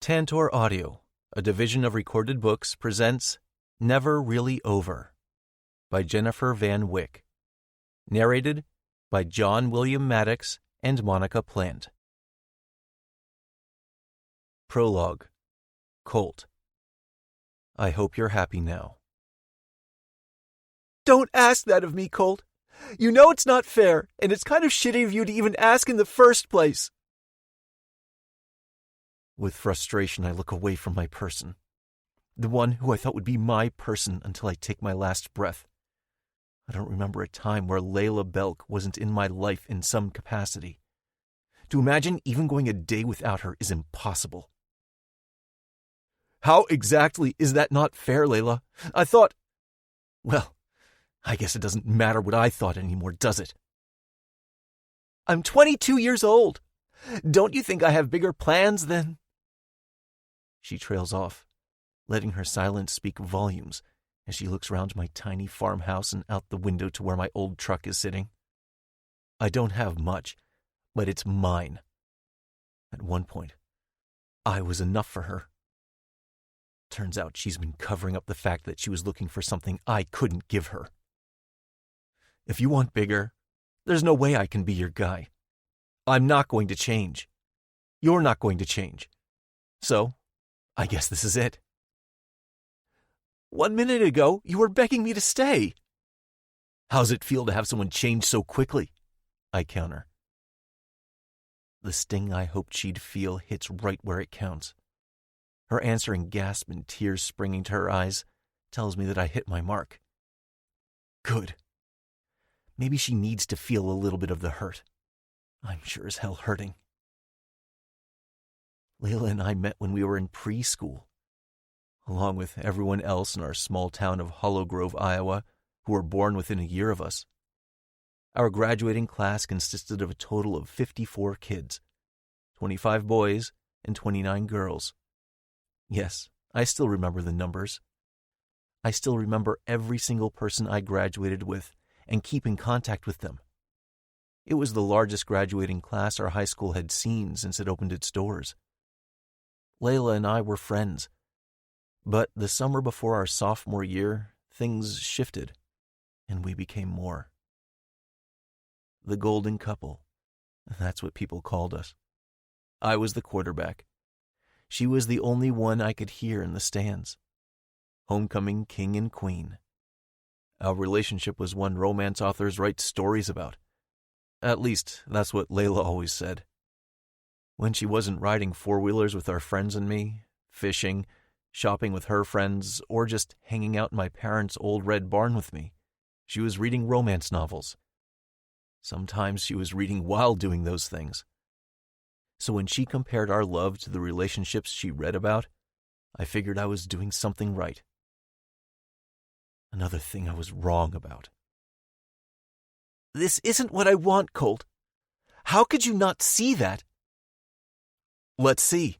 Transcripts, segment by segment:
Tantor Audio, a division of Recorded Books, presents Never Really Over by Jennifer Van Wyck. Narrated by John William Maddox and Monica Plant. Prologue. Colt. I hope you're happy now. Don't ask that of me, Colt. You know it's not fair, and it's kind of shitty of you to even ask in the first place. With frustration, I look away from my person. The one who I thought would be my person until I take my last breath. I don't remember a time where Layla Belk wasn't in my life in some capacity. To imagine even going a day without her is impossible. How exactly is that not fair, Layla? I thought... Well, I guess it doesn't matter what I thought anymore, does it? I'm 22 years old. Don't you think I have bigger plans than... She trails off, letting her silence speak volumes as she looks round my tiny farmhouse and out the window to where my old truck is sitting. I don't have much, but it's mine. At one point, I was enough for her. Turns out she's been covering up the fact that she was looking for something I couldn't give her. If you want bigger, there's no way I can be your guy. I'm not going to change. You're not going to change. So, I guess this is it. 1 minute ago, you were begging me to stay. How's it feel to have someone change so quickly? I counter. The sting I hoped she'd feel hits right where it counts. Her answering gasp and tears springing to her eyes tells me that I hit my mark. Good. Maybe she needs to feel a little bit of the hurt. I'm sure as hell hurting. Layla and I met when we were in preschool, along with everyone else in our small town of Hollow Grove, Iowa, who were born within a year of us. Our graduating class consisted of a total of 54 kids, 25 boys and 29 girls. Yes, I still remember the numbers. I still remember every single person I graduated with and keep in contact with them. It was the largest graduating class our high school had seen since it opened its doors. Layla and I were friends, but the summer before our sophomore year, things shifted, and we became more. The golden couple, that's what people called us. I was the quarterback. She was the only one I could hear in the stands. Homecoming king and queen. Our relationship was one romance authors write stories about. At least, that's what Layla always said. When she wasn't riding four-wheelers with our friends and me, fishing, shopping with her friends, or just hanging out in my parents' old red barn with me, she was reading romance novels. Sometimes she was reading while doing those things. So when she compared our love to the relationships she read about, I figured I was doing something right. Another thing I was wrong about. This isn't what I want, Colt. How could you not see that? Let's see.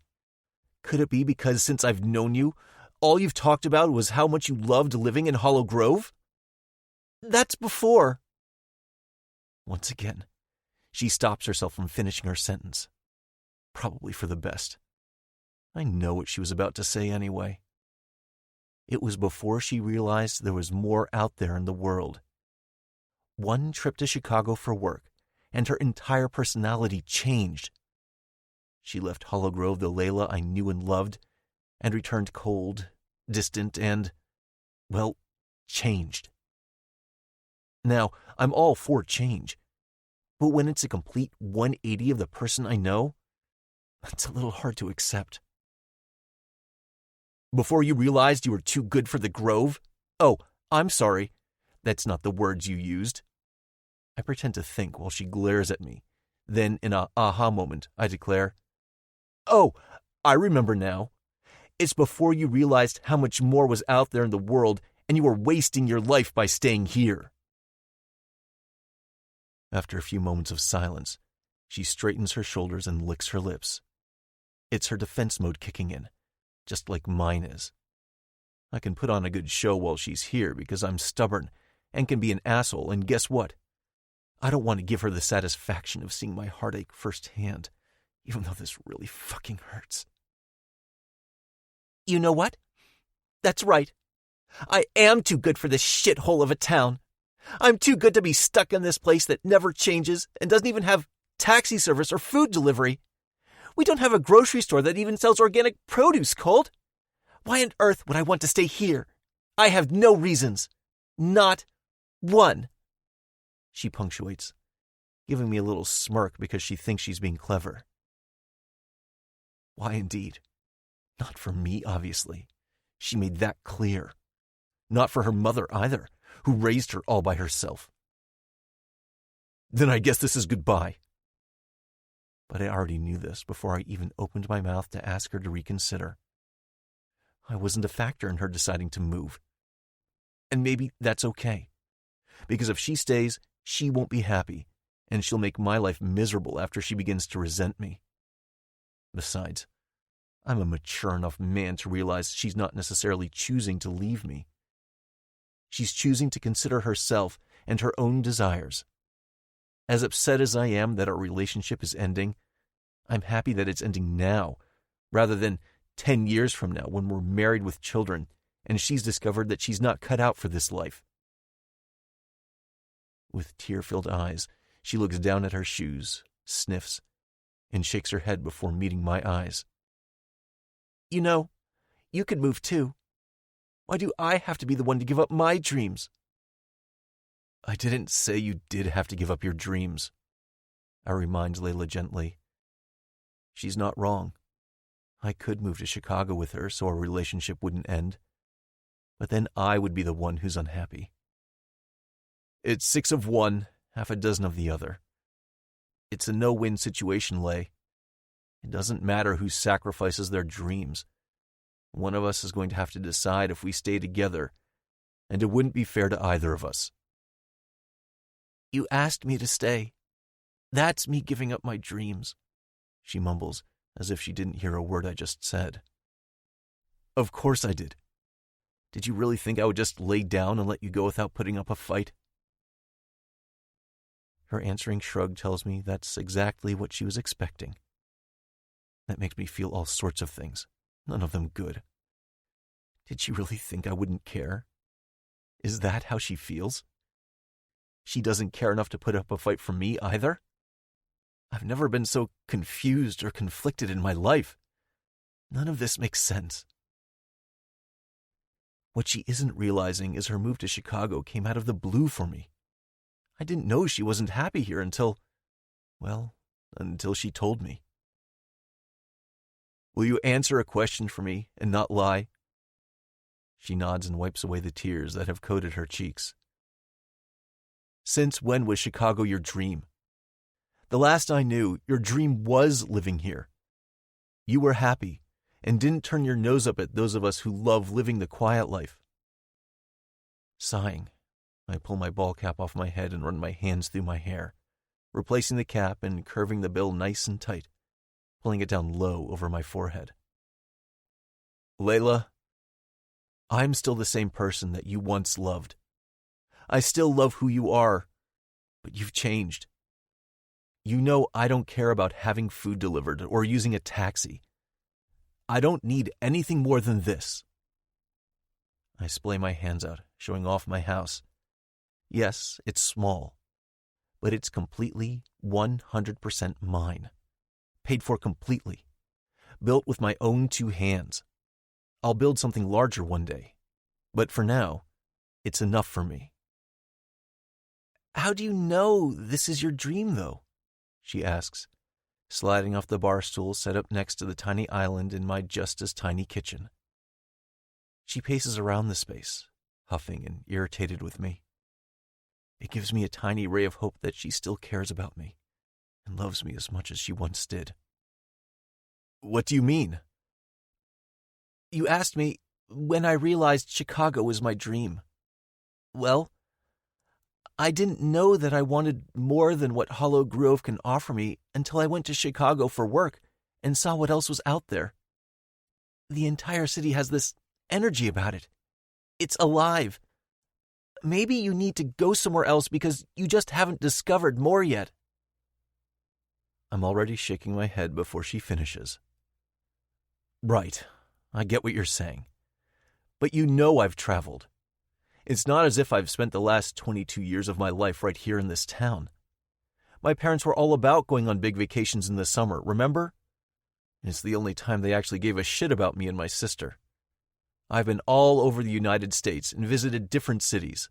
Could it be because since I've known you, all you've talked about was how much you loved living in Hollow Grove? That's before. Once again, she stops herself from finishing her sentence. Probably for the best. I know what she was about to say anyway. It was before she realized there was more out there in the world. One trip to Chicago for work, and her entire personality changed. She left Hollow Grove the Layla I knew and loved, and returned cold, distant, and, well, changed. Now, I'm all for change, but when it's a complete 180 of the person I know, it's a little hard to accept. Before you realized you were too good for the Grove? Oh, I'm sorry. That's not the words you used. I pretend to think while she glares at me. Then, in a aha moment, I declare, Oh, I remember now. It's before you realized how much more was out there in the world and you were wasting your life by staying here. After a few moments of silence, she straightens her shoulders and licks her lips. It's her defense mode kicking in, just like mine is. I can put on a good show while she's here because I'm stubborn and can be an asshole, and guess what? I don't want to give her the satisfaction of seeing my heartache firsthand, even though this really fucking hurts. You know what? That's right. I am too good for this shithole of a town. I'm too good to be stuck in this place that never changes and doesn't even have taxi service or food delivery. We don't have a grocery store that even sells organic produce, Colt. Why on earth would I want to stay here? I have no reasons. Not one. She punctuates, giving me a little smirk because she thinks she's being clever. Why indeed? Not for me, obviously. She made that clear. Not for her mother either, who raised her all by herself. Then I guess this is goodbye. But I already knew this before I even opened my mouth to ask her to reconsider. I wasn't a factor in her deciding to move. And maybe that's okay. Because if she stays, she won't be happy, and she'll make my life miserable after she begins to resent me. Besides, I'm a mature enough man to realize she's not necessarily choosing to leave me. She's choosing to consider herself and her own desires. As upset as I am that our relationship is ending, I'm happy that it's ending now, rather than 10 years from now when we're married with children and she's discovered that she's not cut out for this life. With tear-filled eyes, she looks down at her shoes, sniffs, and shakes her head before meeting my eyes. You know, you could move too. Why do I have to be the one to give up my dreams? I didn't say you did have to give up your dreams, I remind Layla gently. She's not wrong. I could move to Chicago with her so our relationship wouldn't end. But then I would be the one who's unhappy. It's 6 of one, half a dozen of the other. It's a no-win situation, Lay. It doesn't matter who sacrifices their dreams. One of us is going to have to decide if we stay together, and it wouldn't be fair to either of us. You asked me to stay. That's me giving up my dreams, she mumbles, as if she didn't hear a word I just said. Of course I did. Did you really think I would just lay down and let you go without putting up a fight? Her answering shrug tells me that's exactly what she was expecting. That makes me feel all sorts of things, none of them good. Did she really think I wouldn't care? Is that how she feels? She doesn't care enough to put up a fight for me either? I've never been so confused or conflicted in my life. None of this makes sense. What she isn't realizing is her move to Chicago came out of the blue for me. I didn't know she wasn't happy here until she told me. Will you answer a question for me and not lie? She nods and wipes away the tears that have coated her cheeks. Since when was Chicago your dream? The last I knew, your dream was living here. You were happy and didn't turn your nose up at those of us who love living the quiet life. Sighing, I pull my ball cap off my head and run my hands through my hair, replacing the cap and curving the bill nice and tight, pulling it down low over my forehead. Layla, I'm still the same person that you once loved. I still love who you are, but you've changed. You know I don't care about having food delivered or using a taxi. I don't need anything more than this. I splay my hands out, showing off my house. Yes, it's small, but it's completely 100% mine. Paid for completely. Built with my own 2 hands. I'll build something larger one day, but for now, it's enough for me. How do you know this is your dream, though? She asks, sliding off the bar stool set up next to the tiny island in my just-as-tiny kitchen. She paces around the space, huffing and irritated with me. It gives me a tiny ray of hope that she still cares about me and loves me as much as she once did. What do you mean? You asked me when I realized Chicago was my dream. Well, I didn't know that I wanted more than what Hollow Grove can offer me until I went to Chicago for work and saw what else was out there. The entire city has this energy about it. It's alive. Maybe you need to go somewhere else because you just haven't discovered more yet. I'm already shaking my head before she finishes. Right. I get what you're saying. But you know I've traveled. It's not as if I've spent the last 22 years of my life right here in this town. My parents were all about going on big vacations in the summer, remember? It's the only time they actually gave a shit about me and my sister. I've been all over the United States and visited different cities.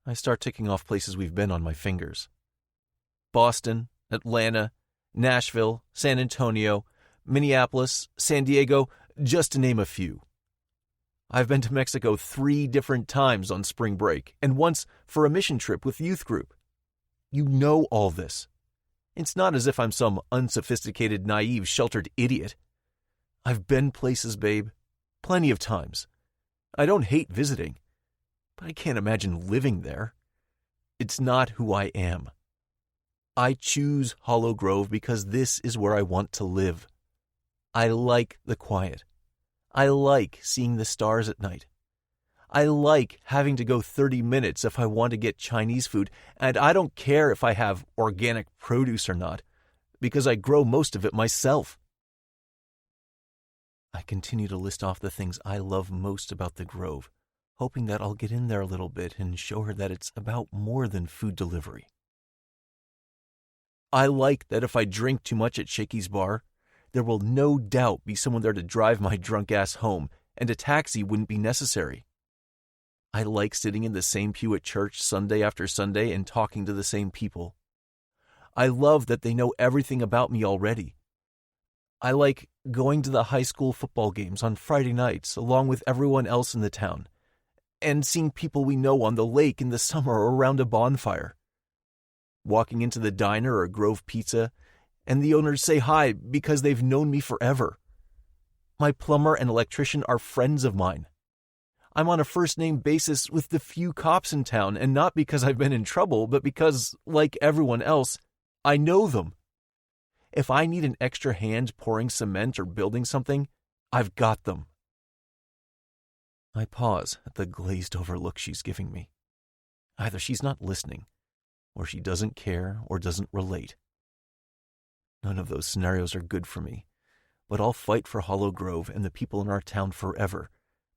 I start ticking off places we've been on my fingers. Boston, Atlanta, Nashville, San Antonio, Minneapolis, San Diego, just to name a few. I've been to Mexico 3 different times on spring break, and once for a mission trip with youth group. You know all this. It's not as if I'm some unsophisticated, naive, sheltered idiot. I've been places, babe, plenty of times. I don't hate visiting, but I can't imagine living there. It's not who I am. I choose Hollow Grove because this is where I want to live. I like the quiet. I like seeing the stars at night. I like having to go 30 minutes if I want to get Chinese food, and I don't care if I have organic produce or not, because I grow most of it myself. I continue to list off the things I love most about the Grove, hoping that I'll get in there a little bit and show her that it's about more than food delivery. I like that if I drink too much at Shakey's bar, there will no doubt be someone there to drive my drunk ass home, and a taxi wouldn't be necessary. I like sitting in the same pew at church Sunday after Sunday and talking to the same people. I love that they know everything about me already. I like going to the high school football games on Friday nights along with everyone else in the town, and seeing people we know on the lake in the summer or around a bonfire. Walking into the diner or Grove Pizza, and the owners say hi because they've known me forever. My plumber and electrician are friends of mine. I'm on a first-name basis with the few cops in town, and not because I've been in trouble, but because, like everyone else, I know them. If I need an extra hand pouring cement or building something, I've got them. I pause at the glazed-over look she's giving me. Either she's not listening, or she doesn't care or doesn't relate. None of those scenarios are good for me, but I'll fight for Hollow Grove and the people in our town forever,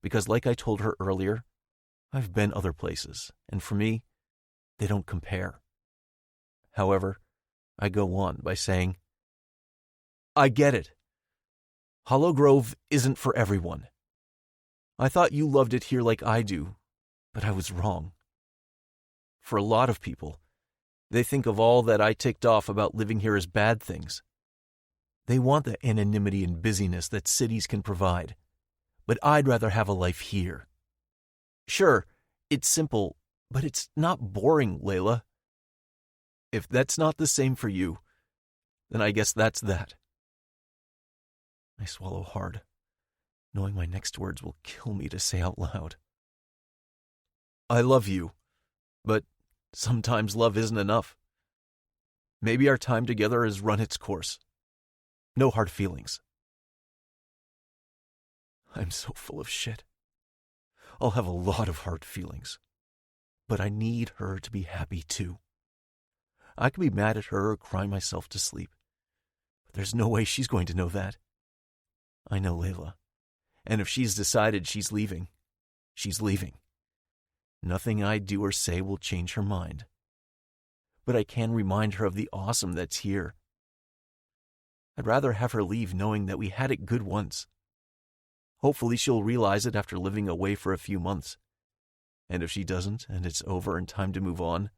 because like I told her earlier, I've been other places, and for me, they don't compare. However, I go on by saying, I get it. Hollow Grove isn't for everyone. I thought you loved it here like I do, but I was wrong. For a lot of people, they think of all that I ticked off about living here as bad things. They want the anonymity and busyness that cities can provide, but I'd rather have a life here. Sure, it's simple, but it's not boring, Layla. If that's not the same for you, then I guess that's that. I swallow hard, knowing my next words will kill me to say out loud. I love you, but sometimes love isn't enough. Maybe our time together has run its course. No hard feelings. I'm so full of shit. I'll have a lot of hard feelings. But I need her to be happy too. I can be mad at her or cry myself to sleep, but there's no way she's going to know that. I know Layla, and if she's decided she's leaving, she's leaving. Nothing I do or say will change her mind. But I can remind her of the awesome that's here. I'd rather have her leave knowing that we had it good once. Hopefully she'll realize it after living away for a few months. And if she doesn't, and it's over and time to move on,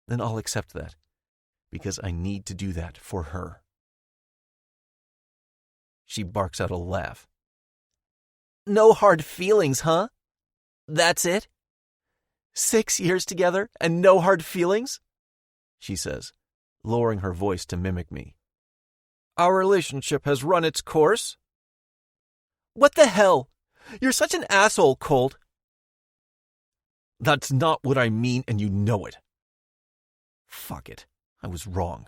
then I'll accept that, because I need to do that for her. She barks out a laugh. No hard feelings, huh? That's it? 6 years together and no hard feelings? She says, lowering her voice to mimic me. Our relationship has run its course. What the hell? You're such an asshole, Colt. That's not what I mean, and you know it. Fuck it. I was wrong.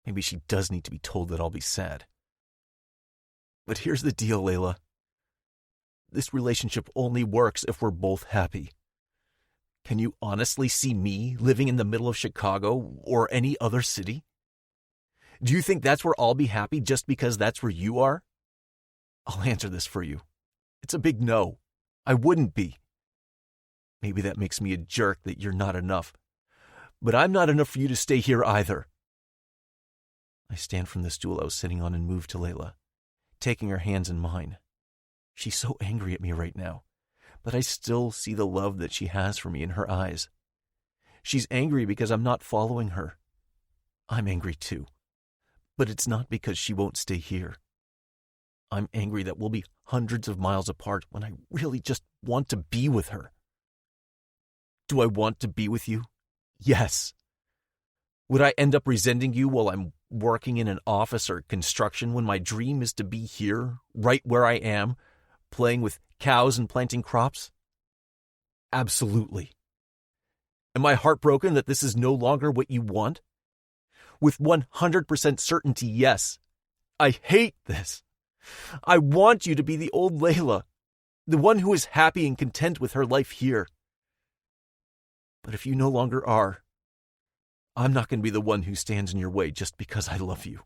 Maybe she does need to be told that I'll be sad. But here's the deal, Layla. This relationship only works if we're both happy. Can you honestly see me living in the middle of Chicago or any other city? Do you think that's where I'll be happy just because that's where you are? I'll answer this for you. It's a big no. I wouldn't be. Maybe that makes me a jerk that you're not enough. But I'm not enough for you to stay here either. I stand from the stool I was sitting on and move to Layla, taking her hands in mine. She's so angry at me right now, but I still see the love that she has for me in her eyes. She's angry because I'm not following her. I'm angry too, but it's not because she won't stay here. I'm angry that we'll be hundreds of miles apart when I really just want to be with her. Do I want to be with you? Yes. Would I end up resenting you while I'm working in an office or construction when my dream is to be here, right where I am, playing with cows and planting crops? Absolutely. Am I heartbroken that this is no longer what you want? With 100% certainty, yes. I hate this. I want you to be the old Layla, the one who is happy and content with her life here. But if you no longer are, I'm not going to be the one who stands in your way just because I love you.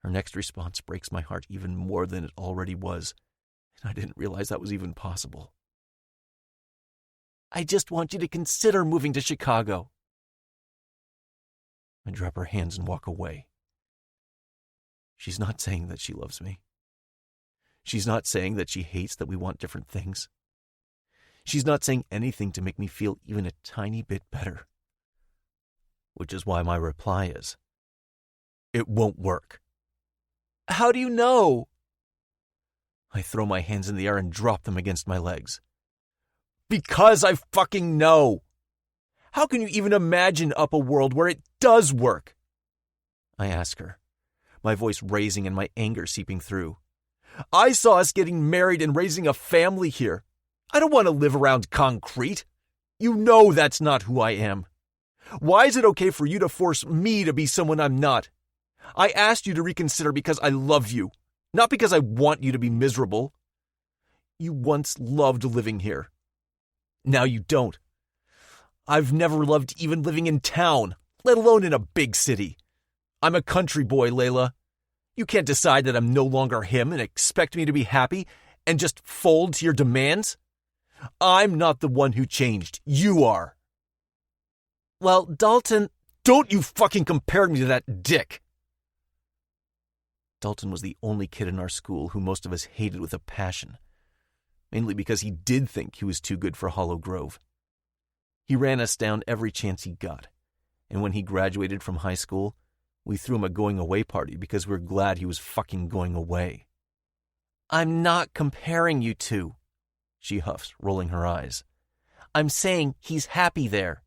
Her next response breaks my heart even more than it already was, and I didn't realize that was even possible. I just want you to consider moving to Chicago. I drop her hands and walk away. She's not saying that she loves me. She's not saying that she hates that we want different things. She's not saying anything to make me feel even a tiny bit better. Which is why my reply is, it won't work. How do you know? I throw my hands in the air and drop them against my legs. Because I fucking know. How can you even imagine up a world where it does work? I ask her, my voice raising and my anger seeping through. I saw us getting married and raising a family here. I don't want to live around concrete. You know that's not who I am. Why is it okay for you to force me to be someone I'm not? I asked you to reconsider because I love you, not because I want you to be miserable. You once loved living here. Now you don't. I've never loved even living in town, let alone in a big city. I'm a country boy, Layla. You can't decide that I'm no longer him and expect me to be happy and just fold to your demands. I'm not the one who changed. You are. Well, Dalton, don't you fucking compare me to that dick. Dalton was the only kid in our school who most of us hated with a passion, mainly because he did think he was too good for Hollow Grove. He ran us down every chance he got, and when he graduated from high school, we threw him a going-away party because we were glad he was fucking going away. I'm not comparing you two, she huffs, rolling her eyes. I'm saying he's happy there.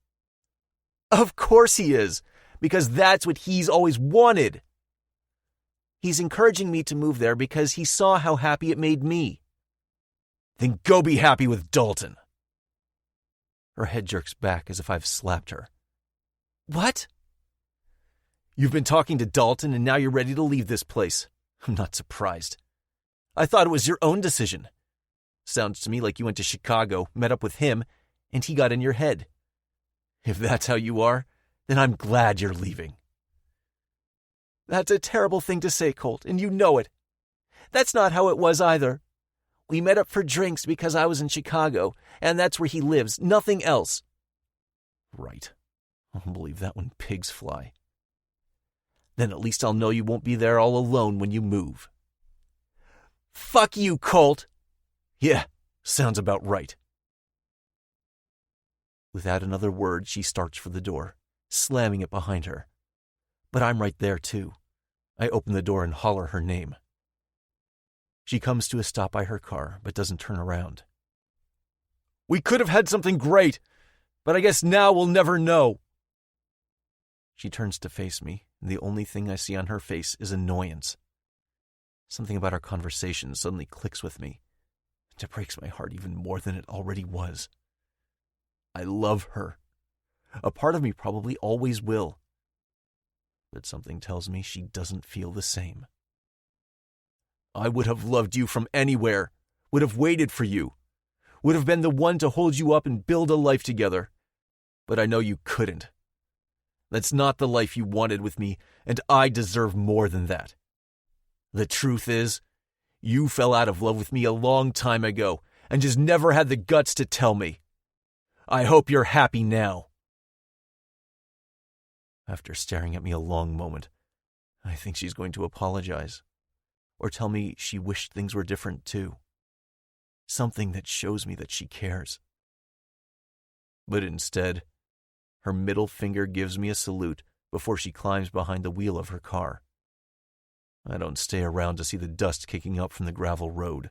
Of course he is, because that's what he's always wanted. He's encouraging me to move there because he saw how happy it made me. Then go be happy with Dalton. Her head jerks back as if I've slapped her. What? You've been talking to Dalton and now you're ready to leave this place. I'm not surprised. I thought it was your own decision. Sounds to me like you went to Chicago, met up with him, and he got in your head. If that's how you are, then I'm glad you're leaving. That's a terrible thing to say, Colt, and you know it. That's not how it was either. We met up for drinks because I was in Chicago, and that's where he lives, nothing else. Right. I'll believe that when pigs fly. Then at least I'll know you won't be there all alone when you move. Fuck you, Colt! Yeah, sounds about right. Without another word, she starts for the door, slamming it behind her. But I'm right there, too. I open the door and holler her name. She comes to a stop by her car, but doesn't turn around. We could have had something great, but I guess now we'll never know. She turns to face me, and the only thing I see on her face is annoyance. Something about our conversation suddenly clicks with me, and it breaks my heart even more than it already was. I love her. A part of me probably always will. But something tells me she doesn't feel the same. I would have loved you from anywhere, would have waited for you, would have been the one to hold you up and build a life together. But I know you couldn't. That's not the life you wanted with me, and I deserve more than that. The truth is, you fell out of love with me a long time ago and just never had the guts to tell me. I hope you're happy now." After staring at me a long moment, I think she's going to apologize or tell me she wished things were different too. Something that shows me that she cares. But instead, her middle finger gives me a salute before she climbs behind the wheel of her car. I don't stay around to see the dust kicking up from the gravel road.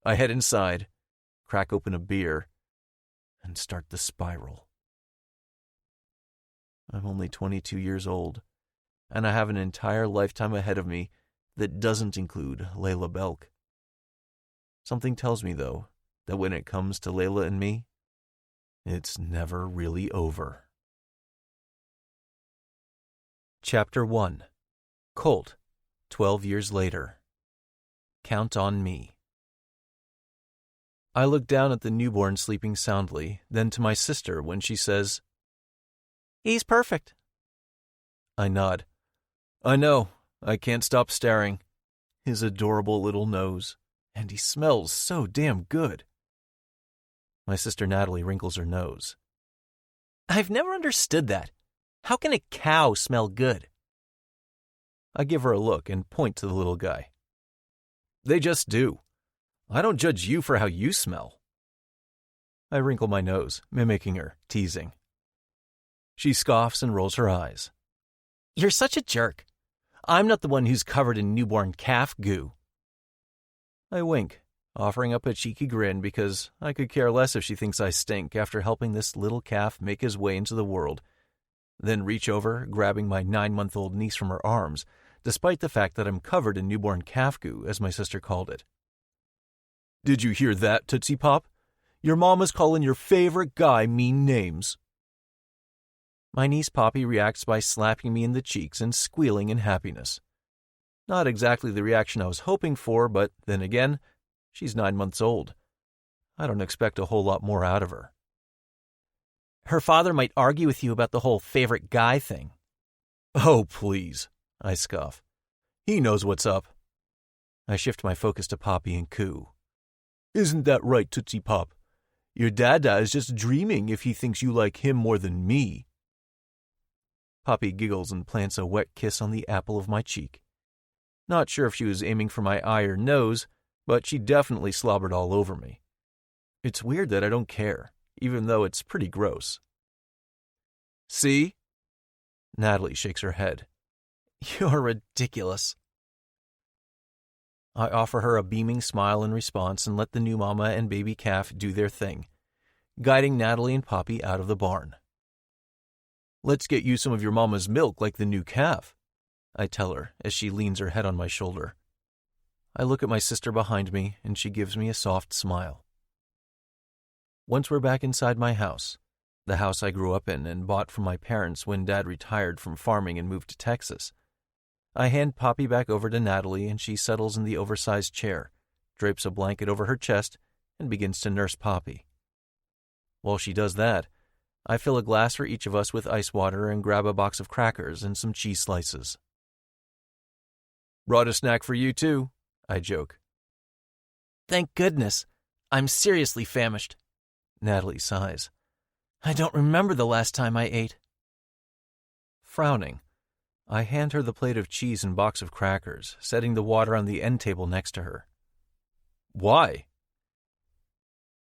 I head inside, crack open a beer, and start the spiral. I'm only 22 years old, and I have an entire lifetime ahead of me that doesn't include Layla Belk. Something tells me, though, that when it comes to Layla and me, it's never really over. Chapter 1. Colt, 12 years later. Count on me. I look down at the newborn sleeping soundly, then to my sister when she says, "He's perfect." I nod. I know, I can't stop staring. His adorable little nose, and he smells so damn good. My sister Natalie wrinkles her nose. "I've never understood that. How can a cow smell good?" I give her a look and point to the little guy. "They just do. I don't judge you for how you smell." I wrinkle my nose, mimicking her, teasing. She scoffs and rolls her eyes. "You're such a jerk. I'm not the one who's covered in newborn calf goo." I wink, offering up a cheeky grin because I could care less if she thinks I stink after helping this little calf make his way into the world, then reach over, grabbing my 9-month-old niece from her arms, despite the fact that I'm covered in newborn calf goo, as my sister called it. "Did you hear that, Tootsie Pop? Your mama's calling your favorite guy mean names." My niece Poppy reacts by slapping me in the cheeks and squealing in happiness. Not exactly the reaction I was hoping for, but then again, she's 9 months old. I don't expect a whole lot more out of her. "Her father might argue with you about the whole favorite guy thing." "Oh, please," I scoff. "He knows what's up." I shift my focus to Poppy and coo. "Isn't that right, Tootsie Pop? Your dada is just dreaming if he thinks you like him more than me." Poppy giggles and plants a wet kiss on the apple of my cheek. Not sure if she was aiming for my eye or nose, but she definitely slobbered all over me. It's weird that I don't care, even though it's pretty gross. "See?" Natalie shakes her head. "You're ridiculous." I offer her a beaming smile in response and let the new mama and baby calf do their thing, guiding Natalie and Poppy out of the barn. "Let's get you some of your mama's milk like the new calf," I tell her as she leans her head on my shoulder. I look at my sister behind me, and she gives me a soft smile. Once we're back inside my house, the house I grew up in and bought from my parents when Dad retired from farming and moved to Texas, I hand Poppy back over to Natalie, and she settles in the oversized chair, drapes a blanket over her chest, and begins to nurse Poppy. While she does that, I fill a glass for each of us with ice water and grab a box of crackers and some cheese slices. "Brought a snack for you, too," I joke. "Thank goodness. I'm seriously famished," Natalie sighs. "I don't remember the last time I ate." Frowning, I hand her the plate of cheese and box of crackers, setting the water on the end table next to her. "Why?"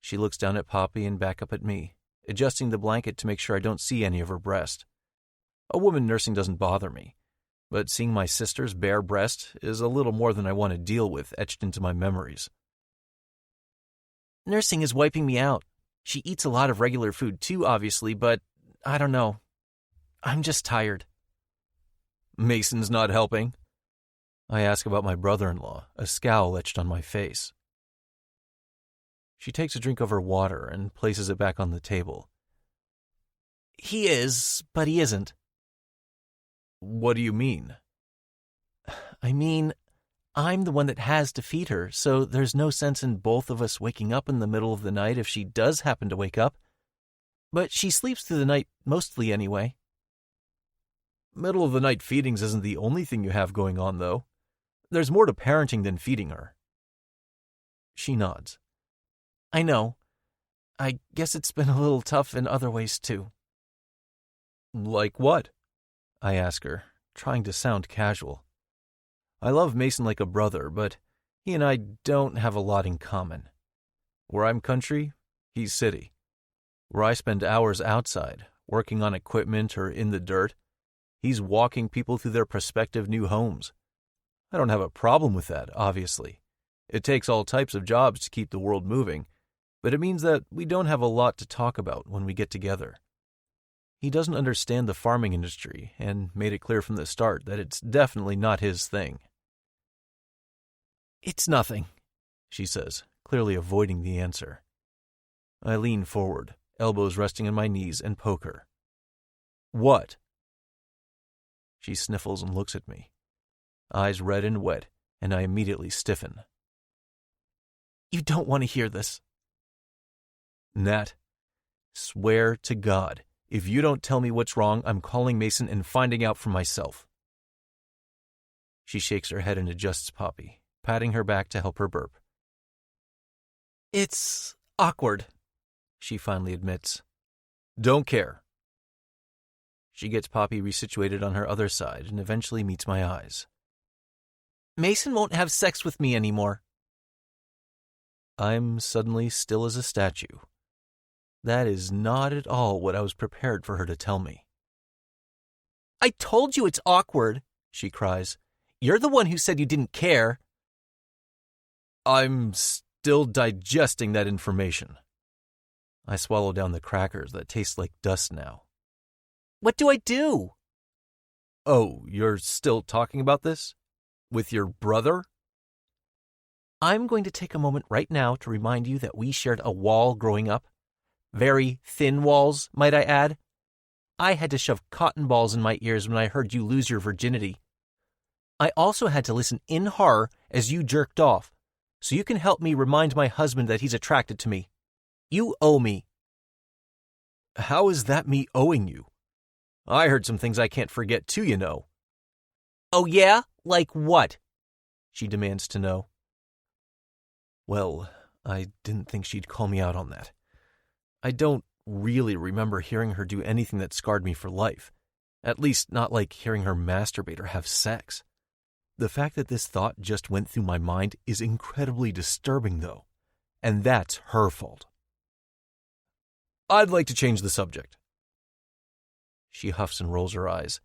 She looks down at Poppy and back up at me, adjusting the blanket to make sure I don't see any of her breast. A woman nursing doesn't bother me, but seeing my sister's bare breast is a little more than I want to deal with etched into my memories. "Nursing is wiping me out. She eats a lot of regular food too, obviously, but I don't know. I'm just tired." "Mason's not helping?" I ask about my brother-in-law, a scowl etched on my face. She takes a drink of her water and places it back on the table. "He is, but he isn't." "What do you mean?" "I mean, I'm the one that has to feed her, so there's no sense in both of us waking up in the middle of the night if she does happen to wake up. But she sleeps through the night mostly anyway." "Middle of the night feedings isn't the only thing you have going on, though. There's more to parenting than feeding her. She nods. I know. I guess it's been a little tough in other ways, too. Like what? I ask her, trying to sound casual. I love Mason like a brother, but he and I don't have a lot in common. Where I'm country, he's city. Where I spend hours outside, working on equipment or in the dirt, he's walking people through their prospective new homes. I don't have a problem with that, obviously. It takes all types of jobs to keep the world moving, but it means that we don't have a lot to talk about when we get together. He doesn't understand the farming industry and made it clear from the start that it's definitely not his thing. It's nothing, she says, clearly avoiding the answer. I lean forward, elbows resting on my knees, and poke her. What? She sniffles and looks at me, eyes red and wet, and I immediately stiffen. You don't want to hear this. Nat, swear to God, if you don't tell me what's wrong, I'm calling Mason and finding out for myself. She shakes her head and adjusts Poppy, patting her back to help her burp. It's awkward, she finally admits. Don't care. She gets Poppy resituated on her other side and eventually meets my eyes. Mason won't have sex with me anymore. I'm suddenly still as a statue. That is not at all what I was prepared for her to tell me. I told you it's awkward, she cries. You're the one who said you didn't care. I'm still digesting that information. I swallow down the crackers that taste like dust now. What do I do? Oh, you're still talking about this? With your brother? I'm going to take a moment right now to remind you that we shared a wall growing up. Very thin walls, might I add. I had to shove cotton balls in my ears when I heard you lose your virginity. I also had to listen in horror as you jerked off, so you can help me remind my husband that he's attracted to me. You owe me. How is that me owing you? I heard some things I can't forget too, you know. Oh yeah? Like what? She demands to know. Well, I didn't think she'd call me out on that. I don't really remember hearing her do anything that scarred me for life. At least not like hearing her masturbate or have sex. The fact that this thought just went through my mind is incredibly disturbing, though. And that's her fault. I'd like to change the subject. She huffs and rolls her eyes,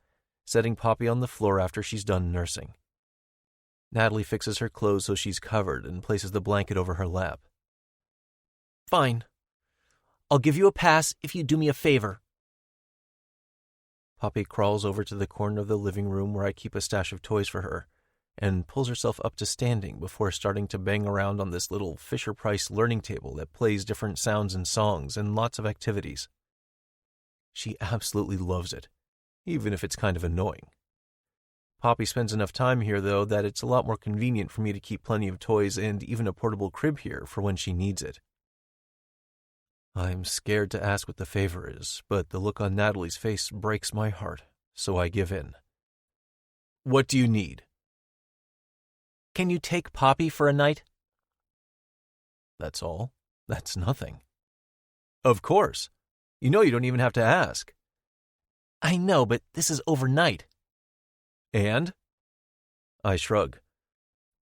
setting Poppy on the floor after she's done nursing. Natalie fixes her clothes so she's covered and places the blanket over her lap. Fine. I'll give you a pass if you do me a favor. Poppy crawls over to the corner of the living room where I keep a stash of toys for her and pulls herself up to standing before starting to bang around on this little Fisher-Price learning table that plays different sounds and songs and lots of activities. She absolutely loves it, even if it's kind of annoying. Poppy spends enough time here, though, that it's a lot more convenient for me to keep plenty of toys and even a portable crib here for when she needs it. I'm scared to ask what the favor is, but the look on Natalie's face breaks my heart, so I give in. What do you need? Can you take Poppy for a night? That's all. That's nothing. Of course. You know you don't even have to ask. I know, but this is overnight. And? I shrug.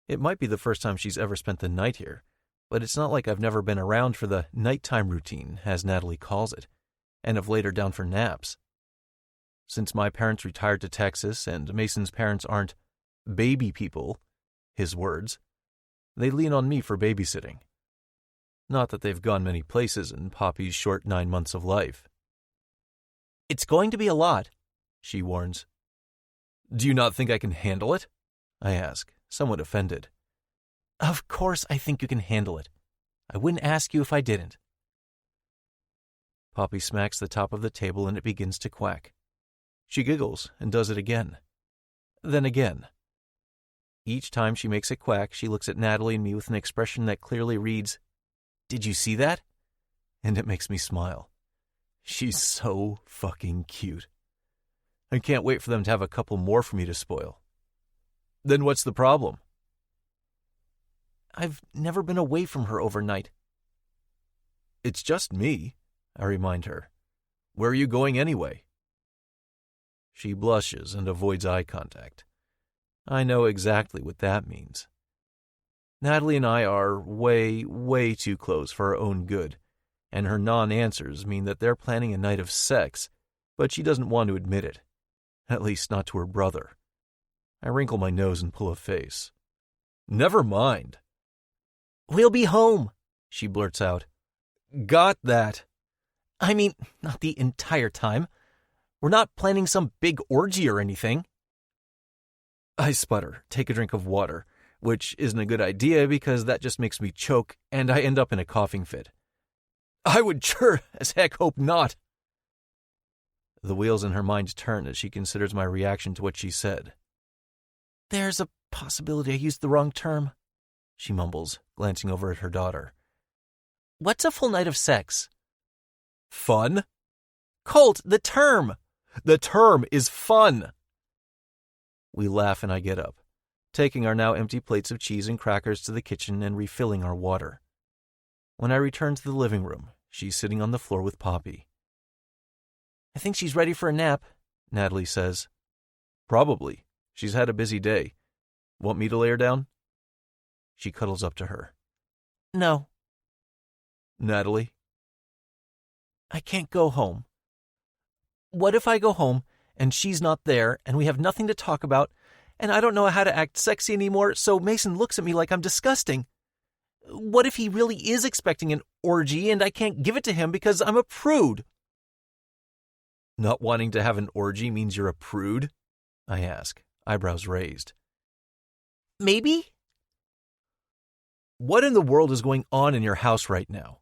It might be the first time she's ever spent the night here, but it's not like I've never been around for the nighttime routine, as Natalie calls it, and have laid her down for naps. Since my parents retired to Texas and Mason's parents aren't baby people, his words, they lean on me for babysitting. Not that they've gone many places in Poppy's short 9 months of life. It's going to be a lot, she warns. Do you not think I can handle it? I ask, somewhat offended. Of course I think you can handle it. I wouldn't ask you if I didn't. Poppy smacks the top of the table and it begins to quack. She giggles and does it again. Then again. Each time she makes it quack, she looks at Natalie and me with an expression that clearly reads, Did you see that? And it makes me smile. She's so fucking cute. I can't wait for them to have a couple more for me to spoil. Then what's the problem? I've never been away from her overnight. It's just me, I remind her. Where are you going anyway? She blushes and avoids eye contact. I know exactly what that means. Natalie and I are way, way too close for our own good, and her non-answers mean that they're planning a night of sex, but she doesn't want to admit it. At least not to her brother. I wrinkle my nose and pull a face. Never mind. We'll be home, she blurts out. Got that. I mean, not the entire time. We're not planning some big orgy or anything. I sputter, take a drink of water, which isn't a good idea because that just makes me choke, and I end up in a coughing fit. I would sure as heck hope not. The wheels in her mind turn as she considers my reaction to what she said. There's a possibility I used the wrong term, she mumbles, glancing over at her daughter. What's a full night of sex? Fun? Colt, the term! The term is fun! We laugh and I get up, taking our now empty plates of cheese and crackers to the kitchen and refilling our water. When I return to the living room, she's sitting on the floor with Poppy. I think she's ready for a nap, Natalie says. Probably. She's had a busy day. Want me to lay her down? She cuddles up to her. No. Natalie? I can't go home. What if I go home and she's not there and we have nothing to talk about and I don't know how to act sexy anymore, so Mason looks at me like I'm disgusting? What if he really is expecting an orgy and I can't give it to him because I'm a prude? Not wanting to have an orgy means you're a prude? I ask, eyebrows raised. Maybe? What in the world is going on in your house right now?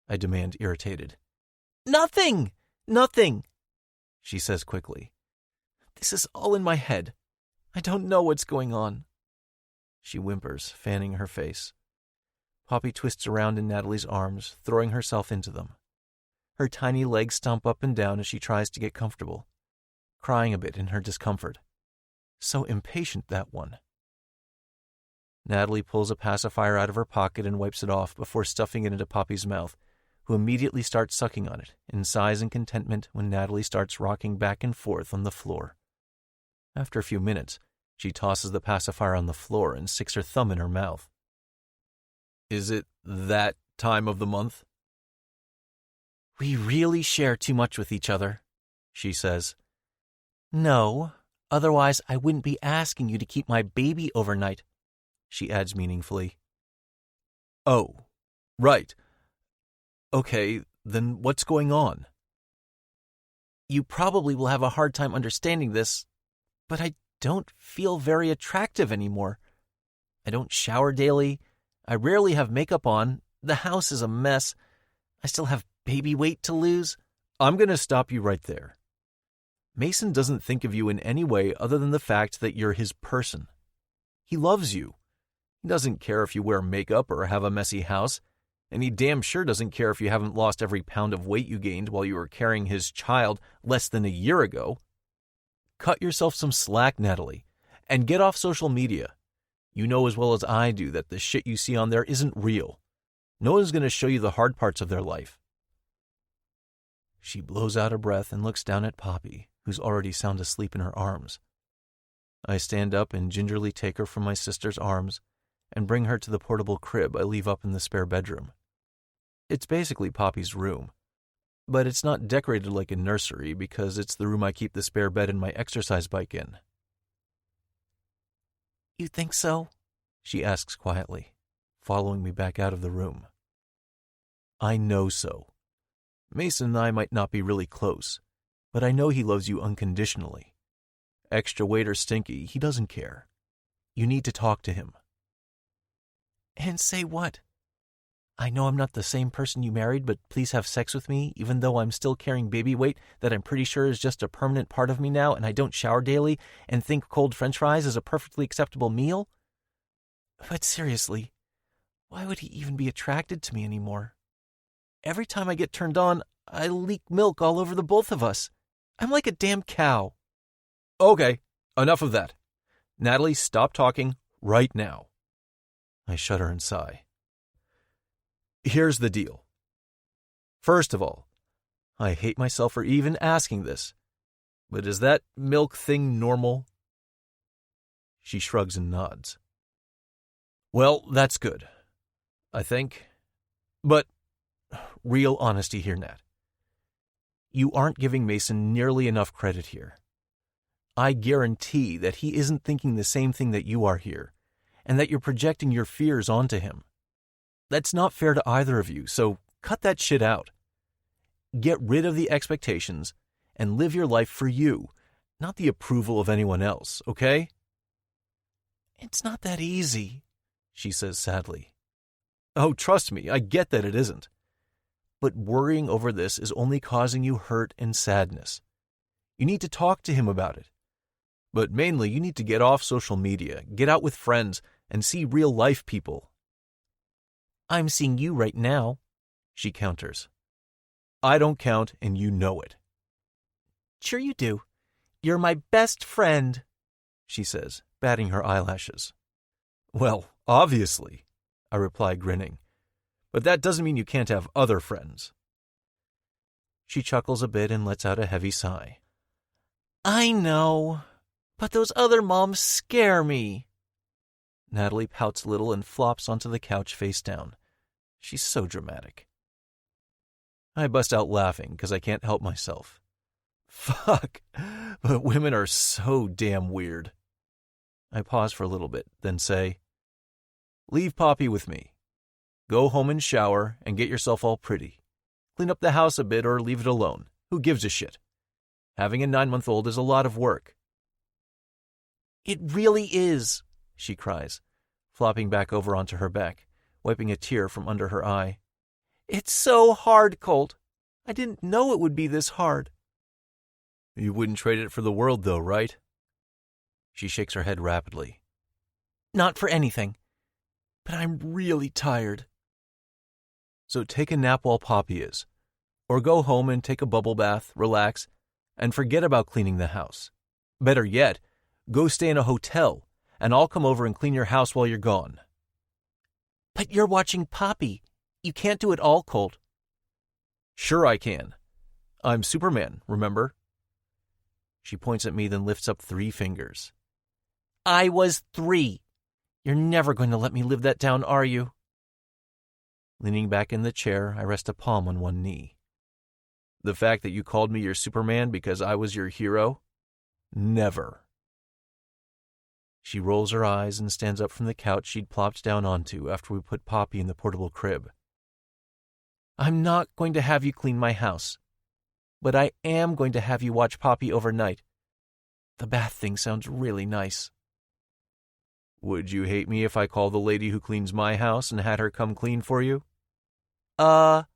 I demand, irritated. Nothing, she says quickly. This is all in my head. I don't know what's going on. She whimpers, fanning her face. Poppy twists around in Natalie's arms, throwing herself into them. Her tiny legs stomp up and down as she tries to get comfortable, crying a bit in her discomfort. So impatient, that one. Natalie pulls a pacifier out of her pocket and wipes it off before stuffing it into Poppy's mouth, who immediately starts sucking on it, in sighs and contentment when Natalie starts rocking back and forth on the floor. After a few minutes, she tosses the pacifier on the floor and sticks her thumb in her mouth. Is it that time of the month? We really share too much with each other, she says. No, otherwise I wouldn't be asking you to keep my baby overnight, she adds meaningfully. Oh, right. Okay, then what's going on? You probably will have a hard time understanding this, but I don't feel very attractive anymore. I don't shower daily. I rarely have makeup on. The house is a mess. I still have baby weight to lose. I'm going to stop you right there. Mason doesn't think of you in any way other than the fact that you're his person. He loves you. He doesn't care if you wear makeup or have a messy house, and he damn sure doesn't care if you haven't lost every pound of weight you gained while you were carrying his child less than a year ago. Cut yourself some slack, Natalie, and get off social media. You know as well as I do that the shit you see on there isn't real. No one's going to show you the hard parts of their life. She blows out a breath and looks down at Poppy, who's already sound asleep in her arms. I stand up and gingerly take her from my sister's arms and bring her to the portable crib I leave up in the spare bedroom. It's basically Poppy's room, but it's not decorated like a nursery because it's the room I keep the spare bed and my exercise bike in. You think so? She asks quietly, following me back out of the room. I know so. Mason and I might not be really close, but I know he loves you unconditionally. Extra weight or stinky, he doesn't care. You need to talk to him. And say what? I know I'm not the same person you married, but please have sex with me, even though I'm still carrying baby weight that I'm pretty sure is just a permanent part of me now, and I don't shower daily, and think cold french fries is a perfectly acceptable meal? But seriously, why would he even be attracted to me anymore? Every time I get turned on, I leak milk all over the both of us. I'm like a damn cow. Okay, enough of that. Natalie, stop talking right now. I shudder and sigh. Here's the deal. First of all, I hate myself for even asking this, but is that milk thing normal? She shrugs and nods. Well, that's good, I think. But real honesty here, Nat. You aren't giving Mason nearly enough credit here. I guarantee that he isn't thinking the same thing that you are here, and that you're projecting your fears onto him. That's not fair to either of you, so cut that shit out. Get rid of the expectations and live your life for you, not the approval of anyone else, okay? It's not that easy, she says sadly. Oh, trust me, I get that it isn't. But worrying over this is only causing you hurt and sadness. You need to talk to him about it. But mainly, you need to get off social media, get out with friends, and see real-life people. I'm seeing you right now, she counters. I don't count, and you know it. Sure you do. You're my best friend, she says, batting her eyelashes. Well, obviously, I reply, grinning. But that doesn't mean you can't have other friends. She chuckles a bit and lets out a heavy sigh. I know, but those other moms scare me. Natalie pouts a little and flops onto the couch face down. She's so dramatic. I bust out laughing because I can't help myself. Fuck, but women are so damn weird. I pause for a little bit, then say, Leave Poppy with me. Go home and shower and get yourself all pretty. Clean up the house a bit or leave it alone. Who gives a shit? Having a 9-month-old is a lot of work. It really is, she cries, flopping back over onto her back, wiping a tear from under her eye. It's so hard, Colt. I didn't know it would be this hard. You wouldn't trade it for the world, though, right? She shakes her head rapidly. Not for anything. But I'm really tired. So take a nap while Poppy is. Or go home and take a bubble bath, relax, and forget about cleaning the house. Better yet, go stay in a hotel, and I'll come over and clean your house while you're gone. But you're watching Poppy. You can't do it all, Colt. Sure I can. I'm Superman, remember? She points at me, then lifts up 3 fingers. I was 3. You're never going to let me live that down, are you? Leaning back in the chair, I rest a palm on one knee. The fact that you called me your Superman because I was your hero? Never. She rolls her eyes and stands up from the couch she'd plopped down onto after we put Poppy in the portable crib. I'm not going to have you clean my house, but I am going to have you watch Poppy overnight. The bath thing sounds really nice. Would you hate me if I called the lady who cleans my house and had her come clean for you? Why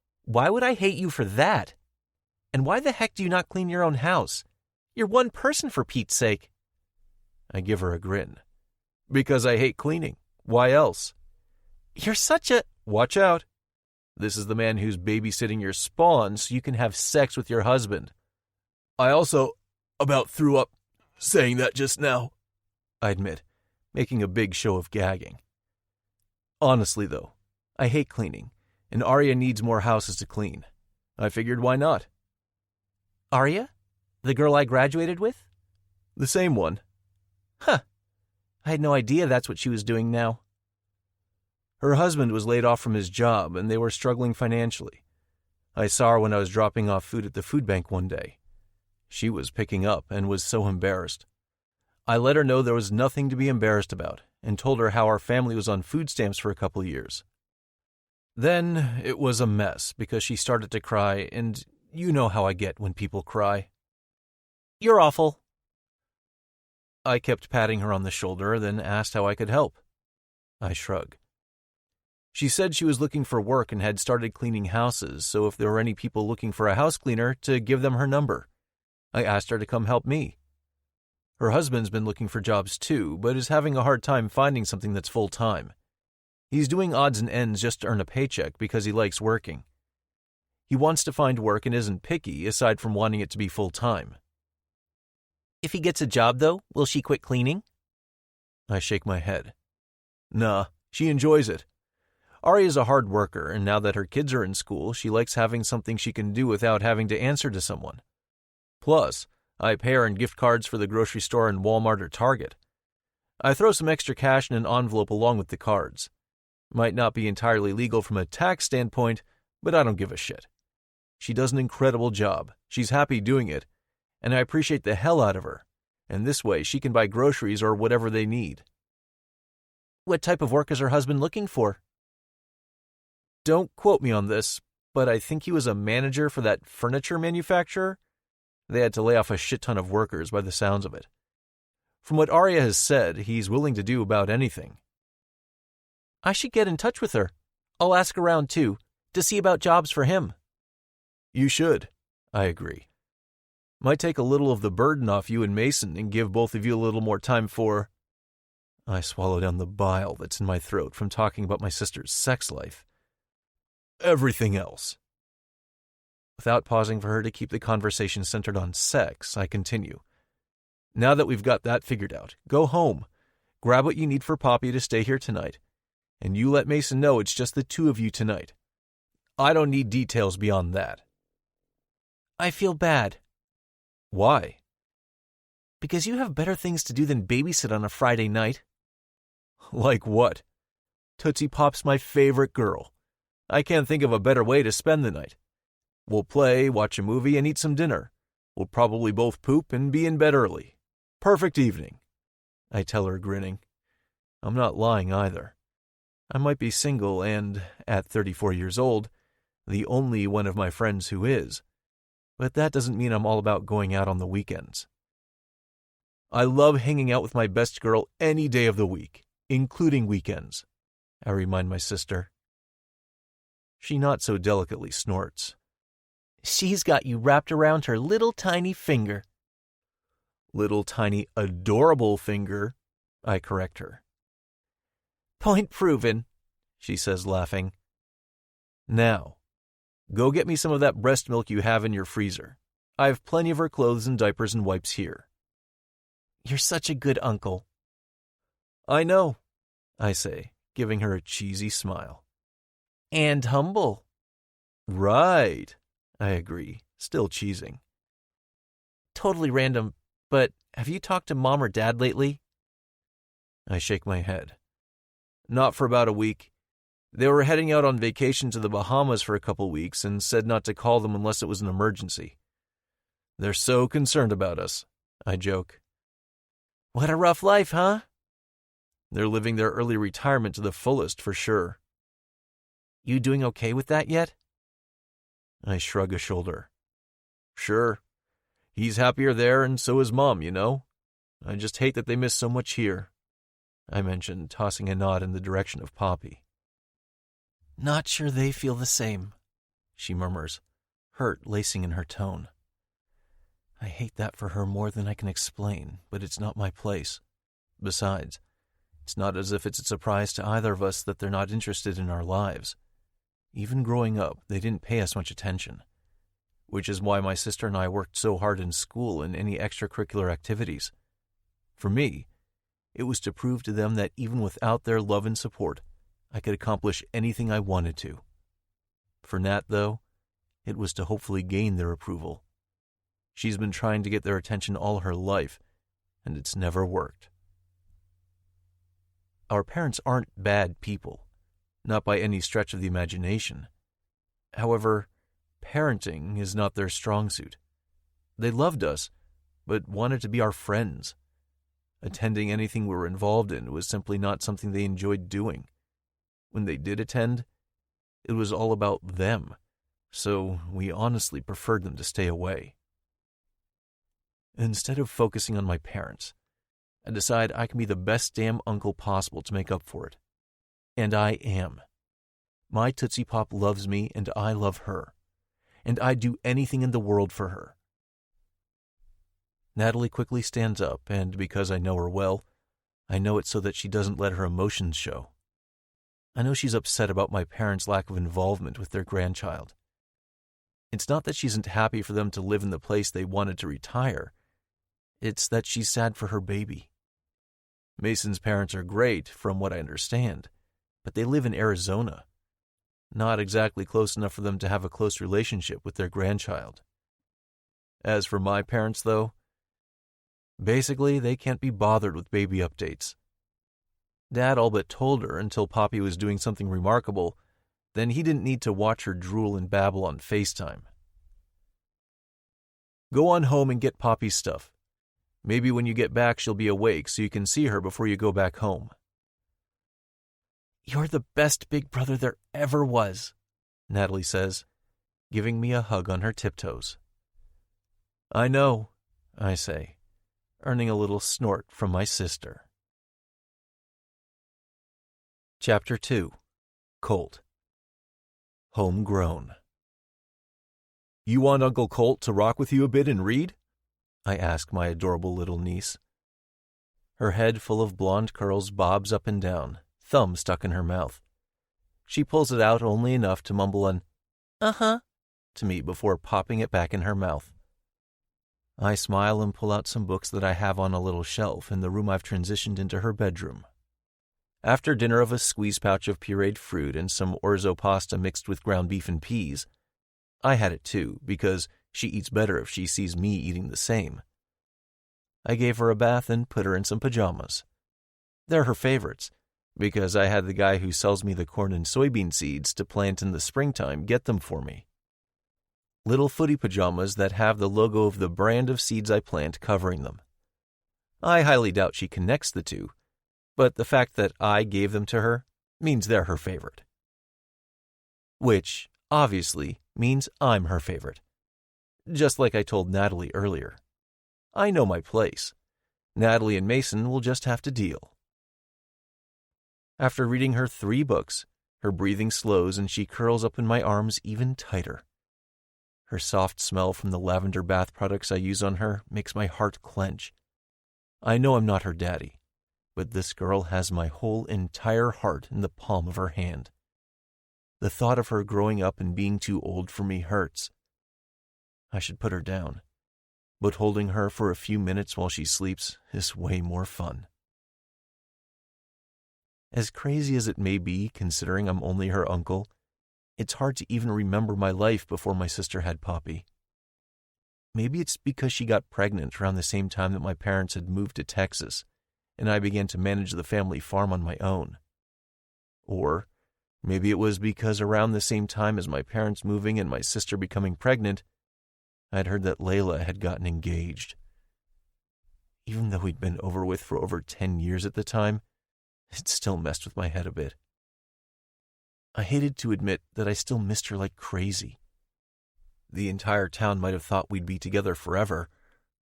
would I hate you for that? And why the heck do you not clean your own house? You're one person, for Pete's sake. I give her a grin. Because I hate cleaning. Why else? You're such a... Watch out. This is the man who's babysitting your spawn so you can have sex with your husband. I also about threw up saying that just now, I admit, making a big show of gagging. Honestly, though, I hate cleaning, and Arya needs more houses to clean. I figured why not? Arya? The girl I graduated with? The same one. Huh. I had no idea that's what she was doing now. Her husband was laid off from his job, and they were struggling financially. I saw her when I was dropping off food at the food bank one day. She was picking up and was so embarrassed. I let her know there was nothing to be embarrassed about, and told her how our family was on food stamps for a couple years. Then it was a mess because she started to cry, and you know how I get when people cry. You're awful. I kept patting her on the shoulder, then asked how I could help. I shrug. She said she was looking for work and had started cleaning houses, so if there were any people looking for a house cleaner, to give them her number. I asked her to come help me. Her husband's been looking for jobs too, but is having a hard time finding something that's full-time. He's doing odds and ends just to earn a paycheck because he likes working. He wants to find work and isn't picky, aside from wanting it to be full-time. If he gets a job, though, will she quit cleaning? I shake my head. Nah, She enjoys it. Ari is a hard worker, and now that her kids are in school, she likes having something she can do without having to answer to someone. Plus, I pay her in gift cards for the grocery store and Walmart or Target. I throw some extra cash in an envelope along with the cards. Might not be entirely legal from a tax standpoint, but I don't give a shit. She does an incredible job. She's happy doing it, and I appreciate the hell out of her. And this way, she can buy groceries or whatever they need. What type of work is her husband looking for? Don't quote me on this, but I think he was a manager for that furniture manufacturer. They had to lay off a shit ton of workers by the sounds of it. From what Arya has said, he's willing to do about anything. I should get in touch with her. I'll ask around too, to see about jobs for him. You should, I agree. Might take a little of the burden off you and Mason and give both of you a little more time for... I swallow down the bile that's in my throat from talking about my sister's sex life. Everything else. Without pausing for her to keep the conversation centered on sex, I continue. Now that we've got that figured out, go home. Grab what you need for Poppy to stay here tonight. And you let Mason know it's just the two of you tonight. I don't need details beyond that. I feel bad. Why? Because you have better things to do than babysit on a Friday night. Like what? Tootsie Pop's my favorite girl. I can't think of a better way to spend the night. We'll play, watch a movie, and eat some dinner. We'll probably both poop and be in bed early. Perfect evening. I tell her, grinning. I'm not lying either. I might be single and, at 34 years old, the only one of my friends who is. But that doesn't mean I'm all about going out on the weekends. I love hanging out with my best girl any day of the week, including weekends, I remind my sister. She not so delicately snorts. She's got you wrapped around her little tiny finger. Little tiny adorable finger, I correct her. Point proven, she says, laughing. Now, go get me some of that breast milk you have in your freezer. I have plenty of her clothes and diapers and wipes here. You're such a good uncle. I know, I say, giving her a cheesy smile. And humble. Right, I agree, still cheesing. Totally random, but have you talked to Mom or Dad lately? I shake my head. Not for about a week. They were heading out on vacation to the Bahamas for a couple weeks and said not to call them unless it was an emergency. They're so concerned about us, I joke. What a rough life, huh? They're living their early retirement to the fullest, for sure. You doing okay with that yet? I shrug a shoulder. Sure. He's happier there, and so is Mom, you know. I just hate that they miss so much here, I mentioned, tossing a nod in the direction of Poppy. Not sure they feel the same, she murmurs, hurt lacing in her tone. I hate that for her more than I can explain, but it's not my place. Besides, it's not as if it's a surprise to either of us that they're not interested in our lives. Even growing up, they didn't pay us much attention, which is why my sister and I worked so hard in school and any extracurricular activities. For me, it was to prove to them that even without their love and support, I could accomplish anything I wanted to. For Nat, though, it was to hopefully gain their approval. She's been trying to get their attention all her life, and it's never worked. Our parents aren't bad people, not by any stretch of the imagination. However, parenting is not their strong suit. They loved us, but wanted to be our friends. Attending anything we were involved in was simply not something they enjoyed doing. When they did attend, it was all about them, so we honestly preferred them to stay away. Instead of focusing on my parents, I decide I can be the best damn uncle possible to make up for it. And I am. My Tootsie Pop loves me and I love her. And I'd do anything in the world for her. Natalie quickly stands up, and because I know her well, I know it so that she doesn't let her emotions show. I know she's upset about my parents' lack of involvement with their grandchild. It's not that she isn't happy for them to live in the place they wanted to retire. It's that she's sad for her baby. Mason's parents are great, from what I understand, but they live in Arizona. Not exactly close enough for them to have a close relationship with their grandchild. As for my parents, though, basically they can't be bothered with baby updates. Dad all but told her until Poppy was doing something remarkable, then he didn't need to watch her drool and babble on FaceTime. Go on home and get Poppy's stuff. Maybe when you get back she'll be awake so you can see her before you go back home. You're the best big brother there ever was, Natalie says, giving me a hug on her tiptoes. I know, I say, earning a little snort from my sister. Chapter 2. Colt. Homegrown. You want Uncle Colt to rock with you a bit and read? I ask my adorable little niece. Her head full of blonde curls bobs up and down, thumb stuck in her mouth. She pulls it out only enough to mumble an "uh-huh" to me before popping it back in her mouth. I smile and pull out some books that I have on a little shelf in the room I've transitioned into her bedroom. After dinner of a squeeze pouch of pureed fruit and some orzo pasta mixed with ground beef and peas, I had it too, because she eats better if she sees me eating the same. I gave her a bath and put her in some pajamas. They're her favorites, because I had the guy who sells me the corn and soybean seeds to plant in the springtime get them for me. Little footy pajamas that have the logo of the brand of seeds I plant covering them. I highly doubt she connects the two, but the fact that I gave them to her means they're her favorite. Which, obviously, means I'm her favorite. Just like I told Natalie earlier. I know my place. Natalie and Mason will just have to deal. After reading her 3 books, her breathing slows and she curls up in my arms even tighter. Her soft smell from the lavender bath products I use on her makes my heart clench. I know I'm not her daddy, but this girl has my whole entire heart in the palm of her hand. The thought of her growing up and being too old for me hurts. I should put her down, but holding her for a few minutes while she sleeps is way more fun. As crazy as it may be, considering I'm only her uncle, it's hard to even remember my life before my sister had Poppy. Maybe it's because she got pregnant around the same time that my parents had moved to Texas, and I began to manage the family farm on my own. Or maybe it was because around the same time as my parents moving and my sister becoming pregnant, I'd heard that Layla had gotten engaged. Even though we'd been over with for over 10 years at the time, it still messed with my head a bit. I hated to admit that I still missed her like crazy. The entire town might have thought we'd be together forever,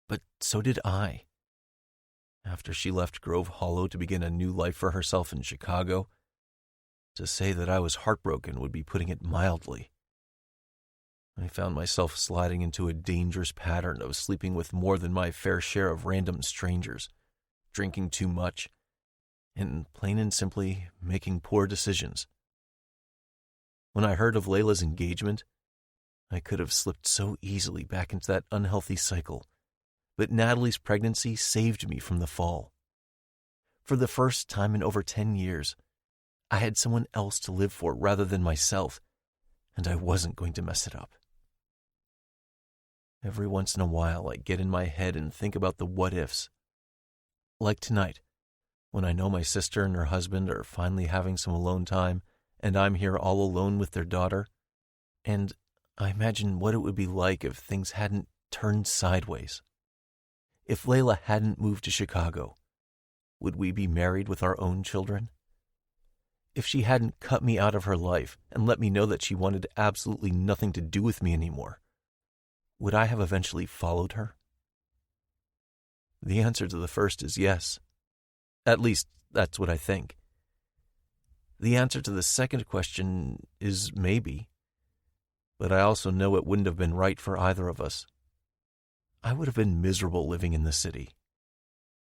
but so did I. After she left Grove Hollow to begin a new life for herself in Chicago, to say that I was heartbroken would be putting it mildly. I found myself sliding into a dangerous pattern of sleeping with more than my fair share of random strangers, drinking too much, and plain and simply making poor decisions. When I heard of Layla's engagement, I could have slipped so easily back into that unhealthy cycle, but Natalie's pregnancy saved me from the fall. For the first time in over 10 years, I had someone else to live for rather than myself, and I wasn't going to mess it up. Every once in a while, I get in my head and think about the what-ifs. Like tonight, when I know my sister and her husband are finally having some alone time, and I'm here all alone with their daughter, and I imagine what it would be like if things hadn't turned sideways. If Layla hadn't moved to Chicago, would we be married with our own children? If she hadn't cut me out of her life and let me know that she wanted absolutely nothing to do with me anymore, would I have eventually followed her? The answer to the first is yes. At least, that's what I think. The answer to the second question is maybe, but I also know it wouldn't have been right for either of us. I would have been miserable living in the city.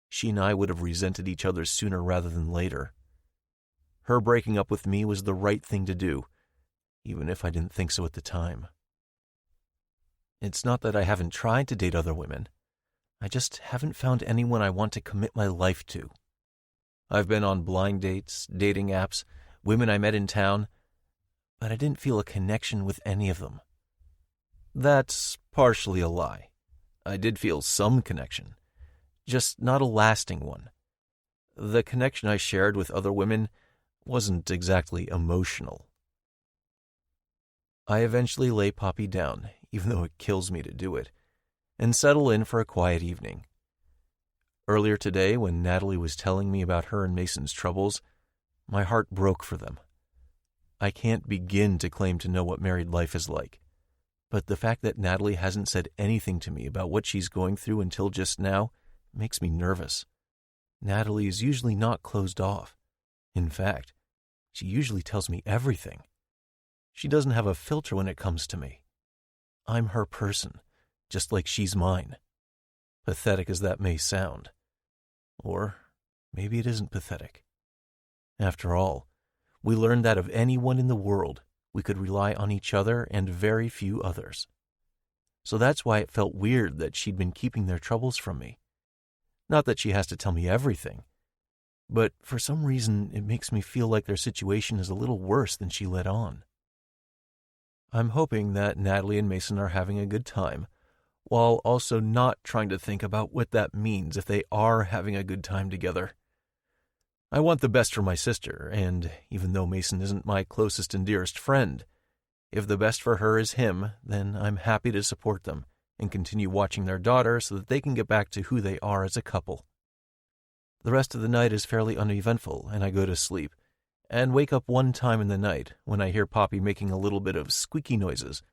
She and I would have resented each other sooner rather than later. Her breaking up with me was the right thing to do, even if I didn't think so at the time. It's not that I haven't tried to date other women. I just haven't found anyone I want to commit my life to. I've been on blind dates, dating apps, women I met in town, but I didn't feel a connection with any of them. That's partially a lie. I did feel some connection, just not a lasting one. The connection I shared with other women wasn't exactly emotional. I eventually lay Poppy down, even though it kills me to do it, and settle in for a quiet evening. Earlier today, when Natalie was telling me about her and Mason's troubles, my heart broke for them. I can't begin to claim to know what married life is like, but the fact that Natalie hasn't said anything to me about what she's going through until just now makes me nervous. Natalie is usually not closed off. In fact, she usually tells me everything. She doesn't have a filter when it comes to me. I'm her person, just like she's mine. Pathetic as that may sound. Or maybe it isn't pathetic. After all, we learned that of anyone in the world, we could rely on each other and very few others. So that's why it felt weird that she'd been keeping their troubles from me. Not that she has to tell me everything, but for some reason it makes me feel like their situation is a little worse than she let on. I'm hoping that Natalie and Mason are having a good time, while also not trying to think about what that means if they are having a good time together. I want the best for my sister, and even though Mason isn't my closest and dearest friend, if the best for her is him, then I'm happy to support them and continue watching their daughter so that they can get back to who they are as a couple. The rest of the night is fairly uneventful, and I go to sleep, and wake up one time in the night when I hear Poppy making a little bit of squeaky noises,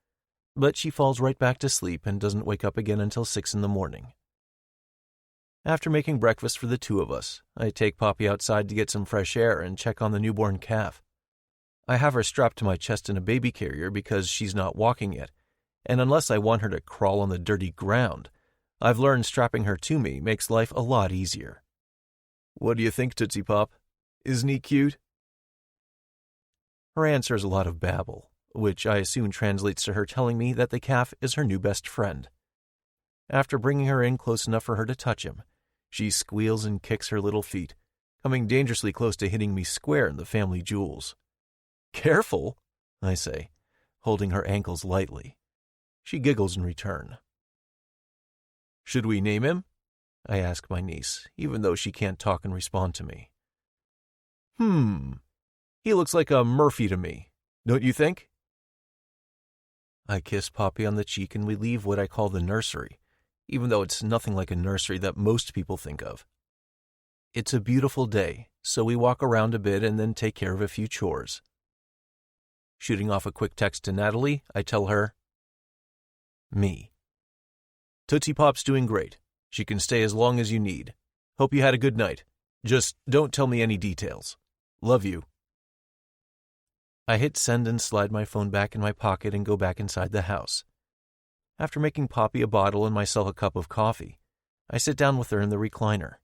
but she falls right back to sleep and doesn't wake up again until 6 in the morning. After making breakfast for the two of us, I take Poppy outside to get some fresh air and check on the newborn calf. I have her strapped to my chest in a baby carrier because she's not walking yet, and unless I want her to crawl on the dirty ground, I've learned strapping her to me makes life a lot easier. What do you think, Tootsie Pop? Isn't he cute? Her answer is a lot of babble, which I assume translates to her telling me that the calf is her new best friend. After bringing her in close enough for her to touch him, she squeals and kicks her little feet, coming dangerously close to hitting me square in the family jewels. Careful, I say, holding her ankles lightly. She giggles in return. Should we name him? I ask my niece, even though she can't talk and respond to me. He looks like a Murphy to me, don't you think? I kiss Poppy on the cheek and we leave what I call the nursery, even though it's nothing like a nursery that most people think of. It's a beautiful day, so we walk around a bit and then take care of a few chores. Shooting off a quick text to Natalie, I tell her, me. Tootsie Pop's doing great. She can stay as long as you need. Hope you had a good night. Just don't tell me any details. Love you. I hit send and slide my phone back in my pocket and go back inside the house. After making Poppy a bottle and myself a cup of coffee, I sit down with her in the recliner.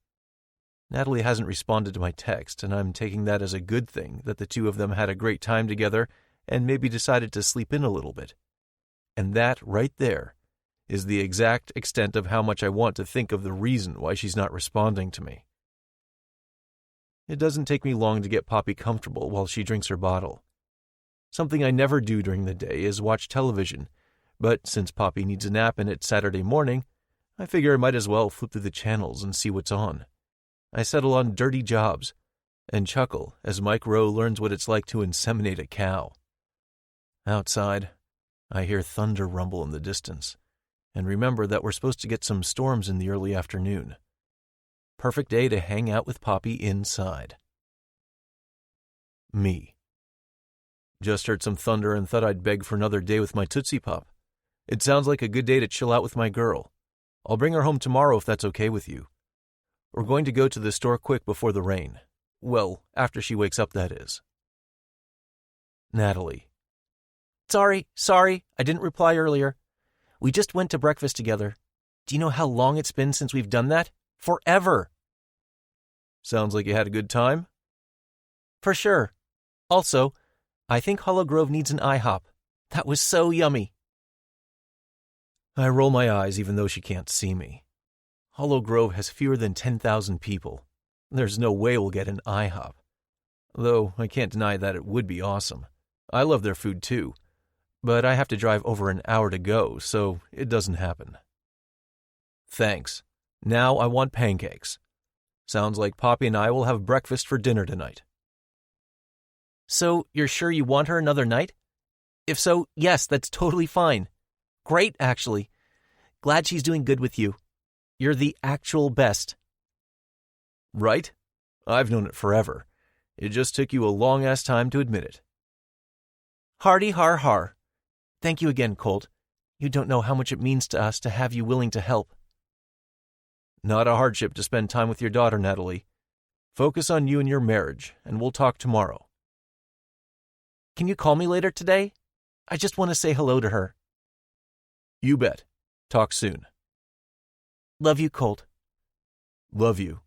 Natalie hasn't responded to my text, and I'm taking that as a good thing that the two of them had a great time together and maybe decided to sleep in a little bit. And that, right there, is the exact extent of how much I want to think of the reason why she's not responding to me. It doesn't take me long to get Poppy comfortable while she drinks her bottle. Something I never do during the day is watch television, but since Poppy needs a nap and it's Saturday morning, I figure I might as well flip through the channels and see what's on. I settle on Dirty Jobs and chuckle as Mike Rowe learns what it's like to inseminate a cow. Outside, I hear thunder rumble in the distance and remember that we're supposed to get some storms in the early afternoon. Perfect day to hang out with Poppy inside. Me. Just heard some thunder and thought I'd beg for another day with my Tootsie Pop. It sounds like a good day to chill out with my girl. I'll bring her home tomorrow if that's okay with you. We're going to go to the store quick before the rain. Well, after she wakes up, that is. Natalie. Sorry, I didn't reply earlier. We just went to breakfast together. Do you know how long it's been since we've done that? Forever. Sounds like you had a good time? For sure. Also, I think Hollow Grove needs an IHOP. That was so yummy. I roll my eyes even though she can't see me. Hollow Grove has fewer than 10,000 people. There's no way we'll get an IHOP. though I can't deny that it would be awesome. I love their food too, but I have to drive over an hour to go, so it doesn't happen. Thanks. Now I want pancakes. Sounds like Poppy and I will have breakfast for dinner tonight. So, you're sure you want her another night? If so, yes, that's totally fine. Great, actually. Glad she's doing good with you. You're the actual best. Right? I've known it forever. It just took you a long-ass time to admit it. Hardy har har. Thank you again, Colt. You don't know how much it means to us to have you willing to help. Not a hardship to spend time with your daughter, Natalie. Focus on you and your marriage, and we'll talk tomorrow. Can you call me later today? I just want to say hello to her. You bet. Talk soon. Love you, Colt. Love you.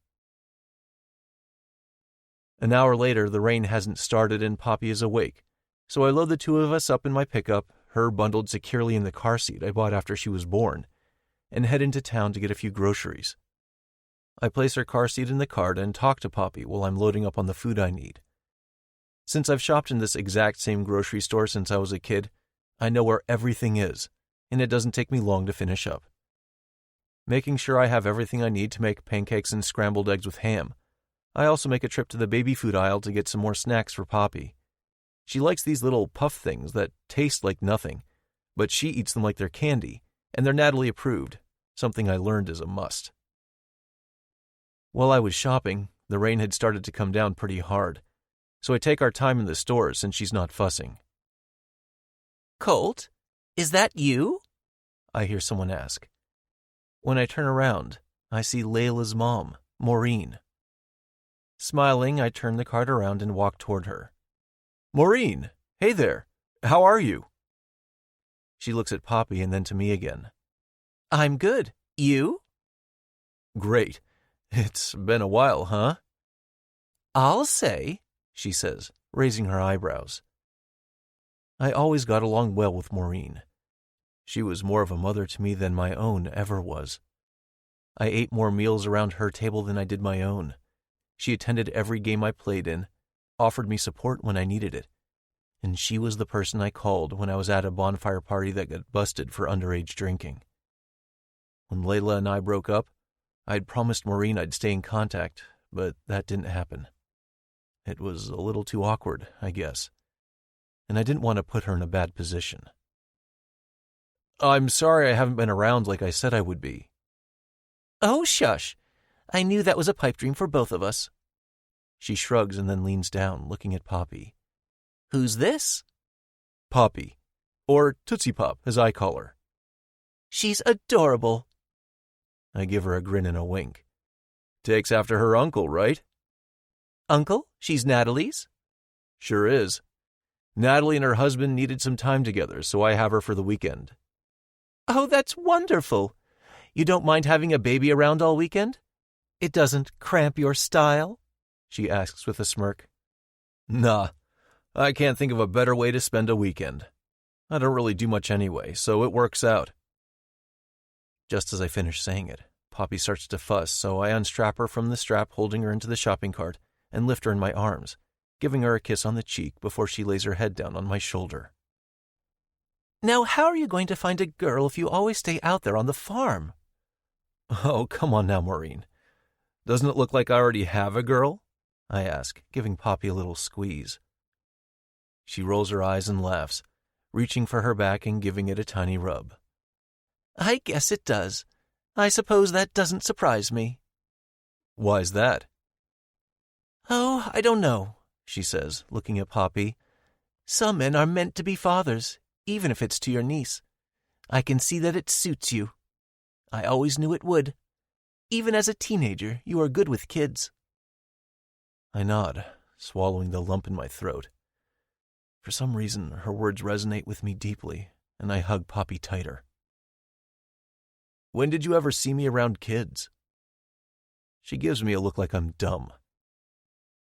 An hour later, the rain hasn't started and Poppy is awake, so I load the two of us up in my pickup, her bundled securely in the car seat I bought after she was born, and head into town to get a few groceries. I place her car seat in the cart and talk to Poppy while I'm loading up on the food I need. Since I've shopped in this exact same grocery store since I was a kid, I know where everything is, and it doesn't take me long to finish up. Making sure I have everything I need to make pancakes and scrambled eggs with ham, I also make a trip to the baby food aisle to get some more snacks for Poppy. She likes these little puff things that taste like nothing, but she eats them like they're candy, and they're Natalie approved, something I learned is a must. While I was shopping, the rain had started to come down pretty hard, so I take our time in the store since she's not fussing. Colt, is that you? I hear someone ask. When I turn around, I see Layla's mom, Maureen. Smiling, I turn the cart around and walk toward her. Maureen, hey there. How are you? She looks at Poppy and then to me again. I'm good. You? Great. It's been a while, huh? I'll say, she says, raising her eyebrows. I always got along well with Maureen. She was more of a mother to me than my own ever was. I ate more meals around her table than I did my own. She attended every game I played in, offered me support when I needed it, and she was the person I called when I was at a bonfire party that got busted for underage drinking. When Layla and I broke up, I'd promised Maureen I'd stay in contact, but that didn't happen. It was a little too awkward, I guess, and I didn't want to put her in a bad position. I'm sorry I haven't been around like I said I would be. Oh, shush. I knew that was a pipe dream for both of us. She shrugs and then leans down, looking at Poppy. Who's this? Poppy, or Tootsie Pop, as I call her. She's adorable. I give her a grin and a wink. Takes after her uncle, right? Uncle? She's Natalie's? Sure is. Natalie and her husband needed some time together, so I have her for the weekend. Oh, that's wonderful. You don't mind having a baby around all weekend? It doesn't cramp your style? She asks with a smirk. Nah, I can't think of a better way to spend a weekend. I don't really do much anyway, so it works out. Just as I finish saying it, Poppy starts to fuss, so I unstrap her from the strap holding her into the shopping cart and lift her in my arms, giving her a kiss on the cheek before she lays her head down on my shoulder. Now, how are you going to find a girl if you always stay out there on the farm? Oh, come on now, Maureen. Doesn't it look like I already have a girl? I ask, giving Poppy a little squeeze. She rolls her eyes and laughs, reaching for her back and giving it a tiny rub. I guess it does. I suppose that doesn't surprise me. Why's that? Oh, I don't know, she says, looking at Poppy. Some men are meant to be fathers, even if it's to your niece. I can see that it suits you. I always knew it would. Even as a teenager, you are good with kids. I nod, swallowing the lump in my throat. For some reason, her words resonate with me deeply, and I hug Poppy tighter. When did you ever see me around kids? She gives me a look like I'm dumb.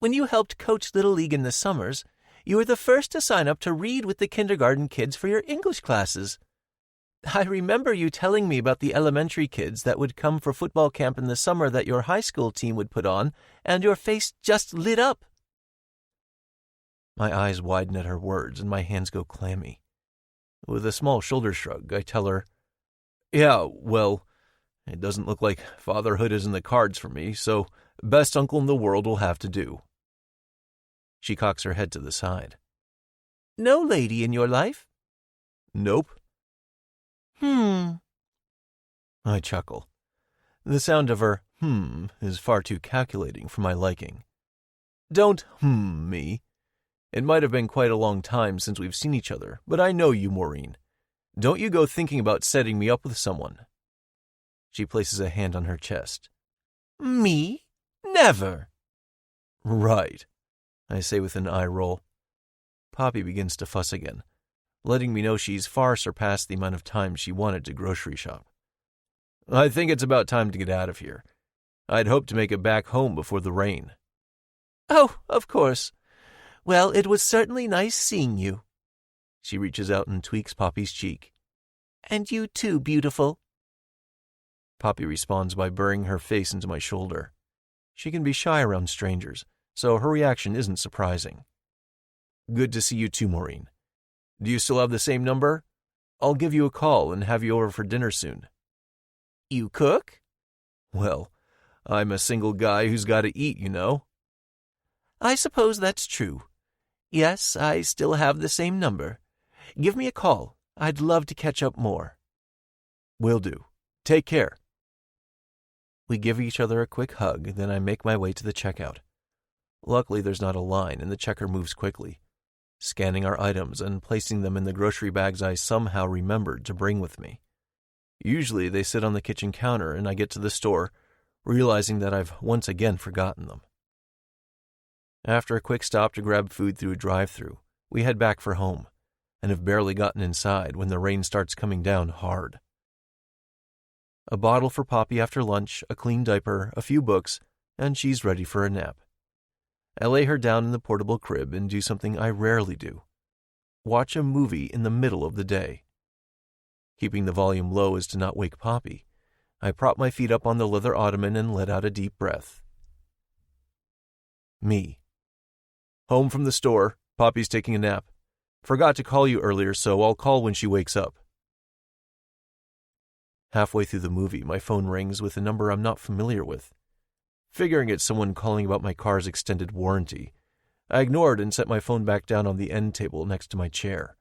When you helped coach Little League in the summers, you were the first to sign up to read with the kindergarten kids for your English classes. I remember you telling me about the elementary kids that would come for football camp in the summer that your high school team would put on, and your face just lit up. My eyes widen at her words and my hands go clammy. With a small shoulder shrug, I tell her, "Yeah, well, it doesn't look like fatherhood is in the cards for me, so best uncle in the world will have to do." She cocks her head to the side. "No lady in your life?" "Nope." I chuckle. The sound of her is far too calculating for my liking. Don't me. It might have been quite a long time since we've seen each other, but I know you, Maureen. Don't you go thinking about setting me up with someone. She places a hand on her chest. Me? Never. Right, I say with an eye roll. Poppy begins to fuss again, letting me know she's far surpassed the amount of time she wanted to grocery shop. I think it's about time to get out of here. I'd hoped to make it back home before the rain. Oh, of course. Well, it was certainly nice seeing you. She reaches out and tweaks Poppy's cheek. And you too, beautiful. Poppy responds by burying her face into my shoulder. She can be shy around strangers, so her reaction isn't surprising. Good to see you too, Maureen. Do you still have the same number? I'll give you a call and have you over for dinner soon. You cook? Well, I'm a single guy who's got to eat, you know. I suppose that's true. Yes, I still have the same number. Give me a call. I'd love to catch up more. Will do. Take care. We give each other a quick hug, then I make my way to the checkout. Luckily, there's not a line, and the checker moves quickly, scanning our items and placing them in the grocery bags I somehow remembered to bring with me. Usually, they sit on the kitchen counter, and I get to the store, realizing that I've once again forgotten them. After a quick stop to grab food through a drive-thru, we head back for home, and have barely gotten inside when the rain starts coming down hard. A bottle for Poppy after lunch, a clean diaper, a few books, and she's ready for a nap. I lay her down in the portable crib and do something I rarely do. Watch a movie in the middle of the day. Keeping the volume low as to not wake Poppy, I prop my feet up on the leather ottoman and let out a deep breath. Me. Home from the store. Poppy's taking a nap. Forgot to call you earlier, so I'll call when she wakes up. Halfway through the movie, my phone rings with a number I'm not familiar with. Figuring it's someone calling about my car's extended warranty, I ignored and set my phone back down on the end table next to my chair.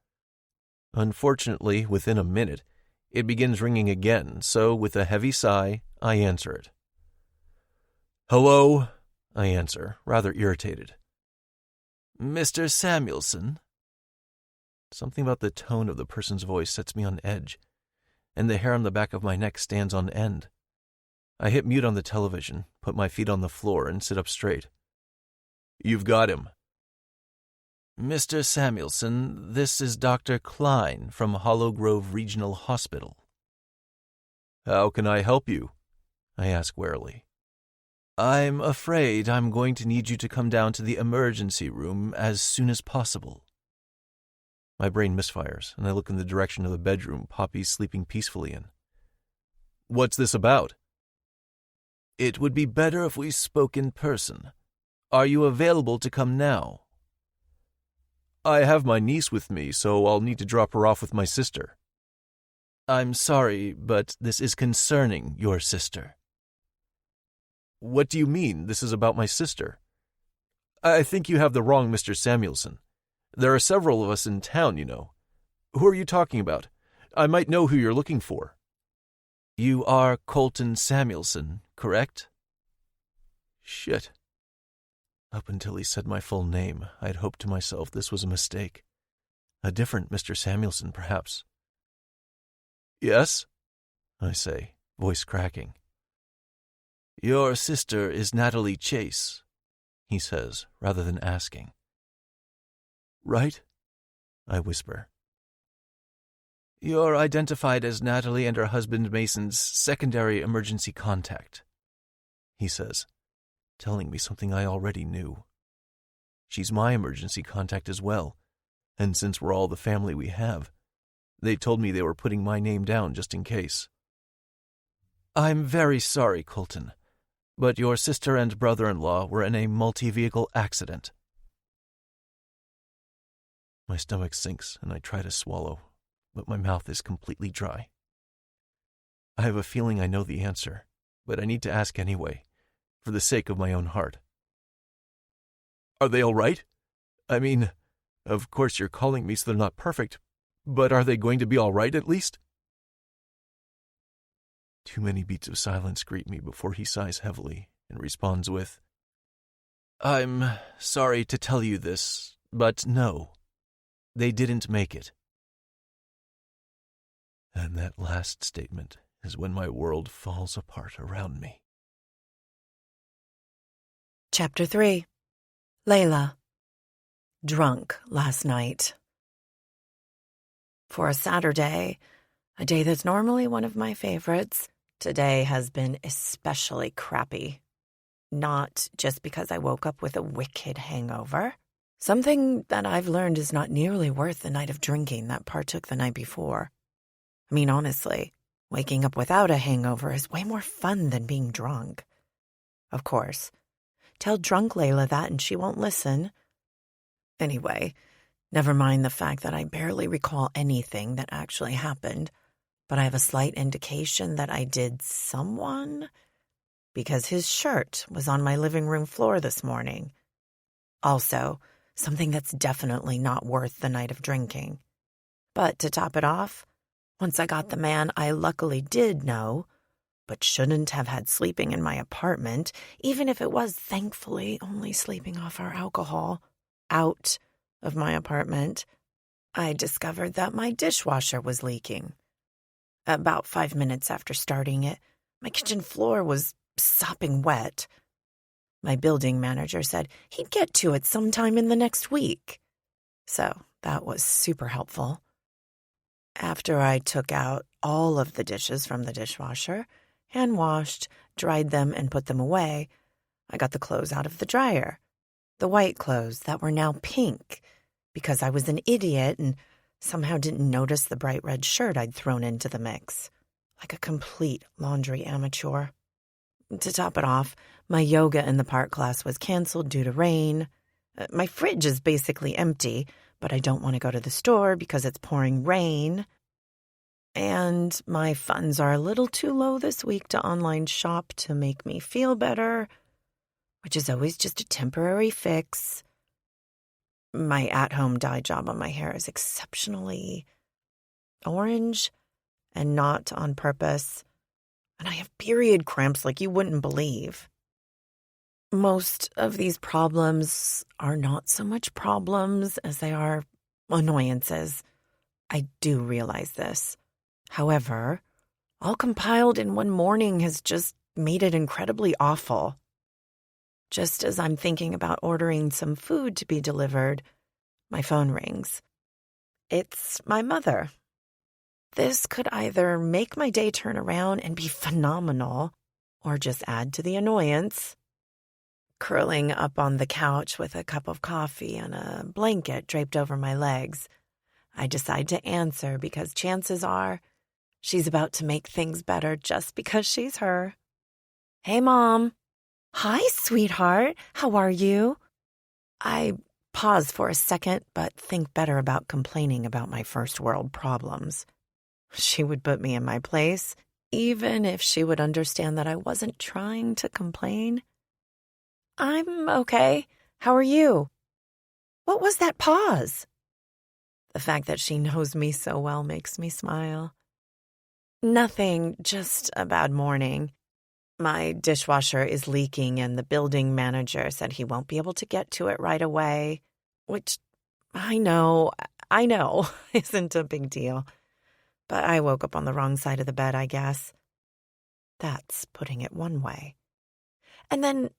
Unfortunately, within a minute, it begins ringing again, so with a heavy sigh, I answer it. Hello, I answer, rather irritated. Mr. Samuelson? Something about the tone of the person's voice sets me on edge, and the hair on the back of my neck stands on end. I hit mute on the television, put my feet on the floor, and sit up straight. You've got him. Mr. Samuelson, this is Dr. Klein from Hollow Grove Regional Hospital. How can I help you? I ask warily. I'm afraid I'm going to need you to come down to the emergency room as soon as possible. My brain misfires, and I look in the direction of the bedroom Poppy's sleeping peacefully in. What's this about? It would be better if we spoke in person. Are you available to come now? I have my niece with me, so I'll need to drop her off with my sister. I'm sorry, but this is concerning your sister. What do you mean, this is about my sister? I think you have the wrong Mr. Samuelson. There are several of us in town, you know. Who are you talking about? I might know who you're looking for. You are Colton Samuelson, correct? Shit. Up until he said my full name, I'd hoped to myself this was a mistake. A different Mr. Samuelson, perhaps. Yes? I say, voice cracking. Your sister is Natalie Chase, he says, rather than asking. Right? I whisper. You're identified as Natalie and her husband Mason's secondary emergency contact, he says, telling me something I already knew. She's my emergency contact as well, and since we're all the family we have, they told me they were putting my name down just in case. I'm very sorry, Colton, but your sister and brother-in-law were in a multi-vehicle accident. My stomach sinks and I try to swallow, but my mouth is completely dry. I have a feeling I know the answer, but I need to ask anyway, for the sake of my own heart. Are they all right? I mean, of course you're calling me so they're not perfect, but are they going to be all right at least? Too many beats of silence greet me before he sighs heavily and responds with, I'm sorry to tell you this, but no, they didn't make it. And that last statement is when my world falls apart around me. Chapter 3. Layla. Drunk last night. For a Saturday, a day that's normally one of my favorites, today has been especially crappy. Not just because I woke up with a wicked hangover. Something that I've learned is not nearly worth the night of drinking that partook the night before. I mean, honestly, waking up without a hangover is way more fun than being drunk. Of course, tell drunk Layla that and she won't listen. Anyway, never mind the fact that I barely recall anything that actually happened, but I have a slight indication that I did someone, because his shirt was on my living room floor this morning. Also, something that's definitely not worth the night of drinking. But to top it off, once I got the man I luckily did know, but shouldn't have had sleeping in my apartment, even if it was thankfully only sleeping off our alcohol, out of my apartment, I discovered that my dishwasher was leaking. About 5 minutes after starting it, my kitchen floor was sopping wet. My building manager said he'd get to it sometime in the next week. So that was super helpful. After I took out all of the dishes from the dishwasher, hand washed, dried them, and put them away, I got the clothes out of the dryer. The white clothes that were now pink, because I was an idiot and somehow didn't notice the bright red shirt I'd thrown into the mix, like a complete laundry amateur. To top it off, my yoga in the park class was canceled due to rain. My fridge is basically empty, but I don't want to go to the store because it's pouring rain. And my funds are a little too low this week to online shop to make me feel better, which is always just a temporary fix. My at-home dye job on my hair is exceptionally orange and not on purpose, and I have period cramps like you wouldn't believe. Most of these problems are not so much problems as they are annoyances. I do realize this. However, all compiled in one morning has just made it incredibly awful. Just as I'm thinking about ordering some food to be delivered, my phone rings. It's my mother. This could either make my day turn around and be phenomenal, or just add to the annoyance. Curling up on the couch with a cup of coffee and a blanket draped over my legs, I decide to answer because chances are she's about to make things better just because she's her. Hey, Mom. Hi, sweetheart. How are you? I pause for a second, but think better about complaining about my first world problems. She would put me in my place, even if she would understand that I wasn't trying to complain. I'm okay. How are you? What was that pause? The fact that she knows me so well makes me smile. Nothing, just a bad morning. My dishwasher is leaking and the building manager said he won't be able to get to it right away, which I know, isn't a big deal. But I woke up on the wrong side of the bed, I guess. That's putting it one way. And then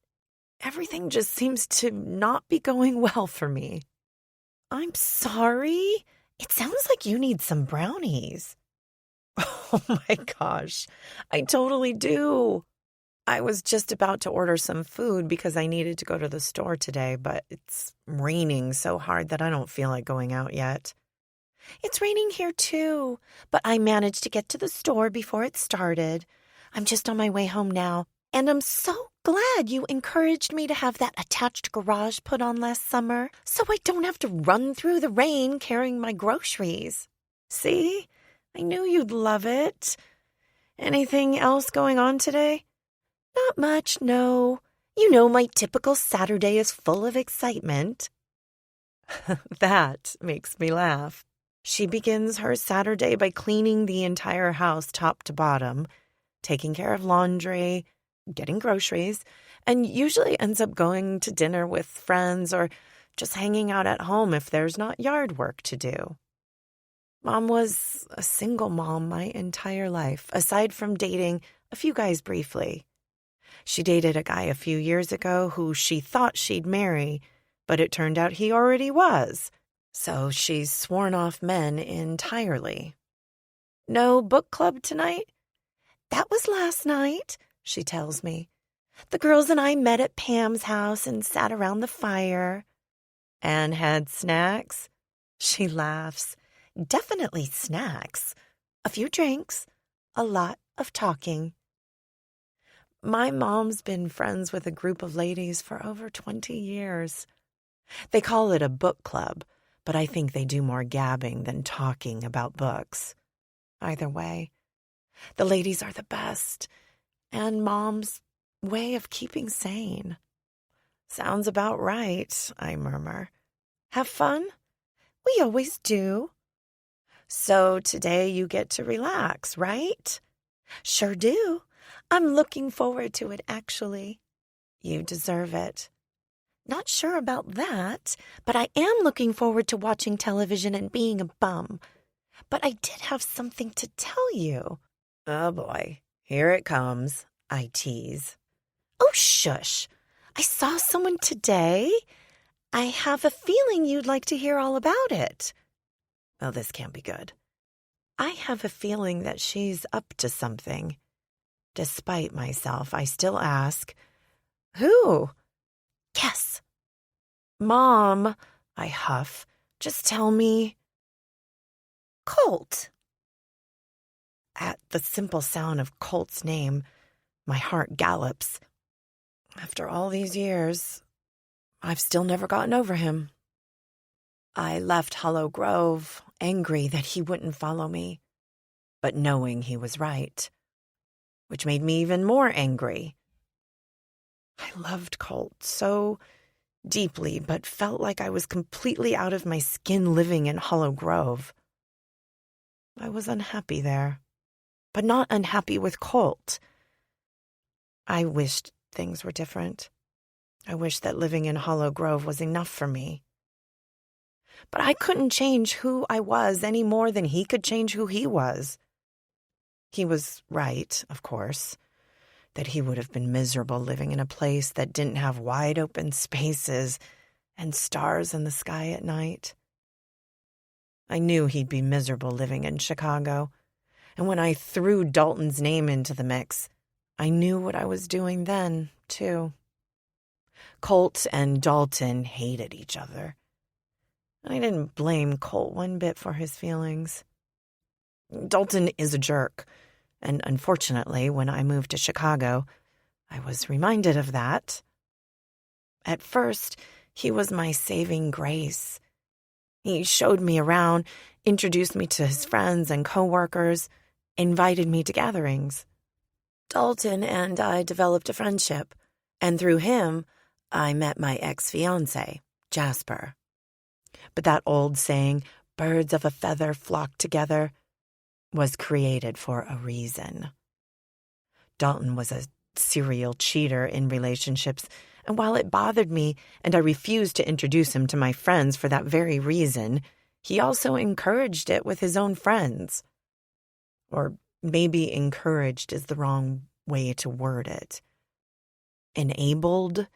everything just seems to not be going well for me. I'm sorry. It sounds like you need some brownies. Oh my gosh, I totally do. I was just about to order some food because I needed to go to the store today, but it's raining so hard that I don't feel like going out yet. It's raining here too, but I managed to get to the store before it started. I'm just on my way home now, and I'm so glad you encouraged me to have that attached garage put on last summer so I don't have to run through the rain carrying my groceries. See? I knew you'd love it. Anything else going on today? Not much, no. You know my typical Saturday is full of excitement. That makes me laugh. She begins her Saturday by cleaning the entire house top to bottom, taking care of laundry, getting groceries, and usually ends up going to dinner with friends or just hanging out at home if there's not yard work to do. Mom was a single mom my entire life, aside from dating a few guys briefly. She dated a guy a few years ago who she thought she'd marry, but it turned out he already was. So she's sworn off men entirely. No book club tonight? That was last night, she tells me. The girls and I met at Pam's house and sat around the fire. And had snacks? She laughs. Definitely snacks. A few drinks. A lot of talking. My mom's been friends with a group of ladies for over 20 years. They call it a book club, but I think they do more gabbing than talking about books. Either way, the ladies are the best, and Mom's way of keeping sane. Sounds about right, I murmur. Have fun? We always do. So today you get to relax, right? Sure do. I'm looking forward to it, actually. You deserve it. Not sure about that, but I am looking forward to watching television and being a bum. But I did have something to tell you. Oh boy, here it comes, I tease. Oh, shush. I saw someone today. I have a feeling you'd like to hear all about it. Well, this can't be good. I have a feeling that she's up to something. Despite myself, I still ask, who? Guess. Mom, I huff. Just tell me. Colt. At the simple sound of Colt's name, my heart gallops. After all these years, I've still never gotten over him. I left Hollow Grove, angry that he wouldn't follow me, but knowing he was right, which made me even more angry. I loved Colt so deeply, but felt like I was completely out of my skin living in Hollow Grove. I was unhappy there, but not unhappy with Colt. I wished things were different. I wished that living in Hollow Grove was enough for me. But I couldn't change who I was any more than he could change who he was. He was right, of course, that he would have been miserable living in a place that didn't have wide open spaces and stars in the sky at night. I knew he'd be miserable living in Chicago, and when I threw Dalton's name into the mix, I knew what I was doing then, too. Colt and Dalton hated each other. I didn't blame Colt one bit for his feelings. Dalton is a jerk, and unfortunately, when I moved to Chicago, I was reminded of that. At first, he was my saving grace. He showed me around, introduced me to his friends and coworkers, invited me to gatherings. Dalton and I developed a friendship, and through him, I met my ex-fiancé, Jasper. But that old saying, birds of a feather flock together, was created for a reason. Dalton was a serial cheater in relationships, and while it bothered me and I refused to introduce him to my friends for that very reason, he also encouraged it with his own friends. Or maybe encouraged is the wrong way to word it. Enabled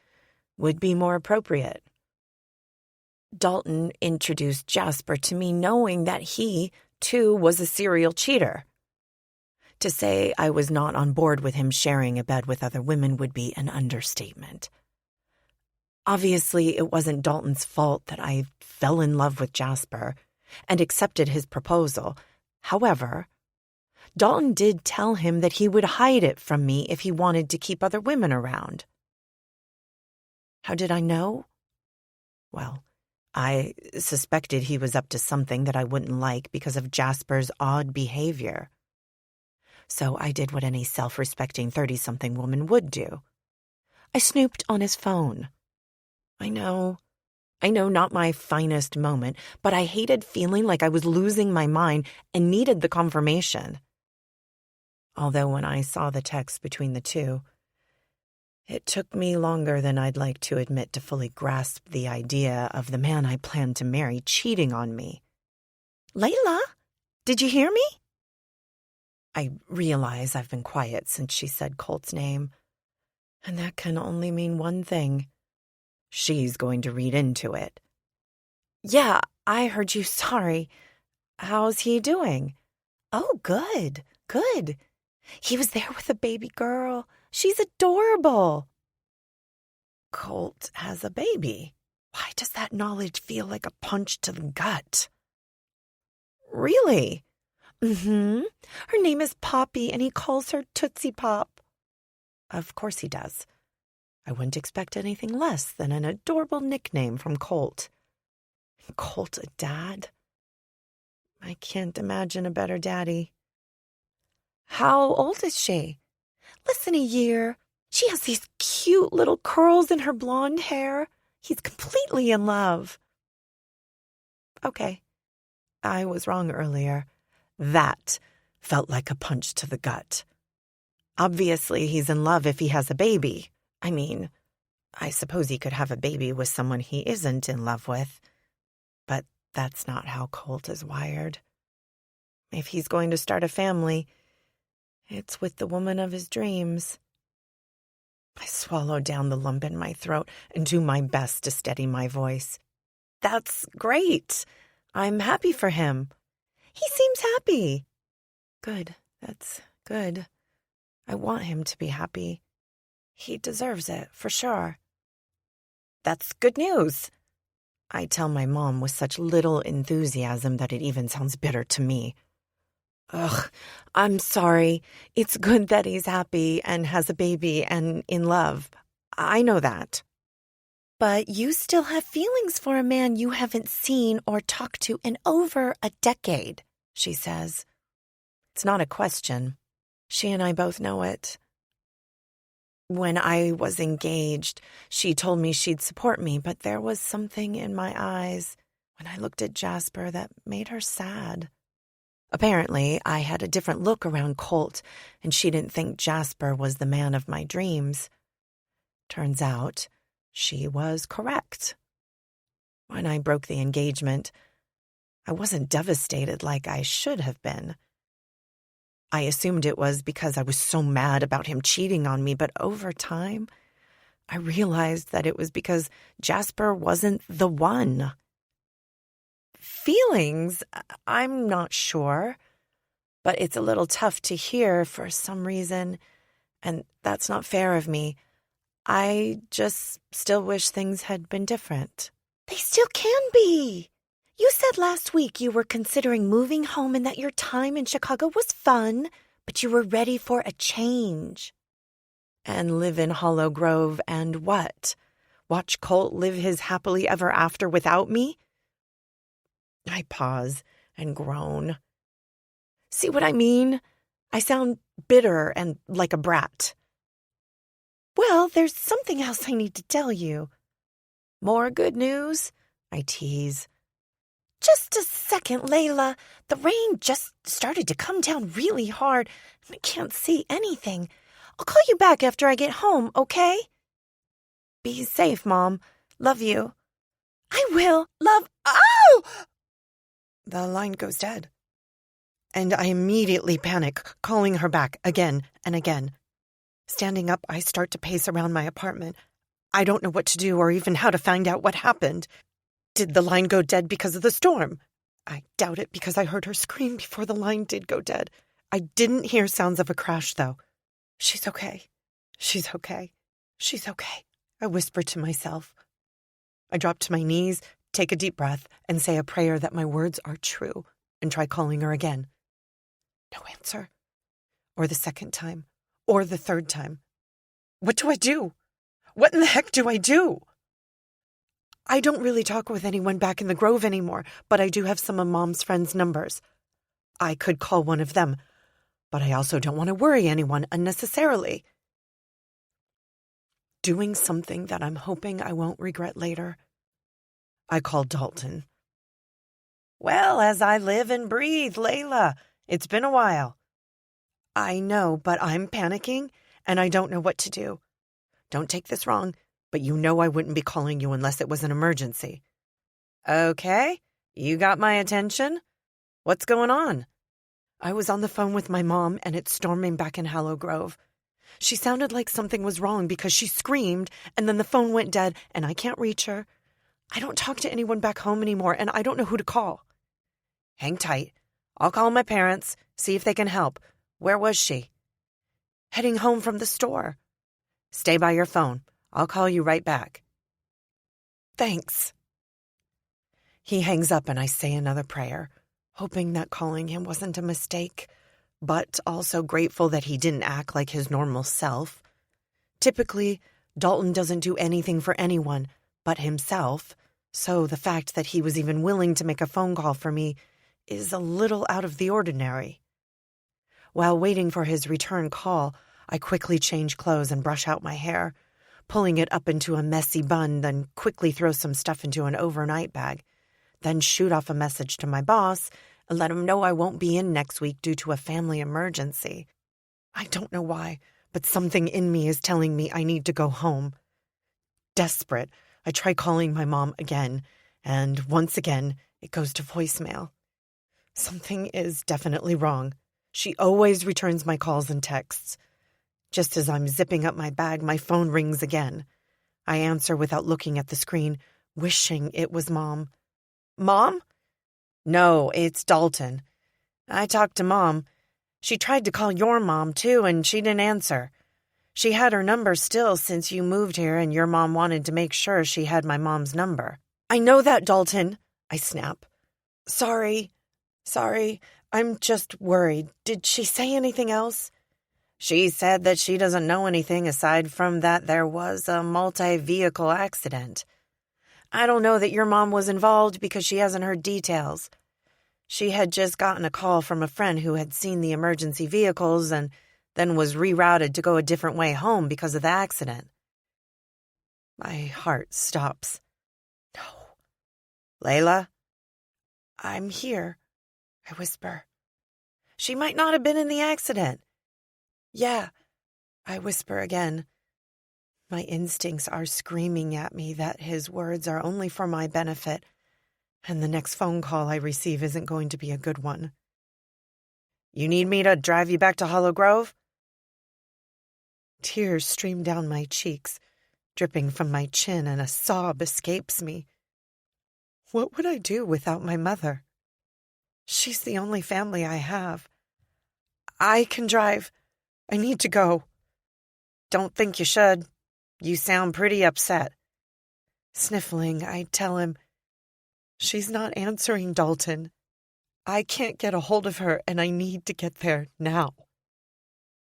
would be more appropriate. Dalton introduced Jasper to me knowing that he, too, was a serial cheater. To say I was not on board with him sharing a bed with other women would be an understatement. Obviously, it wasn't Dalton's fault that I fell in love with Jasper and accepted his proposal. However, Dalton did tell him that he would hide it from me if he wanted to keep other women around. How did I know? Well, I suspected he was up to something that I wouldn't like because of Jasper's odd behavior. So I did what any self-respecting 30-something woman would do. I snooped on his phone. I know, not my finest moment, but I hated feeling like I was losing my mind and needed the confirmation. Although when I saw the text between the two, it took me longer than I'd like to admit to fully grasp the idea of the man I planned to marry cheating on me. Layla, did you hear me? I realize I've been quiet since she said Colt's name, and that can only mean one thing. She's going to read into it. Yeah, I heard you. Sorry. How's he doing? Oh, good. He was there with a baby girl. She's adorable. Colt has a baby. Why does that knowledge feel like a punch to the gut? Really? Her name is Poppy, and he calls her Tootsie Pop. Of course he does. I wouldn't expect anything less than an adorable nickname from Colt. Colt a dad? I can't imagine a better daddy. How old is she? Less than a year. She has these cute little curls in her blonde hair. He's completely in love. Okay, I was wrong earlier. That felt like a punch to the gut. Obviously, he's in love if he has a baby. I mean, I suppose he could have a baby with someone he isn't in love with. But that's not how Colt is wired. If he's going to start a family, it's with the woman of his dreams. I swallow down the lump in my throat and do my best to steady my voice. That's great. I'm happy for him. He seems happy. Good. That's good. I want him to be happy. He deserves it, for sure. That's good news. I tell my mom with such little enthusiasm that it even sounds bitter to me. Ugh, I'm sorry. It's good that he's happy and has a baby and in love. I know that. But you still have feelings for a man you haven't seen or talked to in over a decade, she says. It's not a question. She and I both know it. When I was engaged, she told me she'd support me, but there was something in my eyes when I looked at Jasper that made her sad. Apparently, I had a different look around Colt, and she didn't think Jasper was the man of my dreams. Turns out, she was correct. When I broke the engagement, I wasn't devastated like I should have been. I assumed it was because I was so mad about him cheating on me, but over time, I realized that it was because Jasper wasn't the one. Feelings, I'm not sure, but it's a little tough to hear for some reason, and that's not fair of me. I just still wish things had been different. They still can be. You said last week you were considering moving home and that your time in Chicago was fun, but you were ready for a change. And live in Hollow Grove and what? Watch Colt live his happily ever after without me? I pause and groan. See what I mean? I sound bitter and like a brat. Well, there's something else I need to tell you. More good news? I tease. Just a second, Layla. The rain just started to come down really hard, and I can't see anything. I'll call you back after I get home, okay? Be safe, Mom. Love you. I will. Love. Oh! The line goes dead. And I immediately panic, calling her back again and again. Standing up, I start to pace around my apartment. I don't know what to do or even how to find out what happened. Did the line go dead because of the storm? I doubt it because I heard her scream before the line did go dead. I didn't hear sounds of a crash, though. She's okay. She's okay. She's okay, I whisper to myself. I drop to my knees, take a deep breath, and say a prayer that my words are true, and try calling her again. No answer. Or the second time. Or the third time. What do I do? What in the heck do I do? I don't really talk with anyone back in the Grove anymore, but I do have some of Mom's friends' numbers. I could call one of them, but I also don't want to worry anyone unnecessarily. Doing something that I'm hoping I won't regret later. I called Dalton. Well, as I live and breathe, Layla, it's been a while. I know, but I'm panicking, and I don't know what to do. Don't take this wrong, but you know I wouldn't be calling you unless it was an emergency. Okay, you got my attention. What's going on? I was on the phone with my mom, and it's storming back in Hollow Grove. She sounded like something was wrong because she screamed, and then the phone went dead, and I can't reach her. I don't talk to anyone back home anymore, and I don't know who to call. Hang tight. I'll call my parents, see if they can help. Where was she? Heading home from the store. Stay by your phone. I'll call you right back. Thanks. He hangs up and I say another prayer, hoping that calling him wasn't a mistake, but also grateful that he didn't act like his normal self. Typically, Dalton doesn't do anything for anyone but himself, so the fact that he was even willing to make a phone call for me is a little out of the ordinary. While waiting for his return call, I quickly change clothes and brush out my hair, pulling it up into a messy bun, then quickly throw some stuff into an overnight bag, then shoot off a message to my boss and let him know I won't be in next week due to a family emergency. I don't know why, but something in me is telling me I need to go home. Desperate, I try calling my mom again, and once again, it goes to voicemail. Something is definitely wrong. She always returns my calls and texts. Just as I'm zipping up my bag, my phone rings again. I answer without looking at the screen, wishing it was Mom. Mom? No, it's Dalton. I talked to Mom. She tried to call your mom, too, and she didn't answer. She had her number still since you moved here, and your mom wanted to make sure she had my mom's number. I know that, Dalton, I snap. Sorry, I'm just worried. Did she say anything else? She said that she doesn't know anything aside from that there was a multi-vehicle accident. I don't know that your mom was involved because she hasn't heard details. She had just gotten a call from a friend who had seen the emergency vehicles and then was rerouted to go a different way home because of the accident. My heart stops. No. Layla? I'm here, I whisper. She might not have been in the accident. Yeah, I whisper again. My instincts are screaming at me that his words are only for my benefit, and the next phone call I receive isn't going to be a good one. You need me to drive you back to Hollow Grove? Tears stream down my cheeks, dripping from my chin, and a sob escapes me. What would I do without my mother? She's the only family I have. I can drive. I need to go. Don't think you should. You sound pretty upset. Sniffling, I tell him, she's not answering, Dalton. I can't get a hold of her, and I need to get there now.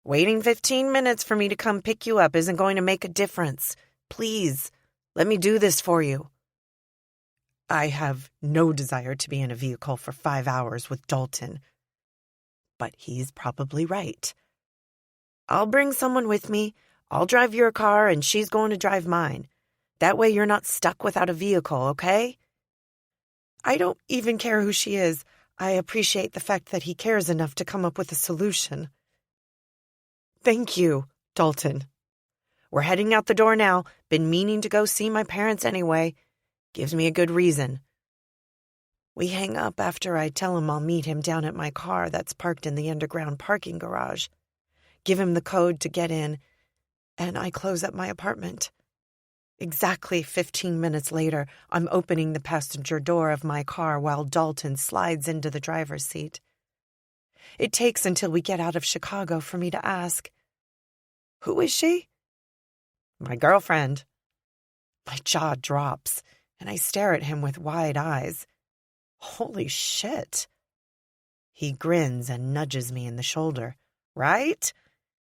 Waiting 15 minutes for me to come pick you up isn't going to make a difference. Please, let me do this for you. I have no desire to be in a vehicle for 5 hours with Dalton. But he's probably right. I'll bring someone with me. I'll drive your car, and she's going to drive mine. That way you're not stuck without a vehicle, okay? I don't even care who she is. I appreciate the fact that he cares enough to come up with a solution. Thank you, Dalton. We're heading out the door now. Been meaning to go see my parents anyway. Gives me a good reason. We hang up after I tell him I'll meet him down at my car that's parked in the underground parking garage. Give him the code to get in, and I close up my apartment. Exactly 15 minutes later, I'm opening the passenger door of my car while Dalton slides into the driver's seat. It takes until we get out of Chicago for me to ask, "Who is she?" "My girlfriend." My jaw drops, and I stare at him with wide eyes. Holy shit. He grins and nudges me in the shoulder. Right?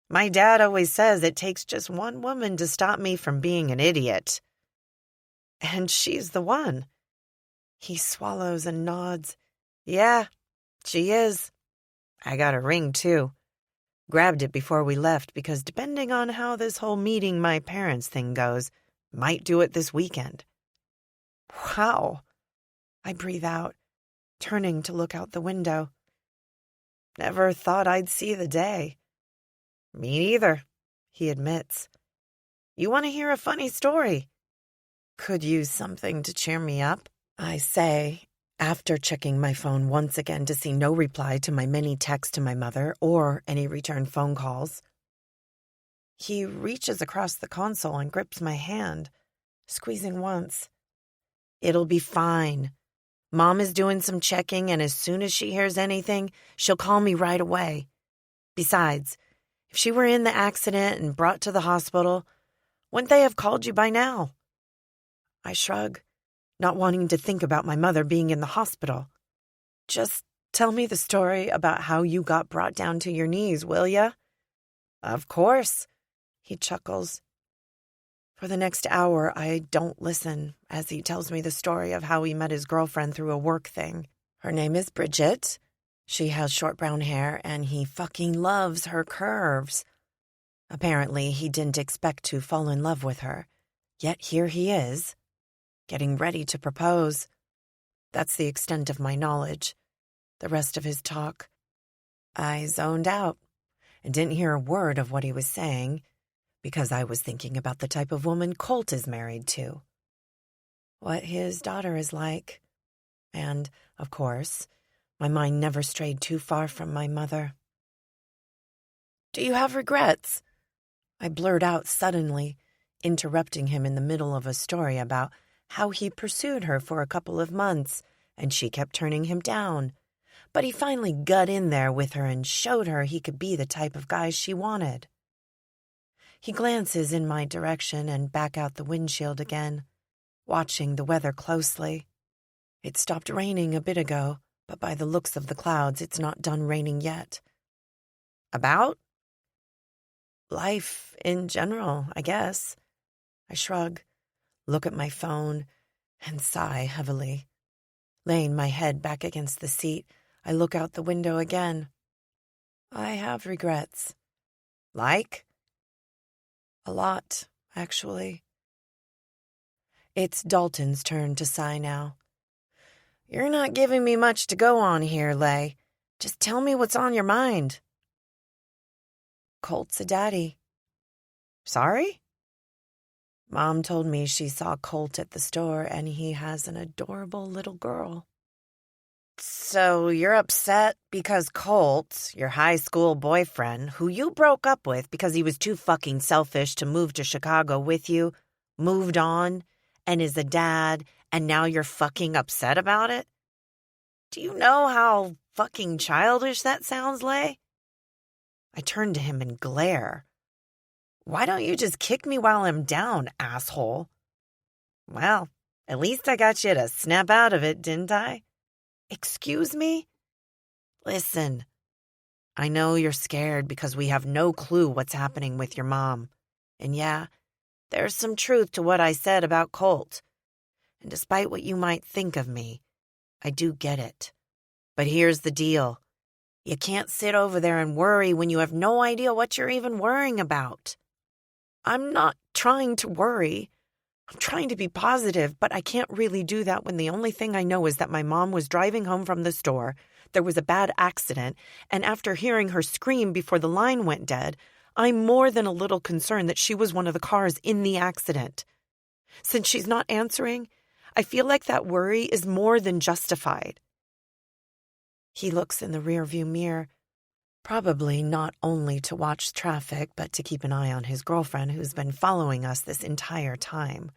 My dad always says it takes just one woman to stop me from being an idiot. And she's the one. He swallows and nods. Yeah, she is. I got a ring, too. Grabbed it before we left because depending on how this whole meeting my parents thing goes, might do it this weekend. Wow. I breathe out, turning to look out the window. Never thought I'd see the day. Me neither, he admits. You want to hear a funny story? Could use something to cheer me up, I say, after checking my phone once again to see no reply to my many texts to my mother or any return phone calls. He reaches across the console and grips my hand, squeezing once. It'll be fine. Mom is doing some checking, and as soon as she hears anything, she'll call me right away. Besides, if she were in the accident and brought to the hospital, wouldn't they have called you by now? I shrug, not wanting to think about my mother being in the hospital. Just tell me the story about how you got brought down to your knees, will ya? Of course, he chuckles. For the next hour, I don't listen as he tells me the story of how he met his girlfriend through a work thing. Her name is Bridget. She has short brown hair, and he fucking loves her curves. Apparently, he didn't expect to fall in love with her. Yet here he is, getting ready to propose. That's the extent of my knowledge. The rest of his talk, I zoned out and didn't hear a word of what he was saying because I was thinking about the type of woman Colt is married to, what his daughter is like, and, of course, my mind never strayed too far from my mother. Do you have regrets? I blurred out suddenly, interrupting him in the middle of a story about how he pursued her for a couple of months, and she kept turning him down. But he finally got in there with her and showed her he could be the type of guy she wanted. He glances in my direction and back out the windshield again, watching the weather closely. It stopped raining a bit ago, but by the looks of the clouds, it's not done raining yet. About? Life in general, I guess. I shrug, look at my phone, and sigh heavily. Laying my head back against the seat, I look out the window again. I have regrets. Like? A lot, actually. It's Dalton's turn to sigh now. You're not giving me much to go on here, Lay. Just tell me what's on your mind. Colt's a daddy. Sorry? Mom told me she saw Colt at the store and he has an adorable little girl. So you're upset because Colt, your high school boyfriend, who you broke up with because he was too fucking selfish to move to Chicago with you, moved on and is a dad, and now you're fucking upset about it? Do you know how fucking childish that sounds, Lay? I turn to him and glare. Why don't you just kick me while I'm down, asshole? Well, at least I got you to snap out of it, didn't I? Excuse me? Listen, I know you're scared because we have no clue what's happening with your mom. And yeah, there's some truth to what I said about Colt. And despite what you might think of me, I do get it. But here's the deal. You can't sit over there and worry when you have no idea what you're even worrying about. I'm not trying to worry. I'm trying to be positive, but I can't really do that when the only thing I know is that my mom was driving home from the store, there was a bad accident, and after hearing her scream before the line went dead, I'm more than a little concerned that she was one of the cars in the accident. Since she's not answering, I feel like that worry is more than justified. He looks in the rearview mirror, probably not only to watch traffic, but to keep an eye on his girlfriend who's been following us this entire time.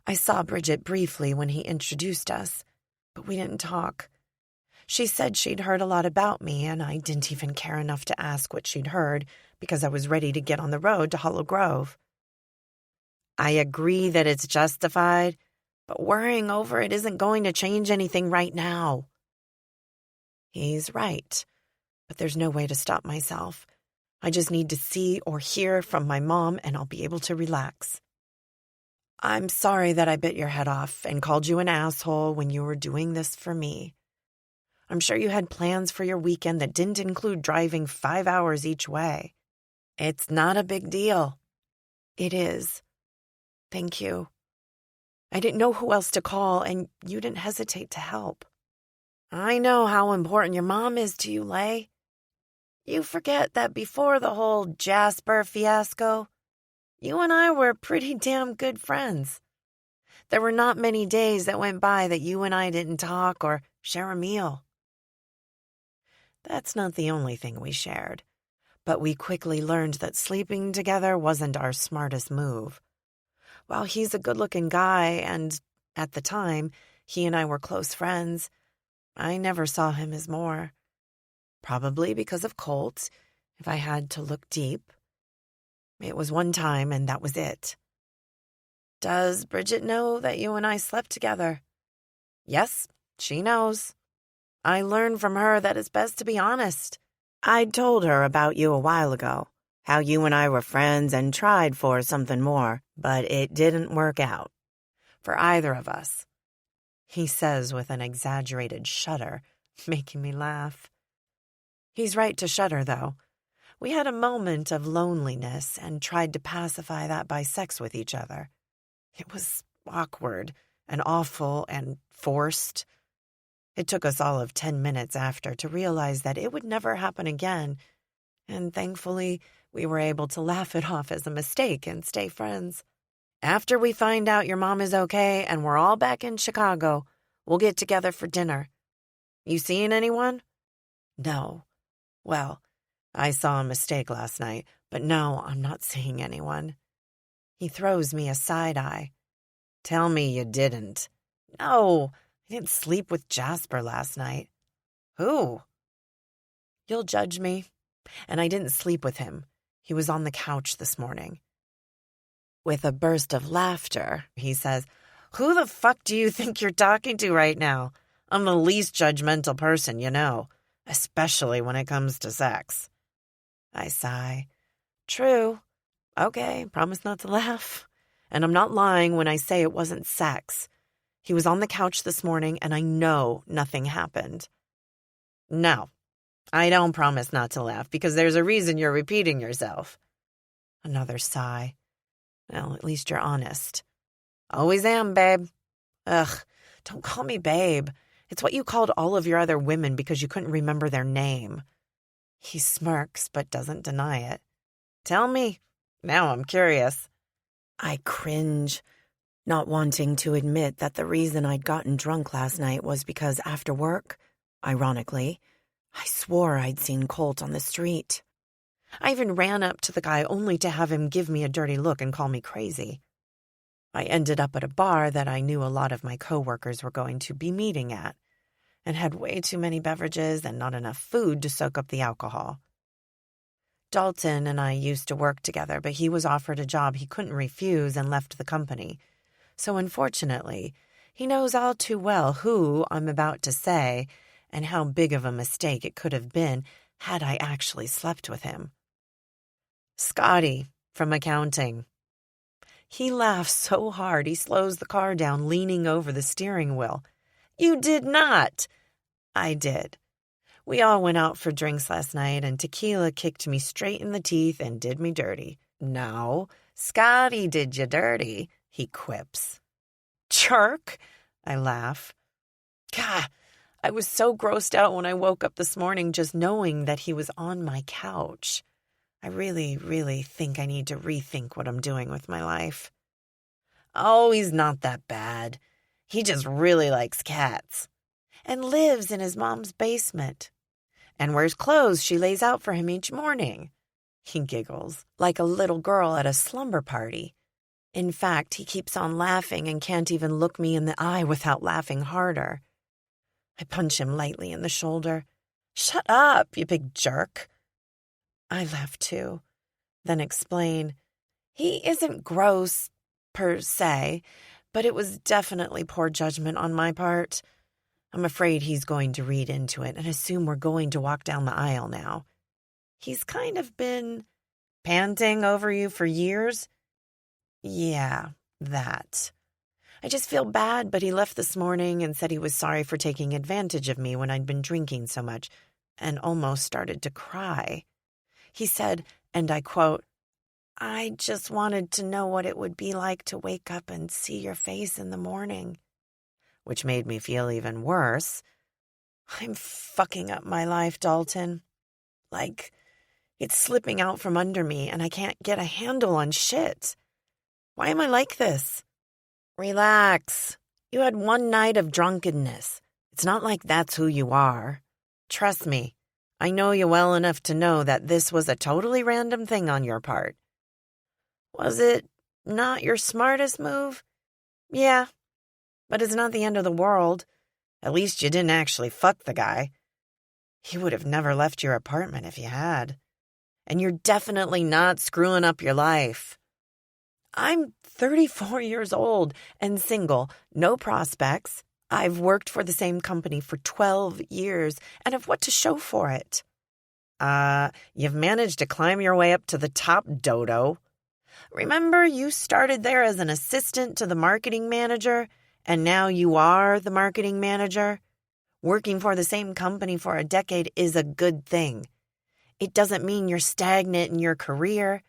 I saw Bridget briefly when he introduced us, but we didn't talk. She said she'd heard a lot about me, and I didn't even care enough to ask what she'd heard because I was ready to get on the road to Hollow Grove. I agree that it's justified, but worrying over it isn't going to change anything right now. He's right. But there's no way to stop myself. I just need to see or hear from my mom and I'll be able to relax. I'm sorry that I bit your head off and called you an asshole when you were doing this for me. I'm sure you had plans for your weekend that didn't include driving 5 hours each way. It's not a big deal. It is. Thank you. I didn't know who else to call, and you didn't hesitate to help. I know how important your mom is to you, Lay. You forget that before the whole Jasper fiasco, you and I were pretty damn good friends. There were not many days that went by that you and I didn't talk or share a meal. That's not the only thing we shared, but we quickly learned that sleeping together wasn't our smartest move. While he's a good-looking guy, and at the time, he and I were close friends, I never saw him as more. Probably because of Colt, if I had to look deep. It was one time, and that was it. Does Bridget know that you and I slept together? Yes, she knows. I learned from her that it's best to be honest. I'd told her about you a while ago, how you and I were friends and tried for something more, but it didn't work out. For either of us. He says with an exaggerated shudder, making me laugh. He's right to shudder, though. We had a moment of loneliness and tried to pacify that by sex with each other. It was awkward and awful and forced. It took us all of 10 minutes after to realize that it would never happen again, and thankfully we were able to laugh it off as a mistake and stay friends. After we find out your mom is okay and we're all back in Chicago, we'll get together for dinner. You seeing anyone? No. Well, I saw a mistake last night, but no, I'm not seeing anyone. He throws me a side eye. Tell me you didn't. No, I didn't sleep with Jasper last night. Who? You'll judge me. And I didn't sleep with him. He was on the couch this morning. With a burst of laughter, he says, Who the fuck do you think you're talking to right now? I'm the least judgmental person, you know, especially when it comes to sex. I sigh. True. Okay, promise not to laugh. And I'm not lying when I say it wasn't sex. He was on the couch this morning, and I know nothing happened. No, I don't promise not to laugh, because there's a reason you're repeating yourself. Another sigh. Well, at least you're honest. Always am, babe. Ugh, don't call me babe. It's what you called all of your other women because you couldn't remember their name. He smirks, but doesn't deny it. Tell me. Now I'm curious. I cringe, not wanting to admit that the reason I'd gotten drunk last night was because after work, ironically, I swore I'd seen Colt on the street. I even ran up to the guy only to have him give me a dirty look and call me crazy. I ended up at a bar that I knew a lot of my coworkers were going to be meeting at, and had way too many beverages and not enough food to soak up the alcohol. Dalton and I used to work together, but he was offered a job he couldn't refuse and left the company. So unfortunately, he knows all too well who I'm about to say and how big of a mistake it could have been had I actually slept with him. Scotty, from accounting. He laughs so hard he slows the car down, leaning over the steering wheel. You did not. I did. We all went out for drinks last night, and tequila kicked me straight in the teeth and did me dirty. No, Scotty did you dirty, he quips. Jerk, I laugh. Gah, I was so grossed out when I woke up this morning just knowing that he was on my couch. I really, really think I need to rethink what I'm doing with my life. Oh, he's not that bad. He just really likes cats. And lives in his mom's basement. And wears clothes she lays out for him each morning. He giggles, like a little girl at a slumber party. In fact, he keeps on laughing and can't even look me in the eye without laughing harder. I punch him lightly in the shoulder. Shut up, you big jerk. I laugh too, then explain. He isn't gross, per se, but it was definitely poor judgment on my part. I'm afraid he's going to read into it and assume we're going to walk down the aisle now. He's kind of been panting over you for years. Yeah, That. I just feel bad, but he left this morning and said he was sorry for taking advantage of me when I'd been drinking so much, and almost started to cry. He said, and I quote, "I just wanted to know what it would be like to wake up and see your face in the morning," which made me feel even worse. I'm fucking up my life, Dalton. Like, it's slipping out from under me and I can't get a handle on shit. Why am I like this? Relax. You had one night of drunkenness. It's not like that's who you are. Trust me, I know you well enough to know that this was a totally random thing on your part. Was it not your smartest move? Yeah, but it's not the end of the world. At least you didn't actually fuck the guy. He would have never left your apartment if you had. And you're definitely not screwing up your life. I'm 34 years old and single, no prospects. I've worked for the same company for 12 years and have what to show for it. You've managed to climb your way up to the top, Dodo. Remember, you started there as an assistant to the marketing manager, and now you are the marketing manager? Working for the same company for a decade is a good thing. It doesn't mean you're stagnant in your career.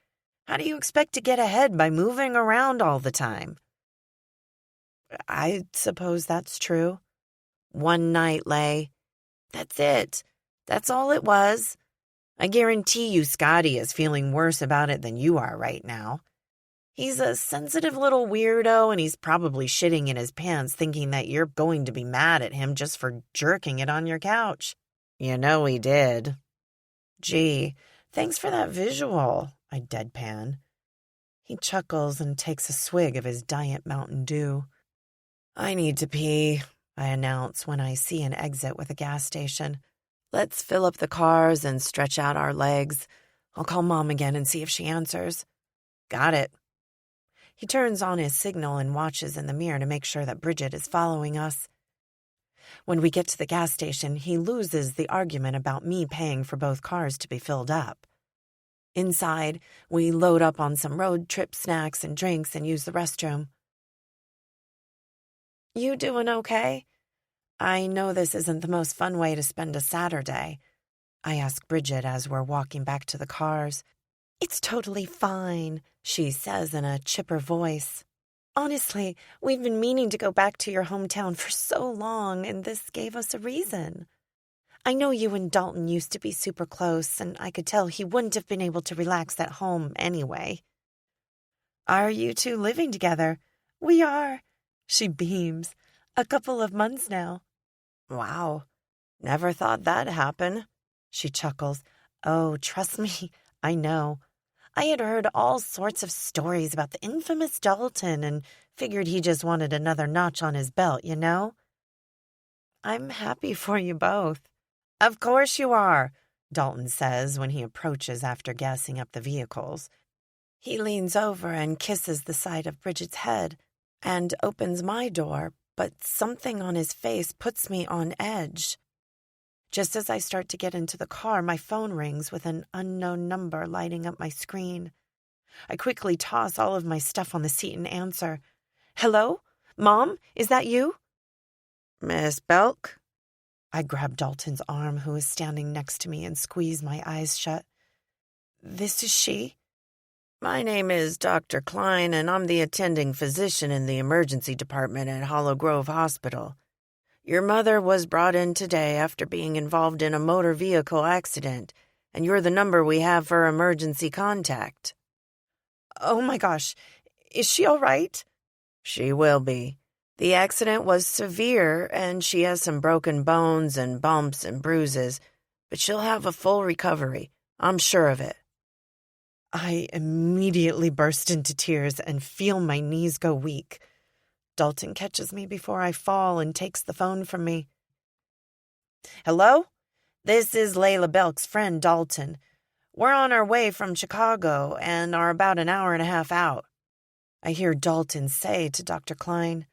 How do you expect to get ahead by moving around all the time? I suppose that's true. One night, Lay. That's it. That's all it was. I guarantee you Scotty is feeling worse about it than you are right now. He's a sensitive little weirdo, and he's probably shitting in his pants thinking that you're going to be mad at him just for jerking it on your couch. You know he did. Gee, thanks for that visual, I deadpan. He chuckles and takes a swig of his Diet Mountain Dew. I need to pee, I announce when I see an exit with a gas station. Let's fill up the cars and stretch out our legs. I'll call Mom again and see if she answers. Got it. He turns on his signal and watches in the mirror to make sure that Bridget is following us. When we get to the gas station, he loses the argument about me paying for both cars to be filled up. Inside, we load up on some road trip snacks and drinks and use the restroom. You doing okay? I know this isn't the most fun way to spend a Saturday. I ask Bridget as we're walking back to the cars. It's totally fine, she says in a chipper voice. Honestly, we've been meaning to go back to your hometown for so long, and this gave us a reason. I know you and Dalton used to be super close, and I could tell he wouldn't have been able to relax at home anyway. Are you two living together? We are. She beams. A couple of months now. Wow. Never thought that'd happen. She chuckles. Oh, trust me, I know. I had heard all sorts of stories about the infamous Dalton and figured he just wanted another notch on his belt, you know? I'm happy for you both. Of course you are, Dalton says when he approaches after gassing up the vehicles. He leans over and kisses the side of Bridget's head and opens my door, but something on his face puts me on edge. Just as I start to get into the car, my phone rings with an unknown number lighting up my screen. I quickly toss all of my stuff on the seat and answer. Hello? Mom? Is that you? Miss Belk? I grab Dalton's arm, who is standing next to me, and squeeze my eyes shut. This is she? My name is Dr. Klein, and I'm the attending physician in the emergency department at Hollow Grove Hospital. Your mother was brought in today after being involved in a motor vehicle accident, and you're the number we have for emergency contact. Oh my gosh, is she all right? She will be. The accident was severe, and she has some broken bones and bumps and bruises, but she'll have a full recovery. I'm sure of it. I immediately burst into tears and feel my knees go weak. Dalton catches me before I fall and takes the phone from me. Hello? This is Layla Belk's friend, Dalton. We're on our way from Chicago and are about an hour and a half out. I hear Dalton say to Dr. Klein.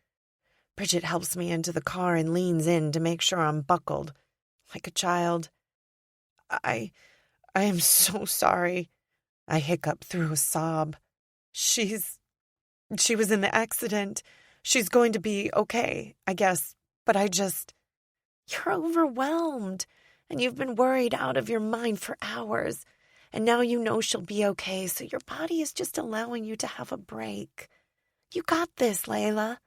Bridget helps me into the car and leans in to make sure I'm buckled, like a child. I am so sorry. I hiccup through a sob. She's She was in the accident. She's going to be okay, I guess. But you're overwhelmed. And you've been worried out of your mind for hours. And now you know she'll be okay, so your body is just allowing you to have a break. You got this, Layla.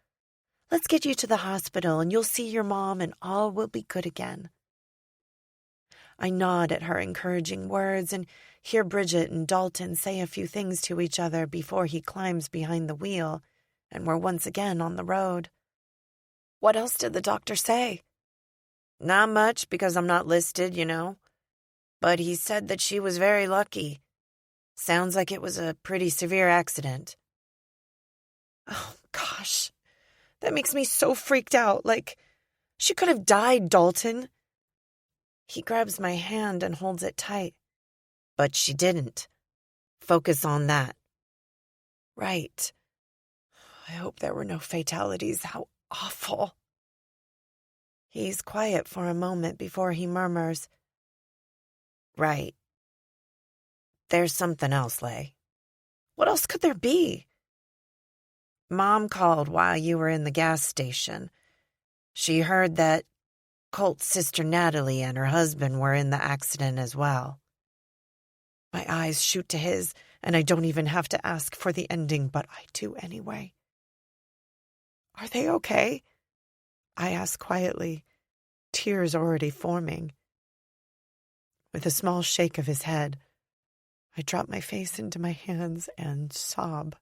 Let's get you to the hospital and you'll see your mom and all will be good again. I nod at her encouraging words and hear Bridget and Dalton say a few things to each other before he climbs behind the wheel, and we're once again on the road. What else did the doctor say? Not much, because I'm not listed, But he said that she was very lucky. Sounds like it was a pretty severe accident. Oh, gosh. That makes me so freaked out. Like, she could have died, Dalton. He grabs my hand and holds it tight. But she didn't. Focus on that. Right. I hope there were no fatalities. How awful. He's quiet for a moment before he murmurs, Right. There's something else, Lay. What else could there be? Mom called while you were in the gas station. She heard that Colt's sister Natalie and her husband were in the accident as well. My eyes shoot to his, and I don't even have to ask for the ending, but I do anyway. Are they okay? I ask quietly, tears already forming. With a small shake of his head, I drop my face into my hands and sob.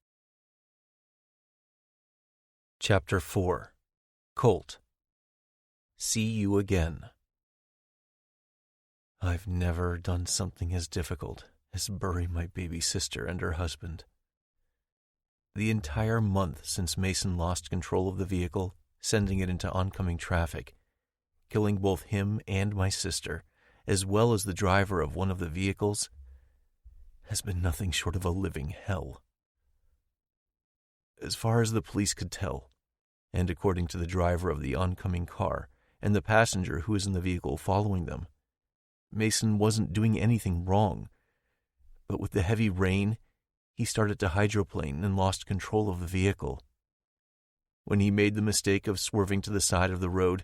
Chapter 4. Colt. See you again. I've never done something as difficult as bury my baby sister and her husband. The entire month since Mason lost control of the vehicle, sending it into oncoming traffic, killing both him and my sister, as well as the driver of one of the vehicles, has been nothing short of a living hell. As far as the police could tell, and according to the driver of the oncoming car and the passenger who was in the vehicle following them, Mason wasn't doing anything wrong. But with the heavy rain, he started to hydroplane and lost control of the vehicle. When he made the mistake of swerving to the side of the road,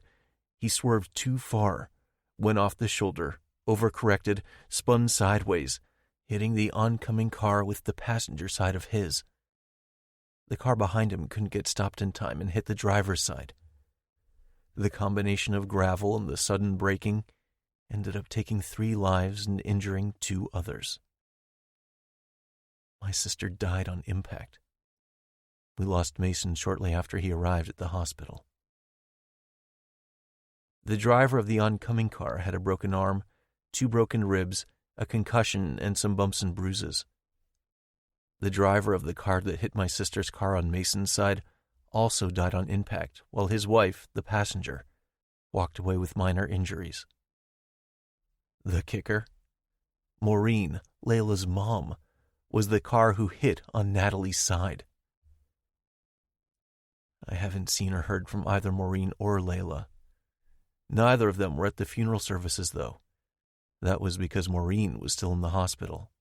he swerved too far, went off the shoulder, overcorrected, spun sideways, hitting the oncoming car with the passenger side of his. The car behind him couldn't get stopped in time and hit the driver's side. The combination of gravel and the sudden braking ended up taking 3 lives and injuring 2 others. My sister died on impact. We lost Mason shortly after he arrived at the hospital. The driver of the oncoming car had a broken arm, 2 broken ribs, a concussion, and some bumps and bruises. The driver of the car that hit my sister's car on Mason's side also died on impact, while his wife, the passenger, walked away with minor injuries. The kicker? Maureen, Layla's mom, was the car who hit on Natalie's side. I haven't seen or heard from either Maureen or Layla. Neither of them were at the funeral services, though. That was because Maureen was still in the hospital.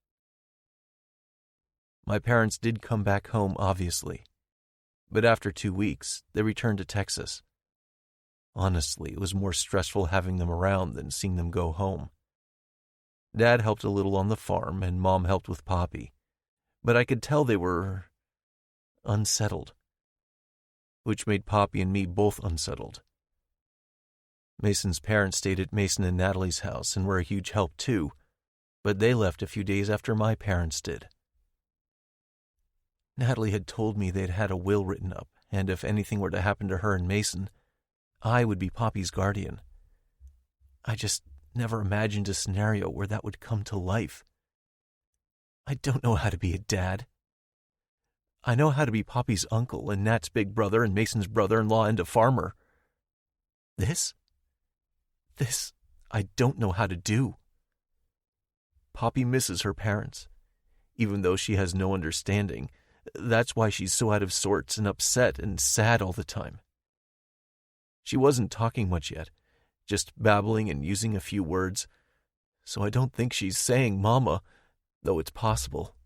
My parents did come back home, obviously, but after 2 weeks, they returned to Texas. Honestly, it was more stressful having them around than seeing them go home. Dad helped a little on the farm, and Mom helped with Poppy, but I could tell they were unsettled, which made Poppy and me both unsettled. Mason's parents stayed at Mason and Natalie's house and were a huge help too, but they left a few days after my parents did. Natalie had told me they'd had a will written up, and if anything were to happen to her and Mason, I would be Poppy's guardian. I just never imagined a scenario where that would come to life. I don't know how to be a dad. I know how to be Poppy's uncle and Nat's big brother and Mason's brother-in-law and a farmer. This, I don't know how to do. Poppy misses her parents, even though she has no understanding. That's why she's so out of sorts and upset and sad all the time. She wasn't talking much yet, just babbling and using a few words, so I don't think she's saying Mama, though it's possible.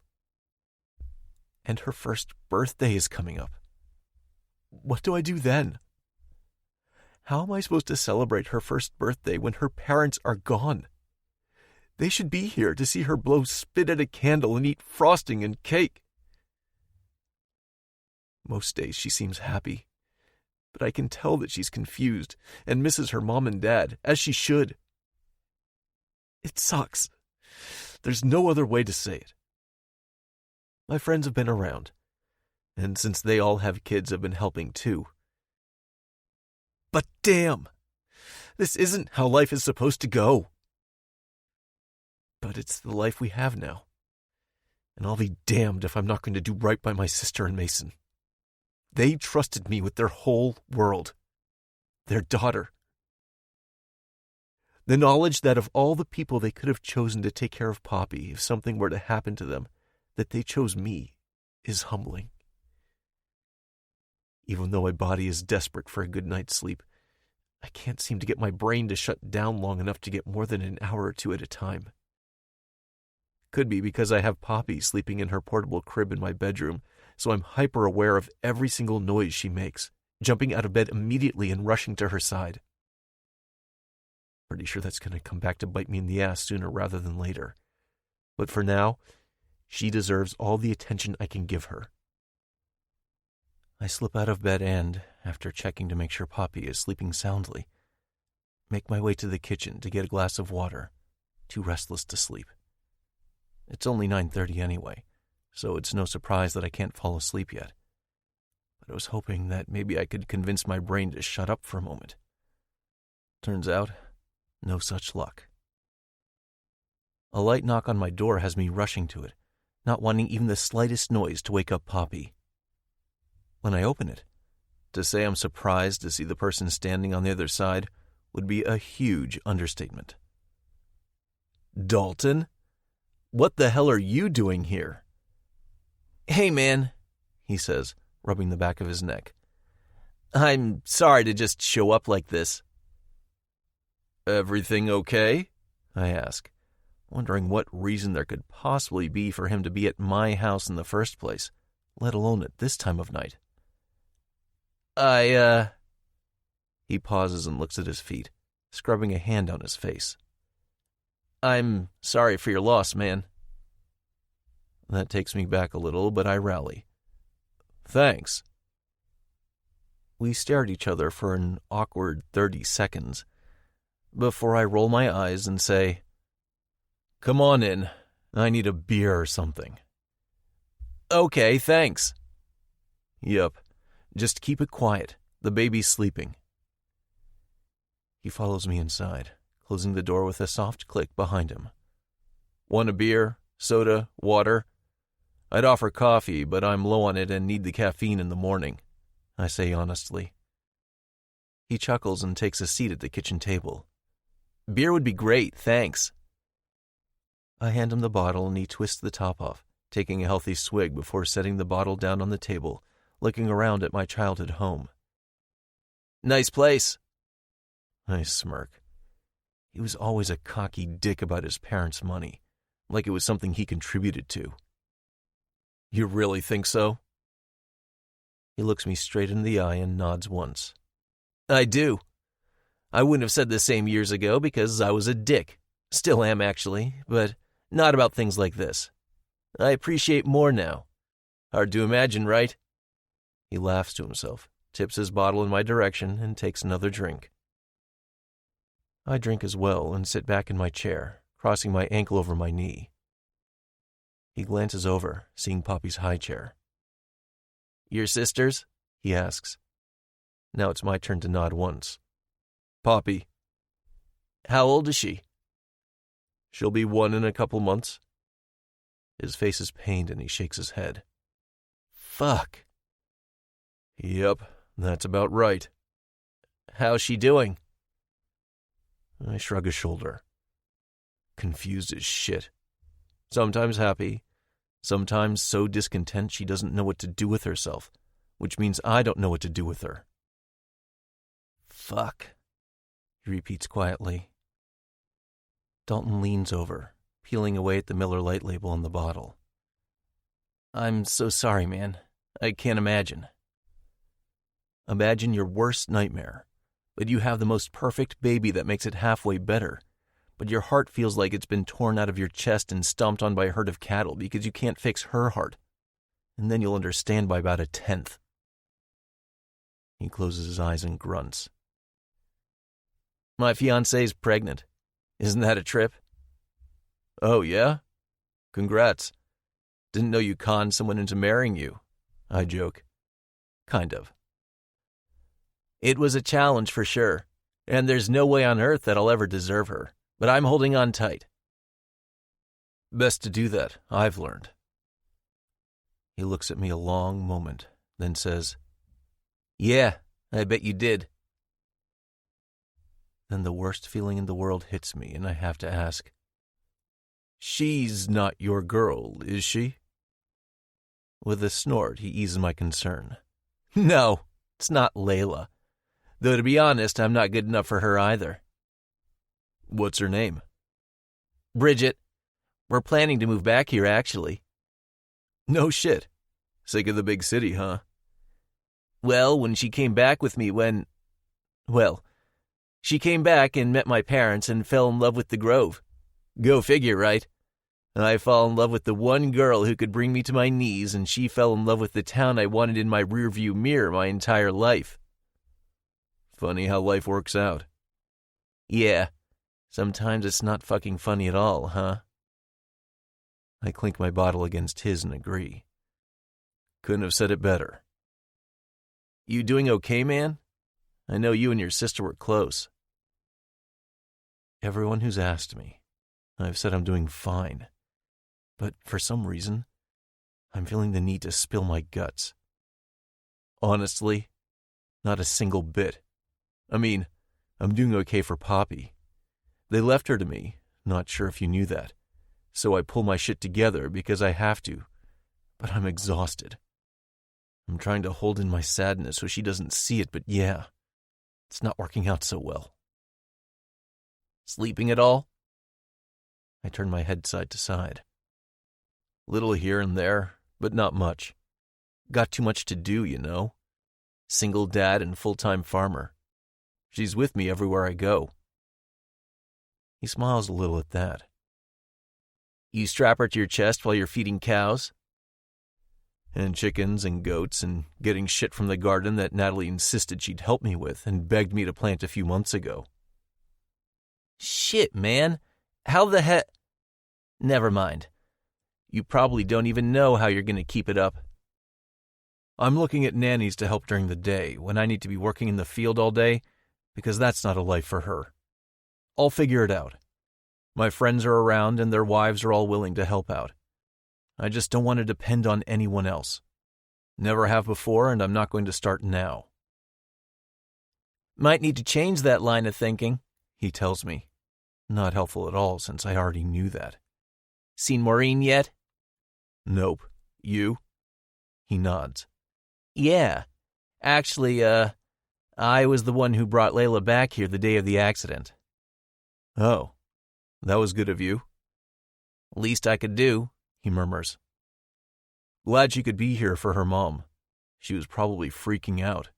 And her first birthday is coming up. What do I do then? How am I supposed to celebrate her first birthday when her parents are gone? They should be here to see her blow spit at a candle and eat frosting and cake. Most days she seems happy, but I can tell that she's confused and misses her mom and dad, as she should. It sucks. There's no other way to say it. My friends have been around, and since they all have kids, have been helping too. But damn, this isn't how life is supposed to go. But it's the life we have now, and I'll be damned if I'm not going to do right by my sister and Mason. They trusted me with their whole world, their daughter. The knowledge that of all the people they could have chosen to take care of Poppy if something were to happen to them, that they chose me is humbling. Even though my body is desperate for a good night's sleep, I can't seem to get my brain to shut down long enough to get more than an hour or two at a time. Could be because I have Poppy sleeping in her portable crib in my bedroom, so I'm hyper-aware of every single noise she makes, jumping out of bed immediately and rushing to her side. Pretty sure that's going to come back to bite me in the ass sooner rather than later. But for now, she deserves all the attention I can give her. I slip out of bed and, after checking to make sure Poppy is sleeping soundly, make my way to the kitchen to get a glass of water, too restless to sleep. It's only 9:30 anyway, so it's no surprise that I can't fall asleep yet. But I was hoping that maybe I could convince my brain to shut up for a moment. Turns out, no such luck. A light knock on my door has me rushing to it, not wanting even the slightest noise to wake up Poppy. When I open it, to say I'm surprised to see the person standing on the other side would be a huge understatement. Dalton? What the hell are you doing here? Hey, man, he says, rubbing the back of his neck. I'm sorry to just show up like this. Everything okay? I ask, wondering what reason there could possibly be for him to be at my house in the first place, let alone at this time of night. He pauses and looks at his feet, scrubbing a hand down his face. I'm sorry for your loss, man. That takes me back a little, but I rally. Thanks. We stare at each other for an awkward 30 seconds, before I roll my eyes and say, Come on in. I need a beer or something. Okay, thanks. Yup. Just keep it quiet. The baby's sleeping. He follows me inside, closing the door with a soft click behind him. Want a beer, soda, water? I'd offer coffee, but I'm low on it and need the caffeine in the morning, I say honestly. He chuckles and takes a seat at the kitchen table. Beer would be great, thanks. I hand him the bottle and he twists the top off, taking a healthy swig before setting the bottle down on the table, looking around at my childhood home. Nice place. I smirk. He was always a cocky dick about his parents' money, like it was something he contributed to. You really think so? He looks me straight in the eye and nods once. I do. I wouldn't have said the same years ago because I was a dick. Still am, actually, but not about things like this. I appreciate more now. Hard to imagine, right? He laughs to himself, tips his bottle in my direction, and takes another drink. I drink as well and sit back in my chair, crossing my ankle over my knee. He glances over, seeing Poppy's high chair. Your sisters? He asks. Now it's my turn to nod once. Poppy. How old is she? She'll be 1 in a couple months. His face is pained and he shakes his head. Fuck. Yep, that's about right. How's she doing? I shrug a shoulder. Confused as shit. Sometimes happy, sometimes so discontent she doesn't know what to do with herself, which means I don't know what to do with her. Fuck, he repeats quietly. Dalton leans over, peeling away at the Miller Lite label on the bottle. I'm so sorry, man. I can't imagine. Imagine your worst nightmare, but you have the most perfect baby that makes it halfway better, but your heart feels like it's been torn out of your chest and stomped on by a herd of cattle because you can't fix her heart. And then you'll understand by about 1/10. He closes his eyes and grunts. My fiancée's pregnant. Isn't that a trip? Oh, yeah? Congrats. Didn't know you conned someone into marrying you. I joke. Kind of. It was a challenge for sure, and there's no way on earth that I'll ever deserve her, but I'm holding on tight. Best to do that, I've learned. He looks at me a long moment, then says, Yeah, I bet you did. Then the worst feeling in the world hits me, and I have to ask, She's not your girl, is she? With a snort, he eases my concern. No, it's not Layla. Though to be honest, I'm not good enough for her either. What's her name? Bridget. We're planning to move back here, actually. No shit. Sick of the big city, huh? Well, when she came back with me she came back and met my parents and fell in love with the Grove. Go figure, right? I fall in love with the one girl who could bring me to my knees, and she fell in love with the town I wanted in my rearview mirror my entire life. Funny how life works out. Yeah, sometimes it's not fucking funny at all, huh? I clink my bottle against his and agree. Couldn't have said it better. You doing okay, man? I know you and your sister were close. Everyone who's asked me, I've said I'm doing fine. But for some reason, I'm feeling the need to spill my guts. Honestly, not a single bit. I mean, I'm doing okay for Poppy. They left her to me, not sure if you knew that. So I pull my shit together because I have to, but I'm exhausted. I'm trying to hold in my sadness so she doesn't see it, but yeah, it's not working out so well. Sleeping at all? I turn my head side to side. Little here and there, but not much. Got too much to do, you know. Single dad and full-time farmer. She's with me everywhere I go. He smiles a little at that. You strap her to your chest while you're feeding cows? And chickens and goats and getting shit from the garden that Natalie insisted she'd help me with and begged me to plant a few months ago. Shit, man. How the heck? Never mind. You probably don't even know how you're going to keep it up. I'm looking at nannies to help during the day when I need to be working in the field all day because that's not a life for her. I'll figure it out. My friends are around and their wives are all willing to help out. I just don't want to depend on anyone else. Never have before, and I'm not going to start now. Might need to change that line of thinking, he tells me. Not helpful at all since I already knew that. Seen Maureen yet? Nope. You? He nods. Yeah. Actually, I was the one who brought Layla back here the day of the accident. Oh, that was good of you. Least I could do, he murmurs. Glad she could be here for her mom. She was probably freaking out.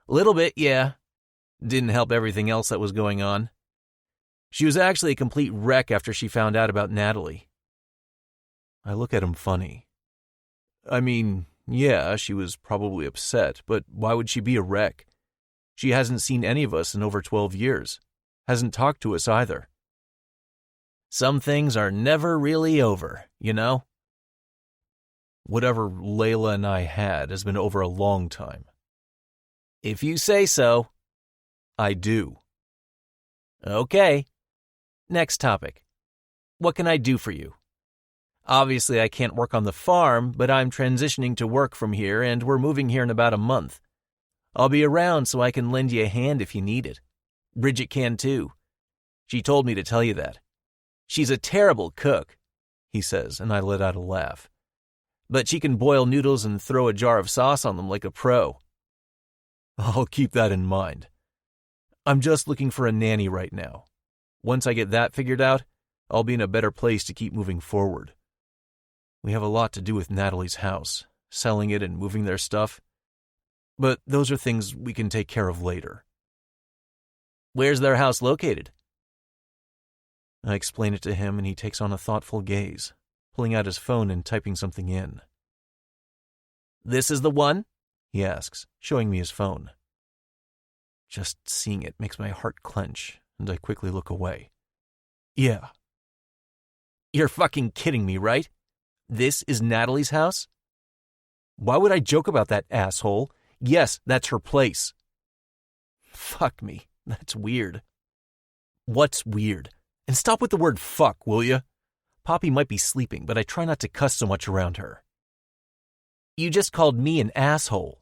Little bit, yeah. Didn't help everything else that was going on. She was actually a complete wreck after she found out about Natalie. I look at him funny. I mean, yeah, she was probably upset, but why would she be a wreck? She hasn't seen any of us in over 12 years. Hasn't talked to us either. Some things are never really over, you know? Whatever Layla and I had has been over a long time. If you say so. I do. Okay. Next topic. What can I do for you? Obviously, I can't work on the farm, but I'm transitioning to work from here, and we're moving here in about a month. I'll be around so I can lend you a hand if you need it. Bridget can too. She told me to tell you that. She's a terrible cook, he says, and I let out a laugh. But she can boil noodles and throw a jar of sauce on them like a pro. I'll keep that in mind. I'm just looking for a nanny right now. Once I get that figured out, I'll be in a better place to keep moving forward. We have a lot to do with Natalie's house, selling it and moving their stuff. But those are things we can take care of later. Where's their house located? I explain it to him and he takes on a thoughtful gaze, pulling out his phone and typing something in. This is the one? He asks, showing me his phone. Just seeing it makes my heart clench, and I quickly look away. Yeah. You're fucking kidding me, right? This is Natalie's house? Why would I joke about that, asshole? Yes, that's her place. Fuck me. That's weird. What's weird? And stop with the word fuck, will ya? Poppy might be sleeping, but I try not to cuss so much around her. You just called me an asshole.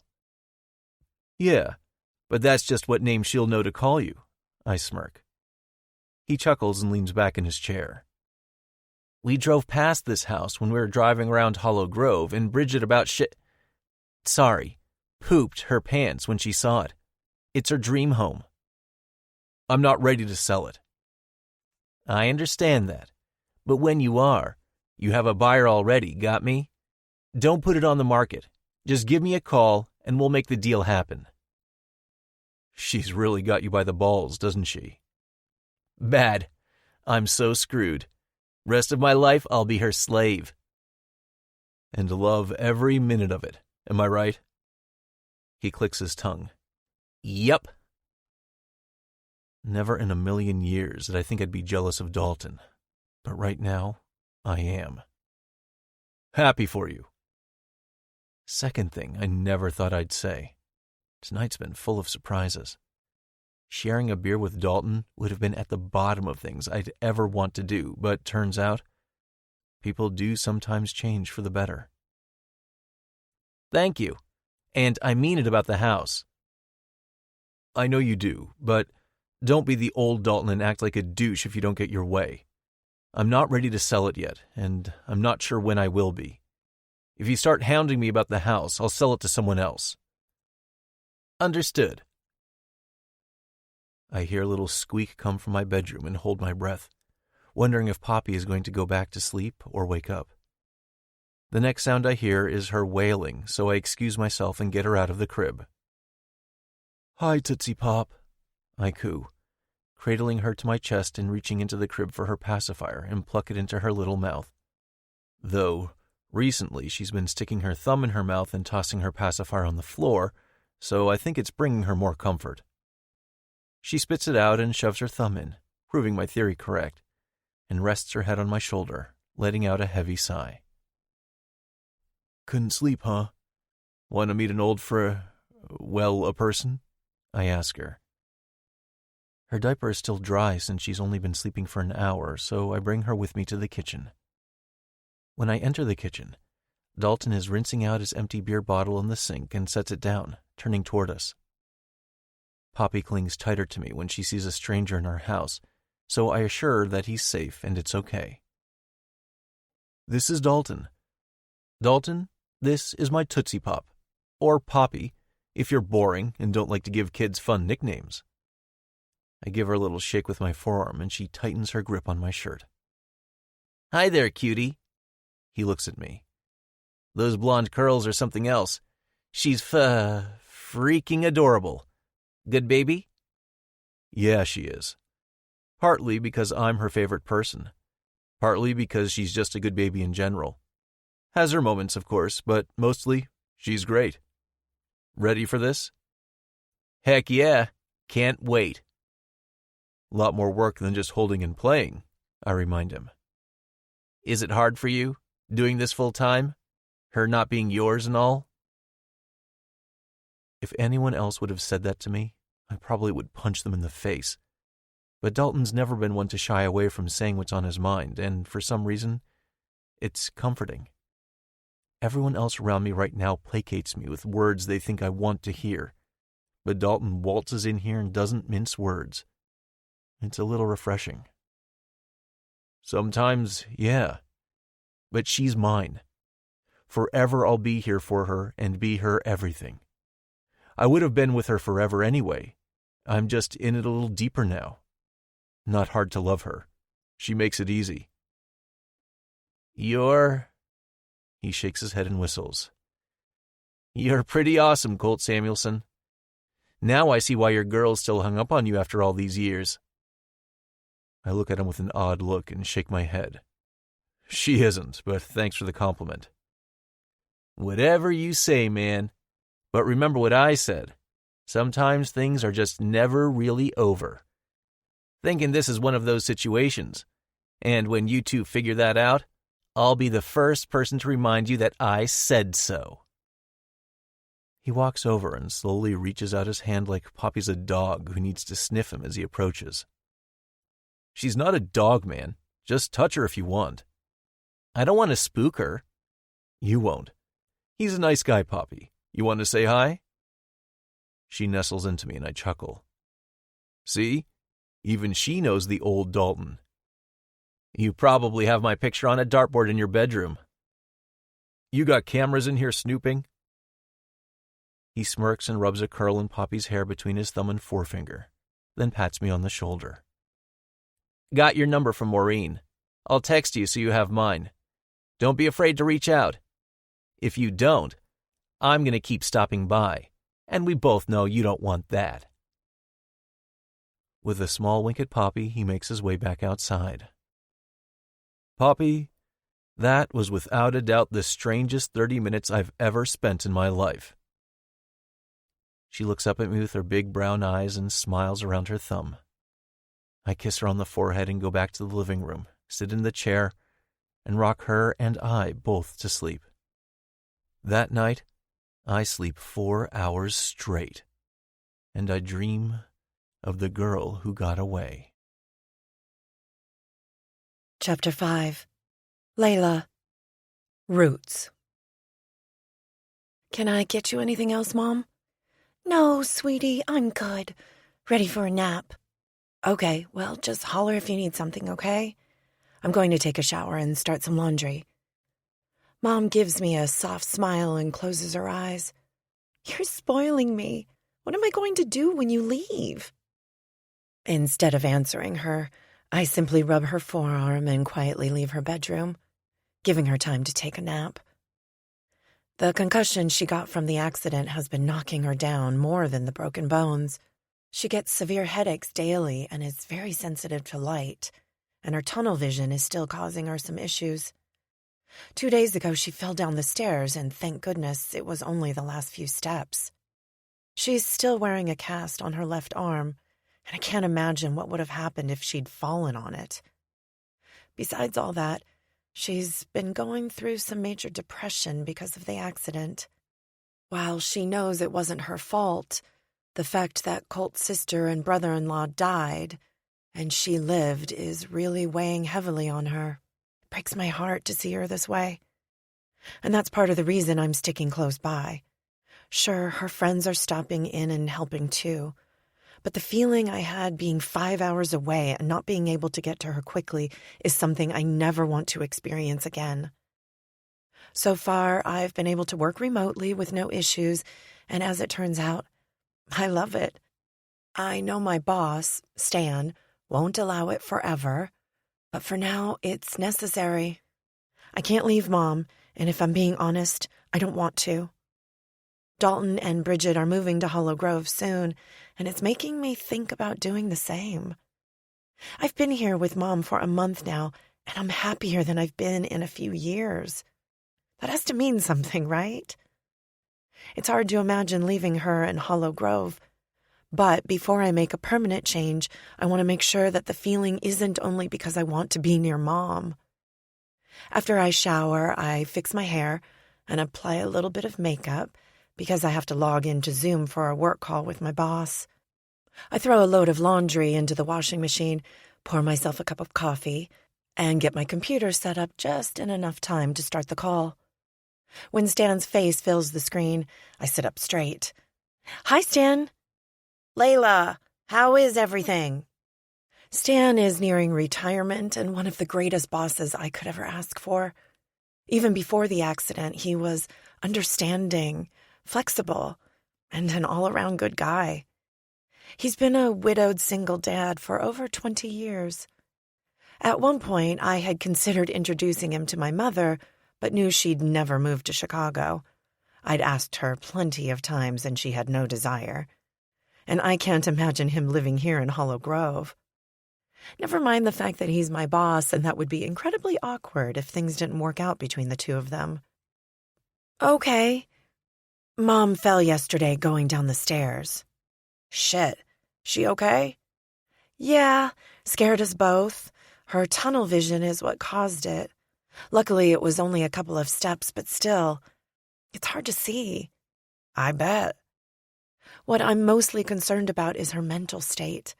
Yeah, but that's just what name she'll know to call you, I smirk. He chuckles and leans back in his chair. We drove past this house when we were driving around Hollow Grove, and Bridget pooped her pants when she saw it. It's her dream home. I'm not ready to sell it. I understand that. But when you are, you have a buyer already, got me? Don't put it on the market. Just give me a call and we'll make the deal happen. She's really got you by the balls, doesn't she? Bad. I'm so screwed. Rest of my life, I'll be her slave. And love every minute of it, am I right? He clicks his tongue. Yup. Never in a million years did I think I'd be jealous of Dalton. But right now, I am. Happy for you. Second thing I never thought I'd say. Tonight's been full of surprises. Sharing a beer with Dalton would have been at the bottom of things I'd ever want to do, but turns out, people do sometimes change for the better. Thank you. And I mean it about the house. I know you do, but don't be the old Dalton and act like a douche if you don't get your way. I'm not ready to sell it yet, and I'm not sure when I will be. If you start hounding me about the house, I'll sell it to someone else. Understood. I hear a little squeak come from my bedroom and hold my breath, wondering if Poppy is going to go back to sleep or wake up. The next sound I hear is her wailing, so I excuse myself and get her out of the crib. Hi, Tootsie Pop, I coo, cradling her to my chest and reaching into the crib for her pacifier and pluck it into her little mouth. Though, recently she's been sticking her thumb in her mouth and tossing her pacifier on the floor, so I think it's bringing her more comfort. She spits it out and shoves her thumb in, proving my theory correct, and rests her head on my shoulder, letting out a heavy sigh. Couldn't sleep, huh? Want to meet an old a person? I ask her. Her diaper is still dry since she's only been sleeping for an hour, so I bring her with me to the kitchen. When I enter the kitchen, Dalton is rinsing out his empty beer bottle in the sink and sets it down, turning toward us. Poppy clings tighter to me when she sees a stranger in our house, so I assure her that he's safe and it's okay. This is Dalton. Dalton, this is my Tootsie Pop, or Poppy, if you're boring and don't like to give kids fun nicknames. I give her a little shake with my forearm and she tightens her grip on my shirt. Hi there, cutie. He looks at me. Those blonde curls are something else. She's freaking adorable. Good baby? Yeah, she is. Partly because I'm her favorite person. Partly because she's just a good baby in general. Has her moments, of course, but mostly, she's great. Ready for this? Heck yeah. Can't wait. Lot more work than just holding and playing, I remind him. Is it hard for you, doing this full time? Her not being yours and all? If anyone else would have said that to me, I probably would punch them in the face. But Dalton's never been one to shy away from saying what's on his mind, and for some reason, it's comforting. Everyone else around me right now placates me with words they think I want to hear, but Dalton waltzes in here and doesn't mince words. It's a little refreshing. Sometimes, yeah, but she's mine. Forever I'll be here for her and be her everything. I would have been with her forever anyway. I'm just in it a little deeper now. Not hard to love her. She makes it easy. You're He shakes his head and whistles. You're pretty awesome, Colt Samuelson. Now I see why your girl's still hung up on you after all these years. I look at him with an odd look and shake my head. She isn't, but thanks for the compliment. Whatever you say, man. But remember what I said. Sometimes things are just never really over. Thinking this is one of those situations. And when you two figure that out, I'll be the first person to remind you that I said so. He walks over and slowly reaches out his hand like Poppy's a dog who needs to sniff him as he approaches. She's not a dog, man. Just touch her if you want. I don't want to spook her. You won't. He's a nice guy, Poppy. You want to say hi? She nestles into me and I chuckle. See? Even she knows the old Dalton. You probably have my picture on a dartboard in your bedroom. You got cameras in here snooping? He smirks and rubs a curl in Poppy's hair between his thumb and forefinger, then pats me on the shoulder. Got your number from Maureen. I'll text you so you have mine. Don't be afraid to reach out. If you don't, I'm going to keep stopping by, and we both know you don't want that. With a small wink at Poppy, he makes his way back outside. Poppy, that was without a doubt the strangest 30 minutes I've ever spent in my life. She looks up at me with her big brown eyes and smiles around her thumb. I kiss her on the forehead and go back to the living room, sit in the chair, and rock her and I both to sleep. That night, I sleep 4 hours straight, and I dream of the girl who got away. Chapter 5. Layla. Roots. Can I get you anything else, Mom? No, sweetie, I'm good. Ready for a nap. Okay, well, just holler if you need something, okay? I'm going to take a shower and start some laundry. Mom gives me a soft smile and closes her eyes. You're spoiling me. What am I going to do when you leave? Instead of answering her, I simply rub her forearm and quietly leave her bedroom, giving her time to take a nap. The concussion she got from the accident has been knocking her down more than the broken bones. She gets severe headaches daily and is very sensitive to light, and her tunnel vision is still causing her some issues. 2 days ago, she fell down the stairs, and thank goodness it was only the last few steps. She's still wearing a cast on her left arm, and I can't imagine what would have happened if she'd fallen on it. Besides all that, she's been going through some major depression because of the accident. While she knows it wasn't her fault, the fact that Colt's sister and brother-in-law died and she lived is really weighing heavily on her. It breaks my heart to see her this way. And that's part of the reason I'm sticking close by. Sure, her friends are stopping in and helping too, but the feeling I had being 5 hours away and not being able to get to her quickly is something I never want to experience again. So far, I've been able to work remotely with no issues, and as it turns out, I love it. I know my boss, Stan, won't allow it forever, but for now, it's necessary. I can't leave Mom, and if I'm being honest, I don't want to. Dalton and Bridget are moving to Hollow Grove soon, and it's making me think about doing the same. I've been here with Mom for a month now, and I'm happier than I've been in a few years. That has to mean something, right? It's hard to imagine leaving her in Hollow Grove, but before I make a permanent change, I want to make sure that the feeling isn't only because I want to be near Mom. After I shower, I fix my hair and apply a little bit of makeup because I have to log into Zoom for a work call with my boss. I throw a load of laundry into the washing machine, pour myself a cup of coffee, and get my computer set up just in enough time to start the call. When Stan's face fills the screen, I sit up straight. Hi, Stan. Layla, how is everything? Stan is nearing retirement and one of the greatest bosses I could ever ask for. Even before the accident, he was understanding, flexible, and an all-around good guy. He's been a widowed single dad for over 20 years. At one point, I had considered introducing him to my mother, but knew she'd never moved to Chicago. I'd asked her plenty of times, and she had no desire. And I can't imagine him living here in Hollow Grove. Never mind the fact that he's my boss, and that would be incredibly awkward if things didn't work out between the two of them. Okay. Mom fell yesterday going down the stairs. Shit. She okay? Yeah, scared us both. Her tunnel vision is what caused it. Luckily, it was only a couple of steps, but still, it's hard to see. I bet. What I'm mostly concerned about is her mental state.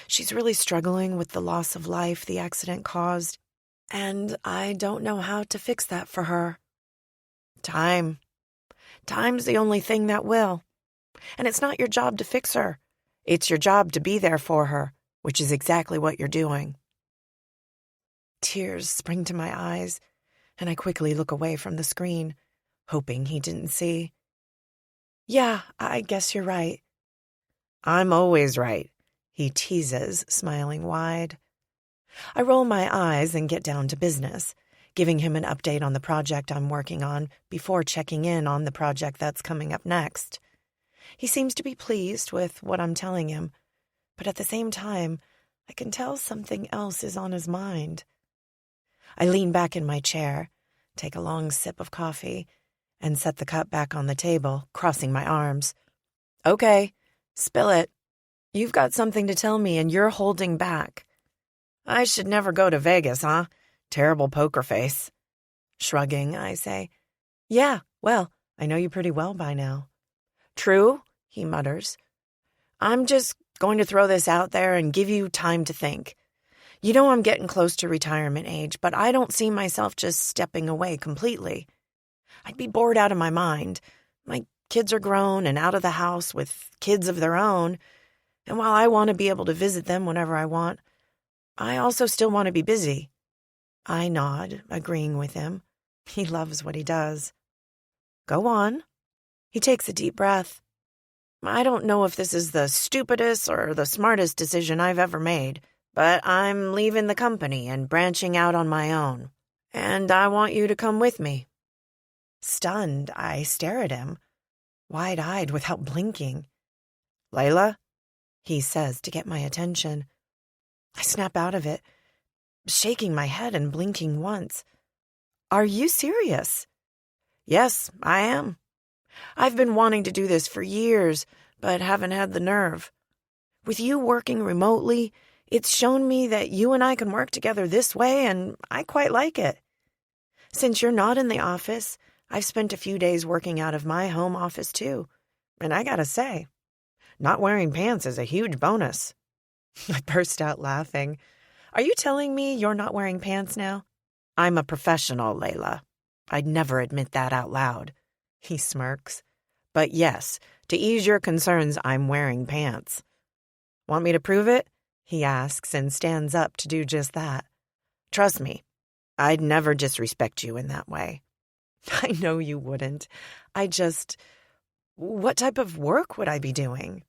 She's really struggling with the loss of life the accident caused, and I don't know how to fix that for her. Time. Time's the only thing that will. And it's not your job to fix her. It's your job to be there for her, which is exactly what you're doing. Tears spring to my eyes, and I quickly look away from the screen, hoping he didn't see. Yeah, I guess you're right. I'm always right, he teases, smiling wide. I roll my eyes and get down to business, giving him an update on the project I'm working on before checking in on the project that's coming up next. He seems to be pleased with what I'm telling him, but at the same time, I can tell something else is on his mind. I lean back in my chair, take a long sip of coffee, and set the cup back on the table, crossing my arms. Okay, spill it. You've got something to tell me, and you're holding back. I should never go to Vegas, huh? Terrible poker face. Shrugging, I say, Yeah, well, I know you pretty well by now. True, he mutters. I'm just going to throw this out there and give you time to think. You know I'm getting close to retirement age, but I don't see myself just stepping away completely. I'd be bored out of my mind. My kids are grown and out of the house with kids of their own, and while I want to be able to visit them whenever I want, I also still want to be busy. I nod, agreeing with him. He loves what he does. Go on. He takes a deep breath. I don't know if this is the stupidest or the smartest decision I've ever made, but I'm leaving the company and branching out on my own, and I want you to come with me. Stunned, I stare at him, wide-eyed without blinking. Layla, he says to get my attention. I snap out of it, shaking my head and blinking once. Are you serious? Yes, I am. I've been wanting to do this for years, but haven't had the nerve. With you working remotely, it's shown me that you and I can work together this way, and I quite like it. Since you're not in the office, I've spent a few days working out of my home office too, and I gotta say, not wearing pants is a huge bonus. I burst out laughing. Are you telling me you're not wearing pants now? I'm a professional, Layla. I'd never admit that out loud. He smirks. But yes, to ease your concerns, I'm wearing pants. Want me to prove it? He asks and stands up to do just that. Trust me, I'd never disrespect you in that way. I know you wouldn't. What type of work would I be doing?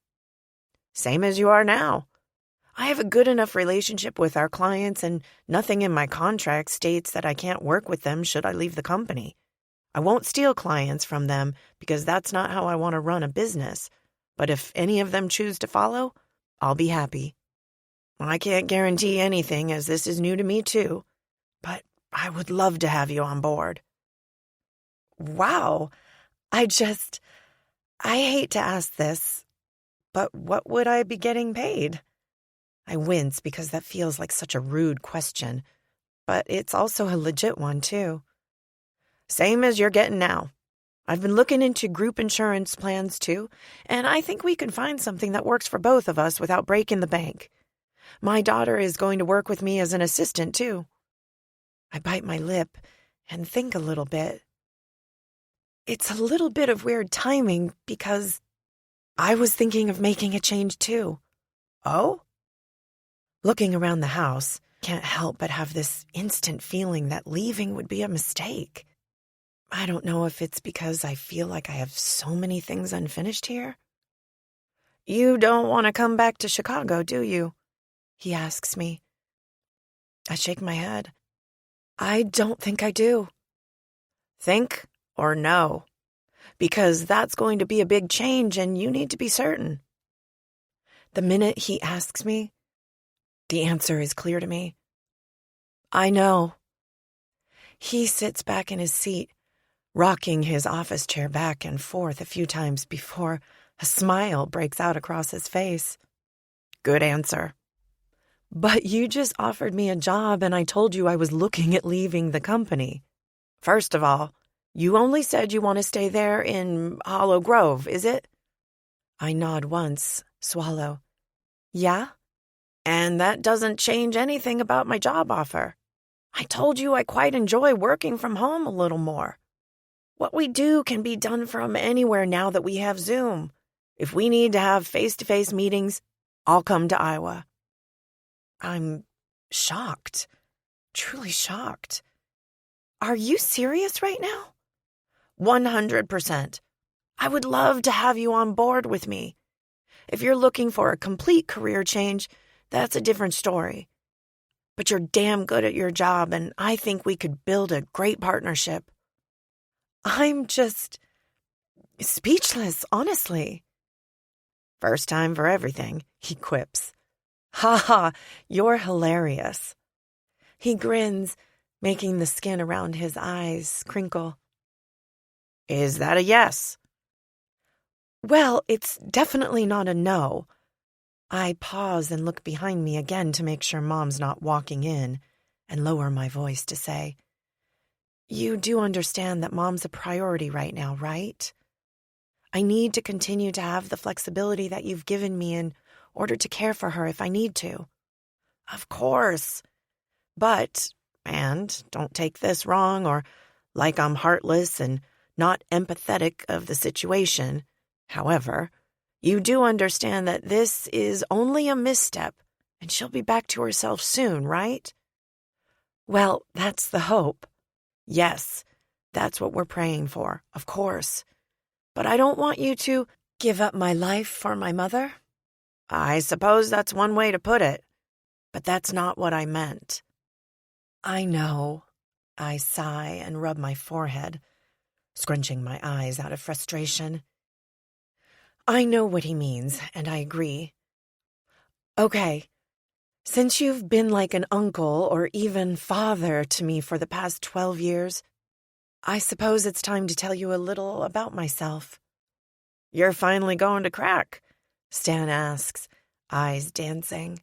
Same as you are now. I have a good enough relationship with our clients, and nothing in my contract states that I can't work with them should I leave the company. I won't steal clients from them because that's not how I want to run a business. But if any of them choose to follow, I'll be happy. I can't guarantee anything, as this is new to me too, but I would love to have you on board. Wow. I hate to ask this, but what would I be getting paid? I wince because that feels like such a rude question, but it's also a legit one too. Same as you're getting now. I've been looking into group insurance plans too, and I think we can find something that works for both of us without breaking the bank. My daughter is going to work with me as an assistant too. I bite my lip and think a little bit. It's a little bit of weird timing because I was thinking of making a change too. Oh? Looking around the house, can't help but have this instant feeling that leaving would be a mistake. I don't know if it's because I feel like I have so many things unfinished here. You don't want to come back to Chicago, do you? He asks me. I shake my head. I don't think I do. Think or no, because that's going to be a big change and you need to be certain. The minute he asks me, the answer is clear to me. I know. He sits back in his seat, rocking his office chair back and forth a few times before a smile breaks out across his face. Good answer. But you just offered me a job and I told you I was looking at leaving the company. First of all, you only said you want to stay there in Hollow Grove, is it? I nod once, swallow. Yeah? And that doesn't change anything about my job offer. I told you I quite enjoy working from home a little more. What we do can be done from anywhere now that we have Zoom. If we need to have face-to-face meetings, I'll come to Iowa. I'm shocked. Truly shocked. Are you serious right now? 100%. I would love to have you on board with me. If you're looking for a complete career change, that's a different story. But you're damn good at your job, and I think we could build a great partnership. I'm just speechless, honestly. First time for everything, he quips. Ha ha, you're hilarious. He grins, making the skin around his eyes crinkle. Is that a yes? Well, it's definitely not a no. I pause and look behind me again to make sure Mom's not walking in and lower my voice to say, You do understand that Mom's a priority right now, right? I need to continue to have the flexibility that you've given me in order to care for her if I need to. Of course. But, and don't take this wrong or like I'm heartless and not empathetic of the situation, however, you do understand that this is only a misstep and she'll be back to herself soon, right? Well, that's the hope. Yes, that's what we're praying for, of course. But I don't want you to give up my life for my mother. I suppose that's one way to put it, but that's not what I meant. I know. I sigh and rub my forehead, scrunching my eyes out of frustration. I know what he means, and I agree. Okay, since you've been like an uncle or even father to me for the past 12 years, I suppose it's time to tell you a little about myself. You're finally going to crack, Stan asks, eyes dancing.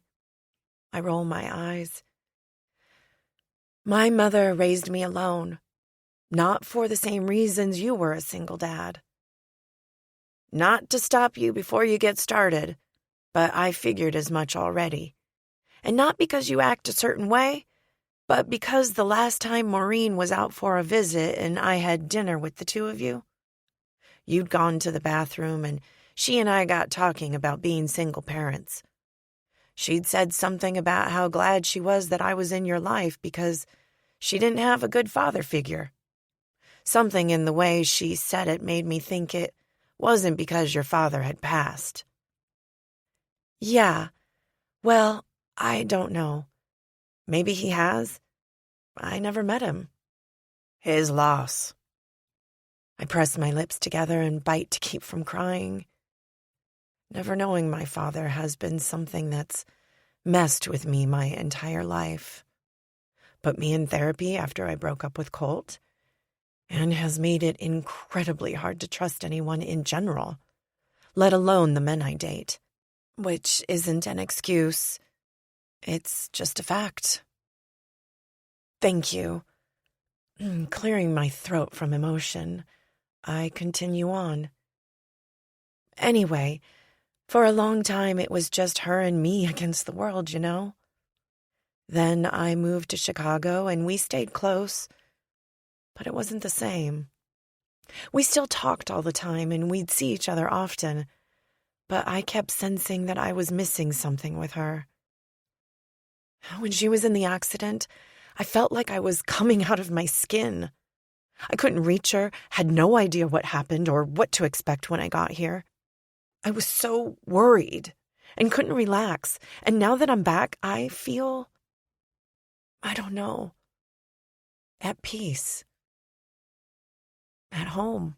I roll my eyes. My mother raised me alone, not for the same reasons you were a single dad. Not to stop you before you get started, but I figured as much already. And not because you act a certain way, but because the last time Maureen was out for a visit and I had dinner with the two of you, you'd gone to the bathroom and she and I got talking about being single parents. She'd said something about how glad she was that I was in your life because she didn't have a good father figure. Something in the way she said it made me think it wasn't because your father had passed. Yeah, well, I don't know. Maybe he has. I never met him. His loss. I press my lips together and bite to keep from crying. Never knowing my father has been something that's messed with me my entire life. Put me in therapy after I broke up with Colt, and has made it incredibly hard to trust anyone in general, let alone the men I date. Which isn't an excuse. It's just a fact. Thank you. Clearing my throat from emotion, I continue on. Anyway, for a long time it was just her and me against the world, you know? Then I moved to Chicago and we stayed close, but it wasn't the same. We still talked all the time and we'd see each other often, but I kept sensing that I was missing something with her. When she was in the accident, I felt like I was coming out of my skin. I couldn't reach her, had no idea what happened or what to expect when I got here. I was so worried and couldn't relax, and now that I'm back, I feel, I don't know, at peace. at home.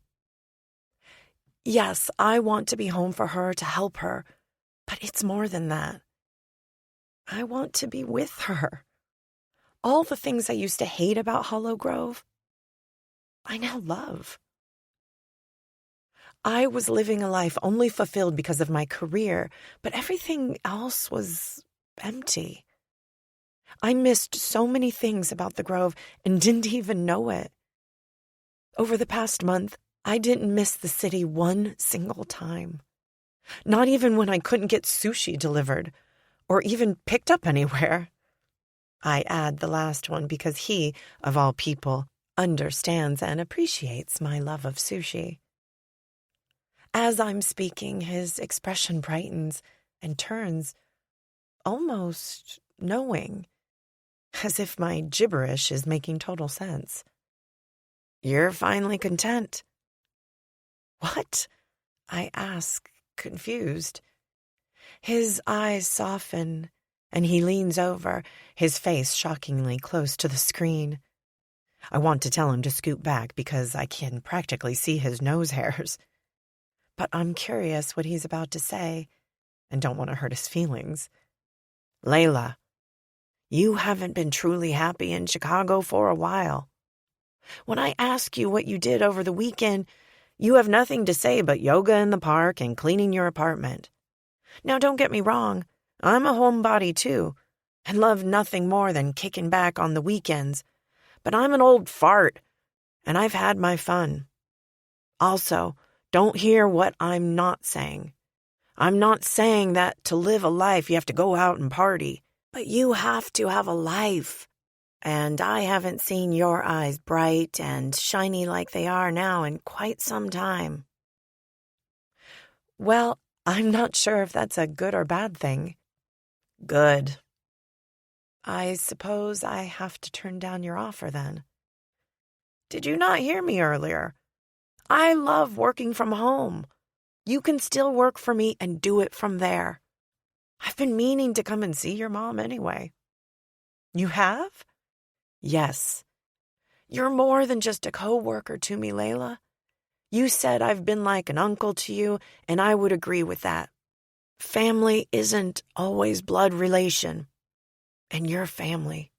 Yes, I want to be home for her, to help her, but it's more than that. I want to be with her. All the things I used to hate about Hollow Grove, I now love. I was living a life only fulfilled because of my career, but everything else was empty. I missed so many things about the Grove and didn't even know it. Over the past month, I didn't miss the city one single time. Not even when I couldn't get sushi delivered, or even picked up anywhere. I add the last one because he, of all people, understands and appreciates my love of sushi. As I'm speaking, his expression brightens and turns almost knowing, as if my gibberish is making total sense. You're finally content. What? I ask, confused. His eyes soften, and he leans over, his face shockingly close to the screen. I want to tell him to scoot back because I can practically see his nose hairs. But I'm curious what he's about to say and don't want to hurt his feelings. Layla, you haven't been truly happy in Chicago for a while. When I ask you what you did over the weekend, you have nothing to say but yoga in the park and cleaning your apartment. Now, don't get me wrong, I'm a homebody too, and love nothing more than kicking back on the weekends, but I'm an old fart, and I've had my fun. Also, don't hear what I'm not saying. I'm not saying that to live a life you have to go out and party, but you have to have a life. And I haven't seen your eyes bright and shiny like they are now in quite some time. Well, I'm not sure if that's a good or bad thing. Good. I suppose I have to turn down your offer then. Did you not hear me earlier? I love working from home. You can still work for me and do it from there. I've been meaning to come and see your mom anyway. You have? Yes. You're more than just a co-worker to me, Layla. You said I've been like an uncle to you, and I would agree with that. Family isn't always blood relation. And you're family.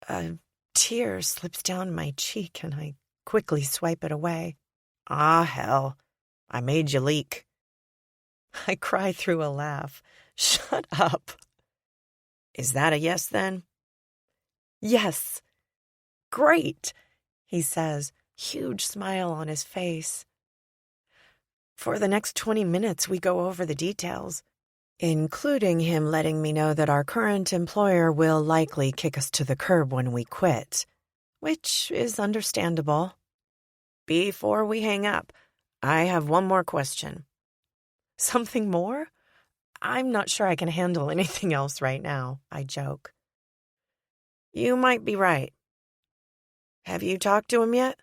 A tear slips down my cheek, and I quickly swipe it away. Ah, hell. I made you leak. I cry through a laugh. Shut up. Is that a yes, then? Yes. Great, he says, huge smile on his face. For the next 20 minutes, we go over the details, including him letting me know that our current employer will likely kick us to the curb when we quit, which is understandable. Before we hang up, I have one more question. Something more? I'm not sure I can handle anything else right now, I joke. You might be right. Have you talked to him yet?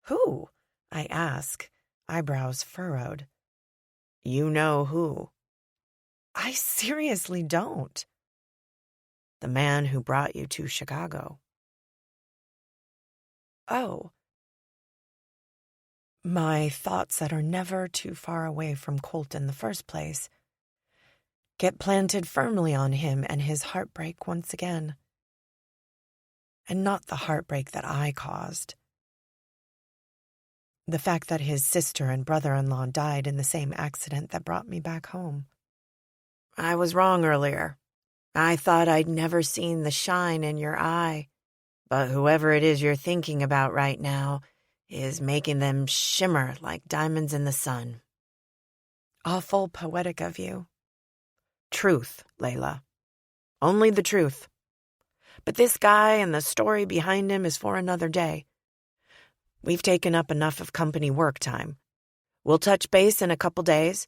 Who? I ask, eyebrows furrowed. You know who. I seriously don't. The man who brought you to Chicago. Oh. My thoughts that are never too far away from Colt in the first place get planted firmly on him and his heartbreak once again. And not the heartbreak that I caused. The fact that his sister and brother-in-law died in the same accident that brought me back home. I was wrong earlier. I thought I'd never seen the shine in your eye, but whoever it is you're thinking about right now is making them shimmer like diamonds in the sun. Awful poetic of you. Truth, Layla. Only the truth. But this guy and the story behind him is for another day. We've taken up enough of company work time. We'll touch base in a couple days.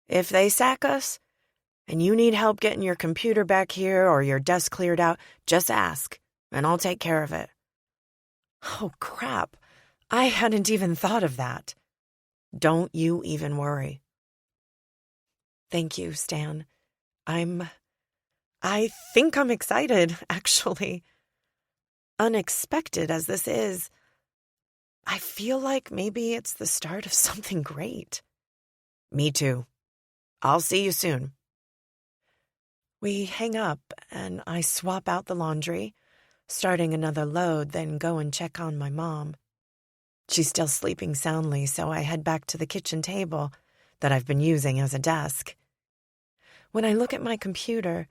If they sack us, and you need help getting your computer back here or your desk cleared out, just ask, and I'll take care of it. Oh, crap. I hadn't even thought of that. Don't you even worry. Thank you, Stan. I think I'm excited, actually. Unexpected as this is, I feel like maybe it's the start of something great. Me too. I'll see you soon. We hang up and I swap out the laundry, starting another load, then go and check on my mom. She's still sleeping soundly, so I head back to the kitchen table that I've been using as a desk. When I look at my computer,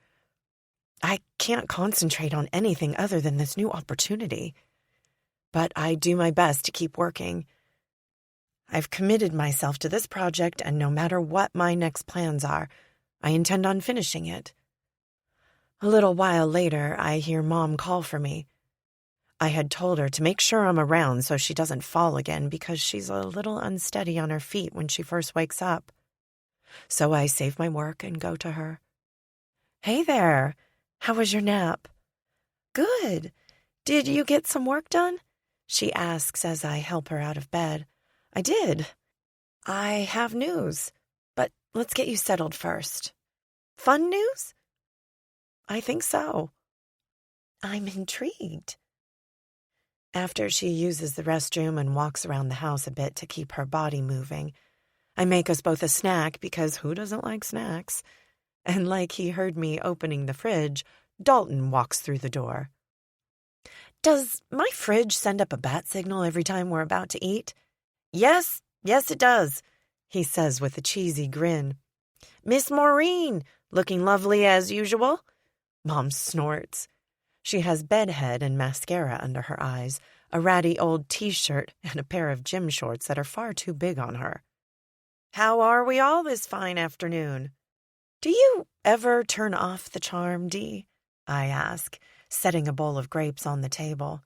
I can't concentrate on anything other than this new opportunity. But I do my best to keep working. I've committed myself to this project, and no matter what my next plans are, I intend on finishing it. A little while later, I hear Mom call for me. I had told her to make sure I'm around so she doesn't fall again because she's a little unsteady on her feet when she first wakes up. So I save my work and go to her. Hey there, how was your nap? Good. Did you get some work done? She asks as I help her out of bed. I did. I have news, but let's get you settled first. Fun news? I think so. I'm intrigued. After she uses the restroom and walks around the house a bit to keep her body moving, I make us both a snack because who doesn't like snacks? And like he heard me opening the fridge, Dalton walks through the door. Does my fridge send up a bat signal every time we're about to eat? Yes, it does, he says with a cheesy grin. Miss Maureen, looking lovely as usual. Mom snorts. She has bedhead and mascara under her eyes, a ratty old t-shirt, and a pair of gym shorts that are far too big on her. How are we all this fine afternoon? Do you ever turn off the charm, Dee? I ask, setting a bowl of grapes on the table.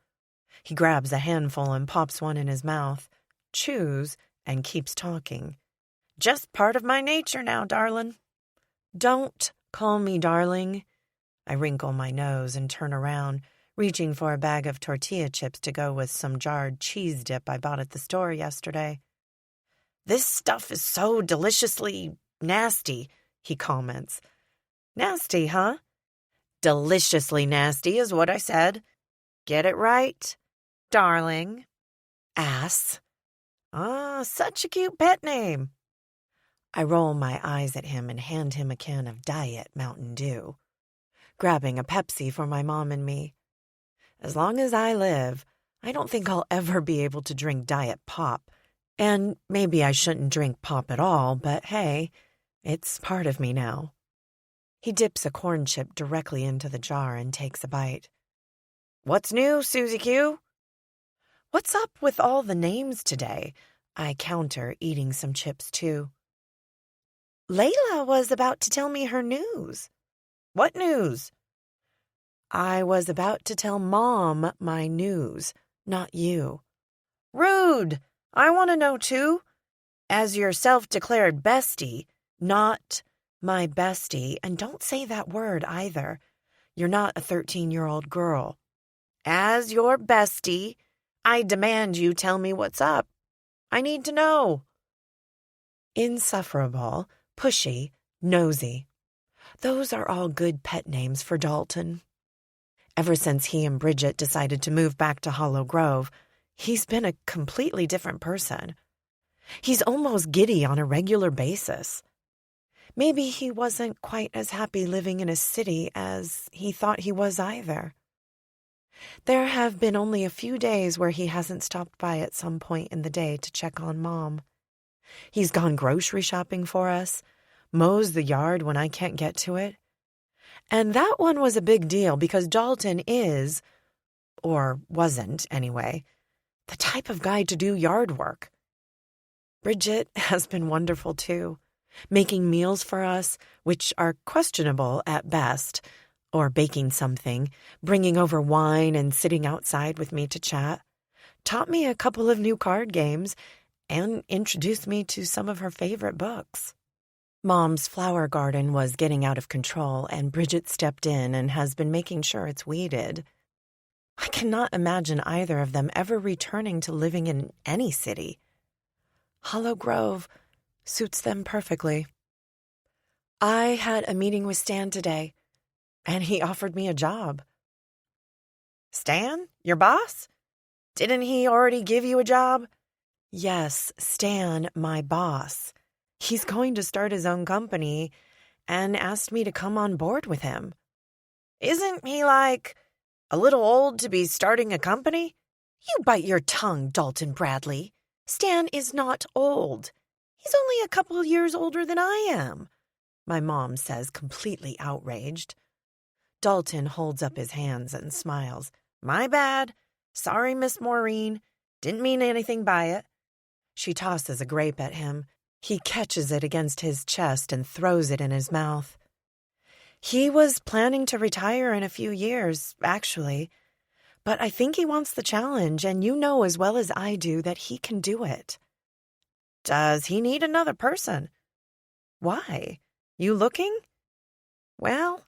He grabs a handful and pops one in his mouth, chews, and keeps talking. Just part of my nature now, darling. Don't call me darling. I wrinkle my nose and turn around, reaching for a bag of tortilla chips to go with some jarred cheese dip I bought at the store yesterday. This stuff is so deliciously nasty, he comments. Nasty, huh? Deliciously nasty is what I said. Get it right, darling. Ass. Ah, such a cute pet name. I roll my eyes at him and hand him a can of Diet Mountain Dew, grabbing a Pepsi for my mom and me. As long as I live, I don't think I'll ever be able to drink Diet Pop. And maybe I shouldn't drink pop at all, but hey, it's part of me now. He dips a corn chip directly into the jar and takes a bite. What's new, Susie Q? What's up with all the names today? I counter, eating some chips too. Layla was about to tell me her news. What news? I was about to tell Mom my news, not you. Rude! I want to know too. As your self-declared bestie, not my bestie, and don't say that word either. You're not a 13-year-old girl. As your bestie, I demand you tell me what's up. I need to know. Insufferable, pushy, nosy. Those are all good pet names for Dalton. Ever since he and Bridget decided to move back to Hollow Grove, he's been a completely different person. He's almost giddy on a regular basis. Maybe he wasn't quite as happy living in a city as he thought he was either. There have been only a few days where he hasn't stopped by at some point in the day to check on Mom. He's gone grocery shopping for us, mows the yard when I can't get to it. And that one was a big deal because Dalton is, or wasn't anyway, the type of guy to do yard work. Bridget has been wonderful too, making meals for us, which are questionable at best, or baking something, bringing over wine and sitting outside with me to chat, taught me a couple of new card games, and introduced me to some of her favorite books. Mom's flower garden was getting out of control, and Bridget stepped in and has been making sure it's weeded. I cannot imagine either of them ever returning to living in any city. Hollow Grove suits them perfectly. I had a meeting with Stan today, and he offered me a job. Stan, your boss? Didn't he already give you a job? Yes, Stan, my boss. He's going to start his own company and asked me to come on board with him. Isn't he, like, a little old to be starting a company? You bite your tongue, Dalton Bradley. Stan is not old. He's only a couple years older than I am, my mom says, completely outraged. Dalton holds up his hands and smiles. My bad. Sorry, Miss Maureen. Didn't mean anything by it. She tosses a grape at him. He catches it against his chest and throws it in his mouth. He was planning to retire in a few years, actually. But I think he wants the challenge, and you know as well as I do that he can do it. Does he need another person? Why? You looking? Well,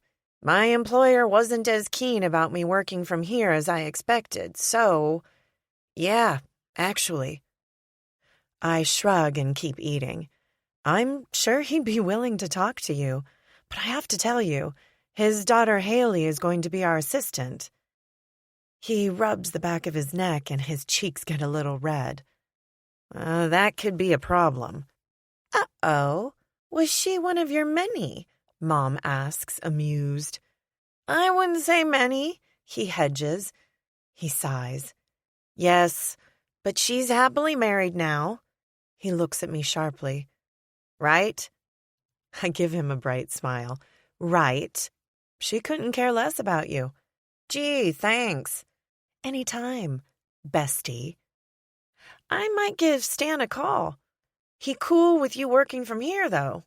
my employer wasn't as keen about me working from here as I expected, so, yeah, actually. I shrug and keep eating. I'm sure he'd be willing to talk to you, but I have to tell you, his daughter Haley is going to be our assistant. He rubs the back of his neck and his cheeks get a little red. That could be a problem. Uh-oh. Was she one of your many? Mom asks, amused. I wouldn't say many, he hedges. He sighs. Yes, but she's happily married now. He looks at me sharply. Right? I give him a bright smile. Right. She couldn't care less about you. Gee, thanks. Anytime, bestie. I might give Stan a call. He cool with you working from here, though.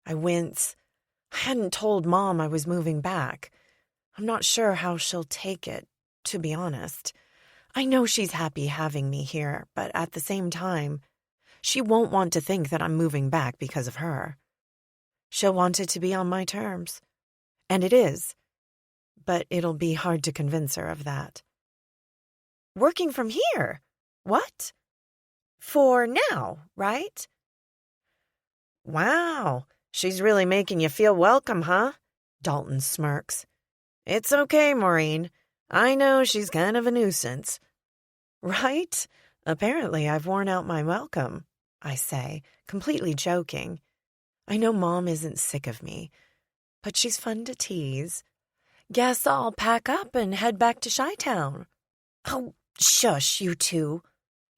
I wince. I hadn't told Mom I was moving back. I'm not sure how she'll take it, to be honest. I know she's happy having me here, but at the same time, she won't want to think that I'm moving back because of her. She'll want it to be on my terms. And it is. But it'll be hard to convince her of that. Working from here? What? For now, right? Wow, she's really making you feel welcome, huh? Dalton smirks. It's okay, Maureen. I know she's kind of a nuisance. Right? Apparently I've worn out my welcome, I say, completely joking. I know Mom isn't sick of me, but she's fun to tease. Guess I'll pack up and head back to Chi-Town. Oh, shush, you two.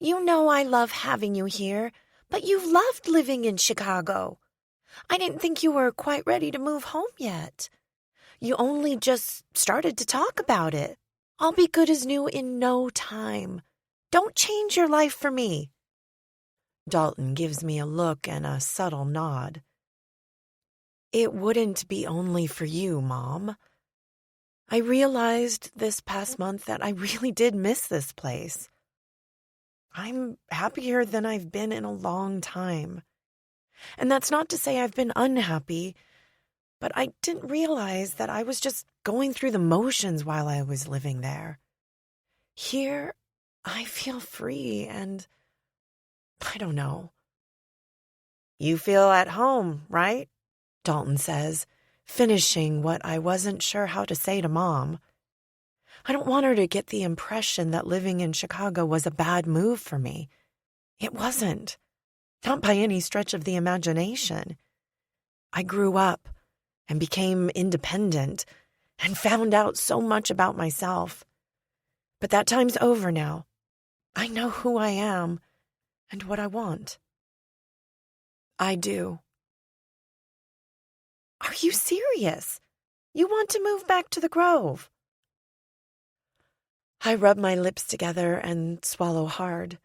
You know I love having you here, but you've loved living in Chicago. I didn't think you were quite ready to move home yet. You only just started to talk about it. I'll be good as new in no time. Don't change your life for me. Dalton gives me a look and a subtle nod. It wouldn't be only for you, Mom. I realized this past month that I really did miss this place. I'm happier than I've been in a long time. And that's not to say I've been unhappy, but I didn't realize that I was just going through the motions while I was living there. Here, I feel free and I don't know. You feel at home, right? Dalton says, finishing what I wasn't sure how to say to Mom. I don't want her to get the impression that living in Chicago was a bad move for me. It wasn't. Not by any stretch of the imagination. I grew up and became independent and found out so much about myself. But that time's over now. I know who I am and what I want. I do. Are you serious? You want to move back to the Grove? I rub my lips together and swallow hard.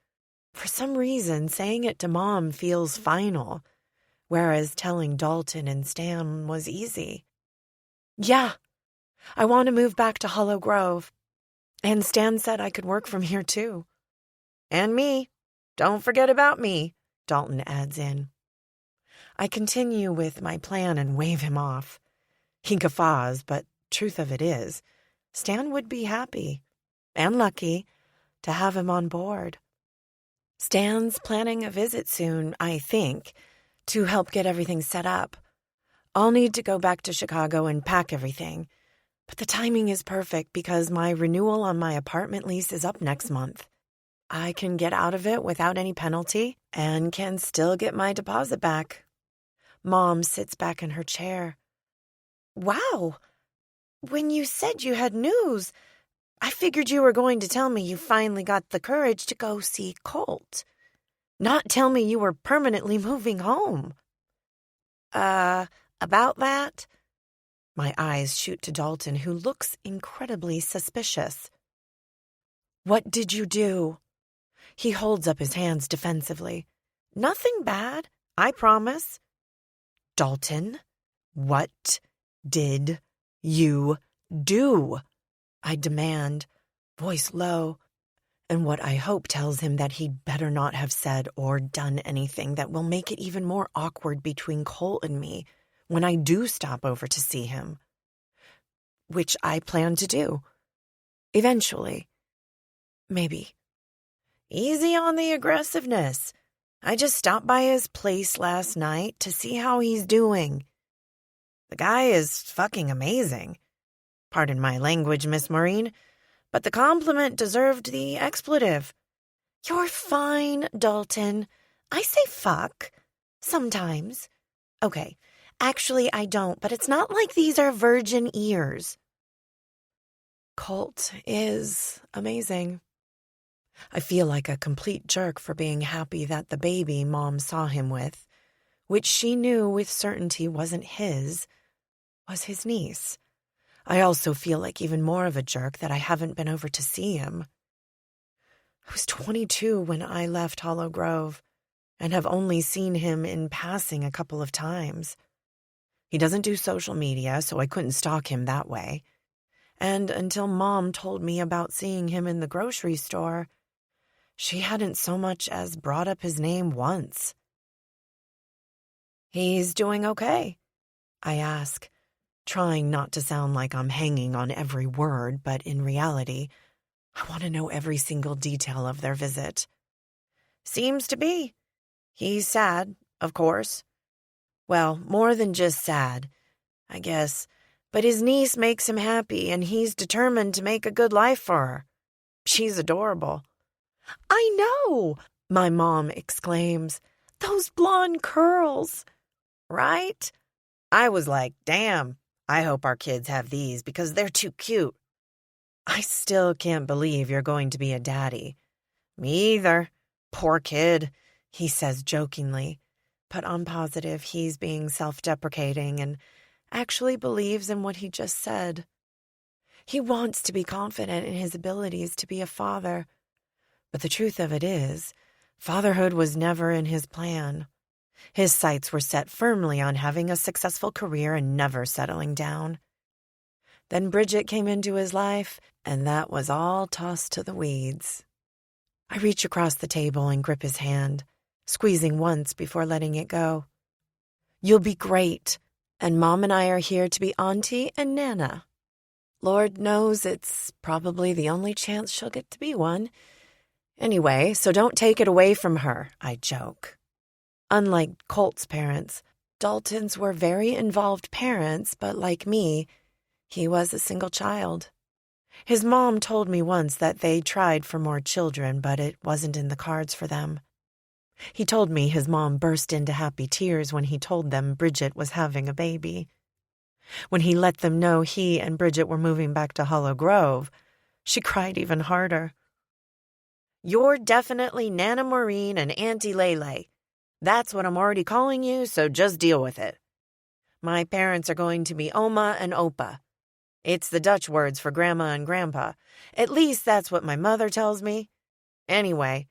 For some reason, saying it to Mom feels final, whereas telling Dalton and Stan was easy. Yeah, I want to move back to Hollow Grove. And Stan said I could work from here too. And me. Don't forget about me, Dalton adds in. I continue with my plan and wave him off. He guffaws, but truth of it is, Stan would be happy and lucky to have him on board. Stan's planning a visit soon, I think, to help get everything set up. I'll need to go back to Chicago and pack everything. But the timing is perfect because my renewal on my apartment lease is up next month. I can get out of it without any penalty and can still get my deposit back. Mom sits back in her chair. Wow! When you said you had news, I figured you were going to tell me you finally got the courage to go see Colt. Not tell me you were permanently moving home. About that? My eyes shoot to Dalton, who looks incredibly suspicious. What did you do? He holds up his hands defensively. Nothing bad, I promise. Dalton, what did you do? I demand, voice low, and what I hope tells him that he'd better not have said or done anything that will make it even more awkward between Colt and me when I do stop over to see him. Which I plan to do. Eventually. Maybe. Easy on the aggressiveness. I just stopped by his place last night to see how he's doing. The guy is fucking amazing. Pardon my language, Miss Maureen, but the compliment deserved the expletive. You're fine, Dalton. I say fuck. Sometimes. Okay, actually I don't, but it's not like these are virgin ears. Colt is amazing. I feel like a complete jerk for being happy that the baby Mom saw him with, which she knew with certainty wasn't his, was his niece. I also feel like even more of a jerk that I haven't been over to see him. I was 22 when I left Hollow Grove and have only seen him in passing a couple of times. He doesn't do social media, so I couldn't stalk him that way. And until Mom told me about seeing him in the grocery store, she hadn't so much as brought up his name once. He's doing okay, I ask, trying not to sound like I'm hanging on every word, but in reality, I want to know every single detail of their visit. Seems to be. He's sad, of course. Well, more than just sad, I guess, but his niece makes him happy and he's determined to make a good life for her. She's adorable. I know, my mom exclaims. Those blonde curls. Right? I was like, damn, I hope our kids have these because they're too cute. I still can't believe you're going to be a daddy. Me either. Poor kid, he says jokingly, but I'm positive he's being self-deprecating and actually believes in what he just said. He wants to be confident in his abilities to be a father, but the truth of it is, fatherhood was never in his plan. His sights were set firmly on having a successful career and never settling down. Then Bridget came into his life, and that was all tossed to the weeds. I reach across the table and grip his hand, squeezing once before letting it go. You'll be great, and Mom and I are here to be Auntie and Nana. Lord knows it's probably the only chance she'll get to be one. Anyway, so don't take it away from her, I joke. Unlike Colt's parents, Dalton's were very involved parents, but like me, he was a single child. His mom told me once that they tried for more children, but it wasn't in the cards for them. He told me his mom burst into happy tears when he told them Bridget was having a baby. When he let them know he and Bridget were moving back to Hollow Grove, she cried even harder. You're definitely Nana Maureen and Auntie Lele. That's what I'm already calling you, so just deal with it. My parents are going to be Oma and Opa. It's the Dutch words for Grandma and Grandpa. At least that's what my mother tells me. Anyway,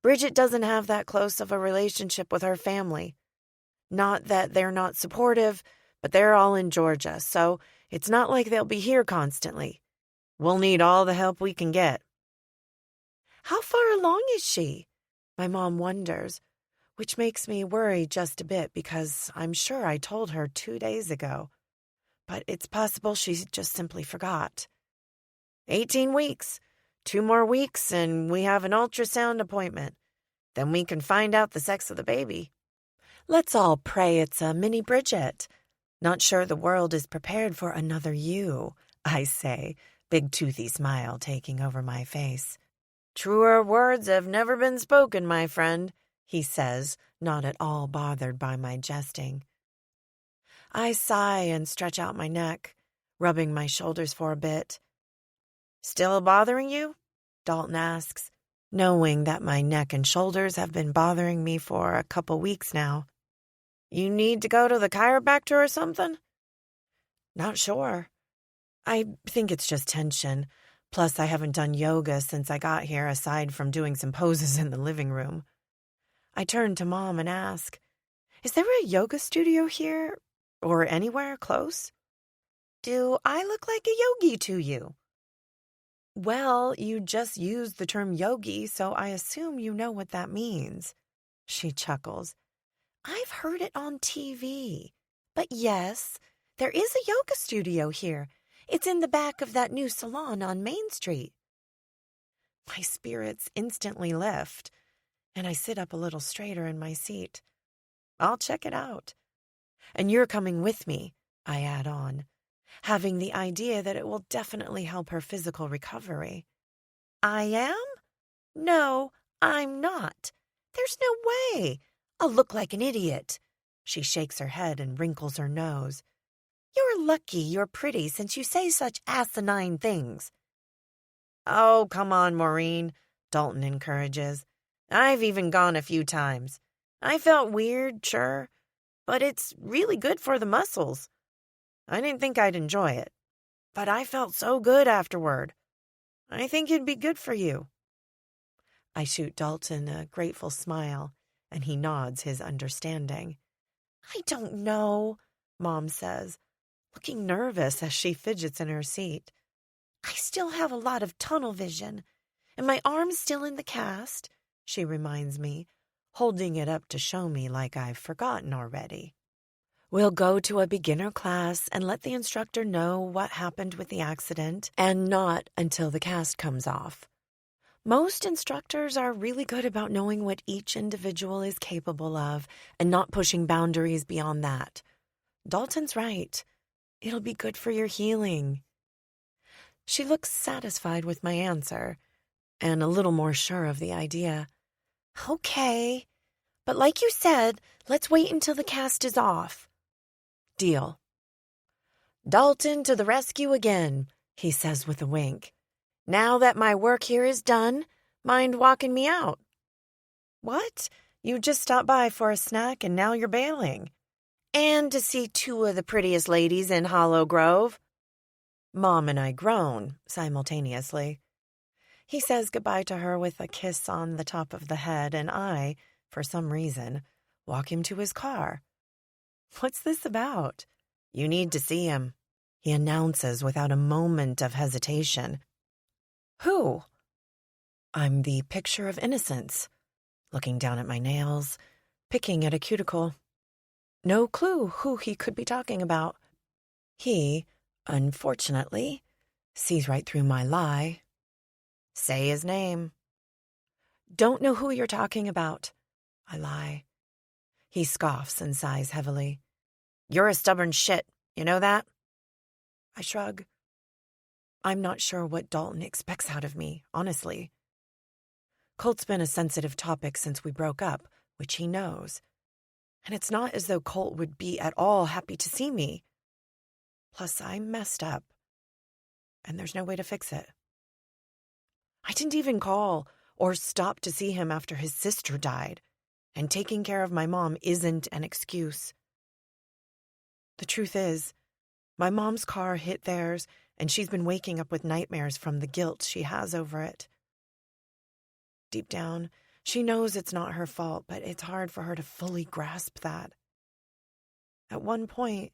Bridget doesn't have that close of a relationship with her family. Not that they're not supportive, but they're all in Georgia, so it's not like they'll be here constantly. We'll need all the help we can get. How far along is she? My mom wonders, which makes me worry just a bit because I'm sure I told her 2 days ago. But it's possible she just simply forgot. 18 weeks. 2 more weeks and we have an ultrasound appointment. Then we can find out the sex of the baby. Let's all pray it's a mini Bridget. Not sure the world is prepared for another you, I say, big toothy smile taking over my face. Truer words have never been spoken, my friend, he says, not at all bothered by my jesting. I sigh and stretch out my neck, rubbing my shoulders for a bit. Still bothering you? Dalton asks, knowing that my neck and shoulders have been bothering me for a couple weeks now. You need to go to the chiropractor or something? Not sure. I think it's just tension. Plus, I haven't done yoga since I got here, aside from doing some poses in the living room. I turn to Mom and ask, is there a yoga studio here or anywhere close? Do I look like a yogi to you? Well, you just used the term yogi, so I assume you know what that means. She chuckles. I've heard it on TV. But yes, there is a yoga studio here. It's in the back of that new salon on Main Street. My spirits instantly lift, and I sit up a little straighter in my seat. I'll check it out. And you're coming with me, I add on, having the idea that it will definitely help her physical recovery. I am? No, I'm not. There's no way. I'll look like an idiot. She shakes her head and wrinkles her nose. You're lucky you're pretty since you say such asinine things. Oh, come on, Maureen, Dalton encourages. I've even gone a few times. I felt weird, sure, but it's really good for the muscles. I didn't think I'd enjoy it, but I felt so good afterward. I think it'd be good for you. I shoot Dalton a grateful smile, and he nods his understanding. I don't know, Mom says, looking nervous as she fidgets in her seat. I still have a lot of tunnel vision, and my arm's still in the cast, she reminds me, holding it up to show me like I've forgotten already. We'll go to a beginner class and let the instructor know what happened with the accident, and not until the cast comes off. Most instructors are really good about knowing what each individual is capable of and not pushing boundaries beyond that. Dalton's right. It'll be good for your healing. She looks satisfied with my answer and a little more sure of the idea. Okay, but like you said, let's wait until the cast is off. Deal. Dalton to the rescue again, he says with a wink. Now that my work here is done, mind walking me out? What? You just stopped by for a snack and now you're bailing. And to see two of the prettiest ladies in Hollow Grove. Mom and I groan simultaneously. He says goodbye to her with a kiss on the top of the head, and I, for some reason, walk him to his car. What's this about? You need to see him, he announces without a moment of hesitation. Who? I'm the picture of innocence, looking down at my nails, picking at a cuticle. No clue who he could be talking about. He, unfortunately, sees right through my lie. Say his name. Don't know who you're talking about, I lie. He scoffs and sighs heavily. You're a stubborn shit, you know that? I shrug. I'm not sure what Dalton expects out of me, honestly. Colt's been a sensitive topic since we broke up, which he knows. And it's not as though Colt would be at all happy to see me. Plus, I messed up, and there's no way to fix it. I didn't even call or stop to see him after his sister died, and taking care of my mom isn't an excuse. The truth is, my mom's car hit theirs, and she's been waking up with nightmares from the guilt she has over it. Deep down, she knows it's not her fault, but it's hard for her to fully grasp that. At one point,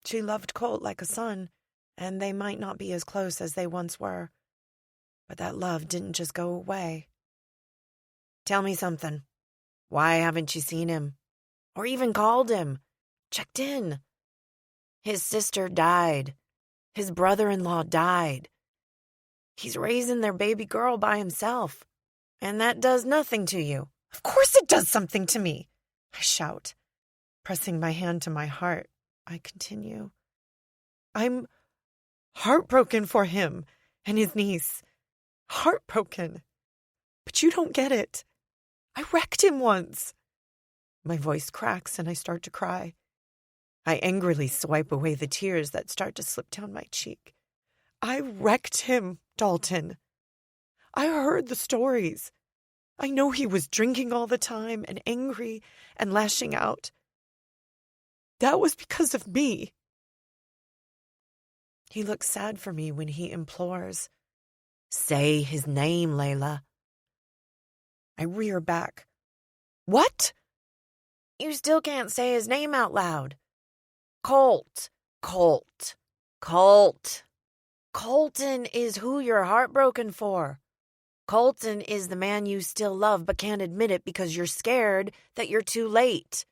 she loved Colt like a son, and they might not be as close as they once were. But that love didn't just go away. Tell me something. Why haven't you seen him? Or even called him? Checked in? His sister died. His brother-in-law died. He's raising their baby girl by himself. And that does nothing to you. Of course it does something to me, I shout. Pressing my hand to my heart, I continue. I'm Heartbroken for him and his niece. Heartbroken. But you don't get it. I wrecked him once. My voice cracks and I start to cry. I angrily swipe away the tears that start to slip down my cheek. I wrecked him, Dalton. I heard the stories. I know he was drinking all the time and angry and lashing out. That was because of me. He looks sad for me when he implores, "Say his name, Layla." I rear back. "What? You still can't say his name out loud. Colt. Colt. Colt. Colton is who you're heartbroken for. Colton is the man you still love but can't admit it because you're scared that you're too late.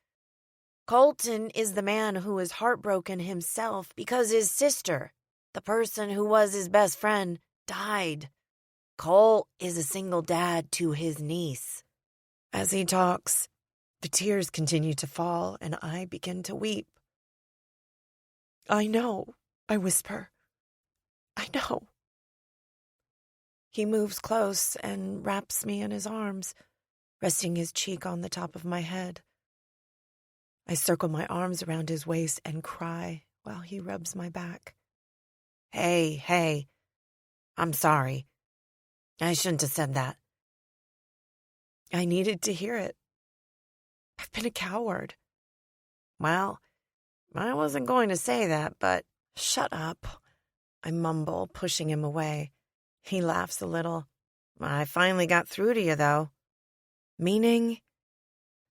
Colton is the man who is heartbroken himself because his sister, the person who was his best friend, died. Colt is a single dad to his niece." As he talks, the tears continue to fall and I begin to weep. "I know," I whisper. "I know." He moves close and wraps me in his arms, resting his cheek on the top of my head. I circle my arms around his waist and cry while he rubs my back. Hey, I'm sorry. I shouldn't have said that. I needed to hear it. I've been a coward." "Well, I wasn't going to say that, but..." "Shut up," I mumble, pushing him away. He laughs a little. "I finally got through to you, though." "Meaning?"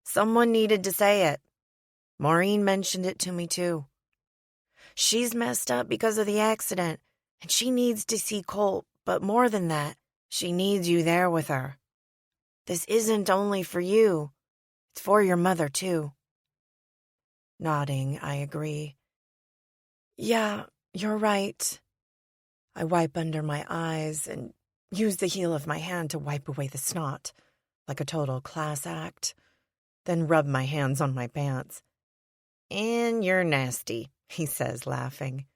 "Someone needed to say it. Maureen mentioned it to me, too. She's messed up because of the accident, and she needs to see Colt, but more than that, she needs you there with her. This isn't only for you. It's for your mother, too." Nodding, I agree. "Yeah, you're right." I wipe under my eyes and use the heel of my hand to wipe away the snot, like a total class act, then rub my hands on my pants. "And you're nasty," he says, laughing.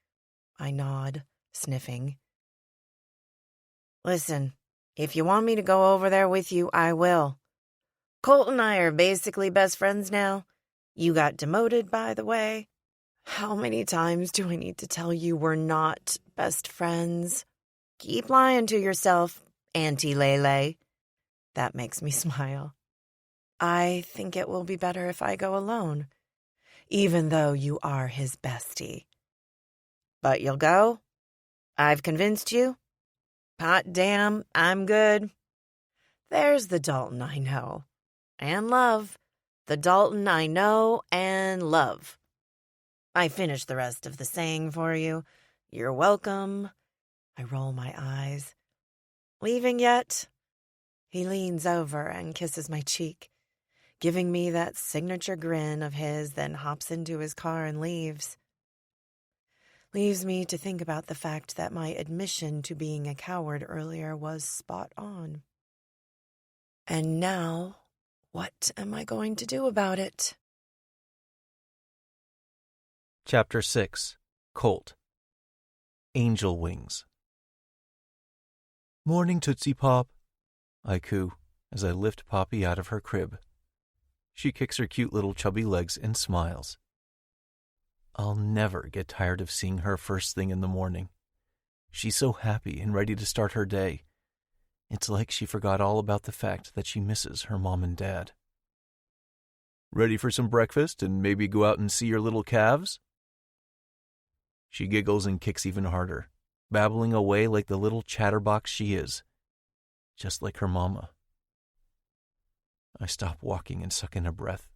I nod, sniffing. "Listen, if you want me to go over there with you, I will. Colt and I are basically best friends now. You got demoted, by the way. How many times do I need to tell you we're not best friends? Keep lying to yourself, Auntie Lele." That makes me smile. "I think it will be better if I go alone, even though you are his bestie." "But you'll go? I've convinced you? Hot damn, I'm good." There's the Dalton I know and love. The Dalton I know and love. I finished the rest of the saying for you. You're welcome. I roll my eyes. "Leaving yet?" He leans over and kisses my cheek, giving me that signature grin of his, then hops into his car and leaves. Leaves me to think about the fact that my admission to being a coward earlier was spot on. And now, what am I going to do about it? Chapter 6. Colt. Angel Wings. "Morning, Tootsie Pop," I coo as I lift Poppy out of her crib. She kicks her cute little chubby legs and smiles. I'll never get tired of seeing her first thing in the morning. She's so happy and ready to start her day. It's like she forgot all about the fact that she misses her mom and dad. "Ready for some breakfast and maybe go out and see your little calves?" She giggles and kicks even harder, babbling away like the little chatterbox she is, just like her mama. I stop walking and suck in a breath.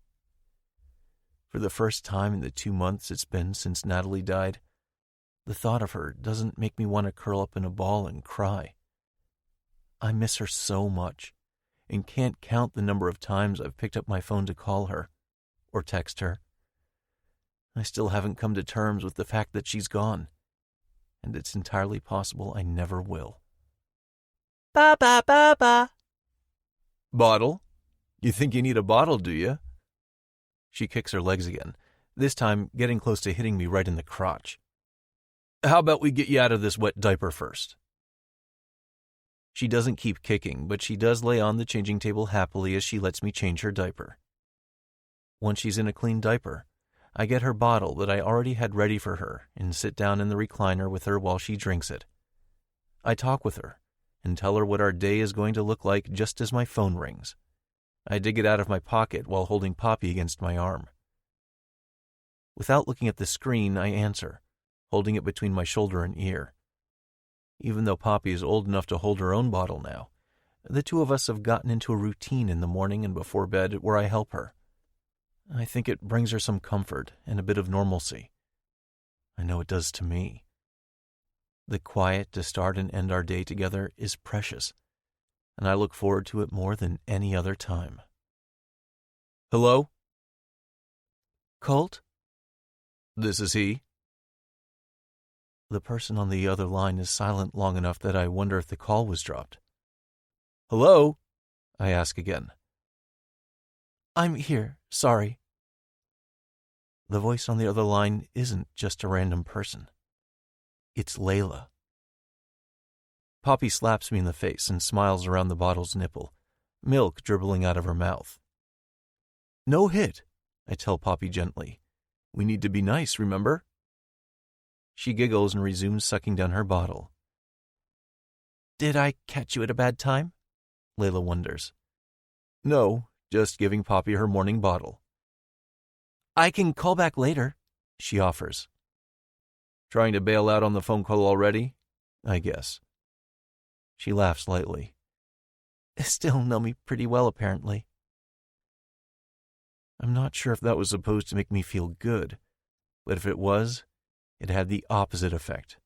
For the first time in the 2 months it's been since Natalie died, the thought of her doesn't make me want to curl up in a ball and cry. I miss her so much and can't count the number of times I've picked up my phone to call her or text her. I still haven't come to terms with the fact that she's gone, and it's entirely possible I never will. Ba. "Bottle? You think you need a bottle, do you?" She kicks her legs again, this time getting close to hitting me right in the crotch. How about we get you out of this wet diaper first? She doesn't keep kicking, but she does lay on the changing table happily as she lets me change her diaper. Once she's in a clean diaper, I get her bottle that I already had ready for her and sit down in the recliner with her while she drinks it. I talk with her and tell her what our day is going to look like just as my phone rings. I dig it out of my pocket while holding Poppy against my arm. Without looking at the screen, I answer, holding it between my shoulder and ear. Even though Poppy is old enough to hold her own bottle now, the two of us have gotten into a routine in the morning and before bed where I help her. I think it brings her some comfort and a bit of normalcy. I know it does to me. The quiet to start and end our day together is precious, and I look forward to it more than any other time. Hello? Colt? This is he. The person on the other line is silent long enough that I wonder if the call was dropped. Hello? I ask again. I'm here, sorry. The voice on the other line isn't just a random person. It's Layla. Poppy slaps me in the face and smiles around the bottle's nipple, milk dribbling out of her mouth. No hit, I tell Poppy gently. We need to be nice, remember? She giggles and resumes sucking down her bottle. Did I catch you at a bad time? Layla wonders. No, just giving Poppy her morning bottle. I can call back later, she offers. Trying to bail out on the phone call already? I guess. She laughs lightly. Still know me pretty well, apparently. I'm not sure if that was supposed to make me feel good, but if it was, it had the opposite effect.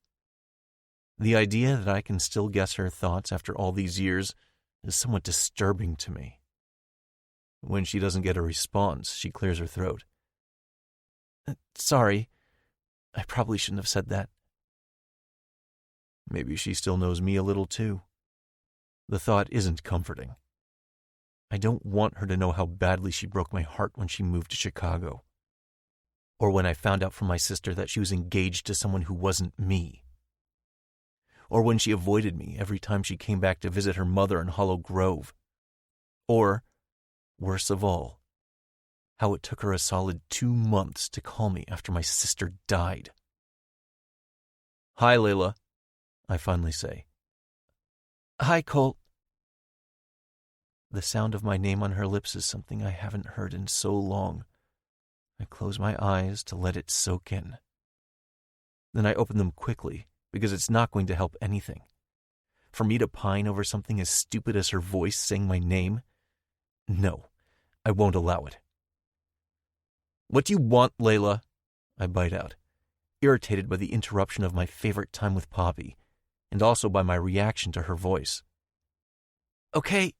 The idea that I can still guess her thoughts after all these years is somewhat disturbing to me. When she doesn't get a response, she clears her throat. Sorry, I probably shouldn't have said that. Maybe she still knows me a little too. The thought isn't comforting. I don't want her to know how badly she broke my heart when she moved to Chicago, or when I found out from my sister that she was engaged to someone who wasn't me, or when she avoided me every time she came back to visit her mother in Hollow Grove, or, worse of all, how it took her a solid 2 months to call me after my sister died. Hi, Layla, I finally say. Hi, Colt. The sound of my name on her lips is something I haven't heard in so long. I close my eyes to let it soak in. Then I open them quickly, because it's not going to help anything. For me to pine over something as stupid as her voice saying my name? No, I won't allow it. What do you want, Layla? I bite out, irritated by the interruption of my favorite time with Poppy, and also by my reaction to her voice. Okay.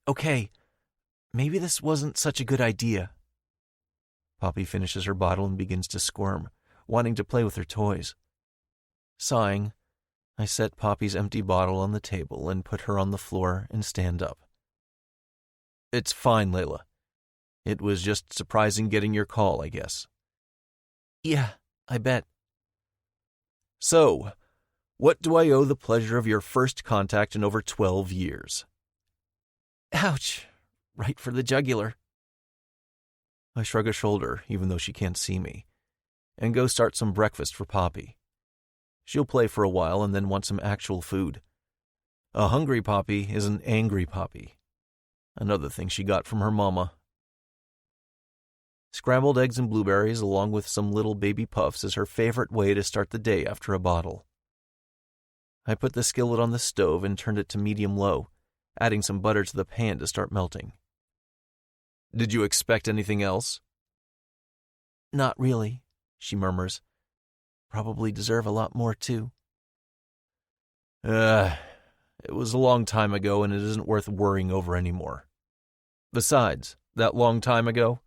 Maybe this wasn't such a good idea. Poppy finishes her bottle and begins to squirm, wanting to play with her toys. Sighing, I set Poppy's empty bottle on the table and put her on the floor and stand up. It's fine, Layla. It was just surprising getting your call, I guess. Yeah, I bet. So, what do I owe the pleasure of your first contact in over 12 years? Ouch, right for the jugular. I shrug a shoulder, even though she can't see me, and go start some breakfast for Poppy. She'll play for a while and then want some actual food. A hungry Poppy is an angry Poppy. Another thing she got from her mama. Scrambled eggs and blueberries along with some little baby puffs is her favorite way to start the day after a bottle. I put the skillet on the stove and turned it to medium-low, adding some butter to the pan to start melting. Did you expect anything else? Not really, she murmurs. Probably deserve a lot more, too. It was a long time ago and it isn't worth worrying over anymore. Besides, that long time ago,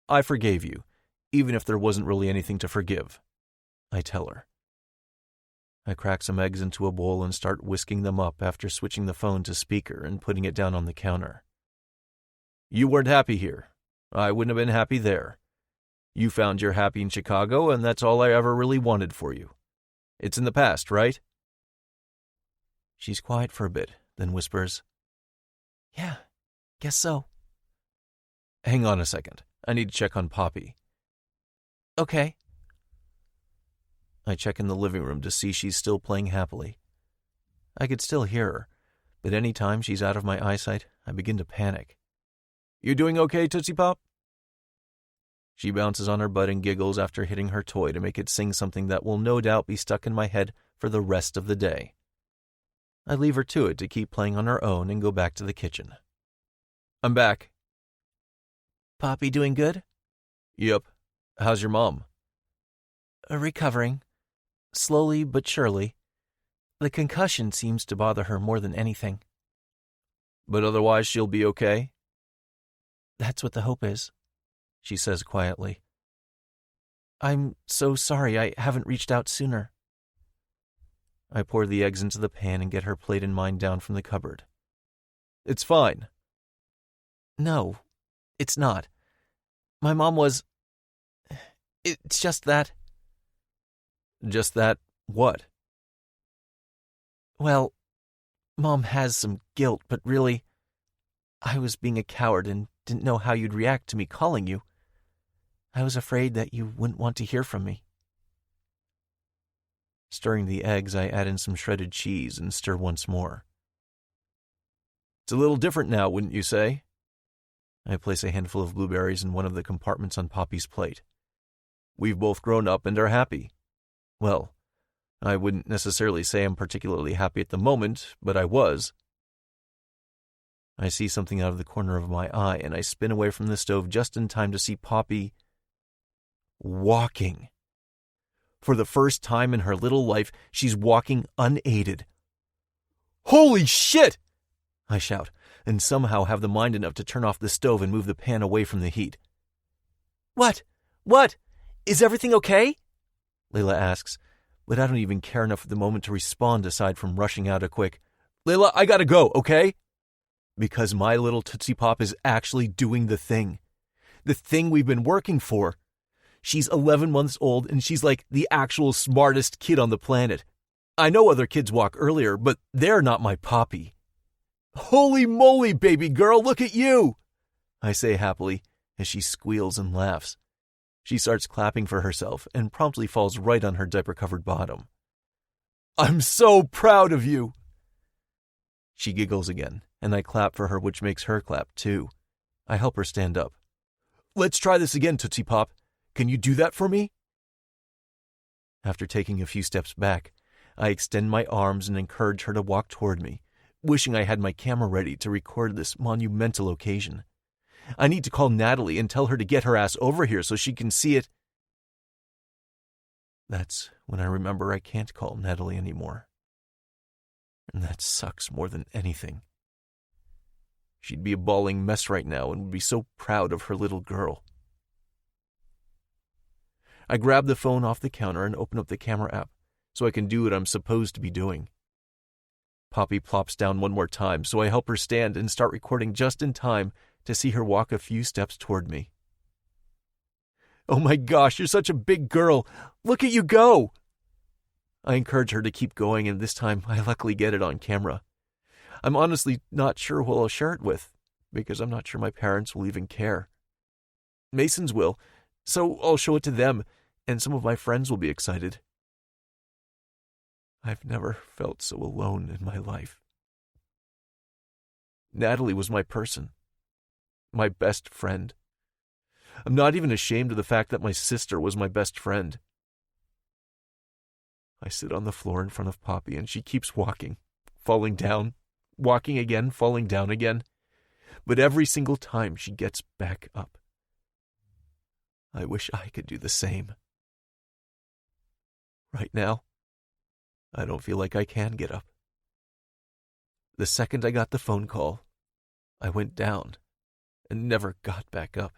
I forgave you, even if there wasn't really anything to forgive, I tell her. I crack some eggs into a bowl and start whisking them up after switching the phone to speaker and putting it down on the counter. You weren't happy here. I wouldn't have been happy there. You found you're happy in Chicago, and that's all I ever really wanted for you. It's in the past, right? She's quiet for a bit, then whispers, "Yeah, guess so." Hang on a second. I need to check on Poppy. Okay. I check in the living room to see she's still playing happily. I could still hear her, but any time she's out of my eyesight, I begin to panic. You doing okay, Tootsie Pop? She bounces on her butt and giggles after hitting her toy to make it sing something that will no doubt be stuck in my head for the rest of the day. I leave her to it to keep playing on her own and go back to the kitchen. I'm back. Poppy doing good? Yep. How's your mom? Recovering. Slowly but surely. The concussion seems to bother her more than anything. But otherwise she'll be okay? That's what the hope is, she says quietly. I'm so sorry I haven't reached out sooner. I pour the eggs into the pan and get her plate and mine down from the cupboard. It's fine. No, it's not. My mom was... It's just that... Just that what? Well, Mom has some guilt, but really, I was being a coward and didn't know how you'd react to me calling you. I was afraid that you wouldn't want to hear from me. Stirring the eggs, I add in some shredded cheese and stir once more. It's a little different now, wouldn't you say? I place a handful of blueberries in one of the compartments on Poppy's plate. We've both grown up and are happy. Well, I wouldn't necessarily say I'm particularly happy at the moment, but I was. I see something out of the corner of my eye, and I spin away from the stove just in time to see Poppy walking. For the first time in her little life, she's walking unaided. Holy shit! I shout, and somehow have the mind enough to turn off the stove and move the pan away from the heat. What? What? Is everything okay? Layla asks, but I don't even care enough at the moment to respond aside from rushing out a quick, Layla, I gotta go, okay? Because my little Tootsie Pop is actually doing the thing. The thing we've been working for. She's 11 months old and she's like the actual smartest kid on the planet. I know other kids walk earlier, but they're not my Poppy. Holy moly, baby girl, look at you! I say happily as she squeals and laughs. She starts clapping for herself and promptly falls right on her diaper-covered bottom. I'm so proud of you! She giggles again, and I clap for her, which makes her clap too. I help her stand up. Let's try this again, Tootsie Pop. Can you do that for me? After taking a few steps back, I extend my arms and encourage her to walk toward me, wishing I had my camera ready to record this monumental occasion. I need to call Natalie and tell her to get her ass over here so she can see it. That's when I remember I can't call Natalie anymore. And that sucks more than anything. She'd be a bawling mess right now and would be so proud of her little girl. I grab the phone off the counter and open up the camera app so I can do what I'm supposed to be doing. Poppy plops down one more time, so I help her stand and start recording just in time to see her walk a few steps toward me. Oh my gosh, you're such a big girl. Look at you go! I encourage her to keep going, and this time I luckily get it on camera. I'm honestly not sure who I'll share it with, because I'm not sure my parents will even care. Mason's will, so I'll show it to them, and some of my friends will be excited. I've never felt so alone in my life. Natalie was my person. My best friend. I'm not even ashamed of the fact that my sister was my best friend. I sit on the floor in front of Poppy and she keeps walking, falling down, walking again, falling down again. But every single time she gets back up. I wish I could do the same. Right now, I don't feel like I can get up. The second I got the phone call, I went down and never got back up.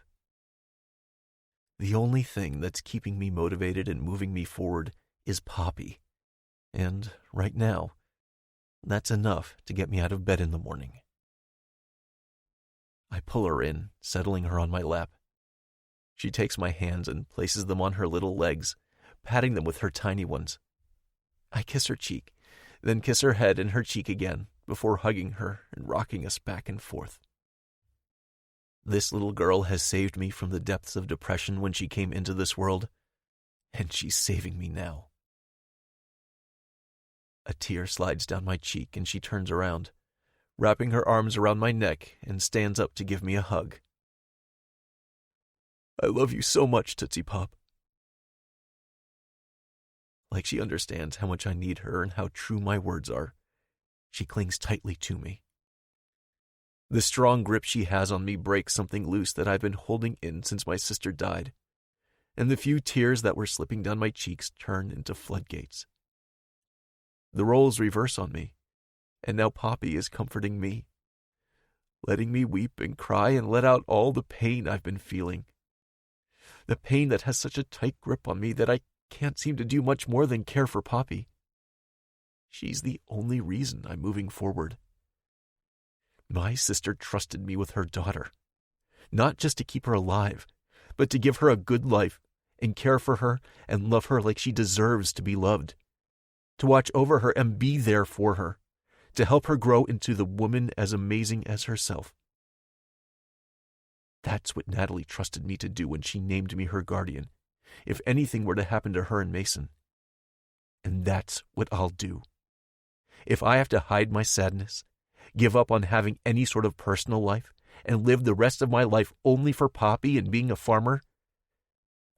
The only thing that's keeping me motivated and moving me forward is Poppy. And right now, that's enough to get me out of bed in the morning. I pull her in, settling her on my lap. She takes my hands and places them on her little legs, patting them with her tiny ones. I kiss her cheek, then kiss her head and her cheek again, before hugging her and rocking us back and forth. This little girl has saved me from the depths of depression when she came into this world, and she's saving me now. A tear slides down my cheek and she turns around, wrapping her arms around my neck, and stands up to give me a hug. I love you so much, Tootsie Pop. Like she understands how much I need her and how true my words are, she clings tightly to me. The strong grip she has on me breaks something loose that I've been holding in since my sister died, and the few tears that were slipping down my cheeks turn into floodgates. The roles reverse on me, and now Poppy is comforting me, letting me weep and cry and let out all the pain I've been feeling. The pain that has such a tight grip on me that I can't seem to do much more than care for Poppy. She's the only reason I'm moving forward. My sister trusted me with her daughter, not just to keep her alive, but to give her a good life and care for her and love her like she deserves to be loved, to watch over her and be there for her, to help her grow into the woman as amazing as herself. That's what Natalie trusted me to do when she named me her guardian, if anything were to happen to her and Mason. And that's what I'll do. If I have to hide my sadness, give up on having any sort of personal life, and live the rest of my life only for Poppy and being a farmer,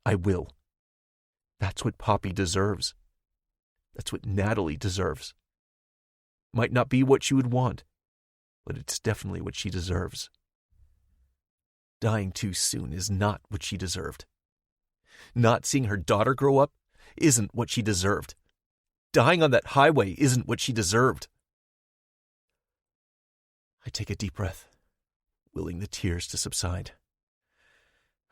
I will. That's what Poppy deserves. That's what Natalie deserves. Might not be what she would want, but it's definitely what she deserves. Dying too soon is not what she deserved. Not seeing her daughter grow up isn't what she deserved. Dying on that highway isn't what she deserved. I take a deep breath, willing the tears to subside.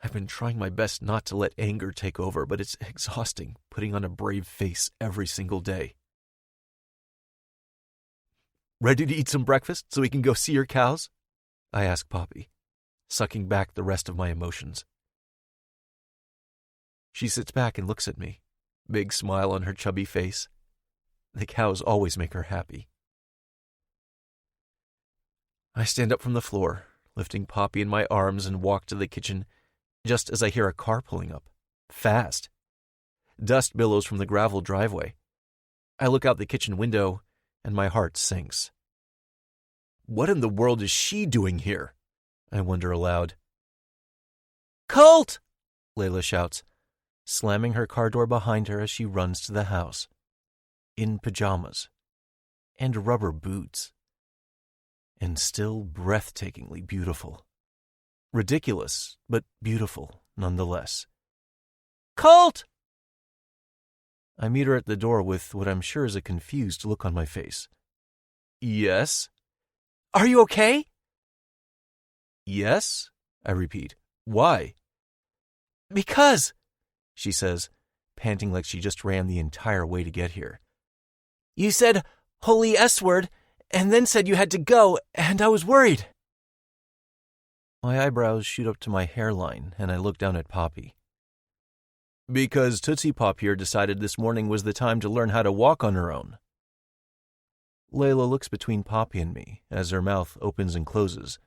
I've been trying my best not to let anger take over, but it's exhausting putting on a brave face every single day. Ready to eat some breakfast so we can go see your cows? I ask Poppy, sucking back the rest of my emotions. She sits back and looks at me, big smile on her chubby face. The cows always make her happy. I stand up from the floor, lifting Poppy in my arms, and walk to the kitchen just as I hear a car pulling up, fast. Dust billows from the gravel driveway. I look out the kitchen window, and my heart sinks. What in the world is she doing here? I wonder aloud. Colt! Layla shouts, slamming her car door behind her as she runs to the house. In pajamas. And rubber boots. And still breathtakingly beautiful. Ridiculous, but beautiful nonetheless. Colt! I meet her at the door with what I'm sure is a confused look on my face. Yes? Are you okay? Yes, I repeat. Why? Because, she says, panting like she just ran the entire way to get here. You said holy S-word, and then said you had to go, and I was worried. My eyebrows shoot up to my hairline, and I look down at Poppy. Because Tootsie Pop here decided this morning was the time to learn how to walk on her own. Layla looks between Poppy and me as her mouth opens and closes,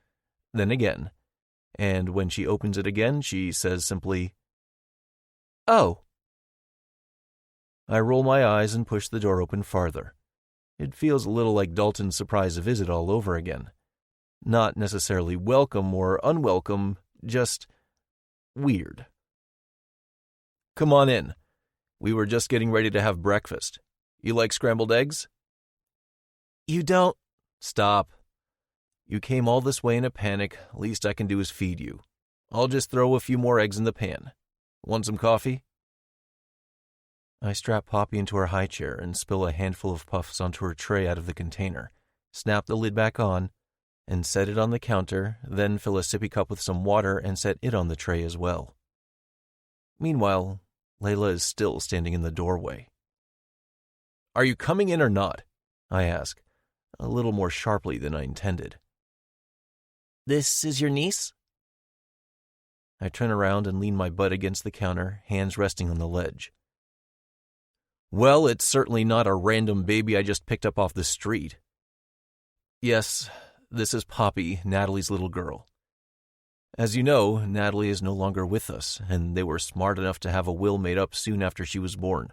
then again, and when she opens it again, she says simply, "Oh." I roll my eyes and push the door open farther. It feels a little like Dalton's surprise visit all over again. Not necessarily welcome or unwelcome, just weird. Come on in. We were just getting ready to have breakfast. You like scrambled eggs? You don't. Stop. You came all this way in a panic. Least I can do is feed you. I'll just throw a few more eggs in the pan. Want some coffee? I strap Poppy into her high chair and spill a handful of puffs onto her tray out of the container, snap the lid back on, and set it on the counter, then fill a sippy cup with some water and set it on the tray as well. Meanwhile, Layla is still standing in the doorway. Are you coming in or not? I ask, a little more sharply than I intended. This is your niece? I turn around and lean my butt against the counter, hands resting on the ledge. Well, it's certainly not a random baby I just picked up off the street. Yes, this is Poppy, Natalie's little girl. As you know, Natalie is no longer with us, and they were smart enough to have a will made up soon after she was born.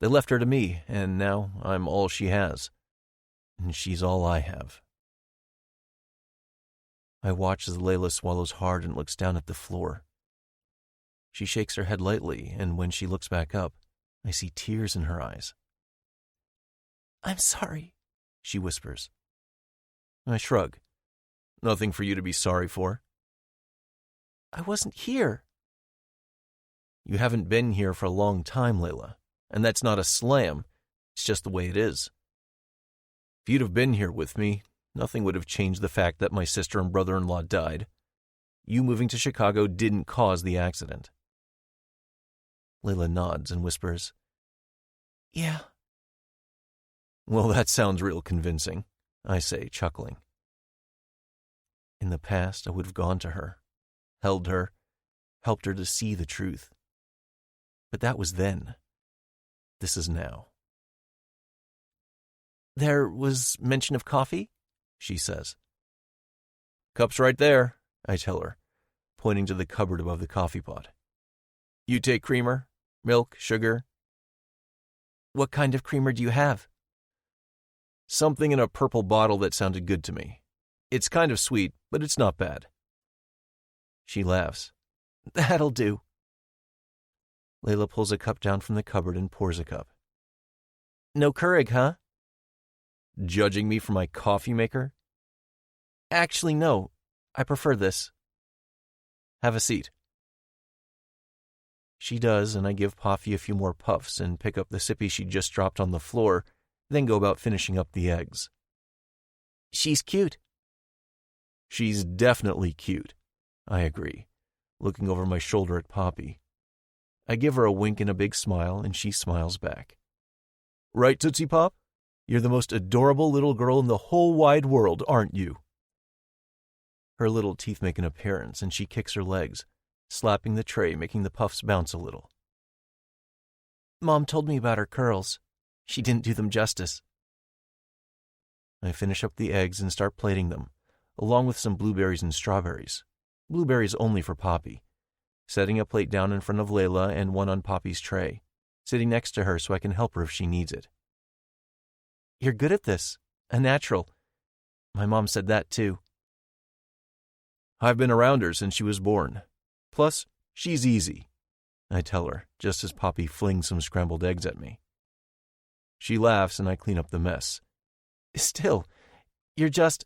They left her to me, and now I'm all she has. And she's all I have. I watch as Layla swallows hard and looks down at the floor. She shakes her head lightly, and when she looks back up, I see tears in her eyes. I'm sorry, she whispers. I shrug. Nothing for you to be sorry for. I wasn't here. You haven't been here for a long time, Layla, and that's not a slam. It's just the way it is. If you'd have been here with me, nothing would have changed the fact that my sister and brother-in-law died. You moving to Chicago didn't cause the accident. Layla nods and whispers, Yeah. Well, that sounds real convincing, I say, chuckling. In the past, I would have gone to her, held her, helped her to see the truth. But that was then. This is now. There was mention of coffee, she says. Cup's right there, I tell her, pointing to the cupboard above the coffee pot. You take creamer, milk, sugar. What kind of creamer do you have? Something in a purple bottle that sounded good to me. It's kind of sweet, but it's not bad. She laughs. That'll do. Layla pulls a cup down from the cupboard and pours a cup. No Keurig, huh? Judging me for my coffee maker? Actually, no. I prefer this. Have a seat. She does, and I give Poffy a few more puffs and pick up the sippy she just dropped on the floor, then go about finishing up the eggs. She's cute. She's definitely cute, I agree, looking over my shoulder at Poppy. I give her a wink and a big smile, and she smiles back. Right, Tootsie Pop? You're the most adorable little girl in the whole wide world, aren't you? Her little teeth make an appearance, and she kicks her legs, slapping the tray, making the puffs bounce a little. Mom told me about her curls. She didn't do them justice. I finish up the eggs and start plating them, along with some blueberries and strawberries. Blueberries only for Poppy. Setting a plate down in front of Layla and one on Poppy's tray, sitting next to her so I can help her if she needs it. You're good at this. A natural. My mom said that too. I've been around her since she was born. Plus, she's easy, I tell her, just as Poppy flings some scrambled eggs at me. She laughs and I clean up the mess. Still, you're just...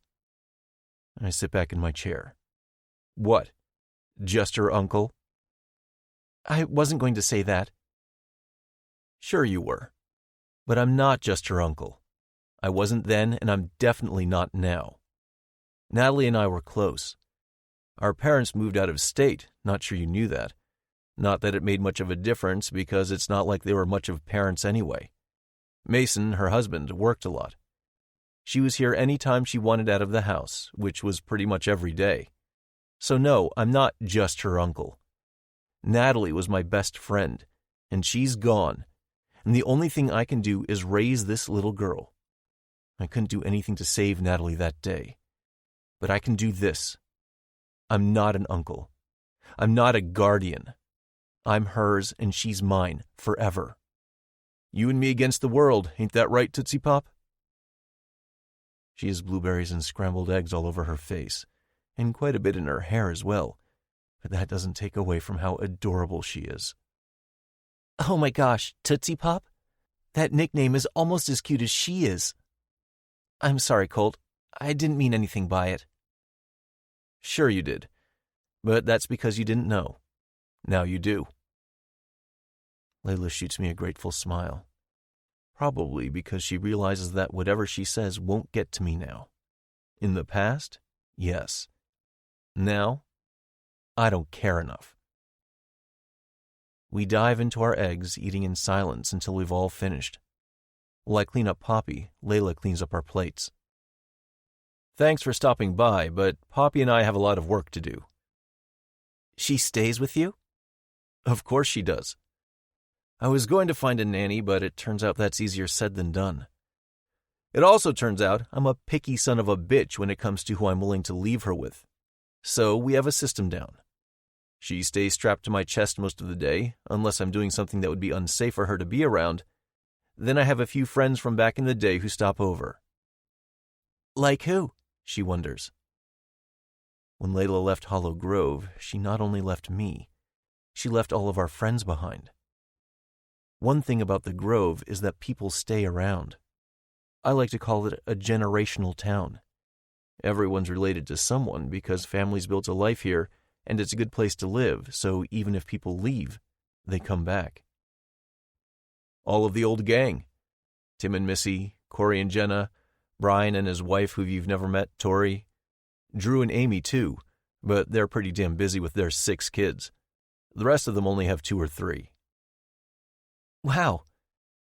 I sit back in my chair. What? Just her uncle? I wasn't going to say that. Sure you were. But I'm not just her uncle. I wasn't then, and I'm definitely not now. Natalie and I were close. Our parents moved out of state, not sure you knew that. Not that it made much of a difference, because it's not like they were much of parents anyway. Mason, her husband, worked a lot. She was here any time she wanted out of the house, which was pretty much every day. So no, I'm not just her uncle. Natalie was my best friend, and she's gone, and the only thing I can do is raise this little girl. I couldn't do anything to save Natalie that day, but I can do this. I'm not an uncle. I'm not a guardian. I'm hers, and she's mine forever. You and me against the world, ain't that right, Tootsie Pop? She has blueberries and scrambled eggs all over her face, and quite a bit in her hair as well, but that doesn't take away from how adorable she is. Oh my gosh, Tootsie Pop? That nickname is almost as cute as she is. I'm sorry, Colt. I didn't mean anything by it. Sure you did, but that's because you didn't know. Now you do. Layla shoots me a grateful smile. Probably because she realizes that whatever she says won't get to me now. In the past, yes. Now, I don't care enough. We dive into our eggs, eating in silence until we've all finished. While I clean up Poppy, Layla cleans up our plates. Thanks for stopping by, but Poppy and I have a lot of work to do. She stays with you? Of course she does. I was going to find a nanny, but it turns out that's easier said than done. It also turns out I'm a picky son of a bitch when it comes to who I'm willing to leave her with. So we have a system down. She stays strapped to my chest most of the day, unless I'm doing something that would be unsafe for her to be around. Then I have a few friends from back in the day who stop over. Like who? She wonders. When Layla left Hollow Grove, she not only left me, she left all of our friends behind. One thing about the Grove is that people stay around. I like to call it a generational town. Everyone's related to someone because families built a life here, and it's a good place to live, so even if people leave, they come back. All of the old gang. Tim and Missy, Corey and Jenna, Brian and his wife who you've never met, Tori. Drew and Amy too, but they're pretty damn busy with their 6 kids. The rest of them only have 2 or 3. Wow,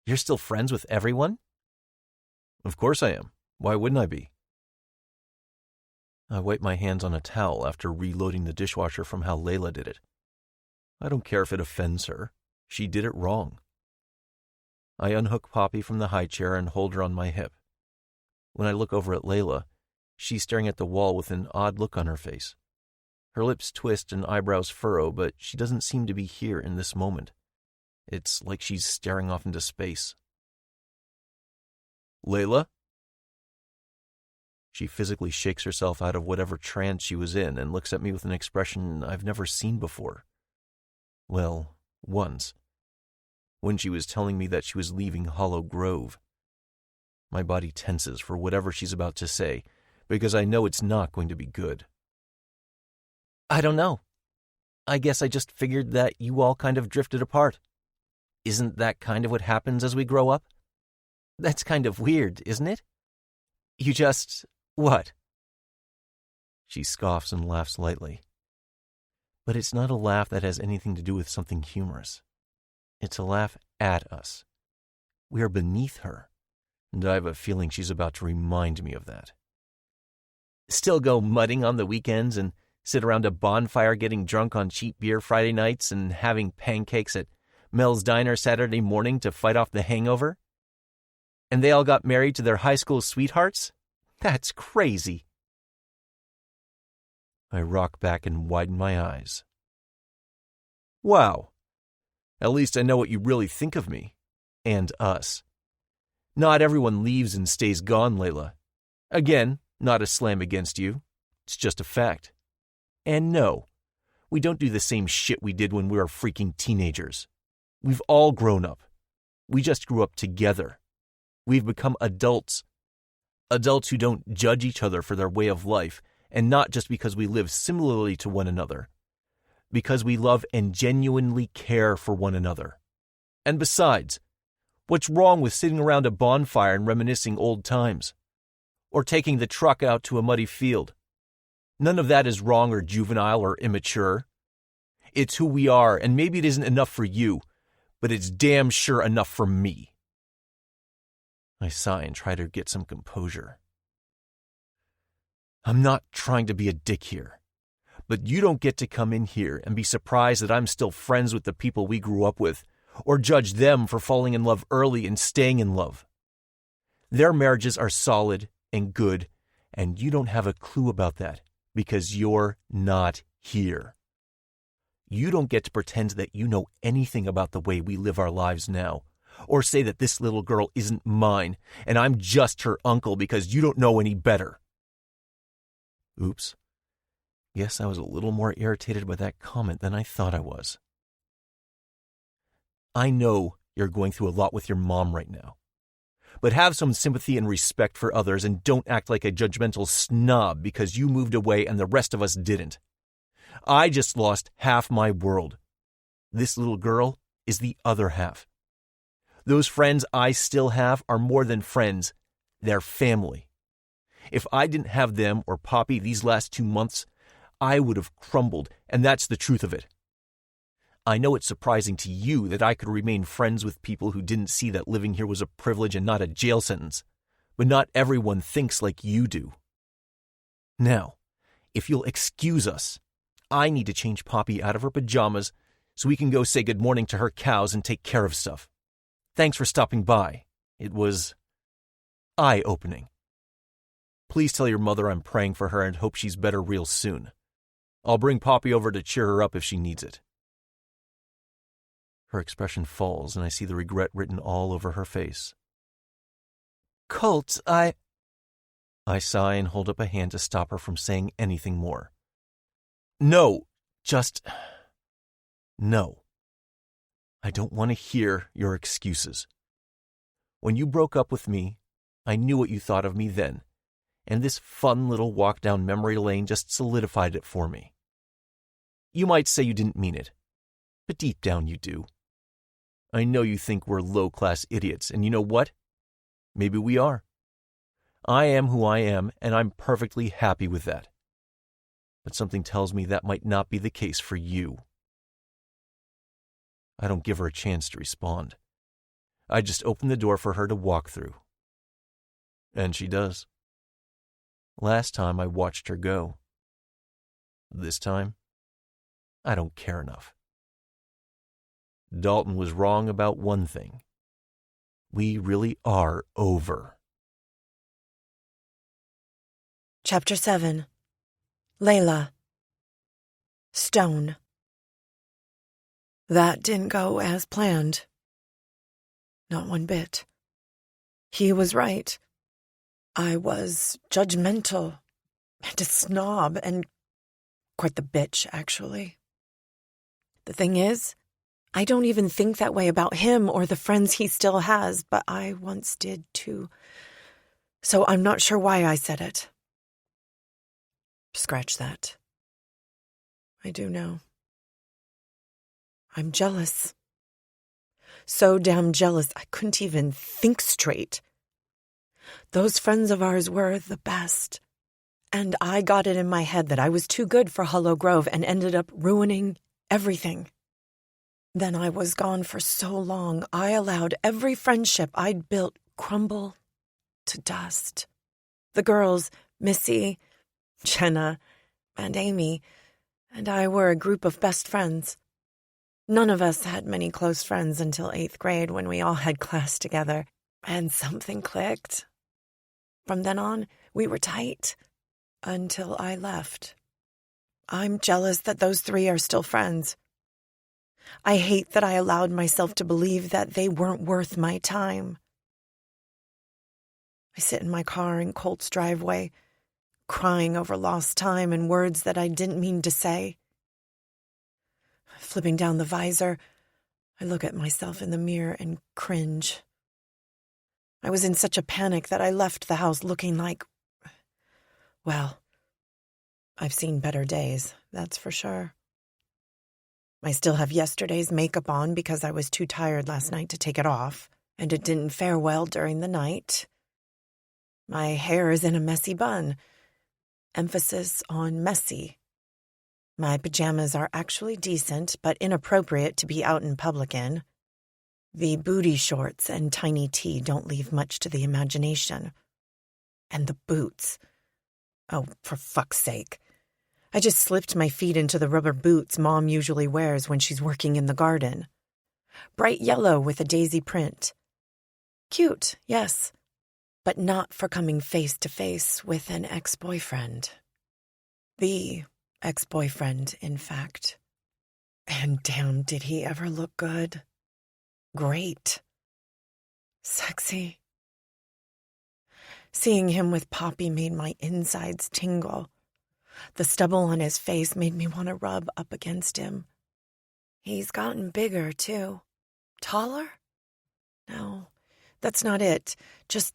you're still friends with everyone? Of course I am. Why wouldn't I be? I wipe my hands on a towel after reloading the dishwasher from how Layla did it. I don't care if it offends her. She did it wrong. I unhook Poppy from the high chair and hold her on my hip. When I look over at Layla, she's staring at the wall with an odd look on her face. Her lips twist and eyebrows furrow, but she doesn't seem to be here in this moment. It's like she's staring off into space. Layla? She physically shakes herself out of whatever trance she was in and looks at me with an expression I've never seen before. Well, once. When she was telling me that she was leaving Hollow Grove. My body tenses for whatever she's about to say, because I know it's not going to be good. I don't know. I guess I just figured that you all kind of drifted apart. Isn't that kind of what happens as we grow up? That's kind of weird, isn't it? You just... what? She scoffs and laughs lightly. But it's not a laugh that has anything to do with something humorous. It's a laugh at us. We are beneath her, and I have a feeling she's about to remind me of that. Still go mudding on the weekends and sit around a bonfire getting drunk on cheap beer Friday nights and having pancakes at Mel's Diner Saturday morning to fight off the hangover? And they all got married to their high school sweethearts? That's crazy. I rock back and widen my eyes. Wow. At least I know what you really think of me. And us. Not everyone leaves and stays gone, Layla. Again, not a slam against you. It's just a fact. And no, we don't do the same shit we did when we were freaking teenagers. We've all grown up. We just grew up together. We've become adults. Adults who don't judge each other for their way of life, and not just because we live similarly to one another. Because we love and genuinely care for one another. And besides, what's wrong with sitting around a bonfire and reminiscing old times? Or taking the truck out to a muddy field? None of that is wrong or juvenile or immature. It's who we are, and maybe it isn't enough for you, but it's damn sure enough for me. I sigh and try to get some composure. I'm not trying to be a dick here, but you don't get to come in here and be surprised that I'm still friends with the people we grew up with, or judge them for falling in love early and staying in love. Their marriages are solid and good, and you don't have a clue about that because you're not here. You don't get to pretend that you know anything about the way we live our lives now, or say that this little girl isn't mine and I'm just her uncle because you don't know any better. Oops. Guess I was a little more irritated by that comment than I thought I was. I know you're going through a lot with your mom right now. But have some sympathy and respect for others and don't act like a judgmental snob because you moved away and the rest of us didn't. I just lost half my world. This little girl is the other half. Those friends I still have are more than friends. They're family. If I didn't have them or Poppy these last 2 months, I would have crumbled, and that's the truth of it. I know it's surprising to you that I could remain friends with people who didn't see that living here was a privilege and not a jail sentence, but not everyone thinks like you do. Now, if you'll excuse us, I need to change Poppy out of her pajamas, so we can go say good morning to her cows and take care of stuff. Thanks for stopping by. It was eye-opening. Please tell your mother I'm praying for her and hope she's better real soon. I'll bring Poppy over to cheer her up if she needs it." Her expression falls, and I see the regret written all over her face. "Colt, I sigh and hold up a hand to stop her from saying anything more. "No, just no. I don't want to hear your excuses. When you broke up with me, I knew what you thought of me then, and this fun little walk down memory lane just solidified it for me. You might say you didn't mean it, but deep down you do. I know you think we're low-class idiots, and you know what? Maybe we are. I am who I am, and I'm perfectly happy with that. But something tells me that might not be the case for you." I don't give her a chance to respond. I just open the door for her to walk through. And she does. Last time I watched her go. This time, I don't care enough. Dalton was wrong about one thing. We really are over. Chapter 7. Layla. Stone. That didn't go as planned. Not one bit. He was right. I was judgmental and a snob and quite the bitch, actually. The thing is, I don't even think that way about him or the friends he still has, but I once did too. So I'm not sure why I said it. Scratch that. I do know. I'm jealous. So damn jealous I couldn't even think straight. Those friends of ours were the best. And I got it in my head that I was too good for Hollow Grove and ended up ruining everything. Then I was gone for so long, I allowed every friendship I'd built crumble to dust. The girls, Missy, Jenna, and Amy, and I were a group of best friends. None of us had many close friends until 8th grade when we all had class together, and something clicked. From then on, we were tight, until I left. I'm jealous that those three are still friends. I hate that I allowed myself to believe that they weren't worth my time. I sit in my car in Colt's driveway, crying over lost time and words that I didn't mean to say. Flipping down the visor, I look at myself in the mirror and cringe. I was in such a panic that I left the house looking like, well, I've seen better days, that's for sure. I still have yesterday's makeup on because I was too tired last night to take it off, and it didn't fare well during the night. My hair is in a messy bun. Emphasis on messy. My pajamas are actually decent, but inappropriate to be out in public in. The booty shorts and tiny tee don't leave much to the imagination. And the boots. Oh, for fuck's sake. I just slipped my feet into the rubber boots Mom usually wears when she's working in the garden. Bright yellow with a daisy print. Cute, yes, but not for coming face to face with an ex-boyfriend. The ex-boyfriend, in fact. And damn, did he ever look good. Great. Sexy. Seeing him with Poppy made my insides tingle. The stubble on his face made me want to rub up against him. He's gotten bigger, too. Taller? No, that's not it. Just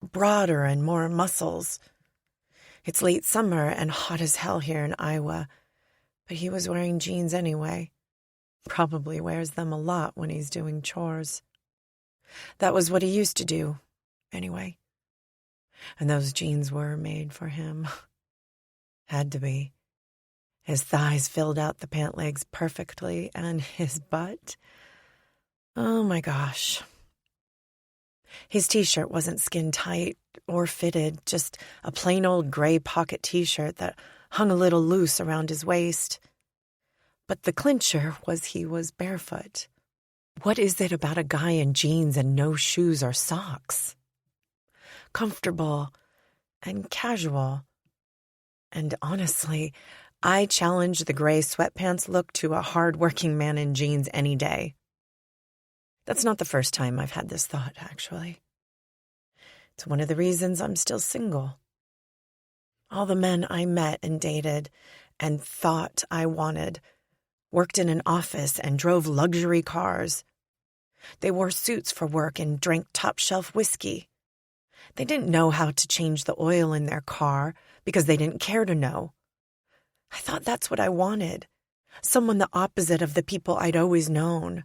broader and more muscles. It's late summer and hot as hell here in Iowa, but he was wearing jeans anyway. Probably wears them a lot when he's doing chores. That was what he used to do, anyway. And those jeans were made for him. Had to be. His thighs filled out the pant legs perfectly, and his butt. Oh my gosh. His t-shirt wasn't skin tight or fitted, just a plain old gray pocket t-shirt that hung a little loose around his waist. But the clincher was he was barefoot. What is it about a guy in jeans and no shoes or socks? Comfortable and casual. And honestly, I challenge the gray sweatpants look to a hard-working man in jeans any day. That's not the first time I've had this thought, actually. It's one of the reasons I'm still single. All the men I met and dated and thought I wanted worked in an office and drove luxury cars. They wore suits for work and drank top-shelf whiskey. They didn't know how to change the oil in their car because they didn't care to know. I thought that's what I wanted, someone the opposite of the people I'd always known.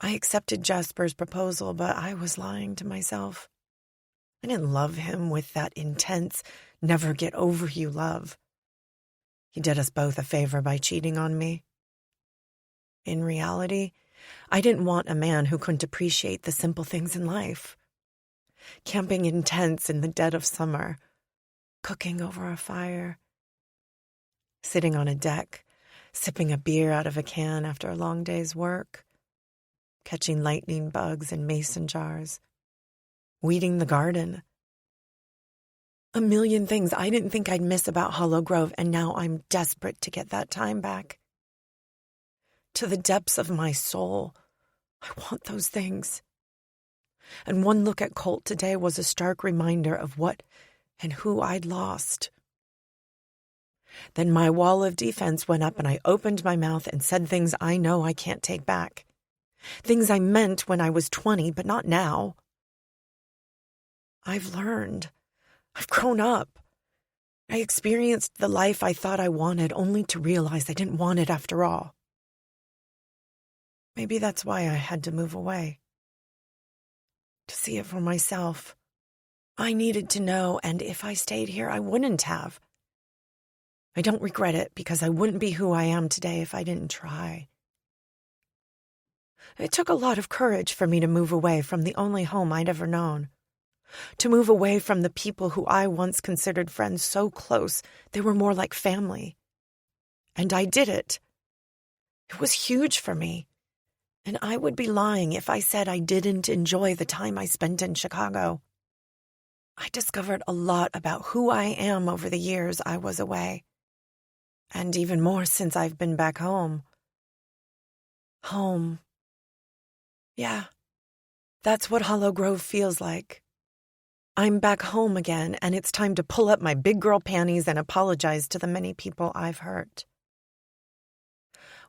I accepted Jasper's proposal, but I was lying to myself. I didn't love him with that intense, never-get-over-you love. He did us both a favor by cheating on me. In reality, I didn't want a man who couldn't appreciate the simple things in life. Camping in tents in the dead of summer, cooking over a fire, sitting on a deck, sipping a beer out of a can after a long day's work, catching lightning bugs in mason jars, weeding the garden. A million things I didn't think I'd miss about Hollow Grove, and now I'm desperate to get that time back. To the depths of my soul, I want those things. And one look at Colt today was a stark reminder of what and who I'd lost. Then my wall of defense went up and I opened my mouth and said things I know I can't take back. Things I meant when I was 20, but not now. I've learned. I've grown up. I experienced the life I thought I wanted only to realize I didn't want it after all. Maybe that's why I had to move away. To see it for myself. I needed to know, and if I stayed here, I wouldn't have. I don't regret it because I wouldn't be who I am today if I didn't try. It took a lot of courage for me to move away from the only home I'd ever known. To move away from the people who I once considered friends so close they were more like family. And I did it. It was huge for me. And I would be lying if I said I didn't enjoy the time I spent in Chicago. I discovered a lot about who I am over the years I was away. And even more since I've been back home. Home. Yeah, that's what Hollow Grove feels like. I'm back home again, and it's time to pull up my big girl panties and apologize to the many people I've hurt.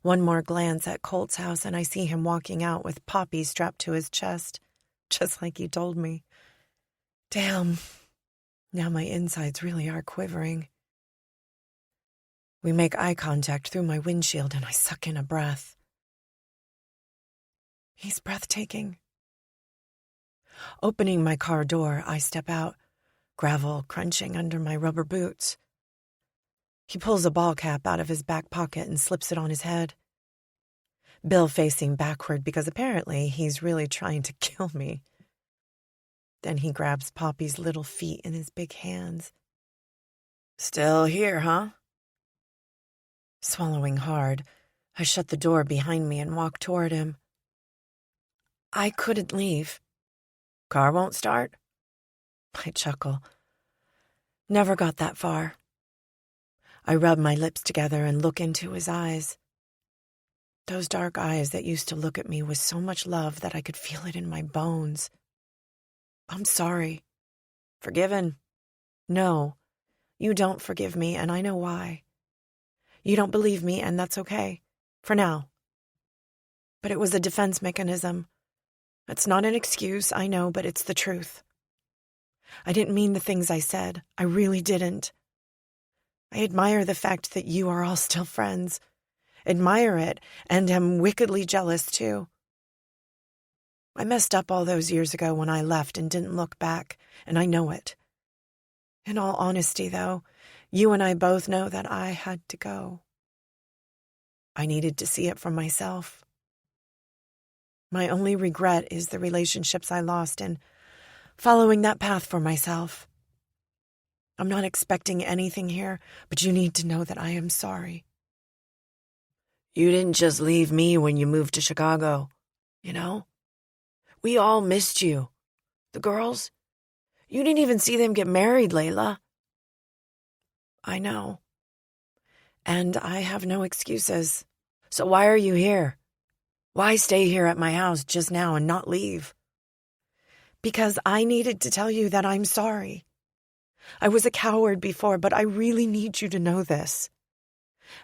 One more glance at Colt's house, and I see him walking out with Poppy strapped to his chest, just like he told me. Damn, now my insides really are quivering. We make eye contact through my windshield, and I suck in a breath. He's breathtaking. Opening my car door, I step out, gravel crunching under my rubber boots. He pulls a ball cap out of his back pocket and slips it on his head. Bill facing backward because apparently he's really trying to kill me. Then he grabs Poppy's little feet in his big hands. Still here, huh? Swallowing hard, I shut the door behind me and walk toward him. I couldn't leave. Car won't start? I chuckle. Never got that far. I rub my lips together and look into his eyes. Those dark eyes that used to look at me with so much love that I could feel it in my bones. I'm sorry. Forgiven? No, you don't forgive me, and I know why. You don't believe me, and that's okay. For now. But it was a defense mechanism. It's not an excuse, I know, but it's the truth. I didn't mean the things I said. I really didn't. I admire the fact that you are all still friends. Admire it, and am wickedly jealous, too. I messed up all those years ago when I left and didn't look back, and I know it. In all honesty, though, you and I both know that I had to go. I needed to see it for myself. My only regret is the relationships I lost in following that path for myself. I'm not expecting anything here, but you need to know that I am sorry. You didn't just leave me when you moved to Chicago, you know? We all missed you. The girls, you didn't even see them get married, Layla. I know. And I have no excuses. So why are you here? Why stay here at my house just now and not leave? Because I needed to tell you that I'm sorry. I was a coward before, but I really need you to know this.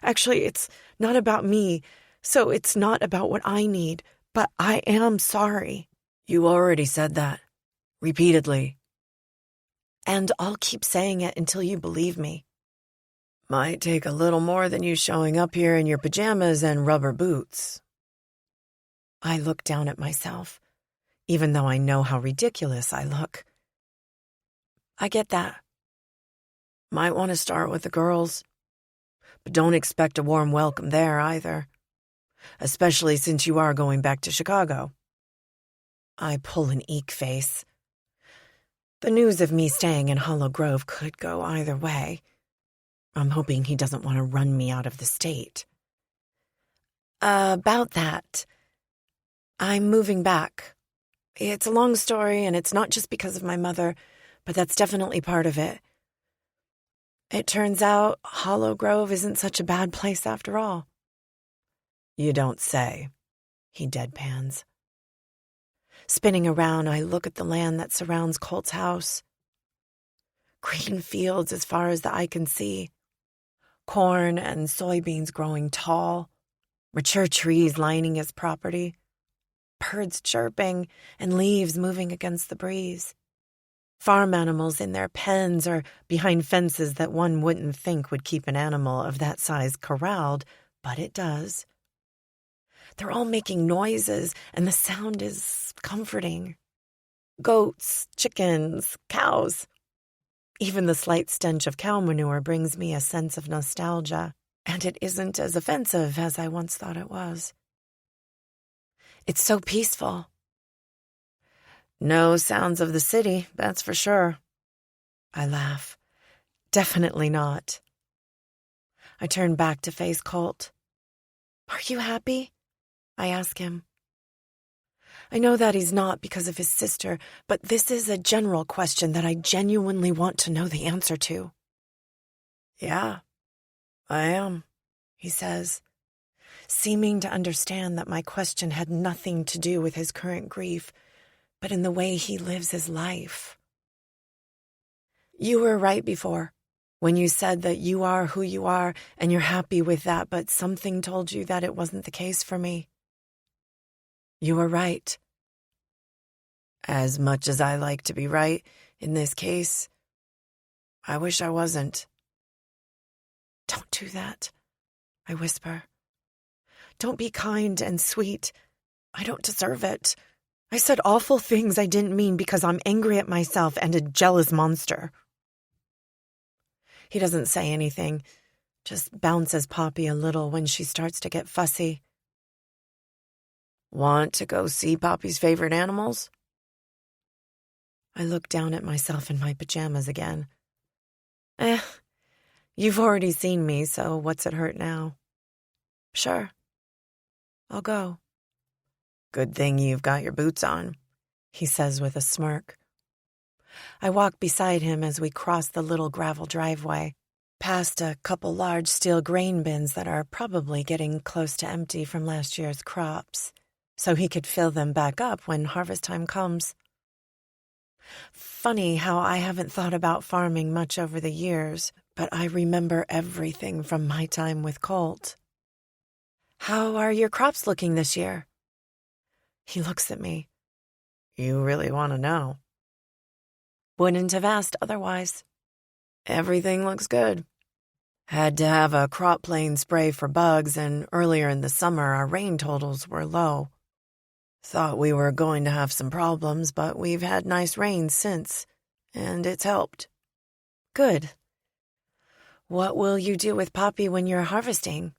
Actually, it's not about me, so it's not about what I need, but I am sorry. You already said that. Repeatedly. And I'll keep saying it until you believe me. Might take a little more than you showing up here in your pajamas and rubber boots. I look down at myself, even though I know how ridiculous I look. I get that. Might want to start with the girls. But don't expect a warm welcome there either. Especially since you are going back to Chicago. I pull an eek face. The news of me staying in Hollow Grove could go either way. I'm hoping he doesn't want to run me out of the state. About that, I'm moving back. It's a long story, and it's not just because of my mother, but that's definitely part of it. It turns out Hollow Grove isn't such a bad place after all. You don't say, he deadpans. Spinning around, I look at the land that surrounds Colt's house. Green fields as far as the eye can see. Corn and soybeans growing tall. Mature trees lining his property. Birds chirping and leaves moving against the breeze. Farm animals in their pens or behind fences that one wouldn't think would keep an animal of that size corralled, but it does. They're all making noises, and the sound is comforting. Goats, chickens, cows. Even the slight stench of cow manure brings me a sense of nostalgia, and it isn't as offensive as I once thought it was. It's so peaceful. No sounds of the city, that's for sure. I laugh. Definitely not. I turn back to face Colt. Are you happy? I ask him. I know that he's not because of his sister, but this is a general question that I genuinely want to know the answer to. Yeah, I am, he says, seeming to understand that my question had nothing to do with his current grief, but in the way he lives his life. You were right before, when you said that you are who you are and you're happy with that, but something told you that it wasn't the case for me. You were right. As much as I like to be right in this case, I wish I wasn't. Don't do that, I whisper. Don't be kind and sweet. I don't deserve it. I said awful things I didn't mean because I'm angry at myself and a jealous monster. He doesn't say anything, just bounces Poppy a little when she starts to get fussy. Want to go see Poppy's favorite animals? I look down at myself in my pajamas again. You've already seen me, so what's it hurt now? Sure. I'll go. Good thing you've got your boots on, he says with a smirk. I walk beside him as we cross the little gravel driveway, past a couple large steel grain bins that are probably getting close to empty from last year's crops, so he could fill them back up when harvest time comes. Funny how I haven't thought about farming much over the years, but I remember everything from my time with Colt. How are your crops looking this year? He looks at me. You really want to know? Wouldn't have asked otherwise. Everything looks good. Had to have a crop plane spray for bugs, and earlier in the summer our rain totals were low. Thought we were going to have some problems, but we've had nice rains since, and it's helped. Good. What will you do with Poppy when you're harvesting?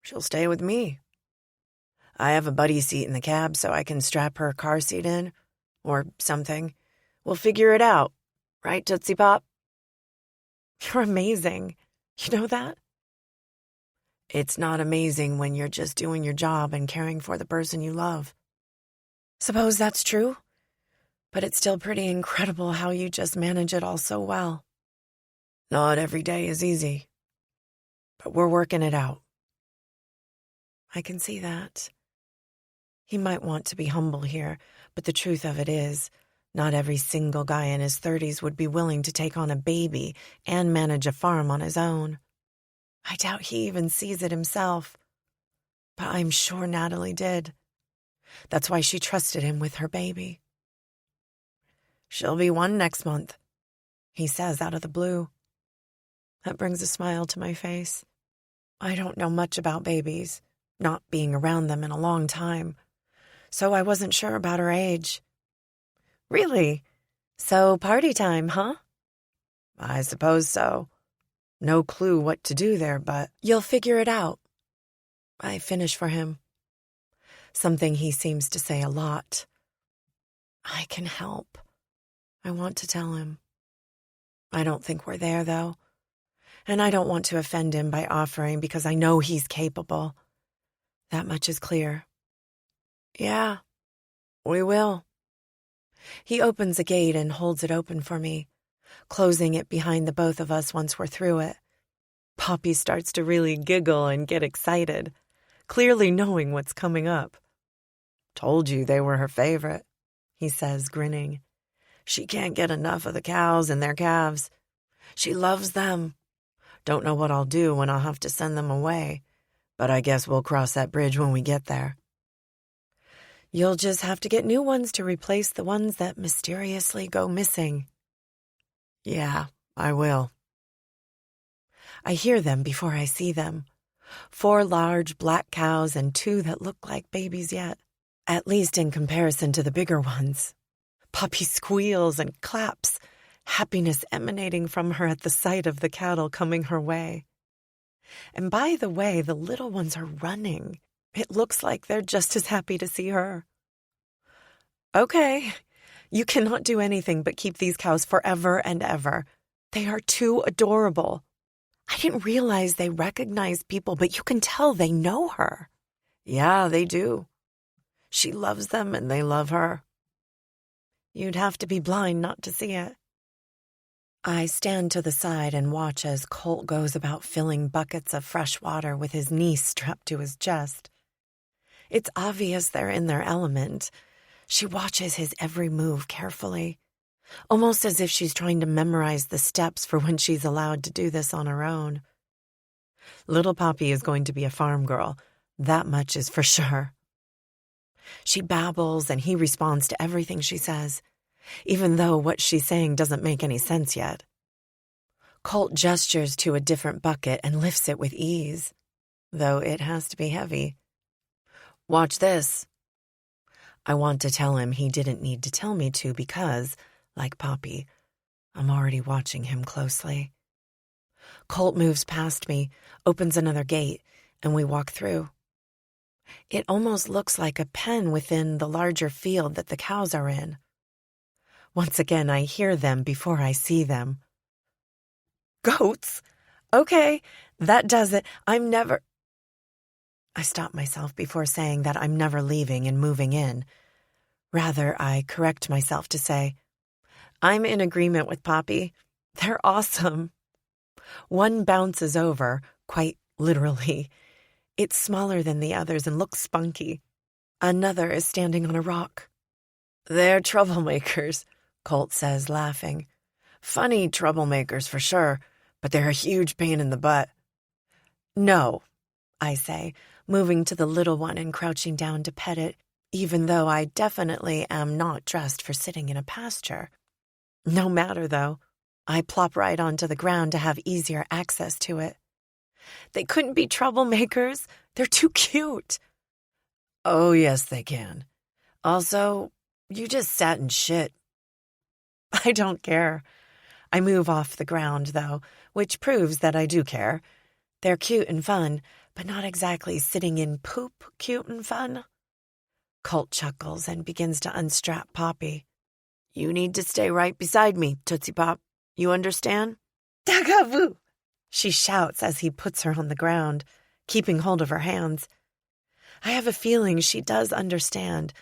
She'll stay with me. I have a buddy seat in the cab so I can strap her car seat in, or something. We'll figure it out. Right, Tootsie Pop? You're amazing. You know that? It's not amazing when you're just doing your job and caring for the person you love. Suppose that's true, but it's still pretty incredible how you just manage it all so well. Not every day is easy, but we're working it out. I can see that. He might want to be humble here, but the truth of it is, not every single guy in his 30s would be willing to take on a baby and manage a farm on his own. I doubt he even sees it himself, but I'm sure Natalie did. That's why she trusted him with her baby. She'll be 1 next month, he says out of the blue. That brings a smile to my face. I don't know much about babies, not being around them in a long time, so I wasn't sure about her age. Really? So party time, huh? I suppose so. No clue what to do there, but you'll figure it out. I finish for him. Something he seems to say a lot. I can help. I want to tell him. I don't think we're there, though. And I don't want to offend him by offering because I know he's capable. That much is clear. Yeah, we will. He opens a gate and holds it open for me, closing it behind the both of us once we're through it. Poppy starts to really giggle and get excited, clearly knowing what's coming up. Told you they were her favorite, he says, grinning. She can't get enough of the cows and their calves. She loves them. Don't know what I'll do when I'll have to send them away, but I guess we'll cross that bridge when we get there. You'll just have to get new ones to replace the ones that mysteriously go missing. Yeah, I will. I hear them before I see them. 4 large black cows and 2 that look like babies yet, at least in comparison to the bigger ones. Poppy squeals and claps, happiness emanating from her at the sight of the cattle coming her way. And by the way, the little ones are running. It looks like they're just as happy to see her. Okay, you cannot do anything but keep these cows forever and ever. They are too adorable. I didn't realize they recognize people, but you can tell they know her. Yeah, they do. She loves them and they love her. You'd have to be blind not to see it. I stand to the side and watch as Colt goes about filling buckets of fresh water with his niece strapped to his chest. It's obvious they're in their element. She watches his every move carefully, almost as if she's trying to memorize the steps for when she's allowed to do this on her own. Little Poppy is going to be a farm girl, that much is for sure. She babbles and he responds to everything she says, even though what she's saying doesn't make any sense yet. Colt gestures to a different bucket and lifts it with ease, though it has to be heavy. Watch this. I want to tell him he didn't need to tell me to because, like Poppy, I'm already watching him closely. Colt moves past me, opens another gate, and we walk through. It almost looks like a pen within the larger field that the cows are in. Once again, I hear them before I see them. Goats? Okay, that does it. I stop myself before saying that I'm never leaving and moving in. Rather, I correct myself to say, I'm in agreement with Poppy. They're awesome. One bounces over, quite literally. It's smaller than the others and looks spunky. Another is standing on a rock. They're troublemakers, Colt says, laughing. Funny troublemakers for sure, but they're a huge pain in the butt. No, I say, moving to the little one and crouching down to pet it, even though I definitely am not dressed for sitting in a pasture. No matter, though. I plop right onto the ground to have easier access to it. They couldn't be troublemakers. They're too cute. Oh, yes, they can. Also, you just sat in shit. I don't care. I move off the ground, though, which proves that I do care. They're cute and fun, but not exactly sitting in poop cute and fun. Colt chuckles and begins to unstrap Poppy. You need to stay right beside me, Tootsie Pop. You understand? Dagavoo! She shouts as he puts her on the ground, keeping hold of her hands. I have a feeling she does understand,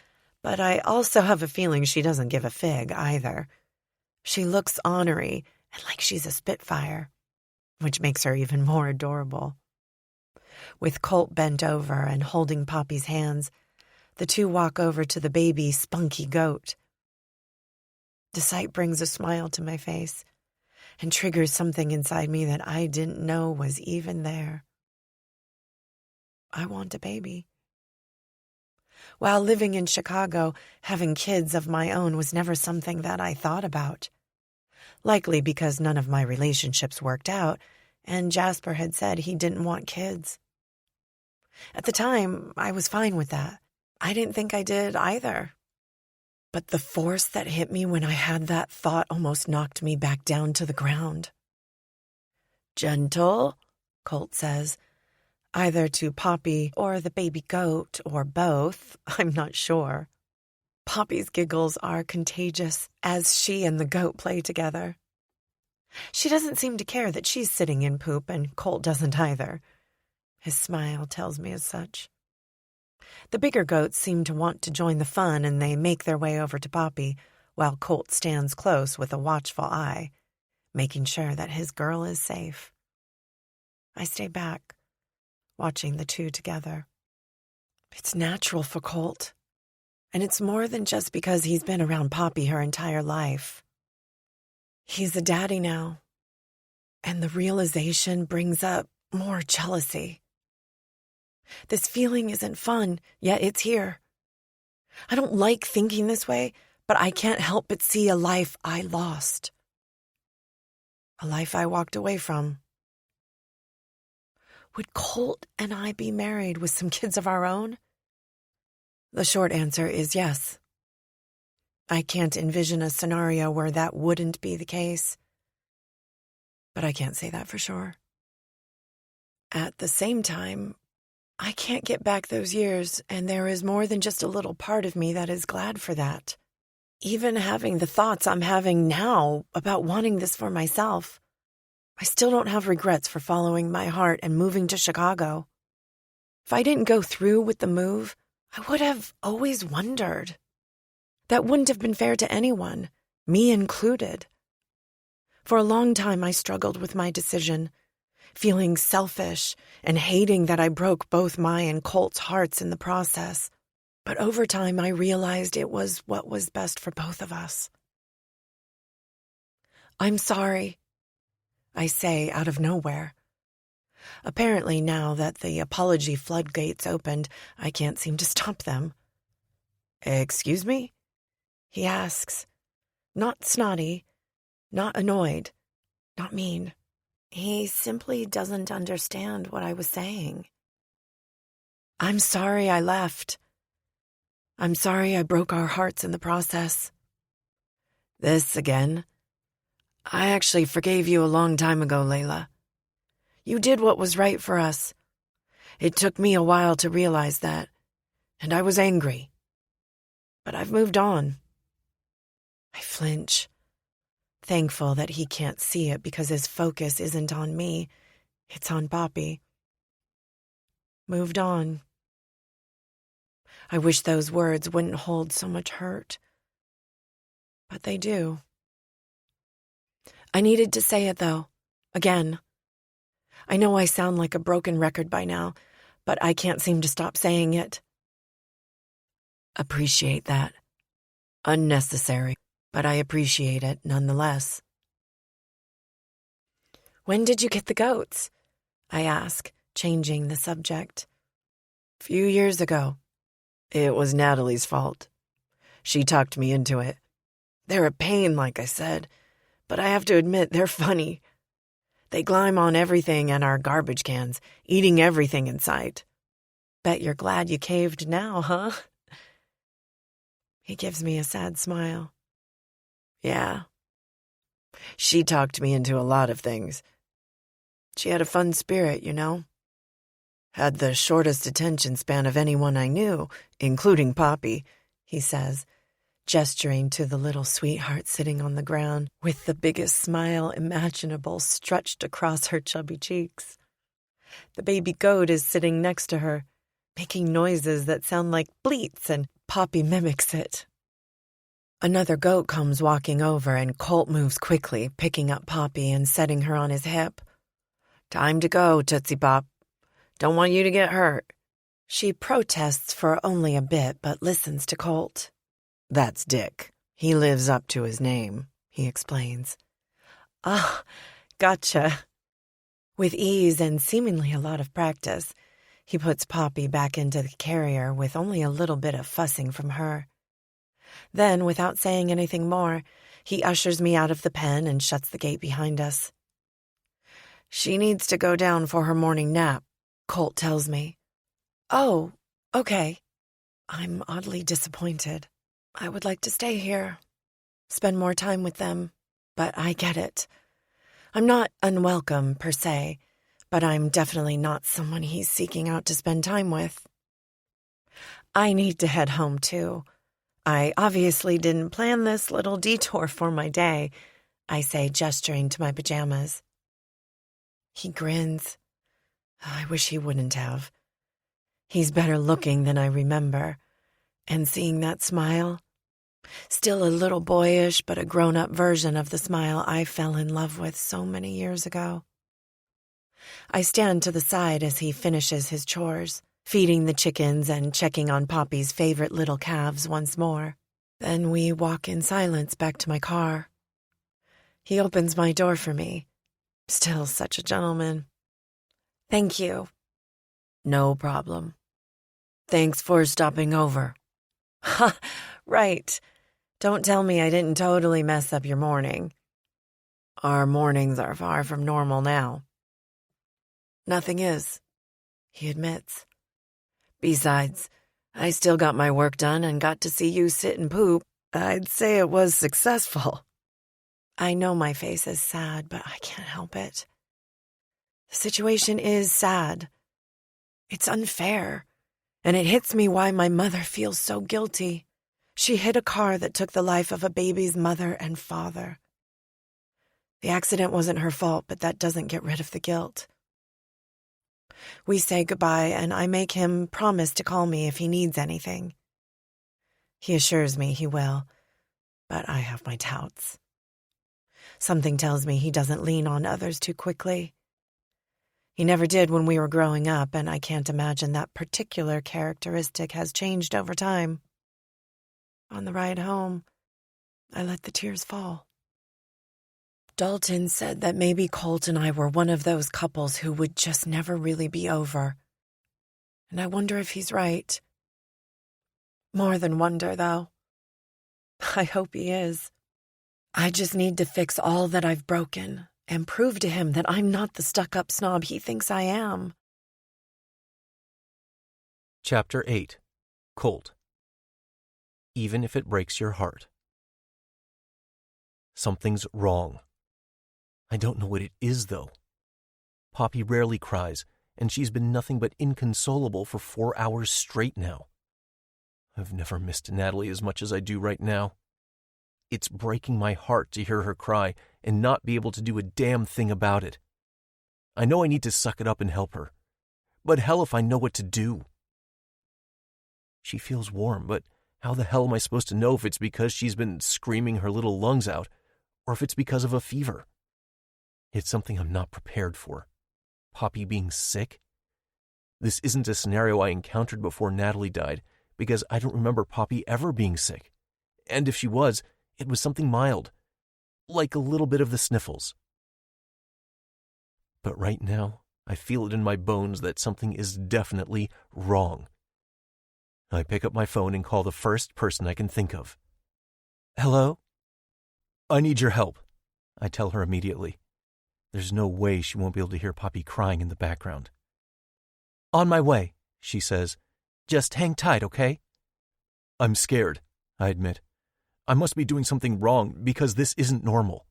but I also have a feeling she doesn't give a fig either. She looks ornery and like she's a spitfire, which makes her even more adorable. With Colt bent over and holding Poppy's hands, the two walk over to the baby spunky goat. The sight brings a smile to my face and triggers something inside me that I didn't know was even there. I want a baby. While living in Chicago, having kids of my own was never something that I thought about. Likely because none of my relationships worked out, and Jasper had said he didn't want kids. At the time, I was fine with that. I didn't think I did either. But the force that hit me when I had that thought almost knocked me back down to the ground. "Gentle," Colt says, either to Poppy or the baby goat or both, I'm not sure. Poppy's giggles are contagious as she and the goat play together. She doesn't seem to care that she's sitting in poop, and Colt doesn't either. His smile tells me as such. The bigger goats seem to want to join the fun, and they make their way over to Poppy, while Colt stands close with a watchful eye, making sure that his girl is safe. I stay back, watching the two together. It's natural for Colt, and it's more than just because he's been around Poppy her entire life. He's a daddy now, and the realization brings up more jealousy. This feeling isn't fun, yet it's here. I don't like thinking this way, but I can't help but see a life I lost. A life I walked away from. Would Colt and I be married with some kids of our own? The short answer is yes. I can't envision a scenario where that wouldn't be the case, but I can't say that for sure. At the same time, I can't get back those years, and there is more than just a little part of me that is glad for that. Even having the thoughts I'm having now about wanting this for myself, I still don't have regrets for following my heart and moving to Chicago. If I didn't go through with the move, I would have always wondered. That wouldn't have been fair to anyone, me included. For a long time, I struggled with my decision, feeling selfish and hating that I broke both my and Colt's hearts in the process. But over time, I realized it was what was best for both of us. "I'm sorry," I say out of nowhere. Apparently, now that the apology floodgates opened, I can't seem to stop them. "Excuse me?" he asks. Not snotty, not annoyed, not mean. He simply doesn't understand what I was saying. "I'm sorry I left. I'm sorry I broke our hearts in the process." "This again? I actually forgave you a long time ago, Layla. You did what was right for us. It took me a while to realize that, and I was angry. But I've moved on." I flinch, thankful that he can't see it because his focus isn't on me, it's on Poppy. Moved on. I wish those words wouldn't hold so much hurt, but they do. I needed to say it, though, again. I know I sound like a broken record by now, but I can't seem to stop saying it. Appreciate that. Unnecessary, but I appreciate it nonetheless. "When did you get the goats?" I ask, changing the subject. "Few years ago. It was Natalie's fault. She talked me into it. They're a pain, like I said, but I have to admit they're funny. They climb on everything and our garbage cans, eating everything in sight. Bet you're glad you caved now, huh?" He gives me a sad smile. "Yeah. She talked me into a lot of things. She had a fun spirit, you know. Had the shortest attention span of anyone I knew, including Poppy," he says, gesturing to the little sweetheart sitting on the ground with the biggest smile imaginable stretched across her chubby cheeks. The baby goat is sitting next to her, making noises that sound like bleats, and Poppy mimics it. Another goat comes walking over, and Colt moves quickly, picking up Poppy and setting her on his hip. "Time to go, Tootsie Pop. Don't want you to get hurt." She protests for only a bit, but listens to Colt. "That's Dick. He lives up to his name," he explains. "Ah, gotcha." With ease and seemingly a lot of practice, he puts Poppy back into the carrier with only a little bit of fussing from her. Then, without saying anything more, he ushers me out of the pen and shuts the gate behind us. "She needs to go down for her morning nap," Colt tells me. "Oh, okay." I'm oddly disappointed. I would like to stay here, spend more time with them, but I get it. I'm not unwelcome, per se, but I'm definitely not someone he's seeking out to spend time with. I need to head home, too. I obviously didn't plan this little detour for my day, I say, gesturing to my pajamas. He grins. I wish he wouldn't have. He's better looking than I remember, and seeing that smile, still a little boyish but a grown-up version of the smile I fell in love with so many years ago. I stand to the side as he finishes his chores, feeding the chickens and checking on Poppy's favorite little calves once more. Then we walk in silence back to my car. He opens my door for me. Still such a gentleman. "Thank you." "No problem." "Thanks for stopping over." "Ha, right. Don't tell me I didn't totally mess up your morning." "Our mornings are far from normal now." "Nothing is," he admits. "Besides, I still got my work done and got to see you sit and poop. I'd say it was successful." I know my face is sad, but I can't help it. The situation is sad. It's unfair, and it hits me why my mother feels so guilty. She hit a car that took the life of a baby's mother and father. The accident wasn't her fault, but that doesn't get rid of the guilt. We say goodbye, and I make him promise to call me if he needs anything. He assures me he will, but I have my doubts. Something tells me he doesn't lean on others too quickly. He never did when we were growing up, and I can't imagine that particular characteristic has changed over time. On the ride home, I let the tears fall. Dalton said that maybe Colt and I were one of those couples who would just never really be over. And I wonder if he's right. More than wonder, though. I hope he is. I just need to fix all that I've broken and prove to him that I'm not the stuck-up snob he thinks I am. Chapter 8. Colt. Even if it breaks your heart. Something's wrong. I don't know what it is, though. Poppy rarely cries, and she's been nothing but inconsolable for 4 hours straight now. I've never missed Natalie as much as I do right now. It's breaking my heart to hear her cry and not be able to do a damn thing about it. I know I need to suck it up and help her, but hell if I know what to do. She feels warm, but how the hell am I supposed to know if it's because she's been screaming her little lungs out, or if it's because of a fever? It's something I'm not prepared for. Poppy being sick? This isn't a scenario I encountered before Natalie died, because I don't remember Poppy ever being sick. And if she was, it was something mild, like a little bit of the sniffles. But right now, I feel it in my bones that something is definitely wrong. I pick up my phone and call the first person I can think of. "Hello? I need your help," I tell her immediately. There's no way she won't be able to hear Poppy crying in the background. "On my way," she says. "Just hang tight, okay?" I'm scared, I admit. I must be doing something wrong because this isn't normal.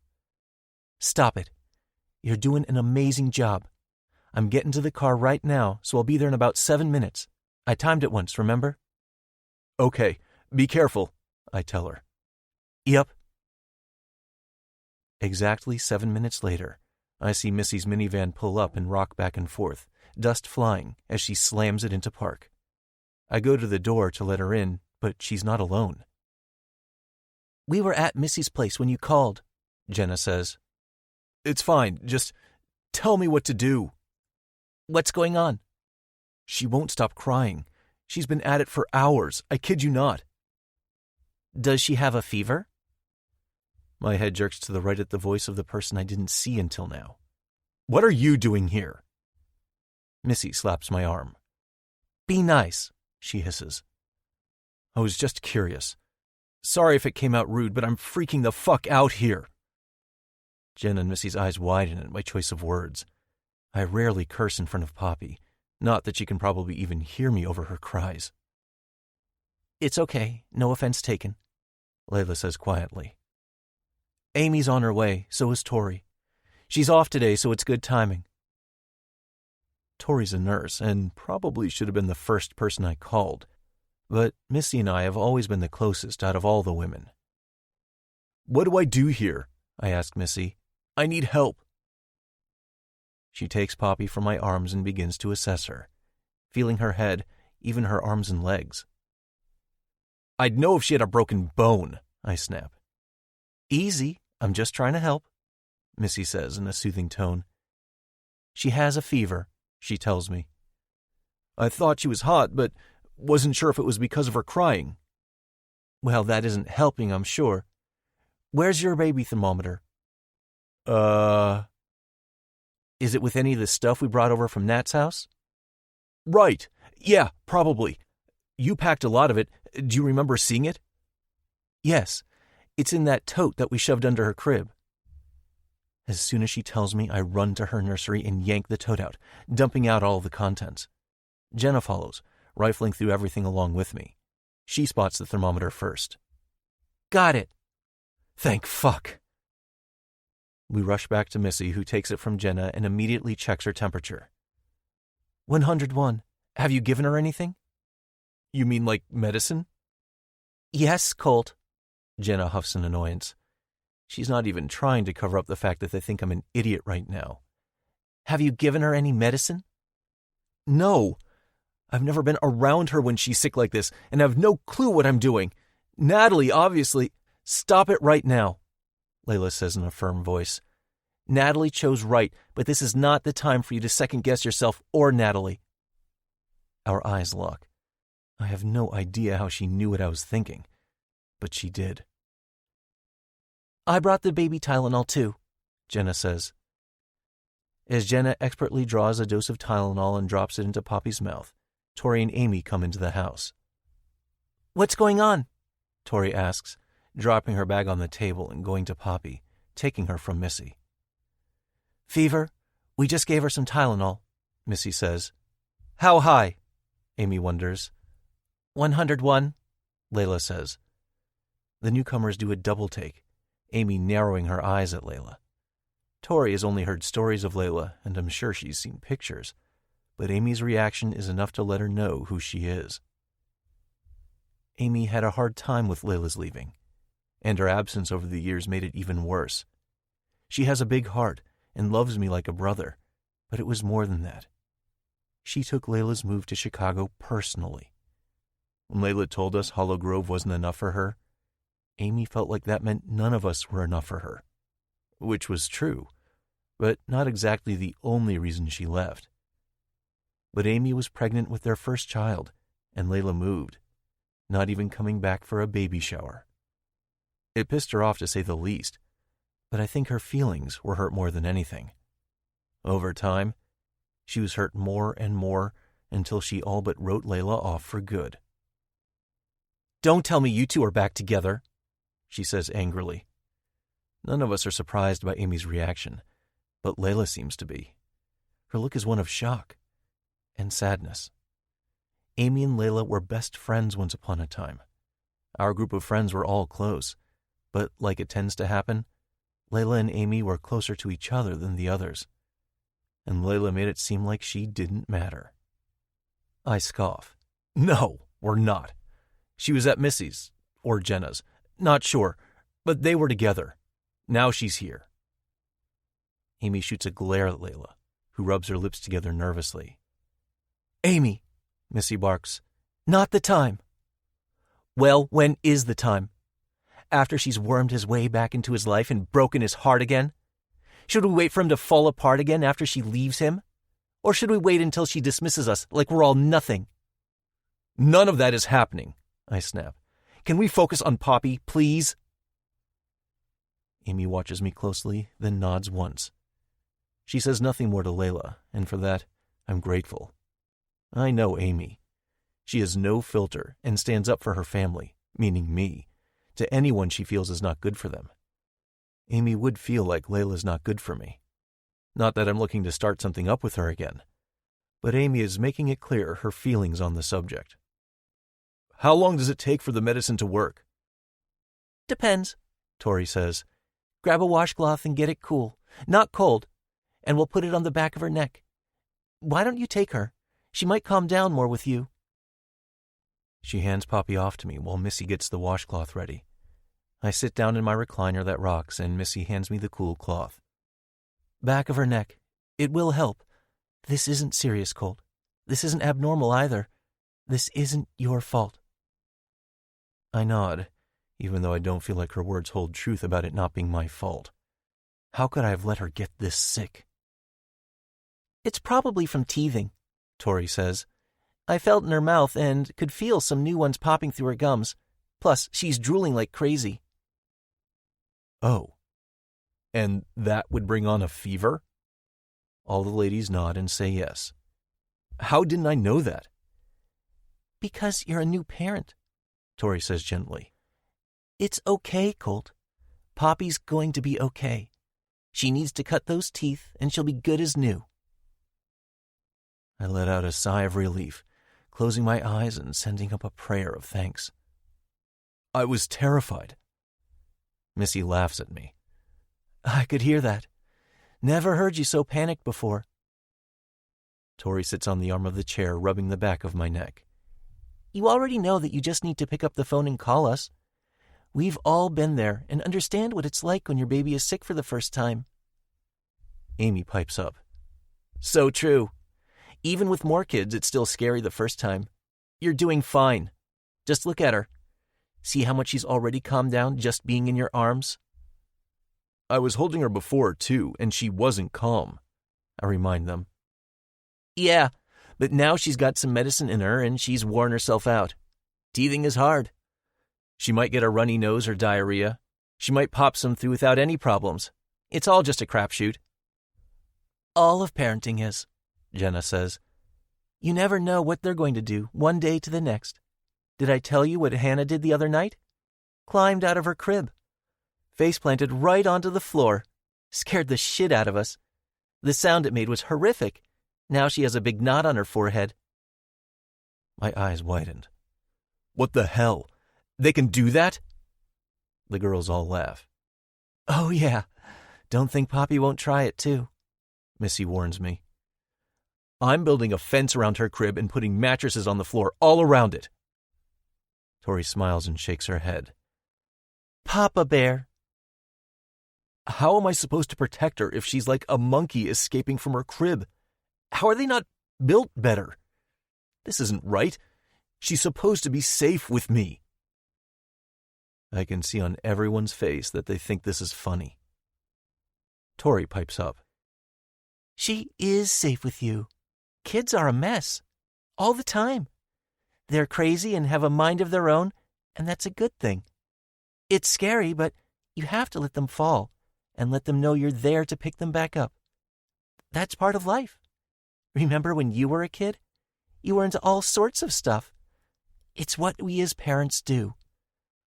"Stop it. You're doing an amazing job. I'm getting to the car right now, so I'll be there in about 7 minutes. I timed it once, remember?" "Okay, be careful," I tell her. "Yep." Exactly 7 minutes later, I see Missy's minivan pull up and rock back and forth, dust flying as she slams it into park. I go to the door to let her in, but she's not alone. "We were at Missy's place when you called," Jenna says. "It's fine. Just tell me what to do." "What's going on?" "She won't stop crying. She's been at it for hours. I kid you not." "Does she have a fever?" My head jerks to the right at the voice of the person I didn't see until now. "What are you doing here?" Missy slaps my arm. "Be nice," she hisses. "I was just curious. Sorry if it came out rude, but I'm freaking the fuck out here." Jen and Missy's eyes widen at my choice of words. I rarely curse in front of Poppy, not that she can probably even hear me over her cries. "It's okay, no offense taken," Layla says quietly. "Amy's on her way, so is Tori. She's off today, so it's good timing." Tori's a nurse and probably should have been the first person I called, but Missy and I have always been the closest out of all the women. "What do I do here?" I ask Missy. "I need help." She takes Poppy from my arms and begins to assess her, feeling her head, even her arms and legs. "I'd know if she had a broken bone," I snap. "Easy, I'm just trying to help," Missy says in a soothing tone. "She has a fever," she tells me. "I thought she was hot, but wasn't sure if it was because of her crying." "Well, that isn't helping, I'm sure. Where's your baby thermometer?" Is it with any of the stuff we brought over from Nat's house?" "Right. Yeah, probably. You packed a lot of it. Do you remember seeing it?" "Yes. It's in that tote that we shoved under her crib." As soon as she tells me, I run to her nursery and yank the tote out, dumping out all the contents. Jenna follows, rifling through everything along with me. She spots the thermometer first. "Got it." "Thank fuck." We rush back to Missy, who takes it from Jenna and immediately checks her temperature. 101. Have you given her anything?" "You mean like medicine?" "Yes, Colt." Jenna huffs in annoyance. She's not even trying to cover up the fact that they think I'm an idiot right now. "Have you given her any medicine?" "No. I've never been around her when she's sick like this, and have no clue what I'm doing. Natalie, obviously—" "Stop it right now," Layla says in a firm voice. "Natalie chose right, but this is not the time for you to second-guess yourself or Natalie." Our eyes lock. I have no idea how she knew what I was thinking, but she did. "I brought the baby Tylenol too," Jenna says. As Jenna expertly draws a dose of Tylenol and drops it into Poppy's mouth, Tori and Amy come into the house. "What's going on?" Tori asks, dropping her bag on the table and going to Poppy, taking her from Missy. "Fever. We just gave her some Tylenol," Missy says. "How high?" Amy wonders. 101, Layla says. The newcomers do a double take, Amy narrowing her eyes at Layla. Tori has only heard stories of Layla, and I'm sure she's seen pictures, but Amy's reaction is enough to let her know who she is. Amy had a hard time with Layla's leaving, and her absence over the years made it even worse. She has a big heart and loves me like a brother, but it was more than that. She took Layla's move to Chicago personally. When Layla told us Hollow Grove wasn't enough for her, Amy felt like that meant none of us were enough for her, which was true, but not exactly the only reason she left. But Amy was pregnant with their first child, and Layla moved, not even coming back for a baby shower. It pissed her off to say the least, but I think her feelings were hurt more than anything. Over time, she was hurt more and more until she all but wrote Layla off for good. "Don't tell me you two are back together," she says angrily. None of us are surprised by Amy's reaction, but Layla seems to be. Her look is one of shock and sadness. Amy and Layla were best friends once upon a time. Our group of friends were all close, but like it tends to happen, Layla and Amy were closer to each other than the others, and Layla made it seem like she didn't matter. I scoff. "No, we're not. She was at Missy's, or Jenna's, not sure, but they were together. Now she's here." Amy shoots a glare at Layla, who rubs her lips together nervously. Amy, Missy barks, not the time. Well, when is the time? After she's wormed his way back into his life and broken his heart again? Should we wait for him to fall apart again after she leaves him? Or should we wait until she dismisses us like we're all nothing? None of that is happening, I snap. Can we focus on Poppy, please? Amy watches me closely, then nods once. She says nothing more to Layla, and for that, I'm grateful. I know Amy. She has no filter and stands up for her family, meaning me, to anyone she feels is not good for them. Amy would feel like Layla's not good for me. Not that I'm looking to start something up with her again, but Amy is making it clear her feelings on the subject. How long does it take for the medicine to work? Depends, Tori says. Grab a washcloth and get it cool, not cold, and we'll put it on the back of her neck. Why don't you take her? She might calm down more with you. She hands Poppy off to me while Missy gets the washcloth ready. I sit down in my recliner that rocks, and Missy hands me the cool cloth. Back of her neck. It will help. This isn't serious, Colt. This isn't abnormal either. This isn't your fault. I nod, even though I don't feel like her words hold truth about it not being my fault. How could I have let her get this sick? It's probably from teething, Tori says. I felt in her mouth and could feel some new ones popping through her gums. Plus, she's drooling like crazy. Oh. And that would bring on a fever? All the ladies nod and say yes. How didn't I know that? Because you're a new parent, Tori says gently. It's okay, Colt. Poppy's going to be okay. She needs to cut those teeth and she'll be good as new. I let out a sigh of relief, closing my eyes and sending up a prayer of thanks. I was terrified. Missy laughs at me. I could hear that. Never heard you so panicked before. Tori sits on the arm of the chair, rubbing the back of my neck. You already know that you just need to pick up the phone and call us. We've all been there and understand what it's like when your baby is sick for the first time. Amy pipes up. So true. Even with more kids, it's still scary the first time. You're doing fine. Just look at her. See how much she's already calmed down just being in your arms? I was holding her before, too, and she wasn't calm, I remind them. Yeah, but now she's got some medicine in her and she's worn herself out. Teething is hard. She might get a runny nose or diarrhea. She might pop some through without any problems. It's all just a crapshoot. All of parenting is, Jenna says. You never know what they're going to do one day to the next. Did I tell you what Hannah did the other night? Climbed out of her crib. Face planted right onto the floor. Scared the shit out of us. The sound it made was horrific. Now she has a big knot on her forehead. My eyes widened. What the hell? They can do that? The girls all laugh. Oh, yeah. Don't think Poppy won't try it, too, Missy warns me. I'm building a fence around her crib and putting mattresses on the floor all around it. Tori smiles and shakes her head. Papa Bear. How am I supposed to protect her if she's like a monkey escaping from her crib? How are they not built better? This isn't right. She's supposed to be safe with me. I can see on everyone's face that they think this is funny. Tori pipes up. She is safe with you. Kids are a mess. All the time. They're crazy and have a mind of their own, and that's a good thing. It's scary, but you have to let them fall and let them know you're there to pick them back up. That's part of life. Remember when you were a kid? You were into all sorts of stuff. It's what we as parents do.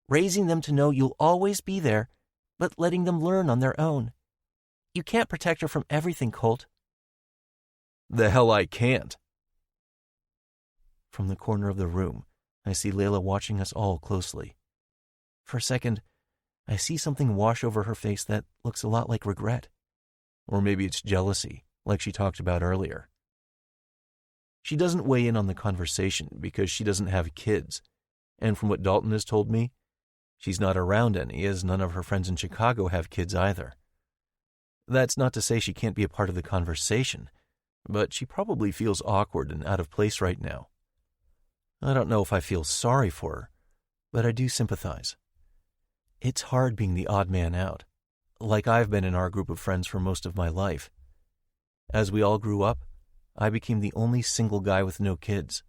Raising them to know you'll always be there, but letting them learn on their own. You can't protect her from everything, Colt. The hell I can't. From the corner of the room, I see Layla watching us all closely. For a second, I see something wash over her face that looks a lot like regret. Or maybe it's jealousy, like she talked about earlier. She doesn't weigh in on the conversation because she doesn't have kids, and from what Dalton has told me, she's not around any, as none of her friends in Chicago have kids either. That's not to say she can't be a part of the conversation, but she probably feels awkward and out of place right now. I don't know if I feel sorry for her, but I do sympathize. It's hard being the odd man out, like I've been in our group of friends for most of my life. As we all grew up, I became the only single guy with no kids.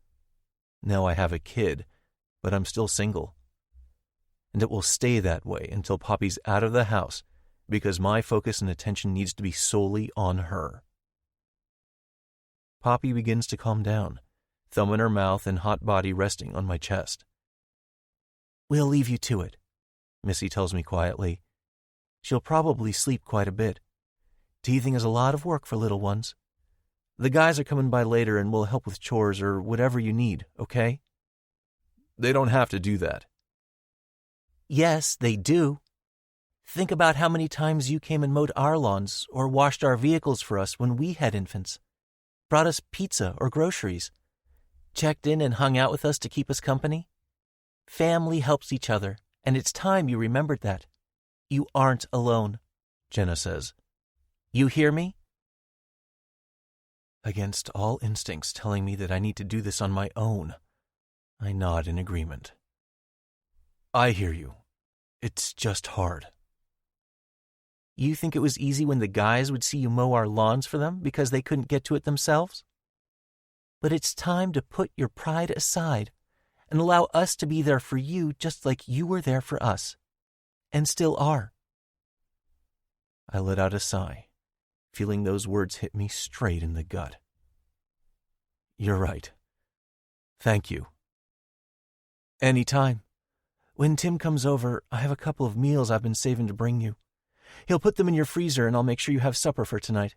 Now I have a kid, but I'm still single. And it will stay that way until Poppy's out of the house, because my focus and attention needs to be solely on her. Poppy begins to calm down, thumb in her mouth and hot body resting on my chest. "We'll leave you to it," Missy tells me quietly. "She'll probably sleep quite a bit. Teething is a lot of work for little ones. The guys are coming by later and will help with chores or whatever you need, okay?" "They don't have to do that." "Yes, they do. Think about how many times you came and mowed our lawns or washed our vehicles for us when we had infants, brought us pizza or groceries, checked in and hung out with us to keep us company. Family helps each other, and it's time you remembered that. You aren't alone," Jenna says. "You hear me?" Against all instincts telling me that I need to do this on my own, I nod in agreement. "I hear you. It's just hard." "You think it was easy when the guys would see you mow our lawns for them because they couldn't get to it themselves? But it's time to put your pride aside and allow us to be there for you just like you were there for us, and still are." I let out a sigh, feeling those words hit me straight in the gut. "You're right. Thank you." "Anytime. When Tim comes over, I have a couple of meals I've been saving to bring you. He'll put them in your freezer and I'll make sure you have supper for tonight."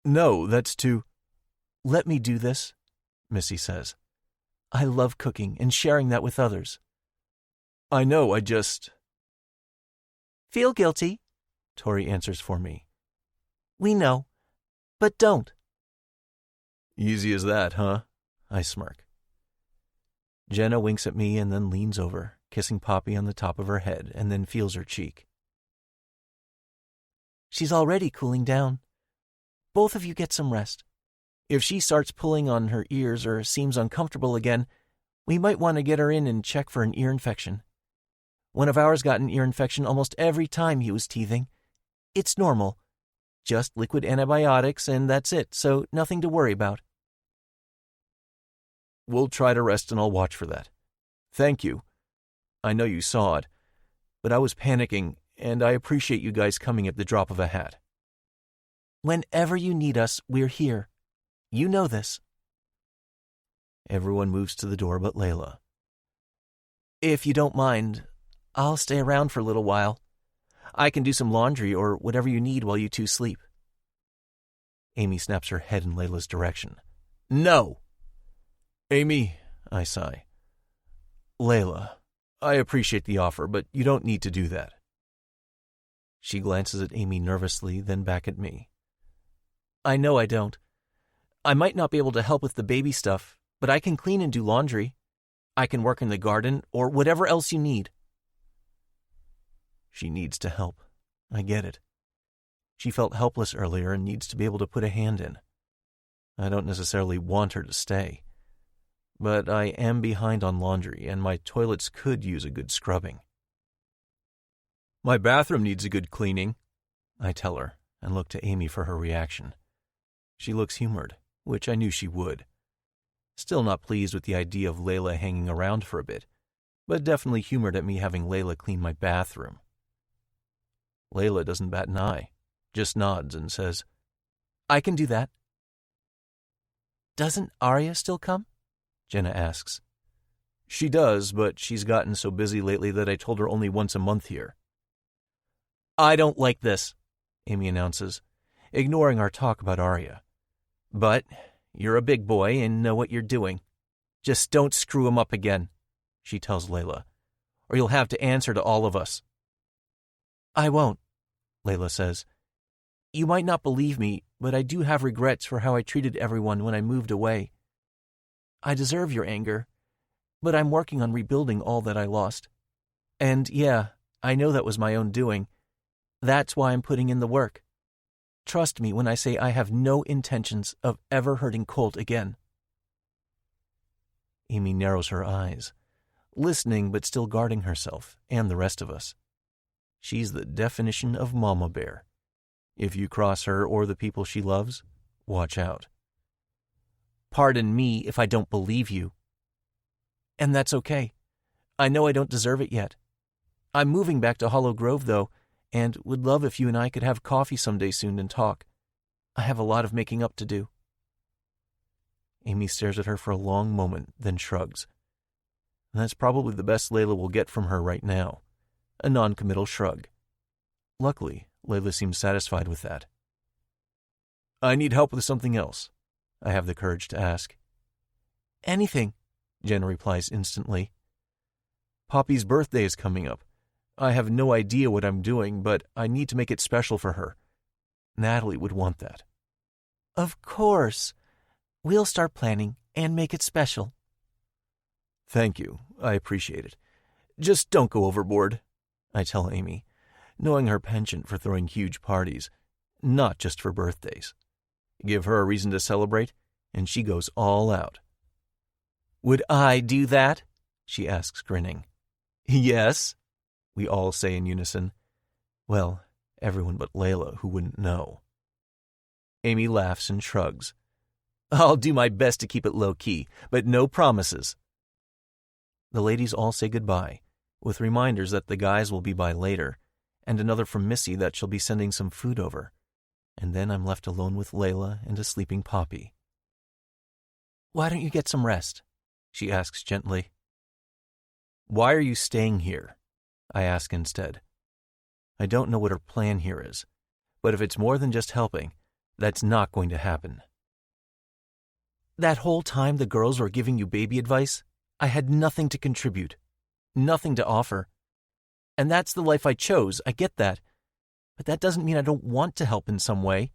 "No, that's too—" "Let me do this," Missy says. "I love cooking and sharing that with others." "I know, I just—" "Feel guilty," Tori answers for me. "We know, but don't." "Easy as that, huh?" I smirk. Jenna winks at me and then leans over, kissing Poppy on the top of her head, and then feels her cheek. "She's already cooling down. Both of you get some rest. If she starts pulling on her ears or seems uncomfortable again, we might want to get her in and check for an ear infection. One of ours got an ear infection almost every time he was teething. It's normal. Just liquid antibiotics and that's it, so nothing to worry about." "We'll try to rest and I'll watch for that. Thank you. I know you saw it, but I was panicking, and I appreciate you guys coming at the drop of a hat." "Whenever you need us, we're here. You know this." Everyone moves to the door but Layla. "If you don't mind, I'll stay around for a little while. I can do some laundry or whatever you need while you two sleep." Amy snaps her head in Layla's direction. "No!" "Amy," I sigh. "Layla, I appreciate the offer, but you don't need to do that." She glances at Amy nervously, then back at me. "I know I don't. I might not be able to help with the baby stuff, but I can clean and do laundry. I can work in the garden or whatever else you need." She needs to help. I get it. She felt helpless earlier and needs to be able to put a hand in. I don't necessarily want her to stay, but I am behind on laundry and my toilets could use a good scrubbing. "My bathroom needs a good cleaning," I tell her and look to Amy for her reaction. She looks humored, which I knew she would. Still not pleased with the idea of Layla hanging around for a bit, but definitely humored at me having Layla clean my bathroom. Layla doesn't bat an eye, just nods and says, "I can do that." "Doesn't Arya still come?" Jenna asks. "She does, but she's gotten so busy lately that I told her only once a month here." "I don't like this," Amy announces, ignoring our talk about Arya. "But you're a big boy and know what you're doing. Just don't screw him up again," she tells Layla, "or you'll have to answer to all of us." "I won't," Layla says. "You might not believe me, but I do have regrets for how I treated everyone when I moved away. I deserve your anger, but I'm working on rebuilding all that I lost. And yeah, I know that was my own doing. That's why I'm putting in the work. Trust me when I say I have no intentions of ever hurting Colt again. Amy narrows her eyes, listening but still guarding herself and the rest of us. She's the definition of Mama Bear. If you cross her or the people she loves, watch out. Pardon me if I don't believe you. And that's okay. I know I don't deserve it yet. I'm moving back to Hollow Grove, though, and would love if you and I could have coffee someday soon and talk. I have a lot of making up to do. Amy stares at her for a long moment, then shrugs. That's probably the best Layla will get from her right now. A non-committal shrug. Luckily, Layla seems satisfied with that. I need help with something else. I have the courage to ask. Anything, Jen replies instantly. Poppy's birthday is coming up. I have no idea what I'm doing, but I need to make it special for her. Natalie would want that. Of course. We'll start planning and make it special. Thank you. I appreciate it. Just don't go overboard, I tell Amy, knowing her penchant for throwing huge parties, not just for birthdays. Give her a reason to celebrate, and she goes all out. Would I do that? She asks, grinning. Yes, we all say in unison. Well, everyone but Layla, who wouldn't know. Amy laughs and shrugs. I'll do my best to keep it low-key, but no promises. The ladies all say goodbye, with reminders that the guys will be by later, and another from Missy that she'll be sending some food over. And then I'm left alone with Layla and a sleeping Poppy. Why don't you get some rest? She asks gently. Why are you staying here? I ask instead. I don't know what her plan here is, but if it's more than just helping, that's not going to happen. That whole time the girls were giving you baby advice, I had nothing to contribute, nothing to offer. And that's the life I chose, I get that. But that doesn't mean I don't want to help in some way.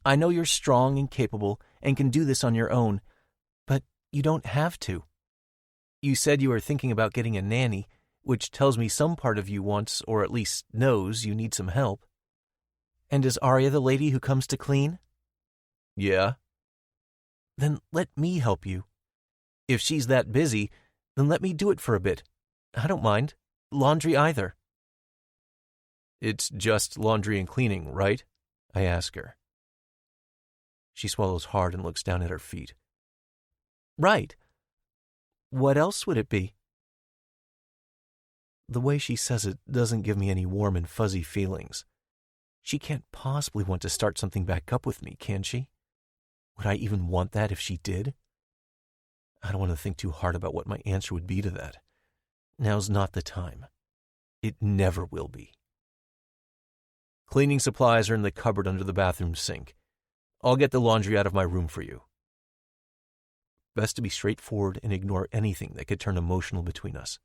I know you're strong and capable and can do this on your own, but you don't have to. You said you were thinking about getting a nanny, which tells me some part of you wants, or at least knows, you need some help. And is Arya the lady who comes to clean? Yeah. Then let me help you. If she's that busy, then let me do it for a bit. I don't mind. Laundry either. It's just laundry and cleaning, right? I ask her. She swallows hard and looks down at her feet. Right. What else would it be? The way she says it doesn't give me any warm and fuzzy feelings. She can't possibly want to start something back up with me, can she? Would I even want that if she did? I don't want to think too hard about what my answer would be to that. Now's not the time. It never will be. Cleaning supplies are in the cupboard under the bathroom sink. I'll get the laundry out of my room for you. Best to be straightforward and ignore anything that could turn emotional between us.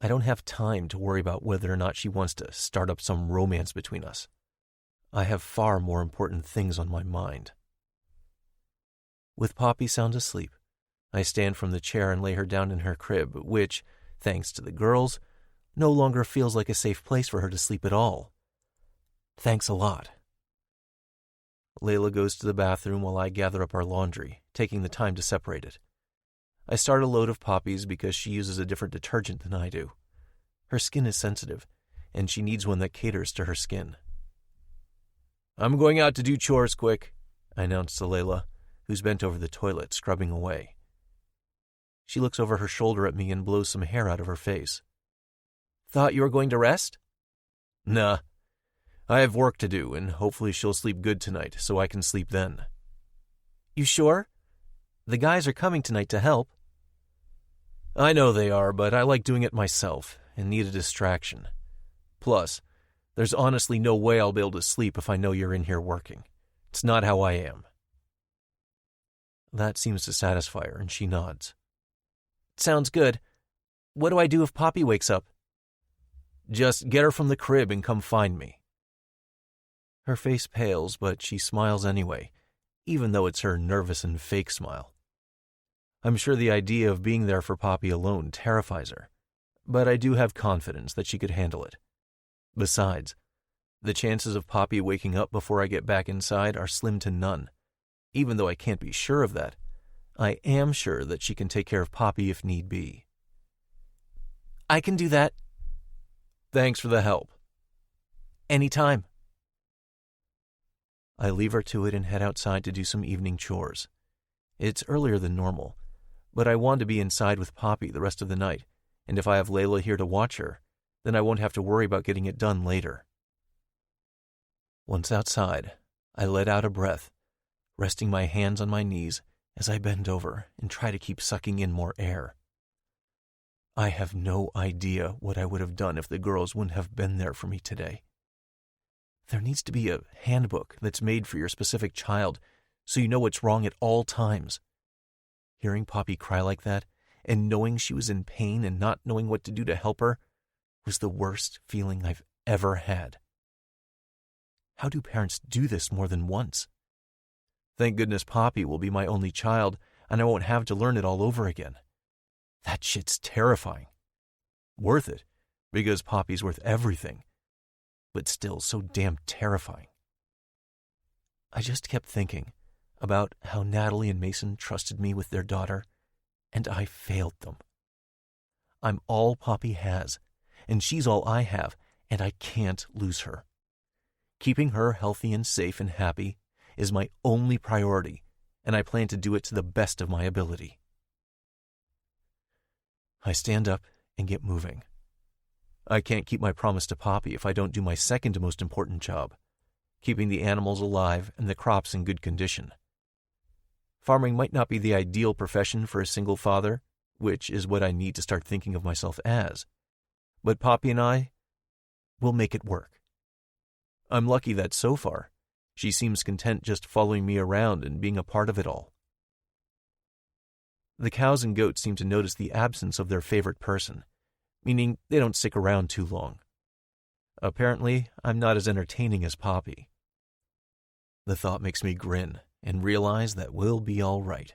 I don't have time to worry about whether or not she wants to start up some romance between us. I have far more important things on my mind. With Poppy sound asleep, I stand from the chair and lay her down in her crib, which, thanks to the girls, no longer feels like a safe place for her to sleep at all. Thanks a lot. Layla goes to the bathroom while I gather up our laundry, taking the time to separate it. I start a load of Poppy's because she uses a different detergent than I do. Her skin is sensitive, and she needs one that caters to her skin. I'm going out to do chores quick, I announce to Layla, who's bent over the toilet, scrubbing away. She looks over her shoulder at me and blows some hair out of her face. Thought you were going to rest? Nah. I have work to do, and hopefully she'll sleep good tonight so I can sleep then. You sure? The guys are coming tonight to help. I know they are, but I like doing it myself and need a distraction. Plus, there's honestly no way I'll be able to sleep if I know you're in here working. It's not how I am. That seems to satisfy her, and she nods. Sounds good. What do I do if Poppy wakes up? Just get her from the crib and come find me. Her face pales, but she smiles anyway, even though it's her nervous and fake smile. I'm sure the idea of being there for Poppy alone terrifies her, but I do have confidence that she could handle it. Besides, The chances of Poppy waking up before I get back inside are slim to none. Even though I can't be sure of that, I am sure that she can take care of Poppy if need be. I can do that. Thanks for the help. Anytime. I leave her to it and head outside to do some evening chores. It's earlier than normal, but I want to be inside with Poppy the rest of the night, and if I have Layla here to watch her, then I won't have to worry about getting it done later. Once outside, I let out a breath, resting my hands on my knees as I bend over and try to keep sucking in more air. I have no idea what I would have done if the girls wouldn't have been there for me today. There needs to be a handbook that's made for your specific child so you know what's wrong at all times. Hearing Poppy cry like that and knowing she was in pain and not knowing what to do to help her was the worst feeling I've ever had. How do parents do this more than once? Thank goodness Poppy will be my only child and I won't have to learn it all over again. That shit's terrifying. Worth it, because Poppy's worth everything, but still so damn terrifying. I just kept thinking about how Natalie and Mason trusted me with their daughter, and I failed them. I'm all Poppy has, and she's all I have, and I can't lose her. Keeping her healthy and safe and happy is my only priority, and I plan to do it to the best of my ability. I stand up and get moving. I can't keep my promise to Poppy if I don't do my second most important job, keeping the animals alive and the crops in good condition. Farming might not be the ideal profession for a single father, which is what I need to start thinking of myself as, but Poppy and I will make it work. I'm lucky that so far, she seems content just following me around and being a part of it all. The cows and goats seem to notice the absence of their favorite person, meaning they don't stick around too long. Apparently, I'm not as entertaining as Poppy. The thought makes me grin and realize that we'll be all right.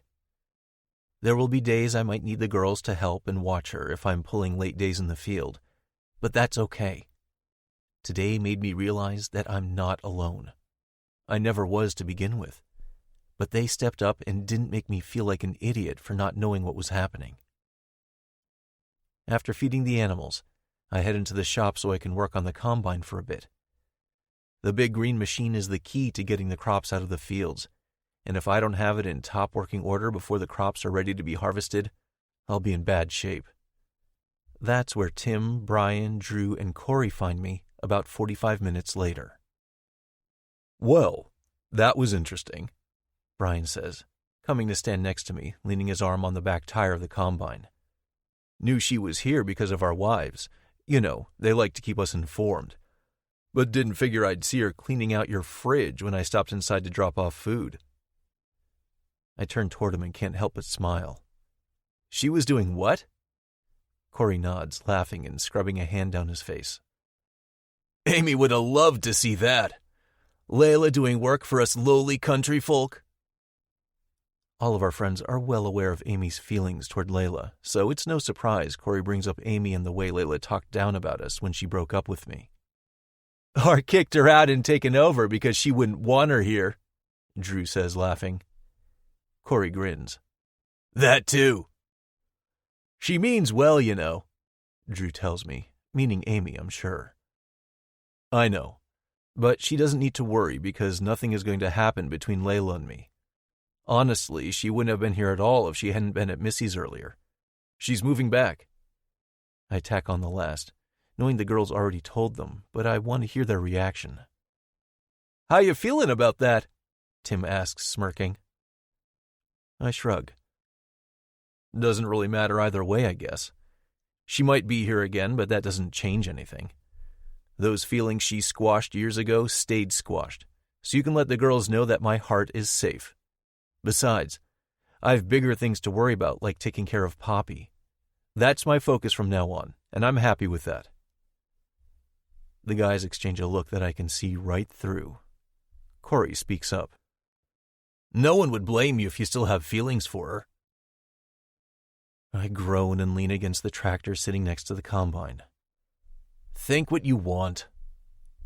There will be days I might need the girls to help and watch her if I'm pulling late days in the field, but that's okay. Today made me realize that I'm not alone. I never was to begin with, but they stepped up and didn't make me feel like an idiot for not knowing what was happening. After feeding the animals, I head into the shop so I can work on the combine for a bit. The big green machine is the key to getting the crops out of the fields, and if I don't have it in top working order before the crops are ready to be harvested, I'll be in bad shape. That's where Tim, Brian, Drew, and Corey find me about 45 minutes later. "Well, that was interesting," Brian says, coming to stand next to me, leaning his arm on the back tire of the combine. "Knew she was here because of our wives. You know, they like to keep us informed. But didn't figure I'd see her cleaning out your fridge when I stopped inside to drop off food." I turn toward him and can't help but smile. "She was doing what?" Corey nods, laughing and scrubbing a hand down his face. "Amy would have loved to see that. Layla doing work for us lowly country folk." All of our friends are well aware of Amy's feelings toward Layla, so it's no surprise Corey brings up Amy and the way Layla talked down about us when she broke up with me. "Or kicked her out and taken over because she wouldn't want her here," Drew says, laughing. Corey grins. "That too." "She means well, you know," Drew tells me, meaning Amy, I'm sure. "I know, but she doesn't need to worry because nothing is going to happen between Layla and me. Honestly, she wouldn't have been here at all if she hadn't been at Missy's earlier. She's moving back." I tack on the last, knowing the girls already told them, but I want to hear their reaction. "How you feeling about that?" Tim asks, smirking. I shrug. "Doesn't really matter either way, I guess. She might be here again, but that doesn't change anything. Those feelings she squashed years ago stayed squashed, so you can let the girls know that my heart is safe. Besides, I've bigger things to worry about, like taking care of Poppy. That's my focus from now on, and I'm happy with that." The guys exchange a look that I can see right through. Corey speaks up. "No one would blame you if you still have feelings for her." I groan and lean against the tractor sitting next to the combine. "Think what you want.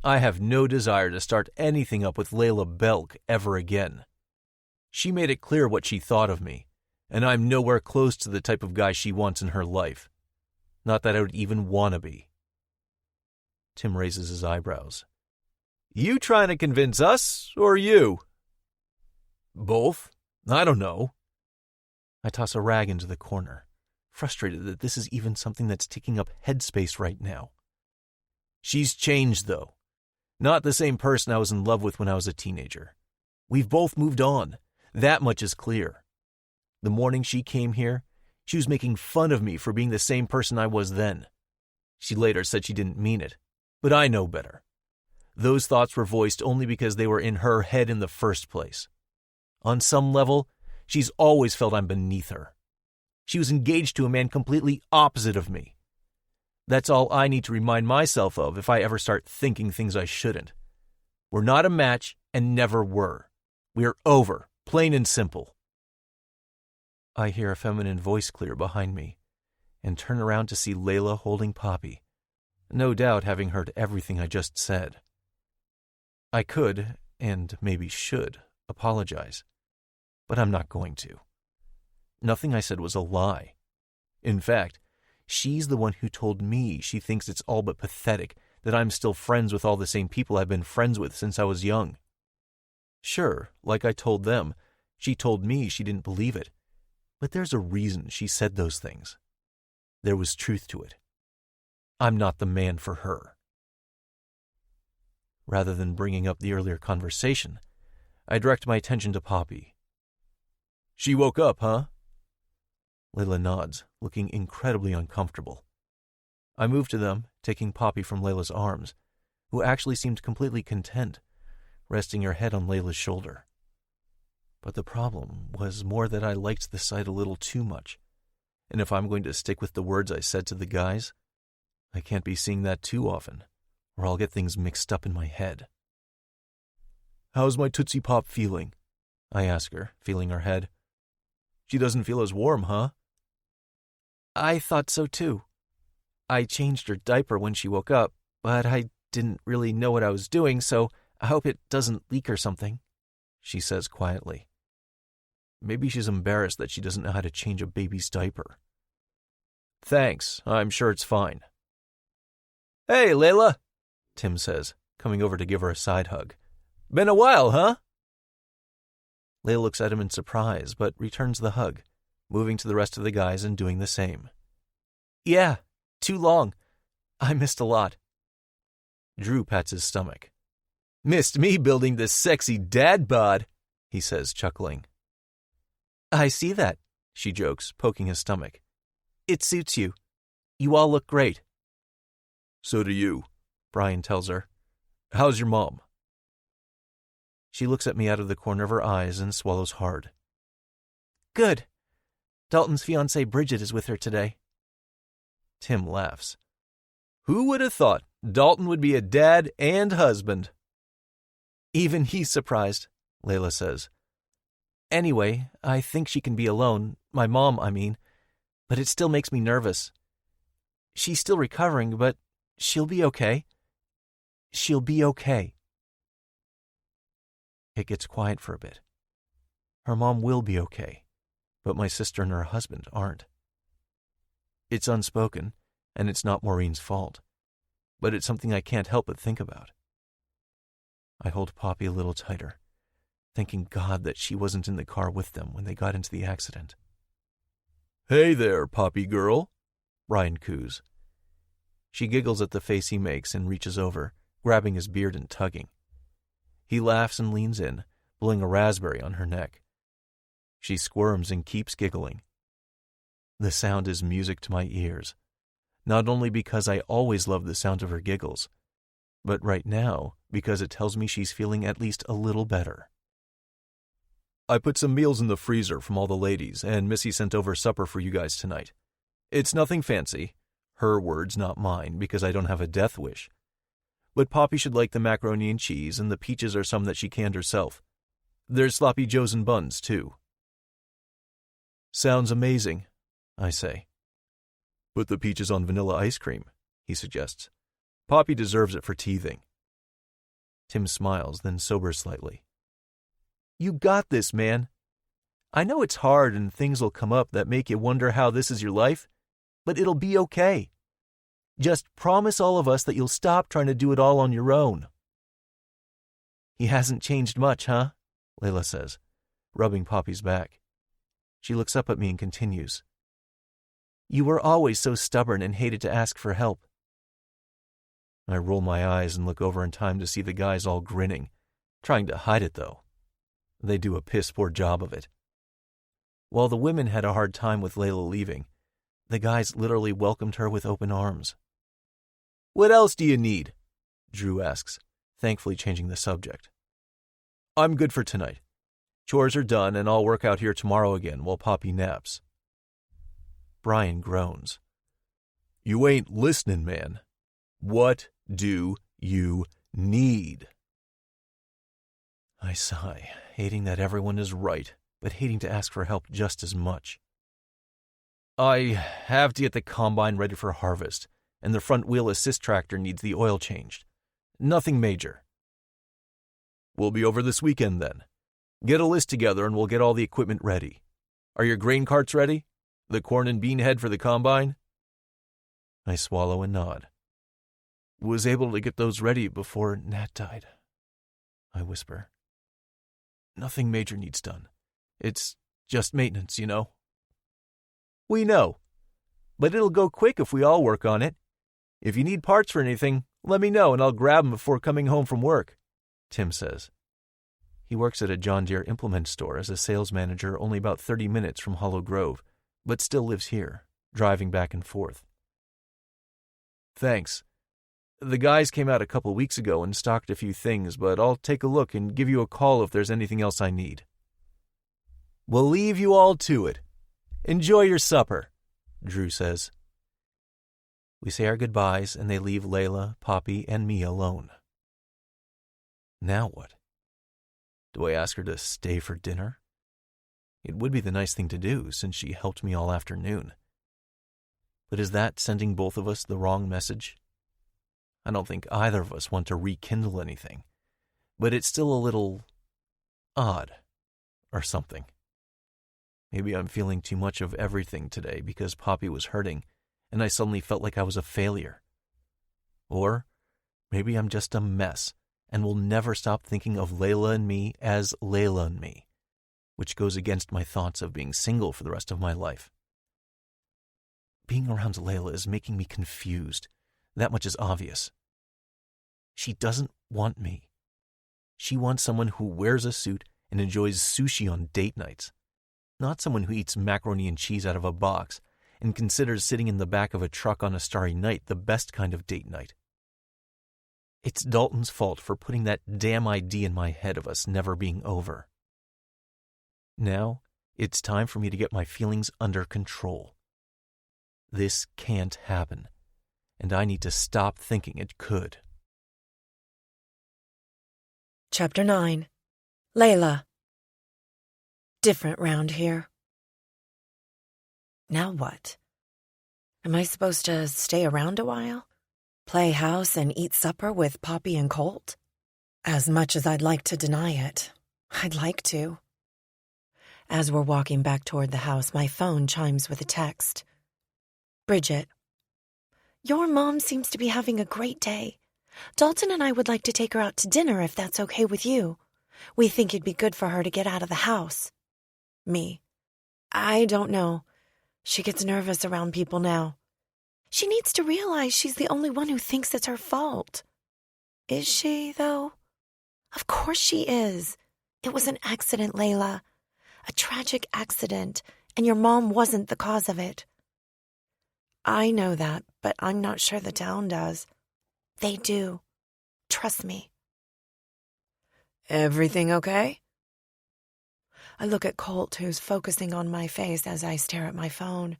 I have no desire to start anything up with Layla Belk ever again. She made it clear what she thought of me, and I'm nowhere close to the type of guy she wants in her life. Not that I would even want to be. Tim raises his eyebrows. You trying to convince us, or you? Both. I don't know. I toss a rag into the corner, frustrated that this is even something that's taking up headspace right now. She's changed, though. Not the same person I was in love with when I was a teenager. We've both moved on. That much is clear. The morning she came here, she was making fun of me for being the same person I was then. She later said she didn't mean it, but I know better. Those thoughts were voiced only because they were in her head in the first place. On some level, she's always felt I'm beneath her. She was engaged to a man completely opposite of me. That's all I need to remind myself of if I ever start thinking things I shouldn't. We're not a match and never were. We're over, plain and simple. I hear a feminine voice clear behind me and turn around to see Layla holding Poppy, no doubt having heard everything I just said. I could, and maybe should, apologize, but I'm not going to. Nothing I said was a lie. In fact, she's the one who told me she thinks it's all but pathetic that I'm still friends with all the same people I've been friends with since I was young. Sure, like I told them, she told me she didn't believe it, but there's a reason she said those things. There was truth to it. I'm not the man for her. Rather than bringing up the earlier conversation, I direct my attention to Poppy. She woke up, huh? Layla nods, looking incredibly uncomfortable. I move to them, taking Poppy from Layla's arms, who actually seemed completely content, resting her head on Layla's shoulder. But the problem was more that I liked the sight a little too much, and if I'm going to stick with the words I said to the guys, I can't be seeing that too often, or I'll get things mixed up in my head. How's my Tootsie Pop feeling? I ask her, feeling her head. She doesn't feel as warm, huh? I thought so too. I changed her diaper when she woke up, but I didn't really know what I was doing, so I hope it doesn't leak or something, she says quietly. Maybe she's embarrassed that she doesn't know how to change a baby's diaper. Thanks, I'm sure it's fine. Hey, Layla, Tim says, coming over to give her a side hug. Been a while, huh? Layla looks at him in surprise, but returns the hug, moving to the rest of the guys and doing the same. Yeah, too long. I missed a lot. Drew pats his stomach. Missed me building this sexy dad bod, he says, chuckling. I see that, she jokes, poking his stomach. It suits you. You all look great. So do you, Brian tells her. How's your mom? She looks at me out of the corner of her eyes and swallows hard. Good. Dalton's fiancée Bridget is with her today. Tim laughs. Who would have thought Dalton would be a dad and husband? Even he's surprised, Layla says. Anyway, I think she can be alone, my mom, I mean, but it still makes me nervous. She's still recovering, but she'll be okay. She'll be okay. It gets quiet for a bit. Her mom will be okay, but my sister and her husband aren't. It's unspoken, and it's not Maureen's fault, but it's something I can't help but think about. I hold Poppy a little tighter, thanking God that she wasn't in the car with them when they got into the accident. Hey there, Poppy girl, Brian coos. She giggles at the face he makes and reaches over, grabbing his beard and tugging. He laughs and leans in, blowing a raspberry on her neck. She squirms and keeps giggling. The sound is music to my ears, not only because I always love the sound of her giggles, but right now because it tells me she's feeling at least a little better. I put some meals in the freezer from all the ladies, and Missy sent over supper for you guys tonight. It's nothing fancy. Her words, not mine, because I don't have a death wish. But Poppy should like the macaroni and cheese, and the peaches are some that she canned herself. There's sloppy joes and buns, too. Sounds amazing, I say. Put the peaches on vanilla ice cream, he suggests. Poppy deserves it for teething. Tim smiles, then sobers slightly. You got this, man. I know it's hard and things will come up that make you wonder how this is your life, but it'll be okay. Just promise all of us that you'll stop trying to do it all on your own. He hasn't changed much, huh? Layla says, rubbing Poppy's back. She looks up at me and continues. You were always so stubborn and hated to ask for help. I roll my eyes and look over in time to see the guys all grinning, trying to hide it though. They do a piss-poor job of it. While the women had a hard time with Layla leaving, the guys literally welcomed her with open arms. What else do you need? Drew asks, thankfully changing the subject. I'm good for tonight. Chores are done and I'll work out here tomorrow again while Poppy naps. Brian groans. You ain't listening, man. What do you need? I sigh, hating that everyone is right, but hating to ask for help just as much. I have to get the combine ready for harvest, and the front wheel assist tractor needs the oil changed. Nothing major. We'll be over this weekend then. Get a list together and we'll get all the equipment ready. Are your grain carts ready? The corn and bean head for the combine? I swallow and nod. Was able to get those ready before Nat died. I whisper. Nothing major needs done. It's just maintenance, you know. We know. But it'll go quick if we all work on it. If you need parts for anything, let me know and I'll grab them before coming home from work, Tim says. He works at a John Deere implement store as a sales manager only about 30 minutes from Hollow Grove, but still lives here, driving back and forth. Thanks. The guys came out a couple weeks ago and stocked a few things, but I'll take a look and give you a call if there's anything else I need. We'll leave you all to it. Enjoy your supper, Drew says. We say our goodbyes and they leave Layla, Poppy, and me alone. Now what? Do I ask her to stay for dinner? It would be the nice thing to do since she helped me all afternoon. But is that sending both of us the wrong message? I don't think either of us want to rekindle anything, but it's still a little odd or something. Maybe I'm feeling too much of everything today because Poppy was hurting and I suddenly felt like I was a failure. Or maybe I'm just a mess and will never stop thinking of Layla and me as Layla and me, which goes against my thoughts of being single for the rest of my life. Being around Layla is making me confused. That much is obvious. She doesn't want me. She wants someone who wears a suit and enjoys sushi on date nights, not someone who eats macaroni and cheese out of a box and considers sitting in the back of a truck on a starry night the best kind of date night. It's Dalton's fault for putting that damn idea in my head of us never being over. Now, it's time for me to get my feelings under control. This can't happen, and I need to stop thinking it could. Chapter 9. Layla. Different round here. Now what? Am I supposed to stay around a while? Play house and eat supper with Poppy and Colt? As much as I'd like to deny it, I'd like to. As we're walking back toward the house, my phone chimes with a text. Bridget. Your mom seems to be having a great day. Dalton and I would like to take her out to dinner if that's okay with you. We think it'd be good for her to get out of the house. Me. I don't know. She gets nervous around people now. She needs to realize she's the only one who thinks it's her fault. Is she, though? Of course she is. It was an accident, Layla. A tragic accident, and your mom wasn't the cause of it. I know that, but I'm not sure the town does. They do. Trust me. Everything okay? I look at Colt, who's focusing on my face as I stare at my phone.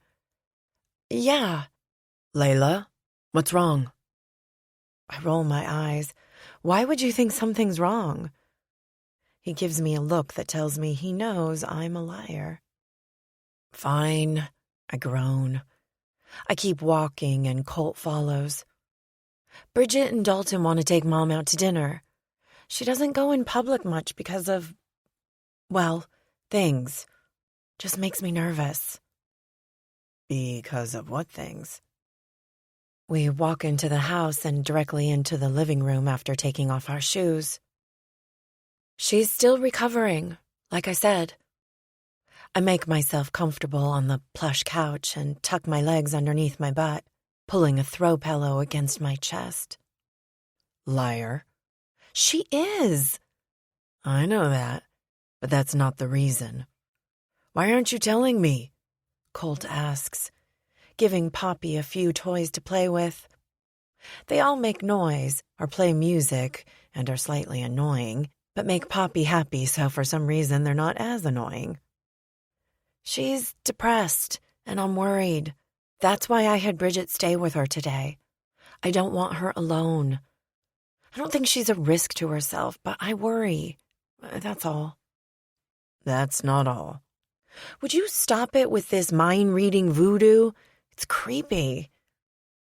Yeah. Layla, what's wrong? I roll my eyes. Why would you think something's wrong? He gives me a look that tells me he knows I'm a liar. Fine, I groan. I keep walking and Colt follows. Bridget and Dalton want to take Mom out to dinner. She doesn't go in public much because of, well, things. Just makes me nervous. Because of what things? We walk into the house and directly into the living room after taking off our shoes. She's still recovering, like I said. I make myself comfortable on the plush couch and tuck my legs underneath my butt, pulling a throw pillow against my chest. Liar. She is. I know that, but that's not the reason. Why aren't you telling me? Colt asks, giving Poppy a few toys to play with. They all make noise or play music and are slightly annoying, but make Poppy happy, so for some reason they're not as annoying. She's depressed, and I'm worried. That's why I had Bridget stay with her today. I don't want her alone. I don't think she's a risk to herself, but I worry. That's all. That's not all. Would you stop it with this mind-reading voodoo? It's creepy.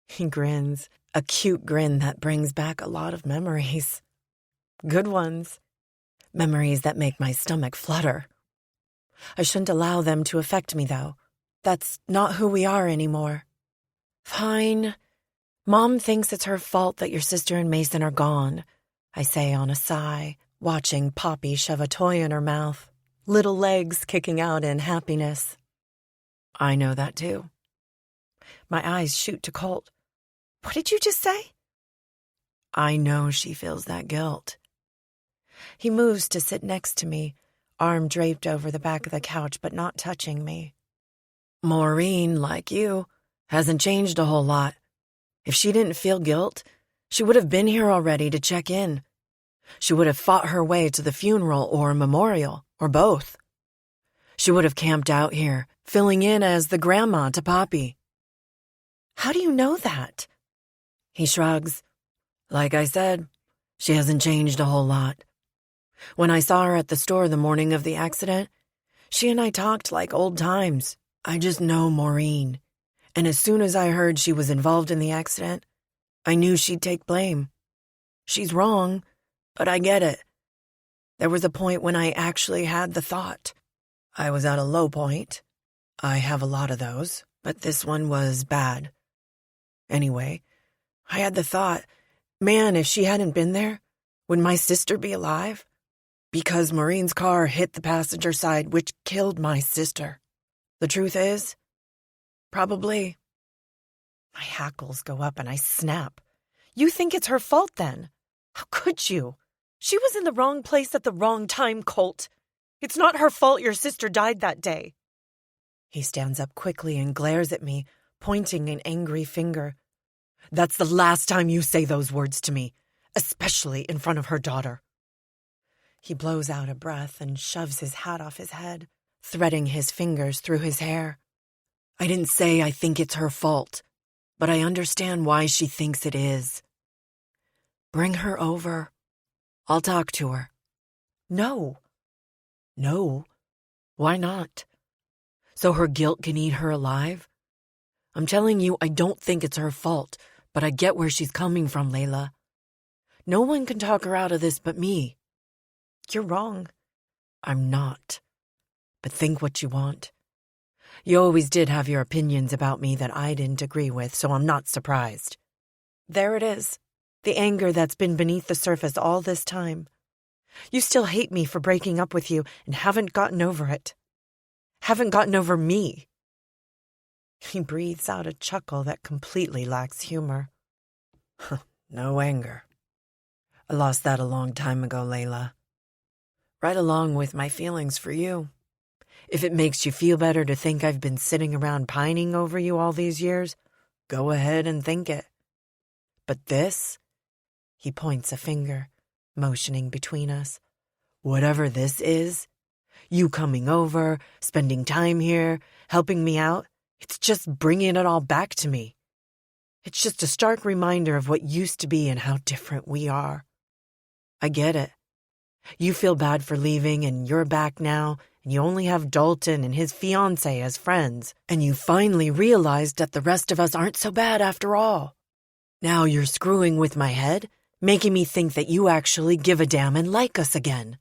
He grins, a cute grin that brings back a lot of memories. Good ones. Memories that make my stomach flutter. I shouldn't allow them to affect me, though. That's not who we are anymore. Fine. Mom thinks it's her fault that your sister and Mason are gone, I say on a sigh, watching Poppy shove a toy in her mouth, little legs kicking out in happiness. I know that, too. My eyes shoot to Colt. What did you just say? I know she feels that guilt. He moves to sit next to me, arm draped over the back of the couch but not touching me. Maureen, like you, hasn't changed a whole lot. If she didn't feel guilt, she would have been here already to check in. She would have fought her way to the funeral or memorial, or both. She would have camped out here, filling in as the grandma to Poppy. How do you know that? He shrugs. Like I said, she hasn't changed a whole lot. When I saw her at the store the morning of the accident, she and I talked like old times. I just know Maureen. And as soon as I heard she was involved in the accident, I knew she'd take blame. She's wrong, but I get it. There was a point when I actually had the thought. I was at a low point. I have a lot of those, but this one was bad. Anyway, I had the thought, man, if she hadn't been there, would my sister be alive? Because Maureen's car hit the passenger side, which killed my sister. The truth is, probably. My hackles go up and I snap. You think it's her fault then? How could you? She was in the wrong place at the wrong time, Colt. It's not her fault your sister died that day. He stands up quickly and glares at me, pointing an angry finger. That's the last time you say those words to me, especially in front of her daughter. He blows out a breath and shoves his hat off his head, threading his fingers through his hair. I didn't say I think it's her fault, but I understand why she thinks it is. Bring her over. I'll talk to her. No. No? Why not? So her guilt can eat her alive? I'm telling you, I don't think it's her fault, but I get where she's coming from, Layla. No one can talk her out of this but me. You're wrong. I'm not. But think what you want. You always did have your opinions about me that I didn't agree with, so I'm not surprised. There it is. The anger that's been beneath the surface all this time. You still hate me for breaking up with you and haven't gotten over it. Haven't gotten over me. He breathes out a chuckle that completely lacks humor. No anger. I lost that a long time ago, Layla. Right along with my feelings for you. If it makes you feel better to think I've been sitting around pining over you all these years, go ahead and think it. But this, he points a finger, motioning between us. Whatever this is, you coming over, spending time here, helping me out, it's just bringing it all back to me. It's just a stark reminder of what used to be and how different we are. I get it. You feel bad for leaving and you're back now, and you only have Dalton and his fiancée as friends, and you finally realized that the rest of us aren't so bad after all. Now you're screwing with my head, making me think that you actually give a damn and like us again.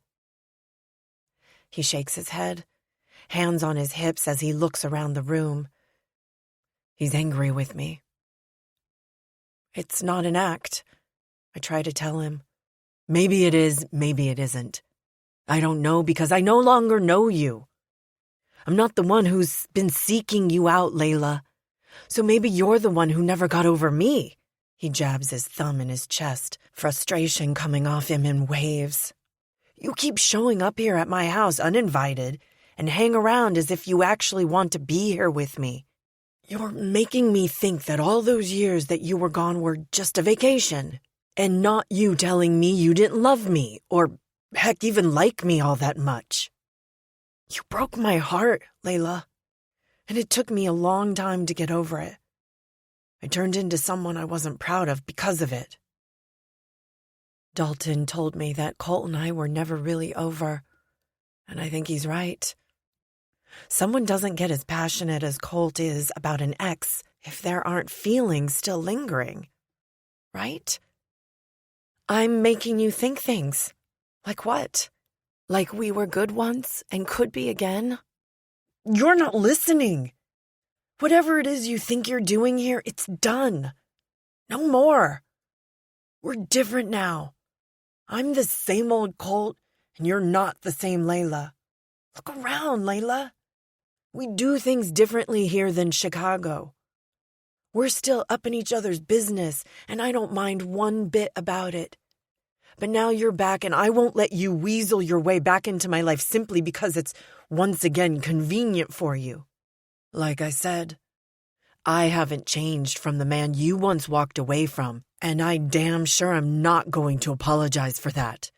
He shakes his head, hands on his hips as he looks around the room. He's angry with me. It's not an act, I try to tell him. Maybe it is, maybe it isn't. I don't know because I no longer know you. I'm not the one who's been seeking you out, Layla. So maybe you're the one who never got over me. He jabs his thumb in his chest, frustration coming off him in waves. You keep showing up here at my house uninvited and hang around as if you actually want to be here with me. You're making me think that all those years that you were gone were just a vacation, and not you telling me you didn't love me or, heck, even like me all that much. You broke my heart, Layla, and it took me a long time to get over it. I turned into someone I wasn't proud of because of it. Dalton told me that Colt and I were never really over, and I think he's right. Someone doesn't get as passionate as Colt is about an ex if there aren't feelings still lingering, right? I'm making you think things. Like what? Like we were good once and could be again? You're not listening. Whatever it is you think you're doing here, it's done. No more. We're different now. I'm the same old Colt, and you're not the same Layla. Look around, Layla. We do things differently here than Chicago. We're still up in each other's business, and I don't mind one bit about it. But now you're back, and I won't let you weasel your way back into my life simply because it's once again convenient for you. Like I said, I haven't changed from the man you once walked away from, and I damn sure am not going to apologize for that.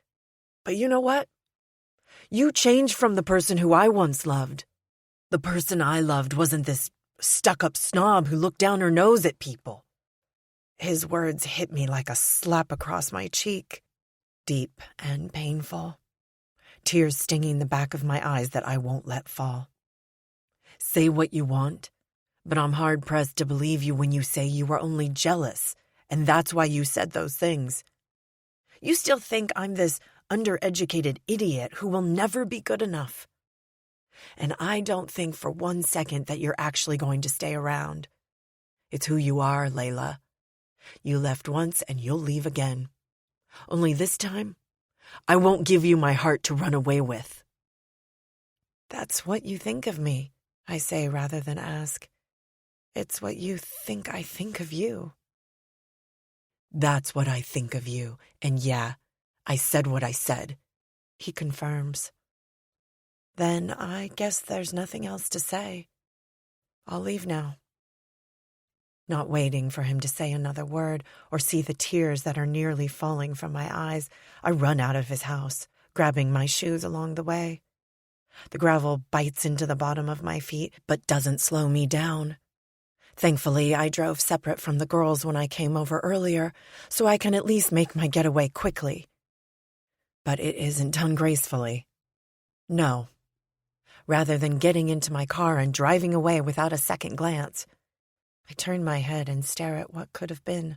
But you know what? You changed from the person who I once loved. The person I loved wasn't this stuck-up snob who looked down her nose at people. His words hit me like a slap across my cheek, deep and painful, tears stinging the back of my eyes that I won't let fall. Say what you want, but I'm hard-pressed to believe you when you say you were only jealous, and that's why you said those things. You still think I'm this undereducated idiot who will never be good enough. And I don't think for 1 second that you're actually going to stay around. It's who you are, Layla. You left once and you'll leave again. Only this time, I won't give you my heart to run away with. That's what you think of me, I say rather than ask. It's what you think I think of you. That's what I think of you, and yeah, I said what I said, he confirms. Then I guess there's nothing else to say. I'll leave now. Not waiting for him to say another word or see the tears that are nearly falling from my eyes, I run out of his house, grabbing my shoes along the way. The gravel bites into the bottom of my feet, but doesn't slow me down. Thankfully, I drove separate from the girls when I came over earlier, so I can at least make my getaway quickly. But it isn't done gracefully. No. Rather than getting into my car and driving away without a second glance, I turn my head and stare at what could have been.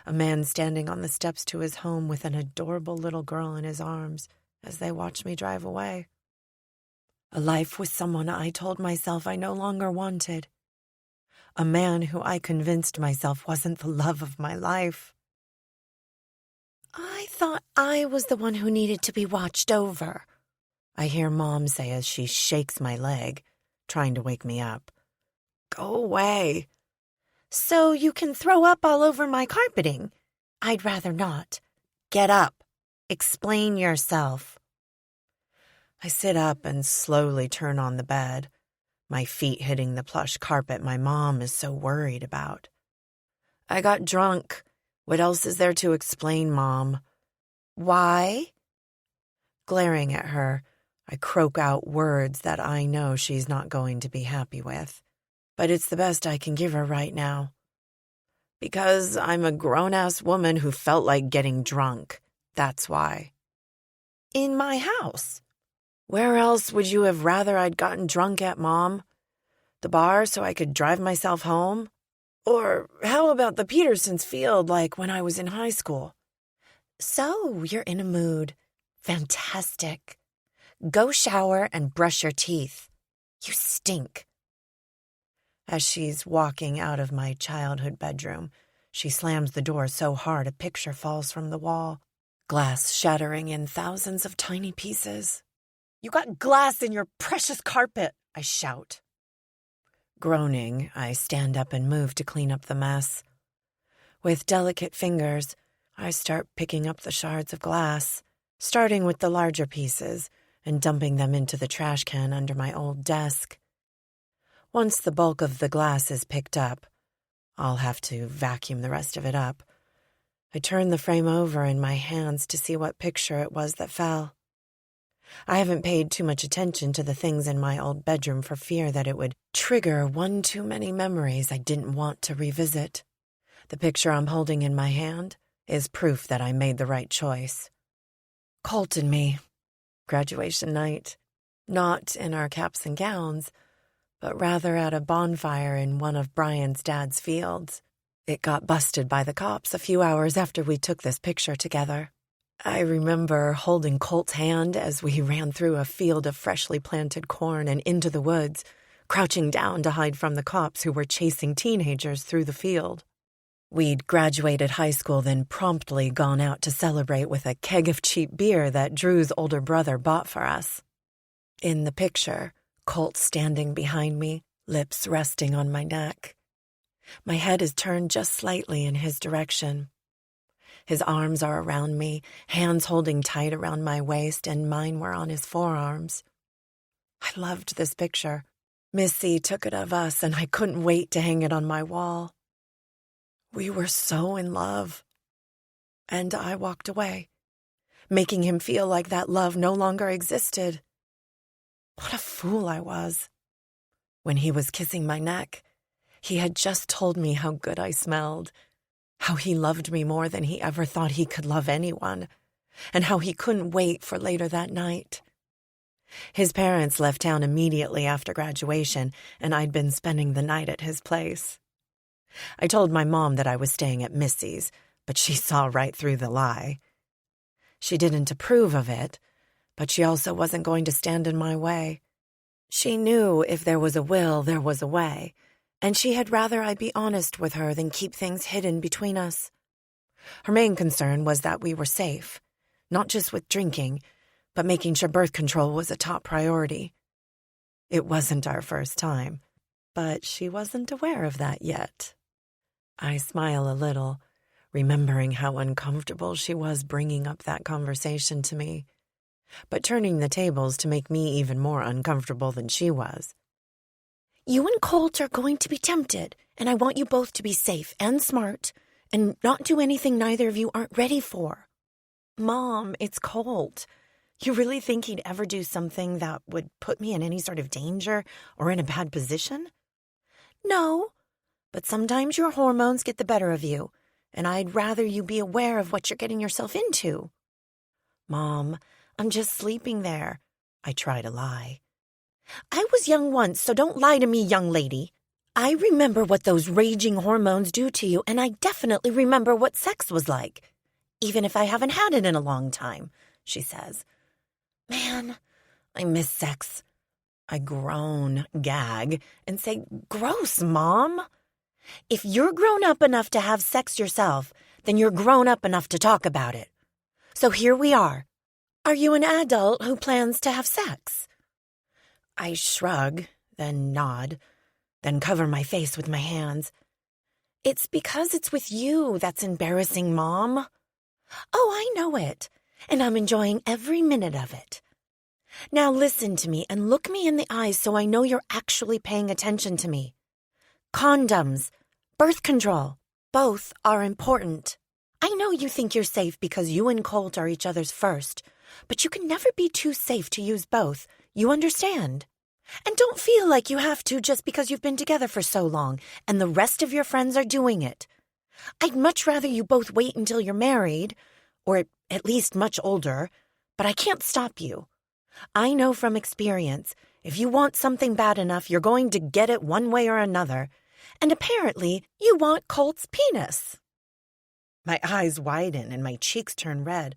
A man standing on the steps to his home with an adorable little girl in his arms as they watch me drive away. A life with someone I told myself I no longer wanted. A man who I convinced myself wasn't the love of my life. I thought I was the one who needed to be watched over, I hear Mom say as she shakes my leg, trying to wake me up. Go away. So you can throw up all over my carpeting? I'd rather not. Get up. Explain yourself. I sit up and slowly turn on the bed, my feet hitting the plush carpet my mom is so worried about. I got drunk. What else is there to explain, Mom? Why? Glaring at her, I croak out words that I know she's not going to be happy with. But it's the best I can give her right now. Because I'm a grown-ass woman who felt like getting drunk. That's why. In my house. Where else would you have rather I'd gotten drunk at, Mom? The bar so I could drive myself home? Or how about the Petersons field like when I was in high school? So, you're in a mood. Fantastic. Go shower and brush your teeth. You stink. As she's walking out of my childhood bedroom, she slams the door so hard a picture falls from the wall, glass shattering in thousands of tiny pieces. You got glass in your precious carpet, I shout. Groaning, I stand up and move to clean up the mess. With delicate fingers, I start picking up the shards of glass, starting with the larger pieces and dumping them into the trash can under my old desk. Once the bulk of the glass is picked up, I'll have to vacuum the rest of it up. I turn the frame over in my hands to see what picture it was that fell. I haven't paid too much attention to the things in my old bedroom for fear that it would trigger one too many memories I didn't want to revisit. The picture I'm holding in my hand is proof that I made the right choice. Colt and me. Graduation night. Not in our caps and gowns, but rather at a bonfire in one of Brian's dad's fields. It got busted by the cops a few hours after we took this picture together. I remember holding Colt's hand as we ran through a field of freshly planted corn and into the woods, crouching down to hide from the cops who were chasing teenagers through the field. We'd graduated high school, then promptly gone out to celebrate with a keg of cheap beer that Drew's older brother bought for us. In the picture, Colt standing behind me, lips resting on my neck. My head is turned just slightly in his direction. His arms are around me, hands holding tight around my waist, and mine were on his forearms. I loved this picture. Missy took it of us, and I couldn't wait to hang it on my wall. We were so in love. And I walked away, making him feel like that love no longer existed. What a fool I was. When he was kissing my neck, he had just told me how good I smelled, how he loved me more than he ever thought he could love anyone, and how he couldn't wait for later that night. His parents left town immediately after graduation, and I'd been spending the night at his place. I told my mom that I was staying at Missy's, but she saw right through the lie. She didn't approve of it, but she also wasn't going to stand in my way. She knew if there was a will, there was a way, and she had rather I be honest with her than keep things hidden between us. Her main concern was that we were safe, not just with drinking, but making sure birth control was a top priority. It wasn't our first time, but she wasn't aware of that yet. I smile a little, remembering how uncomfortable she was bringing up that conversation to me, but turning the tables to make me even more uncomfortable than she was. You and Colt are going to be tempted, and I want you both to be safe and smart, and not do anything neither of you aren't ready for. Mom, it's Colt. You really think he'd ever do something that would put me in any sort of danger or in a bad position? No, but sometimes your hormones get the better of you, and I'd rather you be aware of what you're getting yourself into. Mom, I'm just sleeping there. I try to lie. I was young once, so don't lie to me, young lady. I remember what those raging hormones do to you, and I definitely remember what sex was like, even if I haven't had it in a long time, she says. Man, I miss sex. I groan, gag, and say, gross, Mom. If you're grown up enough to have sex yourself, then you're grown up enough to talk about it. So here we are. Are you an adult who plans to have sex? I shrug, then nod, then cover my face with my hands. It's because it's with you that's embarrassing, Mom. Oh, I know it, and I'm enjoying every minute of it. Now listen to me and look me in the eyes so I know you're actually paying attention to me. Condoms, birth control, both are important. I know you think you're safe because you and Colt are each other's first, but you can never be too safe to use both. You understand? And don't feel like you have to just because you've been together for so long and the rest of your friends are doing it. I'd much rather you both wait until you're married, or at least much older, but I can't stop you. I know from experience, if you want something bad enough, you're going to get it one way or another, And apparently you want Colt's penis. My eyes widen and my cheeks turn red.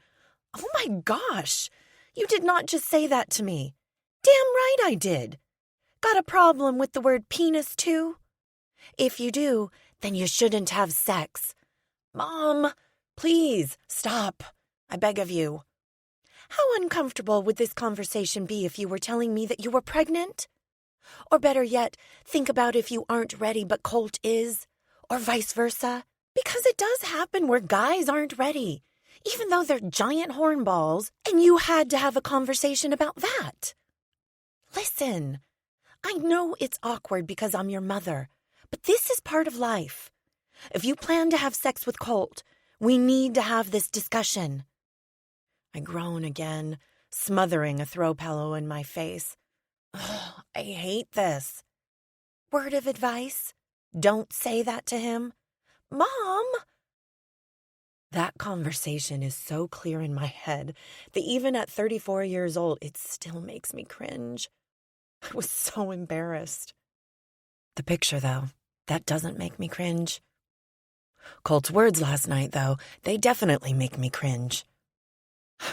Oh my gosh, you did not just say that to me. Damn right I did. Got a problem with the word penis too? If you do, then you shouldn't have sex. Mom, please stop. I beg of you. How uncomfortable would this conversation be if you were telling me that you were pregnant? Or better yet, think about if you aren't ready but Colt is, or vice versa. Because it does happen where guys aren't ready, even though they're giant hornballs, and you had to have a conversation about that. Listen, I know it's awkward because I'm your mother, but this is part of life. If you plan to have sex with Colt, we need to have this discussion. I groan again, smothering a throw pillow in my face. Ugh, I hate this. Word of advice? Don't say that to him. Mom! That conversation is so clear in my head that even at 34 years old, it still makes me cringe. I was so embarrassed. The picture, though, that doesn't make me cringe. Colt's words last night, though, they definitely make me cringe.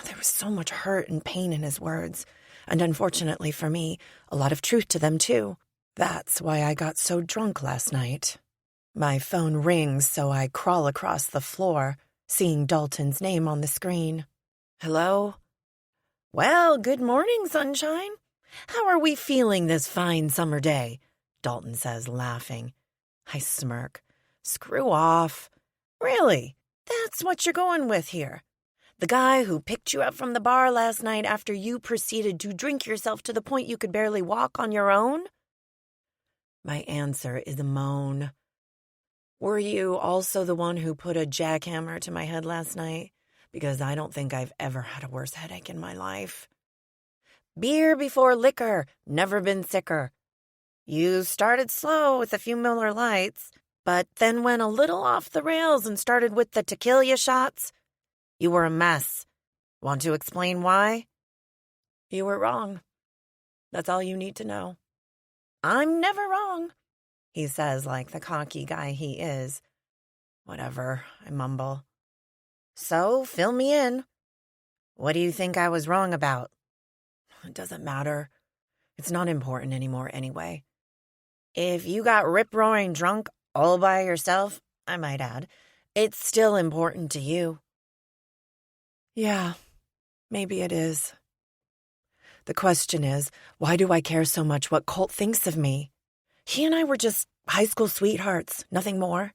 There was so much hurt and pain in his words, and unfortunately for me, a lot of truth to them, too. That's why I got so drunk last night. My phone rings, so I crawl across the floor, seeing Dalton's name on the screen. Hello? Well, good morning, sunshine. How are we feeling this fine summer day? Dalton says, laughing. I smirk. Screw off. Really? That's what you're going with here? The guy who picked you up from the bar last night after you proceeded to drink yourself to the point you could barely walk on your own? My answer is a moan. Were you also the one who put a jackhammer to my head last night? Because I don't think I've ever had a worse headache in my life. Beer before liquor, never been sicker. You started slow with a few Miller Lights, but then went a little off the rails and started with the tequila shots. You were a mess. Want to explain why? You were wrong. That's all you need to know. I'm never wrong, he says like the cocky guy he is. Whatever, I mumble. So, fill me in. What do you think I was wrong about? It doesn't matter. It's not important anymore anyway. If you got rip-roaring drunk all by yourself, I might add, it's still important to you. Yeah, maybe it is. The question is, why do I care so much what Colt thinks of me? He and I were just high school sweethearts, nothing more.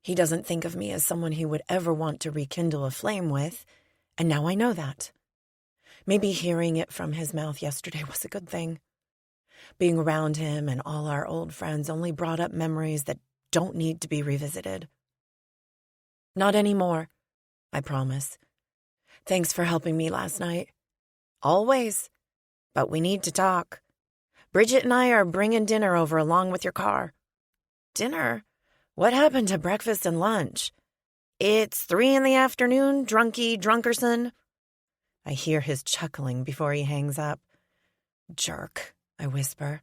He doesn't think of me as someone he would ever want to rekindle a flame with, and now I know that. Maybe hearing it from his mouth yesterday was a good thing. Being around him and all our old friends only brought up memories that don't need to be revisited. Not anymore, I promise. Thanks for helping me last night. Always. But we need to talk. Bridget and I are bringing dinner over along with your car. Dinner? What happened to breakfast and lunch? It's 3 p.m, drunky drunkerson. I hear his chuckling before he hangs up. Jerk, I whisper.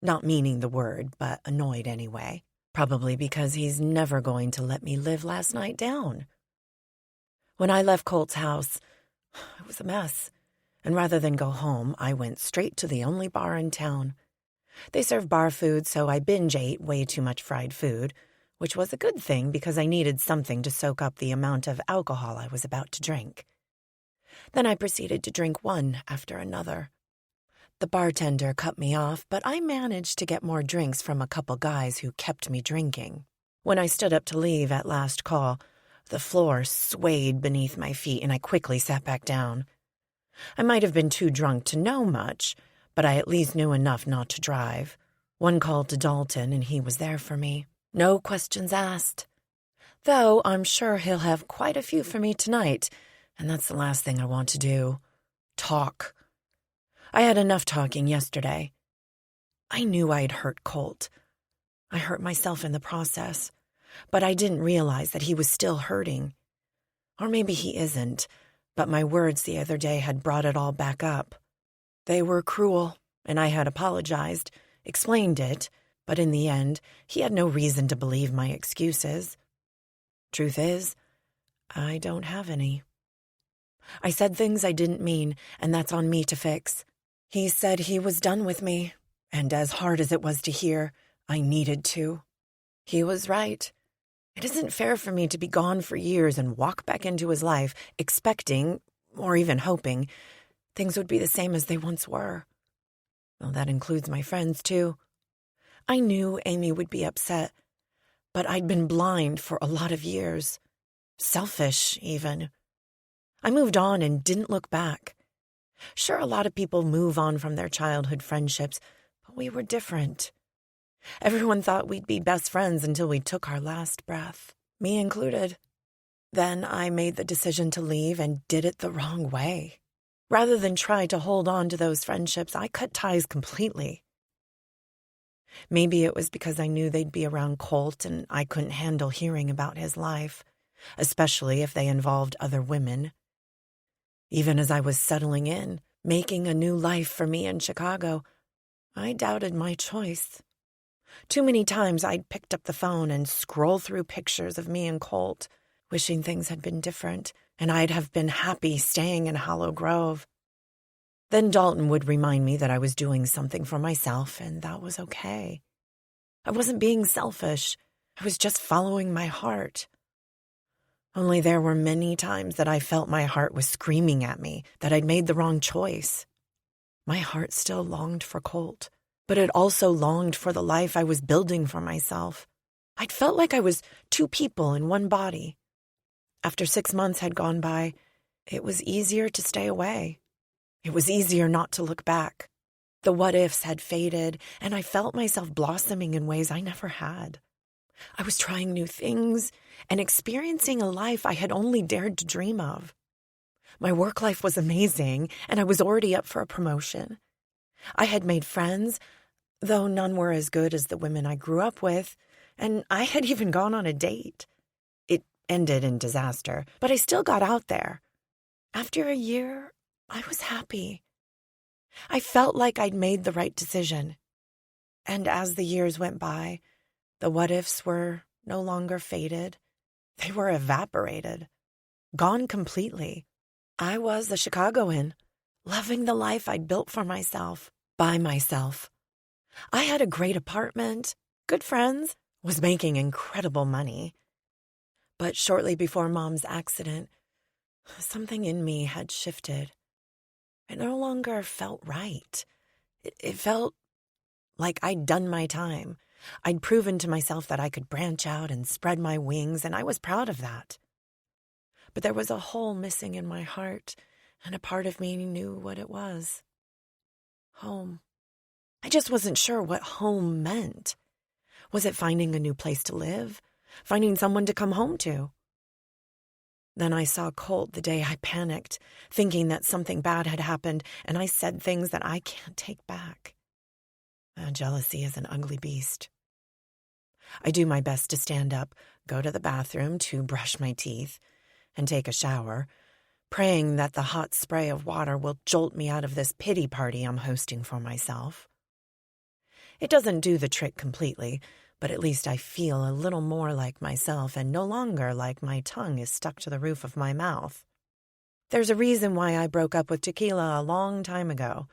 Not meaning the word, but annoyed anyway. Probably because he's never going to let me live last night down. When I left Colt's house, it was a mess. And rather than go home, I went straight to the only bar in town. They serve bar food, so I binge ate way too much fried food, which was a good thing because I needed something to soak up the amount of alcohol I was about to drink. Then I proceeded to drink one after another. The bartender cut me off, but I managed to get more drinks from a couple guys who kept me drinking. When I stood up to leave at last call, the floor swayed beneath my feet and I quickly sat back down. I might have been too drunk to know much, but I at least knew enough not to drive. One call to Dalton and he was there for me. No questions asked. Though I'm sure he'll have quite a few for me tonight, and that's the last thing I want to do. Talk. I had enough talking yesterday. I knew I'd hurt Colt. I hurt myself in the process, but I didn't realize that he was still hurting. Or maybe he isn't, but my words the other day had brought it all back up. They were cruel, and I had apologized, explained it, But in the end, he had no reason to believe my excuses. Truth is, I don't have any. I said things I didn't mean, and that's on me to fix. He said he was done with me, and as hard as it was to hear, I needed to. He was right. It isn't fair for me to be gone for years and walk back into his life expecting, or even hoping, things would be the same as they once were. Well, that includes my friends, too. I knew Amy would be upset, but I'd been blind for a lot of years. Selfish, even. I moved on and didn't look back. Sure, a lot of people move on from their childhood friendships, but we were different. Everyone thought we'd be best friends until we took our last breath, me included. Then I made the decision to leave and did it the wrong way. Rather than try to hold on to those friendships, I cut ties completely. Maybe it was because I knew they'd be around Colt and I couldn't handle hearing about his life, especially if they involved other women. Even as I was settling in, making a new life for me in Chicago, I doubted my choice. Too many times I'd picked up the phone and scrolled through pictures of me and Colt, wishing things had been different, and I'd have been happy staying in Hollow Grove. Then Dalton would remind me that I was doing something for myself, and that was okay. I wasn't being selfish. I was just following my heart. Only there were many times that I felt my heart was screaming at me that I'd made the wrong choice. My heart still longed for Colt, but it also longed for the life I was building for myself. I'd felt like I was two people in one body. After 6 months had gone by, it was easier to stay away. It was easier not to look back. The what-ifs had faded, and I felt myself blossoming in ways I never had. I was trying new things and experiencing a life I had only dared to dream of. My work life was amazing, and I was already up for a promotion. I had made friends, though none were as good as the women I grew up with, and I had even gone on a date. It ended in disaster, but I still got out there. After a year, I was happy. I felt like I'd made the right decision. And as the years went by, the what-ifs were no longer faded. They were evaporated, gone completely. I was a Chicagoan, loving the life I'd built for myself, by myself. I had a great apartment, good friends, was making incredible money. But shortly before Mom's accident, something in me had shifted. It no longer felt right. It felt like I'd done my time. I'd proven to myself that I could branch out and spread my wings, and I was proud of that. But there was a hole missing in my heart, and a part of me knew what it was. Home. I just wasn't sure what home meant. Was it finding a new place to live? Finding someone to come home to? Then I saw Colt the day I panicked, thinking that something bad had happened, and I said things that I can't take back. Jealousy is an ugly beast. I do my best to stand up, go to the bathroom to brush my teeth, and take a shower, praying that the hot spray of water will jolt me out of this pity party I'm hosting for myself. It doesn't do the trick completely, but at least I feel a little more like myself and no longer like my tongue is stuck to the roof of my mouth. There's a reason why I broke up with tequila a long time ago.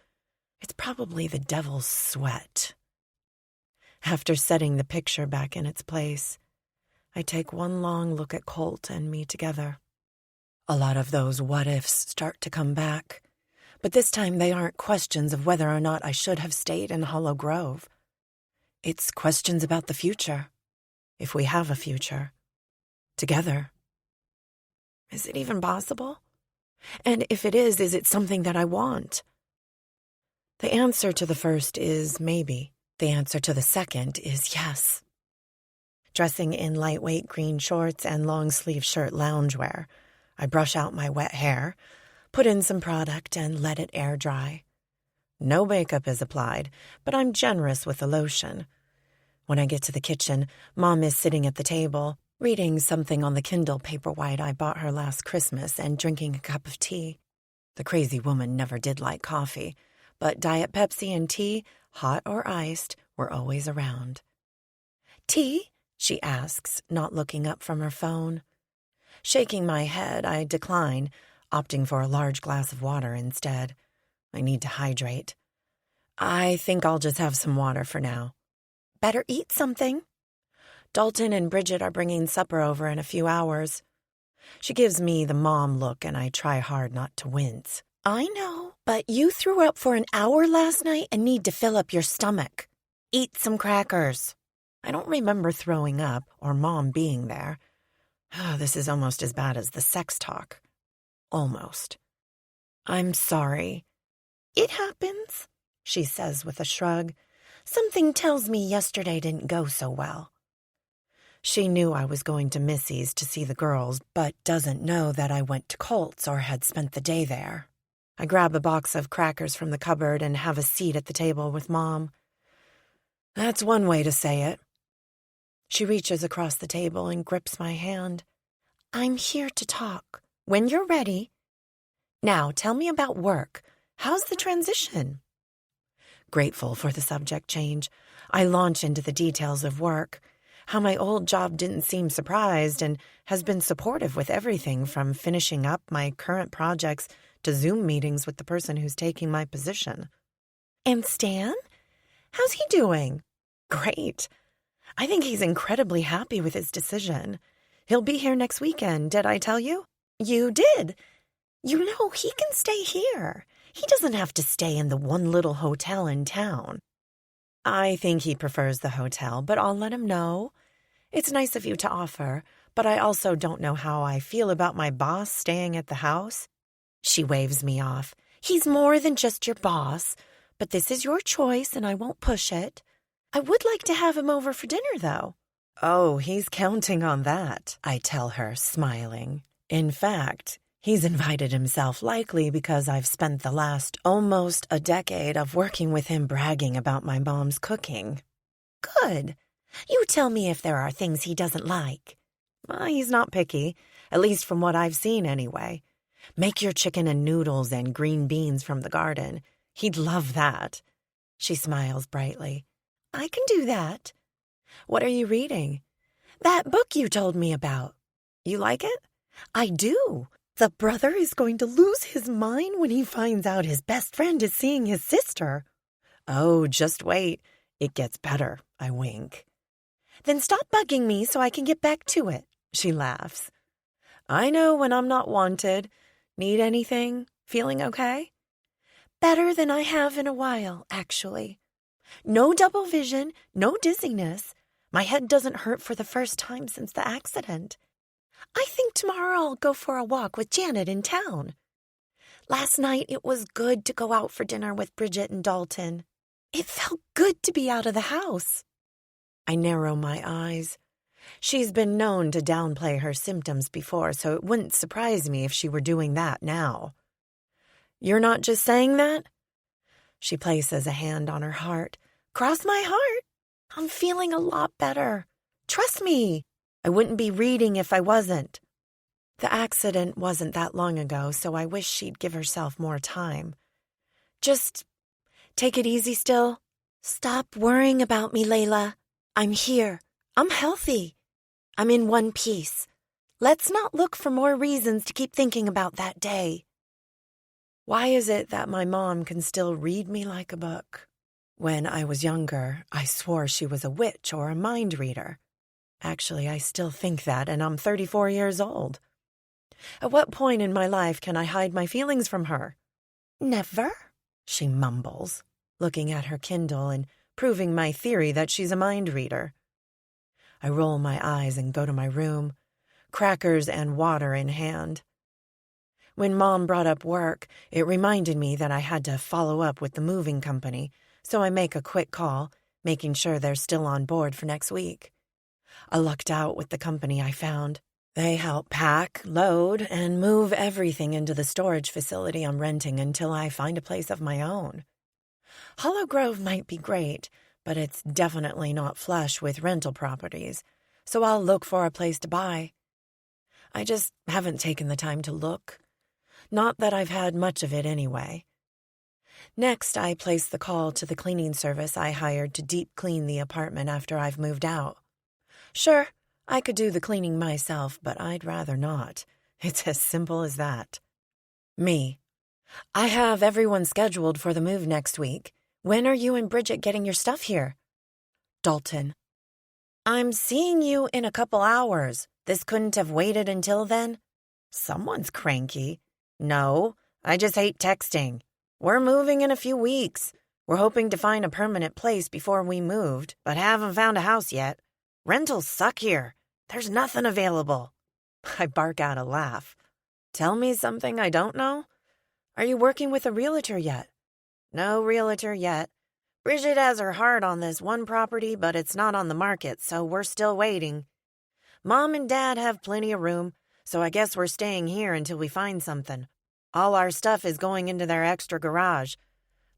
It's probably the devil's sweat. After setting the picture back in its place, I take one long look at Colt and me together. A lot of those what-ifs start to come back, but this time they aren't questions of whether or not I should have stayed in Hollow Grove. It's questions about the future, if we have a future, together. Is it even possible? And if it is it something that I want? The answer to the first is maybe. The answer to the second is yes. Dressing in lightweight green shorts and long-sleeve shirt loungewear, I brush out my wet hair, put in some product, and let it air dry. No makeup is applied, but I'm generous with the lotion. When I get to the kitchen, Mom is sitting at the table, reading something on the Kindle Paperwhite I bought her last Christmas and drinking a cup of tea. The crazy woman never did like coffee, but Diet Pepsi and tea, hot or iced, were always around. Tea? She asks, not looking up from her phone. Shaking my head, I decline, opting for a large glass of water instead. I need to hydrate. I think I'll just have some water for now. Better eat something. Dalton and Bridget are bringing supper over in a few hours. She gives me the mom look, and I try hard not to wince. I know, but you threw up for an hour last night and need to fill up your stomach. Eat some crackers. I don't remember throwing up or Mom being there. This is almost as bad as the sex talk. Almost. I'm sorry. It happens, she says with a shrug. Something tells me yesterday didn't go so well. She knew I was going to Missy's to see the girls, but doesn't know that I went to Colt's or had spent the day there. I grab a box of crackers from the cupboard and have a seat at the table with Mom. That's one way to say it. She reaches across the table and grips my hand. I'm here to talk. When you're ready. Now, tell me about work. How's the transition? Grateful for the subject change, I launch into the details of work, how my old job didn't seem surprised and has been supportive with everything from finishing up my current projects to Zoom meetings with the person who's taking my position. And Stan? How's he doing? Great. I think he's incredibly happy with his decision. He'll be here next weekend, did I tell you? You did. You know, he can stay here. He doesn't have to stay in the one little hotel in town. I think he prefers the hotel, but I'll let him know. It's nice of you to offer, but I also don't know how I feel about my boss staying at the house. She waves me off. He's more than just your boss, but this is your choice and I won't push it. I would like to have him over for dinner, though. Oh, he's counting on that, I tell her, smiling. In fact, he's invited himself, likely because I've spent the last almost a decade of working with him bragging about my mom's cooking. Good. You tell me if there are things he doesn't like. He's not picky, at least from what I've seen anyway. Make your chicken and noodles and green beans from the garden. He'd love that. She smiles brightly. I can do that. What are you reading? That book you told me about. You like it? I do. The brother is going to lose his mind when he finds out his best friend is seeing his sister. Oh, just wait. It gets better, I wink. Then stop bugging me so I can get back to it, she laughs. I know when I'm not wanted. Need anything? Feeling okay? Better than I have in a while, actually. No double vision, no dizziness. My head doesn't hurt for the first time since the accident. I think tomorrow I'll go for a walk with Janet in town. Last night it was good to go out for dinner with Bridget and Dalton. It felt good to be out of the house. I narrow my eyes. She's been known to downplay her symptoms before, so it wouldn't surprise me if she were doing that now. You're not just saying that? She places a hand on her heart. Cross my heart. I'm feeling a lot better. Trust me. I wouldn't be reading if I wasn't. The accident wasn't that long ago, so I wish she'd give herself more time. Just take it easy still. Stop worrying about me, Layla. I'm here. I'm healthy. I'm in one piece. Let's not look for more reasons to keep thinking about that day. Why is it that my mom can still read me like a book? When I was younger, I swore she was a witch or a mind reader. Actually, I still think that, and I'm 34 years old. At what point in my life can I hide my feelings from her? Never, she mumbles, looking at her Kindle and proving my theory that she's a mind reader. I roll my eyes and go to my room, crackers and water in hand. When Mom brought up work, it reminded me that I had to follow up with the moving company, so I make a quick call, making sure they're still on board for next week. I lucked out with the company I found. They help pack, load, and move everything into the storage facility I'm renting until I find a place of my own. Hollow Grove might be great, but it's definitely not flush with rental properties, so I'll look for a place to buy. I just haven't taken the time to look. Not that I've had much of it anyway. Next, I place the call to the cleaning service I hired to deep clean the apartment after I've moved out. Sure, I could do the cleaning myself, but I'd rather not. It's as simple as that. Me. I have everyone scheduled for the move next week. When are you and Bridget getting your stuff here? Dalton. I'm seeing you in a couple hours. This couldn't have waited until then? Someone's cranky. No, I just hate texting. We're moving in a few weeks. We're hoping to find a permanent place before we moved, but haven't found a house yet. Rentals suck here. There's nothing available. I bark out a laugh. Tell me something I don't know? Are you working with a realtor yet? No realtor yet. Bridget has her heart on this one property, but it's not on the market, so we're still waiting. Mom and Dad have plenty of room, so I guess we're staying here until we find something. All our stuff is going into their extra garage.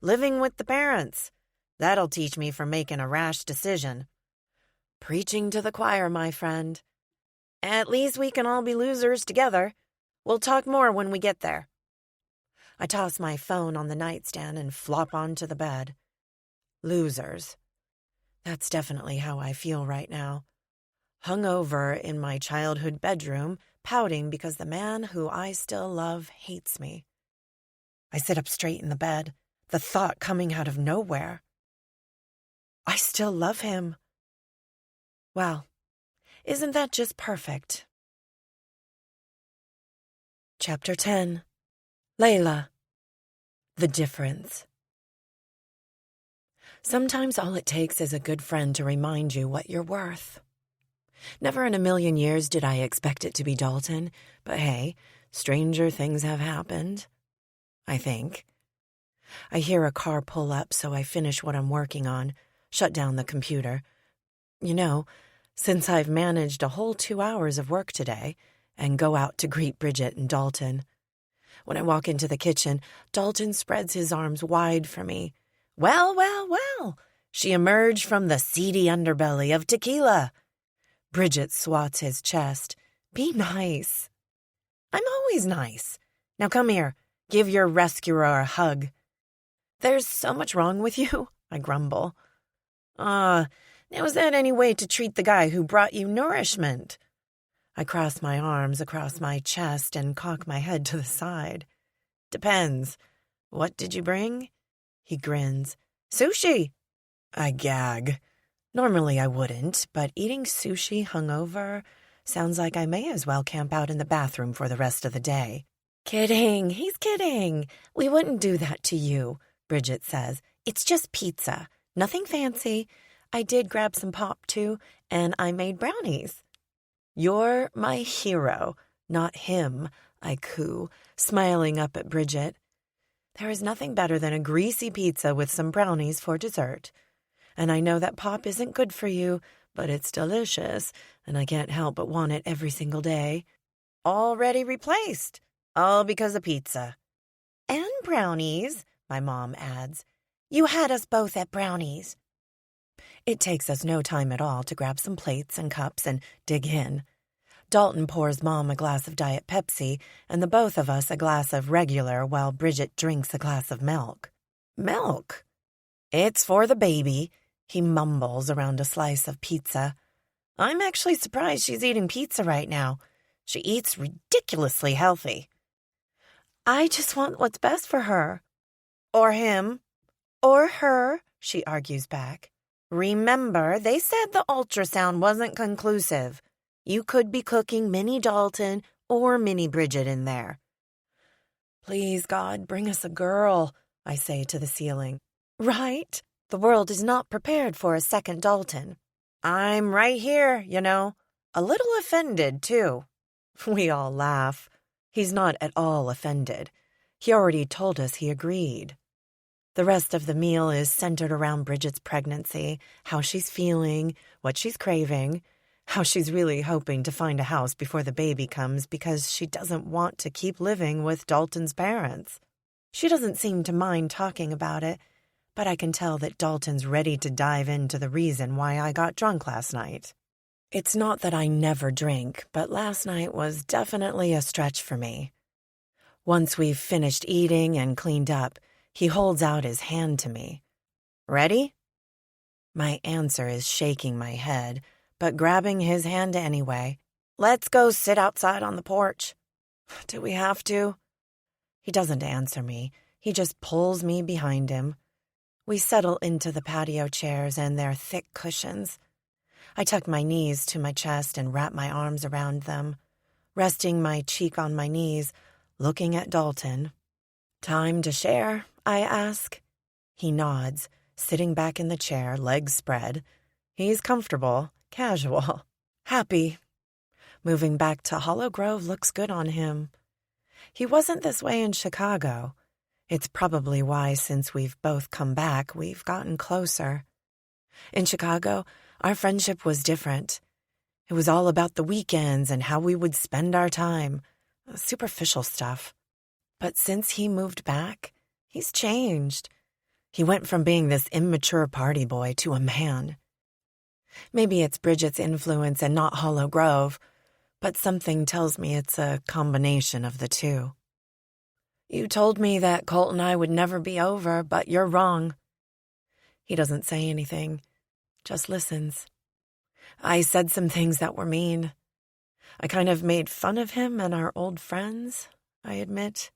Living with the parents. That'll teach me from making a rash decision. Preaching to the choir, my friend. At least we can all be losers together. We'll talk more when we get there. I toss my phone on the nightstand and flop onto the bed. Losers. That's definitely how I feel right now. Hungover in my childhood bedroom, pouting because the man who I still love hates me. I sit up straight in the bed, the thought coming out of nowhere. I still love him. Well, isn't that just perfect? Chapter 10. Layla. The difference. Sometimes all it takes is a good friend to remind you what you're worth. Never in a million years did I expect it to be Dalton, but hey, stranger things have happened. I think. I hear a car pull up, so I finish what I'm working on, shut down the computer. You know, since I've managed a whole 2 hours of work today, and go out to greet Bridget and Dalton. When I walk into the kitchen, Dalton spreads his arms wide for me. Well, well, well, she emerged from the seedy underbelly of tequila. Bridget swats his chest. Be nice. I'm always nice. Now come here, give your rescuer a hug. There's so much wrong with you, I grumble. Now is that any way to treat the guy who brought you nourishment? I cross my arms across my chest and cock my head to the side. Depends. What did you bring? He grins. Sushi! I gag. Normally I wouldn't, but eating sushi hungover sounds like I may as well camp out in the bathroom for the rest of the day. Kidding, he's kidding. We wouldn't do that to you, Bridget says. It's just pizza. Nothing fancy. I did grab some pop, too, and I made brownies. You're my hero, not him, I coo, smiling up at Bridget. There is nothing better than a greasy pizza with some brownies for dessert. And I know that pop isn't good for you, but it's delicious, and I can't help but want it every single day. Already replaced, all because of pizza. And brownies, my mom adds. You had us both at brownies. It takes us no time at all to grab some plates and cups and dig in. Dalton pours Mom a glass of Diet Pepsi and the both of us a glass of regular while Bridget drinks a glass of milk. Milk? It's for the baby, he mumbles around a slice of pizza. I'm actually surprised she's eating pizza right now. She eats ridiculously healthy. I just want what's best for her. Or him. Or her, she argues back. Remember, they said the ultrasound wasn't conclusive. You could be cooking Mini Dalton or Mini Bridget in there. Please, God, bring us a girl, I say to the ceiling. Right? The world is not prepared for a second Dalton. I'm right here, you know. A little offended, too. We all laugh. He's not at all offended. He already told us he agreed. The rest of the meal is centered around Bridget's pregnancy, how she's feeling, what she's craving, how she's really hoping to find a house before the baby comes because she doesn't want to keep living with Dalton's parents. She doesn't seem to mind talking about it, but I can tell that Dalton's ready to dive into the reason why I got drunk last night. It's not that I never drink, but last night was definitely a stretch for me. Once we've finished eating and cleaned up, he holds out his hand to me. Ready? My answer is shaking my head, but grabbing his hand anyway. "Let's go sit outside on the porch." "Do we have to?" He doesn't answer me. He just pulls me behind him. We settle into the patio chairs and their thick cushions. I tuck my knees to my chest and wrap my arms around them, resting my cheek on my knees, looking at Dalton. "Time to share?" I ask. He nods, sitting back in the chair, legs spread. He's comfortable, casual, happy. Moving back to Hollow Grove looks good on him. He wasn't this way in Chicago. It's probably why, since we've both come back, we've gotten closer. In Chicago, our friendship was different. It was all about the weekends and how we would spend our time, superficial stuff. But since he moved back, he's changed. He went from being this immature party boy to a man. Maybe it's Bridget's influence and not Hollow Grove, but something tells me it's a combination of the two. "You told me that Colt and I would never be over, but you're wrong." He doesn't say anything, just listens. I said some things that were mean. I kind of made fun of him and our old friends, I admit.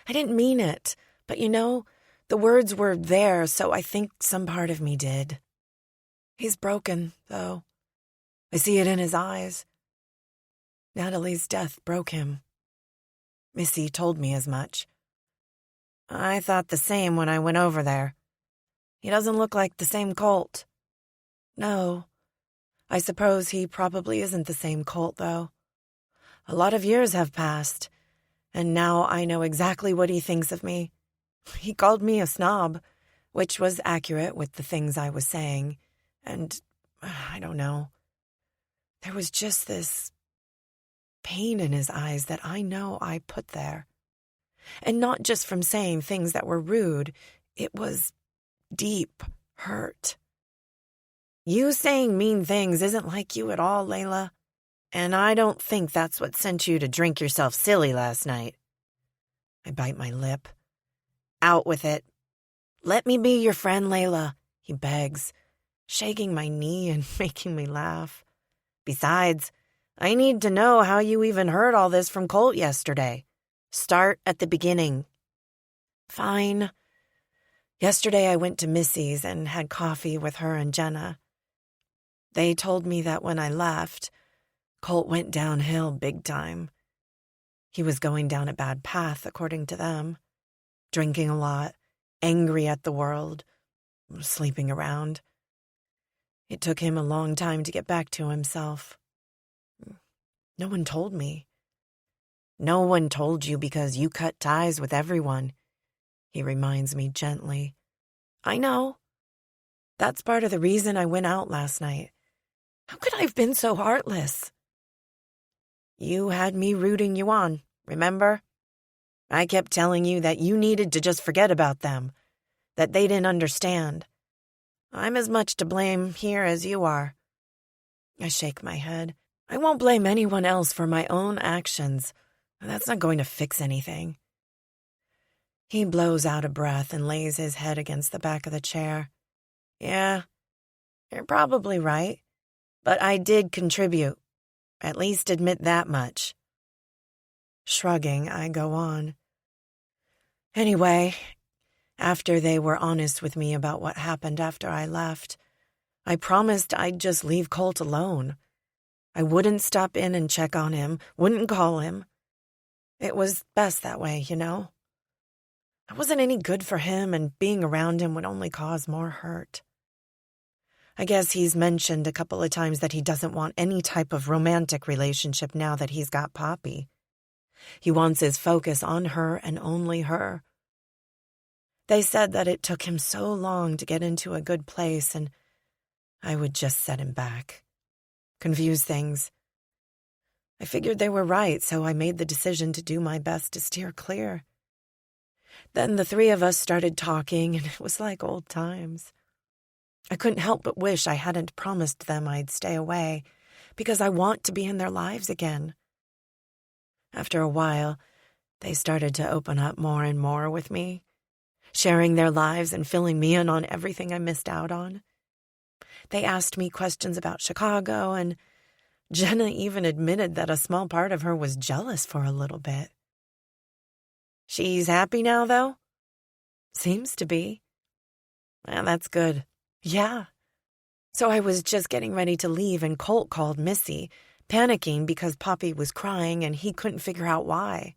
I didn't mean it, but the words were there, so I think some part of me did. He's broken, though. I see it in his eyes. Natalie's death broke him. Missy told me as much. I thought the same when I went over there. He doesn't look like the same Colt. No. I suppose he probably isn't the same Colt, though. A lot of years have passed, and now I know exactly what he thinks of me. He called me a snob, which was accurate with the things I was saying, and I don't know. There was just this pain in his eyes that I know I put there. And not just from saying things that were rude, it was deep hurt. You saying mean things isn't like you at all, Layla. And I don't think that's what sent you to drink yourself silly last night. I bite my lip. Out with it. "Let me be your friend, Layla," he begs, shaking my knee and making me laugh. "Besides, I need to know how you even heard all this from Colt yesterday. Start at the beginning." "Fine. Yesterday I went to Missy's and had coffee with her and Jenna. They told me that when I left, Colt went downhill big time. He was going down a bad path, according to them. Drinking a lot, angry at the world, sleeping around. It took him a long time to get back to himself. No one told me." "No one told you because you cut ties with everyone," he reminds me gently. "I know. That's part of the reason I went out last night. How could I have been so heartless?" "You had me rooting you on, remember? I kept telling you that you needed to just forget about them, that they didn't understand. I'm as much to blame here as you are." I shake my head. I won't blame anyone else for my own actions. That's not going to fix anything. He blows out a breath and lays his head against the back of the chair. "Yeah, you're probably right, but I did contribute. At least admit that much." Shrugging, I go on. "Anyway, after they were honest with me about what happened after I left, I promised I'd just leave Colt alone. I wouldn't stop in and check on him, wouldn't call him. It was best that way, I wasn't any good for him, and being around him would only cause more hurt. I guess he's mentioned a couple of times that he doesn't want any type of romantic relationship now that he's got Poppy. He wants his focus on her and only her. They said that it took him so long to get into a good place, and I would just set him back, confuse things. I figured they were right, so I made the decision to do my best to steer clear. Then the three of us started talking, and it was like old times. I couldn't help but wish I hadn't promised them I'd stay away, because I want to be in their lives again. After a while, they started to open up more and more with me, sharing their lives and filling me in on everything I missed out on. They asked me questions about Chicago, and Jenna even admitted that a small part of her was jealous for a little bit. She's happy now, though? Seems to be. Well, that's good. Yeah. So I was just getting ready to leave, and Colt called Missy, panicking because Poppy was crying and he couldn't figure out why.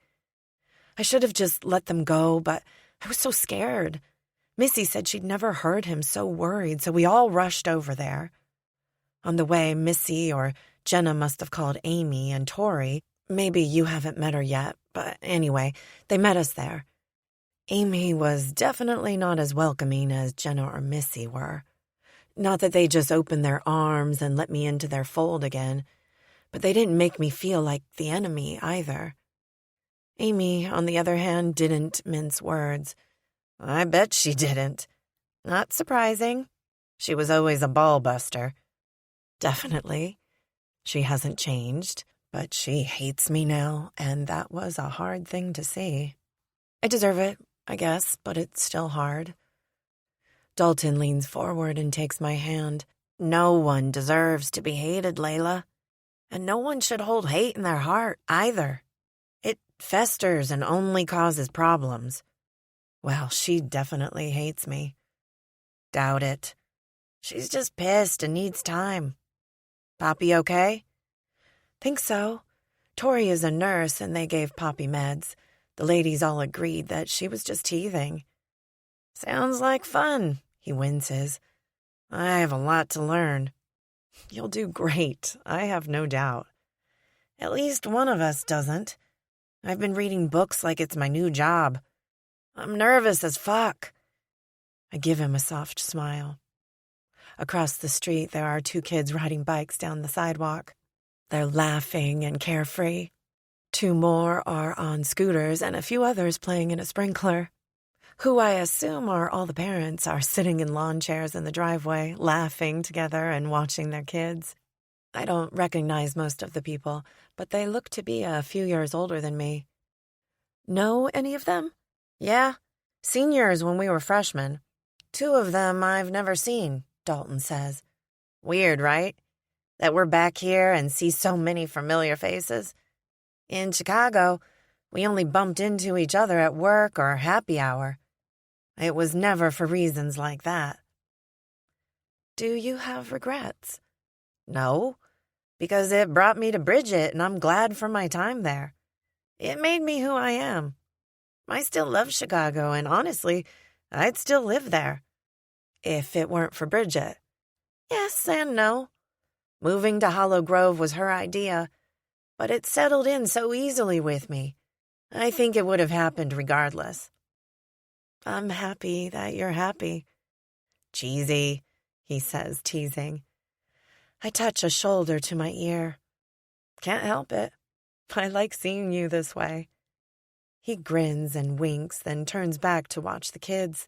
I should have just let them go, but I was so scared. Missy said she'd never heard him so worried, so we all rushed over there. On the way, Missy or Jenna must have called Amy and Tori. Maybe you haven't met her yet, but anyway, they met us there. Amy was definitely not as welcoming as Jenna or Missy were. Not that they just opened their arms and let me into their fold again, but they didn't make me feel like the enemy either. Amy, on the other hand, didn't mince words. I bet she didn't. Not surprising. She was always a ball-buster. Definitely. She hasn't changed, but she hates me now, and that was a hard thing to see. I deserve it, I guess, but it's still hard. Dalton leans forward and takes my hand. No one deserves to be hated, Layla. And no one should hold hate in their heart, either. It festers and only causes problems. Well, she definitely hates me. Doubt it. She's just pissed and needs time. Poppy okay? Think so. Tori is a nurse and they gave Poppy meds. The ladies all agreed that she was just teething. Sounds like fun, he winces. I have a lot to learn. You'll do great, I have no doubt. At least one of us doesn't. I've been reading books like it's my new job. I'm nervous as fuck. I give him a soft smile. Across the street, there are 2 kids riding bikes down the sidewalk. They're laughing and carefree. 2 more are on scooters and a few others playing in a sprinkler. Who I assume are all the parents are sitting in lawn chairs in the driveway, laughing together and watching their kids. I don't recognize most of the people, but they look to be a few years older than me. Know any of them? Yeah, seniors when we were freshmen. 2 of them I've never seen, Dalton says. Weird, right? That we're back here and see so many familiar faces. In Chicago, we only bumped into each other at work or happy hour. It was never for reasons like that. Do you have regrets? No, because it brought me to Bridget and I'm glad for my time there. It made me who I am. I still love Chicago and honestly, I'd still live there. If it weren't for Bridget. Yes and no. Moving to Hollow Grove was her idea, but it settled in so easily with me. I think it would have happened regardless. I'm happy that you're happy. Cheesy, he says, teasing. I touch a shoulder to my ear. Can't help it. I like seeing you this way. He grins and winks, then turns back to watch the kids.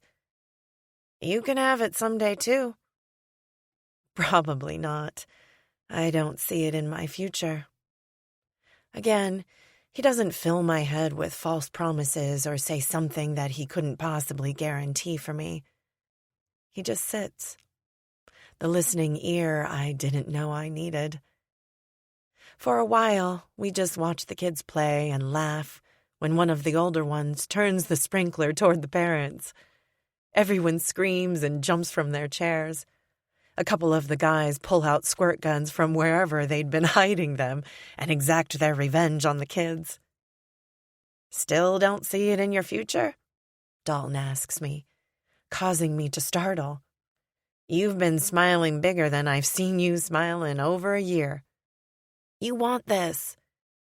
You can have it someday, too. Probably not. I don't see it in my future. Again, he doesn't fill my head with false promises or say something that he couldn't possibly guarantee for me. He just sits. The listening ear I didn't know I needed. For a while, we just watch the kids play and laugh when one of the older ones turns the sprinkler toward the parents. Everyone screams and jumps from their chairs. A couple of the guys pull out squirt guns from wherever they'd been hiding them and exact their revenge on the kids. Still don't see it in your future? Dalton asks me, causing me to startle. You've been smiling bigger than I've seen you smile in over a year. You want this.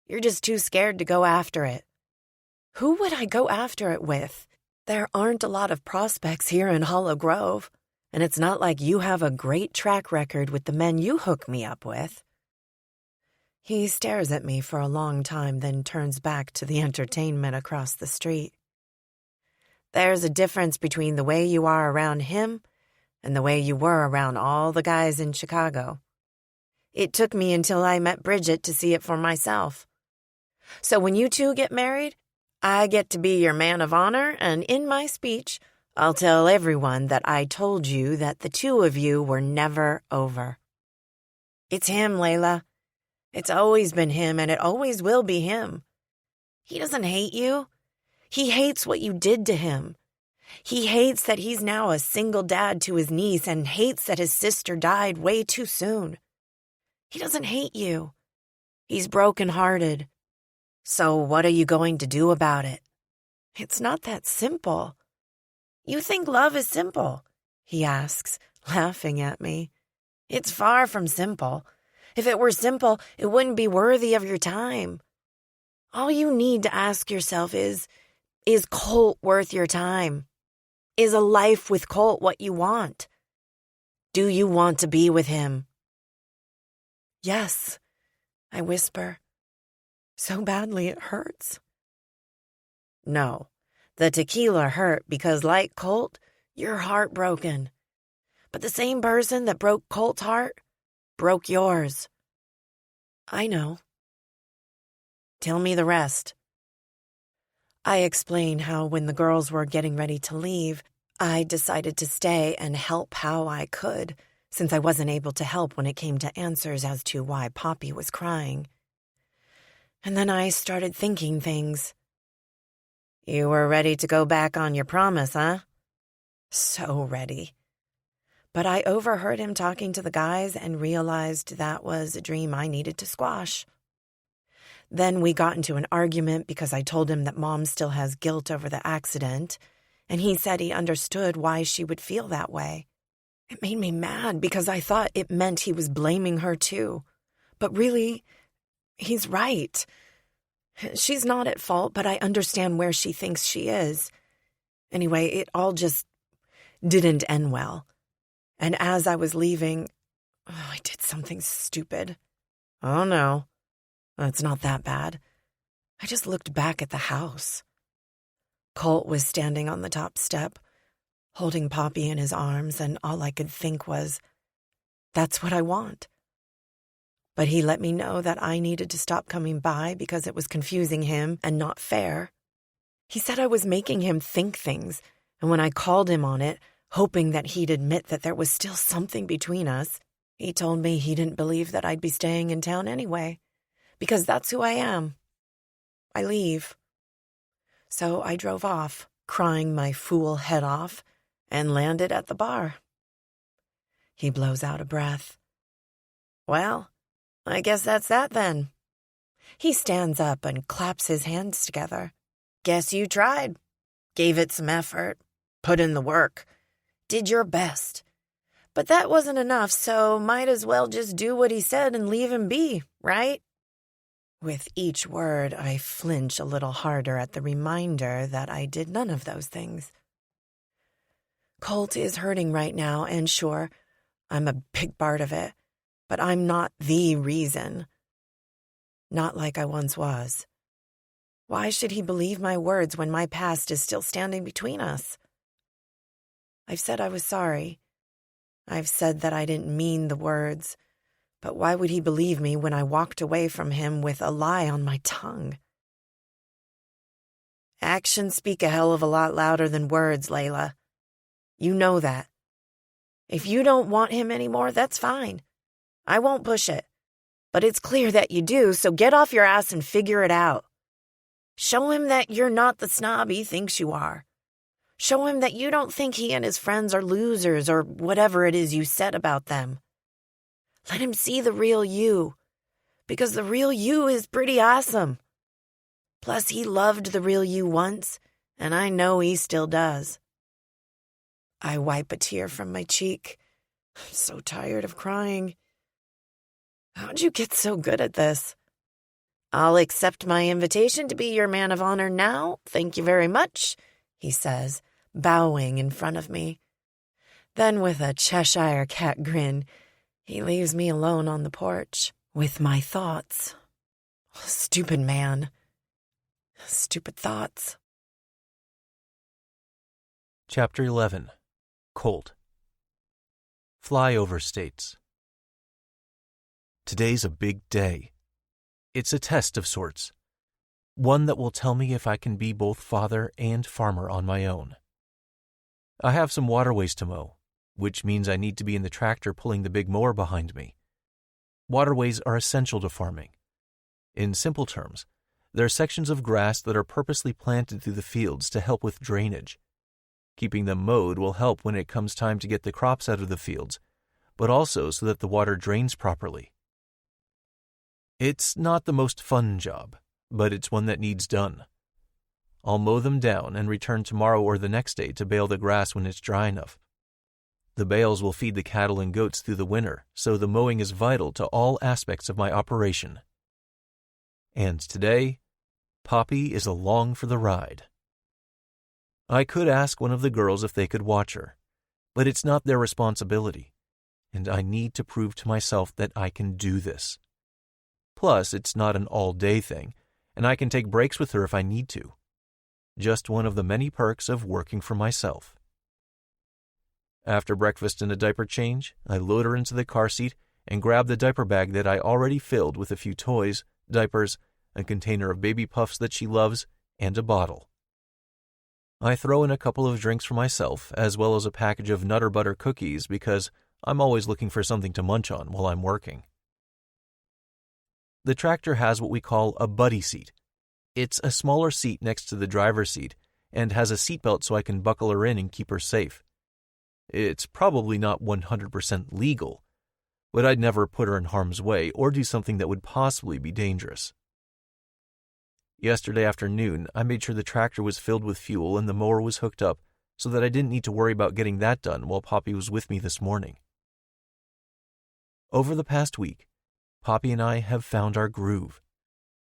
You're just too scared to go after it. Who would I go after it with? There aren't a lot of prospects here in Hollow Grove. And it's not like you have a great track record with the men you hook me up with. He stares at me for a long time, then turns back to the entertainment across the street. There's a difference between the way you are around him and the way you were around all the guys in Chicago. It took me until I met Bridget to see it for myself. So when you 2 get married, I get to be your man of honor, and in my speech, I'll tell everyone that I told you that the two of you were never over. It's him, Layla. It's always been him, and it always will be him. He doesn't hate you. He hates what you did to him. He hates that he's now a single dad to his niece and hates that his sister died way too soon. He doesn't hate you. He's broken-hearted. So what are you going to do about it? It's not that simple. You think love is simple? He asks, laughing at me. It's far from simple. If it were simple, it wouldn't be worthy of your time. All you need to ask yourself is Colt worth your time? Is a life with Colt what you want? Do you want to be with him? Yes, I whisper. So badly it hurts. No, the tequila hurt because, like Colt, you're heartbroken. But the same person that broke Colt's heart broke yours. I know. Tell me the rest. I explain how when the girls were getting ready to leave, I decided to stay and help how I could, since I wasn't able to help when it came to answers as to why Poppy was crying. And then I started thinking things. You were ready to go back on your promise, huh? So ready. But I overheard him talking to the guys and realized that was a dream I needed to squash. Then we got into an argument because I told him that Mom still has guilt over the accident, and he said he understood why she would feel that way. It made me mad because I thought it meant he was blaming her too. But really, he's right. She's not at fault, but I understand where she thinks she is. Anyway, it all just didn't end well. And as I was leaving, I did something stupid. Oh no, it's not that bad. I just looked back at the house. Colt was standing on the top step, holding Poppy in his arms, and all I could think was, that's what I want. But he let me know that I needed to stop coming by because it was confusing him and not fair. He said I was making him think things, and when I called him on it, hoping that he'd admit that there was still something between us, he told me he didn't believe that I'd be staying in town anyway, because that's who I am. I leave. So I drove off, crying my fool head off, and landed at the bar. He blows out a breath. Well, I guess that's that then. He stands up and claps his hands together. Guess you tried. Gave it some effort. Put in the work. Did your best. But that wasn't enough, so might as well just do what he said and leave him be, right? With each word, I flinch a little harder at the reminder that I did none of those things. Colt is hurting right now, and sure, I'm a big part of it, but I'm not the reason. Not like I once was. Why should he believe my words when my past is still standing between us? I've said I was sorry. I've said that I didn't mean the words, but why would he believe me when I walked away from him with a lie on my tongue? Actions speak a hell of a lot louder than words, Layla. You know that. If you don't want him anymore, that's fine. I won't push it. But it's clear that you do, so get off your ass and figure it out. Show him that you're not the snob he thinks you are. Show him that you don't think he and his friends are losers or whatever it is you said about them. Let him see the real you, because the real you is pretty awesome. Plus, he loved the real you once, and I know he still does. I wipe a tear from my cheek. I'm so tired of crying. How'd you get so good at this? I'll accept my invitation to be your man of honor now. Thank you very much, he says, bowing in front of me. Then with a Cheshire cat grin, he leaves me alone on the porch with my thoughts. Stupid man. Stupid thoughts. Chapter 11. Colt. Flyover states. Today's a big day. It's a test of sorts. One that will tell me if I can be both father and farmer on my own. I have some waterways to mow, which means I need to be in the tractor pulling the big mower behind me. Waterways are essential to farming. In simple terms, they're sections of grass that are purposely planted through the fields to help with drainage. Keeping them mowed will help when it comes time to get the crops out of the fields, but also so that the water drains properly. It's not the most fun job, but it's one that needs done. I'll mow them down and return tomorrow or the next day to bale the grass when it's dry enough. The bales will feed the cattle and goats through the winter, so the mowing is vital to all aspects of my operation. And today, Poppy is along for the ride. I could ask one of the girls if they could watch her, but it's not their responsibility, and I need to prove to myself that I can do this. Plus, it's not an all-day thing, and I can take breaks with her if I need to. Just one of the many perks of working for myself. After breakfast and a diaper change, I load her into the car seat and grab the diaper bag that I already filled with a few toys, diapers, a container of baby puffs that she loves, and a bottle. I throw in a couple of drinks for myself, as well as a package of Nutter Butter cookies because I'm always looking for something to munch on while I'm working. The tractor has what we call a buddy seat. It's a smaller seat next to the driver's seat and has a seatbelt so I can buckle her in and keep her safe. It's probably not 100% legal, but I'd never put her in harm's way or do something that would possibly be dangerous. Yesterday afternoon, I made sure the tractor was filled with fuel and the mower was hooked up so that I didn't need to worry about getting that done while Poppy was with me this morning. Over the past week, Poppy and I have found our groove.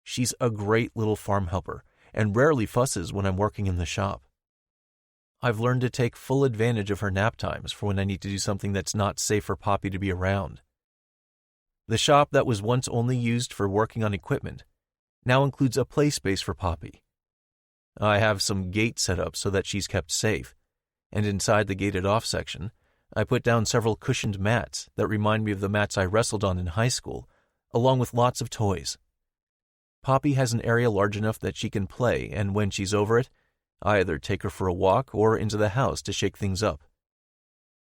She's a great little farm helper and rarely fusses when I'm working in the shop. I've learned to take full advantage of her nap times for when I need to do something that's not safe for Poppy to be around. The shop that was once only used for working on equipment now includes a play space for Poppy. I have some gates set up so that she's kept safe, and inside the gated-off section, I put down several cushioned mats that remind me of the mats I wrestled on in high school, along with lots of toys. Poppy has an area large enough that she can play, and when she's over it, I either take her for a walk or into the house to shake things up.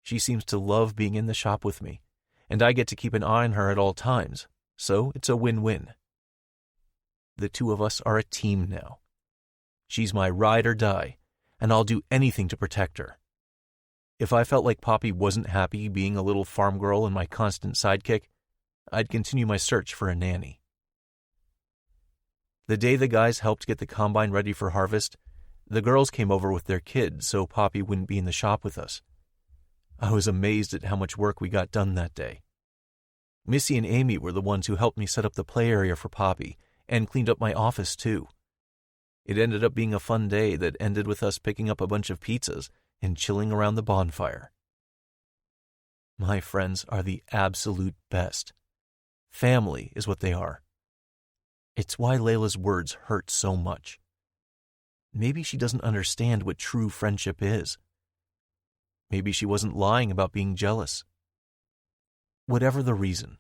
She seems to love being in the shop with me, and I get to keep an eye on her at all times, so it's a win-win. The two of us are a team now. She's my ride or die, and I'll do anything to protect her. If I felt like Poppy wasn't happy being a little farm girl and my constant sidekick, I'd continue my search for a nanny. The day the guys helped get the combine ready for harvest, the girls came over with their kids so Poppy wouldn't be in the shop with us. I was amazed at how much work we got done that day. Missy and Amy were the ones who helped me set up the play area for Poppy and cleaned up my office too. It ended up being a fun day that ended with us picking up a bunch of pizzas and chilling around the bonfire. My friends are the absolute best. Family is what they are. It's why Layla's words hurt so much. Maybe she doesn't understand what true friendship is. Maybe she wasn't lying about being jealous. Whatever the reason,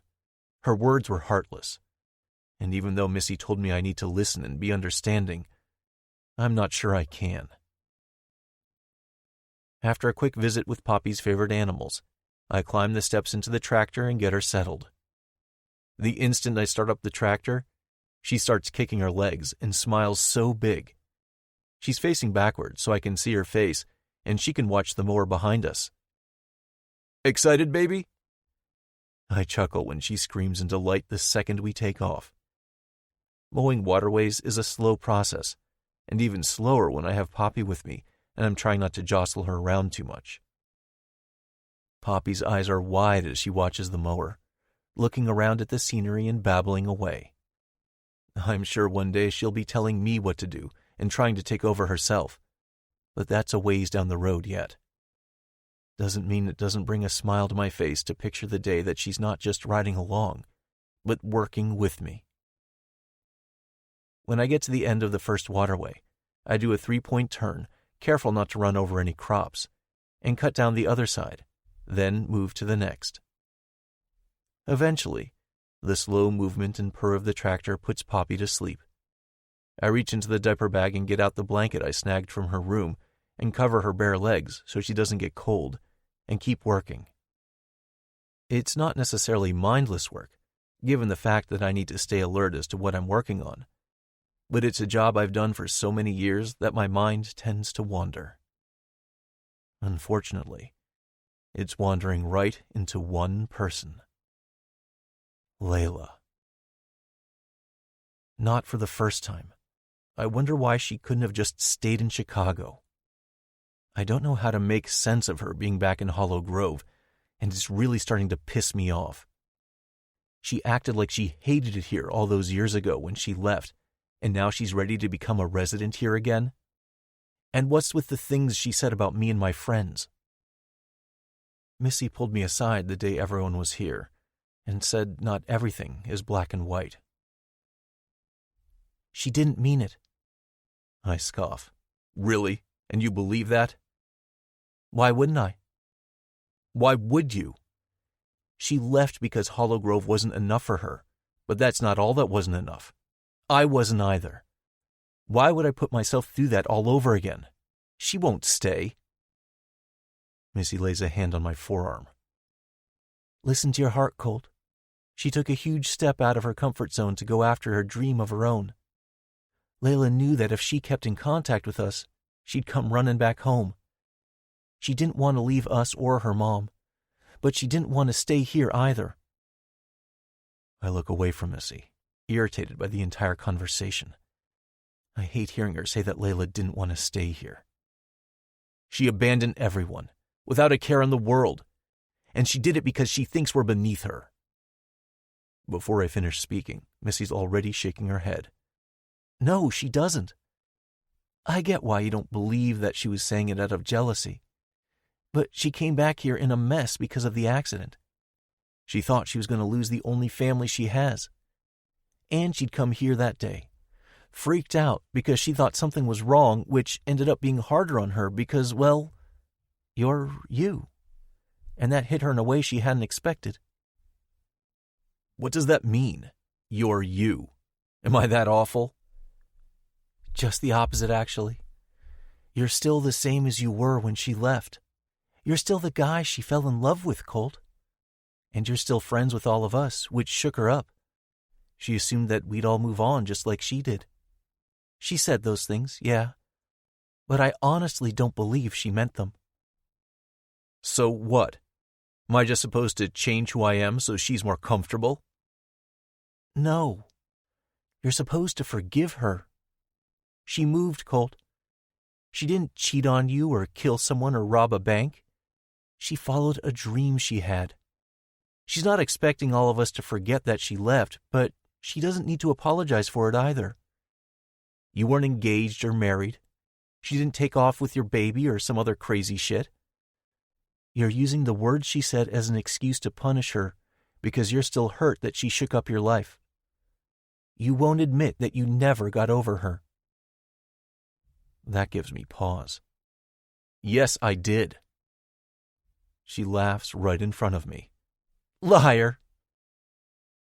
her words were heartless. And even though Missy told me I need to listen and be understanding, I'm not sure I can. After a quick visit with Poppy's favorite animals, I climb the steps into the tractor and get her settled. The instant I start up the tractor, she starts kicking her legs and smiles so big. She's facing backwards so I can see her face, and she can watch the mower behind us. Excited, baby? I chuckle when she screams in delight the second we take off. Mowing waterways is a slow process, and even slower when I have Poppy with me and I'm trying not to jostle her around too much. Poppy's eyes are wide as she watches the mower, looking around at the scenery and babbling away. I'm sure one day she'll be telling me what to do and trying to take over herself, but that's a ways down the road yet. Doesn't mean it doesn't bring a smile to my face to picture the day that she's not just riding along, but working with me. When I get to the end of the first waterway, I do a 3-point turn, careful not to run over any crops, and cut down the other side, then move to the next. Eventually, the slow movement and purr of the tractor puts Poppy to sleep. I reach into the diaper bag and get out the blanket I snagged from her room and cover her bare legs so she doesn't get cold, and keep working. It's not necessarily mindless work, given the fact that I need to stay alert as to what I'm working on, but it's a job I've done for so many years that my mind tends to wander. Unfortunately, it's wandering right into one person. Layla. Not for the first time. I wonder why she couldn't have just stayed in Chicago. I don't know how to make sense of her being back in Hollow Grove, and it's really starting to piss me off. She acted like she hated it here all those years ago when she left, and now she's ready to become a resident here again? And what's with the things she said about me and my friends? Missy pulled me aside the day everyone was here and said not everything is black and white. She didn't mean it. I scoff. Really? And you believe that? Why wouldn't I? Why would you? She left because Hollow Grove wasn't enough for her, but that's not all that wasn't enough. I wasn't either. Why would I put myself through that all over again? She won't stay. Missy lays a hand on my forearm. Listen to your heart, Colt. She took a huge step out of her comfort zone to go after her dream of her own. Layla knew that if she kept in contact with us, she'd come running back home. She didn't want to leave us or her mom, but she didn't want to stay here either. I look away from Missy, irritated by the entire conversation. I hate hearing her say that Layla didn't want to stay here. She abandoned everyone, without a care in the world, and she did it because she thinks we're beneath her. Before I finish speaking, Missy's already shaking her head. No, she doesn't. I get why you don't believe that she was saying it out of jealousy. But she came back here in a mess because of the accident. She thought she was going to lose the only family she has. And she'd come here that day, freaked out because she thought something was wrong, which ended up being harder on her because, well, you're you. And that hit her in a way she hadn't expected. What does that mean, you're you? Am I that awful? Just the opposite, actually. You're still the same as you were when she left. You're still the guy she fell in love with, Colt. And you're still friends with all of us, which shook her up. She assumed that we'd all move on just like she did. She said those things, yeah. But I honestly don't believe she meant them. So what? Am I just supposed to change who I am so she's more comfortable? No. You're supposed to forgive her. She moved, Colt. She didn't cheat on you or kill someone or rob a bank. She followed a dream she had. She's not expecting all of us to forget that she left, but she doesn't need to apologize for it either. You weren't engaged or married. She didn't take off with your baby or some other crazy shit. You're using the words she said as an excuse to punish her because you're still hurt that she shook up your life. You won't admit that you never got over her. That gives me pause. Yes, I did. She laughs right in front of me. Liar!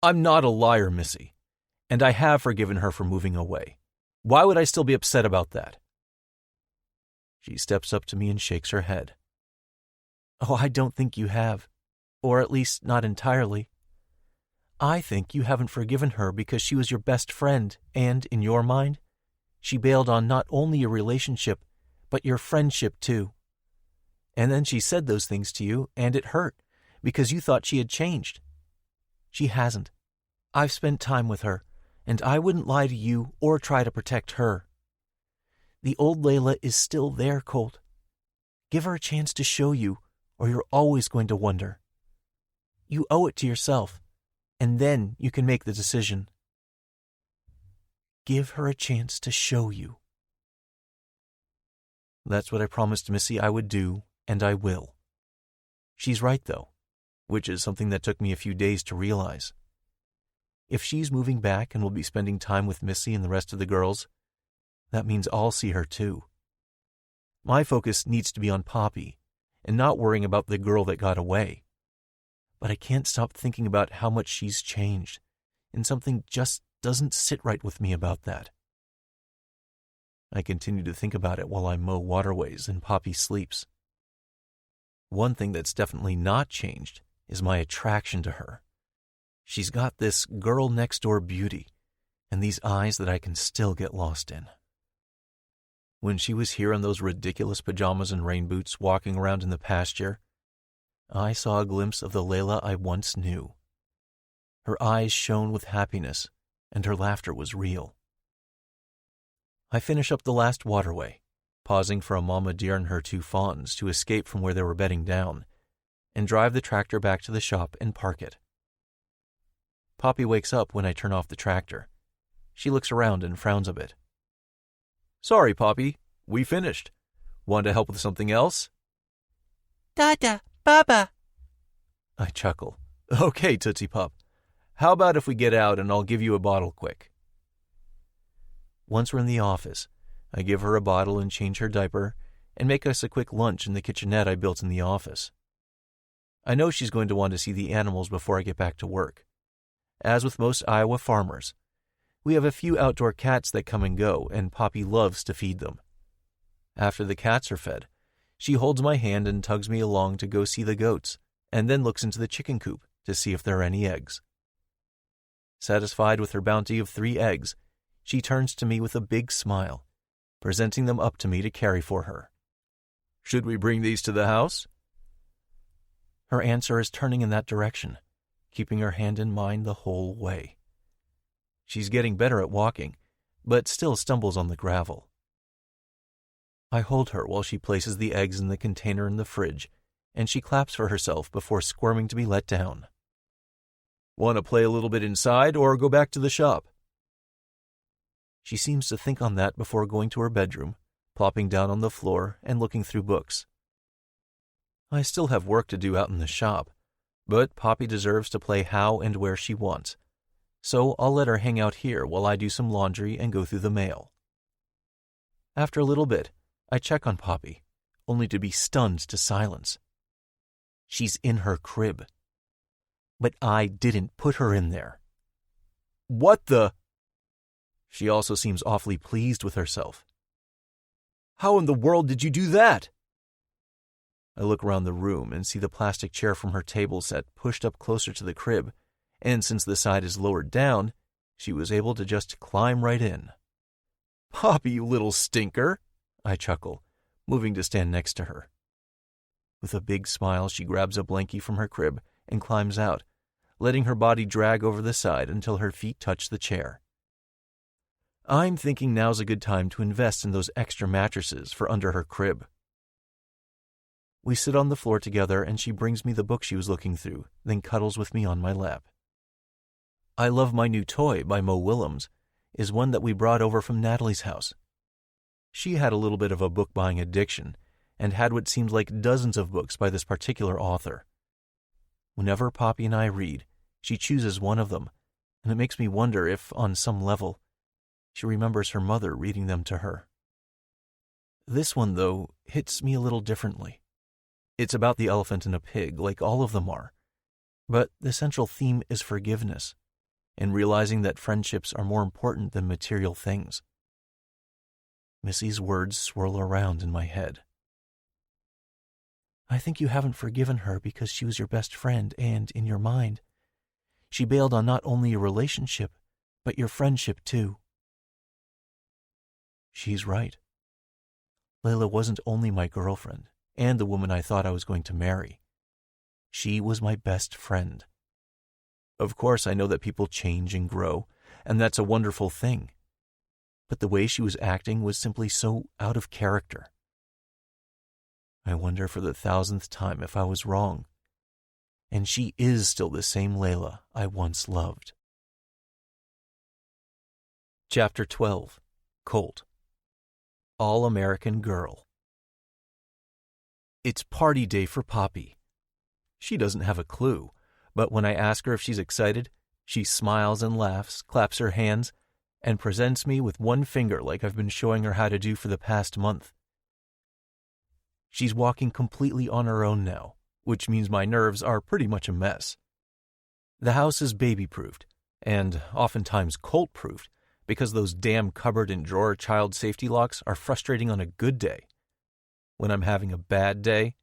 I'm not a liar, Missy, and I have forgiven her for moving away. Why would I still be upset about that? She steps up to me and shakes her head. Oh, I don't think you have, or at least not entirely. I think you haven't forgiven her because she was your best friend, and, in your mind, she bailed on not only your relationship, but your friendship too. And then she said those things to you, and it hurt, because you thought she had changed. She hasn't. I've spent time with her, and I wouldn't lie to you or try to protect her. The old Layla is still there, Colt. Give her a chance to show you, or you're always going to wonder. You owe it to yourself, and then you can make the decision. Give her a chance to show you. That's what I promised Missy I would do, and I will. She's right, though, which is something that took me a few days to realize. If she's moving back and will be spending time with Missy and the rest of the girls, that means I'll see her too. My focus needs to be on Poppy and not worrying about the girl that got away. But I can't stop thinking about how much she's changed, and something just doesn't sit right with me about that. I continue to think about it while I mow waterways and Poppy sleeps. One thing that's definitely not changed is my attraction to her. She's got this girl-next-door beauty and these eyes that I can still get lost in. When she was here in those ridiculous pajamas and rain boots walking around in the pasture, I saw a glimpse of the Layla I once knew. Her eyes shone with happiness, and her laughter was real. I finish up the last waterway, pausing for a mama deer and her 2 fawns to escape from where they were bedding down, and drive the tractor back to the shop and park it. Poppy wakes up when I turn off the tractor. She looks around and frowns a bit. "Sorry, Poppy, we finished. Want to help with something else?" "Dada, Baba." I chuckle. "Okay, Tootsie Pup. How about if we get out and I'll give you a bottle quick?" Once we're in the office, I give her a bottle and change her diaper and make us a quick lunch in the kitchenette I built in the office. I know she's going to want to see the animals before I get back to work. As with most Iowa farmers, we have a few outdoor cats that come and go, and Poppy loves to feed them. After the cats are fed, she holds my hand and tugs me along to go see the goats, and then looks into the chicken coop to see if there are any eggs. Satisfied with her bounty of 3 eggs, she turns to me with a big smile, presenting them up to me to carry for her. "Should we bring these to the house?" Her answer is turning in that direction, keeping her hand in mine the whole way. She's getting better at walking, but still stumbles on the gravel. I hold her while she places the eggs in the container in the fridge, and she claps for herself before squirming to be let down. "Want to play a little bit inside or go back to the shop?" She seems to think on that before going to her bedroom, plopping down on the floor and looking through books. I still have work to do out in the shop, but Poppy deserves to play how and where she wants, so I'll let her hang out here while I do some laundry and go through the mail. After a little bit, I check on Poppy, only to be stunned to silence. She's in her crib. But I didn't put her in there. "What the?" She also seems awfully pleased with herself. "How in the world did you do that?" I look around the room and see the plastic chair from her table set pushed up closer to the crib, and since the side is lowered down, she was able to just climb right in. "Poppy, you little stinker," I chuckle, moving to stand next to her. With a big smile, she grabs a blankie from her crib and climbs out, letting her body drag over the side until her feet touch the chair. I'm thinking now's a good time to invest in those extra mattresses for under her crib. We sit on the floor together and she brings me the book she was looking through, then cuddles with me on my lap. I Love My New Toy by Mo Willems is one that we brought over from Natalie's house. She had a little bit of a book-buying addiction and had what seemed like dozens of books by this particular author. Whenever Poppy and I read, she chooses one of them, and it makes me wonder if, on some level, she remembers her mother reading them to her. This one, though, hits me a little differently. It's about the elephant and a pig, like all of them are, but the central theme is forgiveness, and realizing that friendships are more important than material things. Missy's words swirl around in my head. I think you haven't forgiven her because she was your best friend and, in your mind, she bailed on not only your relationship, but your friendship too. She's right. Layla wasn't only my girlfriend and the woman I thought I was going to marry. She was my best friend. Of course, I know that people change and grow, and that's a wonderful thing. But the way she was acting was simply so out of character. I wonder for the 1000th time if I was wrong. And she is still the same Layla I once loved. Chapter 12. Colt. All-American Girl. It's party day for Poppy. She doesn't have a clue, but when I ask her if she's excited, she smiles and laughs, claps her hands, and presents me with one finger like I've been showing her how to do for the past month. She's walking completely on her own now, which means my nerves are pretty much a mess. The house is baby-proofed, and oftentimes colt-proofed, because those damn cupboard and drawer child safety locks are frustrating on a good day. When I'm having a bad day,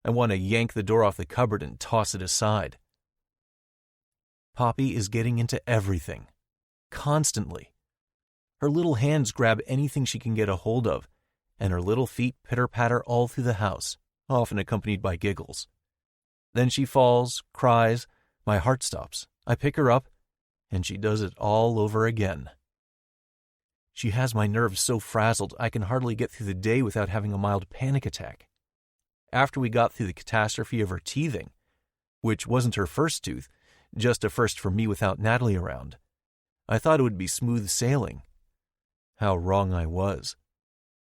I want to yank the door off the cupboard and toss it aside. Poppy is getting into everything, constantly. Her little hands grab anything she can get a hold of, and her little feet pitter-patter all through the house, often accompanied by giggles. Then she falls, cries, my heart stops. I pick her up, and she does it all over again. She has my nerves so frazzled I can hardly get through the day without having a mild panic attack. After we got through the catastrophe of her teething, which wasn't her first tooth, just a first for me without Natalie around, I thought it would be smooth sailing. How wrong I was.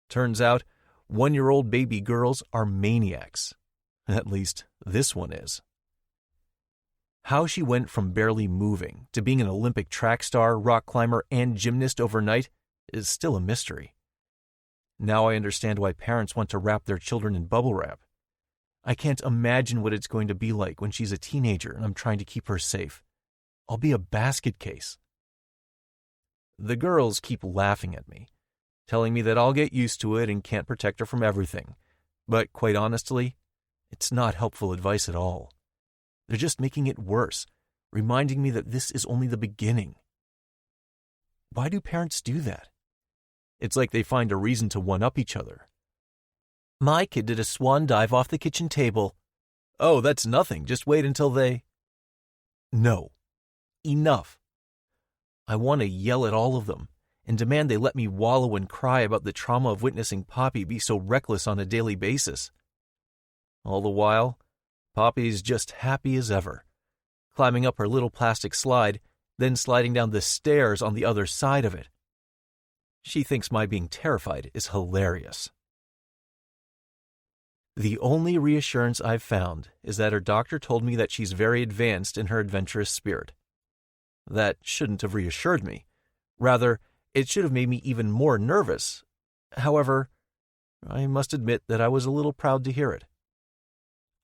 Turns out, 1-year-old baby girls are maniacs. At least, this one is. How she went from barely moving to being an Olympic track star, rock climber, and gymnast overnight is still a mystery. Now I understand why parents want to wrap their children in bubble wrap. I can't imagine what it's going to be like when she's a teenager and I'm trying to keep her safe. I'll be a basket case. The girls keep laughing at me, telling me that I'll get used to it and can't protect her from everything. But quite honestly, it's not helpful advice at all. They're just making it worse, reminding me that this is only the beginning. Why do parents do that? It's like they find a reason to one-up each other. My kid did a swan dive off the kitchen table. Oh, that's nothing. Just wait until they... No. Enough. I want to yell at all of them and demand they let me wallow and cry about the trauma of witnessing Poppy be so reckless on a daily basis. All the while, Poppy's just happy as ever, climbing up her little plastic slide, then sliding down the stairs on the other side of it. She thinks my being terrified is hilarious. The only reassurance I've found is that her doctor told me that she's very advanced in her adventurous spirit. That shouldn't have reassured me. Rather, it should have made me even more nervous. However, I must admit that I was a little proud to hear it.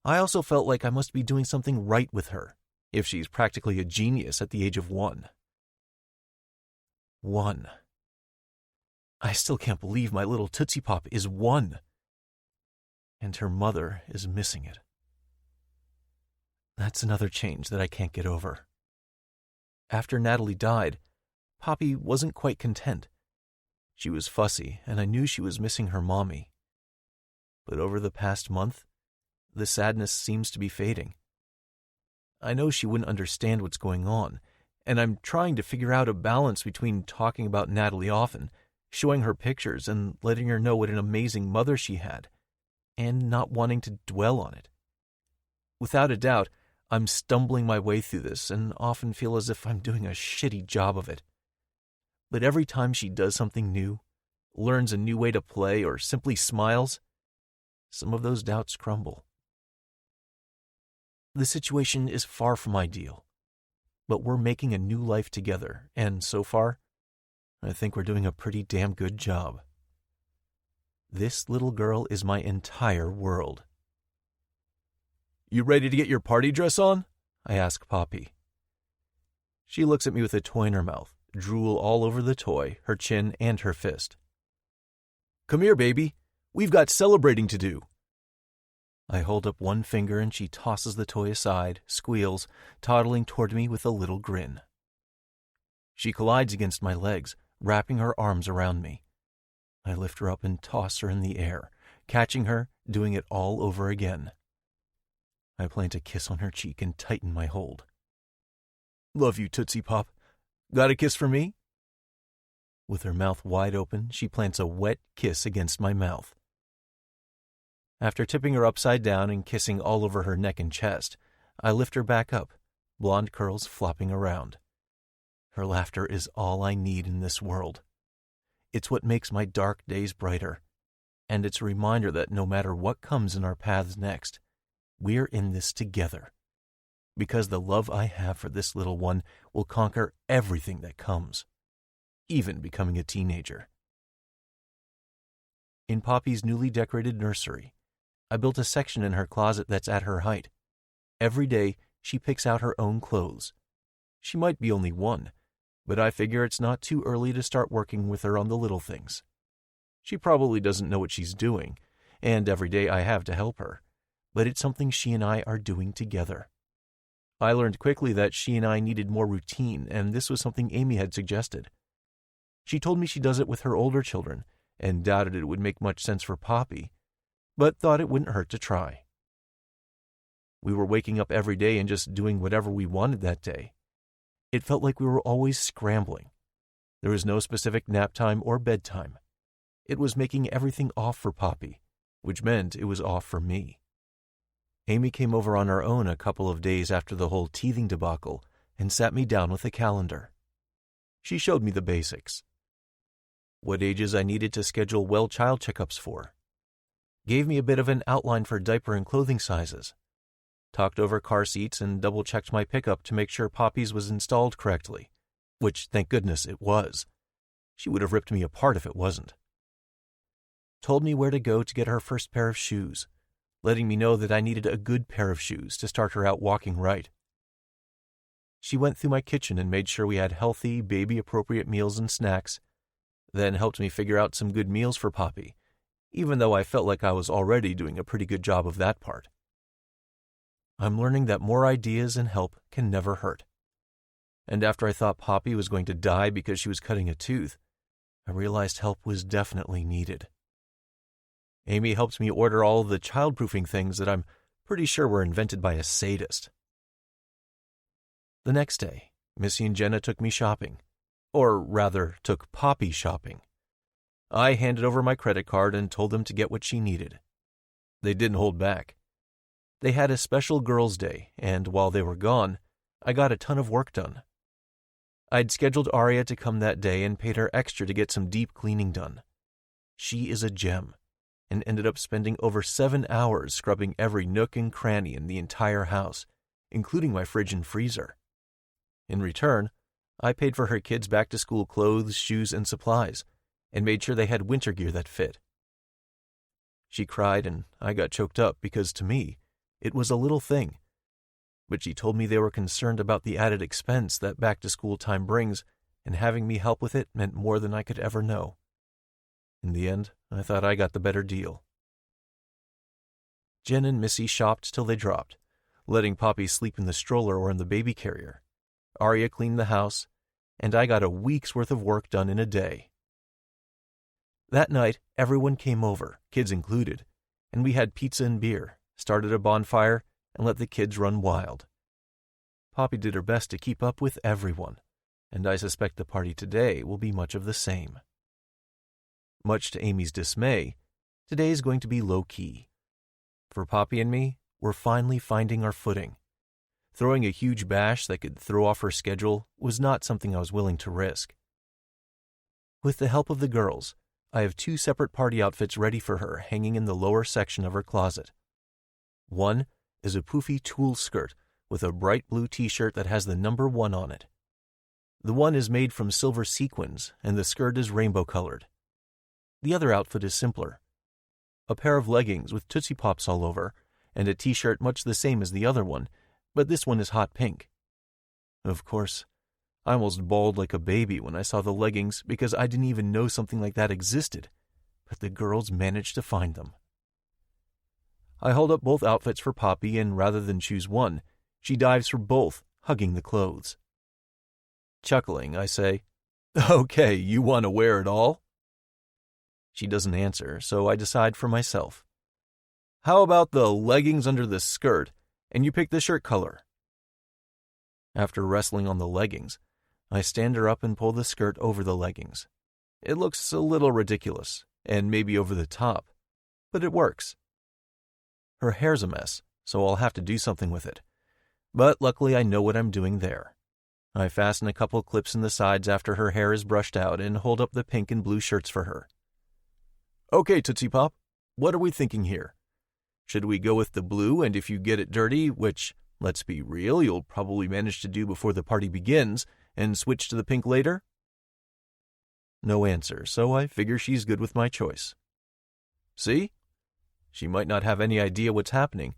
I also felt like I must be doing something right with her, if she's practically a genius at the age of 1. 1. I still can't believe my little Tootsie Pop is 1. And her mother is missing it. That's another change that I can't get over. After Natalie died, Poppy wasn't quite content. She was fussy, and I knew she was missing her mommy. But over the past month, the sadness seems to be fading. I know she wouldn't understand what's going on, and I'm trying to figure out a balance between talking about Natalie often, showing her pictures, and letting her know what an amazing mother she had, and not wanting to dwell on it. Without a doubt, I'm stumbling my way through this and often feel as if I'm doing a shitty job of it. But every time she does something new, learns a new way to play, or simply smiles, some of those doubts crumble. The situation is far from ideal, but we're making a new life together, and so far, I think we're doing a pretty damn good job. This little girl is my entire world. You ready to get your party dress on? I ask Poppy. She looks at me with a toy in her mouth, drool all over the toy, her chin, and her fist. Come here, baby. We've got celebrating to do. I hold up one finger and she tosses the toy aside, squeals, toddling toward me with a little grin. She collides against my legs, wrapping her arms around me. I lift her up and toss her in the air, catching her, doing it all over again. I plant a kiss on her cheek and tighten my hold. Love you, Tootsie Pop. Got a kiss for me? With her mouth wide open, she plants a wet kiss against my mouth. After tipping her upside down and kissing all over her neck and chest, I lift her back up, blonde curls flopping around. Her laughter is all I need in this world. It's what makes my dark days brighter, and it's a reminder that no matter what comes in our paths next, we're in this together, because the love I have for this little one will conquer everything that comes, even becoming a teenager. In Poppy's newly decorated nursery, I built a section in her closet that's at her height. Every day, she picks out her own clothes. She might be only 1, but I figure it's not too early to start working with her on the little things. She probably doesn't know what she's doing, and every day I have to help her, but it's something she and I are doing together. I learned quickly that she and I needed more routine, and this was something Amy had suggested. She told me she does it with her older children, and doubted it would make much sense for Poppy, but thought it wouldn't hurt to try. We were waking up every day and just doing whatever we wanted that day. It felt like we were always scrambling. There was no specific nap time or bedtime. It was making everything off for Poppy, which meant it was off for me. Amy came over on her own a couple of days after the whole teething debacle and sat me down with a calendar. She showed me the basics. What ages I needed to schedule well child checkups for. Gave me a bit of an outline for diaper and clothing sizes. Talked over car seats and double-checked my pickup to make sure Poppy's was installed correctly, which, thank goodness, it was. She would have ripped me apart if it wasn't. Told me where to go to get her first pair of shoes, letting me know that I needed a good pair of shoes to start her out walking right. She went through my kitchen and made sure we had healthy, baby-appropriate meals and snacks, then helped me figure out some good meals for Poppy, even though I felt like I was already doing a pretty good job of that part. I'm learning that more ideas and help can never hurt. And after I thought Poppy was going to die because she was cutting a tooth, I realized help was definitely needed. Amy helped me order all of the childproofing things that I'm pretty sure were invented by a sadist. The next day, Missy and Jenna took me shopping. Or rather, took Poppy shopping. I handed over my credit card and told them to get what she needed. They didn't hold back. They had a special girls' day, and while they were gone, I got a ton of work done. I'd scheduled Aria to come that day and paid her extra to get some deep cleaning done. She is a gem, and ended up spending over 7 hours scrubbing every nook and cranny in the entire house, including my fridge and freezer. In return, I paid for her kids' back-to-school clothes, shoes, and supplies, and made sure they had winter gear that fit. She cried, and I got choked up because, to me, it was a little thing. But she told me they were concerned about the added expense that back-to-school time brings, and having me help with it meant more than I could ever know. In the end, I thought I got the better deal. Jen and Missy shopped till they dropped, letting Poppy sleep in the stroller or in the baby carrier. Aria cleaned the house, and I got a week's worth of work done in a day. That night, everyone came over, kids included, and we had pizza and beer, started a bonfire, and let the kids run wild. Poppy did her best to keep up with everyone, and I suspect the party today will be much of the same. Much to Amy's dismay, today is going to be low-key. For Poppy and me, we're finally finding our footing. Throwing a huge bash that could throw off her schedule was not something I was willing to risk. With the help of the girls, I have 2 separate party outfits ready for her hanging in the lower section of her closet. One is a poofy tulle skirt with a bright blue t-shirt that has the number 1 on it. The one is made from silver sequins, and the skirt is rainbow-colored. The other outfit is simpler. A pair of leggings with Tootsie Pops all over, and a t-shirt much the same as the other one, but this one is hot pink. Of course, I almost bawled like a baby when I saw the leggings because I didn't even know something like that existed, but the girls managed to find them. I hold up both outfits for Poppy, and rather than choose one, she dives for both, hugging the clothes. Chuckling, I say, "Okay, you want to wear it all?" She doesn't answer, so I decide for myself. "How about the leggings under the skirt, and you pick the shirt color?" After wrestling on the leggings, I stand her up and pull the skirt over the leggings. It looks a little ridiculous, and maybe over the top, but it works. Her hair's a mess, so I'll have to do something with it. But luckily I know what I'm doing there. I fasten a couple clips in the sides after her hair is brushed out and hold up the pink and blue shirts for her. "Okay, Tootsie Pop, what are we thinking here? Should we go with the blue, and if you get it dirty, which, let's be real, you'll probably manage to do before the party begins, and switch to the pink later?" No answer, so I figure she's good with my choice. See? She might not have any idea what's happening,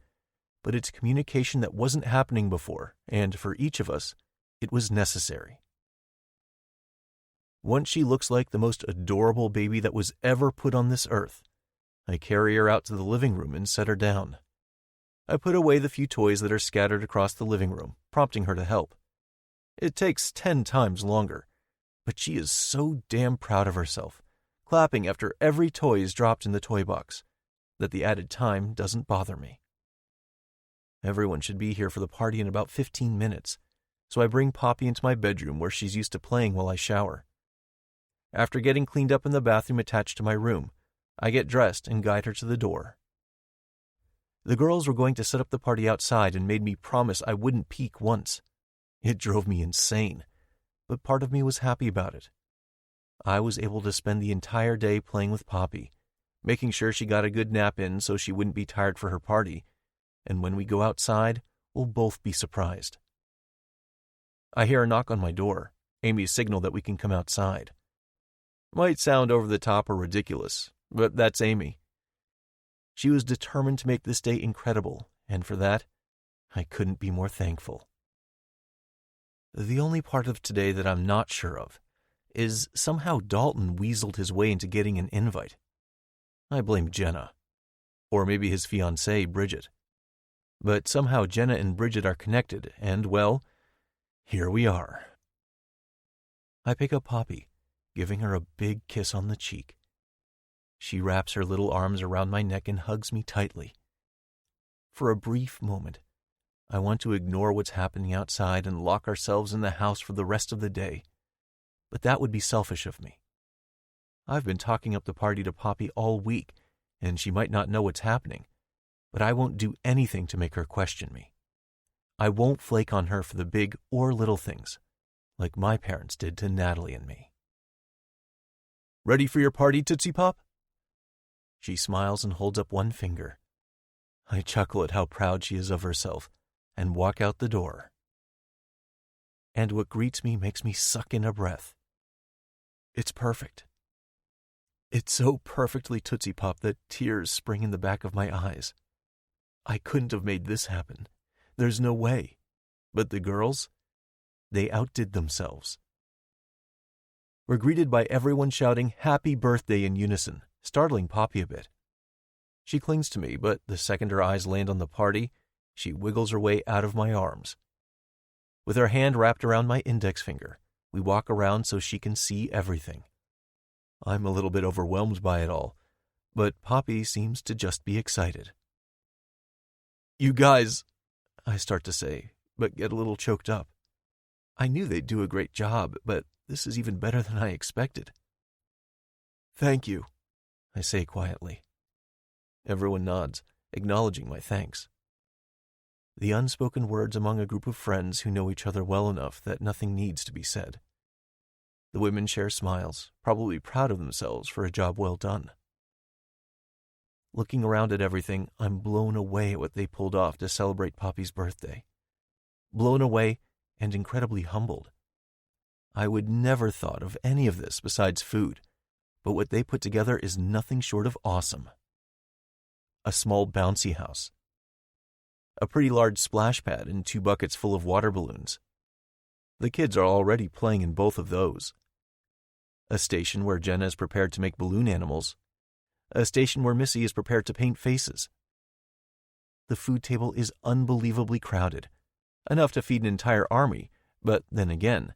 but it's communication that wasn't happening before, and for each of us, it was necessary. Once she looks like the most adorable baby that was ever put on this earth, I carry her out to the living room and set her down. I put away the few toys that are scattered across the living room, prompting her to help. It takes 10 times longer, but she is so damn proud of herself, clapping after every toy is dropped in the toy box, that the added time doesn't bother me. Everyone should be here for the party in about 15 minutes, so I bring Poppy into my bedroom where she's used to playing while I shower. After getting cleaned up in the bathroom attached to my room, I get dressed and guide her to the door. The girls were going to set up the party outside and made me promise I wouldn't peek once. It drove me insane, but part of me was happy about it. I was able to spend the entire day playing with Poppy, making sure she got a good nap in so she wouldn't be tired for her party, and when we go outside, we'll both be surprised. I hear a knock on my door, Amy's signal that we can come outside. Might sound over the top or ridiculous, but that's Amy. She was determined to make this day incredible, and for that, I couldn't be more thankful. The only part of today that I'm not sure of is somehow Dalton weaseled his way into getting an invite. I blame Jenna, or maybe his fiancée, Bridget. But somehow Jenna and Bridget are connected, and, well, here we are. I pick up Poppy, giving her a big kiss on the cheek. She wraps her little arms around my neck and hugs me tightly. For a brief moment, I want to ignore what's happening outside and lock ourselves in the house for the rest of the day, but that would be selfish of me. I've been talking up the party to Poppy all week, and she might not know what's happening, but I won't do anything to make her question me. I won't flake on her for the big or little things, like my parents did to Natalie and me. Ready for your party, Tootsie Pop? She smiles and holds up one finger. I chuckle at how proud she is of herself and walk out the door. And what greets me makes me suck in a breath. It's perfect. It's so perfectly Tootsie Pop that tears spring in the back of my eyes. I couldn't have made this happen. There's no way. But the girls, they outdid themselves. We're greeted by everyone shouting "Happy Birthday" in unison, startling Poppy a bit. She clings to me, but the second her eyes land on the party, she wiggles her way out of my arms. With her hand wrapped around my index finger, we walk around so she can see everything. I'm a little bit overwhelmed by it all, but Poppy seems to just be excited. You guys, I start to say, but get a little choked up. I knew they'd do a great job, but this is even better than I expected. Thank you, I say quietly. Everyone nods, acknowledging my thanks. The unspoken words among a group of friends who know each other well enough that nothing needs to be said. The women share smiles, probably proud of themselves for a job well done. Looking around at everything, I'm blown away at what they pulled off to celebrate Poppy's birthday. Blown away and incredibly humbled. I would never thought of any of this besides food, but what they put together is nothing short of awesome. A small bouncy house. A pretty large splash pad and 2 buckets full of water balloons. The kids are already playing in both of those. A station where Jenna is prepared to make balloon animals. A station where Missy is prepared to paint faces. The food table is unbelievably crowded, enough to feed an entire army, but then again,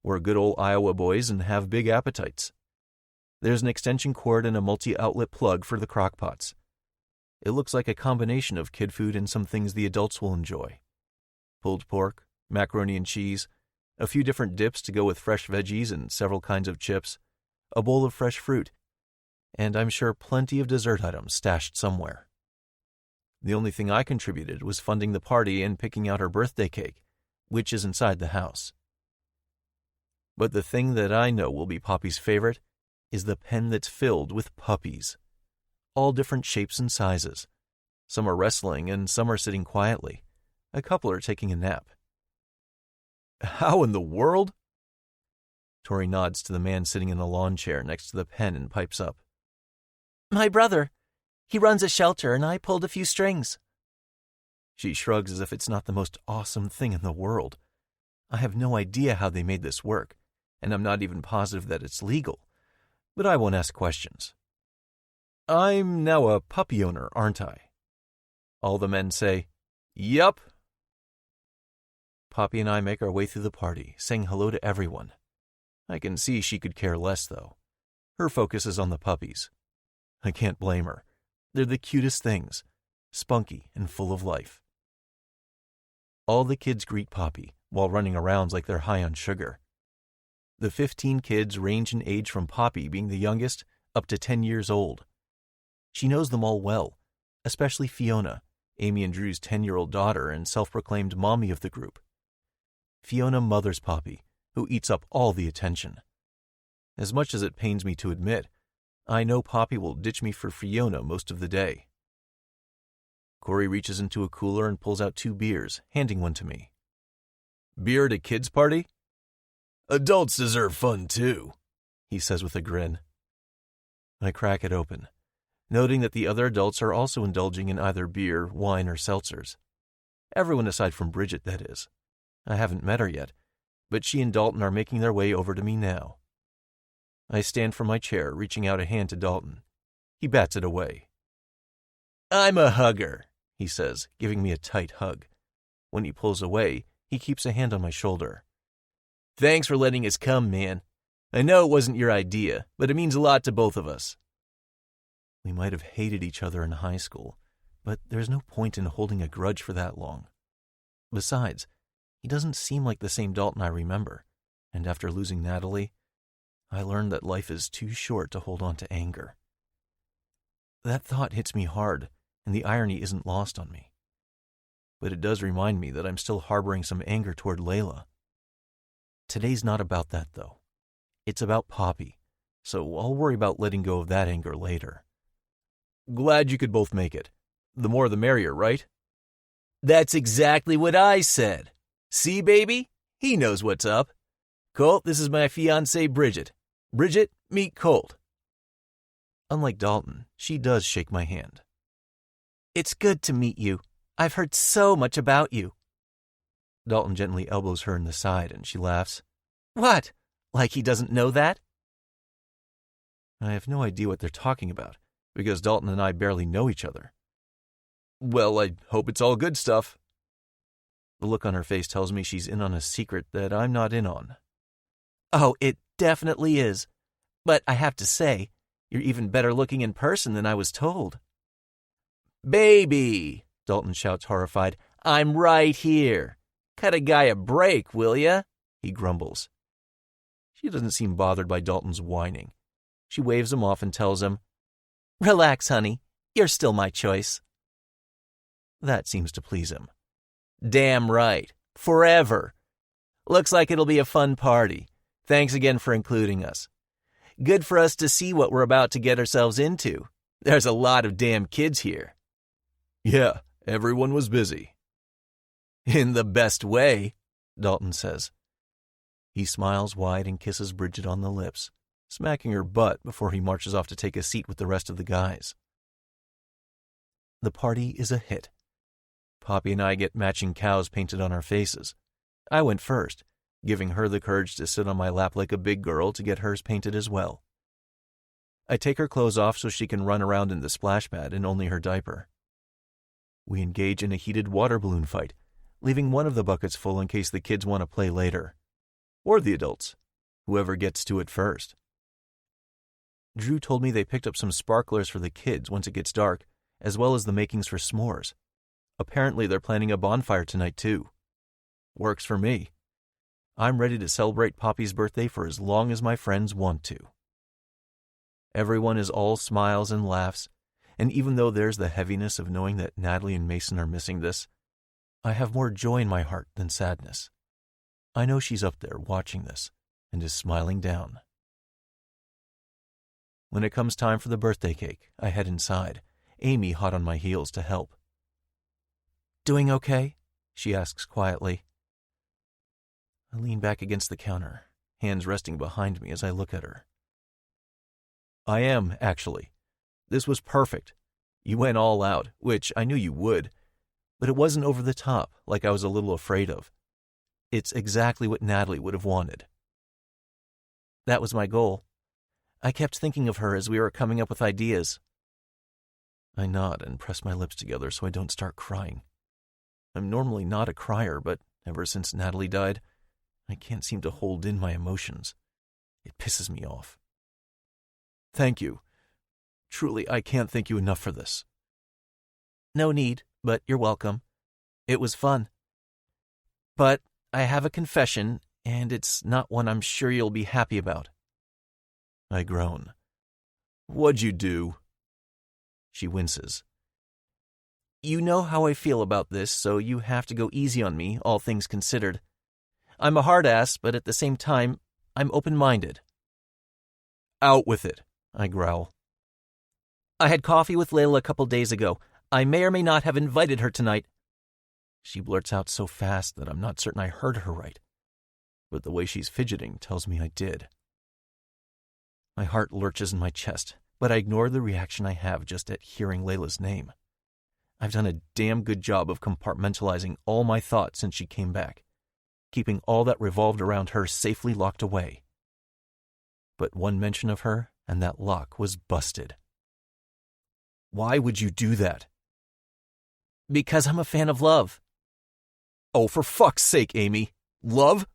we're good old Iowa boys and have big appetites. There's an extension cord and a multi-outlet plug for the crock pots. It looks like a combination of kid food and some things the adults will enjoy. Pulled pork, macaroni and cheese, a few different dips to go with fresh veggies and several kinds of chips, a bowl of fresh fruit, and I'm sure plenty of dessert items stashed somewhere. The only thing I contributed was funding the party and picking out her birthday cake, which is inside the house. But the thing that I know will be Poppy's favorite is the pen that's filled with puppies. All different shapes and sizes. Some are wrestling and some are sitting quietly. A couple are taking a nap. How in the world? Tori nods to the man sitting in the lawn chair next to the pen and pipes up. My brother. He runs a shelter and I pulled a few strings. She shrugs as if it's not the most awesome thing in the world. I have no idea how they made this work, and I'm not even positive that it's legal, but I won't ask questions. I'm now a puppy owner, aren't I? All the men say, "Yup." Poppy and I make our way through the party, saying hello to everyone. I can see she could care less, though. Her focus is on the puppies. I can't blame her. They're the cutest things, spunky and full of life. All the kids greet Poppy while running around like they're high on sugar. The 15 kids range in age from Poppy being the youngest up to 10 years old. She knows them all well, especially Fiona, Amy and Drew's 10-year-old daughter and self-proclaimed mommy of the group. Fiona mothers Poppy, who eats up all the attention. As much as it pains me to admit, I know Poppy will ditch me for Fiona most of the day. Corey reaches into a cooler and pulls out 2 beers, handing one to me. "Beer at a kid's party? Adults deserve fun too," he says with a grin. I crack it open, noting that the other adults are also indulging in either beer, wine, or seltzers. Everyone aside from Bridget, that is. I haven't met her yet, but she and Dalton are making their way over to me now. I stand from my chair, reaching out a hand to Dalton. He bats it away. "I'm a hugger," he says, giving me a tight hug. When he pulls away, he keeps a hand on my shoulder. "Thanks for letting us come, man. I know it wasn't your idea, but it means a lot to both of us." We might have hated each other in high school, but there's no point in holding a grudge for that long. Besides, he doesn't seem like the same Dalton I remember, and after losing Natalie, I learned that life is too short to hold on to anger. That thought hits me hard, and the irony isn't lost on me. But it does remind me that I'm still harboring some anger toward Layla. Today's not about that, though. It's about Poppy, so I'll worry about letting go of that anger later. Glad you could both make it. The more the merrier, right? That's exactly what I said. See, baby? He knows what's up. Colt, this is my fiancée, Bridget. Bridget, meet Colt. Unlike Dalton, she does shake my hand. It's good to meet you. I've heard so much about you. Dalton gently elbows her in the side, and she laughs. What? Like he doesn't know that? I have no idea what they're talking about, because Dalton and I barely know each other. Well, I hope it's all good stuff. The look on her face tells me she's in on a secret that I'm not in on. Oh, it definitely is. But I have to say, you're even better looking in person than I was told. Baby, Dalton shouts horrified. I'm right here. Cut a guy a break, will ya? He grumbles. She doesn't seem bothered by Dalton's whining. She waves him off and tells him, Relax, honey. You're still my choice. That seems to please him. Damn right. Forever. Looks like it'll be a fun party. Thanks again for including us. Good for us to see what we're about to get ourselves into. There's a lot of damn kids here. Yeah, everyone was busy. In the best way, Dalton says. He smiles wide and kisses Bridget on the lips, smacking her butt before he marches off to take a seat with the rest of the guys. The party is a hit. Poppy and I get matching cows painted on our faces. I went first, giving her the courage to sit on my lap like a big girl to get hers painted as well. I take her clothes off so she can run around in the splash pad in only her diaper. We engage in a heated water balloon fight, leaving one of the buckets full in case the kids want to play later. Or the adults, whoever gets to it first. Drew told me they picked up some sparklers for the kids once it gets dark, as well as the makings for s'mores. Apparently they're planning a bonfire tonight too. Works for me. I'm ready to celebrate Poppy's birthday for as long as my friends want to. Everyone is all smiles and laughs, and even though there's the heaviness of knowing that Natalie and Mason are missing this, I have more joy in my heart than sadness. I know she's up there watching this and is smiling down. When it comes time for the birthday cake, I head inside, Amy hot on my heels to help. Doing okay? She asks quietly. I lean back against the counter, hands resting behind me as I look at her. I am, actually. This was perfect. You went all out, which I knew you would, but it wasn't over the top like I was a little afraid of. It's exactly what Natalie would have wanted. That was my goal. I kept thinking of her as we were coming up with ideas. I nod and press my lips together so I don't start crying. I'm normally not a crier, but ever since Natalie died, I can't seem to hold in my emotions. It pisses me off. Thank you. Truly, I can't thank you enough for this. No need, but you're welcome. It was fun. But I have a confession, and it's not one I'm sure you'll be happy about. I groan. What'd you do? She winces. You know how I feel about this, so you have to go easy on me, all things considered. I'm a hard ass, but at the same time, I'm open-minded. Out with it, I growl. I had coffee with Layla a couple days ago. I may or may not have invited her tonight. She blurts out so fast that I'm not certain I heard her right, but the way she's fidgeting tells me I did. My heart lurches in my chest, but I ignore the reaction I have just at hearing Layla's name. I've done a damn good job of compartmentalizing all my thoughts since she came back, keeping all that revolved around her safely locked away. But one mention of her, and that lock was busted. Why would you do that? Because I'm a fan of love. Oh, for fuck's sake, Amy. Love?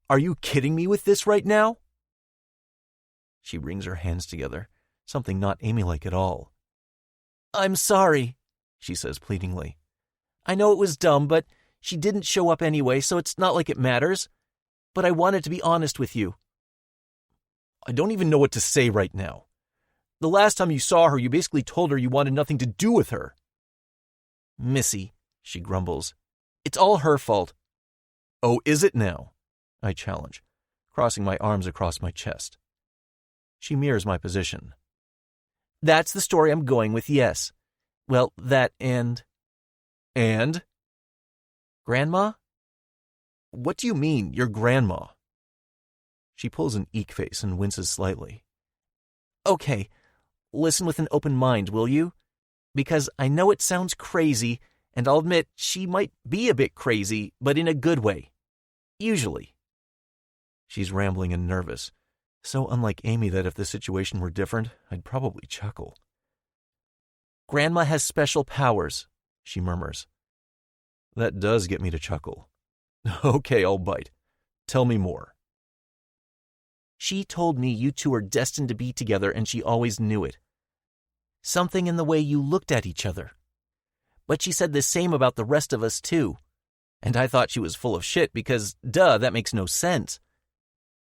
Are you kidding me with this right now? She wrings her hands together, something not Amy-like at all. I'm sorry, she says pleadingly. I know it was dumb, but she didn't show up anyway, so it's not like it matters. But I wanted to be honest with you. I don't even know what to say right now. The last time you saw her, you basically told her you wanted nothing to do with her. Missy, she grumbles. It's all her fault. Oh, is it now? I challenge, crossing my arms across my chest. She mirrors my position. That's the story I'm going with, yes. Well, that and... And? Grandma? What do you mean, your grandma? She pulls an eek face and winces slightly. Okay, listen with an open mind, will you? Because I know it sounds crazy, and I'll admit she might be a bit crazy, but in a good way. Usually. She's rambling and nervous, so unlike Amy that if the situation were different, I'd probably chuckle. Grandma has special powers, she murmurs. That does get me to chuckle. Okay, I'll bite. Tell me more. She told me you two are destined to be together, and she always knew it. Something in the way you looked at each other. But she said the same about the rest of us, too. And I thought she was full of shit because, duh, that makes no sense.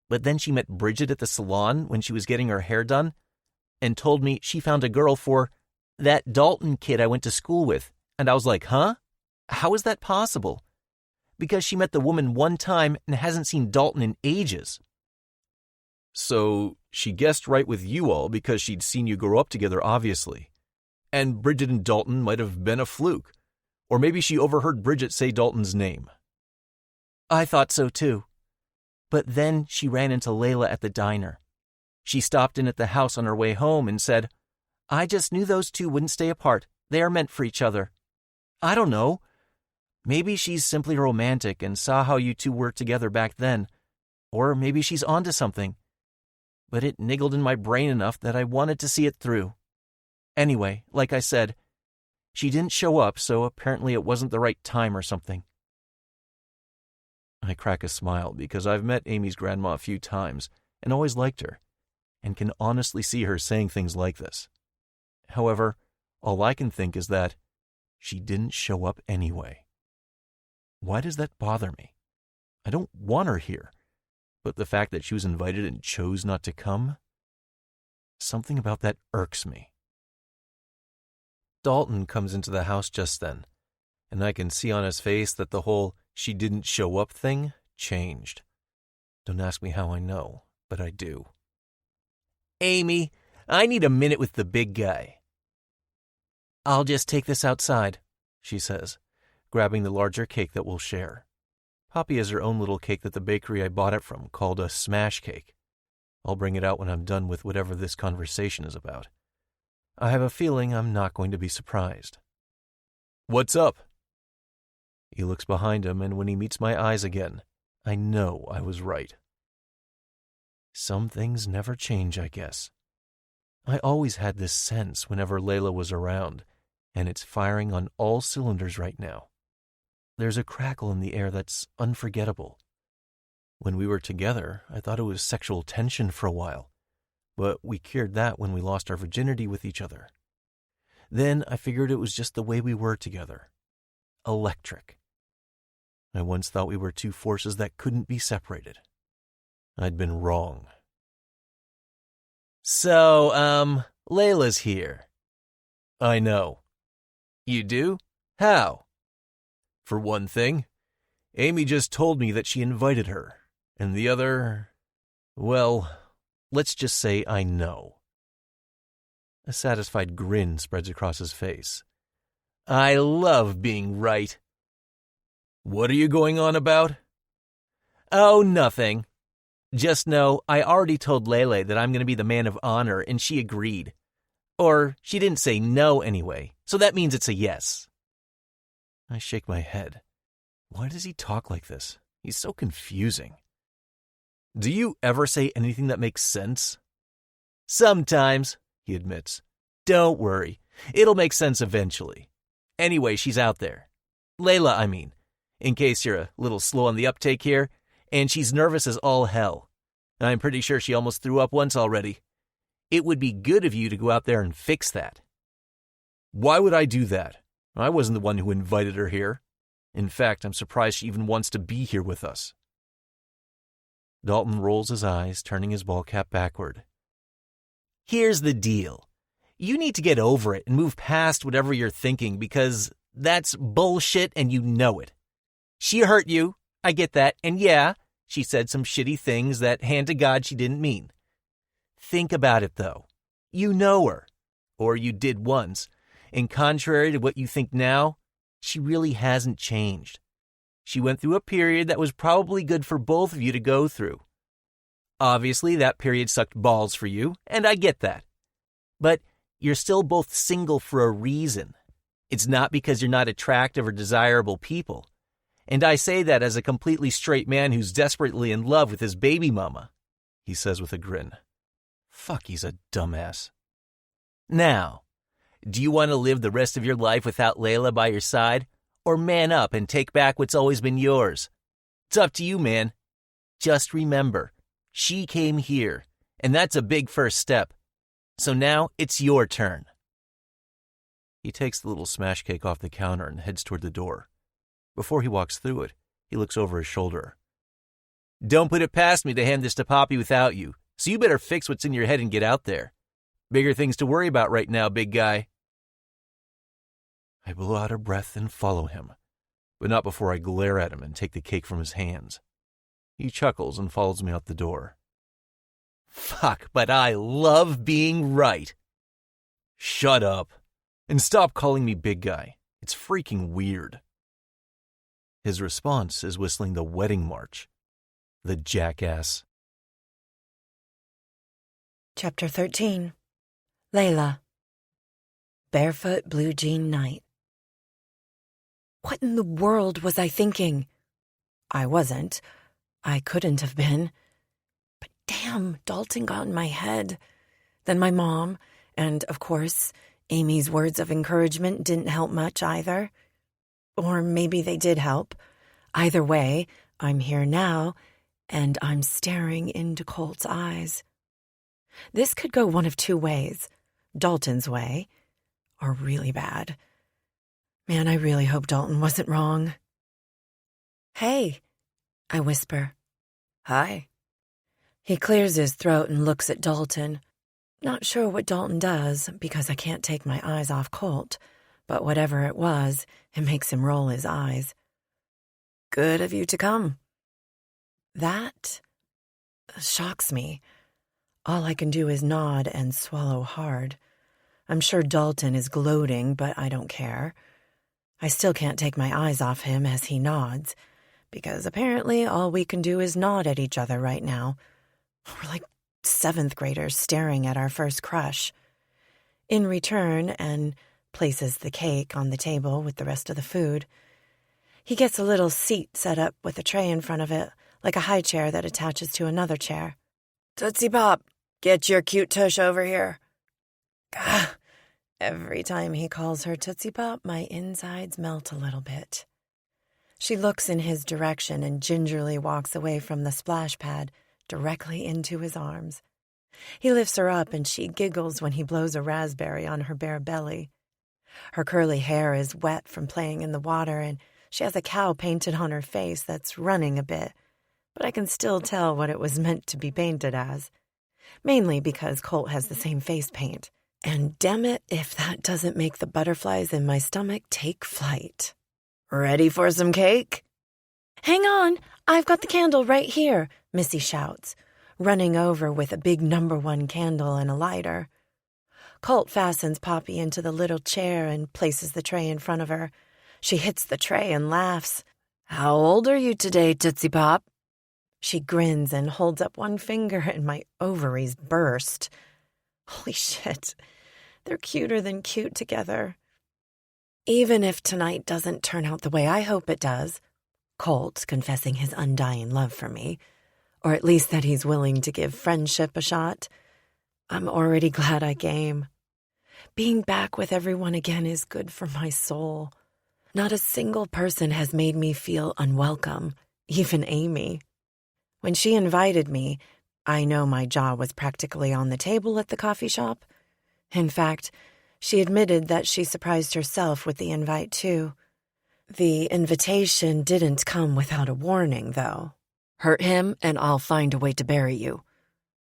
But then she met Bridget at the salon when she was getting her hair done and told me she found a girl for that Dalton kid I went to school with. And I was like, huh? How is that possible? Because she met the woman one time and hasn't seen Dalton in ages. So she guessed right with you all because she'd seen you grow up together, obviously. And Bridget and Dalton might have been a fluke. Or maybe she overheard Bridget say Dalton's name. I thought so too. But then she ran into Layla at the diner. She stopped in at the house on her way home and said, I just knew those two wouldn't stay apart. They are meant for each other. I don't know. Maybe she's simply romantic and saw how you two were together back then. Or maybe she's onto something. But it niggled in my brain enough that I wanted to see it through. Anyway, like I said, she didn't show up, so apparently it wasn't the right time or something. I crack a smile because I've met Amy's grandma a few times and always liked her, and can honestly see her saying things like this. However, all I can think is that she didn't show up anyway. Why does that bother me? I don't want her here. But the fact that she was invited and chose not to come? Something about that irks me. Dalton comes into the house just then, and I can see on his face that the whole she didn't show up thing changed. Don't ask me how I know, but I do. Amy, I need a minute with the big guy. I'll just take this outside, she says, grabbing the larger cake that we'll share. Poppy has her own little cake that the bakery I bought it from called a smash cake. I'll bring it out when I'm done with whatever this conversation is about. I have a feeling I'm not going to be surprised. What's up? He looks behind him, and when he meets my eyes again, I know I was right. Some things never change, I guess. I always had this sense whenever Layla was around, and it's firing on all cylinders right now. There's a crackle in the air that's unforgettable. When we were together, I thought it was sexual tension for a while, but we cured that when we lost our virginity with each other. Then I figured it was just the way we were together. Electric. I once thought we were two forces that couldn't be separated. I'd been wrong. So, Layla's here. I know. You do? How? For one thing, Amy just told me that she invited her, and the other, well, let's just say I know. A satisfied grin spreads across his face. I love being right. What are you going on about? Oh, nothing. Just know I already told Lele that I'm going to be the man of honor, and she agreed. Or she didn't say no anyway, so that means it's a yes. I shake my head. Why does he talk like this? He's so confusing. Do you ever say anything that makes sense? Sometimes, he admits. Don't worry. It'll make sense eventually. Anyway, she's out there. Layla, I mean. In case you're a little slow on the uptake here, and she's nervous as all hell. I'm pretty sure she almost threw up once already. It would be good of you to go out there and fix that. Why would I do that? I wasn't the one who invited her here. In fact, I'm surprised she even wants to be here with us. Dalton rolls his eyes, turning his ball cap backward. Here's the deal. You need to get over it and move past whatever you're thinking because that's bullshit and you know it. She hurt you, I get that, and yeah, she said some shitty things that, hand to God, she didn't mean. Think about it, though. You know her, or you did once, and contrary to what you think now, she really hasn't changed. She went through a period that was probably good for both of you to go through. Obviously, that period sucked balls for you, and I get that. But you're still both single for a reason. It's not because you're not attractive or desirable people. And I say that as a completely straight man who's desperately in love with his baby mama, he says with a grin. Fuck, he's a dumbass. Now, do you want to live the rest of your life without Layla by your side, or man up and take back what's always been yours? It's up to you, man. Just remember, she came here, and that's a big first step. So now it's your turn. He takes the little smash cake off the counter and heads toward the door. Before he walks through it, he looks over his shoulder. Don't put it past me to hand this to Poppy without you, so you better fix what's in your head and get out there. Bigger things to worry about right now, big guy. I blow out a breath and follow him, but not before I glare at him and take the cake from his hands. He chuckles and follows me out the door. Fuck, but I love being right. Shut up, and stop calling me big guy. It's freaking weird. His response is whistling the wedding march. The jackass. Chapter 13. Layla. Barefoot blue jean night. What in the world was I thinking? I wasn't. I couldn't have been. But damn, Dalton got in my head. Then my mom, and of course, Amy's words of encouragement didn't help much either. Or maybe they did help. Either way, I'm here now, and I'm staring into Colt's eyes. This could go one of two ways. Dalton's way, or really bad. Man, I really hope Dalton wasn't wrong. Hey, I whisper. Hi. He clears his throat and looks at Dalton. Not sure what Dalton does, because I can't take my eyes off Colt, but whatever it was, it makes him roll his eyes. Good of you to come. That shocks me. All I can do is nod and swallow hard. I'm sure Dalton is gloating, but I don't care. I still can't take my eyes off him as he nods, because apparently all we can do is nod at each other right now. We're like 7th graders staring at our first crush. In return, and places the cake on the table with the rest of the food, he gets a little seat set up with a tray in front of it, like a high chair that attaches to another chair. Tootsie Pop, get your cute tush over here. Gah. Every time he calls her Tootsie Pop, my insides melt a little bit. She looks in his direction and gingerly walks away from the splash pad directly into his arms. He lifts her up and she giggles when he blows a raspberry on her bare belly. Her curly hair is wet from playing in the water and she has a cow painted on her face that's running a bit, but I can still tell what it was meant to be painted as. Mainly because Colt has the same face paint. And damn it if that doesn't make the butterflies in my stomach take flight. Ready for some cake? Hang on, I've got the candle right here, Missy shouts, running over with a big #1 candle and a lighter. Colt fastens Poppy into the little chair and places the tray in front of her. She hits the tray and laughs. How old are you today, Tootsie Pop? She grins and holds up one finger and my ovaries burst. Holy shit, they're cuter than cute together. Even if tonight doesn't turn out the way I hope it does, Colt confessing his undying love for me, or at least that he's willing to give friendship a shot, I'm already glad I came. Being back with everyone again is good for my soul. Not a single person has made me feel unwelcome, even Amy. When she invited me, I know my jaw was practically on the table at the coffee shop. In fact, she admitted that she surprised herself with the invite, too. The invitation didn't come without a warning, though. Hurt him, and I'll find a way to bury you.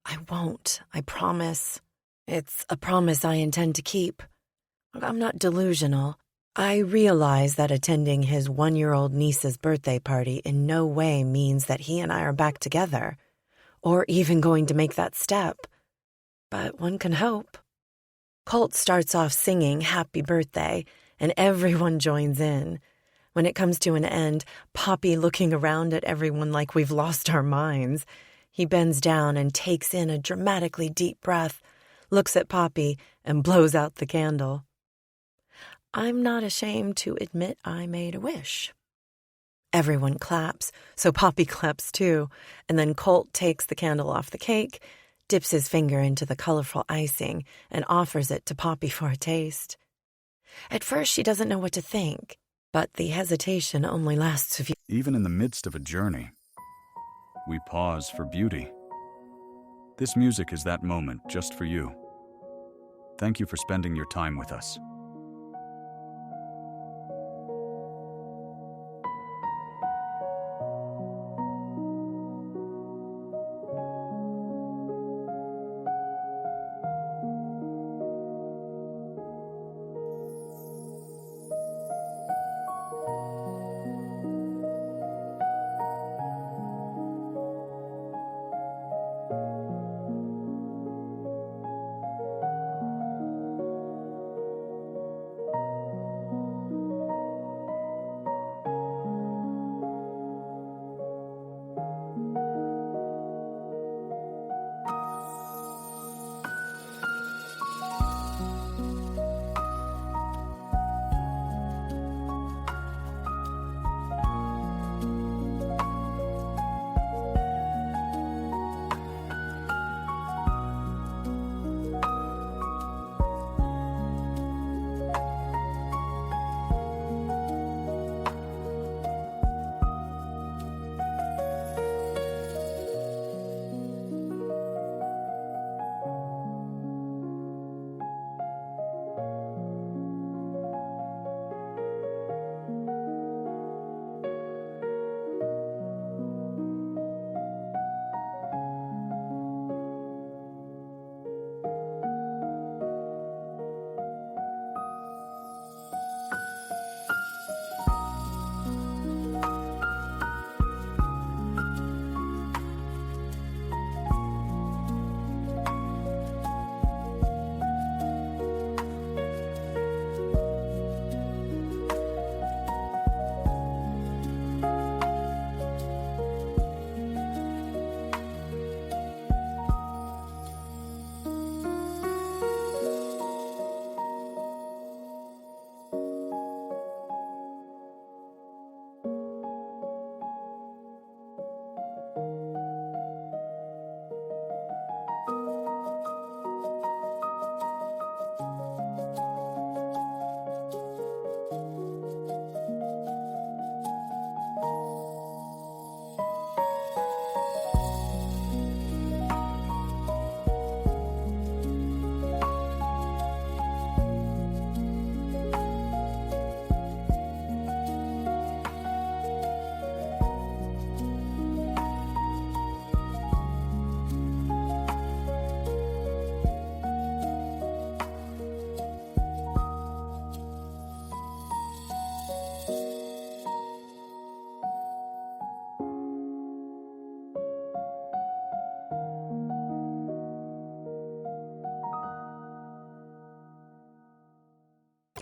I won't, I promise. It's a promise I intend to keep. I'm not delusional. I realize that attending his 1-year-old niece's birthday party in no way means that he and I are back together, or even going to make that step. But one can hope. Colt starts off singing Happy Birthday, and everyone joins in. When it comes to an end, Poppy looking around at everyone like we've lost our minds. He bends down and takes in a dramatically deep breath, looks at Poppy, and blows out the candle. I'm not ashamed to admit I made a wish. Everyone claps, so Poppy claps too, and then Colt takes the candle off the cake, dips his finger into the colorful icing, and offers it to Poppy for a taste. At first, she doesn't know what to think, but the hesitation only lasts a few... Even in the midst of a journey, we pause for beauty. This music is that moment just for you. Thank you for spending your time with us.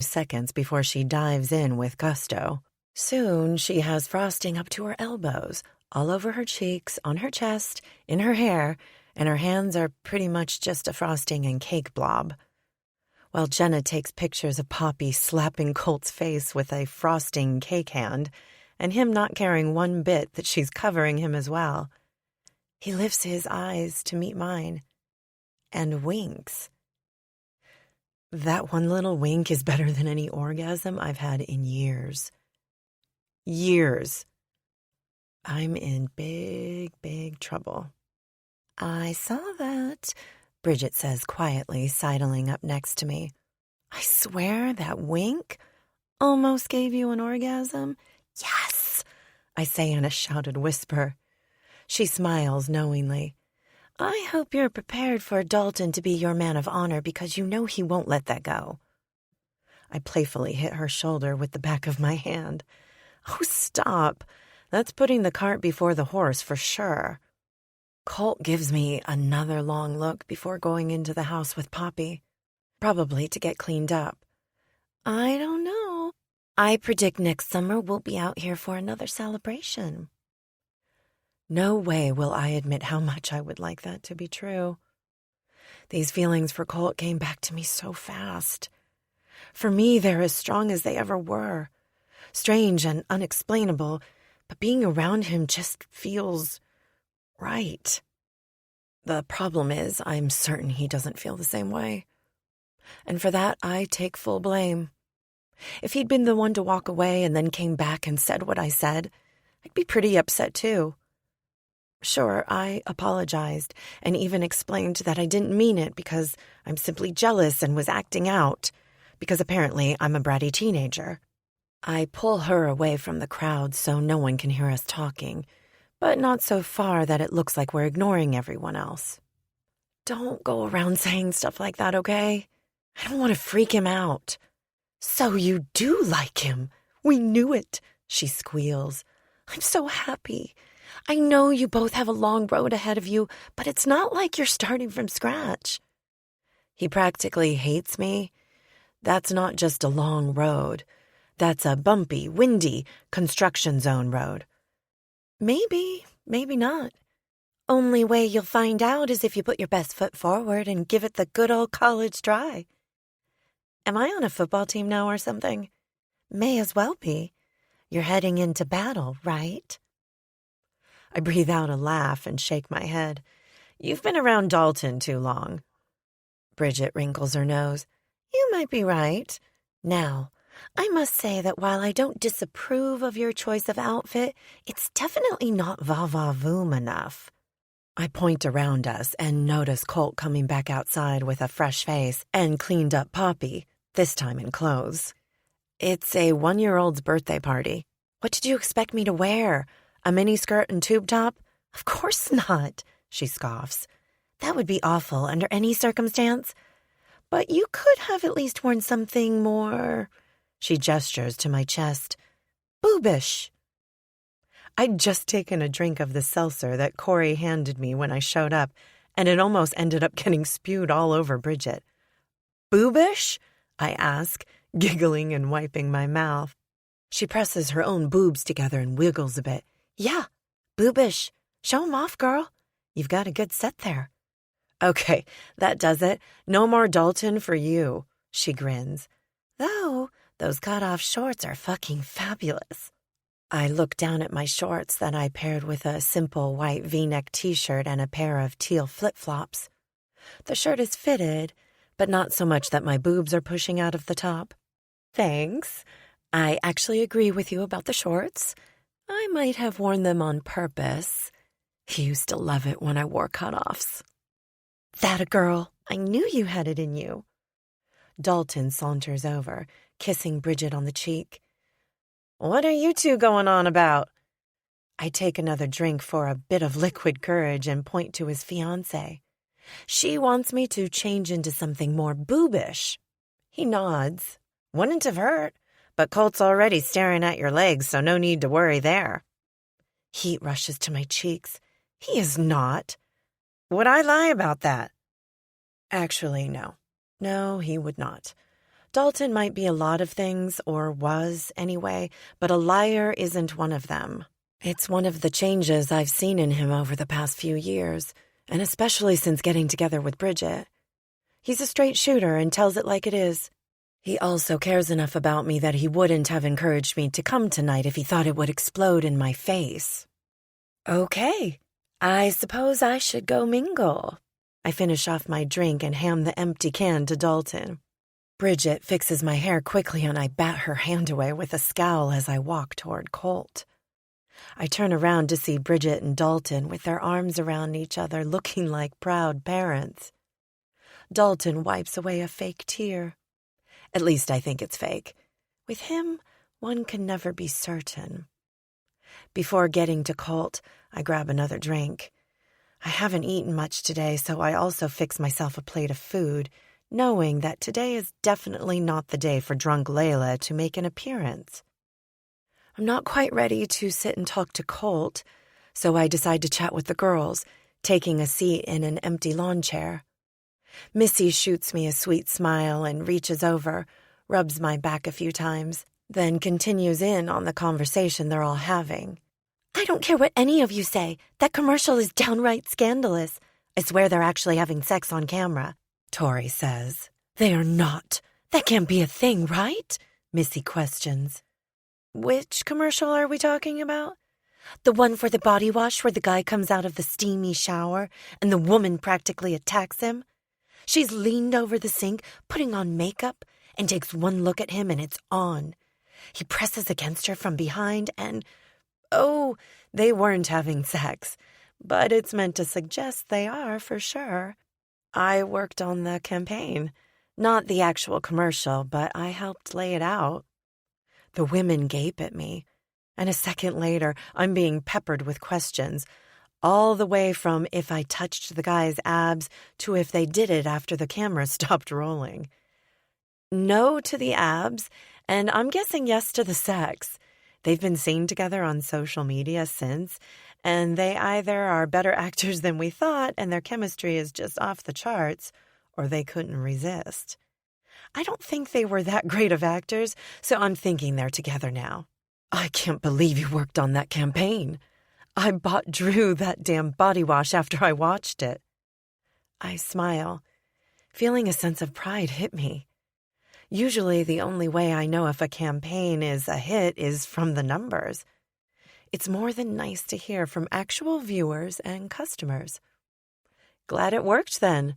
seconds before she dives in with gusto. Soon, she has frosting up to her elbows, all over her cheeks, on her chest, in her hair, and her hands are pretty much just a frosting and cake blob. While Jenna takes pictures of Poppy slapping Colt's face with a frosting cake hand, and him not caring one bit that she's covering him as well, he lifts his eyes to meet mine and winks. That one little wink is better than any orgasm I've had in years. Years. I'm in big, big trouble. I saw that, Bridget says quietly, sidling up next to me. I swear that wink almost gave you an orgasm. Yes, I say in a shouted whisper. She smiles knowingly. I hope you're prepared for Dalton to be your man of honor because you know he won't let that go. I playfully hit her shoulder with the back of my hand. Oh, stop. That's putting the cart before the horse for sure. Colt gives me another long look before going into the house with Poppy, probably to get cleaned up. I don't know. I predict next summer we'll be out here for another celebration. No way will I admit how much I would like that to be true. These feelings for Colt came back to me so fast. For me, they're as strong as they ever were. Strange and unexplainable, but being around him just feels right. The problem is, I'm certain he doesn't feel the same way. And for that, I take full blame. If he'd been the one to walk away and then came back and said what I said, I'd be pretty upset too. Sure, I apologized and even explained that I didn't mean it because I'm simply jealous and was acting out, because apparently I'm a bratty teenager. I pull her away from the crowd so no one can hear us talking, but not so far that it looks like we're ignoring everyone else. Don't go around saying stuff like that, okay? I don't want to freak him out. So you do like him. We knew it, she squeals. I'm so happy. I know you both have a long road ahead of you, but it's not like you're starting from scratch. He practically hates me. That's not just a long road. That's a bumpy, windy, construction zone road. Maybe, maybe not. Only way you'll find out is if you put your best foot forward and give it the good old college try. Am I on a football team now or something? May as well be. You're heading into battle, right? I breathe out a laugh and shake my head. You've been around Dalton too long. Bridget wrinkles her nose. You might be right. Now, I must say that while I don't disapprove of your choice of outfit, it's definitely not va-va-voom enough. I point around us and notice Colt coming back outside with a fresh face and cleaned up Poppy, this time in clothes. It's a 1-year-old's birthday party. What did you expect me to wear? A miniskirt and tube top? Of course not, she scoffs. That would be awful under any circumstance. But you could have at least worn something more, she gestures to my chest, boobish. I'd just taken a drink of the seltzer that Corey handed me when I showed up, and it almost ended up getting spewed all over Bridget. Boobish? I ask, giggling and wiping my mouth. She presses her own boobs together and wiggles a bit. Yeah, boobish. Show 'em off, girl. You've got a good set there. Okay, that does it. No more Dalton for you, she grins. Though, those cut-off shorts are fucking fabulous. I look down at my shorts that I paired with a simple white V-neck t-shirt and a pair of teal flip-flops. The shirt is fitted, but not so much that my boobs are pushing out of the top. Thanks. I actually agree with you about the shorts. I might have worn them on purpose. He used to love it when I wore cutoffs. That a girl. I knew you had it in you. Dalton saunters over, kissing Bridget on the cheek. What are you two going on about? I take another drink for a bit of liquid courage and point to his fiancée. She wants me to change into something more boobish. He nods. Wouldn't have hurt. But Colt's already staring at your legs, so no need to worry there. Heat rushes to my cheeks. He is not. Would I lie about that? Actually, no. No, he would not. Dalton might be a lot of things, or was anyway, but a liar isn't one of them. It's one of the changes I've seen in him over the past few years, and especially since getting together with Bridget. He's a straight shooter and tells it like it is. He also cares enough about me that he wouldn't have encouraged me to come tonight if he thought it would explode in my face. Okay, I suppose I should go mingle. I finish off my drink and hand the empty can to Dalton. Bridget fixes my hair quickly and I bat her hand away with a scowl as I walk toward Colt. I turn around to see Bridget and Dalton with their arms around each other looking like proud parents. Dalton wipes away a fake tear. At least I think it's fake. With him, one can never be certain. Before getting to Colt, I grab another drink. I haven't eaten much today, so I also fix myself a plate of food, knowing that today is definitely not the day for drunk Layla to make an appearance. I'm not quite ready to sit and talk to Colt, so I decide to chat with the girls, taking a seat in an empty lawn chair. Missy shoots me a sweet smile and reaches over, rubs my back a few times, then continues in on the conversation they're all having. I don't care what any of you say. That commercial is downright scandalous. I swear they're actually having sex on camera, Tori says. They are not. That can't be a thing, right? Missy questions. Which commercial are we talking about? The one for the body wash where the guy comes out of the steamy shower and the woman practically attacks him? She's leaned over the sink, putting on makeup, and takes one look at him and it's on. He presses against her from behind and... Oh, they weren't having sex, but it's meant to suggest they are for sure. I worked on the campaign. Not the actual commercial, but I helped lay it out. The women gape at me, and a second later, I'm being peppered with questions, all the way from if I touched the guy's abs to if they did it after the camera stopped rolling. No to the abs, and I'm guessing yes to the sex. They've been seen together on social media since, and they either are better actors than we thought and their chemistry is just off the charts, or they couldn't resist. I don't think they were that great of actors, so I'm thinking they're together now. I can't believe you worked on that campaign. I bought Drew that damn body wash after I watched it. I smile. Feeling a sense of pride hit me. Usually the only way I know if a campaign is a hit is from the numbers. It's more than nice to hear from actual viewers and customers. Glad it worked then.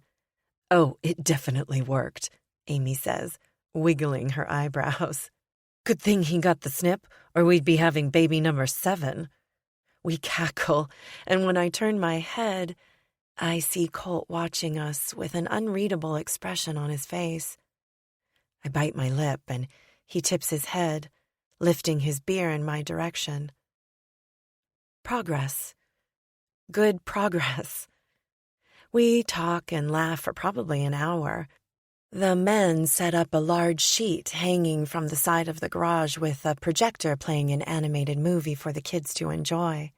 Oh, it definitely worked, Amy says, wiggling her eyebrows. Good thing he got the snip, or we'd be having baby number 7. We cackle, and when I turn my head, I see Colt watching us with an unreadable expression on his face. I bite my lip, and he tips his head, lifting his beer in my direction. Progress. Good progress. We talk and laugh for probably an hour. The men set up a large sheet hanging from the side of the garage with a projector playing an animated movie for the kids to enjoy.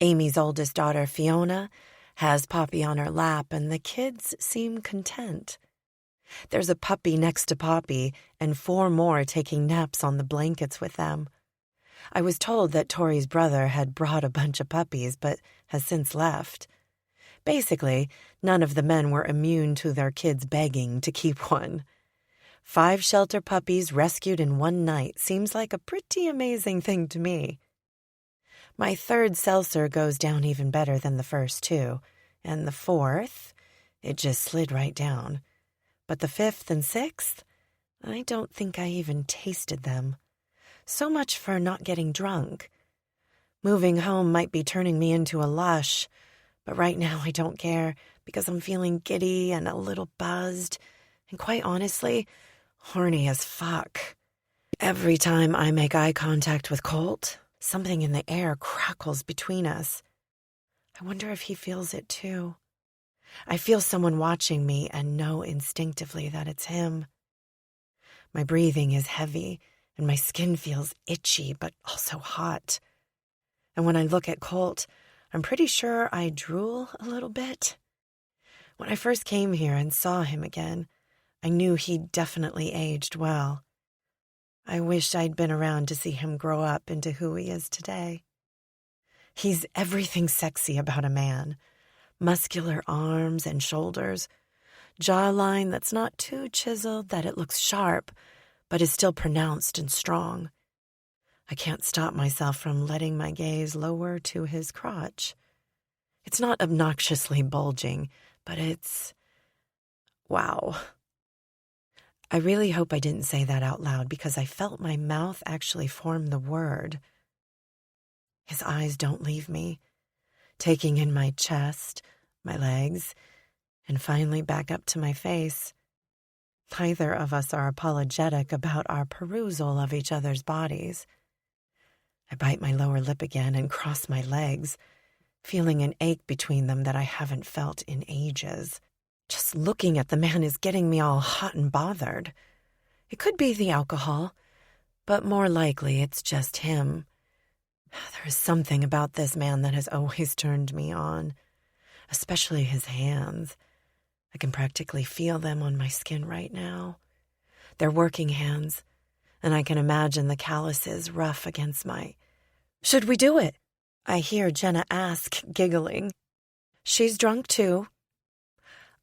Amy's oldest daughter, Fiona, has Poppy on her lap, and the kids seem content. There's a puppy next to Poppy, and 4 more taking naps on the blankets with them. I was told that Tori's brother had brought a bunch of puppies, but has since left. Basically, none of the men were immune to their kids begging to keep one. 5 shelter puppies rescued in one night seems like a pretty amazing thing to me. My 3rd seltzer goes down even better than the first 2, and the 4th, it just slid right down. But the 5th and 6th, I don't think I even tasted them. So much for not getting drunk. Moving home might be turning me into a lush, but right now I don't care because I'm feeling giddy and a little buzzed, and quite honestly, horny as fuck. Every time I make eye contact with Colt, something in the air crackles between us. I wonder if he feels it too. I feel someone watching me and know instinctively that it's him. My breathing is heavy and my skin feels itchy but also hot. And when I look at Colt, I'm pretty sure I drool a little bit. When I first came here and saw him again, I knew he'd definitely aged well. I wished I'd been around to see him grow up into who he is today. He's everything sexy about a man. Muscular arms and shoulders, jawline that's not too chiseled that it looks sharp, but is still pronounced and strong. I can't stop myself from letting my gaze lower to his crotch. It's not obnoxiously bulging, but it's... wow. I really hope I didn't say that out loud because I felt my mouth actually form the word. His eyes don't leave me, taking in my chest, my legs, and finally back up to my face. Neither of us are apologetic about our perusal of each other's bodies. I bite my lower lip again and cross my legs, feeling an ache between them that I haven't felt in ages. Just looking at the man is getting me all hot and bothered. It could be the alcohol, but more likely it's just him. There is something about this man that has always turned me on, especially his hands. I can practically feel them on my skin right now. They're working hands, and I can imagine the calluses rough against my... Should we do it? I hear Jenna ask, giggling. She's drunk too.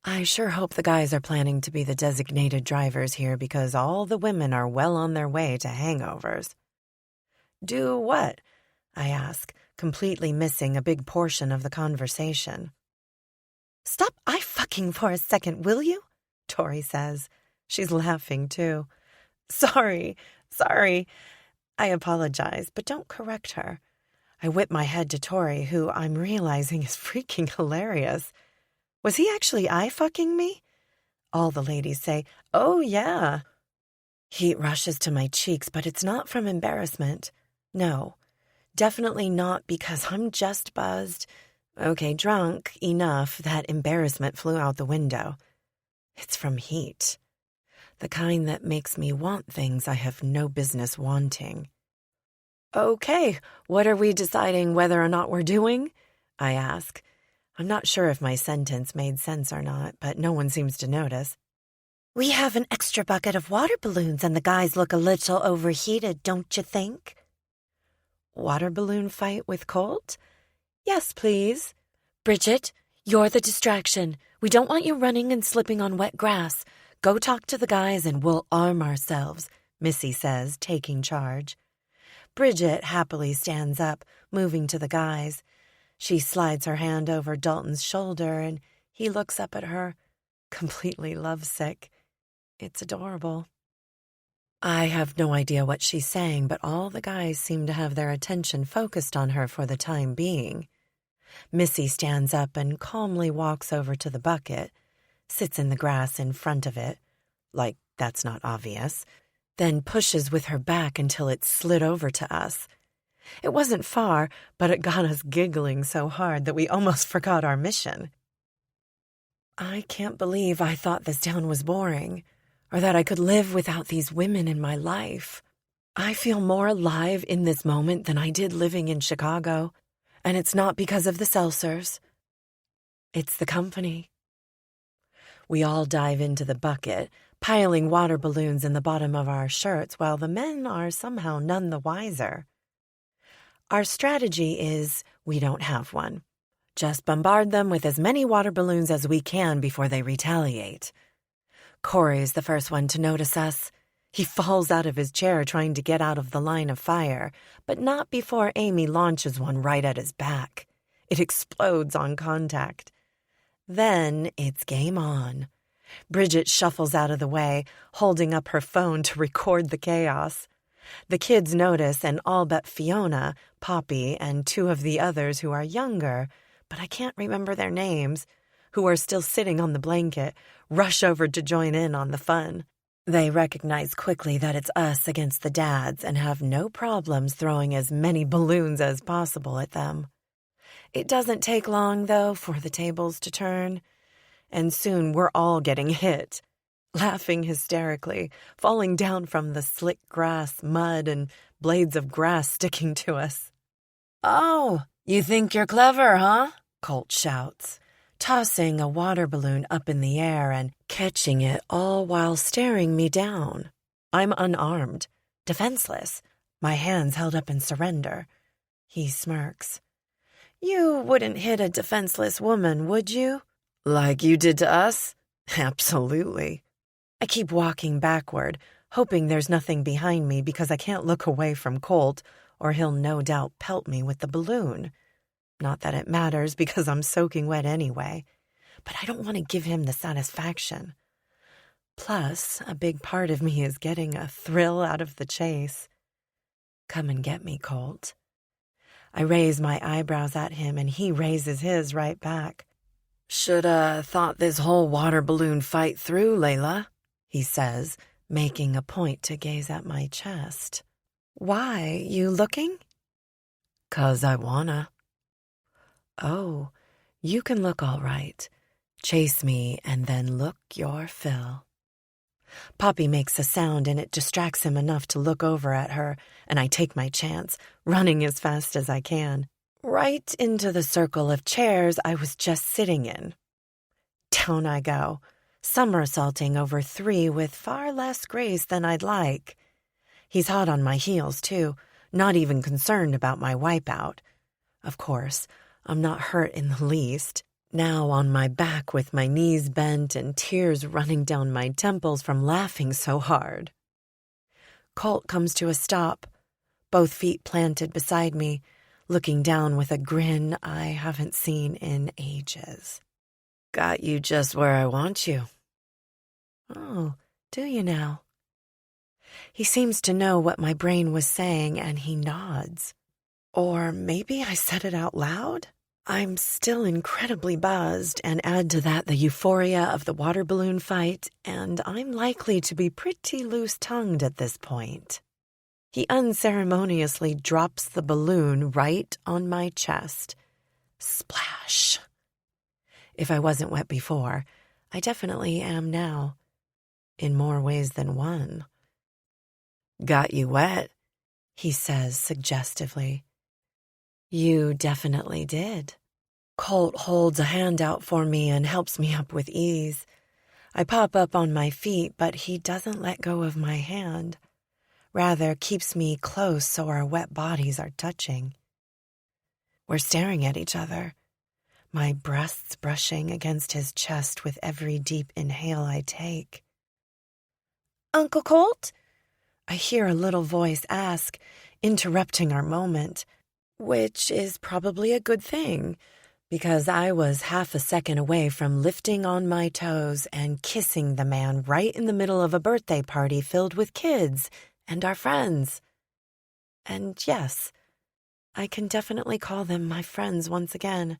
I sure hope the guys are planning to be the designated drivers here because all the women are well on their way to hangovers. Do what? I ask, completely missing a big portion of the conversation. Stop eye-fucking for a second, will you? Tori says. She's laughing, too. Sorry. I apologize, but don't correct her. I whip my head to Tori, who I'm realizing is freaking hilarious. Was he actually eye-fucking me? All the ladies say, oh, yeah. Heat rushes to my cheeks, but it's not from embarrassment. No, definitely not because I'm just buzzed. Okay, drunk enough that embarrassment flew out the window. It's from heat. The kind that makes me want things I have no business wanting. Okay, what are we deciding whether or not we're doing? I ask. I'm not sure if my sentence made sense or not, but no one seems to notice. We have an extra bucket of water balloons and the guys look a little overheated, don't you think? Water balloon fight with Colt? Yes, please. Bridget, you're the distraction. We don't want you running and slipping on wet grass. Go talk to the guys and we'll arm ourselves, Missy says, taking charge. Bridget happily stands up, moving to the guys. She slides her hand over Dalton's shoulder and he looks up at her, completely lovesick. It's adorable. I have no idea what she's saying, but all the guys seem to have their attention focused on her for the time being. Missy stands up and calmly walks over to the bucket, sits in the grass in front of it, like that's not obvious, then pushes with her back until it slid over to us. It wasn't far, but it got us giggling so hard that we almost forgot our mission. I can't believe I thought this town was boring, or that I could live without these women in my life. I feel more alive in this moment than I did living in Chicago, and it's not because of the seltzers. It's the company. We all dive into the bucket, piling water balloons in the bottom of our shirts while the men are somehow none the wiser. Our strategy is we don't have one. Just bombard them with as many water balloons as we can before they retaliate. Corey's the first one to notice us. He falls out of his chair trying to get out of the line of fire, but not before Amy launches one right at his back. It explodes on contact. Then it's game on. Bridget shuffles out of the way, holding up her phone to record the chaos. The kids notice, and all but Fiona, Poppy, and two of the others who are younger, but I can't remember their names, who are still sitting on the blanket, rush over to join in on the fun. They recognize quickly that it's us against the dads and have no problems throwing as many balloons as possible at them. It doesn't take long, though, for the tables to turn, and soon we're all getting hit. Laughing hysterically, falling down from the slick grass, mud, and blades of grass sticking to us. Oh, you think you're clever, huh? Colt shouts, tossing a water balloon up in the air and catching it all while staring me down. I'm unarmed, defenseless, my hands held up in surrender. He smirks. You wouldn't hit a defenseless woman, would you? Like you did to us? Absolutely. I keep walking backward, hoping there's nothing behind me because I can't look away from Colt, or he'll no doubt pelt me with the balloon. Not that it matters because I'm soaking wet anyway, but I don't want to give him the satisfaction. Plus, a big part of me is getting a thrill out of the chase. Come and get me, Colt. I raise my eyebrows at him and he raises his right back. Shoulda thought this whole water balloon fight through, Layla, he says, making a point to gaze at my chest. Why, you looking? 'Cause I wanna. Oh, you can look all right. Chase me and then look your fill. Poppy makes a sound and it distracts him enough to look over at her, and I take my chance, running as fast as I can, right into the circle of chairs I was just sitting in. Down I go, somersaulting over 3 with far less grace than I'd like. He's hot on my heels, too, not even concerned about my wipeout. Of course, I'm not hurt in the least. Now on my back with my knees bent and tears running down my temples from laughing so hard. Colt comes to a stop, both feet planted beside me, looking down with a grin I haven't seen in ages. Got you just where I want you. Oh, do you now? He seems to know what my brain was saying and he nods. Or maybe I said it out loud? I'm still incredibly buzzed, and add to that the euphoria of the water balloon fight, and I'm likely to be pretty loose-tongued at this point. He unceremoniously drops the balloon right on my chest. Splash! If I wasn't wet before, I definitely am now. In more ways than one. Got you wet, he says suggestively. You definitely did. Colt holds a hand out for me and helps me up with ease. I pop up on my feet, but he doesn't let go of my hand. Rather, keeps me close so our wet bodies are touching. We're staring at each other, my breasts brushing against his chest with every deep inhale I take. Uncle Colt? I hear a little voice ask, interrupting our moment. Which is probably a good thing, because I was half a second away from lifting on my toes and kissing the man right in the middle of a birthday party filled with kids and our friends. And yes, I can definitely call them my friends once again.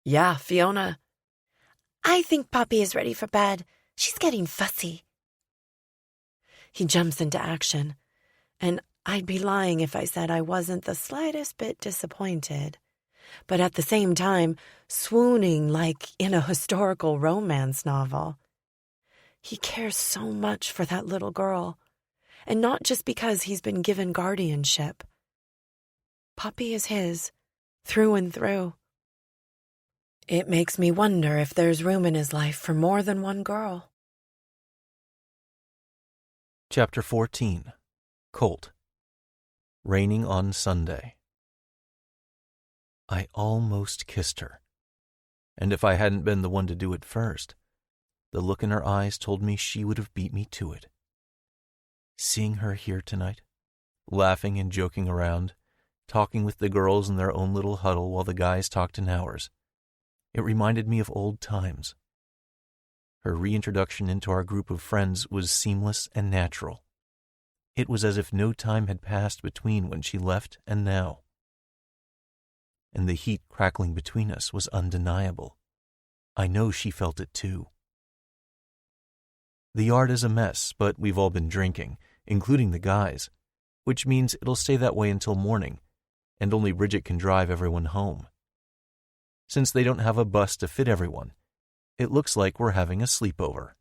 Yeah, Fiona. I think Poppy is ready for bed. She's getting fussy. He jumps into action, and I'd be lying if I said I wasn't the slightest bit disappointed, but at the same time, swooning like in a historical romance novel. He cares so much for that little girl, and not just because he's been given guardianship. Poppy is his, through and through. It makes me wonder if there's room in his life for more than one girl. Chapter 14. Colt. Raining on Sunday. I almost kissed her, and if I hadn't been the one to do it first, the look in her eyes told me she would have beat me to it. Seeing her here tonight, laughing and joking around, talking with the girls in their own little huddle while the guys talked in ours, it reminded me of old times. Her reintroduction into our group of friends was seamless and natural. It was as if no time had passed between when she left and now. And the heat crackling between us was undeniable. I know she felt it too. The yard is a mess, but we've all been drinking, including the guys, which means it'll stay that way until morning, and only Bridget can drive everyone home. Since they don't have a bus to fit everyone, it looks like we're having a sleepover.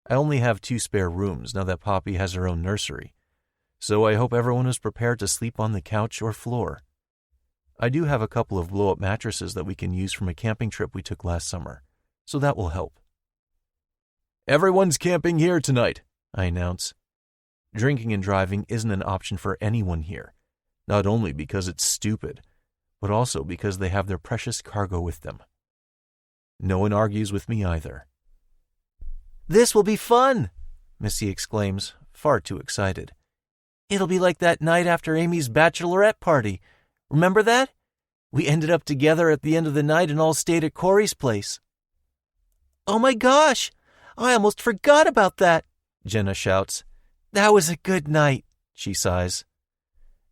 I only have 2 spare rooms now that Poppy has her own nursery, so I hope everyone is prepared to sleep on the couch or floor. I do have a couple of blow-up mattresses that we can use from a camping trip we took last summer, so that will help. Everyone's camping here tonight, I announce. Drinking and driving isn't an option for anyone here, not only because it's stupid, but also because they have their precious cargo with them. No one argues with me either. This will be fun, Missy exclaims, far too excited. It'll be like that night after Amy's bachelorette party. Remember that? We ended up together at the end of the night and all stayed at Corey's place. Oh my gosh! I almost forgot about that, Jenna shouts. That was a good night, she sighs.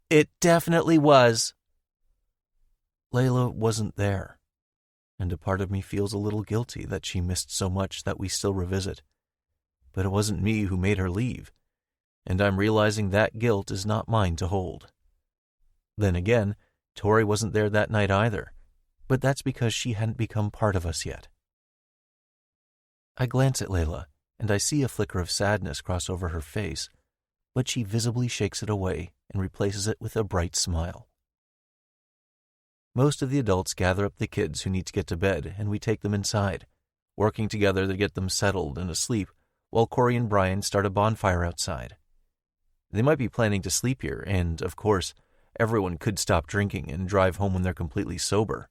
It definitely was. Layla wasn't there, and a part of me feels a little guilty that she missed so much that we still revisit. But it wasn't me who made her leave, and I'm realizing that guilt is not mine to hold. Then again, Tori wasn't there that night either, but that's because she hadn't become part of us yet. I glance at Layla, and I see a flicker of sadness cross over her face, but she visibly shakes it away and replaces it with a bright smile. Most of the adults gather up the kids who need to get to bed, and we take them inside, working together to get them settled and asleep, while Corey and Brian start a bonfire outside. They might be planning to sleep here, and, of course, everyone could stop drinking and drive home when they're completely sober.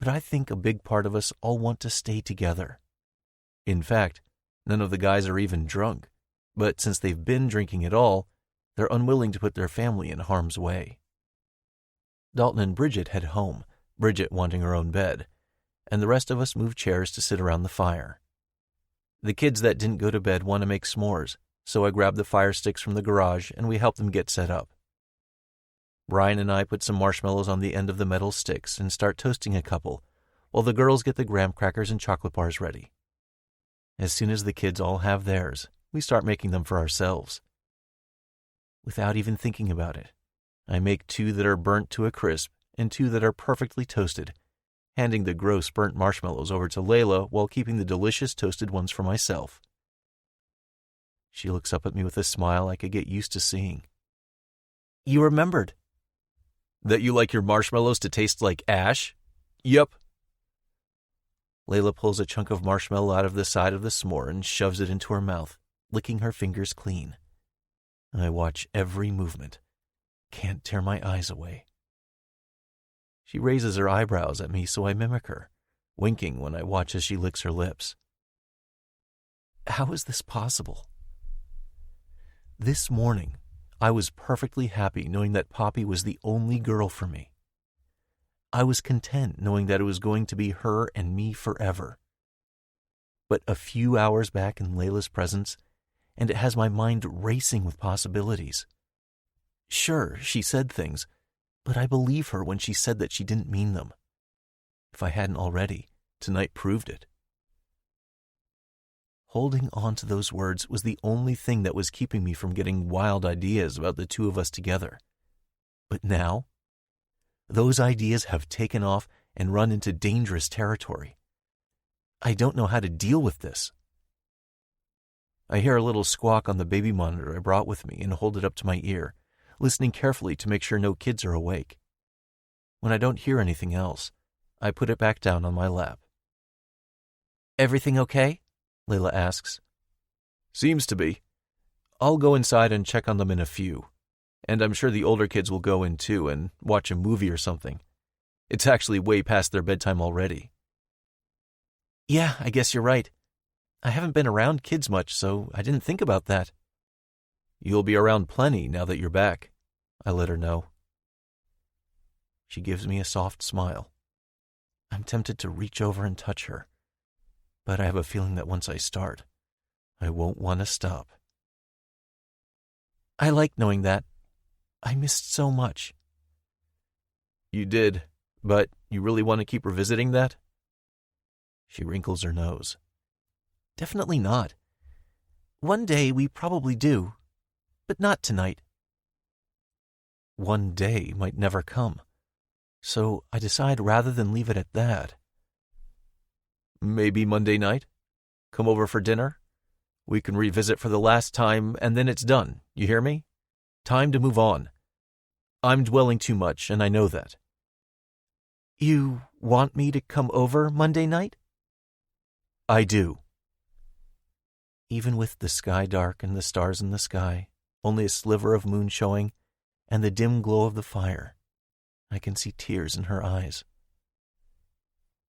But I think a big part of us all want to stay together. In fact, none of the guys are even drunk, but since they've been drinking at all, they're unwilling to put their family in harm's way. Dalton and Bridget head home, Bridget wanting her own bed, and the rest of us move chairs to sit around the fire. The kids that didn't go to bed want to make s'mores, so I grab the fire sticks from the garage and we help them get set up. Brian and I put some marshmallows on the end of the metal sticks and start toasting a couple, while the girls get the graham crackers and chocolate bars ready. As soon as the kids all have theirs, we start making them for ourselves. Without even thinking about it, I make 2 that are burnt to a crisp and 2 that are perfectly toasted, handing the gross burnt marshmallows over to Layla while keeping the delicious toasted ones for myself. She looks up at me with a smile I could get used to seeing. You remembered. That you like your marshmallows to taste like ash? Yep. Layla pulls a chunk of marshmallow out of the side of the s'more and shoves it into her mouth, licking her fingers clean. I watch every movement. Can't tear my eyes away. She raises her eyebrows at me, so I mimic her, winking when I watch as she licks her lips. How is this possible? This morning, I was perfectly happy knowing that Poppy was the only girl for me. I was content knowing that it was going to be her and me forever. But a few hours back in Layla's presence, and it has my mind racing with possibilities. Sure, she said things, but I believe her when she said that she didn't mean them. If I hadn't already, tonight proved it. Holding on to those words was the only thing that was keeping me from getting wild ideas about the 2 of us together. But now, those ideas have taken off and run into dangerous territory. I don't know how to deal with this. I hear a little squawk on the baby monitor I brought with me and hold it up to my ear, listening carefully to make sure no kids are awake. When I don't hear anything else, I put it back down on my lap. Everything okay? Layla asks. Seems to be. I'll go inside and check on them in a few. And I'm sure the older kids will go in too and watch a movie or something. It's actually way past their bedtime already. Yeah, I guess you're right. I haven't been around kids much, so I didn't think about that. You'll be around plenty now that you're back, I let her know. She gives me a soft smile. I'm tempted to reach over and touch her, but I have a feeling that once I start, I won't want to stop. I like knowing that. I missed so much. You did, but you really want to keep revisiting that? She wrinkles her nose. Definitely not. One day we probably do, but not tonight. One day might never come, so I decide rather than leave it at that. Maybe Monday night? Come over for dinner? We can revisit for the last time, and then it's done. You hear me? Time to move on. I'm dwelling too much, and I know that. You want me to come over Monday night? I do. Even with the sky dark and the stars in the sky, only a sliver of moon showing, and the dim glow of the fire, I can see tears in her eyes.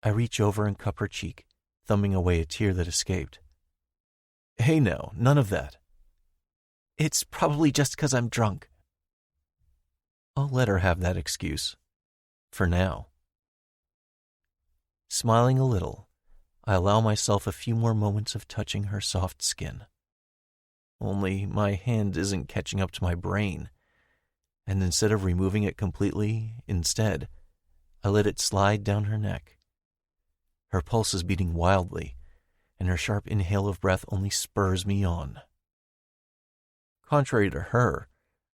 I reach over and cup her cheek, thumbing away a tear that escaped. Hey now, none of that. It's probably just 'cause I'm drunk. I'll let her have that excuse. For now. Smiling a little, I allow myself a few more moments of touching her soft skin. Only my hand isn't catching up to my brain, and instead of removing it completely, instead, I let it slide down her neck. Her pulse is beating wildly, and her sharp inhale of breath only spurs me on. Contrary to her,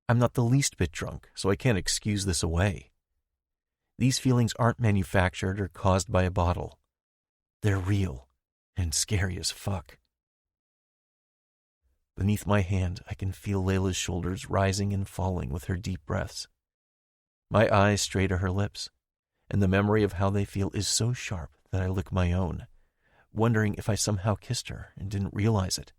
I'm not the least bit drunk, so I can't excuse this away. These feelings aren't manufactured or caused by a bottle. They're real and scary as fuck. Beneath my hand, I can feel Layla's shoulders rising and falling with her deep breaths. My eyes stray to her lips, and the memory of how they feel is so sharp that I lick my own, wondering if I somehow kissed her and didn't realize it.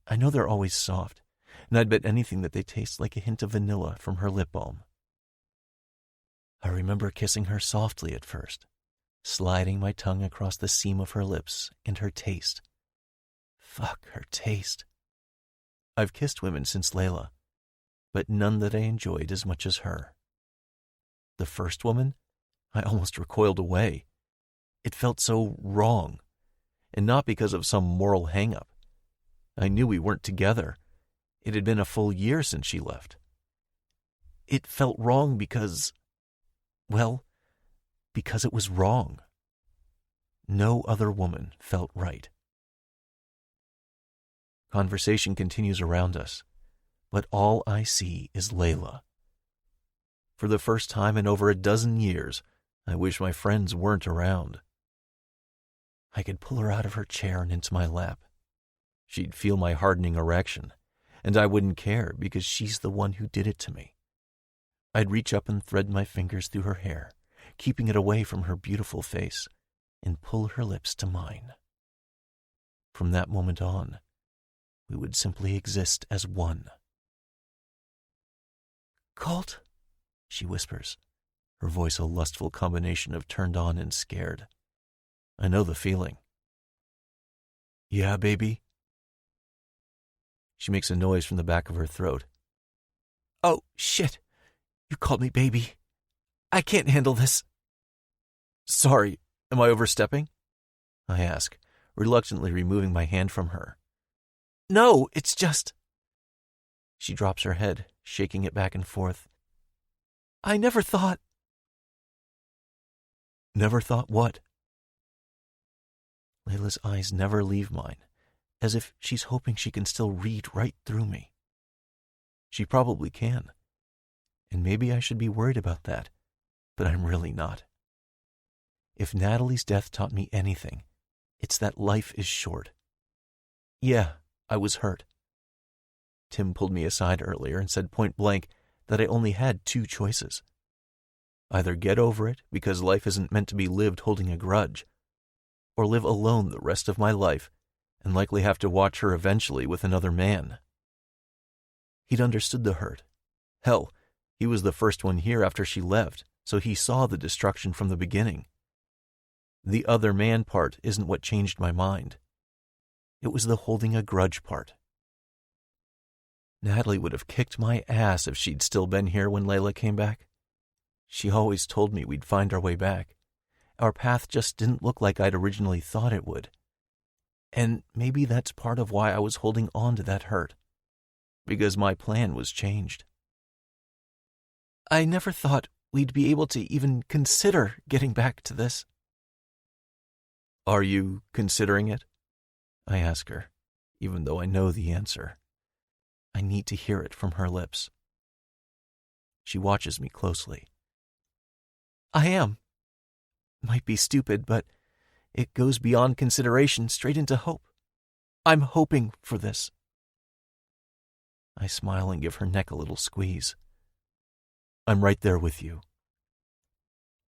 I know they're always soft, and I'd bet anything that they taste like a hint of vanilla from her lip balm. I remember kissing her softly at first, sliding my tongue across the seam of her lips, and her taste. Fuck, her taste. I've kissed women since Layla, but none that I enjoyed as much as her. The first woman, I almost recoiled away. It felt so wrong, and not because of some moral hang-up. I knew we weren't together. It had been a full year since she left. It felt wrong because it was wrong. No other woman felt right. Conversation continues around us, but all I see is Layla. For the first time in over a dozen years, I wish my friends weren't around. I could pull her out of her chair and into my lap. She'd feel my hardening erection, and I wouldn't care because she's the one who did it to me. I'd reach up and thread my fingers through her hair, keeping it away from her beautiful face, and pull her lips to mine. From that moment on, we would simply exist as one. "Colt," she whispers, her voice a lustful combination of turned on and scared. I know the feeling. "Yeah, baby?" She makes a noise from the back of her throat. "Oh, shit. You called me baby. I can't handle this." "Sorry, am I overstepping?" I ask, reluctantly removing my hand from her. "No, it's just..." She drops her head, shaking it back and forth. "I never thought..." "Never thought what?" Layla's eyes never leave mine, as if she's hoping she can still read right through me. She probably can, and maybe I should be worried about that, but I'm really not. If Natalie's death taught me anything, it's that life is short. Yeah, I was hurt. Tim pulled me aside earlier and said point blank that I only had two choices. Either get over it because life isn't meant to be lived holding a grudge, or live alone the rest of my life and likely have to watch her eventually with another man. He'd understood the hurt. Hell, he was the first one here after she left, so he saw the destruction from the beginning. The other man part isn't what changed my mind. It was the holding a grudge part. Natalie would have kicked my ass if she'd still been here when Layla came back. She always told me we'd find our way back. Our path just didn't look like I'd originally thought it would. And maybe that's part of why I was holding on to that hurt. Because my plan was changed. I never thought we'd be able to even consider getting back to this. Are you considering it? I ask her, even though I know the answer. I need to hear it from her lips. She watches me closely. I am. Might be stupid, but it goes beyond consideration straight into hope. I'm hoping for this. I smile and give her neck a little squeeze. I'm right there with you.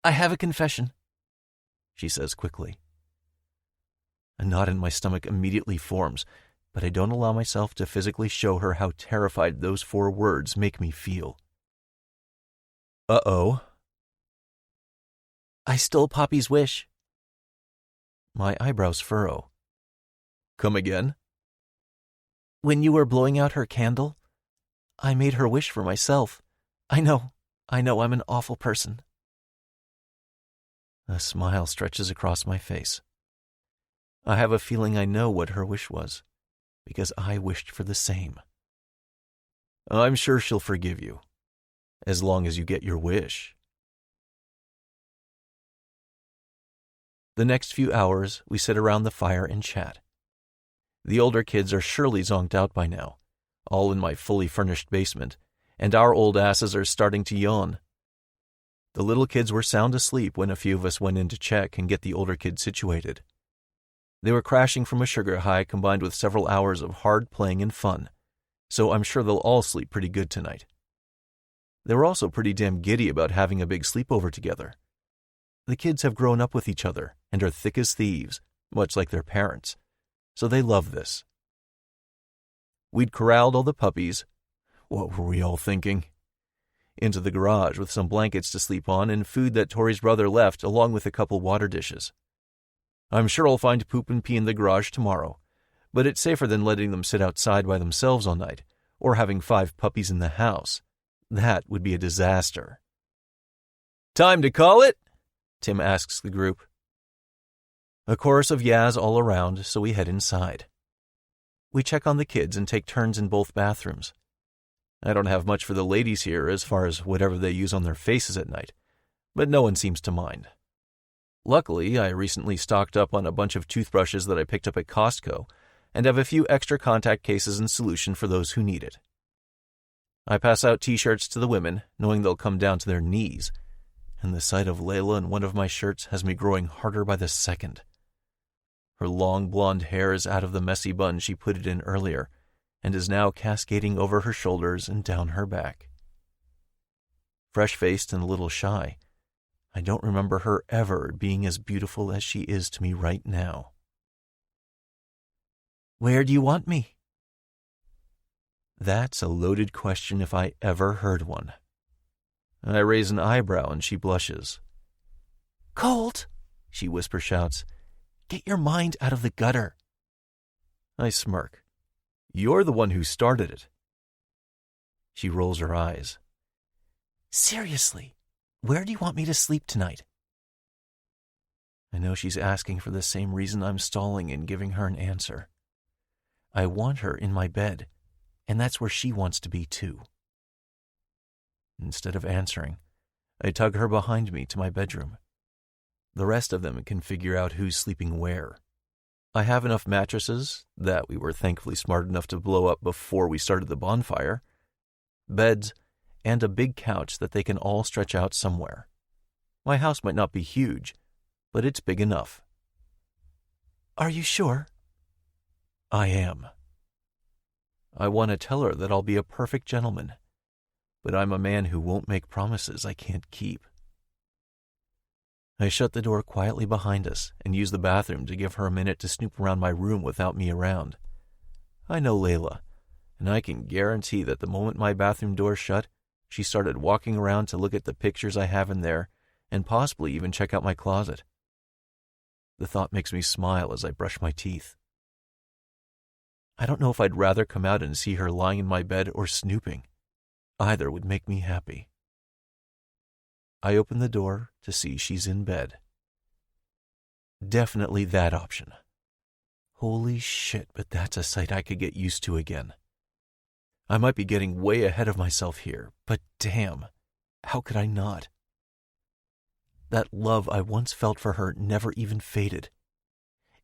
I have a confession, she says quickly. A knot in my stomach immediately forms, but I don't allow myself to physically show her how terrified those 4 words make me feel. Uh-oh. I stole Poppy's wish. My eyebrows furrow. Come again? When you were blowing out her candle, I made her wish for myself. I know I'm an awful person. A smile stretches across my face. I have a feeling I know what her wish was, because I wished for the same. I'm sure she'll forgive you, as long as you get your wish. The next few hours, we sit around the fire and chat. The older kids are surely zonked out by now, all in my fully furnished basement, and our old asses are starting to yawn. The little kids were sound asleep when a few of us went in to check and get the older kids situated. They were crashing from a sugar high combined with several hours of hard playing and fun, so I'm sure they'll all sleep pretty good tonight. They were also pretty damn giddy about having a big sleepover together. The kids have grown up with each other and are thick as thieves, much like their parents, so they love this. We'd corralled all the puppies, what were we all thinking, into the garage with some blankets to sleep on and food that Tori's brother left along with a couple water dishes. I'm sure I'll find poop and pee in the garage tomorrow, but it's safer than letting them sit outside by themselves all night or having 5 puppies in the house. That would be a disaster. Time to call it? Tim asks the group. A chorus of yas all around, so we head inside. We check on the kids and take turns in both bathrooms. I don't have much for the ladies here as far as whatever they use on their faces at night, but no one seems to mind. Luckily, I recently stocked up on a bunch of toothbrushes that I picked up at Costco and have a few extra contact cases and solution for those who need it. I pass out t-shirts to the women, knowing they'll come down to their knees, and the sight of Layla in one of my shirts has me growing harder by the second. Her long blonde hair is out of the messy bun she put it in earlier, and is now cascading over her shoulders and down her back. Fresh-faced and a little shy, I don't remember her ever being as beautiful as she is to me right now. Where do you want me? That's a loaded question if I ever heard one. I raise an eyebrow and she blushes. Colt, she whisper shouts, get your mind out of the gutter. I smirk. You're the one who started it. She rolls her eyes. Seriously, where do you want me to sleep tonight? I know she's asking for the same reason I'm stalling in giving her an answer. I want her in my bed, and that's where she wants to be too. Instead of answering, I tug her behind me to my bedroom. The rest of them can figure out who's sleeping where. I have enough mattresses, that we were thankfully smart enough to blow up before we started the bonfire, beds, and a big couch that they can all stretch out somewhere. My house might not be huge, but it's big enough. Are you sure? I am. I want to tell her that I'll be a perfect gentleman, but I'm a man who won't make promises I can't keep. I shut the door quietly behind us and use the bathroom to give her a minute to snoop around my room without me around. I know Layla, and I can guarantee that the moment my bathroom door shut, she started walking around to look at the pictures I have in there and possibly even check out my closet. The thought makes me smile as I brush my teeth. I don't know if I'd rather come out and see her lying in my bed or snooping. Either would make me happy. I open the door to see she's in bed. Definitely that option. Holy shit, but that's a sight I could get used to again. I might be getting way ahead of myself here, but damn, how could I not? That love I once felt for her never even faded.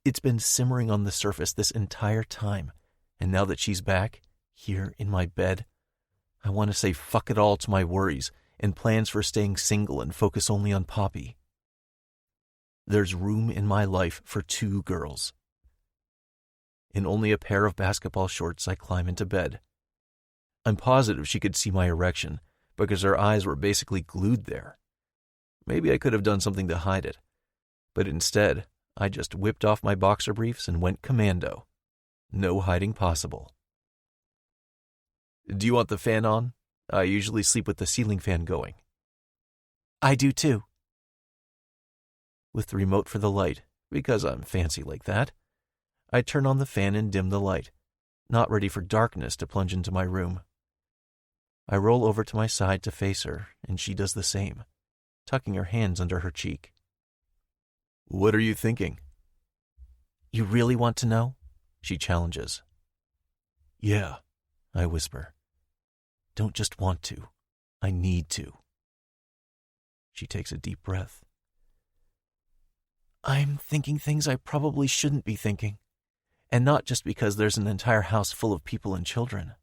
It's been simmering on the surface this entire time, and now that she's back, here in my bed, I want to say fuck it all to my worries and plans for staying single and focus only on Poppy. There's room in my life for 2 girls. In only a pair of basketball shorts, I climb into bed. I'm positive she could see my erection because her eyes were basically glued there. Maybe I could have done something to hide it, but instead, I just whipped off my boxer briefs and went commando. No hiding possible. Do you want the fan on? I usually sleep with the ceiling fan going. I do too. With the remote for the light, because I'm fancy like that, I turn on the fan and dim the light, not ready for darkness to plunge into my room. I roll over to my side to face her, and she does the same, tucking her hands under her cheek. What are you thinking? You really want to know? She challenges. Yeah, I whisper. Don't just want to. I need to. She takes a deep breath. I'm thinking things I probably shouldn't be thinking. And not just because there's an entire house full of people and children.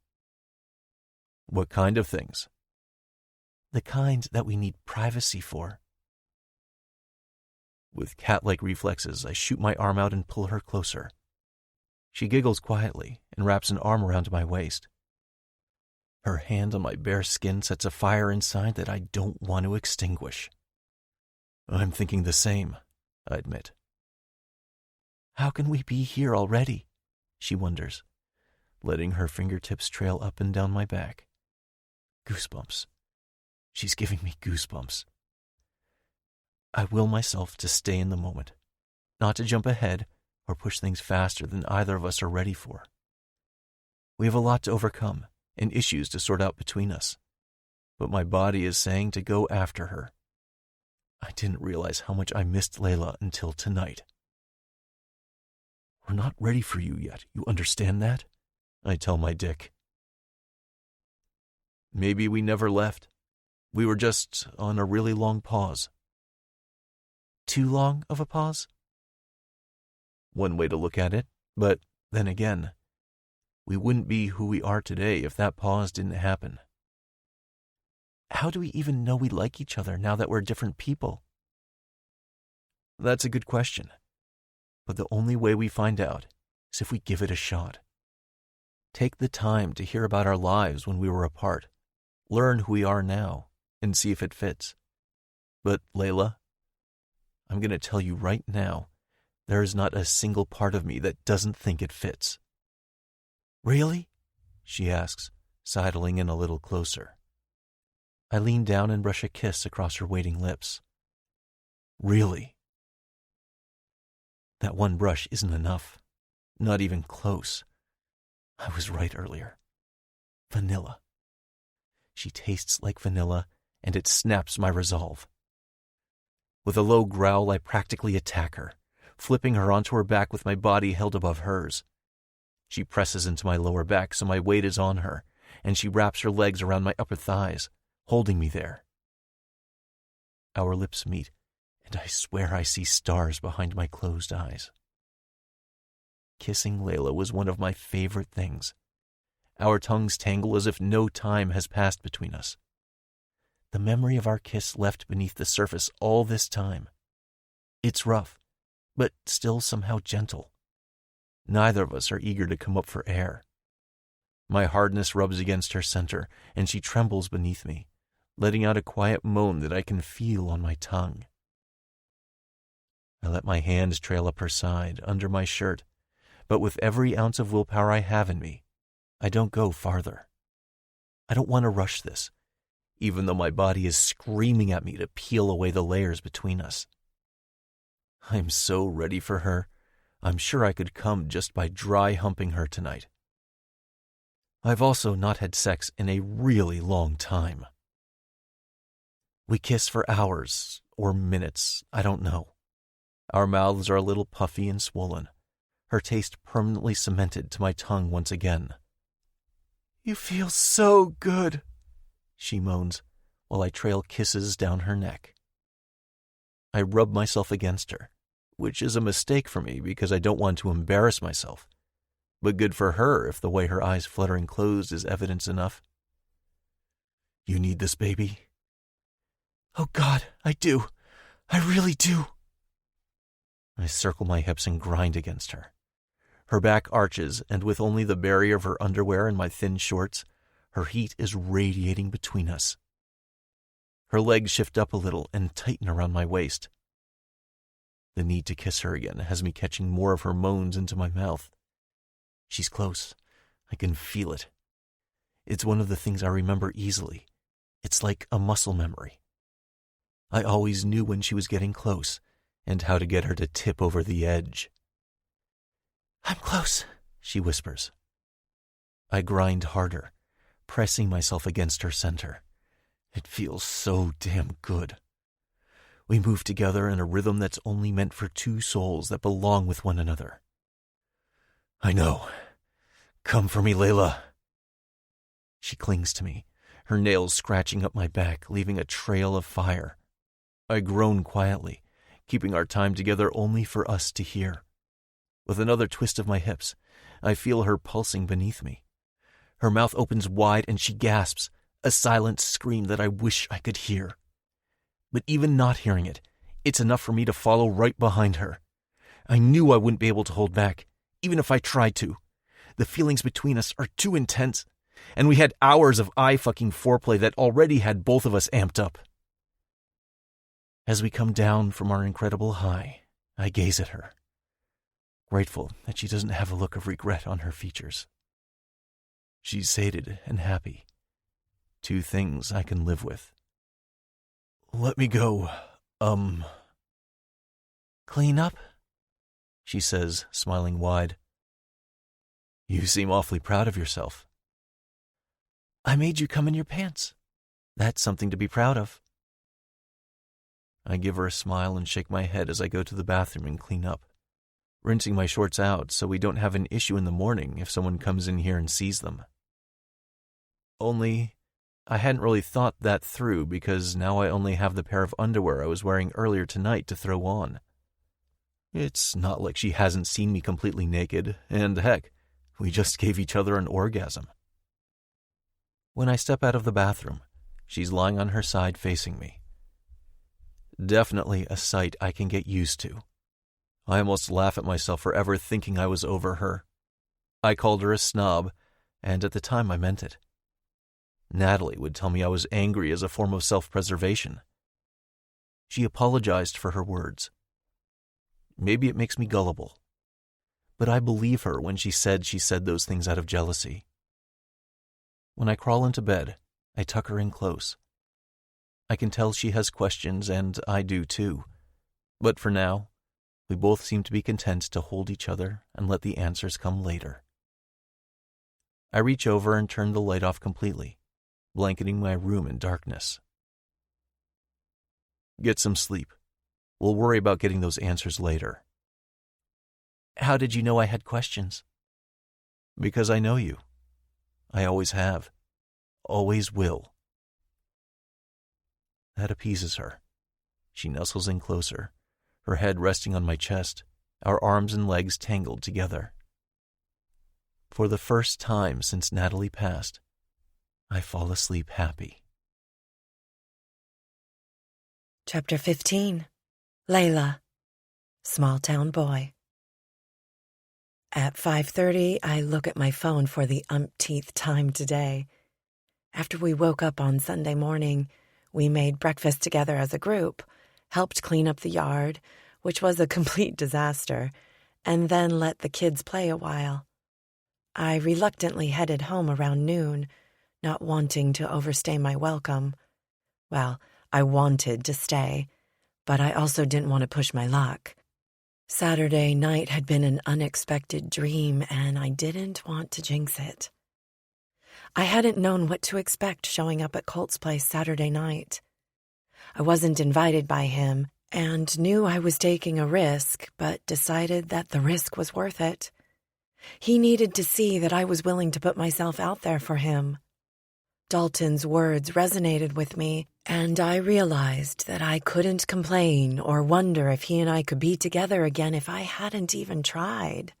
What kind of things? The kind that we need privacy for. With cat-like reflexes, I shoot my arm out and pull her closer. She giggles quietly and wraps an arm around my waist. Her hand on my bare skin sets a fire inside that I don't want to extinguish. I'm thinking the same, I admit. How can we be here already? She wonders, letting her fingertips trail up and down my back. Goosebumps. She's giving me goosebumps. I will myself to stay in the moment, not to jump ahead or push things faster than either of us are ready for. We have a lot to overcome and issues to sort out between us, but my body is saying to go after her. I didn't realize how much I missed Layla until tonight. We're not ready for you yet, you understand that? I tell my dick. Maybe we never left. We were just on a really long pause. Too long of a pause? One way to look at it, but then again, we wouldn't be who we are today if that pause didn't happen. How do we even know we like each other now that we're different people? That's a good question. But the only way we find out is if we give it a shot. Take the time to hear about our lives when we were apart, learn who we are now, and see if it fits. But, Layla, I'm going to tell you right now, there is not a single part of me that doesn't think it fits. Really? She asks, sidling in a little closer. I lean down and brush a kiss across her waiting lips. Really? That one brush isn't enough. Not even close. I was right earlier. Vanilla. She tastes like vanilla, and it snaps my resolve. With a low growl, I practically attack her, flipping her onto her back with my body held above hers. She presses into my lower back so my weight is on her, and she wraps her legs around my upper thighs, holding me there. Our lips meet, and I swear I see stars behind my closed eyes. Kissing Layla was one of my favorite things. Our tongues tangle as if no time has passed between us. The memory of our kiss left beneath the surface all this time. It's rough, but still somehow gentle. Neither of us are eager to come up for air. My hardness rubs against her center, and she trembles beneath me, letting out a quiet moan that I can feel on my tongue. I let my hand trail up her side, under my shirt, but with every ounce of willpower I have in me, I don't go farther. I don't want to rush this, even though my body is screaming at me to peel away the layers between us. I'm so ready for her, I'm sure I could come just by dry humping her tonight. I've also not had sex in a really long time. We kiss for hours, or minutes, I don't know. Our mouths are a little puffy and swollen, her taste permanently cemented to my tongue once again. You feel so good, she moans, while I trail kisses down her neck. I rub myself against her, which is a mistake for me because I don't want to embarrass myself, but good for her if the way her eyes flutter and close is evidence enough. You need this, baby? Oh God, I do. I really do. I circle my hips and grind against her. Her back arches, and with only the barrier of her underwear and my thin shorts, her heat is radiating between us. Her legs shift up a little and tighten around my waist. The need to kiss her again has me catching more of her moans into my mouth. She's close. I can feel it. It's one of the things I remember easily. It's like a muscle memory. I always knew when she was getting close and how to get her to tip over the edge. "I'm close," she whispers. I grind harder, pressing myself against her center. It feels so damn good. We move together in a rhythm that's only meant for two souls that belong with one another. "I know. Come for me, Layla." She clings to me, her nails scratching up my back, leaving a trail of fire. I groan quietly, keeping our time together only for us to hear. With another twist of my hips, I feel her pulsing beneath me. Her mouth opens wide and she gasps, a silent scream that I wish I could hear. But even not hearing it, it's enough for me to follow right behind her. I knew I wouldn't be able to hold back, even if I tried to. The feelings between us are too intense, and we had hours of eye-fucking foreplay that already had both of us amped up. As we come down from our incredible high, I gaze at her, grateful that she doesn't have a look of regret on her features. She's sated and happy, two things I can live with. "Let me go, Clean up? she says, smiling wide. "You seem awfully proud of yourself." I made you come in your pants. That's something to be proud of." I give her a smile and shake my head as I go to the bathroom and clean up, rinsing my shorts out so we don't have an issue in the morning if someone comes in here and sees them. Only, I hadn't really thought that through because now I only have the pair of underwear I was wearing earlier tonight to throw on. It's not like she hasn't seen me completely naked, and heck, we just gave each other an orgasm. When I step out of the bathroom, she's lying on her side facing me. Definitely a sight I can get used to. I almost laugh at myself for ever thinking I was over her. I called her a snob, and at the time I meant it. Natalie would tell me I was angry as a form of self-preservation. She apologized for her words. Maybe it makes me gullible, but I believe her when she said those things out of jealousy. When I crawl into bed, I tuck her in close. I can tell she has questions, and I do too. But for now, we both seem to be content to hold each other and let the answers come later. I reach over and turn the light off completely, blanketing my room in darkness. "Get some sleep. We'll worry about getting those answers later." How did you know I had questions? "Because I know you. I always have. Always will." That appeases her. She nestles in closer, her head resting on my chest, our arms and legs tangled together. For the first time since Natalie passed, I fall asleep happy. Chapter 15. Layla, Small Town Boy. At 5:30, I look at my phone for the umpteenth time today. After we woke up on Sunday morning, we made breakfast together as a group, helped clean up the yard, which was a complete disaster, and then let the kids play a while. I reluctantly headed home around noon, not wanting to overstay my welcome. Well, I wanted to stay, but I also didn't want to push my luck. Saturday night had been an unexpected dream, and I didn't want to jinx it. I hadn't known what to expect showing up at Colt's place Saturday night. I wasn't invited by him and knew I was taking a risk, but decided that the risk was worth it. He needed to see that I was willing to put myself out there for him. Dalton's words resonated with me, and I realized that I couldn't complain or wonder if he and I could be together again if I hadn't even tried.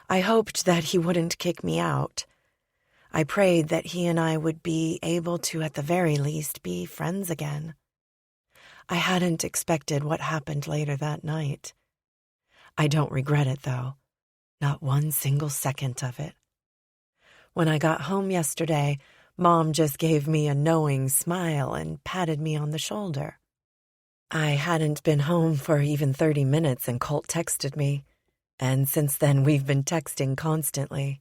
I hoped that he wouldn't kick me out. I prayed that he and I would be able to, at the very least, be friends again. I hadn't expected what happened later that night. I don't regret it, though. Not one single second of it. When I got home yesterday, Mom just gave me a knowing smile and patted me on the shoulder. I hadn't been home for even 30 minutes and Colt texted me. And since then, we've been texting constantly,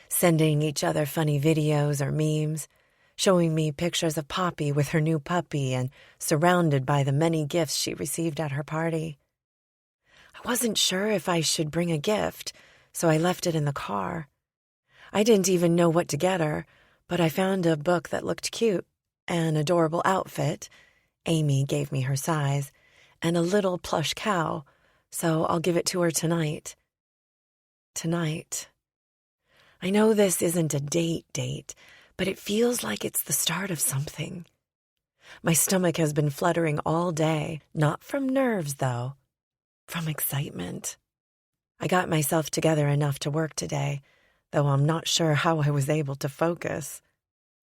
sending each other funny videos or memes, showing me pictures of Poppy with her new puppy and surrounded by the many gifts she received at her party. I wasn't sure if I should bring a gift, so I left it in the car. I didn't even know what to get her, but I found a book that looked cute, an adorable outfit. Amy gave me her size, and a little plush cow, so I'll give it to her tonight. Tonight. I know this isn't a date, but it feels like it's the start of something. My stomach has been fluttering all day, not from nerves, though, from excitement. I got myself together enough to work today, though I'm not sure how I was able to focus.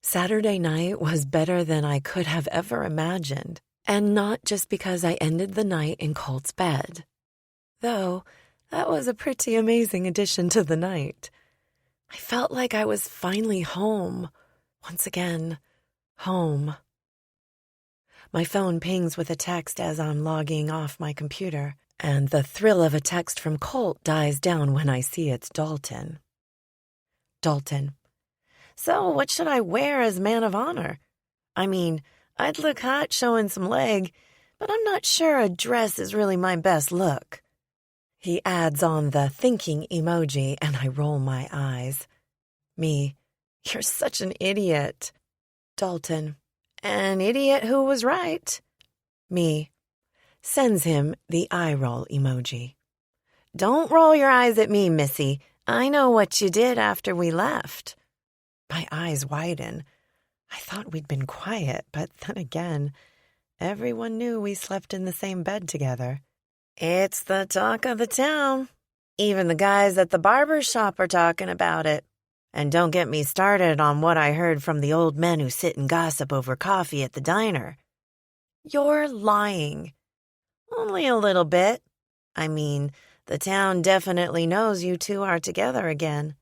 Saturday night was better than I could have ever imagined, and not just because I ended the night in Colt's bed. Though, that was a pretty amazing addition to the night. I felt like I was finally home. Once again, home. My phone pings with a text as I'm logging off my computer, and the thrill of a text from Colt dies down when I see it's Dalton. Dalton. So what should I wear as man of honor? I mean, I'd look hot showing some leg, but I'm not sure a dress is really my best look. He adds on the thinking emoji, and I roll my eyes. Me. You're such an idiot. Dalton. An idiot who was right. Me. Sends him the eye roll emoji. Don't roll your eyes at me, Missy. I know what you did after we left. My eyes widen. I thought we'd been quiet, but then again, everyone knew we slept in the same bed together. It's the talk of the town. Even the guys at the barber shop are talking about it. And don't get me started on what I heard from the old men who sit and gossip over coffee at the diner. You're lying. Only a little bit. I mean, the town definitely knows you two are together again.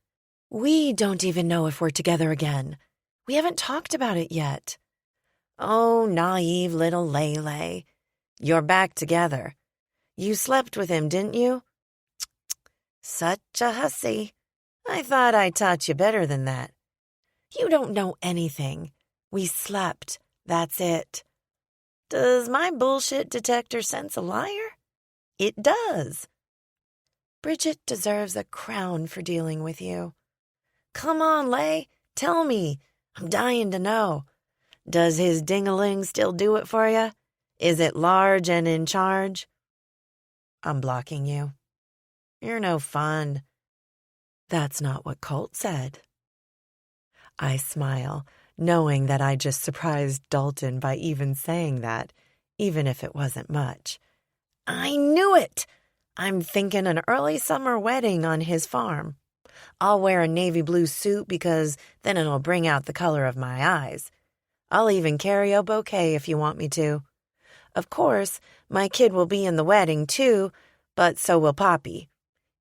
We don't even know if we're together again. We haven't talked about it yet. Oh, naive little Lele. You're back together. You slept with him, didn't you? Such a hussy. I thought I taught you better than that. You don't know anything. We slept. That's it. Does my bullshit detector sense a liar? It does. Bridget deserves a crown for dealing with you. Come on, Lay. Tell me. I'm dying to know. Does his ding-a-ling still do it for you? Is it large and in charge? I'm blocking you. You're no fun. That's not what Colt said. I smile, knowing that I just surprised Dalton by even saying that, even if it wasn't much. I knew it! I'm thinking an early summer wedding on his farm. I'll wear a navy blue suit because then it'll bring out the color of my eyes. I'll even carry a bouquet if you want me to. Of course, my kid will be in the wedding too, but so will Poppy.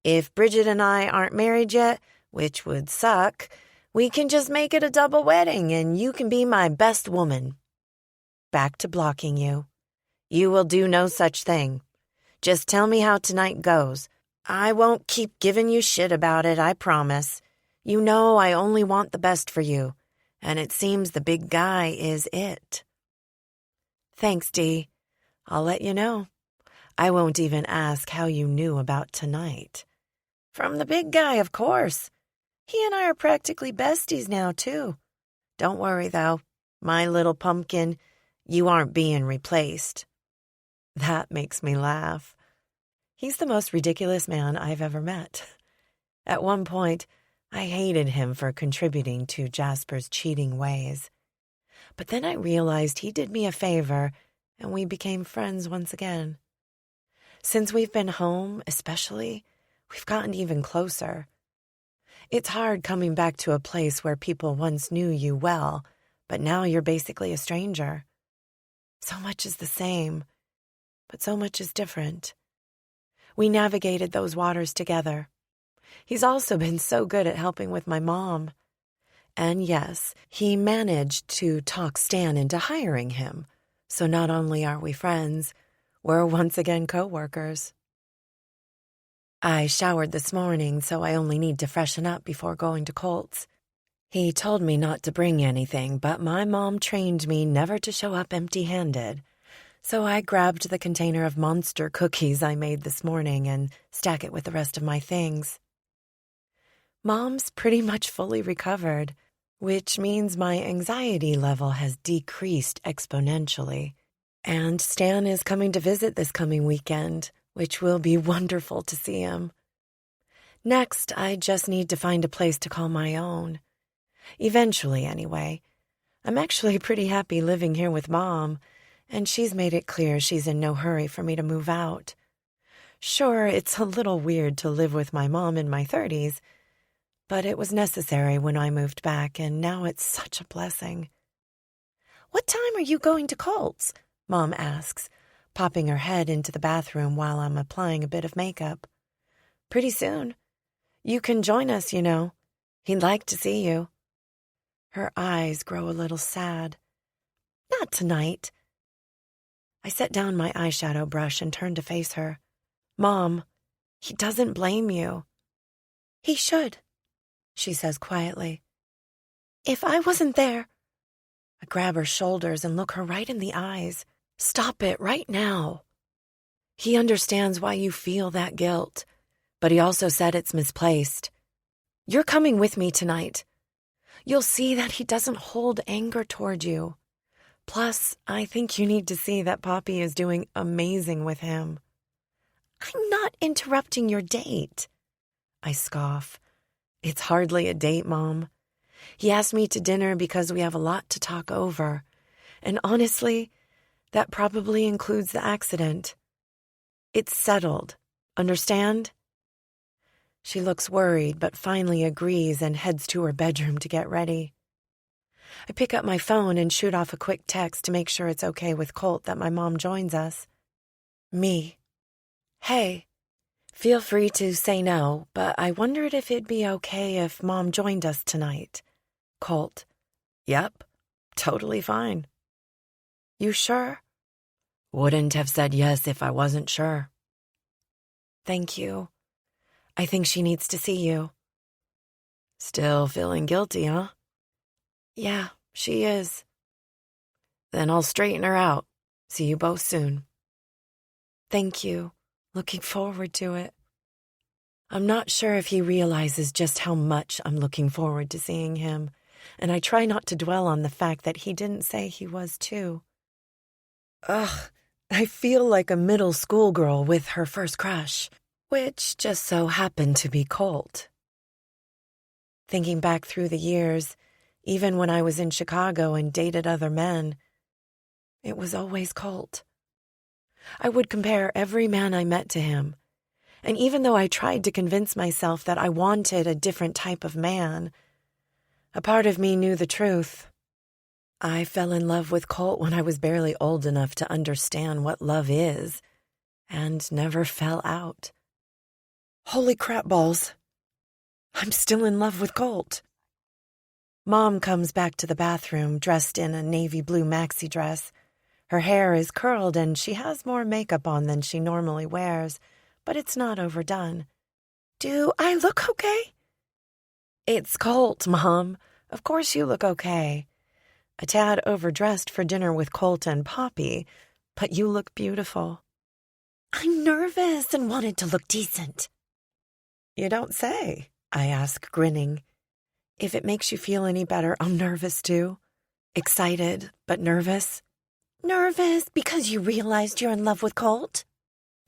If Bridget and I aren't married yet, which would suck, we can just make it a double wedding and you can be my best woman. Back to blocking you. You will do no such thing. Just tell me how tonight goes. I won't keep giving you shit about it, I promise. You know I only want the best for you, and it seems the big guy is it. Thanks, Dee. I'll let you know. I won't even ask how you knew about tonight. From the big guy, of course. He and I are practically besties now, too. Don't worry, though. My little pumpkin, you aren't being replaced. That makes me laugh. He's the most ridiculous man I've ever met. At one point, I hated him for contributing to Jasper's cheating ways. But then I realized he did me a favor, and we became friends once again. Since we've been home, especially, we've gotten even closer. It's hard coming back to a place where people once knew you well, but now you're basically a stranger. So much is the same, but so much is different. We navigated those waters together. He's also been so good at helping with my mom. And yes, he managed to talk Stan into hiring him. So not only are we friends, We're once again co-workers. I showered this morning, so I only need to freshen up before going to Colt's. He told me not to bring anything, but my mom trained me never to show up empty-handed. So I grabbed the container of monster cookies I made this morning and stack it with the rest of my things. Mom's pretty much fully recovered, which means my anxiety level has decreased exponentially. And Stan is coming to visit this coming weekend, which will be wonderful to see him. Next, I just need to find a place to call my own. Eventually, anyway. I'm actually pretty happy living here with Mom, and she's made it clear she's in no hurry for me to move out. Sure, it's a little weird to live with my mom in my 30s, but it was necessary when I moved back, and now it's such a blessing. "What time are you going to Colt's?" Mom asks, popping her head into the bathroom while I'm applying a bit of makeup. "Pretty soon. You can join us, you know. He'd like to see you." Her eyes grow a little sad. "Not tonight." I set down my eyeshadow brush and turned to face her. "Mom, he doesn't blame you." "He should," she says quietly. "If I wasn't there..." I grab her shoulders and look her right in the eyes. "Stop it right now. He understands why you feel that guilt, but he also said it's misplaced. You're coming with me tonight. You'll see that he doesn't hold anger toward you. Plus, I think you need to see that Poppy is doing amazing with him." "I'm not interrupting your date." I scoff. "It's hardly a date, Mom. He asked me to dinner because we have a lot to talk over. And honestly, that probably includes the accident. It's settled. Understand?" She looks worried, but finally agrees and heads to her bedroom to get ready. I pick up my phone and shoot off a quick text to make sure it's okay with Colt that my mom joins us. Me. "Hey, feel free to say no, but I wondered if it'd be okay if Mom joined us tonight." Colt. "Yep, totally fine." "You sure?" "Wouldn't have said yes if I wasn't sure." "Thank you. I think she needs to see you." "Still feeling guilty, huh?" "Yeah, she is." "Then I'll straighten her out. See you both soon." "Thank you. Looking forward to it." I'm not sure if he realizes just how much I'm looking forward to seeing him, and I try not to dwell on the fact that he didn't say he was too. Ugh, I feel like a middle school girl with her first crush, which just so happened to be Colt. Thinking back through the years, even when I was in Chicago and dated other men, it was always Colt. I would compare every man I met to him, and even though I tried to convince myself that I wanted a different type of man, a part of me knew the truth. I fell in love with Colt when I was barely old enough to understand what love is, and never fell out. Holy crap balls. I'm still in love with Colt. Mom comes back to the bathroom dressed in a navy blue maxi dress. Her hair is curled and she has more makeup on than she normally wears, but it's not overdone. "Do I look okay?" "It's Colt, Mom. Of course you look okay. A tad overdressed for dinner with Colt and Poppy, but you look beautiful." "I'm nervous and wanted to look decent." "You don't say," I ask, grinning. If it makes you feel any better, I'm nervous too. Excited, but nervous. "Nervous because you realized you're in love with Colt?"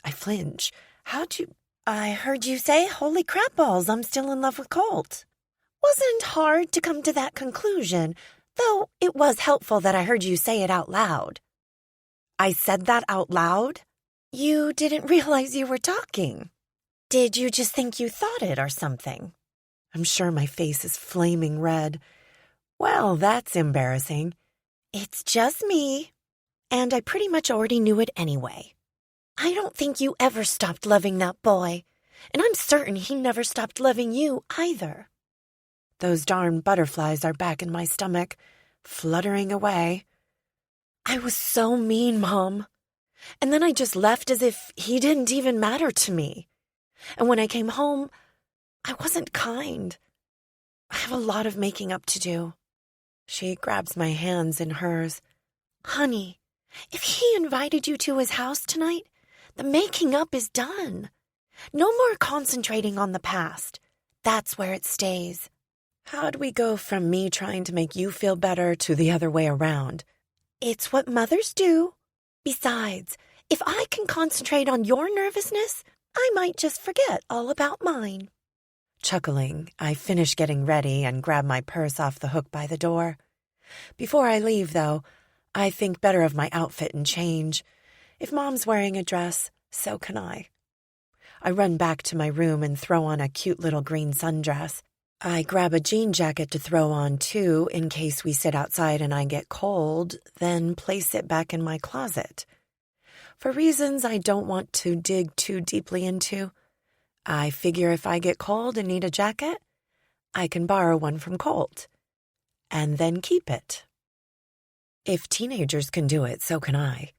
I flinch. "How'd you... I heard you say, holy crap balls, I'm still in love with Colt." "Wasn't hard to come to that conclusion, though it was helpful that I heard you say it out loud." "I said that out loud?" "You didn't realize you were talking. Did you just think you thought it or something?" I'm sure my face is flaming red. "Well, that's embarrassing." "It's just me. And I pretty much already knew it anyway. I don't think you ever stopped loving that boy. And I'm certain he never stopped loving you either." Those darn butterflies are back in my stomach, fluttering away. "I was so mean, Mom. And then I just left as if he didn't even matter to me. And when I came home, I wasn't kind. I have a lot of making up to do. She grabs my hands in hers. Honey, if he invited you to his house tonight, the making up is done. No more concentrating on the past. That's where it stays. How'd we go from me trying to make you feel better to the other way around? It's what mothers do. Besides, if I can concentrate on your nervousness, I might just forget all about mine. Chuckling, I finish getting ready and grab my purse off the hook by the door. Before I leave, though, I think better of my outfit and change. If Mom's wearing a dress, so can I. I run back to my room and throw on a cute little green sundress. I grab a jean jacket to throw on, too, in case we sit outside and I get cold, then place it back in my closet. For reasons I don't want to dig too deeply into, I figure if I get cold and need a jacket, I can borrow one from Colt, and then keep it. If teenagers can do it, so can I.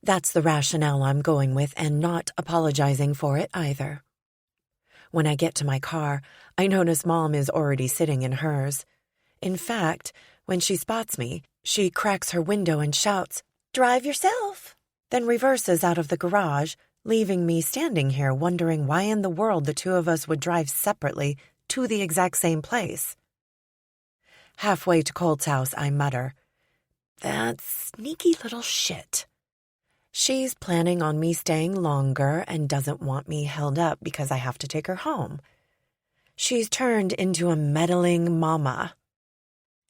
That's the rationale I'm going with, and not apologizing for it either. When I get to my car, I notice Mom is already sitting in hers. In fact, when she spots me, she cracks her window and shouts, "Drive yourself!" then reverses out of the garage, leaving me standing here wondering why in the world the two of us would drive separately to the exact same place. Halfway to Colt's house, I mutter, "That sneaky little shit." She's planning on me staying longer and doesn't want me held up because I have to take her home. She's turned into a meddling mama,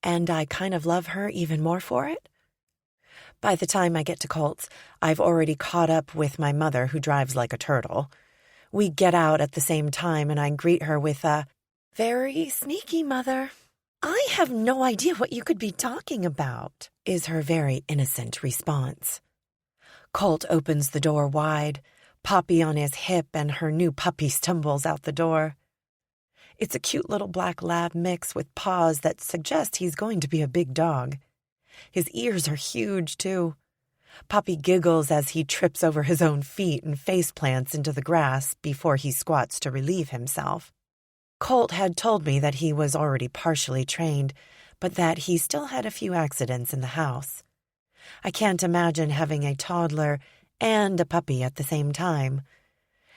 and I kind of love her even more for it. By the time I get to Colt's, I've already caught up with my mother, who drives like a turtle. We get out at the same time, and I greet her with a, "Very sneaky, Mother." "I have no idea what you could be talking about," is her very innocent response. Colt opens the door wide, Poppy on his hip, and her new puppy stumbles out the door. It's a cute little black lab mix with paws that suggest he's going to be a big dog. His ears are huge, too. Poppy giggles as he trips over his own feet and face plants into the grass before he squats to relieve himself. Colt had told me that he was already partially trained, but that he still had a few accidents in the house. I can't imagine having a toddler and a puppy at the same time.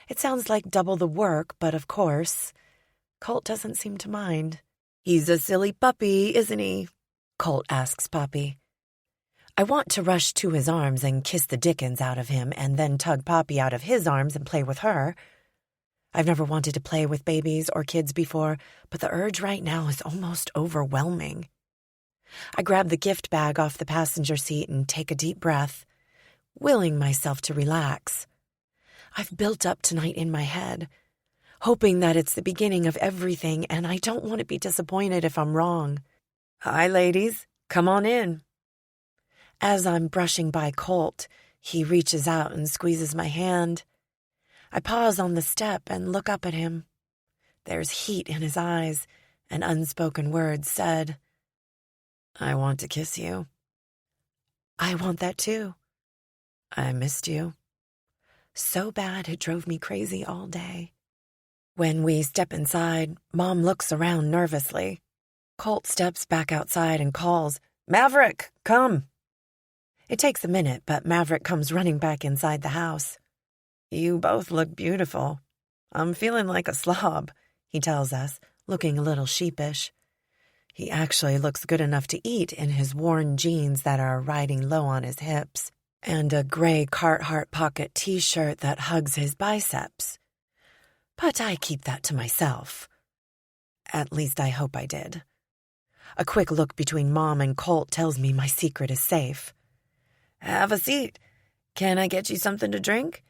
It sounds like double the work, but of course, Colt doesn't seem to mind. "He's a silly puppy, isn't he?" Colt asks Poppy. I want to rush to his arms and kiss the dickens out of him and then tug Poppy out of his arms and play with her. I've never wanted to play with babies or kids before, but the urge right now is almost overwhelming. I grab the gift bag off the passenger seat and take a deep breath, willing myself to relax. I've built up tonight in my head, hoping that it's the beginning of everything, and I don't want to be disappointed if I'm wrong. "Hi, ladies. Come on in." As I'm brushing by Colt, he reaches out and squeezes my hand. I pause on the step and look up at him. There's heat in his eyes, and unspoken words said, "I want to kiss you." I want that too. I missed you. So bad it drove me crazy all day. When we step inside, Mom looks around nervously. Colt steps back outside and calls, "Maverick, come." It takes a minute, but Maverick comes running back inside the house. "You both look beautiful. I'm feeling like a slob," he tells us, looking a little sheepish. He actually looks good enough to eat in his worn jeans that are riding low on his hips, and a gray Carhartt pocket t-shirt that hugs his biceps. But I keep that to myself. At least I hope I did. A quick look between Mom and Colt tells me my secret is safe. "Have a seat. Can I get you something to drink?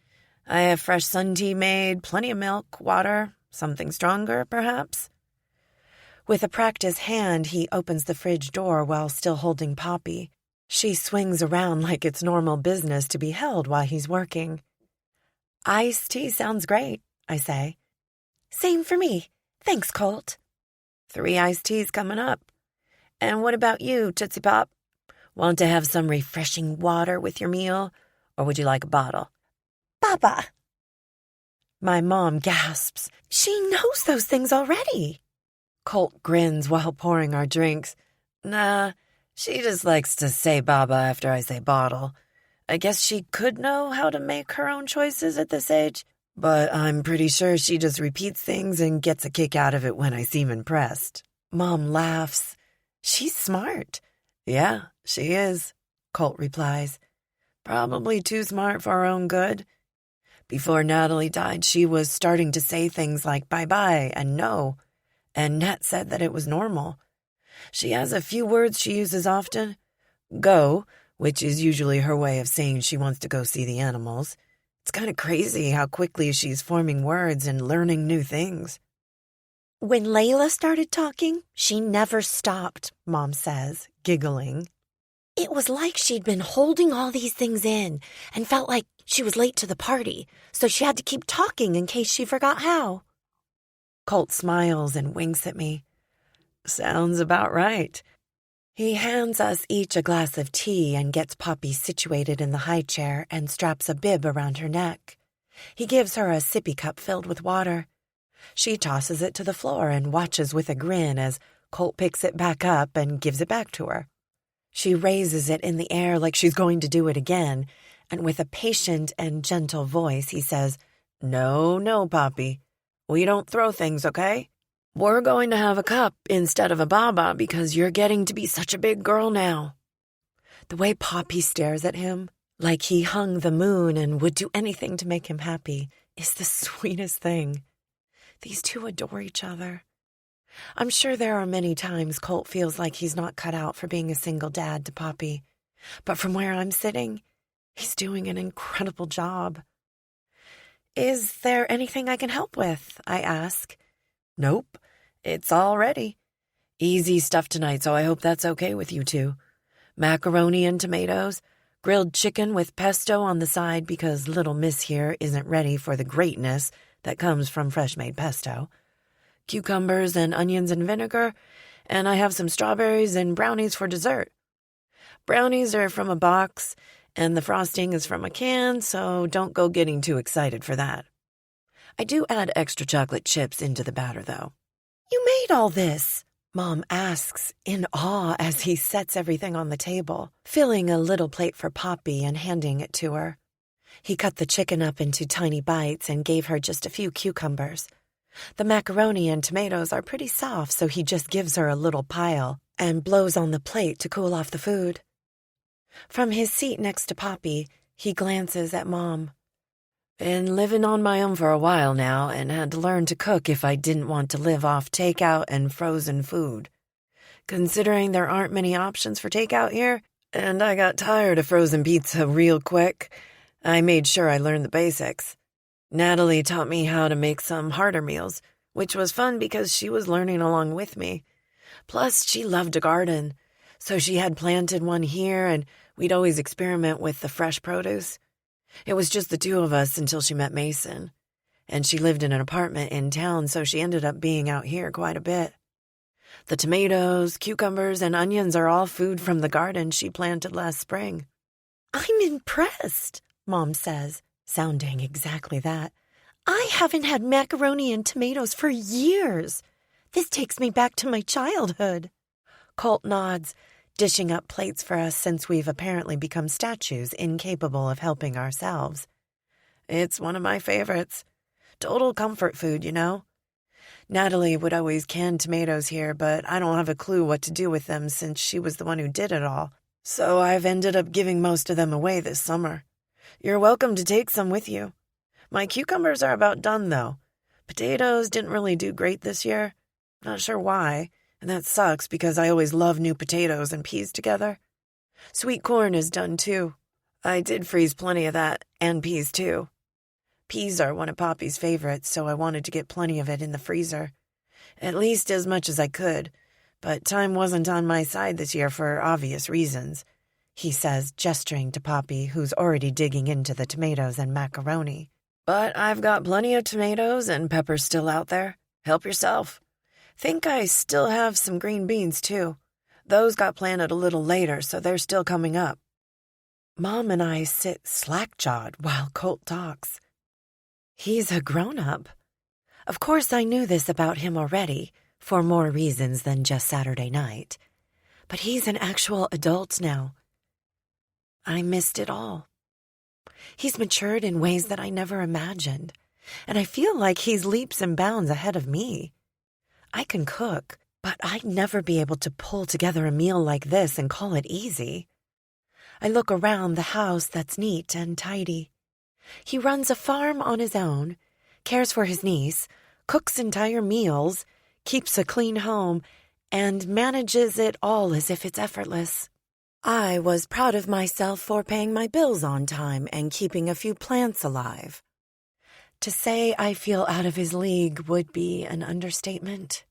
I have fresh sun tea made, plenty of milk, water, something stronger, perhaps?" With a practiced hand, he opens the fridge door while still holding Poppy. She swings around like it's normal business to be held while he's working. "Iced tea sounds great," I say. "Same for me. Thanks, Colt." 3 iced teas coming up. "And what about you, Tootsie Pop? Want to have some refreshing water with your meal? or would you like a bottle? Baba! My mom gasps. She knows those things already. Colt grins while pouring our drinks. Nah, she just likes to say Baba after I say bottle. I guess she could know how to make her own choices at this age, but I'm pretty sure she just repeats things and gets a kick out of it when I seem impressed. Mom laughs. She's smart. Yeah, she is, Colt replies. Probably too smart for her own good. Before Natalie died, she was starting to say things like bye-bye and no, and Nat said that it was normal. She has a few words she uses often. Go, which is usually her way of saying she wants to go see the animals. It's kind of crazy how quickly she's forming words and learning new things. When Layla started talking, she never stopped, Mom says, giggling. It was like she'd been holding all these things in and felt like she was late to the party, so she had to keep talking in case she forgot how. Colt smiles and winks at me. Sounds about right. He hands us each a glass of tea and gets Poppy situated in the high chair and straps a bib around her neck. He gives her a sippy cup filled with water. She tosses it to the floor and watches with a grin as Colt picks it back up and gives it back to her. She raises it in the air like she's going to do it again, and with a patient and gentle voice, he says, No, Poppy. We don't throw things, okay? We're going to have a cup instead of a baba because you're getting to be such a big girl now. The way Poppy stares at him, like he hung the moon and would do anything to make him happy, is the sweetest thing. These two adore each other. I'm sure there are many times Colt feels like he's not cut out for being a single dad to Poppy, but from where I'm sitting, he's doing an incredible job. Is there anything I can help with? I ask. Nope, it's all ready. Easy stuff tonight, so I hope that's okay with you two. Macaroni and tomatoes, grilled chicken with pesto on the side because little miss here isn't ready for the greatness that comes from fresh-made pesto. Cucumbers and onions and vinegar, and I have some strawberries and brownies for dessert. Brownies are from a box, and the frosting is from a can, so don't go getting too excited for that. I do add extra chocolate chips into the batter, though. You made all this? Mom asks in awe as he sets everything on the table, filling a little plate for Poppy and handing it to her. He cut the chicken up into tiny bites and gave her just a few cucumbers. The macaroni and tomatoes are pretty soft, so he just gives her a little pile and blows on the plate to cool off the food. From his seat next to Poppy, he glances at Mom. Been living on my own for a while now and had to learn to cook if I didn't want to live off takeout and frozen food. Considering there aren't many options for takeout here, and I got tired of frozen pizza real quick, I made sure I learned the basics. Natalie taught me how to make some harder meals, which was fun because she was learning along with me. Plus, she loved to garden, so she had planted one here, and we'd always experiment with the fresh produce. It was just the two of us until she met Mason, and she lived in an apartment in town, so she ended up being out here quite a bit. The tomatoes, cucumbers, and onions are all food from the garden she planted last spring. I'm impressed, Mom says, sounding exactly that. I haven't had macaroni and tomatoes for years. This takes me back to my childhood. Colt nods, dishing up plates for us since we've apparently become statues incapable of helping ourselves. It's one of my favorites. Total comfort food, you know. Natalie would always can tomatoes here, but I don't have a clue what to do with them since she was the one who did it all. So I've ended up giving most of them away this summer. You're welcome to take some with you. My cucumbers are about done, though. Potatoes didn't really do great this year. Not sure why, and that sucks because I always love new potatoes and peas together. Sweet corn is done, too. I did freeze plenty of that, and peas, too. Peas are one of Poppy's favorites, so I wanted to get plenty of it in the freezer. At least as much as I could, but time wasn't on my side this year for obvious reasons, he says, gesturing to Poppy, who's already digging into the tomatoes and macaroni. But I've got plenty of tomatoes and peppers still out there. Help yourself. Think I still have some green beans, too. Those got planted a little later, so they're still coming up. Mom and I sit slack-jawed while Colt talks. He's a grown-up. Of course, I knew this about him already, for more reasons than just Saturday night. But he's an actual adult now. I missed it all. He's matured in ways that I never imagined, and I feel like he's leaps and bounds ahead of me. I can cook, but I'd never be able to pull together a meal like this and call it easy. I look around the house that's neat and tidy. He runs a farm on his own, cares for his niece, cooks entire meals, keeps a clean home, and manages it all as if it's effortless. I was proud of myself for paying my bills on time and keeping a few plants alive. To say I feel out of his league would be an understatement.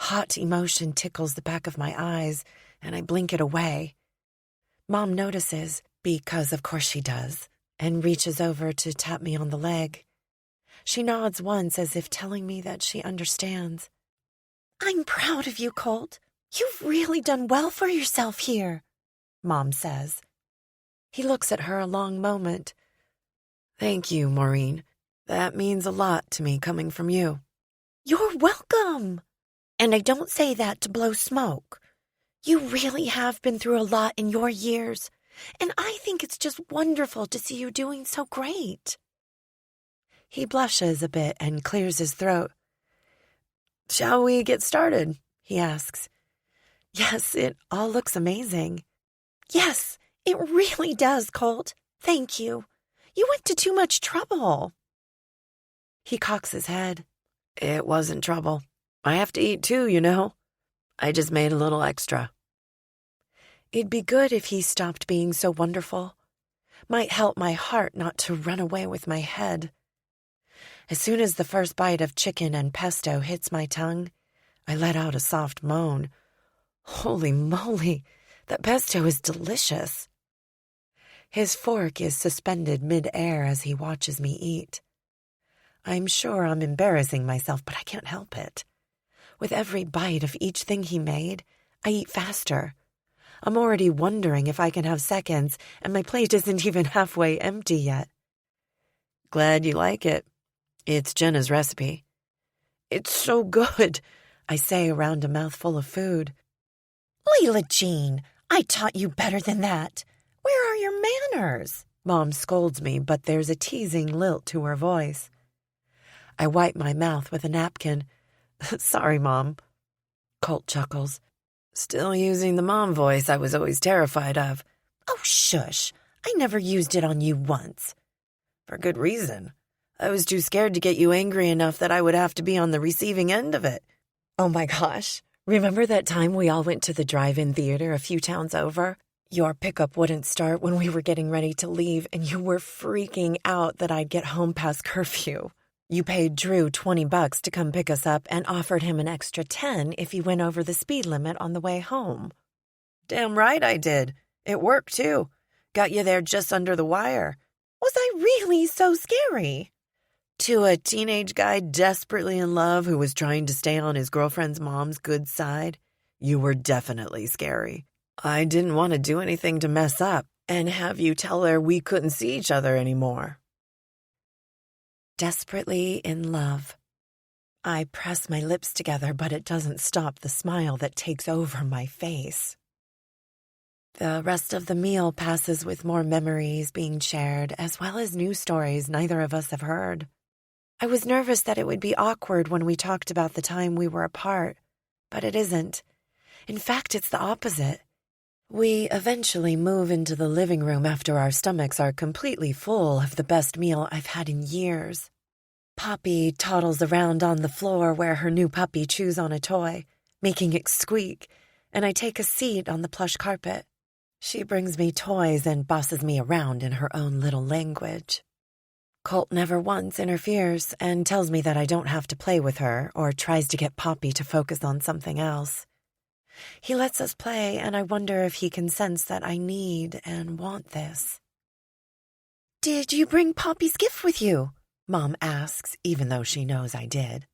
Hot emotion tickles the back of my eyes, and I blink it away. Mom notices, because of course she does, and reaches over to tap me on the leg. She nods once as if telling me that she understands. "I'm proud of you, Colt. You've really done well for yourself here," Mom says. He looks at her a long moment. "Thank you, Maureen. That means a lot to me coming from you." "You're welcome. And I don't say that to blow smoke. You really have been through a lot in your years, and I think it's just wonderful to see you doing so great." He blushes a bit and clears his throat. "Shall we get started?" he asks. "Yes, it all looks amazing." "Yes, it really does, Colt. Thank you. You went to too much trouble." He cocks his head. "It wasn't trouble. I have to eat too, you know. I just made a little extra." It'd be good if he stopped being so wonderful. Might help my heart not to run away with my head. As soon as the first bite of chicken and pesto hits my tongue, I let out a soft moan. Holy moly, that pesto is delicious. His fork is suspended mid-air as he watches me eat. I'm sure I'm embarrassing myself, but I can't help it. With every bite of each thing he made, I eat faster. I'm already wondering if I can have seconds, and my plate isn't even halfway empty yet. "Glad you like it. It's Jenna's recipe." "It's so good," I say around a mouthful of food. "Leela Jean, I taught you better than that. Where are your manners?" Mom scolds me, but there's a teasing lilt to her voice. I wipe my mouth with a napkin. "Sorry, Mom." Colt chuckles. "Still using the mom voice I was always terrified of." "Oh, shush. I never used it on you once." "For good reason. I was too scared to get you angry enough that I would have to be on the receiving end of it." "Oh my gosh. Remember that time we all went to the drive-in theater a few towns over? Your pickup wouldn't start when we were getting ready to leave, and you were freaking out that I'd get home past curfew. You paid Drew $20 to come pick us up and offered him an extra $10 if he went over the speed limit on the way home." "Damn right I did. It worked, too. Got you there just under the wire." "Was I really so scary?" "To a teenage guy desperately in love who was trying to stay on his girlfriend's mom's good side, you were definitely scary. I didn't want to do anything to mess up and have you tell her we couldn't see each other anymore." Desperately in love. I press my lips together, but it doesn't stop the smile that takes over my face. The rest of the meal passes with more memories being shared, as well as new stories neither of us have heard. I was nervous that it would be awkward when we talked about the time we were apart, but it isn't. In fact, it's the opposite. We eventually move into the living room after our stomachs are completely full of the best meal I've had in years. Poppy toddles around on the floor where her new puppy chews on a toy, making it squeak, and I take a seat on the plush carpet. She brings me toys and bosses me around in her own little language. Colt never once interferes and tells me that I don't have to play with her or tries to get Poppy to focus on something else. He lets us play, and I wonder if he can sense that I need and want this. "Did you bring Poppy's gift with you?" Mom asks, even though she knows I did.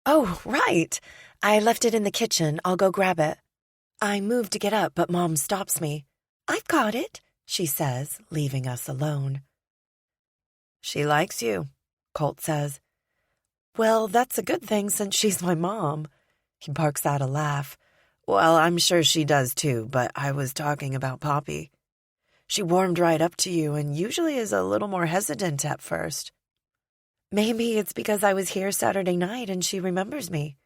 "Oh, right. I left it in the kitchen. I'll go grab it." I move to get up, but Mom stops me. "I've got it," she says, leaving us alone. She likes you, Colt says. Well, that's a good thing since she's my mom. He barks out a laugh. Well, I'm sure she does too, but I was talking about Poppy. She warmed right up to you and usually is a little more hesitant at first. Maybe it's because I was here Saturday night and she remembers me.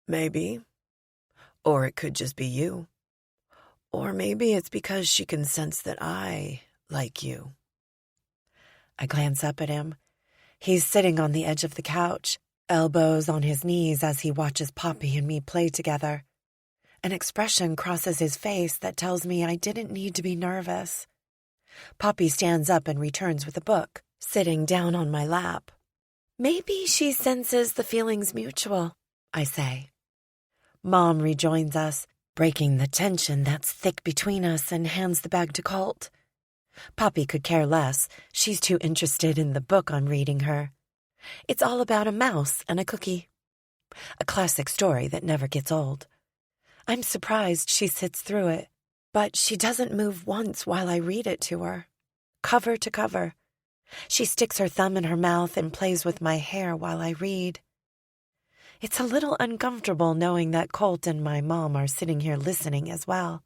Maybe. Or it could just be you. Or maybe it's because she can sense that I like you. I glance up at him. He's sitting on the edge of the couch, elbows on his knees as he watches Poppy and me play together. An expression crosses his face that tells me I didn't need to be nervous. Poppy stands up and returns with a book, sitting down on my lap. Maybe she senses the feeling's mutual, I say. Mom rejoins us, breaking the tension that's thick between us, and hands the bag to Colt. Poppy could care less. She's too interested in the book I'm reading her. It's all about a mouse and a cookie. A classic story that never gets old. I'm surprised she sits through it, but she doesn't move once while I read it to her. Cover to cover. She sticks her thumb in her mouth and plays with my hair while I read. It's a little uncomfortable knowing that Colt and my mom are sitting here listening as well.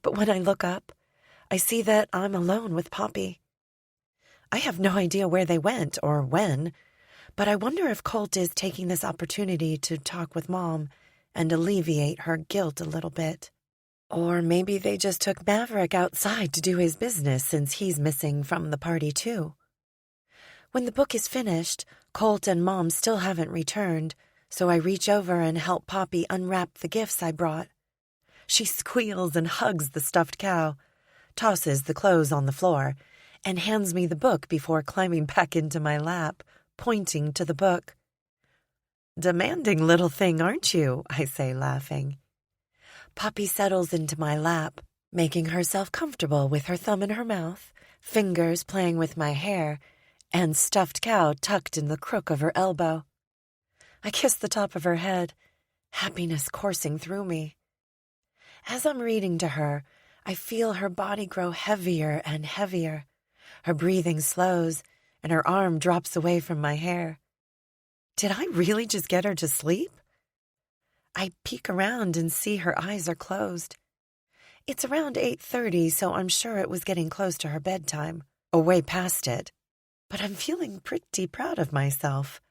But when I look up, I see that I'm alone with Poppy. I have no idea where they went or when, but I wonder if Colt is taking this opportunity to talk with Mom and alleviate her guilt a little bit. Or maybe they just took Maverick outside to do his business since he's missing from the party too. When the book is finished, Colt and Mom still haven't returned, so I reach over and help Poppy unwrap the gifts I brought. She squeals and hugs the stuffed cow, tosses the clothes on the floor, and hands me the book before climbing back into my lap, pointing to the book. Demanding little thing, aren't you? I say, laughing. Poppy settles into my lap, making herself comfortable with her thumb in her mouth, fingers playing with my hair, and stuffed cow tucked in the crook of her elbow. I kiss the top of her head, happiness coursing through me. As I'm reading to her, I feel her body grow heavier and heavier. Her breathing slows, and her arm drops away from my hair. Did I really just get her to sleep? I peek around and see her eyes are closed. It's around 8:30, so I'm sure it was getting close to her bedtime, or way past it. But I'm feeling pretty proud of myself.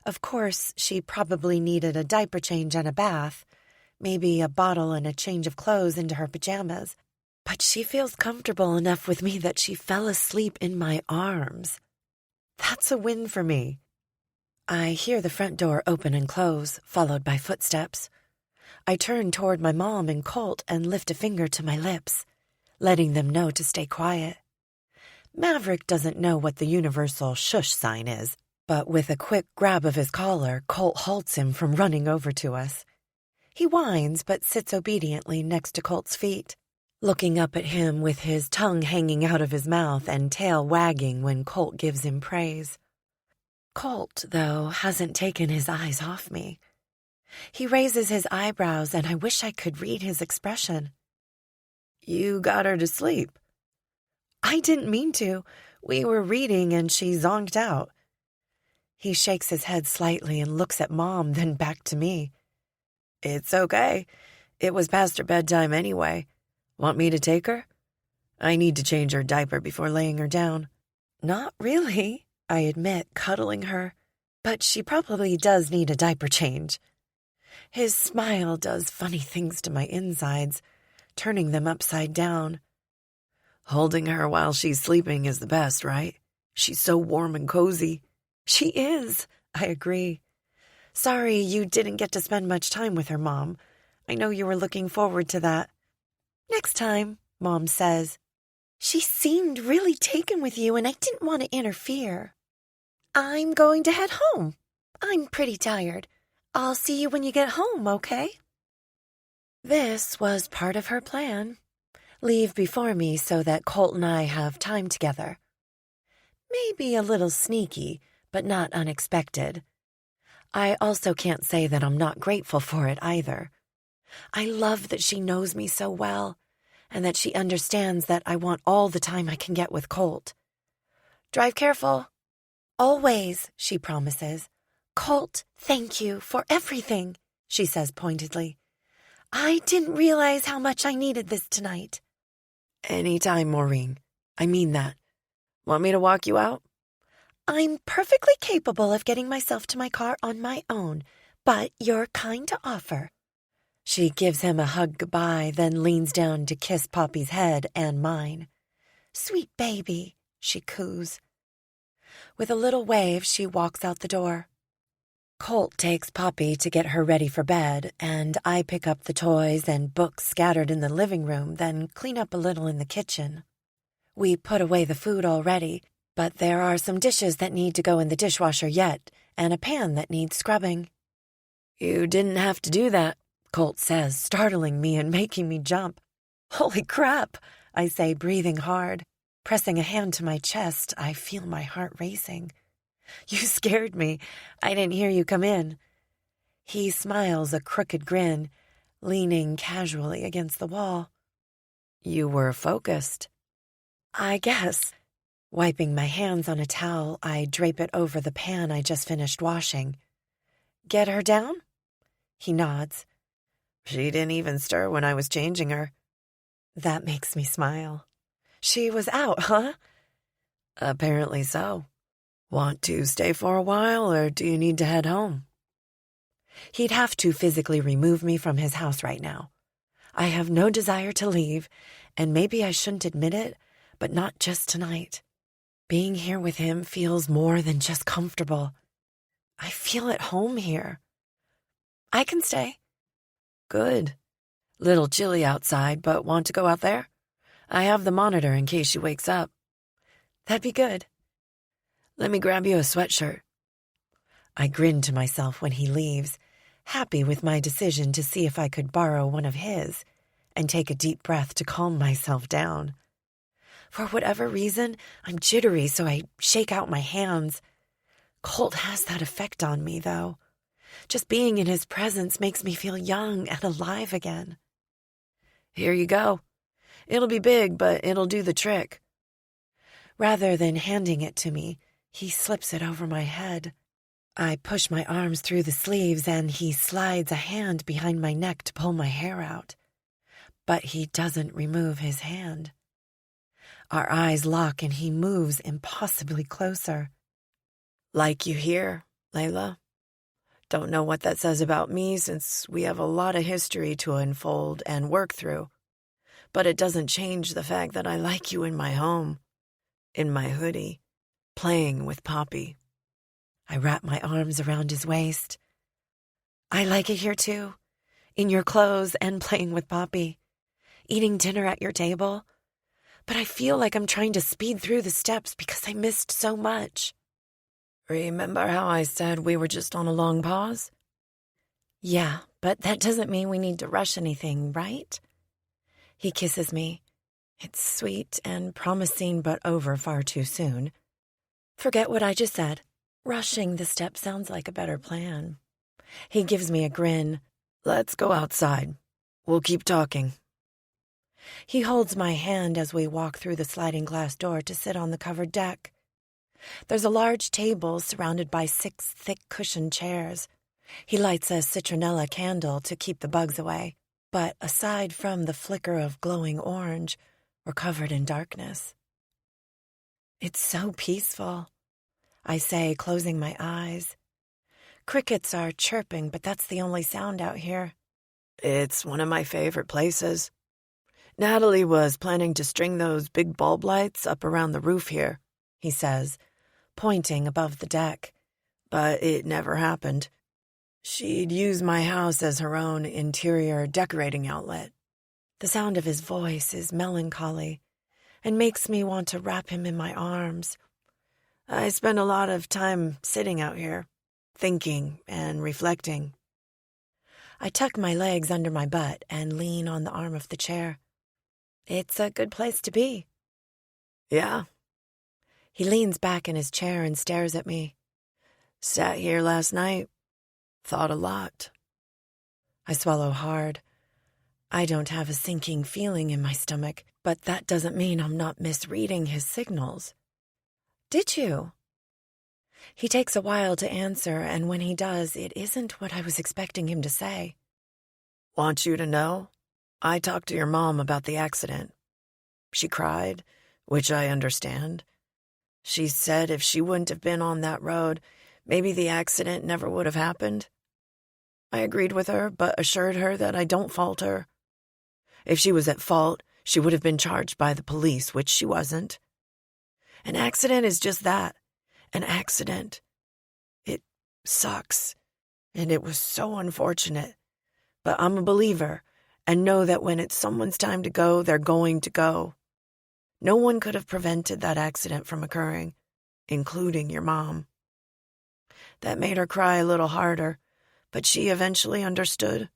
Of course, she probably needed a diaper change and a bath, maybe a bottle and a change of clothes into her pajamas. But she feels comfortable enough with me that she fell asleep in my arms. That's a win for me. I hear the front door open and close, followed by footsteps. I turn toward my mom and Colt and lift a finger to my lips, letting them know to stay quiet. Maverick doesn't know what the universal shush sign is, but with a quick grab of his collar, Colt halts him from running over to us. He whines but sits obediently next to Colt's feet, looking up at him with his tongue hanging out of his mouth and tail wagging when Colt gives him praise. Colt, though, hasn't taken his eyes off me. He raises his eyebrows, and I wish I could read his expression. You got her to sleep. I didn't mean to. We were reading, and she zonked out. He shakes his head slightly and looks at Mom, then back to me. It's okay. It was past her bedtime anyway. Want me to take her? I need to change her diaper before laying her down. Not really, I admit, cuddling her, but she probably does need a diaper change. His smile does funny things to my insides, turning them upside down. Holding her while she's sleeping is the best, right? She's so warm and cozy. She is, I agree. Sorry you didn't get to spend much time with her, Mom. I know you were looking forward to that. Next time, Mom says. She seemed really taken with you, and I didn't want to interfere. I'm going to head home. I'm pretty tired. I'll see you when you get home, okay? This was part of her plan. Leave before me so that Colt and I have time together. Maybe a little sneaky, but not unexpected. I also can't say that I'm not grateful for it either. I love that she knows me so well, and that she understands that I want all the time I can get with Colt. Drive careful. Always, she promises. Colt, thank you for everything, she says pointedly. I didn't realize how much I needed this tonight. Anytime, Maureen. I mean that. Want me to walk you out? I'm perfectly capable of getting myself to my car on my own, but you're kind to offer. She gives him a hug goodbye, then leans down to kiss Poppy's head and mine. Sweet baby, she coos. With a little wave, she walks out the door. Colt takes Poppy to get her ready for bed, and I pick up the toys and books scattered in the living room, then clean up a little in the kitchen. We put away the food already, but there are some dishes that need to go in the dishwasher yet, and a pan that needs scrubbing. You didn't have to do that, Colt says, startling me and making me jump. Holy crap, I say, breathing hard. Pressing a hand to my chest, I feel my heart racing. You scared me. I didn't hear you come in. He smiles a crooked grin, leaning casually against the wall. You were focused. I guess. Wiping my hands on a towel, I drape it over the pan I just finished washing. Get her down? He nods. She didn't even stir when I was changing her. That makes me smile. She was out, huh? Apparently so. Want to stay for a while, or do you need to head home? He'd have to physically remove me from his house right now. I have no desire to leave, and maybe I shouldn't admit it, but not just tonight. Being here with him feels more than just comfortable. I feel at home here. I can stay. Good. Little chilly outside, but want to go out there? I have the monitor in case she wakes up. That'd be good. Let me grab you a sweatshirt. I grin to myself when he leaves, happy with my decision to see if I could borrow one of his, and take a deep breath to calm myself down. For whatever reason, I'm jittery, so I shake out my hands. Colt has that effect on me, though. Just being in his presence makes me feel young and alive again. Here you go. It'll be big, but it'll do the trick. Rather than handing it to me, he slips it over my head. I push my arms through the sleeves, and he slides a hand behind my neck to pull my hair out. But he doesn't remove his hand. Our eyes lock, and he moves impossibly closer. Like you here, Layla. Don't know what that says about me, since we have a lot of history to unfold and work through. But it doesn't change the fact that I like you in my home, in my hoodie, playing with Poppy. I wrap my arms around his waist. I like it here too, in your clothes and playing with Poppy, eating dinner at your table. But I feel like I'm trying to speed through the steps because I missed so much. Remember how I said we were just on a long pause? Yeah, but that doesn't mean we need to rush anything, right? He kisses me. It's sweet and promising, but over far too soon. Forget what I just said. Rushing the step sounds like a better plan. He gives me a grin. Let's go outside. We'll keep talking. He holds my hand as we walk through the sliding glass door to sit on the covered deck. There's a large table surrounded by 6 thick cushioned chairs. He lights a citronella candle to keep the bugs away, but aside from the flicker of glowing orange, we're covered in darkness. It's so peaceful, I say, closing my eyes. Crickets are chirping, but that's the only sound out here. It's one of my favorite places. Natalie was planning to string those big bulb lights up around the roof here, he says, pointing above the deck. But it never happened. She'd use my house as her own interior decorating outlet. The sound of his voice is melancholy and makes me want to wrap him in my arms. I spend a lot of time sitting out here, thinking and reflecting. I tuck my legs under my butt and lean on the arm of the chair. It's a good place to be. Yeah. He leans back in his chair and stares at me. Sat here last night. Thought a lot. I swallow hard. I don't have a sinking feeling in my stomach, but that doesn't mean I'm not misreading his signals. Did you? He takes a while to answer, and when he does, it isn't what I was expecting him to say. Want you to know? I talked to your mom about the accident. She cried, which I understand. She said if she wouldn't have been on that road, maybe the accident never would have happened. I agreed with her, but assured her that I don't fault her. If she was at fault, she would have been charged by the police, which she wasn't. An accident is just that, an accident. It sucks, and it was so unfortunate. But I'm a believer, and know that when it's someone's time to go, they're going to go. No one could have prevented that accident from occurring, including your mom. That made her cry a little harder, but she eventually understood.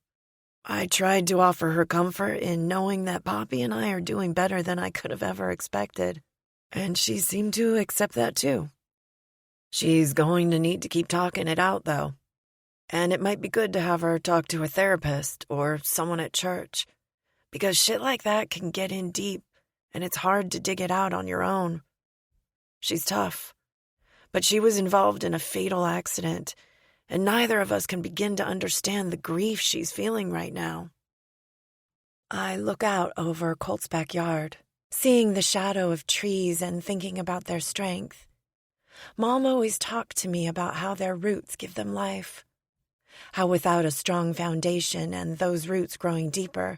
I tried to offer her comfort in knowing that Poppy and I are doing better than I could have ever expected, and she seemed to accept that too. She's going to need to keep talking it out, though, and it might be good to have her talk to a therapist or someone at church, because shit like that can get in deep, and it's hard to dig it out on your own. She's tough, but she was involved in a fatal accident, and neither of us can begin to understand the grief she's feeling right now. I look out over Colt's backyard, seeing the shadow of trees and thinking about their strength. Mom always talked to me about how their roots give them life, how without a strong foundation and those roots growing deeper,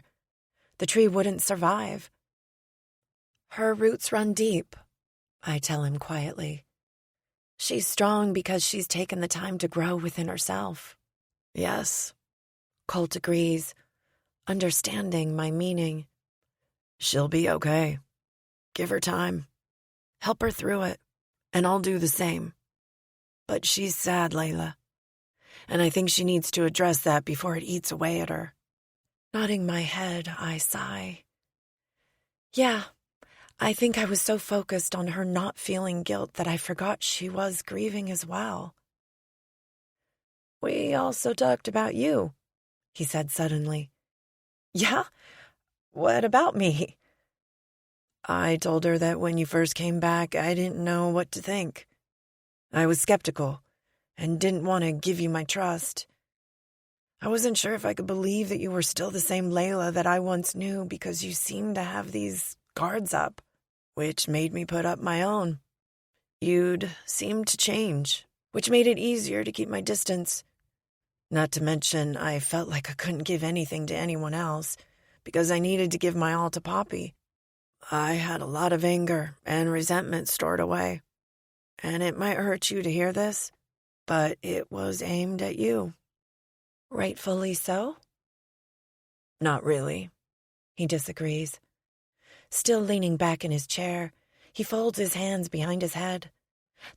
the tree wouldn't survive. Her roots run deep, I tell him quietly. She's strong because she's taken the time to grow within herself. Yes, Colt agrees, understanding my meaning. She'll be okay. Give her time. Help her through it, and I'll do the same. But she's sad, Layla, and I think she needs to address that before it eats away at her. Nodding my head, I sigh. Yeah, I think I was so focused on her not feeling guilt that I forgot she was grieving as well. We also talked about you, he said suddenly. Yeah? What about me? I told her that when you first came back, I didn't know what to think. I was skeptical and didn't want to give you my trust. I wasn't sure if I could believe that you were still the same Layla that I once knew because you seemed to have these guards up, which made me put up my own. You'd seemed to change, which made it easier to keep my distance. Not to mention, I felt like I couldn't give anything to anyone else because I needed to give my all to Poppy. I had a lot of anger and resentment stored away, and it might hurt you to hear this, but it was aimed at you. Rightfully so? Not really. He disagrees. Still leaning back in his chair, he folds his hands behind his head.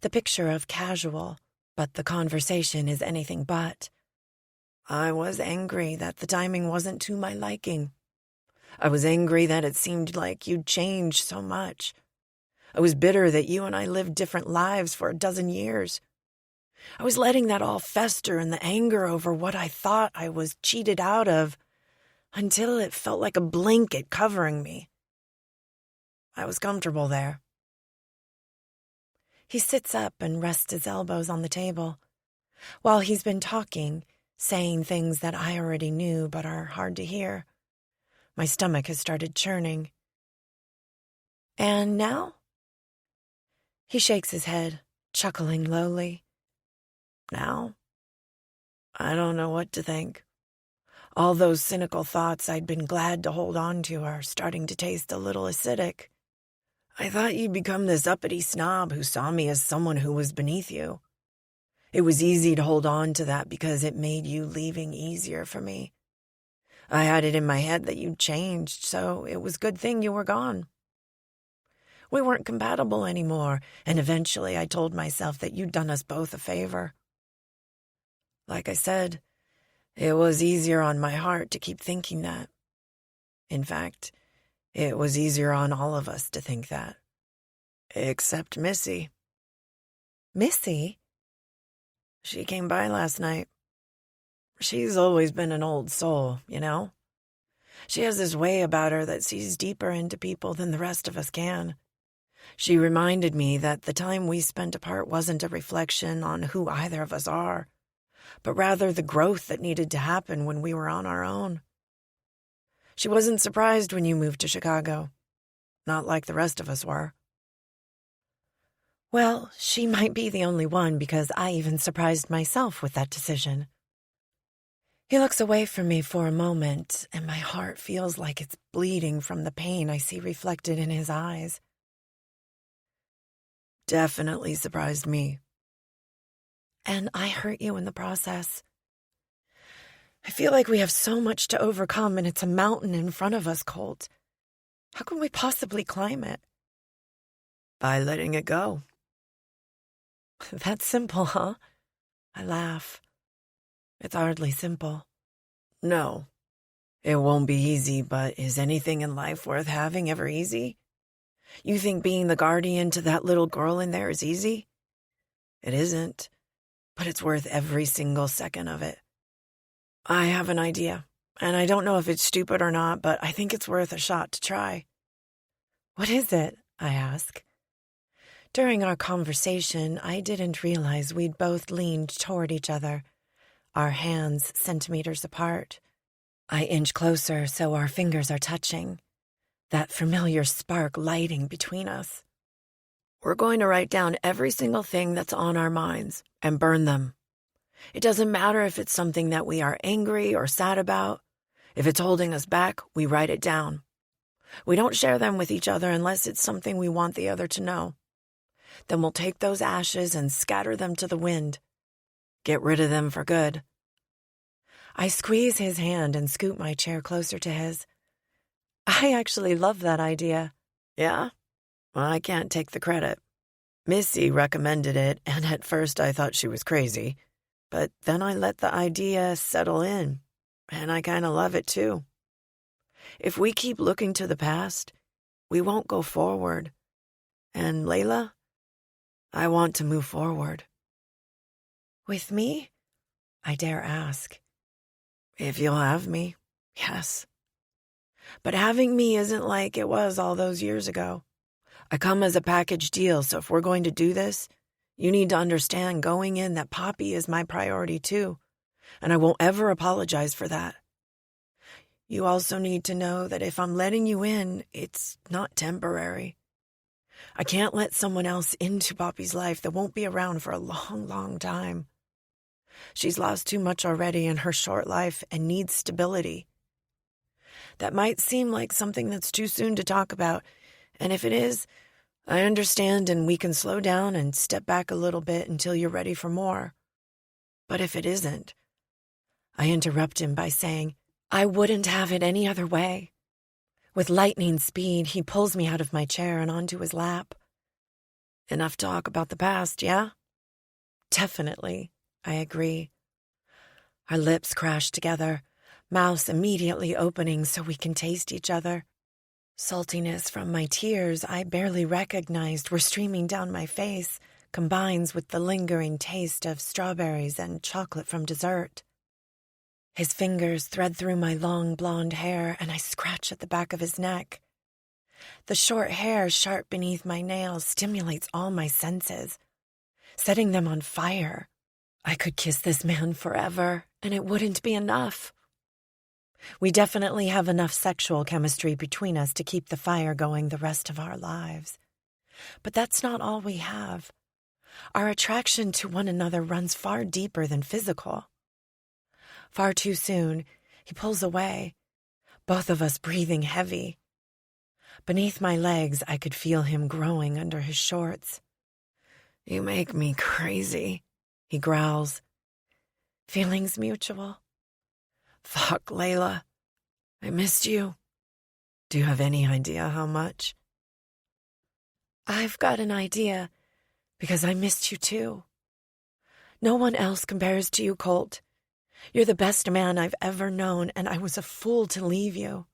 The picture of casual, but the conversation is anything but. I was angry that the timing wasn't to my liking. I was angry that it seemed like you'd changed so much. I was bitter that you and I lived different lives for 12 years. I was letting that all fester in the anger over what I thought I was cheated out of until it felt like a blanket covering me. I was comfortable there. He sits up and rests his elbows on the table. While he's been talking, saying things that I already knew but are hard to hear, my stomach has started churning. And now? He shakes his head, chuckling lowly. Now? I don't know what to think. All those cynical thoughts I'd been glad to hold on to are starting to taste a little acidic. I thought you'd become this uppity snob who saw me as someone who was beneath you. It was easy to hold on to that because it made you leaving easier for me. I had it in my head that you'd changed, so it was a good thing you were gone. We weren't compatible anymore, and eventually I told myself that you'd done us both a favor. Like I said, it was easier on my heart to keep thinking that. In fact, it was easier on all of us to think that. Except Missy. Missy? She came by last night. She's always been an old soul, you know? She has this way about her that sees deeper into people than the rest of us can. She reminded me that the time we spent apart wasn't a reflection on who either of us are, but rather the growth that needed to happen when we were on our own. She wasn't surprised when you moved to Chicago, not like the rest of us were. Well, she might be the only one because I even surprised myself with that decision. He looks away from me for a moment, and my heart feels like it's bleeding from the pain I see reflected in his eyes. Definitely surprised me. And I hurt you in the process. I feel like we have so much to overcome, and it's a mountain in front of us, Colt. How can we possibly climb it? By letting it go. That's simple, huh? I laugh. It's hardly simple. No, it won't be easy, but is anything in life worth having ever easy? You think being the guardian to that little girl in there is easy? It isn't, but it's worth every single second of it. I have an idea, and I don't know if it's stupid or not, but I think it's worth a shot to try. What is it? I ask. During our conversation, I didn't realize we'd both leaned toward each other, our hands centimeters apart. I inch closer so our fingers are touching, that familiar spark lighting between us. We're going to write down every single thing that's on our minds and burn them. It doesn't matter if it's something that we are angry or sad about. If it's holding us back, we write it down. We don't share them with each other unless it's something we want the other to know. Then we'll take those ashes and scatter them to the wind. Get rid of them for good. I squeeze his hand and scoot my chair closer to his. I actually love that idea. Yeah? Well, I can't take the credit. Missy recommended it, and at first I thought she was crazy. But then I let the idea settle in, and I kind of love it too. If we keep looking to the past, we won't go forward. And Layla, I want to move forward. With me? I dare ask. If you'll have me, yes. But having me isn't like it was all those years ago. I come as a package deal, so if we're going to do this, you need to understand going in that Poppy is my priority too, and I won't ever apologize for that. You also need to know that if I'm letting you in, it's not temporary. I can't let someone else into Poppy's life that won't be around for a long, long time. She's lost too much already in her short life and needs stability. That might seem like something that's too soon to talk about, and if it is, I understand and we can slow down and step back a little bit until you're ready for more. But if it isn't, I interrupt him by saying, I wouldn't have it any other way. With lightning speed, he pulls me out of my chair and onto his lap. Enough talk about the past, yeah? Definitely, I agree. Our lips crash together, mouths immediately opening so we can taste each other. Saltiness from my tears I barely recognized were streaming down my face, combines with the lingering taste of strawberries and chocolate from dessert. His fingers thread through my long blonde hair, and I scratch at the back of his neck. The short hair sharp beneath my nails stimulates all my senses, setting them on fire. I could kiss this man forever, and it wouldn't be enough. We definitely have enough sexual chemistry between us to keep the fire going the rest of our lives. But that's not all we have. Our attraction to one another runs far deeper than physical. Far too soon, he pulls away, both of us breathing heavy. Beneath my legs, I could feel him growing under his shorts. You make me crazy, he growls. Feelings mutual. Fuck, Layla. I missed you. Do you have any idea how much? I've got an idea, because I missed you too. No one else compares to you, Colt. You're the best man I've ever known, and I was a fool to leave you.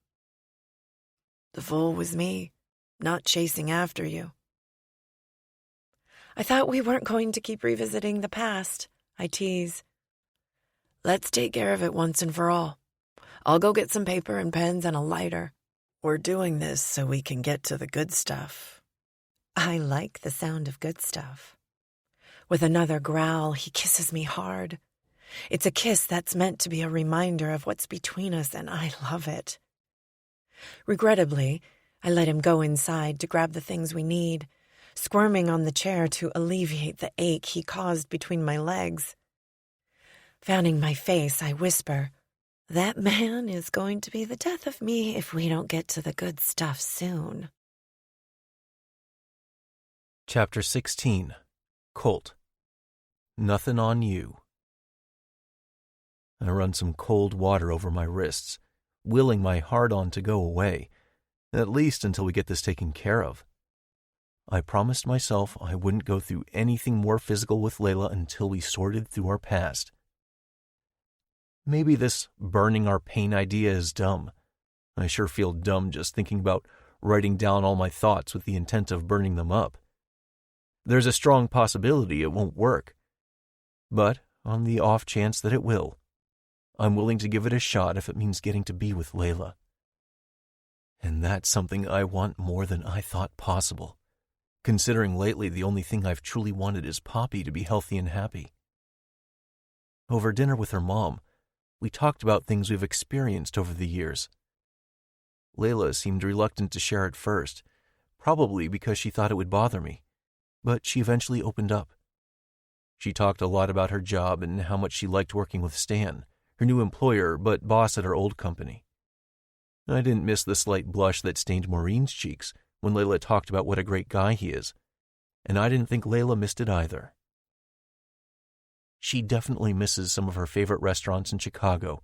The fool was me, not chasing after you. I thought we weren't going to keep revisiting the past, I tease. Let's take care of it once and for all. I'll go get some paper and pens and a lighter. We're doing this so we can get to the good stuff. I like the sound of good stuff. With another growl, he kisses me hard. It's a kiss that's meant to be a reminder of what's between us, and I love it. Regrettably, I let him go inside to grab the things we need, squirming on the chair to alleviate the ache he caused between my legs. Fanning my face, I whisper, "That man is going to be the death of me if we don't get to the good stuff soon." Chapter 16. Colt. Nothing on you. I run some cold water over my wrists, willing my hard-on to go away, at least until we get this taken care of. I promised myself I wouldn't go through anything more physical with Layla until we sorted through our past. Maybe this burning our pain idea is dumb. I sure feel dumb just thinking about writing down all my thoughts with the intent of burning them up. There's a strong possibility it won't work. But on the off chance that it will, I'm willing to give it a shot if it means getting to be with Layla. And that's something I want more than I thought possible, considering lately the only thing I've truly wanted is Poppy to be healthy and happy. Over dinner with her mom, we talked about things we've experienced over the years. Layla seemed reluctant to share at first, probably because she thought it would bother me, but she eventually opened up. She talked a lot about her job and how much she liked working with Stan, her new employer but boss at her old company. I didn't miss the slight blush that stained Maureen's cheeks when Layla talked about what a great guy he is, and I didn't think Layla missed it either. She definitely misses some of her favorite restaurants in Chicago,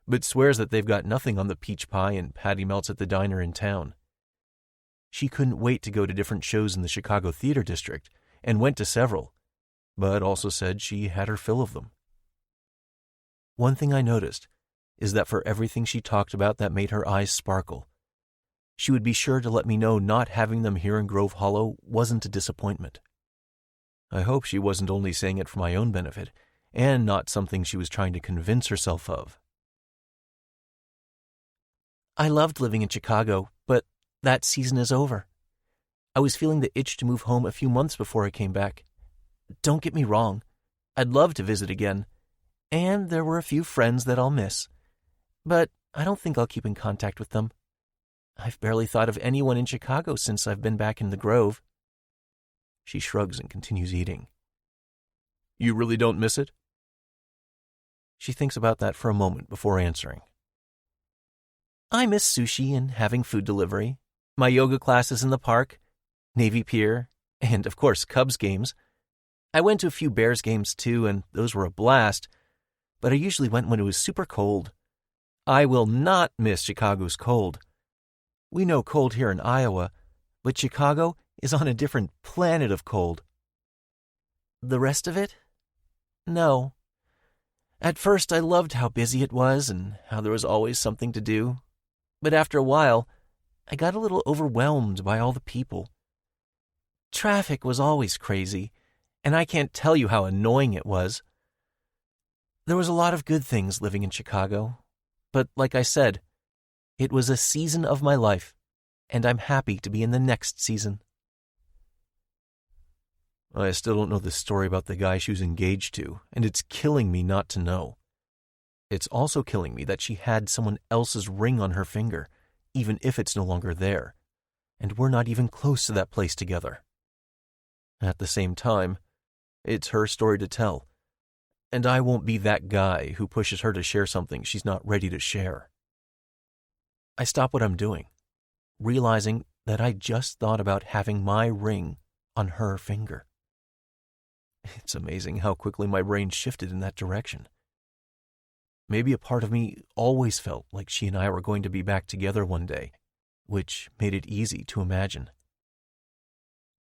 but swears that they've got nothing on the peach pie and patty melts at the diner in town. She couldn't wait to go to different shows in the Chicago theater district, and went to several, but also said she had her fill of them. One thing I noticed is that for everything she talked about that made her eyes sparkle, she would be sure to let me know not having them here in Grove Hollow wasn't a disappointment. I hope she wasn't only saying it for my own benefit, and not something she was trying to convince herself of. I loved living in Chicago, but that season is over. I was feeling the itch to move home a few months before I came back. Don't get me wrong, I'd love to visit again, and there were a few friends that I'll miss, but I don't think I'll keep in contact with them. I've barely thought of anyone in Chicago since I've been back in the Grove. She shrugs and continues eating. You really don't miss it? She thinks about that for a moment before answering. I miss sushi and having food delivery, my yoga classes in the park, Navy Pier, and, of course, Cubs games. I went to a few Bears games, too, and those were a blast, but I usually went when it was super cold. I will not miss Chicago's cold. We know cold here in Iowa, but Chicago is on a different planet of cold. The rest of it? No. At first, I loved how busy it was and how there was always something to do. But after a while, I got a little overwhelmed by all the people. Traffic was always crazy, and I can't tell you how annoying it was. There was a lot of good things living in Chicago, but like I said, it was a season of my life, and I'm happy to be in the next season. I still don't know the story about the guy she was engaged to, and it's killing me not to know. It's also killing me that she had someone else's ring on her finger, even if it's no longer there, and we're not even close to that place together. At the same time, it's her story to tell, and I won't be that guy who pushes her to share something she's not ready to share. I stop what I'm doing, realizing that I just thought about having my ring on her finger. It's amazing how quickly my brain shifted in that direction. Maybe a part of me always felt like she and I were going to be back together one day, which made it easy to imagine.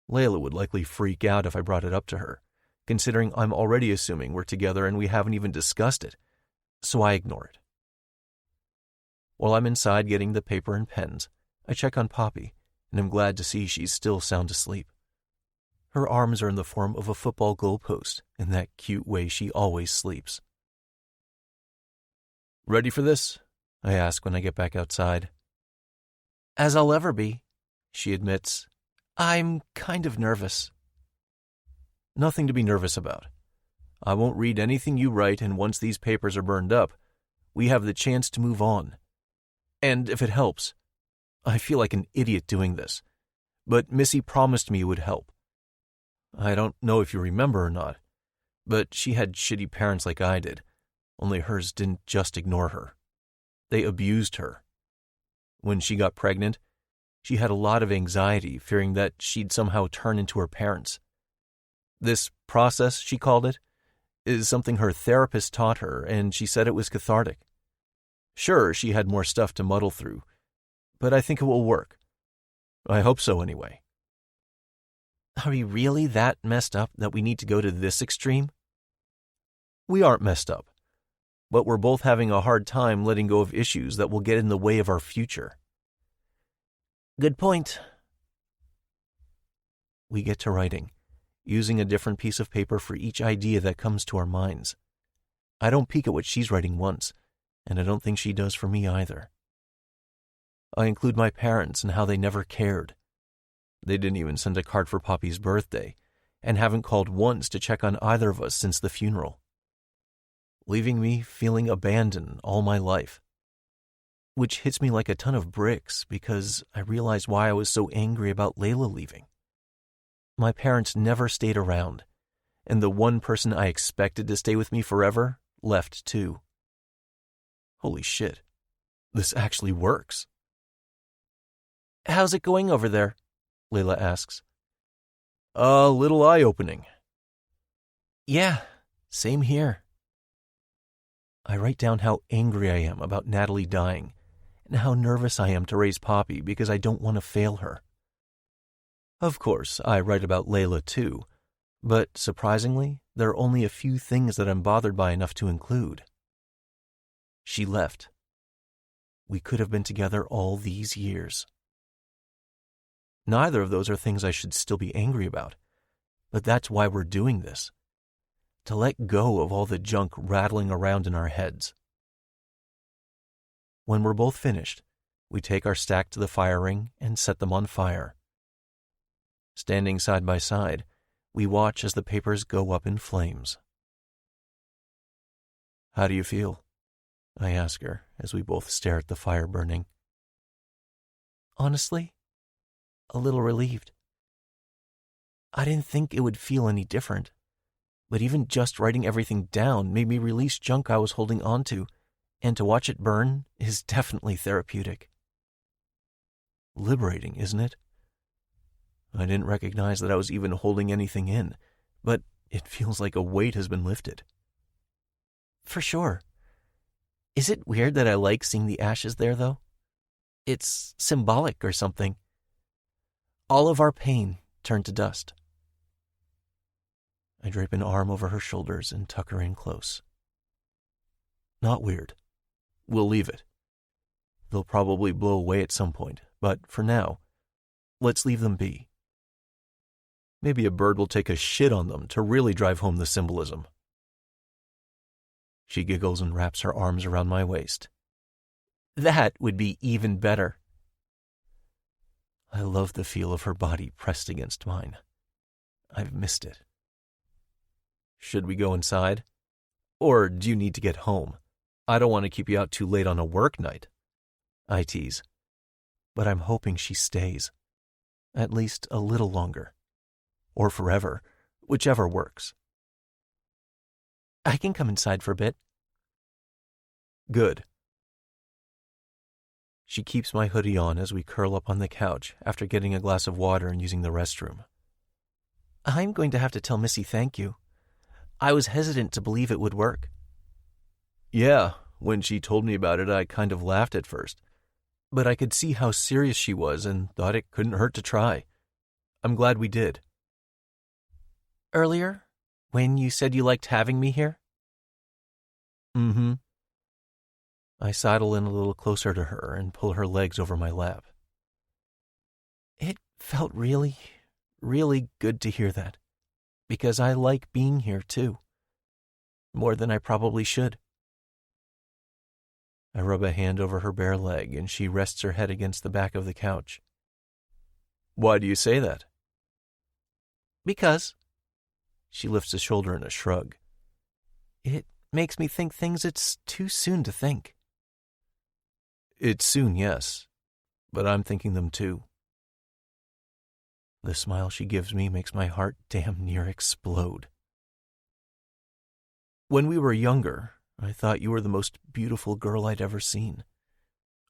Layla would likely freak out if I brought it up to her, considering I'm already assuming we're together and we haven't even discussed it, so I ignore it. While I'm inside getting the paper and pens, I check on Poppy, and I'm glad to see she's still sound asleep. Her arms are in the form of a football goalpost in that cute way she always sleeps. Ready for this? I ask when I get back outside. As I'll ever be, she admits. I'm kind of nervous. Nothing to be nervous about. I won't read anything you write, and once these papers are burned up, we have the chance to move on. And if it helps, I feel like an idiot doing this, but Missy promised me it would help. I don't know if you remember or not, but she had shitty parents like I did, only hers didn't just ignore her. They abused her. When she got pregnant, she had a lot of anxiety, fearing that she'd somehow turn into her parents. This process, she called it, is something her therapist taught her, and she said it was cathartic. Sure, she had more stuff to muddle through, but I think it will work. I hope so anyway. Are we really that messed up that we need to go to this extreme? We aren't messed up, but we're both having a hard time letting go of issues that will get in the way of our future. Good point. We get to writing, using a different piece of paper for each idea that comes to our minds. I don't peek at what she's writing once, and I don't think she does for me either. I include my parents and how they never cared. They didn't even send a card for Poppy's birthday, and haven't called once to check on either of us since the funeral, leaving me feeling abandoned all my life. Which hits me like a ton of bricks because I realize why I was so angry about Layla leaving. My parents never stayed around, and the one person I expected to stay with me forever left too. Holy shit, this actually works. How's it going over there? Layla asks. A little eye-opening. Yeah, same here. I write down how angry I am about Natalie dying and how nervous I am to raise Poppy because I don't want to fail her. Of course, I write about Layla too, but surprisingly, there are only a few things that I'm bothered by enough to include. She left. We could have been together all these years. Neither of those are things I should still be angry about, but that's why we're doing this. To let go of all the junk rattling around in our heads. When we're both finished, we take our stack to the fire ring and set them on fire. Standing side by side, we watch as the papers go up in flames. How do you feel? I ask her as we both stare at the fire burning. Honestly, a little relieved. I didn't think it would feel any different, but even just writing everything down made me release junk I was holding onto, and to watch it burn is definitely therapeutic. Liberating, isn't it? I didn't recognize that I was even holding anything in, but it feels like a weight has been lifted. For sure. Is it weird that I like seeing the ashes there, though? It's symbolic or something. All of our pain turned to dust. I drape an arm over her shoulders and tuck her in close. Not weird. We'll leave it. They'll probably blow away at some point, but for now, let's leave them be. Maybe a bird will take a shit on them to really drive home the symbolism. She giggles and wraps her arms around my waist. That would be even better. I love the feel of her body pressed against mine. I've missed it. Should we go inside? Or do you need to get home? I don't want to keep you out too late on a work night. I tease. But I'm hoping she stays. At least a little longer. Or forever, whichever works. I can come inside for a bit. Good. She keeps my hoodie on as we curl up on the couch after getting a glass of water and using the restroom. I'm going to have to tell Missy thank you. I was hesitant to believe it would work. Yeah, when she told me about it, I kind of laughed at first. But I could see how serious she was and thought it couldn't hurt to try. I'm glad we did. Earlier, when you said you liked having me here? Mm-hmm. I sidle in a little closer to her and pull her legs over my lap. It felt really, really good to hear that, because I like being here too, more than I probably should. I rub a hand over her bare leg, and she rests her head against the back of the couch. Why do you say that? Because. She lifts a shoulder in a shrug. It makes me think things it's too soon to think. It's soon, yes, but I'm thinking them too. The smile she gives me makes my heart damn near explode. When we were younger, I thought you were the most beautiful girl I'd ever seen.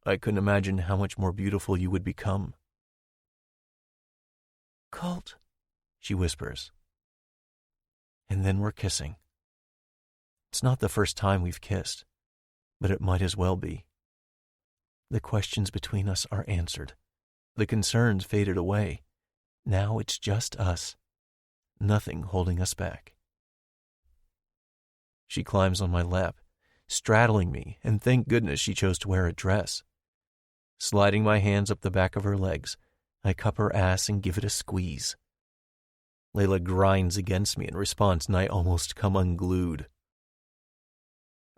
I couldn't imagine how much more beautiful you would become. Colt, she whispers. And then we're kissing. It's not the first time we've kissed, but it might as well be. The questions between us are answered. The concerns faded away. Now it's just us. Nothing holding us back. She climbs on my lap, straddling me, and thank goodness she chose to wear a dress. Sliding my hands up the back of her legs, I cup her ass and give it a squeeze. Layla grinds against me in response, and I almost come unglued.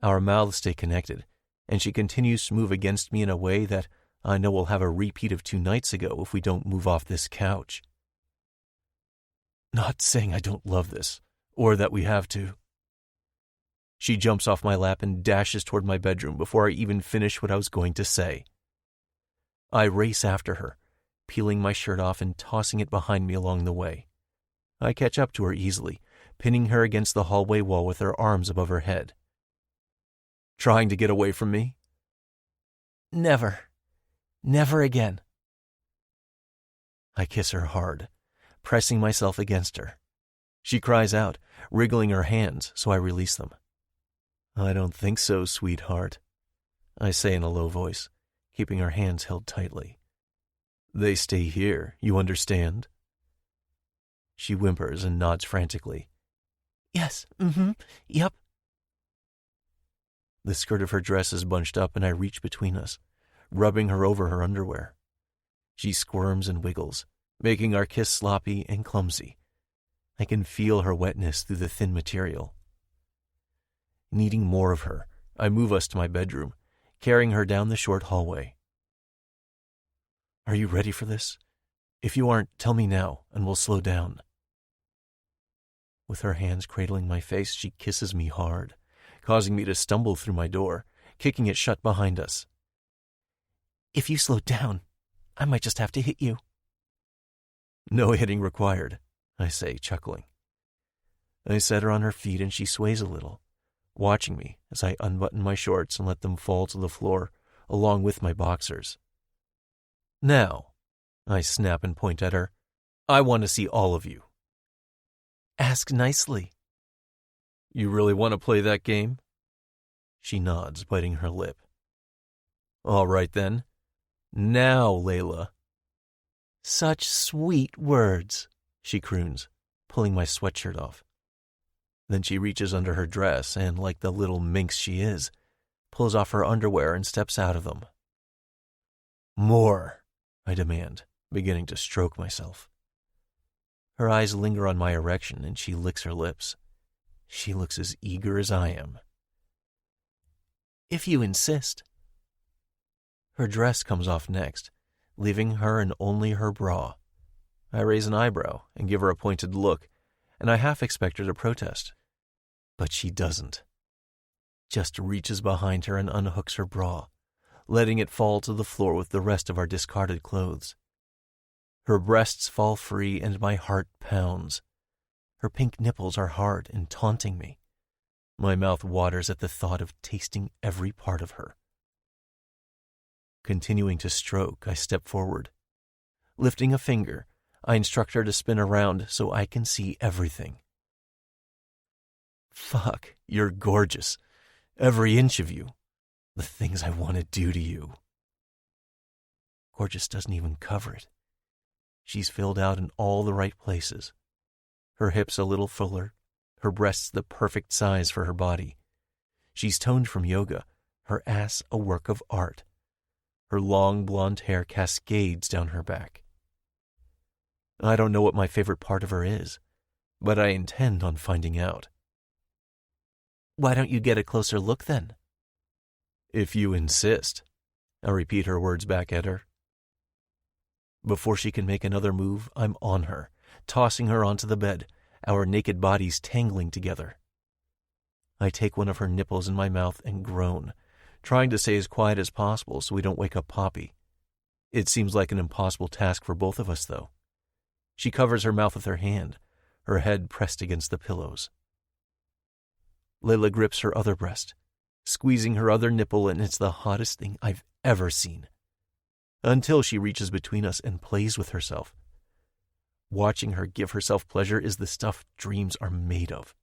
Our mouths stay connected, and she continues to move against me in a way that I know we'll have a repeat of 2 nights ago if we don't move off this couch. Not saying I don't love this, or that we have to. She jumps off my lap and dashes toward my bedroom before I even finish what I was going to say. I race after her, peeling my shirt off and tossing it behind me along the way. I catch up to her easily, pinning her against the hallway wall with her arms above her head. Trying to get away from me? Never. Never again. I kiss her hard, pressing myself against her. She cries out, wriggling her hands, so I release them. I don't think so, sweetheart, I say in a low voice, keeping her hands held tightly. They stay here, you understand? She whimpers and nods frantically. Yes, yep. The skirt of her dress is bunched up and I reach between us, rubbing her over her underwear. She squirms and wiggles, making our kiss sloppy and clumsy. I can feel her wetness through the thin material. Needing more of her, I move us to my bedroom, carrying her down the short hallway. Are you ready for this? If you aren't, tell me now, and we'll slow down. With her hands cradling my face, she kisses me hard, causing me to stumble through my door, kicking it shut behind us. If you slow down, I might just have to hit you. No hitting required, I say, chuckling. I set her on her feet and she sways a little, watching me as I unbutton my shorts and let them fall to the floor along with my boxers. Now, I snap and point at her, I want to see all of you. Ask nicely. You really want to play that game? She nods, biting her lip. All right then. Now, Layla. Such sweet words, she croons, pulling my sweatshirt off. Then she reaches under her dress and, like the little minx she is, pulls off her underwear and steps out of them. More, I demand, beginning to stroke myself. Her eyes linger on my erection and she licks her lips. She looks as eager as I am. If you insist. Her dress comes off next, leaving her in only her bra. I raise an eyebrow and give her a pointed look, and I half expect her to protest. But she doesn't. Just reaches behind her and unhooks her bra, letting it fall to the floor with the rest of our discarded clothes. Her breasts fall free and my heart pounds. Her pink nipples are hard and taunting me. My mouth waters at the thought of tasting every part of her. Continuing to stroke, I step forward. Lifting a finger, I instruct her to spin around so I can see everything. Fuck, you're gorgeous. Every inch of you. The things I want to do to you. Gorgeous doesn't even cover it. She's filled out in all the right places. Her hips a little fuller, her breasts the perfect size for her body. She's toned from yoga, her ass a work of art. Her long blonde hair cascades down her back. I don't know what my favorite part of her is, but I intend on finding out. Why don't you get a closer look then? If you insist, I repeat her words back at her. Before she can make another move, I'm on her, tossing her onto the bed, our naked bodies tangling together. I take one of her nipples in my mouth and groan, trying to stay as quiet as possible so we don't wake up Poppy. It seems like an impossible task for both of us, though. She covers her mouth with her hand, her head pressed against the pillows. Layla grips her other breast, squeezing her other nipple, and it's the hottest thing I've ever seen. Until she reaches between us and plays with herself. Watching her give herself pleasure is the stuff dreams are made of.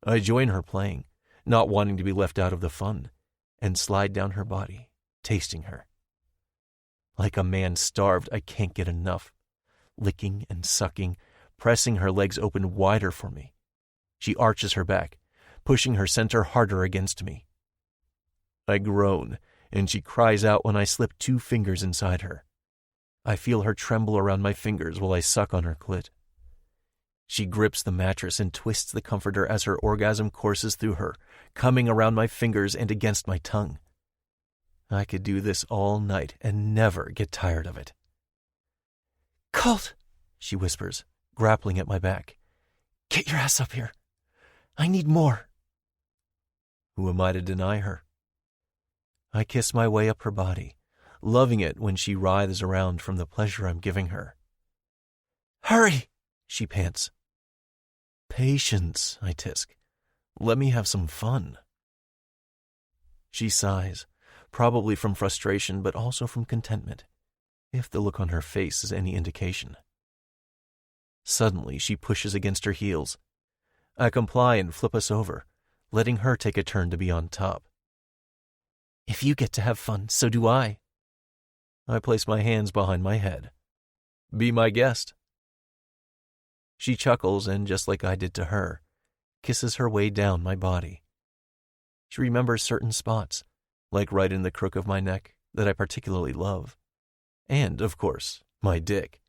I join her playing, not wanting to be left out of the fun, and slide down her body, tasting her. Like a man starved, I can't get enough, licking and sucking, pressing her legs open wider for me. She arches her back, pushing her center harder against me. I groan, and she cries out when I slip 2 fingers inside her. I feel her tremble around my fingers while I suck on her clit. She grips the mattress and twists the comforter as her orgasm courses through her, coming around my fingers and against my tongue. I could do this all night and never get tired of it. "Colt," she whispers, grappling at my back. "Get your ass up here. I need more." Who am I to deny her? I kiss my way up her body, loving it when she writhes around from the pleasure I'm giving her. "Hurry," she pants. "Patience," I tisk. "Let me have some fun." She sighs, probably from frustration but also from contentment, if the look on her face is any indication. Suddenly, she pushes against her heels. I comply and flip us over, letting her take a turn to be on top. "If you get to have fun, so do I." I place my hands behind my head. "Be my guest." She chuckles and, just like I did to her, kisses her way down my body. She remembers certain spots, like right in the crook of my neck, that I particularly love. And, of course, my dick.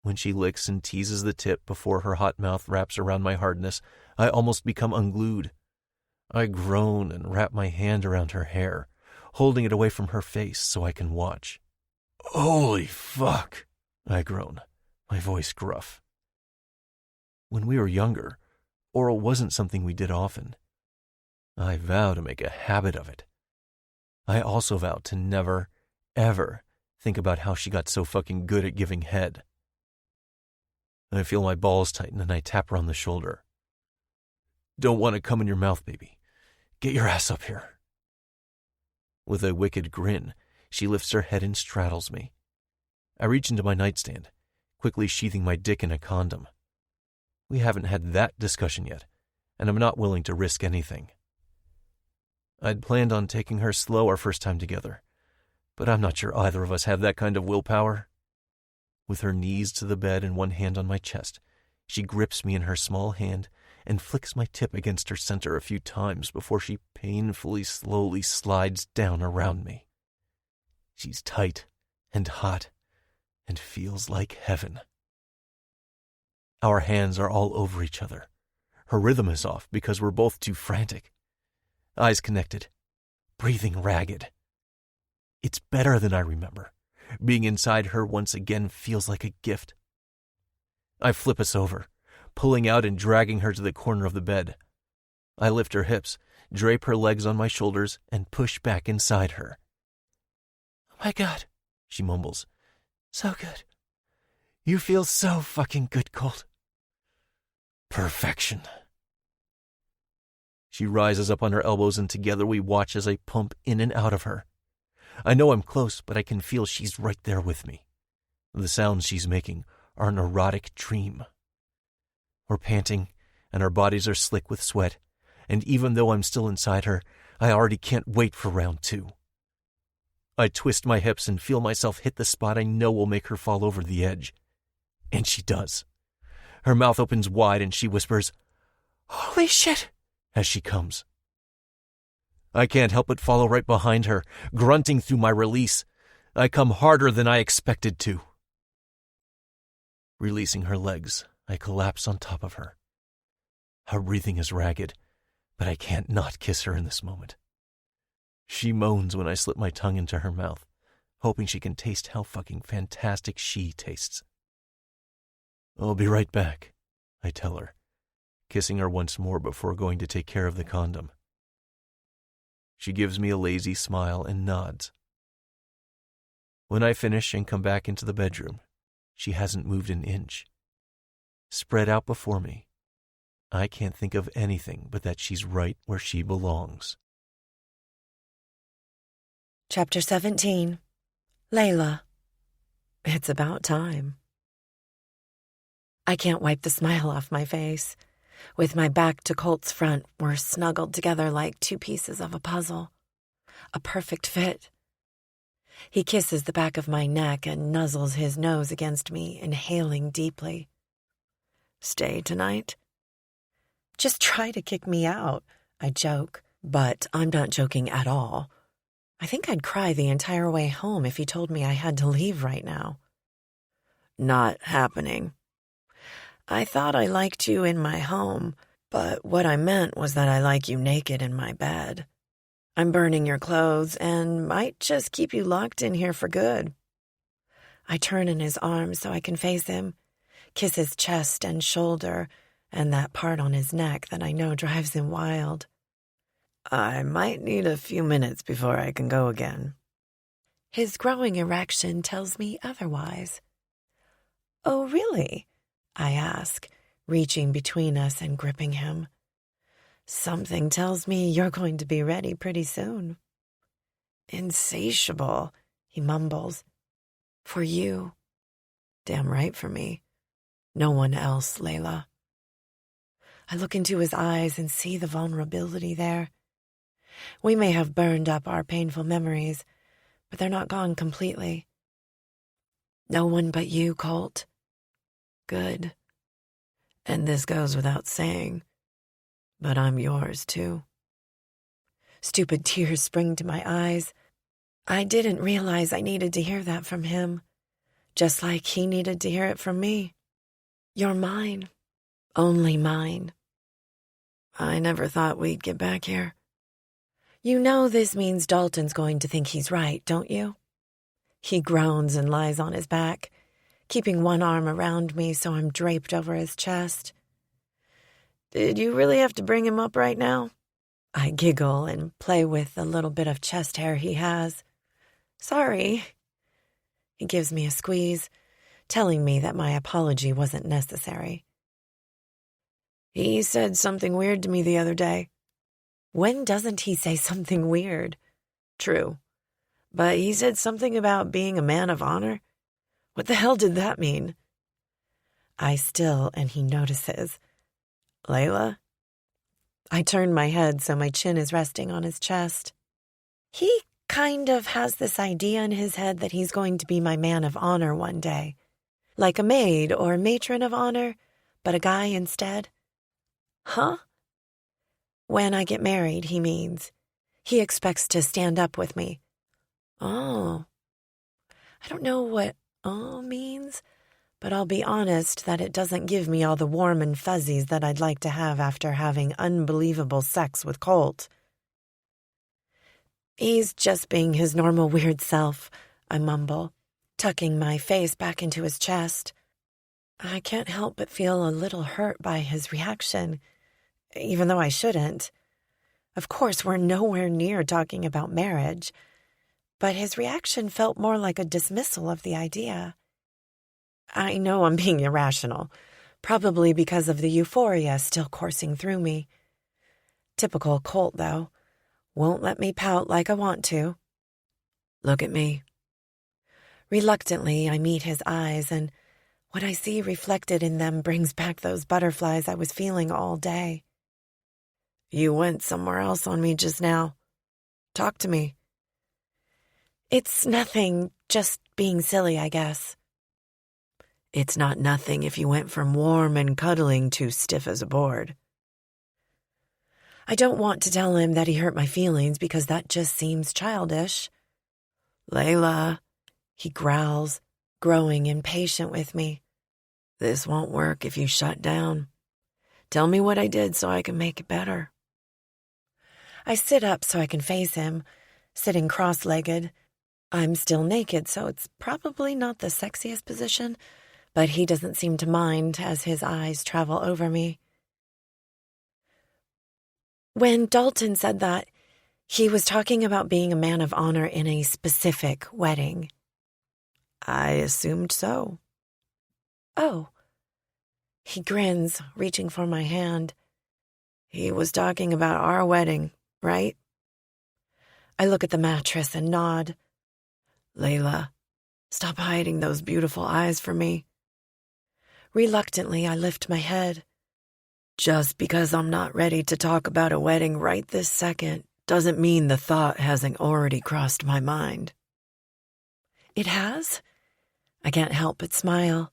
When she licks and teases the tip before her hot mouth wraps around my hardness, I almost become unglued. I groan and wrap my hand around her hair, holding it away from her face so I can watch. "Holy fuck," I groan, my voice gruff. When we were younger, oral wasn't something we did often. I vow to make a habit of it. I also vowed to never, ever think about how she got so fucking good at giving head. I feel my balls tighten and I tap her on the shoulder. "Don't want to come in your mouth, baby. Get your ass up here." With a wicked grin, she lifts her head and straddles me. I reach into my nightstand, quickly sheathing my dick in a condom. We haven't had that discussion yet, and I'm not willing to risk anything. I'd planned on taking her slow our first time together, but I'm not sure either of us have that kind of willpower. With her knees to the bed and one hand on my chest, she grips me in her small hand and flicks my tip against her center a few times before she painfully slowly slides down around me. She's tight and hot and feels like heaven. Our hands are all over each other. Her rhythm is off because we're both too frantic. Eyes connected, breathing ragged. It's better than I remember. Being inside her once again feels like a gift. I flip us over, pulling out and dragging her to the corner of the bed. I lift her hips, drape her legs on my shoulders, and push back inside her. "Oh my God," she mumbles. "So good. You feel so fucking good, Colt." Perfection. She rises up on her elbows and together we watch as I pump in and out of her. I know I'm close, but I can feel she's right there with me. The sounds she's making are an erotic dream. We're panting, and our bodies are slick with sweat, and even though I'm still inside her, I already can't wait for round 2. I twist my hips and feel myself hit the spot I know will make her fall over the edge. And she does. Her mouth opens wide and she whispers, "Holy shit," as she comes. I can't help but follow right behind her, grunting through my release. I come harder than I expected to. Releasing her legs, I collapse on top of her. Her breathing is ragged, but I can't not kiss her in this moment. She moans when I slip my tongue into her mouth, hoping she can taste how fucking fantastic she tastes. I'll be right back, I tell her, kissing her once more before going to take care of the condom. She gives me a lazy smile and nods. When I finish and come back into the bedroom, she hasn't moved an inch. Spread out before me, I can't think of anything but that she's right where she belongs. Chapter 17. Layla. It's about time. I can't wipe the smile off my face. With my back to Colt's front, we're snuggled together like two pieces of a puzzle. A perfect fit. He kisses the back of my neck and nuzzles his nose against me, inhaling deeply. Stay tonight? Just try to kick me out, I joke, but I'm not joking at all. I think I'd cry the entire way home if he told me I had to leave right now. Not happening. I thought I liked you in my home, but what I meant was that I like you naked in my bed. I'm burning your clothes and might just keep you locked in here for good. I turn in his arms so I can face him, kiss his chest and shoulder, and that part on his neck that I know drives him wild. I might need a few minutes before I can go again. His growing erection tells me otherwise. Oh, really? I ask, reaching between us and gripping him. Something tells me you're going to be ready pretty soon. Insatiable, he mumbles. For you. Damn right for me. No one else, Layla. I look into his eyes and see the vulnerability there. We may have burned up our painful memories, but they're not gone completely. No one but you, Colt. Good. And this goes without saying, but I'm yours too. Stupid tears spring to my eyes. I didn't realize I needed to hear that from him, just like he needed to hear it from me. You're mine. Only mine. I never thought we'd get back here. You know this means Dalton's going to think he's right, don't you? He groans and lies on his back, keeping one arm around me so I'm draped over his chest. Did you really have to bring him up right now? I giggle and play with the little bit of chest hair he has. Sorry. He gives me a squeeze, telling me that my apology wasn't necessary. He said something weird to me the other day. When doesn't he say something weird? True. But he said something about being a man of honor. What the hell did that mean? I still, and he notices. Layla? I turn my head so my chin is resting on his chest. He kind of has this idea in his head that he's going to be my man of honor one day. Like a maid or matron of honor, but a guy instead. Huh? When I get married, he means. He expects to stand up with me. Oh. I don't know what means, but I'll be honest that it doesn't give me all the warm and fuzzies that I'd like to have after having unbelievable sex with Colt. He's just being his normal weird self, I mumble, tucking my face back into his chest. I can't help but feel a little hurt by his reaction, even though I shouldn't. Of course, we're nowhere near talking about marriage, but his reaction felt more like a dismissal of the idea. I know I'm being irrational, probably because of the euphoria still coursing through me. Typical Colt, though. Won't let me pout like I want to. Look at me. Reluctantly, I meet his eyes, and what I see reflected in them brings back those butterflies I was feeling all day. You went somewhere else on me just now. Talk to me. It's nothing, just being silly, I guess. It's not nothing if you went from warm and cuddling to stiff as a board. I don't want to tell him that he hurt my feelings because that just seems childish. Layla, he growls, growing impatient with me. This won't work if you shut down. Tell me what I did so I can make it better. I sit up so I can face him, sitting cross-legged. I'm still naked, so it's probably not the sexiest position, but he doesn't seem to mind as his eyes travel over me. When Dalton said that, he was talking about being a man of honor in a specific wedding. I assumed so. Oh. He grins, reaching for my hand. He was talking about our wedding, right? I look at the mattress and nod. Layla, stop hiding those beautiful eyes from me. Reluctantly, I lift my head. Just because I'm not ready to talk about a wedding right this second doesn't mean the thought hasn't already crossed my mind. It has? I can't help but smile.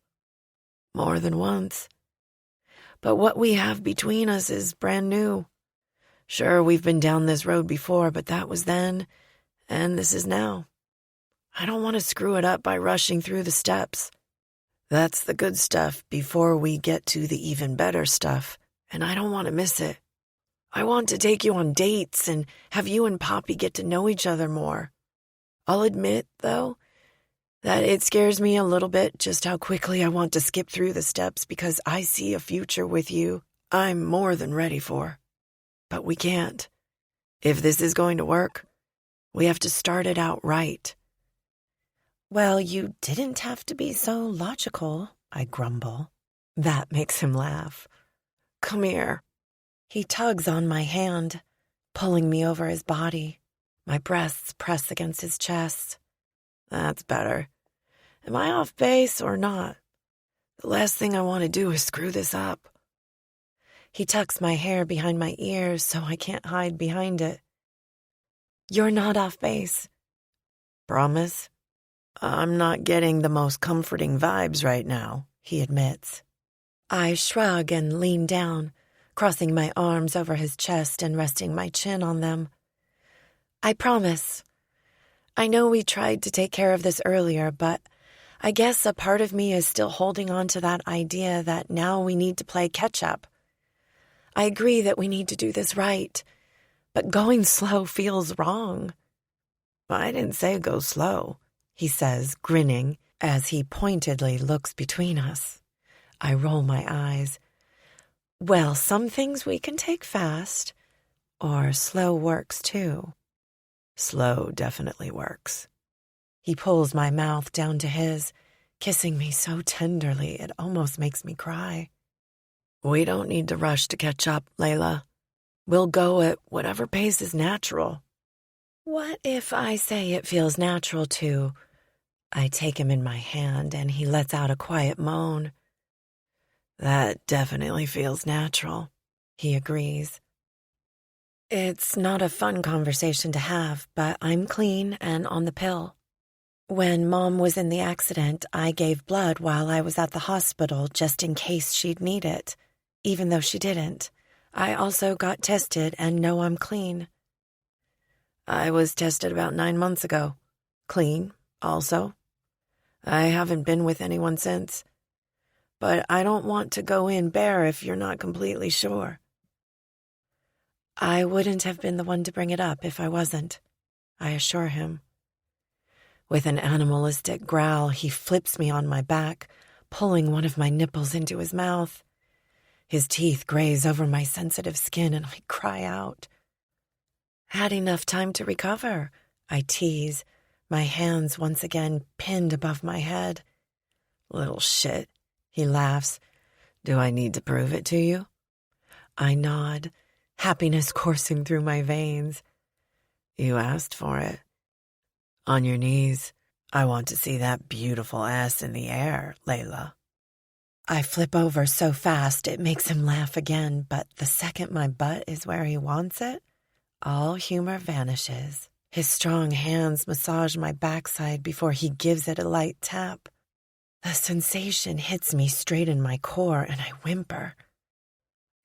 More than once. But what we have between us is brand new. Sure, we've been down this road before, but that was then, and this is now. I don't want to screw it up by rushing through the steps. That's the good stuff before we get to the even better stuff, and I don't want to miss it. I want to take you on dates and have you and Poppy get to know each other more. I'll admit, though, that it scares me a little bit just how quickly I want to skip through the steps because I see a future with you I'm more than ready for. But we can't. If this is going to work, we have to start it out right. Well, you didn't have to be so logical, I grumble. That makes him laugh. Come here. He tugs on my hand, pulling me over his body. My breasts press against his chest. That's better. Am I off base or not? The last thing I want to do is screw this up. He tucks my hair behind my ears so I can't hide behind it. You're not off base. Promise? I'm not getting the most comforting vibes right now, he admits. I shrug and lean down, crossing my arms over his chest and resting my chin on them. I promise. I know we tried to take care of this earlier, but I guess a part of me is still holding on to that idea that now we need to play catch-up. I agree that we need to do this right, but going slow feels wrong. I didn't say go slow, he says, grinning, as he pointedly looks between us. I roll my eyes. Well, some things we can take fast, or slow works too. Slow definitely works. He pulls my mouth down to his, kissing me so tenderly it almost makes me cry. We don't need to rush to catch up, Layla. We'll go at whatever pace is natural. What if I say it feels natural to? I take him in my hand and he lets out a quiet moan. That definitely feels natural, he agrees. It's not a fun conversation to have, but I'm clean and on the pill. When Mom was in the accident, I gave blood while I was at the hospital just in case she'd need it, even though she didn't. I also got tested and know I'm clean. I was tested about 9 months ago. Clean, also. I haven't been with anyone since. But I don't want to go in bare if you're not completely sure. I wouldn't have been the one to bring it up if I wasn't, I assure him. With an animalistic growl, he flips me on my back, pulling one of my nipples into his mouth. His teeth graze over my sensitive skin and I cry out. Had enough time to recover, I tease, my hands once again pinned above my head. Little shit, he laughs. Do I need to prove it to you? I nod, happiness coursing through my veins. You asked for it. On your knees. I want to see that beautiful ass in the air, Layla. I flip over so fast it makes him laugh again, but the second my butt is where he wants it, all humor vanishes. His strong hands massage my backside before he gives it a light tap. The sensation hits me straight in my core and I whimper.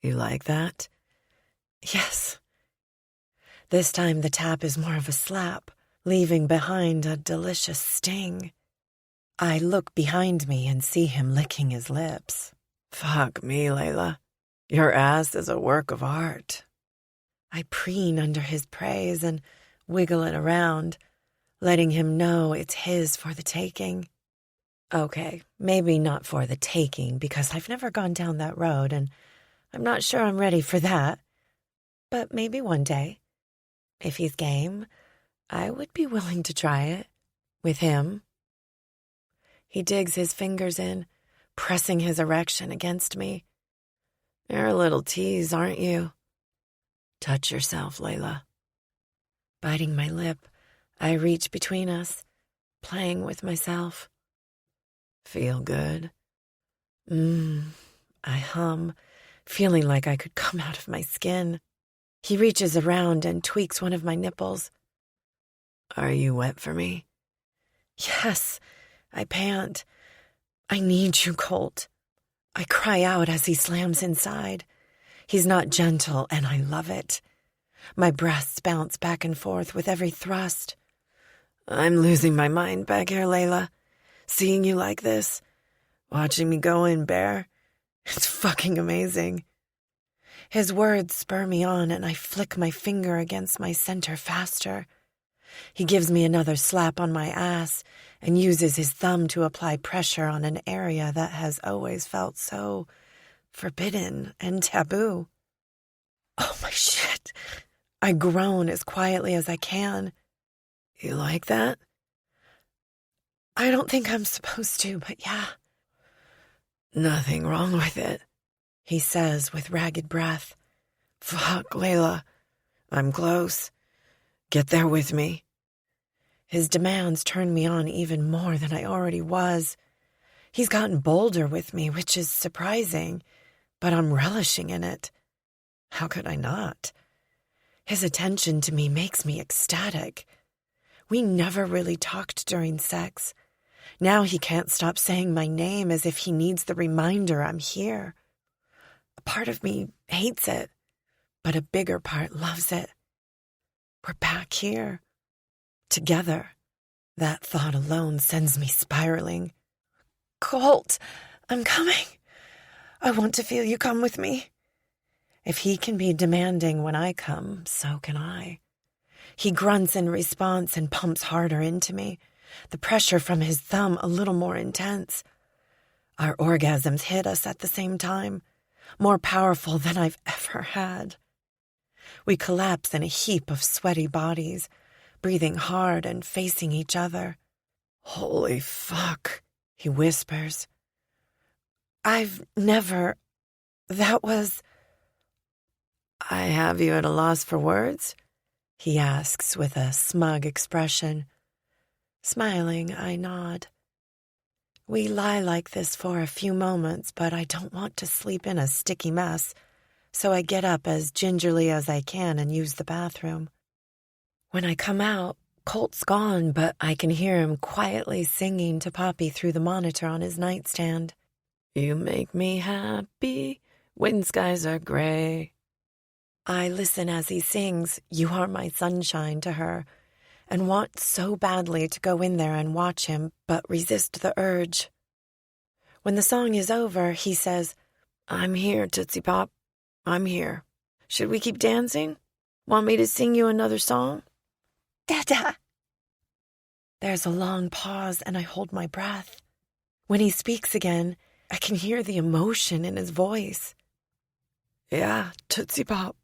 You like that? Yes. This time the tap is more of a slap, leaving behind a delicious sting. I look behind me and see him licking his lips. Fuck me, Layla. Your ass is a work of art. I preen under his praise and wiggle it around, letting him know it's his for the taking. Okay, maybe not for the taking, because I've never gone down that road, and I'm not sure I'm ready for that. But maybe one day, if he's game, I would be willing to try it with him. He digs his fingers in, pressing his erection against me. You're a little tease, aren't you? Touch yourself, Layla. Biting my lip, I reach between us, playing with myself. Feel good? I hum, feeling like I could come out of my skin. He reaches around and tweaks one of my nipples. Are you wet for me? Yes, I pant. I need you, Colt. I cry out as he slams inside. He's not gentle, and I love it. My breasts bounce back and forth with every thrust. I'm losing my mind back here, Layla. Seeing you like this, watching me go in bare, it's fucking amazing. His words spur me on, and I flick my finger against my center faster. He gives me another slap on my ass and uses his thumb to apply pressure on an area that has always felt so forbidden and taboo. Oh my shit. I groan as quietly as I can. You like that? I don't think I'm supposed to, but yeah. Nothing wrong with it, he says with ragged breath. Fuck, Layla. I'm close. Get there with me. His demands turn me on even more than I already was. He's gotten bolder with me, which is surprising, but I'm relishing in it. How could I not? His attention to me makes me ecstatic. We never really talked during sex. Now he can't stop saying my name as if he needs the reminder I'm here. A part of me hates it, but a bigger part loves it. We're back here, together. That thought alone sends me spiraling. Colt, I'm coming. I want to feel you come with me. If he can be demanding when I come, so can I. He grunts in response and pumps harder into me, the pressure from his thumb a little more intense. Our orgasms hit us at the same time, more powerful than I've ever had. We collapse in a heap of sweaty bodies, breathing hard and facing each other. Holy fuck, he whispers. That was... I have you at a loss for words? He asks with a smug expression. Smiling, I nod. We lie like this for a few moments, but I don't want to sleep in a sticky mess, so I get up as gingerly as I can and use the bathroom. When I come out, Colt's gone, but I can hear him quietly singing to Poppy through the monitor on his nightstand. You make me happy when skies are gray. I listen as he sings, You Are My Sunshine, to her, and want so badly to go in there and watch him, but resist the urge. When the song is over, he says, I'm here, Tootsie Pop. I'm here. Should we keep dancing? Want me to sing you another song? Dada! There's a long pause, and I hold my breath. When he speaks again, I can hear the emotion in his voice. Yeah, Tootsie Pop.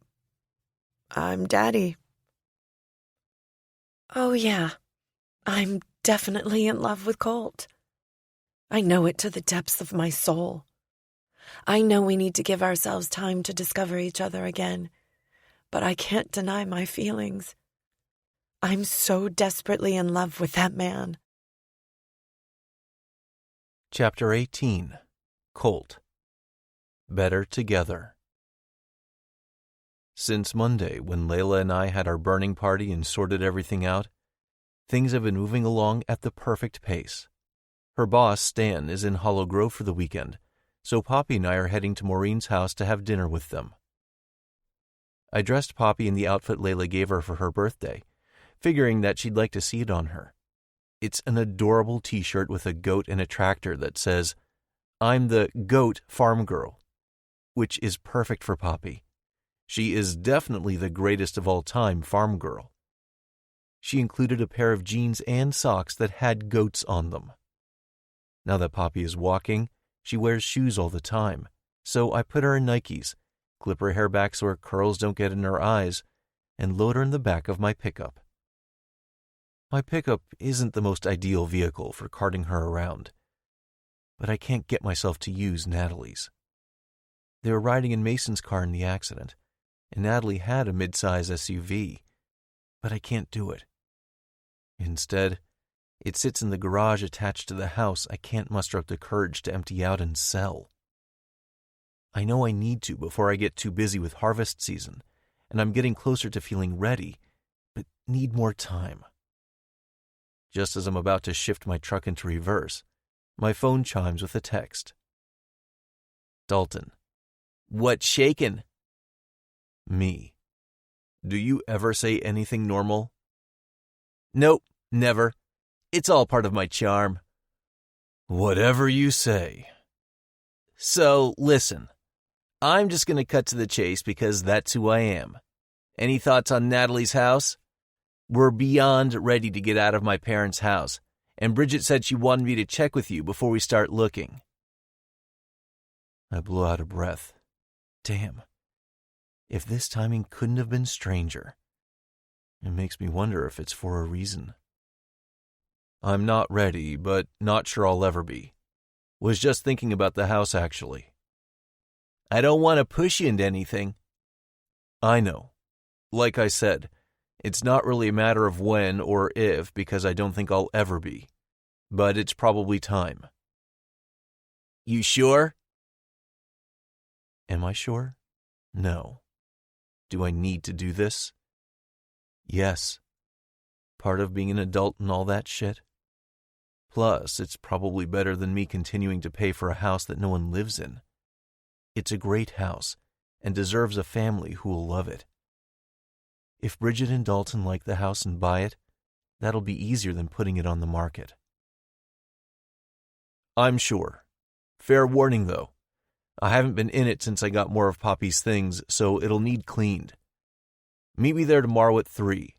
I'm Daddy. Oh, yeah. I'm definitely in love with Colt. I know it to the depths of my soul. I know we need to give ourselves time to discover each other again, but I can't deny my feelings. I'm so desperately in love with that man. Chapter 18. Colt. Better Together. Since Monday, when Layla and I had our burning party and sorted everything out, things have been moving along at the perfect pace. Her boss, Stan, is in Hollow Grove for the weekend, so Poppy and I are heading to Maureen's house to have dinner with them. I dressed Poppy in the outfit Layla gave her for her birthday, figuring that she'd like to see it on her. It's an adorable t-shirt with a goat and a tractor that says, I'm the GOAT farm girl, which is perfect for Poppy. She is definitely the greatest of all time farm girl. She included a pair of jeans and socks that had goats on them. Now that Poppy is walking, she wears shoes all the time, so I put her in Nikes, clip her hair back so her curls don't get in her eyes, and load her in the back of my pickup. My pickup isn't the most ideal vehicle for carting her around, but I can't get myself to use Natalie's. They were riding in Mason's car in the accident, and Natalie had a mid-size SUV, but I can't do it. Instead, it sits in the garage attached to the house I can't muster up the courage to empty out and sell. I know I need to before I get too busy with harvest season, and I'm getting closer to feeling ready, but need more time. Just as I'm about to shift my truck into reverse, my phone chimes with a text. Dalton. What's shakin'? Me. Do you ever say anything normal? Nope, never. It's all part of my charm. Whatever you say. So, listen. I'm just going to cut to the chase because that's who I am. Any thoughts on Natalie's house? We're beyond ready to get out of my parents' house, and Bridget said she wanted me to check with you before we start looking. I blew out a breath. Damn. If this timing couldn't have been stranger. It makes me wonder if it's for a reason. I'm not ready, but not sure I'll ever be. Was just thinking about the house, actually. I don't want to push you into anything. I know. Like I said, it's not really a matter of when or if, because I don't think I'll ever be. But it's probably time. You sure? Am I sure? No. Do I need to do this? Yes. Part of being an adult and all that shit. Plus, it's probably better than me continuing to pay for a house that no one lives in. It's a great house and deserves a family who will love it. If Bridget and Dalton like the house and buy it, that'll be easier than putting it on the market. I'm sure. Fair warning, though. I haven't been in it since I got more of Poppy's things, so it'll need cleaned. Meet me there tomorrow at 3,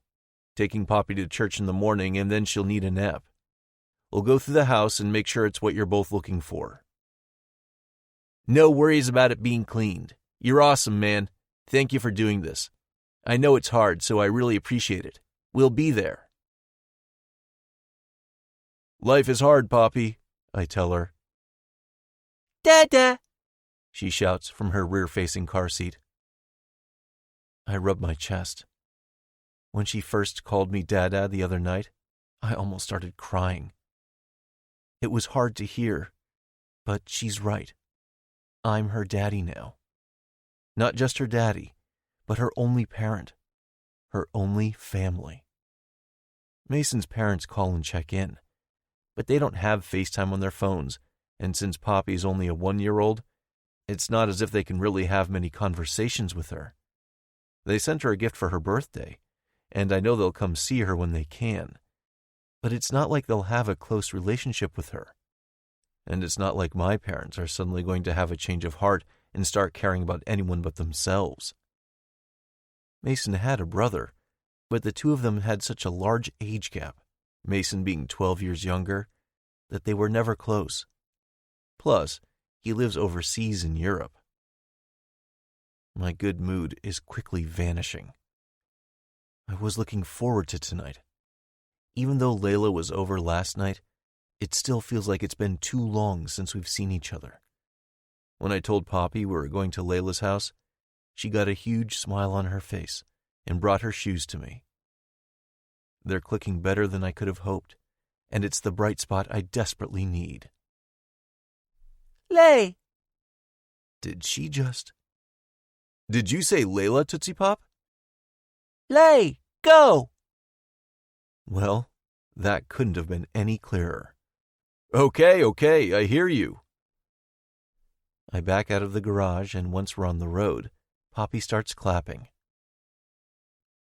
taking Poppy to church in the morning, and then she'll need a nap. We'll go through the house and make sure it's what you're both looking for. No worries about it being cleaned. You're awesome, man. Thank you for doing this. I know it's hard, so I really appreciate it. We'll be there. Life is hard, Poppy, I tell her. Dada, she shouts from her rear-facing car seat. I rub my chest. When she first called me Dada the other night, I almost started crying. It was hard to hear, but she's right. I'm her daddy now. Not just her daddy, but her only parent, her only family. Mason's parents call and check in, but they don't have FaceTime on their phones, and since Poppy's only a 1-year-old, it's not as if they can really have many conversations with her. They sent her a gift for her birthday, and I know they'll come see her when they can, but it's not like they'll have a close relationship with her. And it's not like my parents are suddenly going to have a change of heart and start caring about anyone but themselves. Mason had a brother, but the two of them had such a large age gap, Mason being 12 years younger, that they were never close. Plus, he lives overseas in Europe. My good mood is quickly vanishing. I was looking forward to tonight. Even though Layla was over last night, it still feels like it's been too long since we've seen each other. When I told Poppy we were going to Layla's house, she got a huge smile on her face and brought her shoes to me. They're clicking better than I could have hoped, and it's the bright spot I desperately need. Lay! Did she just... Did you say Layla, Tootsie Pop? Lay! Go! Well, that couldn't have been any clearer. Okay, I hear you. I back out of the garage, and once we're on the road, Poppy starts clapping.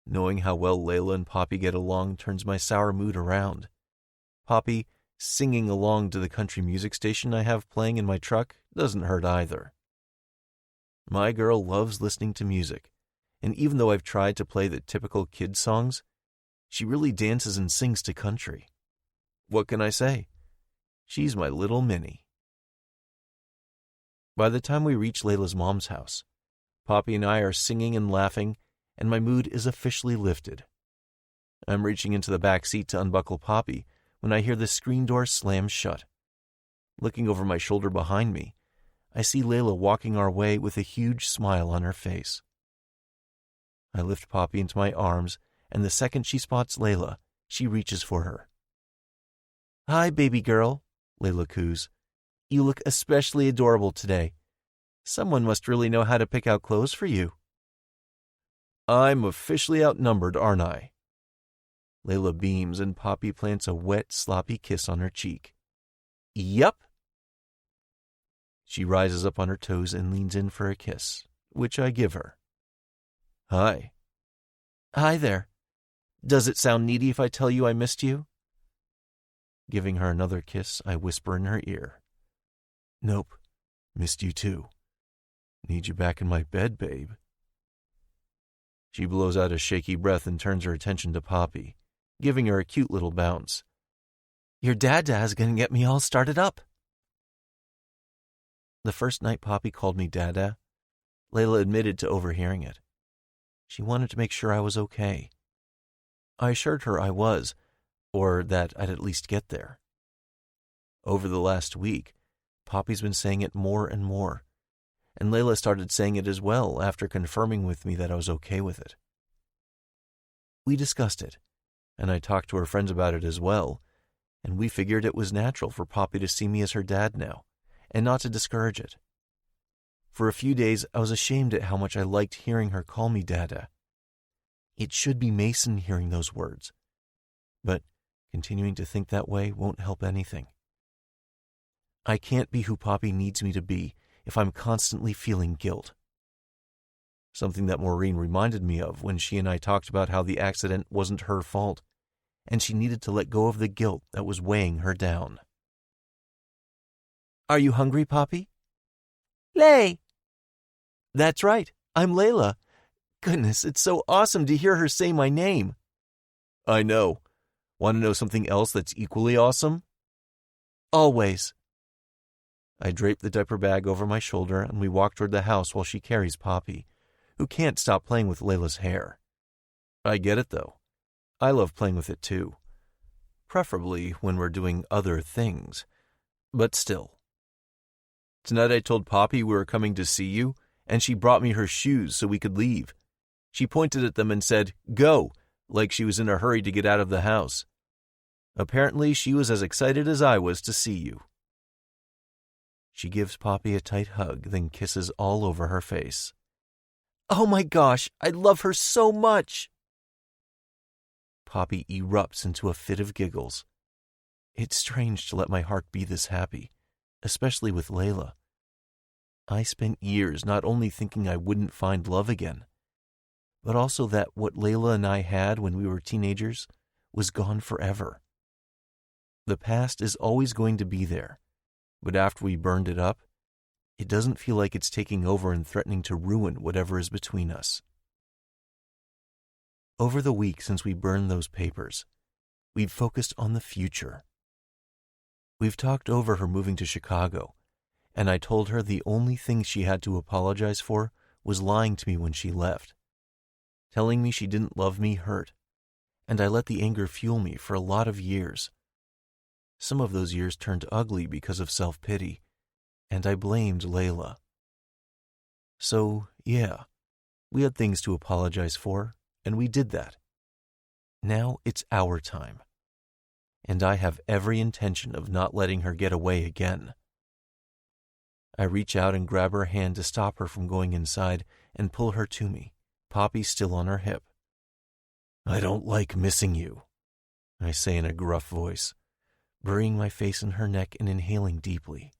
Knowing how well Layla and Poppy get along turns my sour mood around. Poppy singing along to the country music station I have playing in my truck doesn't hurt either. My girl loves listening to music, and even though I've tried to play the typical kids' songs, She really dances and sings to country. What can I say? She's my little Minnie. By the time we reach Layla's mom's house, Poppy and I are singing and laughing, and my mood is officially lifted. I'm reaching into the back seat to unbuckle Poppy when I hear the screen door slam shut. Looking over my shoulder behind me, I see Layla walking our way with a huge smile on her face. I lift Poppy into my arms, and the second she spots Layla, she reaches for her. "Hi, baby girl," Layla coos. "You look especially adorable today. Someone must really know how to pick out clothes for you." I'm officially outnumbered, aren't I? Layla beams and Poppy plants a wet, sloppy kiss on her cheek. Yup. She rises up on her toes and leans in for a kiss, which I give her. Hi. Hi there. Does it sound needy if I tell you I missed you? Giving her another kiss, I whisper in her ear. Nope. Missed you too. Need you back in my bed, babe. She blows out a shaky breath and turns her attention to Poppy, giving her a cute little bounce. Your dada's gonna get me all started up. The first night Poppy called me Dada, Layla admitted to overhearing it. She wanted to make sure I was okay. I assured her I was, or that I'd at least get there. Over the last week, Poppy's been saying it more and more, and Layla started saying it as well after confirming with me that I was okay with it. We discussed it, and I talked to her friends about it as well, and we figured it was natural for Poppy to see me as her dad now, and not to discourage it. For a few days, I was ashamed at how much I liked hearing her call me Dada. It should be Mason hearing those words, but continuing to think that way won't help anything. I can't be who Poppy needs me to be if I'm constantly feeling guilt. Something that Maureen reminded me of when she and I talked about how the accident wasn't her fault, and she needed to let go of the guilt that was weighing her down. Are you hungry, Poppy? Lay. That's right, I'm Layla. Goodness, it's so awesome to hear her say my name. I know. Want to know something else that's equally awesome? Always. I drape the diaper bag over my shoulder and we walk toward the house while she carries Poppy, who can't stop playing with Layla's hair. I get it, though. I love playing with it, too. Preferably when we're doing other things. But still. Tonight I told Poppy we were coming to see you, and she brought me her shoes so we could leave. She pointed at them and said, "Go," like she was in a hurry to get out of the house. Apparently, she was as excited as I was to see you. She gives Poppy a tight hug, then kisses all over her face. Oh my gosh, I love her so much! Poppy erupts into a fit of giggles. It's strange to let my heart be this happy, especially with Layla. I spent years not only thinking I wouldn't find love again, but also that what Layla and I had when we were teenagers was gone forever. The past is always going to be there, but after we burned it up, it doesn't feel like it's taking over and threatening to ruin whatever is between us. Over the week since we burned those papers, we've focused on the future. We've talked over her moving to Chicago, and I told her the only thing she had to apologize for was lying to me when she left. Telling me she didn't love me hurt, and I let the anger fuel me for a lot of years. Some of those years turned ugly because of self-pity, and I blamed Layla. So, yeah, we had things to apologize for, and we did that. Now it's our time, and I have every intention of not letting her get away again. I reach out and grab her hand to stop her from going inside and pull her to me, Poppy still on her hip. I don't like missing you, I say in a gruff voice, burying my face in her neck and inhaling deeply.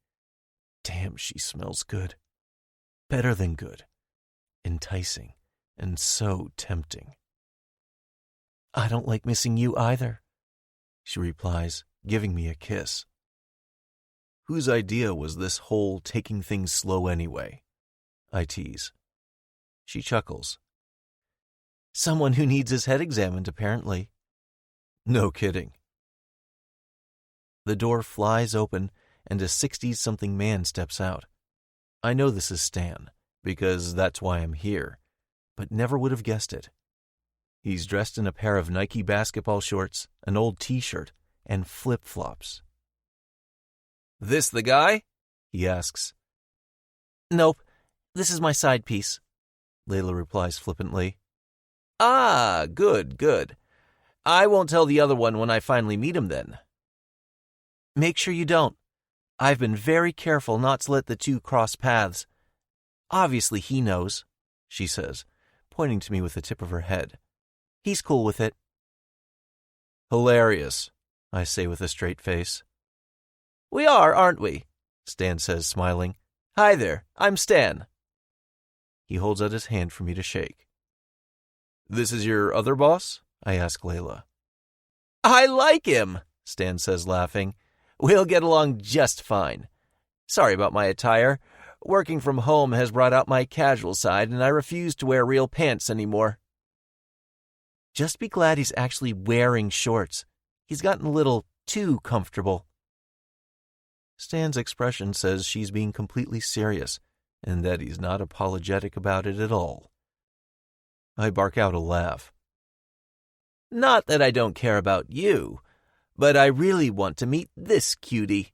Damn, she smells good. Better than good. Enticing and so tempting. I don't like missing you either, she replies, giving me a kiss. Whose idea was this whole taking things slow anyway? I tease. She chuckles. Someone who needs his head examined, apparently. No kidding. The door flies open and a 60-something man steps out. I know this is Stan, because that's why I'm here, but never would have guessed it. He's dressed in a pair of Nike basketball shorts, an old t-shirt, and flip-flops. "This the guy?" he asks. "Nope, this is my side piece," Layla replies flippantly. "Ah, good, good. I won't tell the other one when I finally meet him then." "Make sure you don't. I've been very careful not to let the two cross paths. Obviously he knows," she says, pointing to me with the tip of her head. "He's cool with it." "Hilarious," I say with a straight face. "We are, aren't we?" Stan says, smiling. "Hi there, I'm Stan." He holds out his hand for me to shake. "This is your other boss?" I ask Layla. "I like him," Stan says, laughing. "We'll get along just fine. Sorry about my attire. Working from home has brought out my casual side, and I refuse to wear real pants anymore." Just be glad he's actually wearing shorts. He's gotten a little too comfortable. Stan's expression says she's being completely serious, and that he's not apologetic about it at all. I bark out a laugh. "Not that I don't care about you, but I really want to meet this cutie."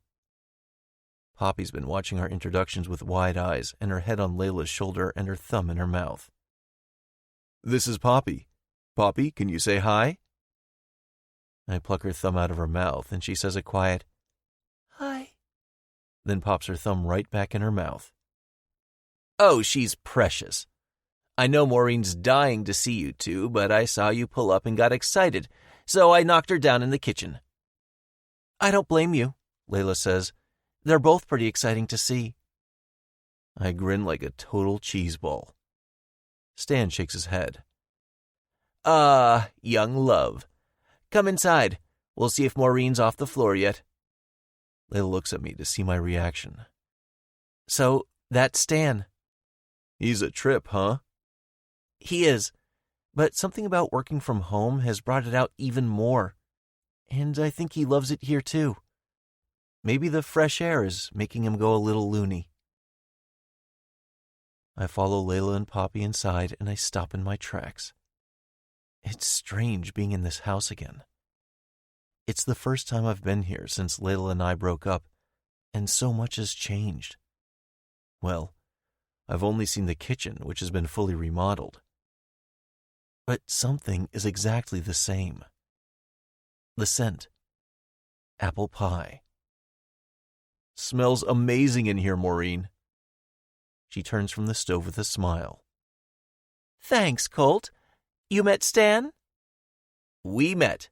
Poppy's been watching our introductions with wide eyes and her head on Layla's shoulder and her thumb in her mouth. "This is Poppy. Poppy, can you say hi?" I pluck her thumb out of her mouth and she says a quiet, "Hi," then pops her thumb right back in her mouth. "Oh, she's precious. I know Maureen's dying to see you two, but I saw you pull up and got excited, so I knocked her down in the kitchen." "I don't blame you," Layla says. "They're both pretty exciting to see." I grin like a total cheeseball. Stan shakes his head. "Ah, young love. Come inside. We'll see if Maureen's off the floor yet." Layla looks at me to see my reaction. "So, that's Stan." "He's a trip, huh?" "He is. But something about working from home has brought it out even more. And I think he loves it here too. Maybe the fresh air is making him go a little loony." I follow Layla and Poppy inside and I stop in my tracks. It's strange being in this house again. It's the first time I've been here since Layla and I broke up, and so much has changed. Well, I've only seen the kitchen, which has been fully remodeled. But something is exactly the same. The scent. Apple pie. "Smells amazing in here, Maureen." She turns from the stove with a smile. "Thanks, Colt. You met Stan?" "We met,"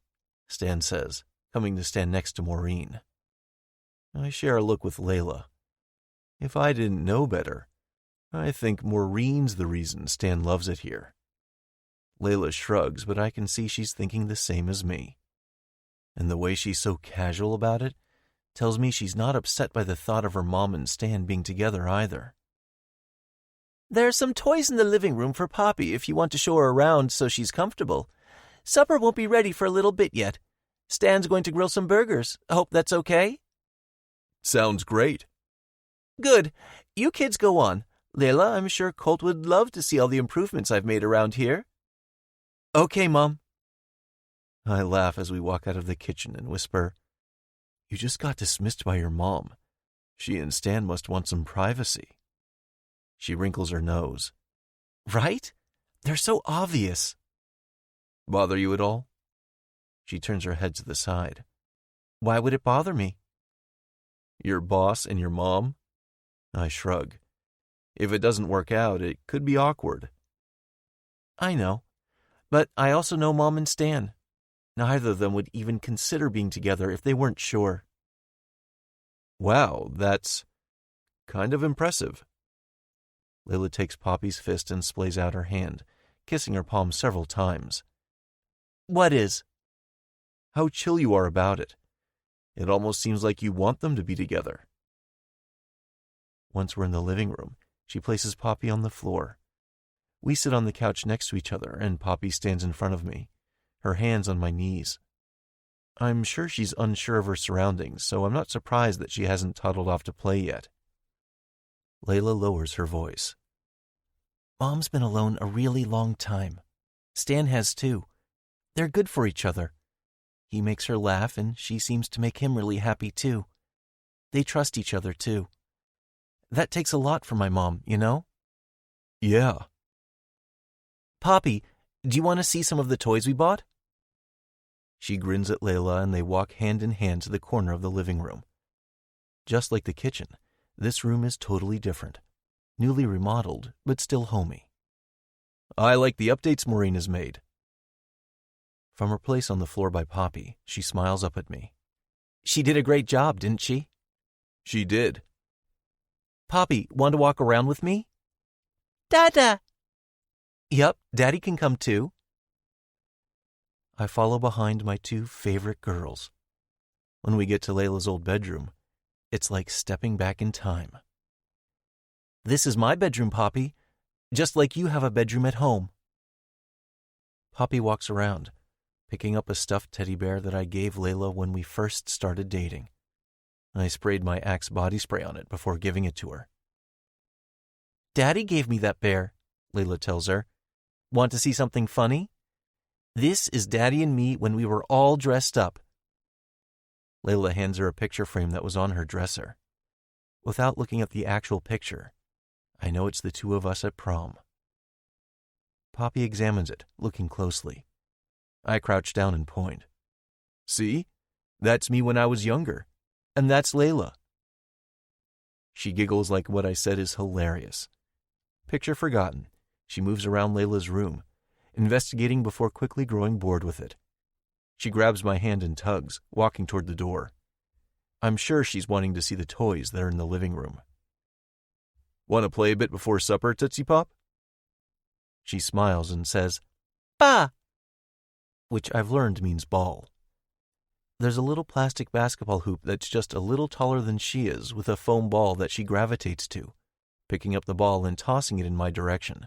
Stan says, coming to stand next to Maureen. I share a look with Layla. If I didn't know better, I think Maureen's the reason Stan loves it here. Layla shrugs, but I can see she's thinking the same as me. And the way she's so casual about it tells me she's not upset by the thought of her mom and Stan being together either. "There's some toys in the living room for Poppy if you want to show her around so she's comfortable. Supper won't be ready for a little bit yet. Stan's going to grill some burgers. Hope that's okay?" "Sounds great." "Good. You kids go on. Layla, I'm sure Colt would love to see all the improvements I've made around here." "Okay, Mom." I laugh as we walk out of the kitchen and whisper, "You just got dismissed by your mom. She and Stan must want some privacy." She wrinkles her nose. "Right? They're so obvious." "Bother you at all?" She turns her head to the side. "Why would it bother me?" "Your boss and your mom?" I shrug. If it doesn't work out, it could be awkward. "I know. But I also know Mom and Stan. Neither of them would even consider being together if they weren't sure." "Wow, that's kind of impressive." Layla takes Poppy's fist and splays out her hand, kissing her palm several times. "What is?" "How chill you are about it. It almost seems like you want them to be together." Once we're in the living room, she places Poppy on the floor. We sit on the couch next to each other, and Poppy stands in front of me, her hands on my knees. I'm sure she's unsure of her surroundings, so I'm not surprised that she hasn't toddled off to play yet. Layla lowers her voice. Mom's been alone a really long time. Stan has too. They're good for each other. He makes her laugh, and she seems to make him really happy too. They trust each other too. That takes a lot for my mom, you know? Yeah. Poppy, do you want to see some of the toys we bought? She grins at Layla, and they walk hand in hand to the corner of the living room. Just like the kitchen, this room is totally different. Newly remodeled, but still homey. I like the updates Maureen has made. From her place on the floor by Poppy, she smiles up at me. She did a great job, didn't she? She did. Poppy, want to walk around with me? Dada! Yep, Daddy can come too. I follow behind my two favorite girls. When we get to Layla's old bedroom, it's like stepping back in time. This is my bedroom, Poppy, just like you have a bedroom at home. Poppy walks around, picking up a stuffed teddy bear that I gave Layla when we first started dating. I sprayed my Axe body spray on it before giving it to her. Daddy gave me that bear, Layla tells her. Want to see something funny? This is Daddy and me when we were all dressed up. Layla hands her a picture frame that was on her dresser. Without looking at the actual picture, I know it's the two of us at prom. Poppy examines it, looking closely. I crouch down and point. See? That's me when I was younger. And that's Layla. She giggles like what I said is hilarious. Picture forgotten, she moves around Layla's room, investigating before quickly growing bored with it. She grabs my hand and tugs, walking toward the door. I'm sure she's wanting to see the toys that are in the living room. Want to play a bit before supper, Tootsie Pop? She smiles and says, Ba! Which I've learned means ball. There's a little plastic basketball hoop that's just a little taller than she is with a foam ball that she gravitates to, picking up the ball and tossing it in my direction.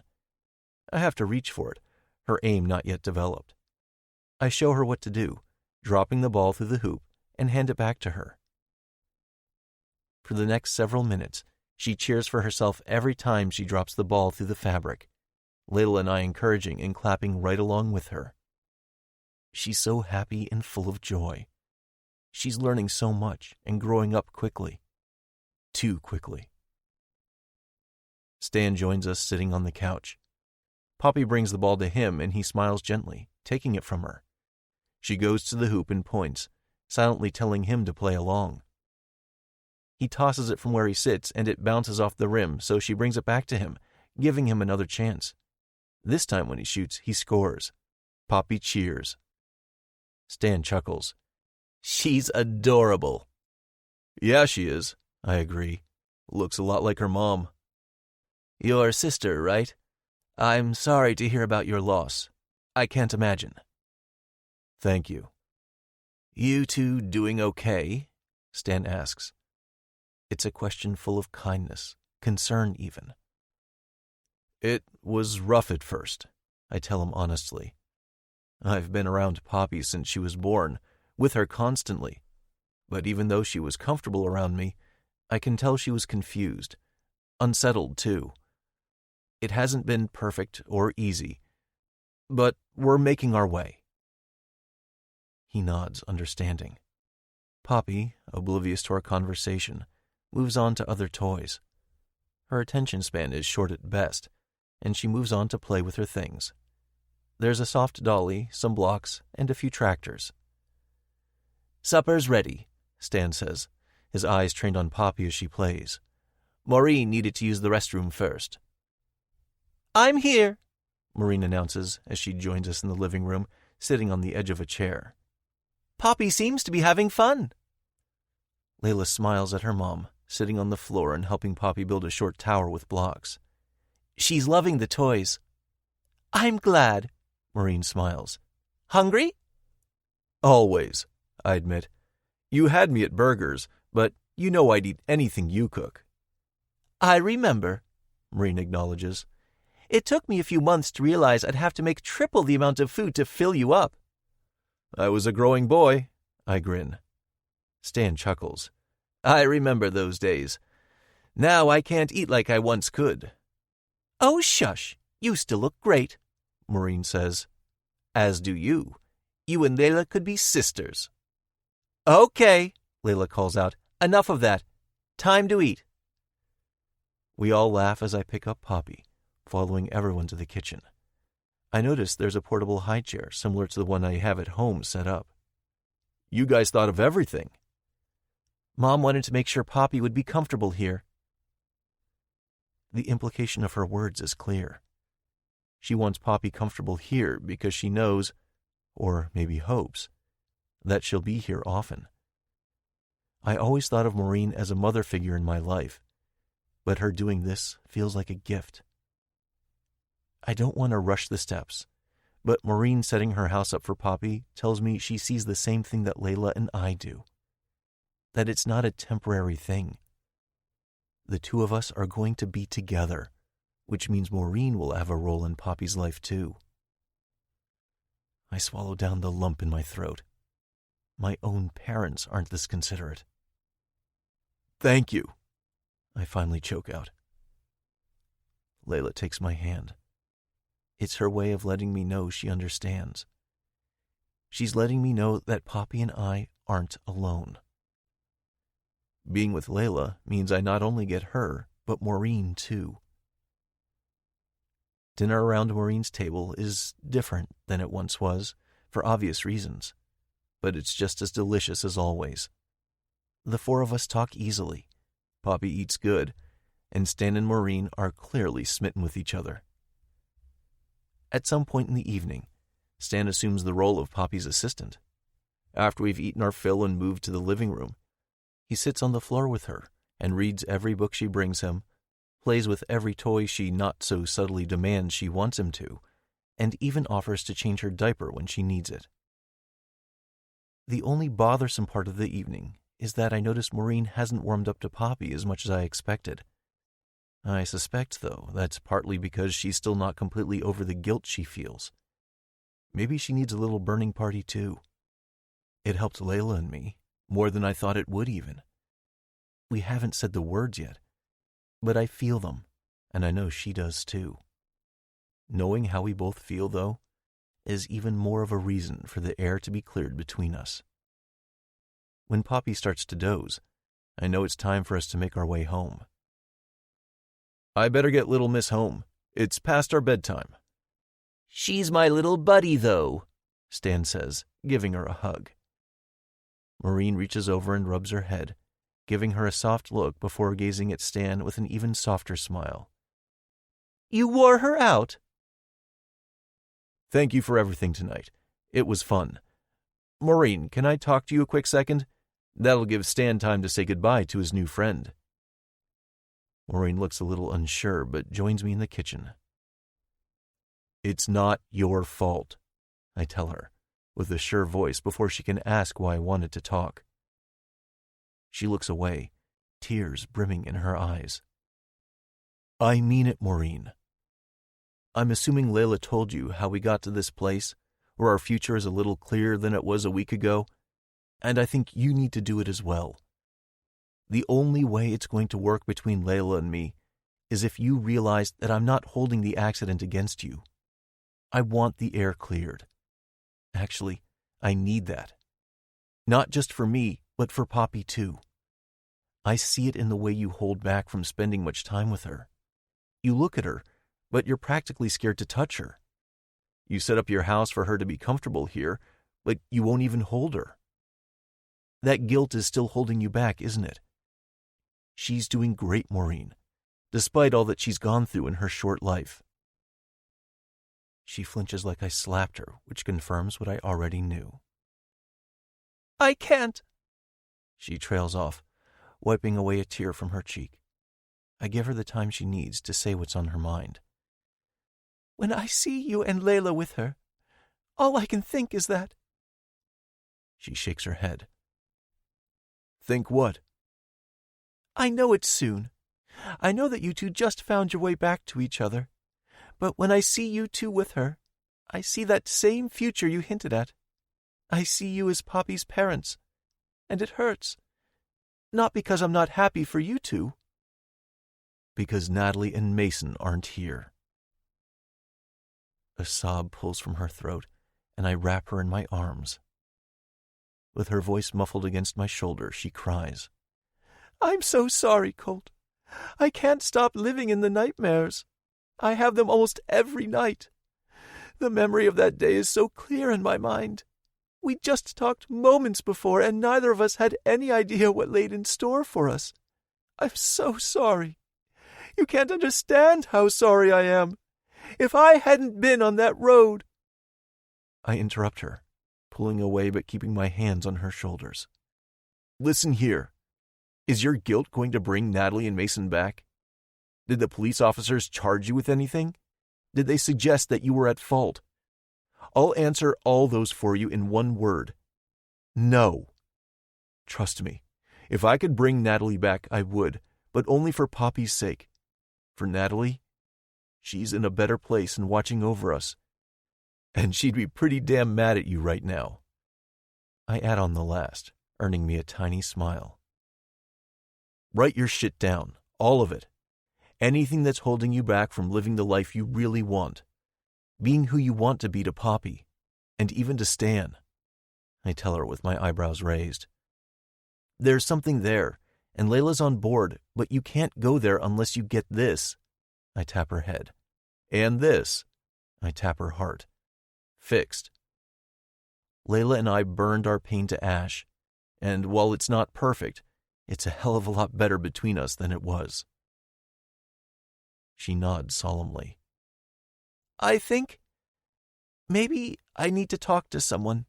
I have to reach for it, her aim not yet developed. I show her what to do, dropping the ball through the hoop, and hand it back to her. For the next several minutes, she cheers for herself every time she drops the ball through the fabric, Layla and I encouraging and clapping right along with her. She's so happy and full of joy. She's learning so much and growing up quickly. Too quickly. Stan joins us sitting on the couch. Poppy brings the ball to him and he smiles gently, taking it from her. She goes to the hoop and points, silently telling him to play along. He tosses it from where he sits and it bounces off the rim, so she brings it back to him, giving him another chance. This time when he shoots, he scores. Poppy cheers. Stan chuckles. She's adorable. Yeah, she is, I agree. Looks a lot like her mom. Your sister, right? I'm sorry to hear about your loss. I can't imagine. Thank you. You two doing okay? Stan asks. It's a question full of kindness, concern even. It was rough at first, I tell him honestly. I've been around Poppy since she was born, with her constantly. But even though she was comfortable around me, I can tell she was confused, unsettled too. It hasn't been perfect or easy, but we're making our way. He nods, understanding. Poppy, oblivious to our conversation, moves on to other toys. Her attention span is short at best, and she moves on to play with her things. There's a soft dolly, some blocks, and a few tractors. Supper's ready, Stan says, his eyes trained on Poppy as she plays. Maureen needed to use the restroom first. I'm here, Maureen announces as she joins us in the living room, sitting on the edge of a chair. Poppy seems to be having fun. Layla smiles at her mom, sitting on the floor and helping Poppy build a short tower with blocks. She's loving the toys. I'm glad, Maureen smiles. Hungry? Always, I admit. You had me at burgers, but you know I'd eat anything you cook. I remember, Maureen acknowledges. It took me a few months to realize I'd have to make triple the amount of food to fill you up. I was a growing boy, I grin. Stan chuckles. I remember those days. Now I can't eat like I once could. Oh, shush. You still look great, Maureen says. As do you. You and Layla could be sisters. Okay, Layla calls out. Enough of that. Time to eat. We all laugh as I pick up Poppy, following everyone to the kitchen. I notice there's a portable high chair similar to the one I have at home set up. You guys thought of everything. Mom wanted to make sure Poppy would be comfortable here. The implication of her words is clear. She wants Poppy comfortable here because she knows, or maybe hopes, that she'll be here often. I always thought of Maureen as a mother figure in my life, but her doing this feels like a gift. I don't want to rush the steps, but Maureen setting her house up for Poppy tells me she sees the same thing that Layla and I do, that it's not a temporary thing. The two of us are going to be together, which means Maureen will have a role in Poppy's life too. I swallow down the lump in my throat. My own parents aren't this considerate. Thank you, I finally choke out. Layla takes my hand. It's her way of letting me know she understands. She's letting me know that Poppy and I aren't alone. Being with Layla means I not only get her, but Maureen too. Dinner around Maureen's table is different than it once was, for obvious reasons, but it's just as delicious as always. The four of us talk easily. Poppy eats good, and Stan and Maureen are clearly smitten with each other. At some point in the evening, Stan assumes the role of Poppy's assistant. After we've eaten our fill and moved to the living room, he sits on the floor with her and reads every book she brings him, plays with every toy she not so subtly demands she wants him to, and even offers to change her diaper when she needs it. The only bothersome part of the evening is that I notice Maureen hasn't warmed up to Poppy as much as I expected. I suspect, though, that's partly because she's still not completely over the guilt she feels. Maybe she needs a little burning party, too. It helped Layla and me, more than I thought it would even. We haven't said the words yet, but I feel them, and I know she does, too. Knowing how we both feel, though, is even more of a reason for the air to be cleared between us. When Poppy starts to doze, I know it's time for us to make our way home. I better get little Miss home. It's past our bedtime. She's my little buddy, though, Stan says, giving her a hug. Maureen reaches over and rubs her head, giving her a soft look before gazing at Stan with an even softer smile. You wore her out. Thank you for everything tonight. It was fun. Maureen, can I talk to you a quick second? That'll give Stan time to say goodbye to his new friend. Maureen looks a little unsure, but joins me in the kitchen. It's not your fault, I tell her, with a sure voice before she can ask why I wanted to talk. She looks away, tears brimming in her eyes. I mean it, Maureen. I'm assuming Layla told you how we got to this place, where our future is a little clearer than it was a week ago, and I think you need to do it as well. The only way it's going to work between Layla and me is if you realize that I'm not holding the accident against you. I want the air cleared. Actually, I need that. Not just for me, but for Poppy too. I see it in the way you hold back from spending much time with her. You look at her, but you're practically scared to touch her. You set up your house for her to be comfortable here, but you won't even hold her. That guilt is still holding you back, isn't it? She's doing great, Maureen, despite all that she's gone through in her short life. She flinches like I slapped her, which confirms what I already knew. I can't. She trails off, wiping away a tear from her cheek. I give her the time she needs to say what's on her mind. When I see you and Layla with her, all I can think is that. She shakes her head. Think what? I know it's soon. I know that you two just found your way back to each other. But when I see you two with her, I see that same future you hinted at. I see you as Poppy's parents, and it hurts. Not because I'm not happy for you two. Because Natalie and Mason aren't here. A sob pulls from her throat, and I wrap her in my arms. With her voice muffled against my shoulder, she cries, I'm so sorry, Colt. I can't stop living in the nightmares. I have them almost every night. The memory of that day is so clear in my mind. We just talked moments before, and neither of us had any idea what laid in store for us. I'm so sorry. You can't understand how sorry I am. If I hadn't been on that road... I interrupt her, pulling away but keeping my hands on her shoulders. Listen here. Is your guilt going to bring Natalie and Mason back? Did the police officers charge you with anything? Did they suggest that you were at fault? I'll answer all those for you in one word. No. Trust me, if I could bring Natalie back, I would, but only for Poppy's sake. For Natalie, she's in a better place and watching over us. And she'd be pretty damn mad at you right now. I add on the last, earning me a tiny smile. Write your shit down, all of it. Anything that's holding you back from living the life you really want. Being who you want to be to Poppy, and even to Stan. I tell her with my eyebrows raised. There's something there, and Layla's on board, but you can't go there unless you get this. I tap her head. And this. I tap her heart. Fixed. Layla and I burned our pain to ash, and while it's not perfect, it's a hell of a lot better between us than it was. She nods solemnly. I think maybe I need to talk to someone.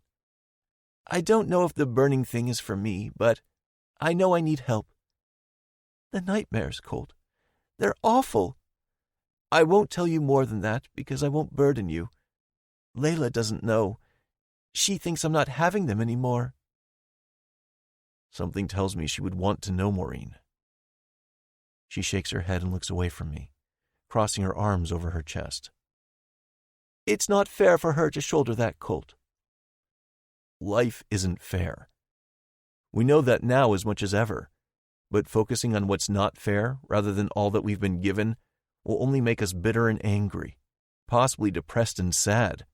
I don't know if the burning thing is for me, but I know I need help. The nightmares, Colt. They're awful. I won't tell you more than that because I won't burden you. Layla doesn't know. She thinks I'm not having them anymore. Something tells me she would want to know, Maureen. She shakes her head and looks away from me, crossing her arms over her chest. It's not fair for her to shoulder that, Colt. Life isn't fair. We know that now as much as ever, but focusing on what's not fair rather than all that we've been given will only make us bitter and angry, possibly depressed and sad.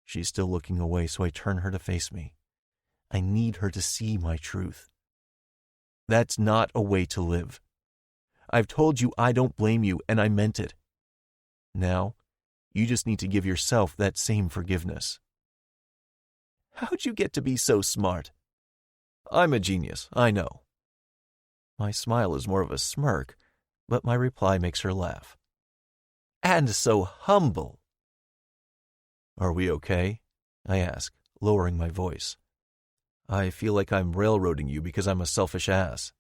She's still looking away, so I turn her to face me. I need her to see my truth. That's not a way to live. I've told you I don't blame you, and I meant it. Now, you just need to give yourself that same forgiveness. How'd you get to be so smart? I'm a genius, I know. My smile is more of a smirk, but my reply makes her laugh. And so humble. Are we okay? I ask, lowering my voice. I feel like I'm railroading you because I'm a selfish ass.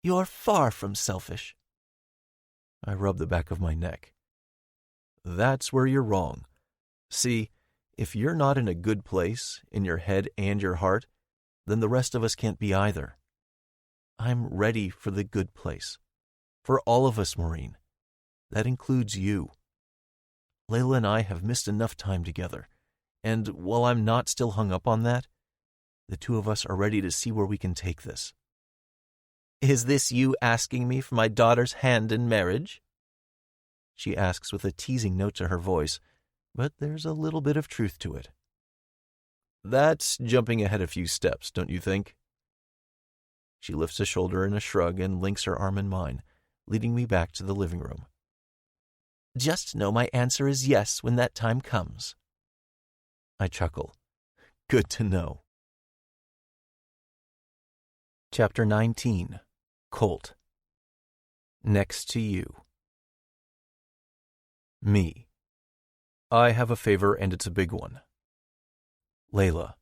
You're far from selfish. I rub the back of my neck. That's where you're wrong. See, if you're not in a good place, in your head and your heart, then the rest of us can't be either. I'm ready for the good place. For all of us, Maureen. That includes you. Layla and I have missed enough time together, and while I'm not still hung up on that, the two of us are ready to see where we can take this. Is this you asking me for my daughter's hand in marriage? She asks with a teasing note to her voice, but there's a little bit of truth to it. That's jumping ahead a few steps, don't you think? She lifts a shoulder in a shrug and links her arm in mine, leading me back to the living room. Just know my answer is yes when that time comes. I chuckle. Good to know. Chapter 19. Colt. Next to you. Me. I have a favor and it's a big one. Layla.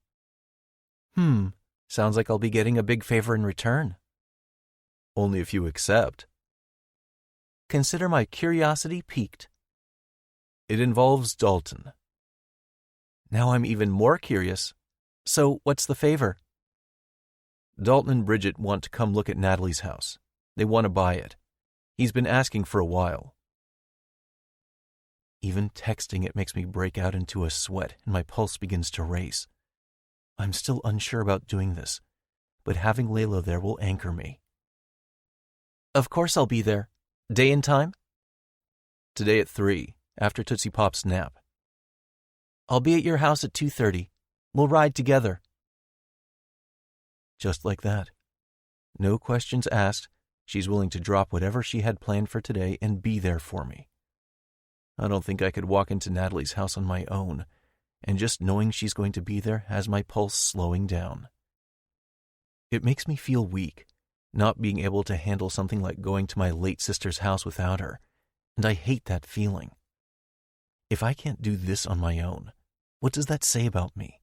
Sounds like I'll be getting a big favor in return. Only if you accept. Consider my curiosity piqued. It involves Dalton. Now I'm even more curious. So what's the favor? Dalton and Bridget want to come look at Natalie's house. They want to buy it. He's been asking for a while. Even texting it makes me break out into a sweat and my pulse begins to race. I'm still unsure about doing this, but having Layla there will anchor me. Of course I'll be there. Day and time? Today at 3, after Tootsie Pop's nap. I'll be at your house at 2:30. We'll ride together. Just like that. No questions asked, she's willing to drop whatever she had planned for today and be there for me. I don't think I could walk into Natalie's house on my own, and just knowing she's going to be there has my pulse slowing down. It makes me feel weak, not being able to handle something like going to my late sister's house without her, and I hate that feeling. If I can't do this on my own, what does that say about me?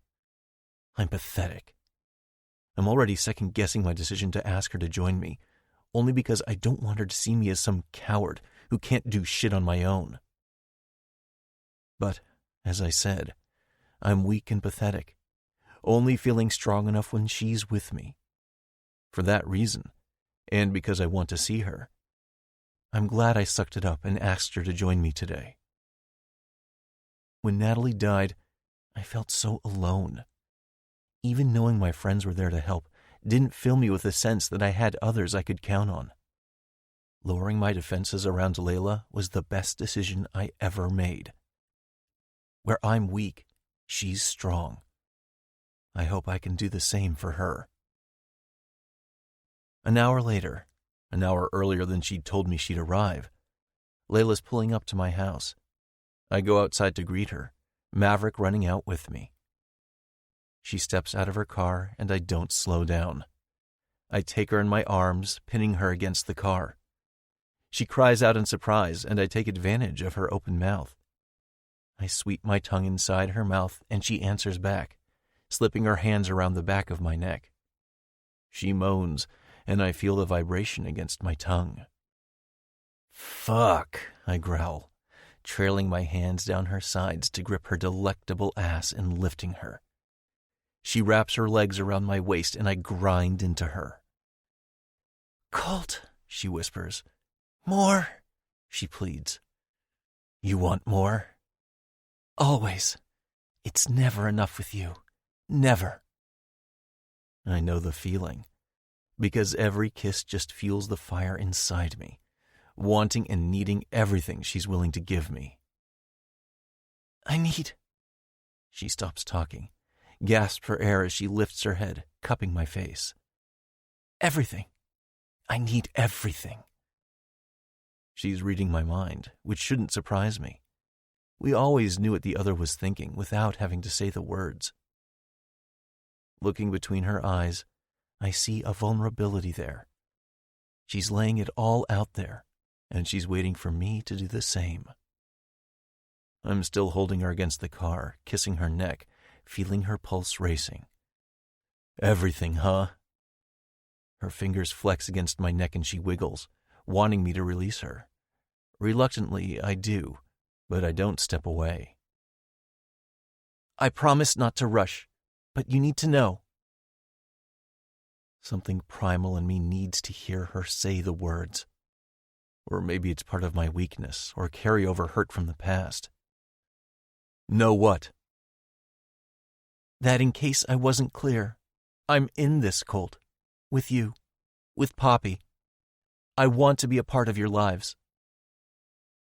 I'm pathetic. I'm already second-guessing my decision to ask her to join me, only because I don't want her to see me as some coward who can't do shit on my own. But, as I said, I'm weak and pathetic, only feeling strong enough when she's with me. For that reason, and because I want to see her, I'm glad I sucked it up and asked her to join me today. When Natalie died, I felt so alone. Even knowing my friends were there to help didn't fill me with a sense that I had others I could count on. Lowering my defenses around Layla was the best decision I ever made. Where I'm weak, she's strong. I hope I can do the same for her. An hour later, an hour earlier than she'd told me she'd arrive, Layla's pulling up to my house. I go outside to greet her, Maverick running out with me. She steps out of her car and I don't slow down. I take her in my arms, pinning her against the car. She cries out in surprise and I take advantage of her open mouth. I sweep my tongue inside her mouth and she answers back, slipping her hands around the back of my neck. She moans and I feel the vibration against my tongue. "Fuck," I growl, trailing my hands down her sides to grip her delectable ass and lifting her. She wraps her legs around my waist and I grind into her. "Colt," she whispers. "More," she pleads. "You want more?" "Always. It's never enough with you. Never." I know the feeling, because every kiss just fuels the fire inside me, wanting and needing everything she's willing to give me. "I need..." She stops talking, gasps for air as she lifts her head, cupping my face. "Everything. I need everything." She's reading my mind, which shouldn't surprise me. We always knew what the other was thinking without having to say the words. Looking between her eyes, I see a vulnerability there. She's laying it all out there, and she's waiting for me to do the same. I'm still holding her against the car, kissing her neck, feeling her pulse racing. "Everything, huh?" Her fingers flex against my neck and she wiggles, wanting me to release her. Reluctantly, I do, but I don't step away. "I promise not to rush, but you need to know." Something primal in me needs to hear her say the words. Or maybe it's part of my weakness or carryover hurt from the past. "Know what?" "That in case I wasn't clear, I'm in this, Colt. With you. With Poppy. I want to be a part of your lives."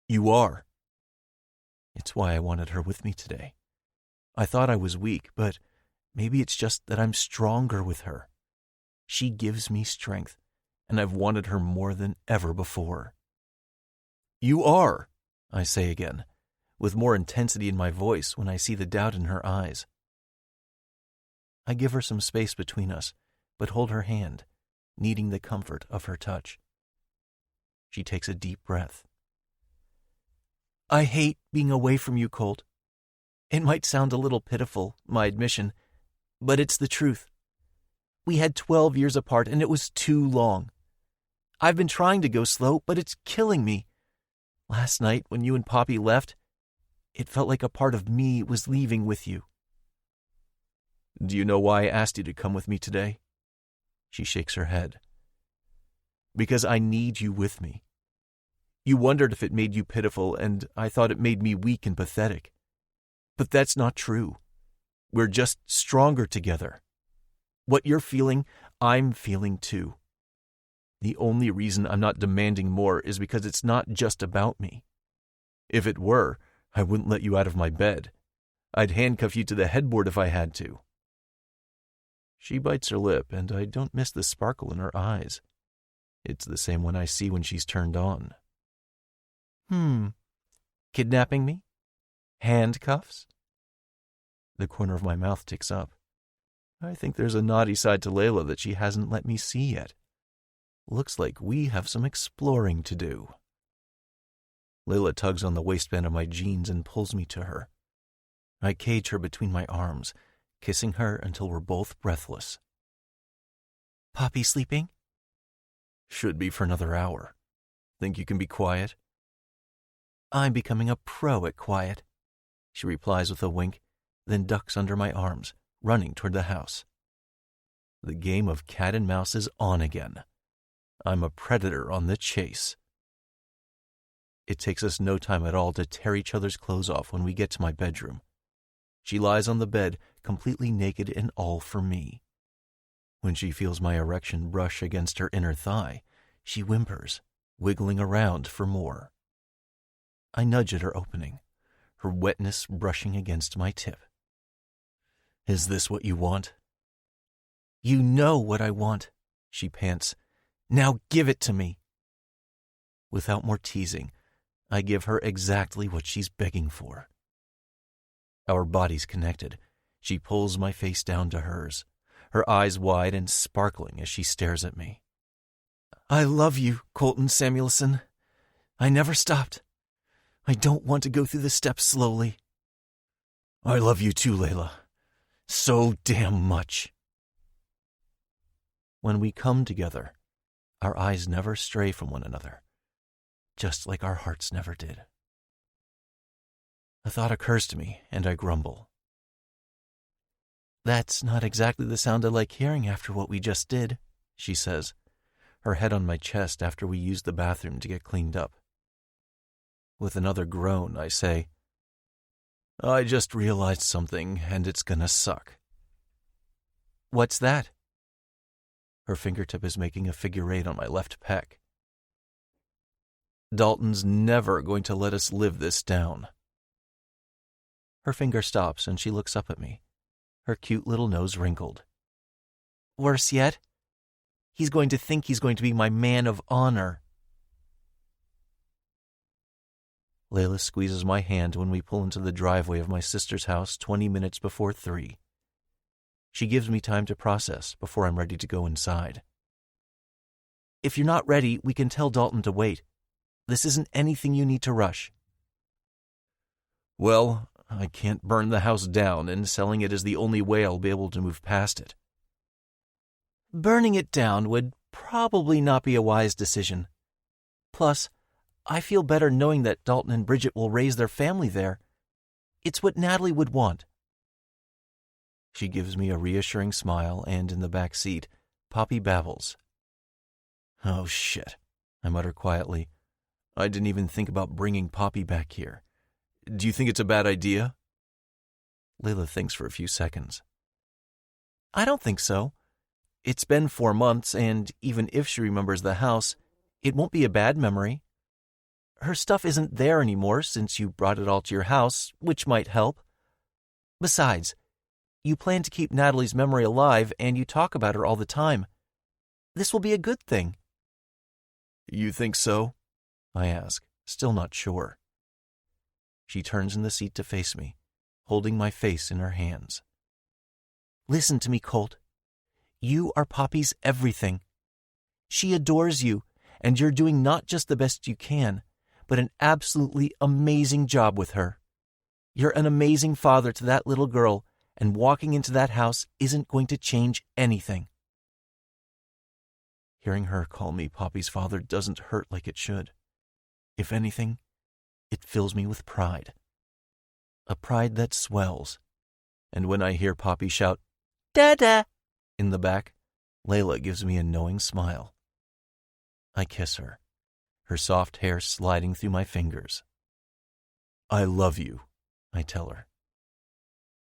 "You are." It's why I wanted her with me today. I thought I was weak, but maybe it's just that I'm stronger with her. She gives me strength, and I've wanted her more than ever before. "You are," I say again, with more intensity in my voice when I see the doubt in her eyes. I give her some space between us, but hold her hand, needing the comfort of her touch. She takes a deep breath. "I hate being away from you, Colt. It might sound a little pitiful, my admission, but it's the truth. We had 12 years apart, and it was too long. I've been trying to go slow, but it's killing me. Last night, when you and Poppy left, it felt like a part of me was leaving with you." "Do you know why I asked you to come with me today?" She shakes her head. "Because I need you with me. You wondered if it made you pitiful, and I thought it made me weak and pathetic. But that's not true. We're just stronger together. What you're feeling, I'm feeling too. The only reason I'm not demanding more is because it's not just about me. If it were, I wouldn't let you out of my bed. I'd handcuff you to the headboard if I had to. She bites her lip, and I don't miss the sparkle in her eyes. It's the same one I see when she's turned on. Kidnapping me? Handcuffs? The corner of my mouth ticks up. I think there's a naughty side to Layla that she hasn't let me see yet. Looks like we have some exploring to do. Layla tugs on the waistband of my jeans and pulls me to her. I cage her between my arms, kissing her until we're both breathless. Poppy sleeping? Should be for another hour. Think you can be quiet? I'm becoming a pro at quiet, she replies with a wink, then ducks under my arms, running toward the house. The game of cat and mouse is on again. I'm a predator on the chase. It takes us no time at all to tear each other's clothes off when we get to my bedroom. She lies on the bed, completely naked and all for me. When she feels my erection brush against her inner thigh, she whimpers, wiggling around for more. I nudge at her opening, her wetness brushing against my tip. Is this what you want? You know what I want, she pants. Now give it to me. Without more teasing, I give her exactly what she's begging for. Our bodies connected. She pulls my face down to hers, her eyes wide and sparkling as she stares at me. I love you, Colton Samuelson. I never stopped. I don't want to go through the steps slowly. I love you too, Layla. So damn much. When we come together, our eyes never stray from one another, just like our hearts never did. A thought occurs to me, and I grumble. That's not exactly the sound I like hearing after what we just did, she says, her head on my chest after we used the bathroom to get cleaned up. With another groan, I say, I just realized something, and it's gonna suck. What's that? Her fingertip is making a figure 8 on my left pec. Dalton's never going to let us live this down. Her finger stops and she looks up at me, her cute little nose wrinkled. Worse yet, he's going to think he's going to be my man of honor. Layla squeezes my hand when we pull into the driveway of my sister's house 20 minutes before 3. She gives me time to process before I'm ready to go inside. If you're not ready, we can tell Dalton to wait. This isn't anything you need to rush. Well, I can't burn the house down, and selling it is the only way I'll be able to move past it. Burning it down would probably not be a wise decision. Plus, I feel better knowing that Dalton and Bridget will raise their family there. It's what Natalie would want. She gives me a reassuring smile, and in the back seat, Poppy babbles. Oh, shit, I mutter quietly. I didn't even think about bringing Poppy back here. Do you think it's a bad idea? Layla thinks for a few seconds. I don't think so. It's been 4 months, and even if she remembers the house, it won't be a bad memory. Her stuff isn't there anymore since you brought it all to your house, which might help. Besides, you plan to keep Natalie's memory alive, and you talk about her all the time. This will be a good thing. You think so? I ask, still not sure. She turns in the seat to face me, holding my face in her hands. Listen to me, Colt. You are Poppy's everything. She adores you, and you're doing not just the best you can, but an absolutely amazing job with her. You're an amazing father to that little girl, and walking into that house isn't going to change anything. Hearing her call me Poppy's father doesn't hurt like it should. If anything, it fills me with pride. A pride that swells. And when I hear Poppy shout, "Dada!" in the back, Layla gives me a knowing smile. I kiss her. her soft hair sliding through my fingers. I love you, I tell her.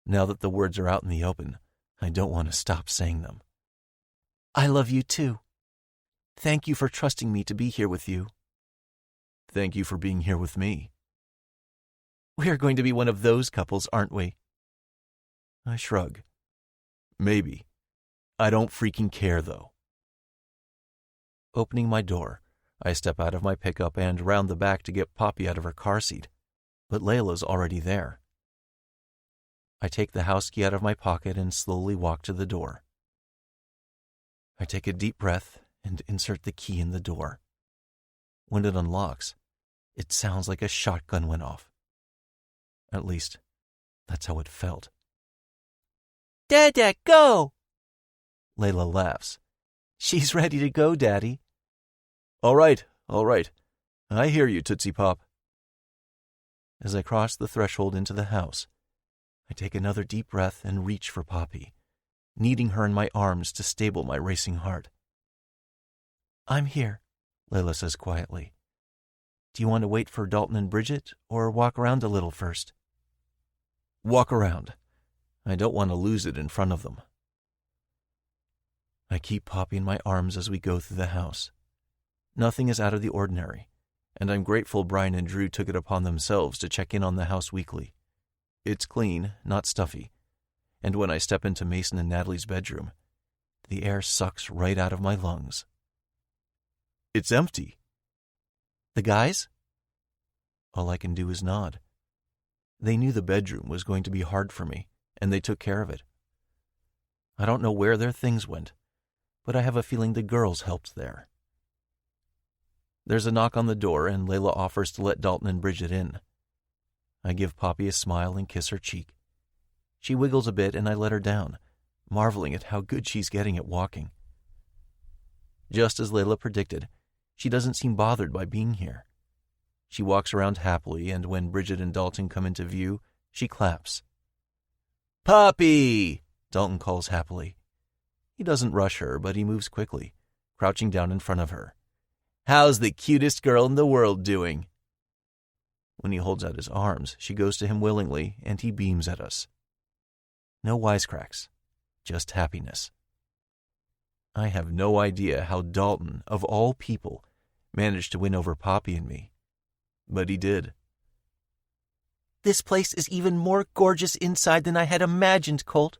Now that the words are out in the open, I don't want to stop saying them. I love you too. Thank you for trusting me to be here with you. Thank you for being here with me. We are going to be one of those couples, aren't we? I shrug. Maybe. I don't freaking care, though. Opening my door, I step out of my pickup and round the back to get Poppy out of her car seat, but Layla's already there. I take the house key out of my pocket and slowly walk to the door. I take a deep breath and insert the key in the door. When it unlocks, it sounds like a shotgun went off. At least, that's how it felt. Dada, go! Layla laughs. She's ready to go, Daddy. All right. I hear you, Tootsie Pop. As I cross the threshold into the house, I take another deep breath and reach for Poppy, needing her in my arms to stable my racing heart. I'm here, Layla says quietly. Do you want to wait for Dalton and Bridget, or walk around a little first? Walk around. I don't want to lose it in front of them. I keep Poppy in my arms as we go through the house. Nothing is out of the ordinary, and I'm grateful Brian and Drew took it upon themselves to check in on the house weekly. It's clean, not stuffy, and when I step into Mason and Natalie's bedroom, the air sucks right out of my lungs. It's empty. The guys? All I can do is nod. They knew the bedroom was going to be hard for me, and they took care of it. I don't know where their things went, but I have a feeling the girls helped there. There's a knock on the door, and Layla offers to let Dalton and Bridget in. I give Poppy a smile and kiss her cheek. She wiggles a bit, and I let her down, marveling at how good she's getting at walking. Just as Layla predicted, she doesn't seem bothered by being here. She walks around happily, and when Bridget and Dalton come into view, she claps. Poppy! Dalton calls happily. He doesn't rush her, but he moves quickly, crouching down in front of her. How's the cutest girl in the world doing? When he holds out his arms, she goes to him willingly, and he beams at us. No wisecracks, just happiness. I have no idea how Dalton, of all people, managed to win over Poppy and me, but he did. This place is even more gorgeous inside than I had imagined, Colt,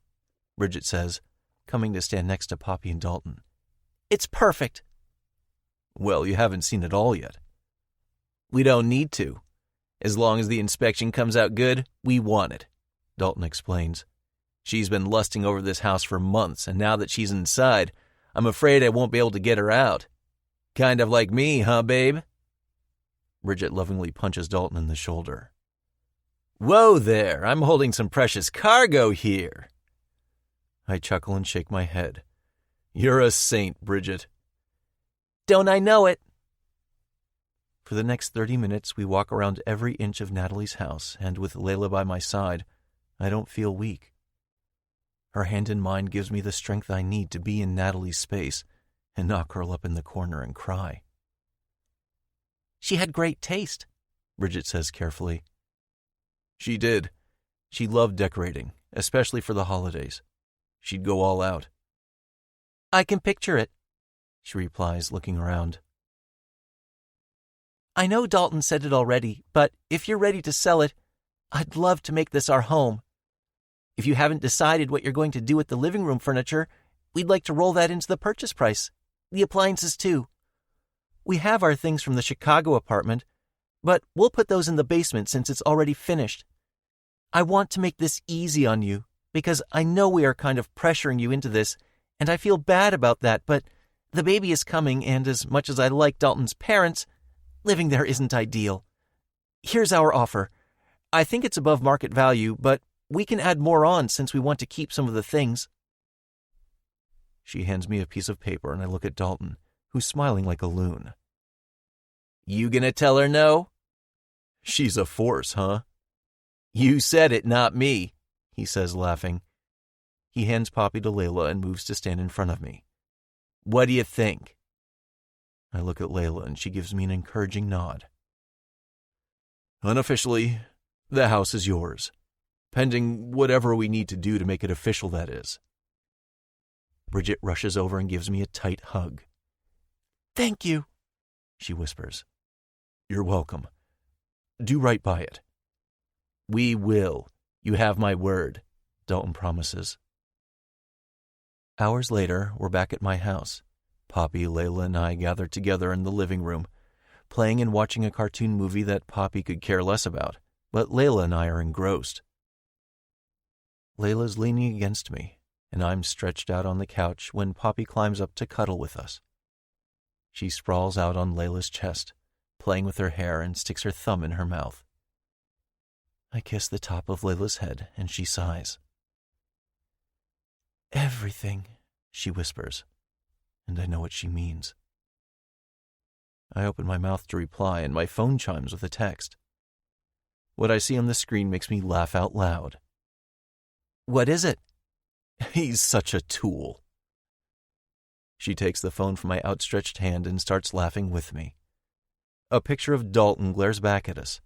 Bridget says, coming to stand next to Poppy and Dalton. It's perfect. Well, you haven't seen it all yet. We don't need to. As long as the inspection comes out good, we want it, Dalton explains. She's been lusting over this house for months, and now that she's inside, I'm afraid I won't be able to get her out. Kind of like me, huh, babe? Bridget lovingly punches Dalton in the shoulder. Whoa there, I'm holding some precious cargo here. I chuckle and shake my head. You're a saint, Bridget. Don't I know it? For the next 30 minutes, we walk around every inch of Natalie's house, and with Layla by my side, I don't feel weak. Her hand in mine gives me the strength I need to be in Natalie's space and not curl up in the corner and cry. She had great taste, Bridget says carefully. She did. She loved decorating, especially for the holidays. She'd go all out. I can picture it, she replies, looking around. I know Dalton said it already, but if you're ready to sell it, I'd love to make this our home. If you haven't decided what you're going to do with the living room furniture, we'd like to roll that into the purchase price. The appliances, too. We have our things from the Chicago apartment, but we'll put those in the basement since it's already finished. I want to make this easy on you, because I know we are kind of pressuring you into this, and I feel bad about that, but the baby is coming, and as much as I like Dalton's parents, living there isn't ideal. Here's our offer. I think it's above market value, but we can add more on since we want to keep some of the things. She hands me a piece of paper, and I look at Dalton, who's smiling like a loon. You gonna tell her no? She's a force, huh? You said it, not me, he says, laughing. He hands Poppy to Layla and moves to stand in front of me. What do you think? I look at Layla and she gives me an encouraging nod. Unofficially, the house is yours, pending whatever we need to do to make it official, that is. Bridget rushes over and gives me a tight hug. Thank you, she whispers. You're welcome. Do right by it. We will. You have my word, Dalton promises. Hours later, we're back at my house. Poppy, Layla, and I gathered together in the living room, playing and watching a cartoon movie that Poppy could care less about, but Layla and I are engrossed. Layla's leaning against me, and I'm stretched out on the couch when Poppy climbs up to cuddle with us. She sprawls out on Layla's chest, playing with her hair, and sticks her thumb in her mouth. I kiss the top of Layla's head, and she sighs. Everything, she whispers, and I know what she means. I open my mouth to reply, and my phone chimes with a text. What I see on the screen makes me laugh out loud. What is it? He's such a tool. She takes the phone from my outstretched hand and starts laughing with me. A picture of Dalton glares back at us.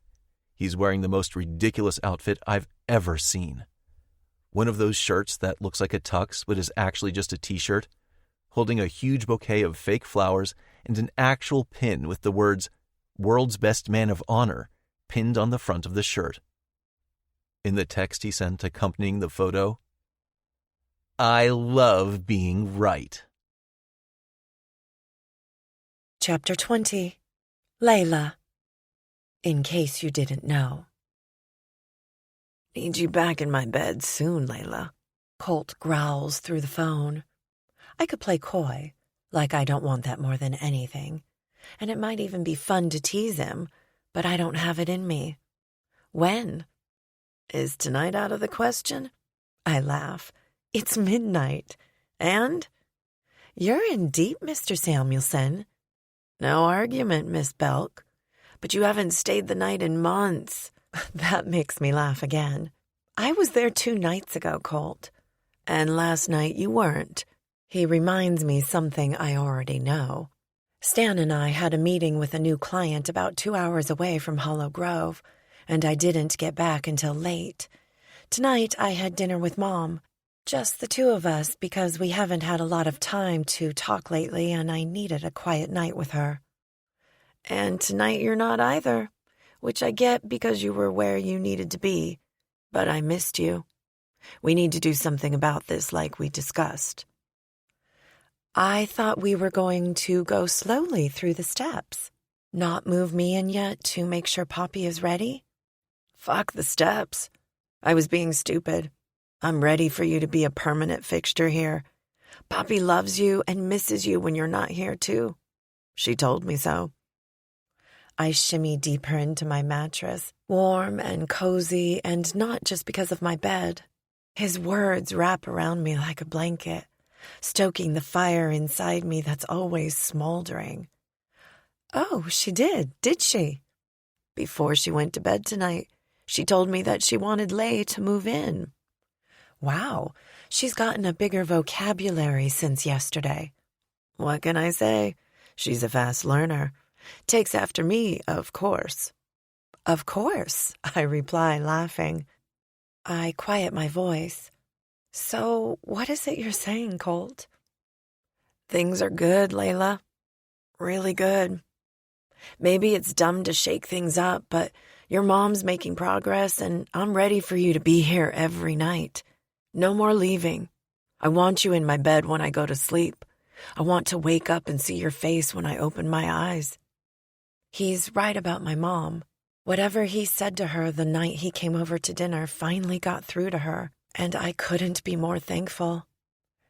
He's wearing the most ridiculous outfit I've ever seen. One of those shirts that looks like a tux but is actually just a t-shirt, holding a huge bouquet of fake flowers and an actual pin with the words, "World's Best Man of Honor," pinned on the front of the shirt. In the text he sent accompanying the photo, I love being right. Chapter 20. Layla. In case you didn't know. Need you back in my bed soon, Layla. Colt growls through the phone. I could play coy, like I don't want that more than anything, and it might even be fun to tease him, but I don't have it in me. When? Is tonight out of the question? I laugh. It's midnight. And? You're in deep, Mr. Samuelson. No argument, Miss Belk. But you haven't stayed the night in months. That makes me laugh again. I was there 2 nights ago, Colt. And last night you weren't. He reminds me something I already know. Stan and I had a meeting with a new client about 2 hours away from Hollow Grove, and I didn't get back until late. Tonight I had dinner with Mom. Just the 2 of us because we haven't had a lot of time to talk lately and I needed a quiet night with her. And tonight you're not either, which I get because you were where you needed to be. But I missed you. We need to do something about this like we discussed. I thought we were going to go slowly through the steps. Not move me in yet to make sure Poppy is ready? Fuck the steps. I was being stupid. I'm ready for you to be a permanent fixture here. Poppy loves you and misses you when you're not here, too. She told me so. I shimmy deeper into my mattress, warm and cozy, and not just because of my bed. His words wrap around me like a blanket, stoking the fire inside me that's always smoldering. Oh, she did she? Before she went to bed tonight, she told me that she wanted Lay to move in. Wow, she's gotten a bigger vocabulary since yesterday. What can I say? She's a fast learner. Takes after me, of course. Of course, I reply, laughing. I quiet my voice. So, what is it you're saying, Colt? Things are good, Layla. Really good. Maybe it's dumb to shake things up, but your mom's making progress, and I'm ready for you to be here every night. No more leaving. I want you in my bed when I go to sleep. I want to wake up and see your face when I open my eyes. He's right about my mom. Whatever he said to her the night he came over to dinner finally got through to her, and I couldn't be more thankful.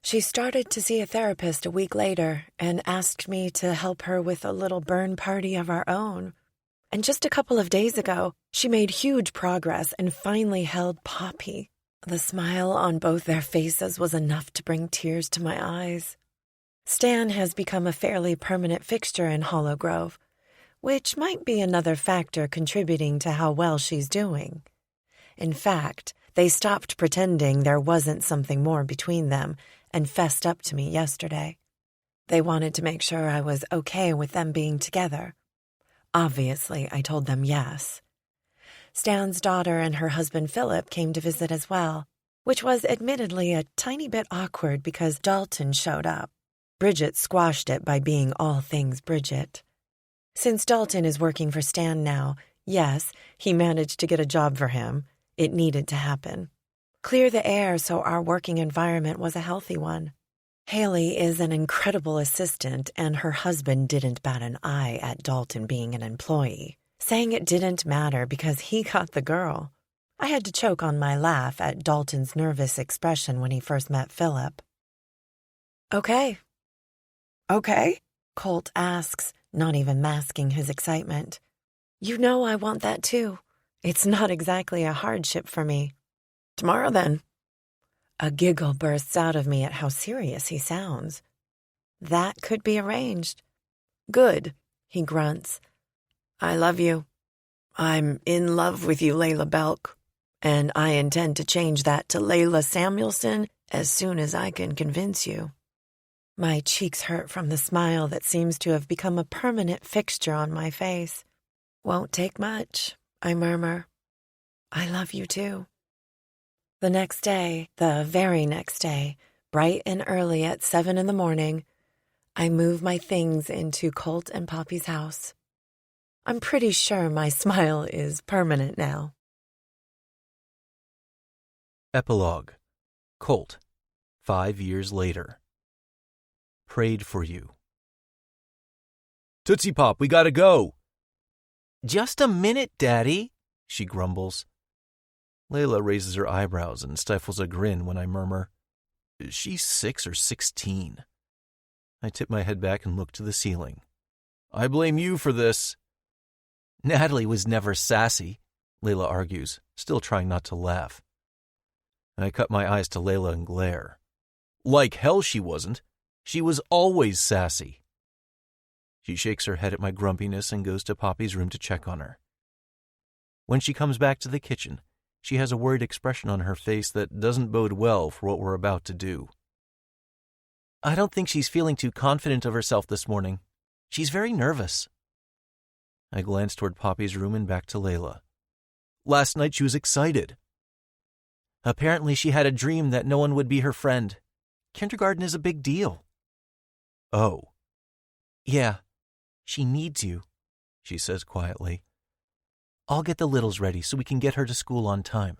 She started to see a therapist a week later and asked me to help her with a little burn party of our own. And just a couple of days ago, she made huge progress and finally held Poppy. The smile on both their faces was enough to bring tears to my eyes. Stan has become a fairly permanent fixture in Hollow Grove, which might be another factor contributing to how well she's doing. In fact, they stopped pretending there wasn't something more between them and fessed up to me yesterday. They wanted to make sure I was okay with them being together. Obviously, I told them yes. Stan's daughter and her husband Philip came to visit as well, which was admittedly a tiny bit awkward because Dalton showed up. Bridget squashed it by being all things Bridget. Since Dalton is working for Stan now, yes, he managed to get a job for him. It needed to happen. Clear the air so our working environment was a healthy one. Haley is an incredible assistant, and her husband didn't bat an eye at Dalton being an employee, saying it didn't matter because he got the girl. I had to choke on my laugh at Dalton's nervous expression when he first met Philip. Okay, Colt asks, not even masking his excitement. You know I want that too. It's not exactly a hardship for me. Tomorrow then. A giggle bursts out of me at how serious he sounds. That could be arranged. Good, he grunts. I love you. I'm in love with you, Layla Belk, and I intend to change that to Layla Samuelson as soon as I can convince you. My cheeks hurt from the smile that seems to have become a permanent fixture on my face. Won't take much, I murmur. I love you too. The next day, the very next day, bright and early at 7 a.m, I move my things into Colt and Poppy's house. I'm pretty sure my smile is permanent now. Epilogue. Colt. 5 years later. Prayed for you. Tootsie Pop, we gotta go. Just a minute, Daddy, she grumbles. Layla raises her eyebrows and stifles a grin when I murmur, Is she 6 or 16? I tip my head back and look to the ceiling. I blame you for this. Natalie was never sassy, Layla argues, still trying not to laugh. I cut my eyes to Layla and glare. Like hell she wasn't. She was always sassy. She shakes her head at my grumpiness and goes to Poppy's room to check on her. When she comes back to the kitchen, she has a worried expression on her face that doesn't bode well for what we're about to do. I don't think she's feeling too confident of herself this morning. She's very nervous. I glance toward Poppy's room and back to Layla. Last night she was excited. Apparently she had a dream that no one would be her friend. Kindergarten is a big deal. Oh. Yeah, she needs you, she says quietly. I'll get the littles ready so we can get her to school on time.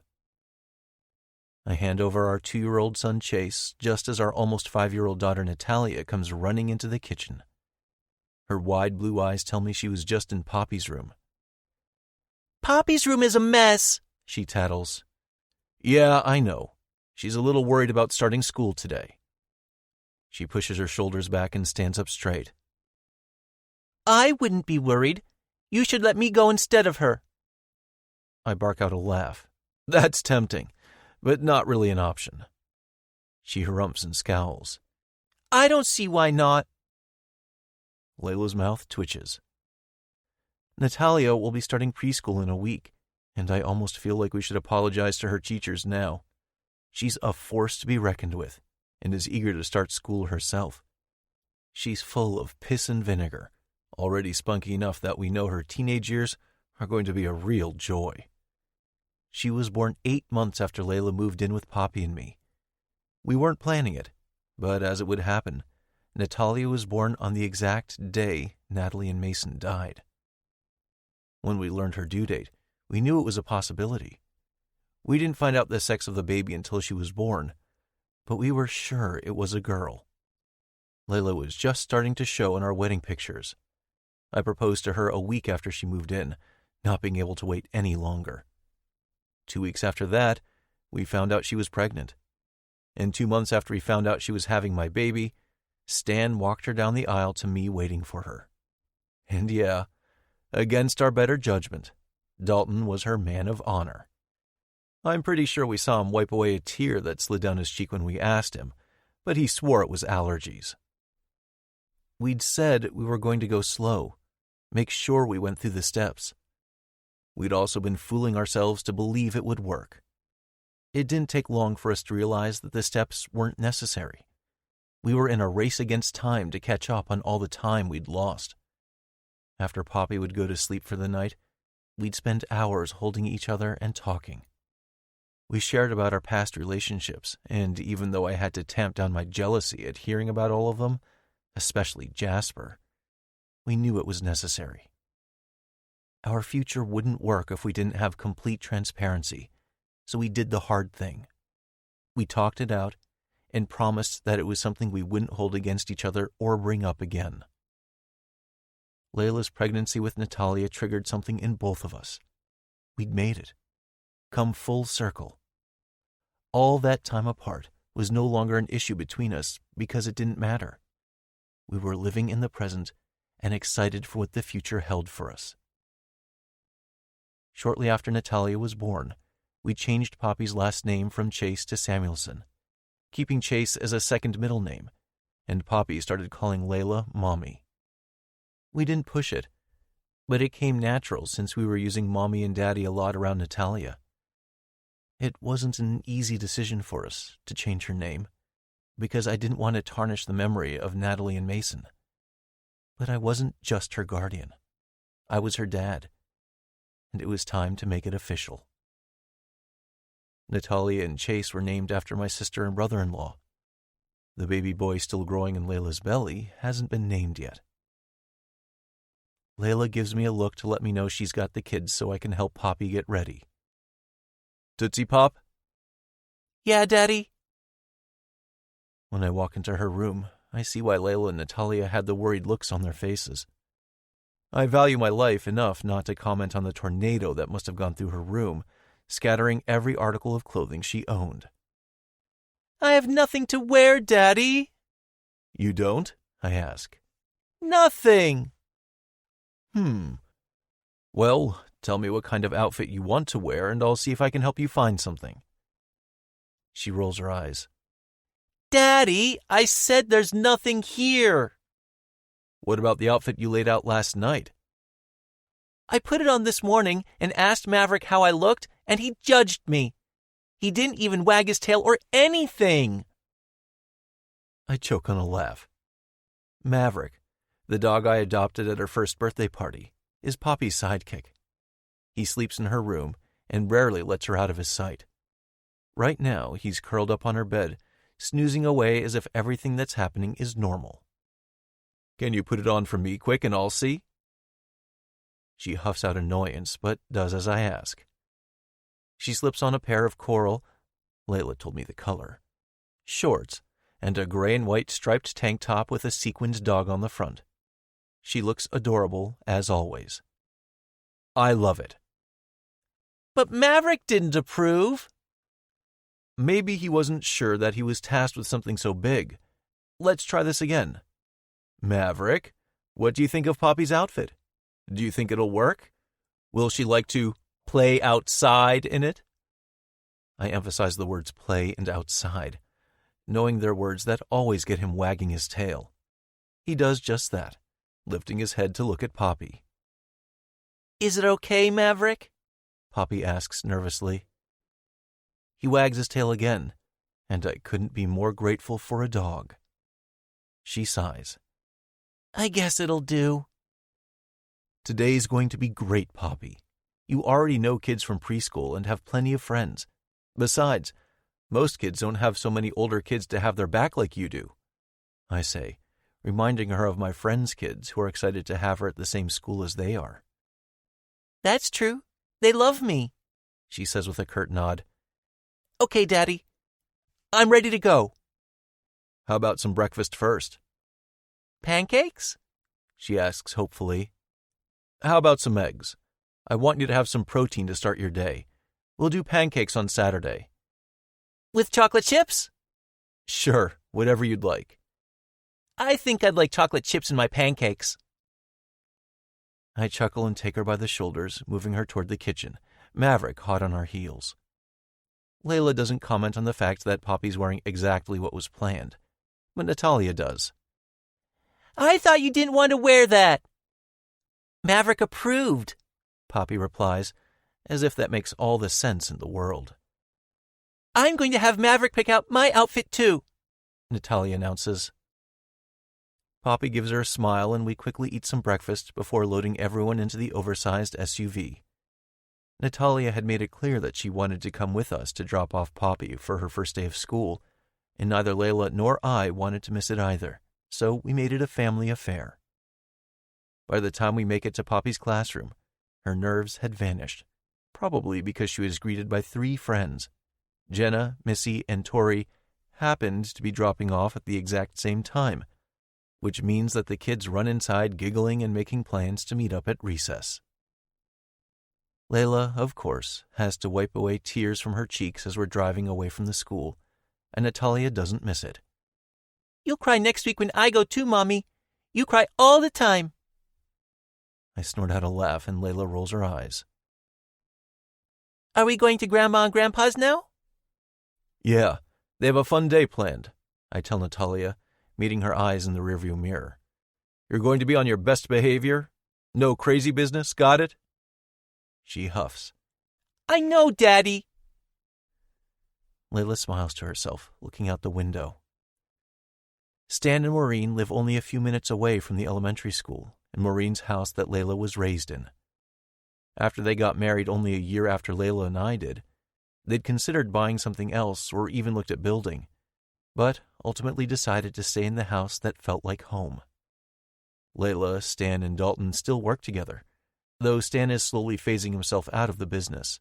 I hand over our 2-year-old son Chase just as our almost 5-year-old daughter Natalia comes running into the kitchen. Her wide blue eyes tell me she was just in Poppy's room. Poppy's room is a mess, she tattles. Yeah, I know. She's a little worried about starting school today. She pushes her shoulders back and stands up straight. I wouldn't be worried. You should let me go instead of her. I bark out a laugh. That's tempting, but not really an option. She harumphs and scowls. I don't see why not. Layla's mouth twitches. Natalia will be starting preschool in a week, and I almost feel like we should apologize to her teachers now. She's a force to be reckoned with, and is eager to start school herself. She's full of piss and vinegar, already spunky enough that we know her teenage years are going to be a real joy. She was born 8 months after Layla moved in with Poppy and me. We weren't planning it, but as it would happen, Natalia was born on the exact day Natalie and Mason died. When we learned her due date, we knew it was a possibility. We didn't find out the sex of the baby until she was born, but we were sure it was a girl. Layla was just starting to show in our wedding pictures. I proposed to her a week after she moved in, not being able to wait any longer. 2 weeks after that, we found out she was pregnant. And 2 months after we found out she was having my baby, Stan walked her down the aisle to me waiting for her. And yeah, against our better judgment, Dalton was her man of honor. I'm pretty sure we saw him wipe away a tear that slid down his cheek when we asked him, but he swore it was allergies. We'd said we were going to go slow, make sure we went through the steps. We'd also been fooling ourselves to believe it would work. It didn't take long for us to realize that the steps weren't necessary. We were in a race against time to catch up on all the time we'd lost. After Poppy would go to sleep for the night, we'd spend hours holding each other and talking. We shared about our past relationships, and even though I had to tamp down my jealousy at hearing about all of them, especially Jasper, we knew it was necessary. Our future wouldn't work if we didn't have complete transparency, so we did the hard thing. We talked it out and promised that it was something we wouldn't hold against each other or bring up again. Layla's pregnancy with Natalia triggered something in both of us. We'd made it. Come full circle. All that time apart was no longer an issue between us because it didn't matter. We were living in the present and excited for what the future held for us. Shortly after Natalia was born, we changed Poppy's last name from Chase to Samuelson, keeping Chase as a second middle name, and Poppy started calling Layla Mommy. We didn't push it, but it came natural since we were using Mommy and Daddy a lot around Natalia. It wasn't an easy decision for us to change her name, because I didn't want to tarnish the memory of Natalie and Mason. But I wasn't just her guardian. I was her dad, and it was time to make it official. Natalia and Chase were named after my sister and brother-in-law. The baby boy still growing in Layla's belly hasn't been named yet. Layla gives me a look to let me know she's got the kids so I can help Poppy get ready. Tootsie Pop? Yeah, Daddy? When I walk into her room, I see why Layla and Natalia had the worried looks on their faces. I value my life enough not to comment on the tornado that must have gone through her room, scattering every article of clothing she owned. I have nothing to wear, Daddy. You don't? I ask. Nothing. Well, tell me what kind of outfit you want to wear, and I'll see if I can help you find something. She rolls her eyes. Daddy, I said there's nothing here. What about the outfit you laid out last night? I put it on this morning and asked Maverick how I looked, and he judged me. He didn't even wag his tail or anything. I choke on a laugh. Maverick, the dog I adopted at her first birthday party, is Poppy's sidekick. He sleeps in her room and rarely lets her out of his sight. Right now, he's curled up on her bed, snoozing away as if everything that's happening is normal. Can you put it on for me quick and I'll see? She huffs out annoyance, but does as I ask. She slips on a pair of coral, Layla told me the color, shorts, and a gray and white striped tank top with a sequined dog on the front. She looks adorable, as always. I love it. But Maverick didn't approve. Maybe he wasn't sure that he was tasked with something so big. Let's try this again. Maverick, what do you think of Poppy's outfit? Do you think it'll work? Will she like to play outside in it? I emphasize the words play and outside, knowing they're words that always get him wagging his tail. He does just that, lifting his head to look at Poppy. Is it okay, Maverick? Poppy asks nervously. He wags his tail again, and I couldn't be more grateful for a dog. She sighs. I guess it'll do. Today's going to be great, Poppy. You already know kids from preschool and have plenty of friends. Besides, most kids don't have so many older kids to have their back like you do, I say, reminding her of my friends' kids who are excited to have her at the same school as they are. That's true. They love me, she says with a curt nod. Okay, Daddy. I'm ready to go. How about some breakfast first? Pancakes? She asks hopefully. How about some eggs? I want you to have some protein to start your day. We'll do pancakes on Saturday. With chocolate chips? Sure, whatever you'd like. I think I'd like chocolate chips in my pancakes. I chuckle and take her by the shoulders, moving her toward the kitchen, Maverick hot on our heels. Layla doesn't comment on the fact that Poppy's wearing exactly what was planned, but Natalia does. I thought you didn't want to wear that. Maverick approved, Poppy replies, as if that makes all the sense in the world. I'm going to have Maverick pick out my outfit too. Natalia announces. Poppy gives her a smile and we quickly eat some breakfast before loading everyone into the oversized SUV. Natalia had made it clear that she wanted to come with us to drop off Poppy for her first day of school, and neither Layla nor I wanted to miss it either, so we made it a family affair. By the time we make it to Poppy's classroom, her nerves had vanished, probably because she was greeted by 3 friends. Jenna, Missy, and Tori happened to be dropping off at the exact same time, which means that the kids run inside giggling and making plans to meet up at recess. Layla, of course, has to wipe away tears from her cheeks as we're driving away from the school, and Natalia doesn't miss it. You'll cry next week when I go too, Mommy. You cry all the time. I snort out a laugh and Layla rolls her eyes. Are we going to Grandma and Grandpa's now? Yeah, they have a fun day planned, I tell Natalia, meeting her eyes in the rearview mirror. You're going to be on your best behavior? No crazy business, got it? She huffs. I know, Daddy. Layla smiles to herself, looking out the window. Stan and Maureen live only a few minutes away from the elementary school, in Maureen's house that Layla was raised in. After they got married only a year after Layla and I did, they'd considered buying something else or even looked at building, but ultimately decided to stay in the house that felt like home. Layla, Stan, and Dalton still work together, though Stan is slowly phasing himself out of the business.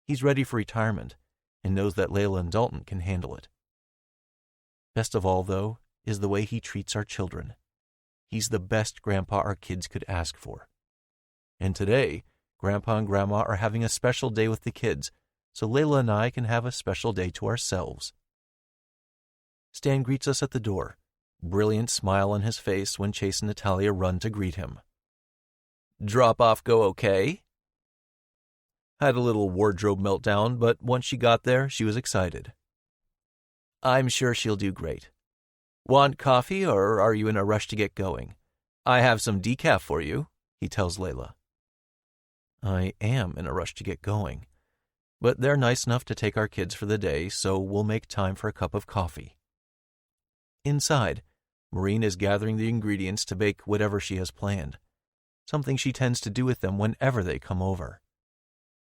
He's ready for retirement and knows that Layla and Dalton can handle it. Best of all, though, is the way he treats our children. He's the best grandpa our kids could ask for. And today, Grandpa and Grandma are having a special day with the kids, so Layla and I can have a special day to ourselves. Stan greets us at the door, brilliant smile on his face when Chase and Natalia run to greet him. Drop-off go okay? Had a little wardrobe meltdown, but once she got there, she was excited. I'm sure she'll do great. Want coffee, or are you in a rush to get going? I have some decaf for you, he tells Layla. I am in a rush to get going, but they're nice enough to take our kids for the day, so we'll make time for a cup of coffee. Inside, Maureen is gathering the ingredients to bake whatever she has planned, something she tends to do with them whenever they come over.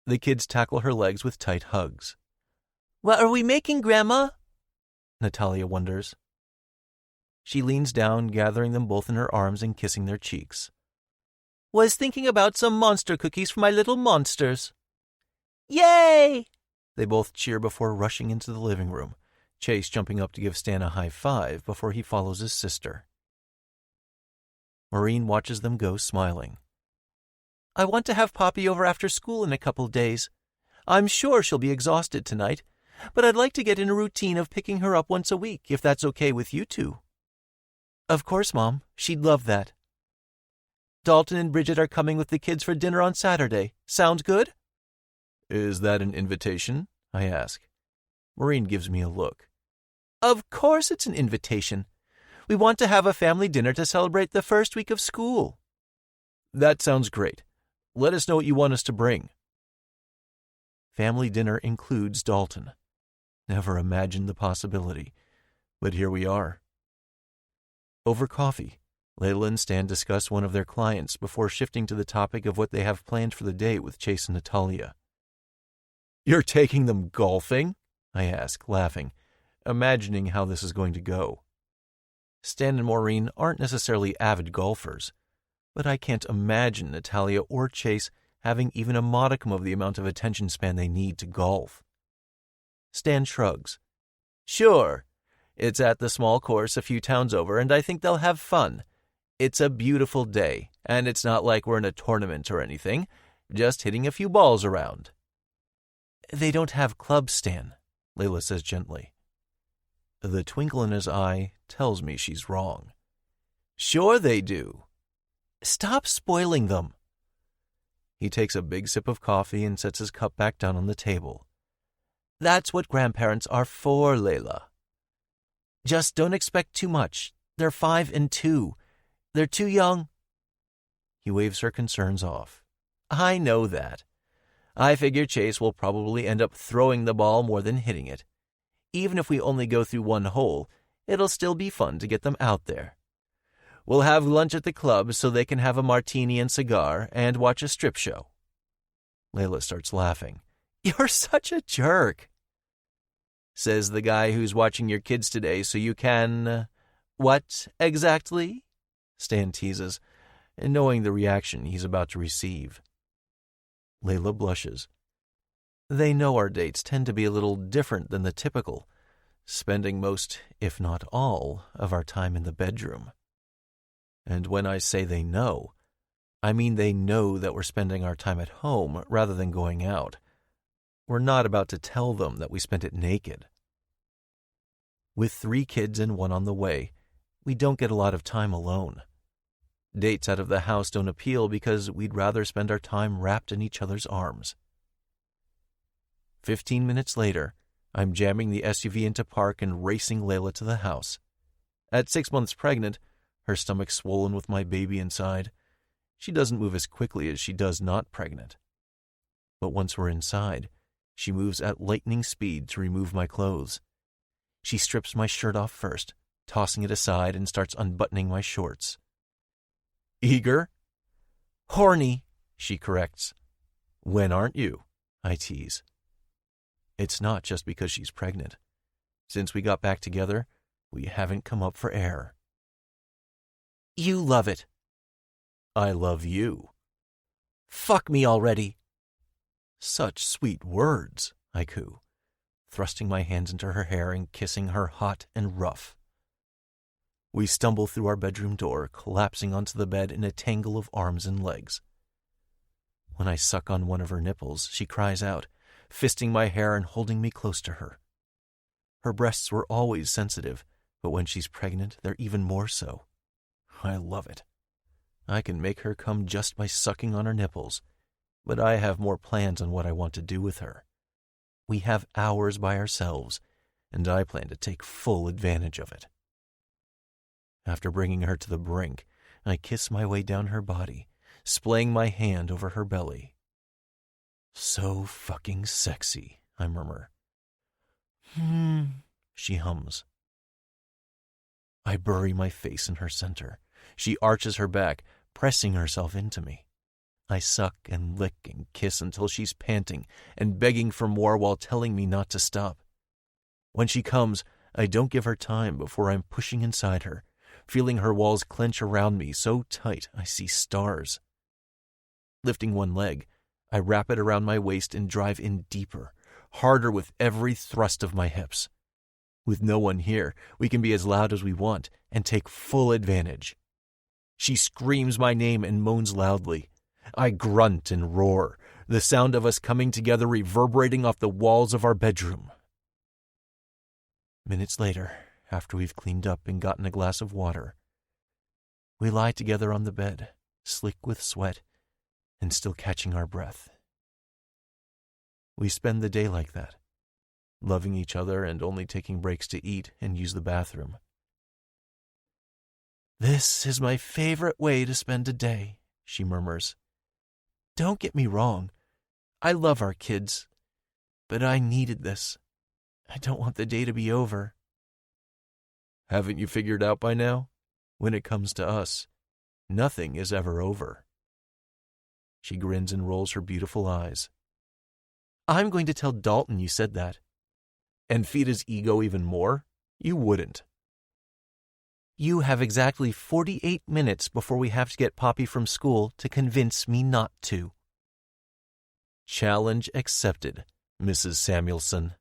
The kids tackle her legs with tight hugs. What are we making, Grandma? Natalia wonders. She leans down, gathering them both in her arms and kissing their cheeks. Was thinking about some monster cookies for my little monsters. Yay! They both cheer before rushing into the living room, Chase jumping up to give Stan a high five before he follows his sister. Maureen watches them go, smiling. I want to have Poppy over after school in a couple days. I'm sure she'll be exhausted tonight, but I'd like to get in a routine of picking her up once a week, if that's okay with you two. Of course, Mom. She'd love that. Dalton and Bridget are coming with the kids for dinner on Saturday. Sound good? Is that an invitation? I ask. Maureen gives me a look. Of course it's an invitation. We want to have a family dinner to celebrate the first week of school. That sounds great. Let us know what you want us to bring. Family dinner includes Dalton. Never imagined the possibility, but here we are. Over coffee, Layla and Stan discuss one of their clients before shifting to the topic of what they have planned for the day with Chase and Natalia. You're taking them golfing? I ask, laughing, imagining how this is going to go. Stan and Maureen aren't necessarily avid golfers, but I can't imagine Natalia or Chase having even a modicum of the amount of attention span they need to golf. Stan shrugs. Sure. It's at the small course a few towns over, and I think they'll have fun. It's a beautiful day, and it's not like we're in a tournament or anything, just hitting a few balls around. They don't have clubs, Stan, Layla says gently. The twinkle in his eye tells me she's wrong. Sure they do. Stop spoiling them. He takes a big sip of coffee and sets his cup back down on the table. That's what grandparents are for, Layla. Just don't expect too much. They're 5 and 2. They're too young. He waves her concerns off. I know that. I figure Chase will probably end up throwing the ball more than hitting it. Even if we only go through one hole, it'll still be fun to get them out there. We'll have lunch at the club so they can have a martini and cigar and watch a strip show." Layla starts laughing. "You're such a jerk." "Says the guy who's watching your kids today so you can... what exactly?" Stan teases, knowing the reaction he's about to receive. Layla blushes. They know our dates tend to be a little different than the typical, spending most, if not all, of our time in the bedroom. And when I say they know, I mean they know that we're spending our time at home rather than going out. We're not about to tell them that we spent it naked. With 3 kids and 1 on the way, we don't get a lot of time alone. Dates out of the house don't appeal because we'd rather spend our time wrapped in each other's arms. 15 minutes later, I'm jamming the SUV into park and racing Layla to the house. At 6 months pregnant, her stomach swollen with my baby inside, she doesn't move as quickly as she does not pregnant. But once we're inside, she moves at lightning speed to remove my clothes. She strips my shirt off first, tossing it aside, and starts unbuttoning my shorts. "Eager?" "Horny," she corrects. "When aren't you?" I tease. It's not just because she's pregnant. Since we got back together, we haven't come up for air. "You love it." "I love you." "Fuck me already." "Such sweet words," I coo, thrusting my hands into her hair and kissing her hot and rough. We stumble through our bedroom door, collapsing onto the bed in a tangle of arms and legs. When I suck on one of her nipples, she cries out, fisting my hair and holding me close to her. Her breasts were always sensitive, but when she's pregnant, they're even more so. I love it. I can make her come just by sucking on her nipples, but I have more plans on what I want to do with her. We have hours by ourselves, and I plan to take full advantage of it. After bringing her to the brink, I kiss my way down her body, splaying my hand over her belly. "So fucking sexy," I murmur. She hums. I bury my face in her center. She arches her back, pressing herself into me. I suck and lick and kiss until she's panting and begging for more while telling me not to stop. When she comes, I don't give her time before I'm pushing inside her, feeling her walls clench around me so tight I see stars. Lifting one leg, I wrap it around my waist and drive in deeper, harder with every thrust of my hips. With no one here, we can be as loud as we want and take full advantage. She screams my name and moans loudly. I grunt and roar, the sound of us coming together reverberating off the walls of our bedroom. Minutes later, after we've cleaned up and gotten a glass of water, we lie together on the bed, slick with sweat and still catching our breath. We spend the day like that, loving each other and only taking breaks to eat and use the bathroom. "This is my favorite way to spend a day," she murmurs. "Don't get me wrong. I love our kids, but I needed this. I don't want the day to be over." "Haven't you figured out by now? When it comes to us, nothing is ever over." She grins and rolls her beautiful eyes. "I'm going to tell Dalton you said that." "And feed his ego even more? You wouldn't." "You have exactly 48 minutes before we have to get Poppy from school to convince me not to." Challenge accepted, Mrs. Samuelson.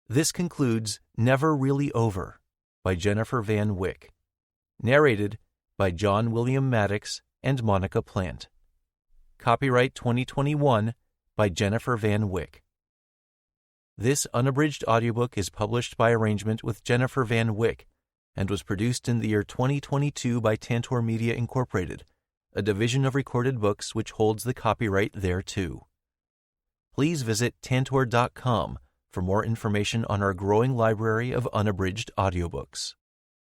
This concludes Never Really Over by Jennifer Van Wyck. Narrated by John William Maddox and Monica Plant. Copyright 2021 by Jennifer Van Wyck. This unabridged audiobook is published by arrangement with Jennifer Van Wyck and was produced in the year 2022 by Tantor Media Incorporated, a division of Recorded Books which holds the copyright thereto. Please visit tantor.com for more information on our growing library of unabridged audiobooks.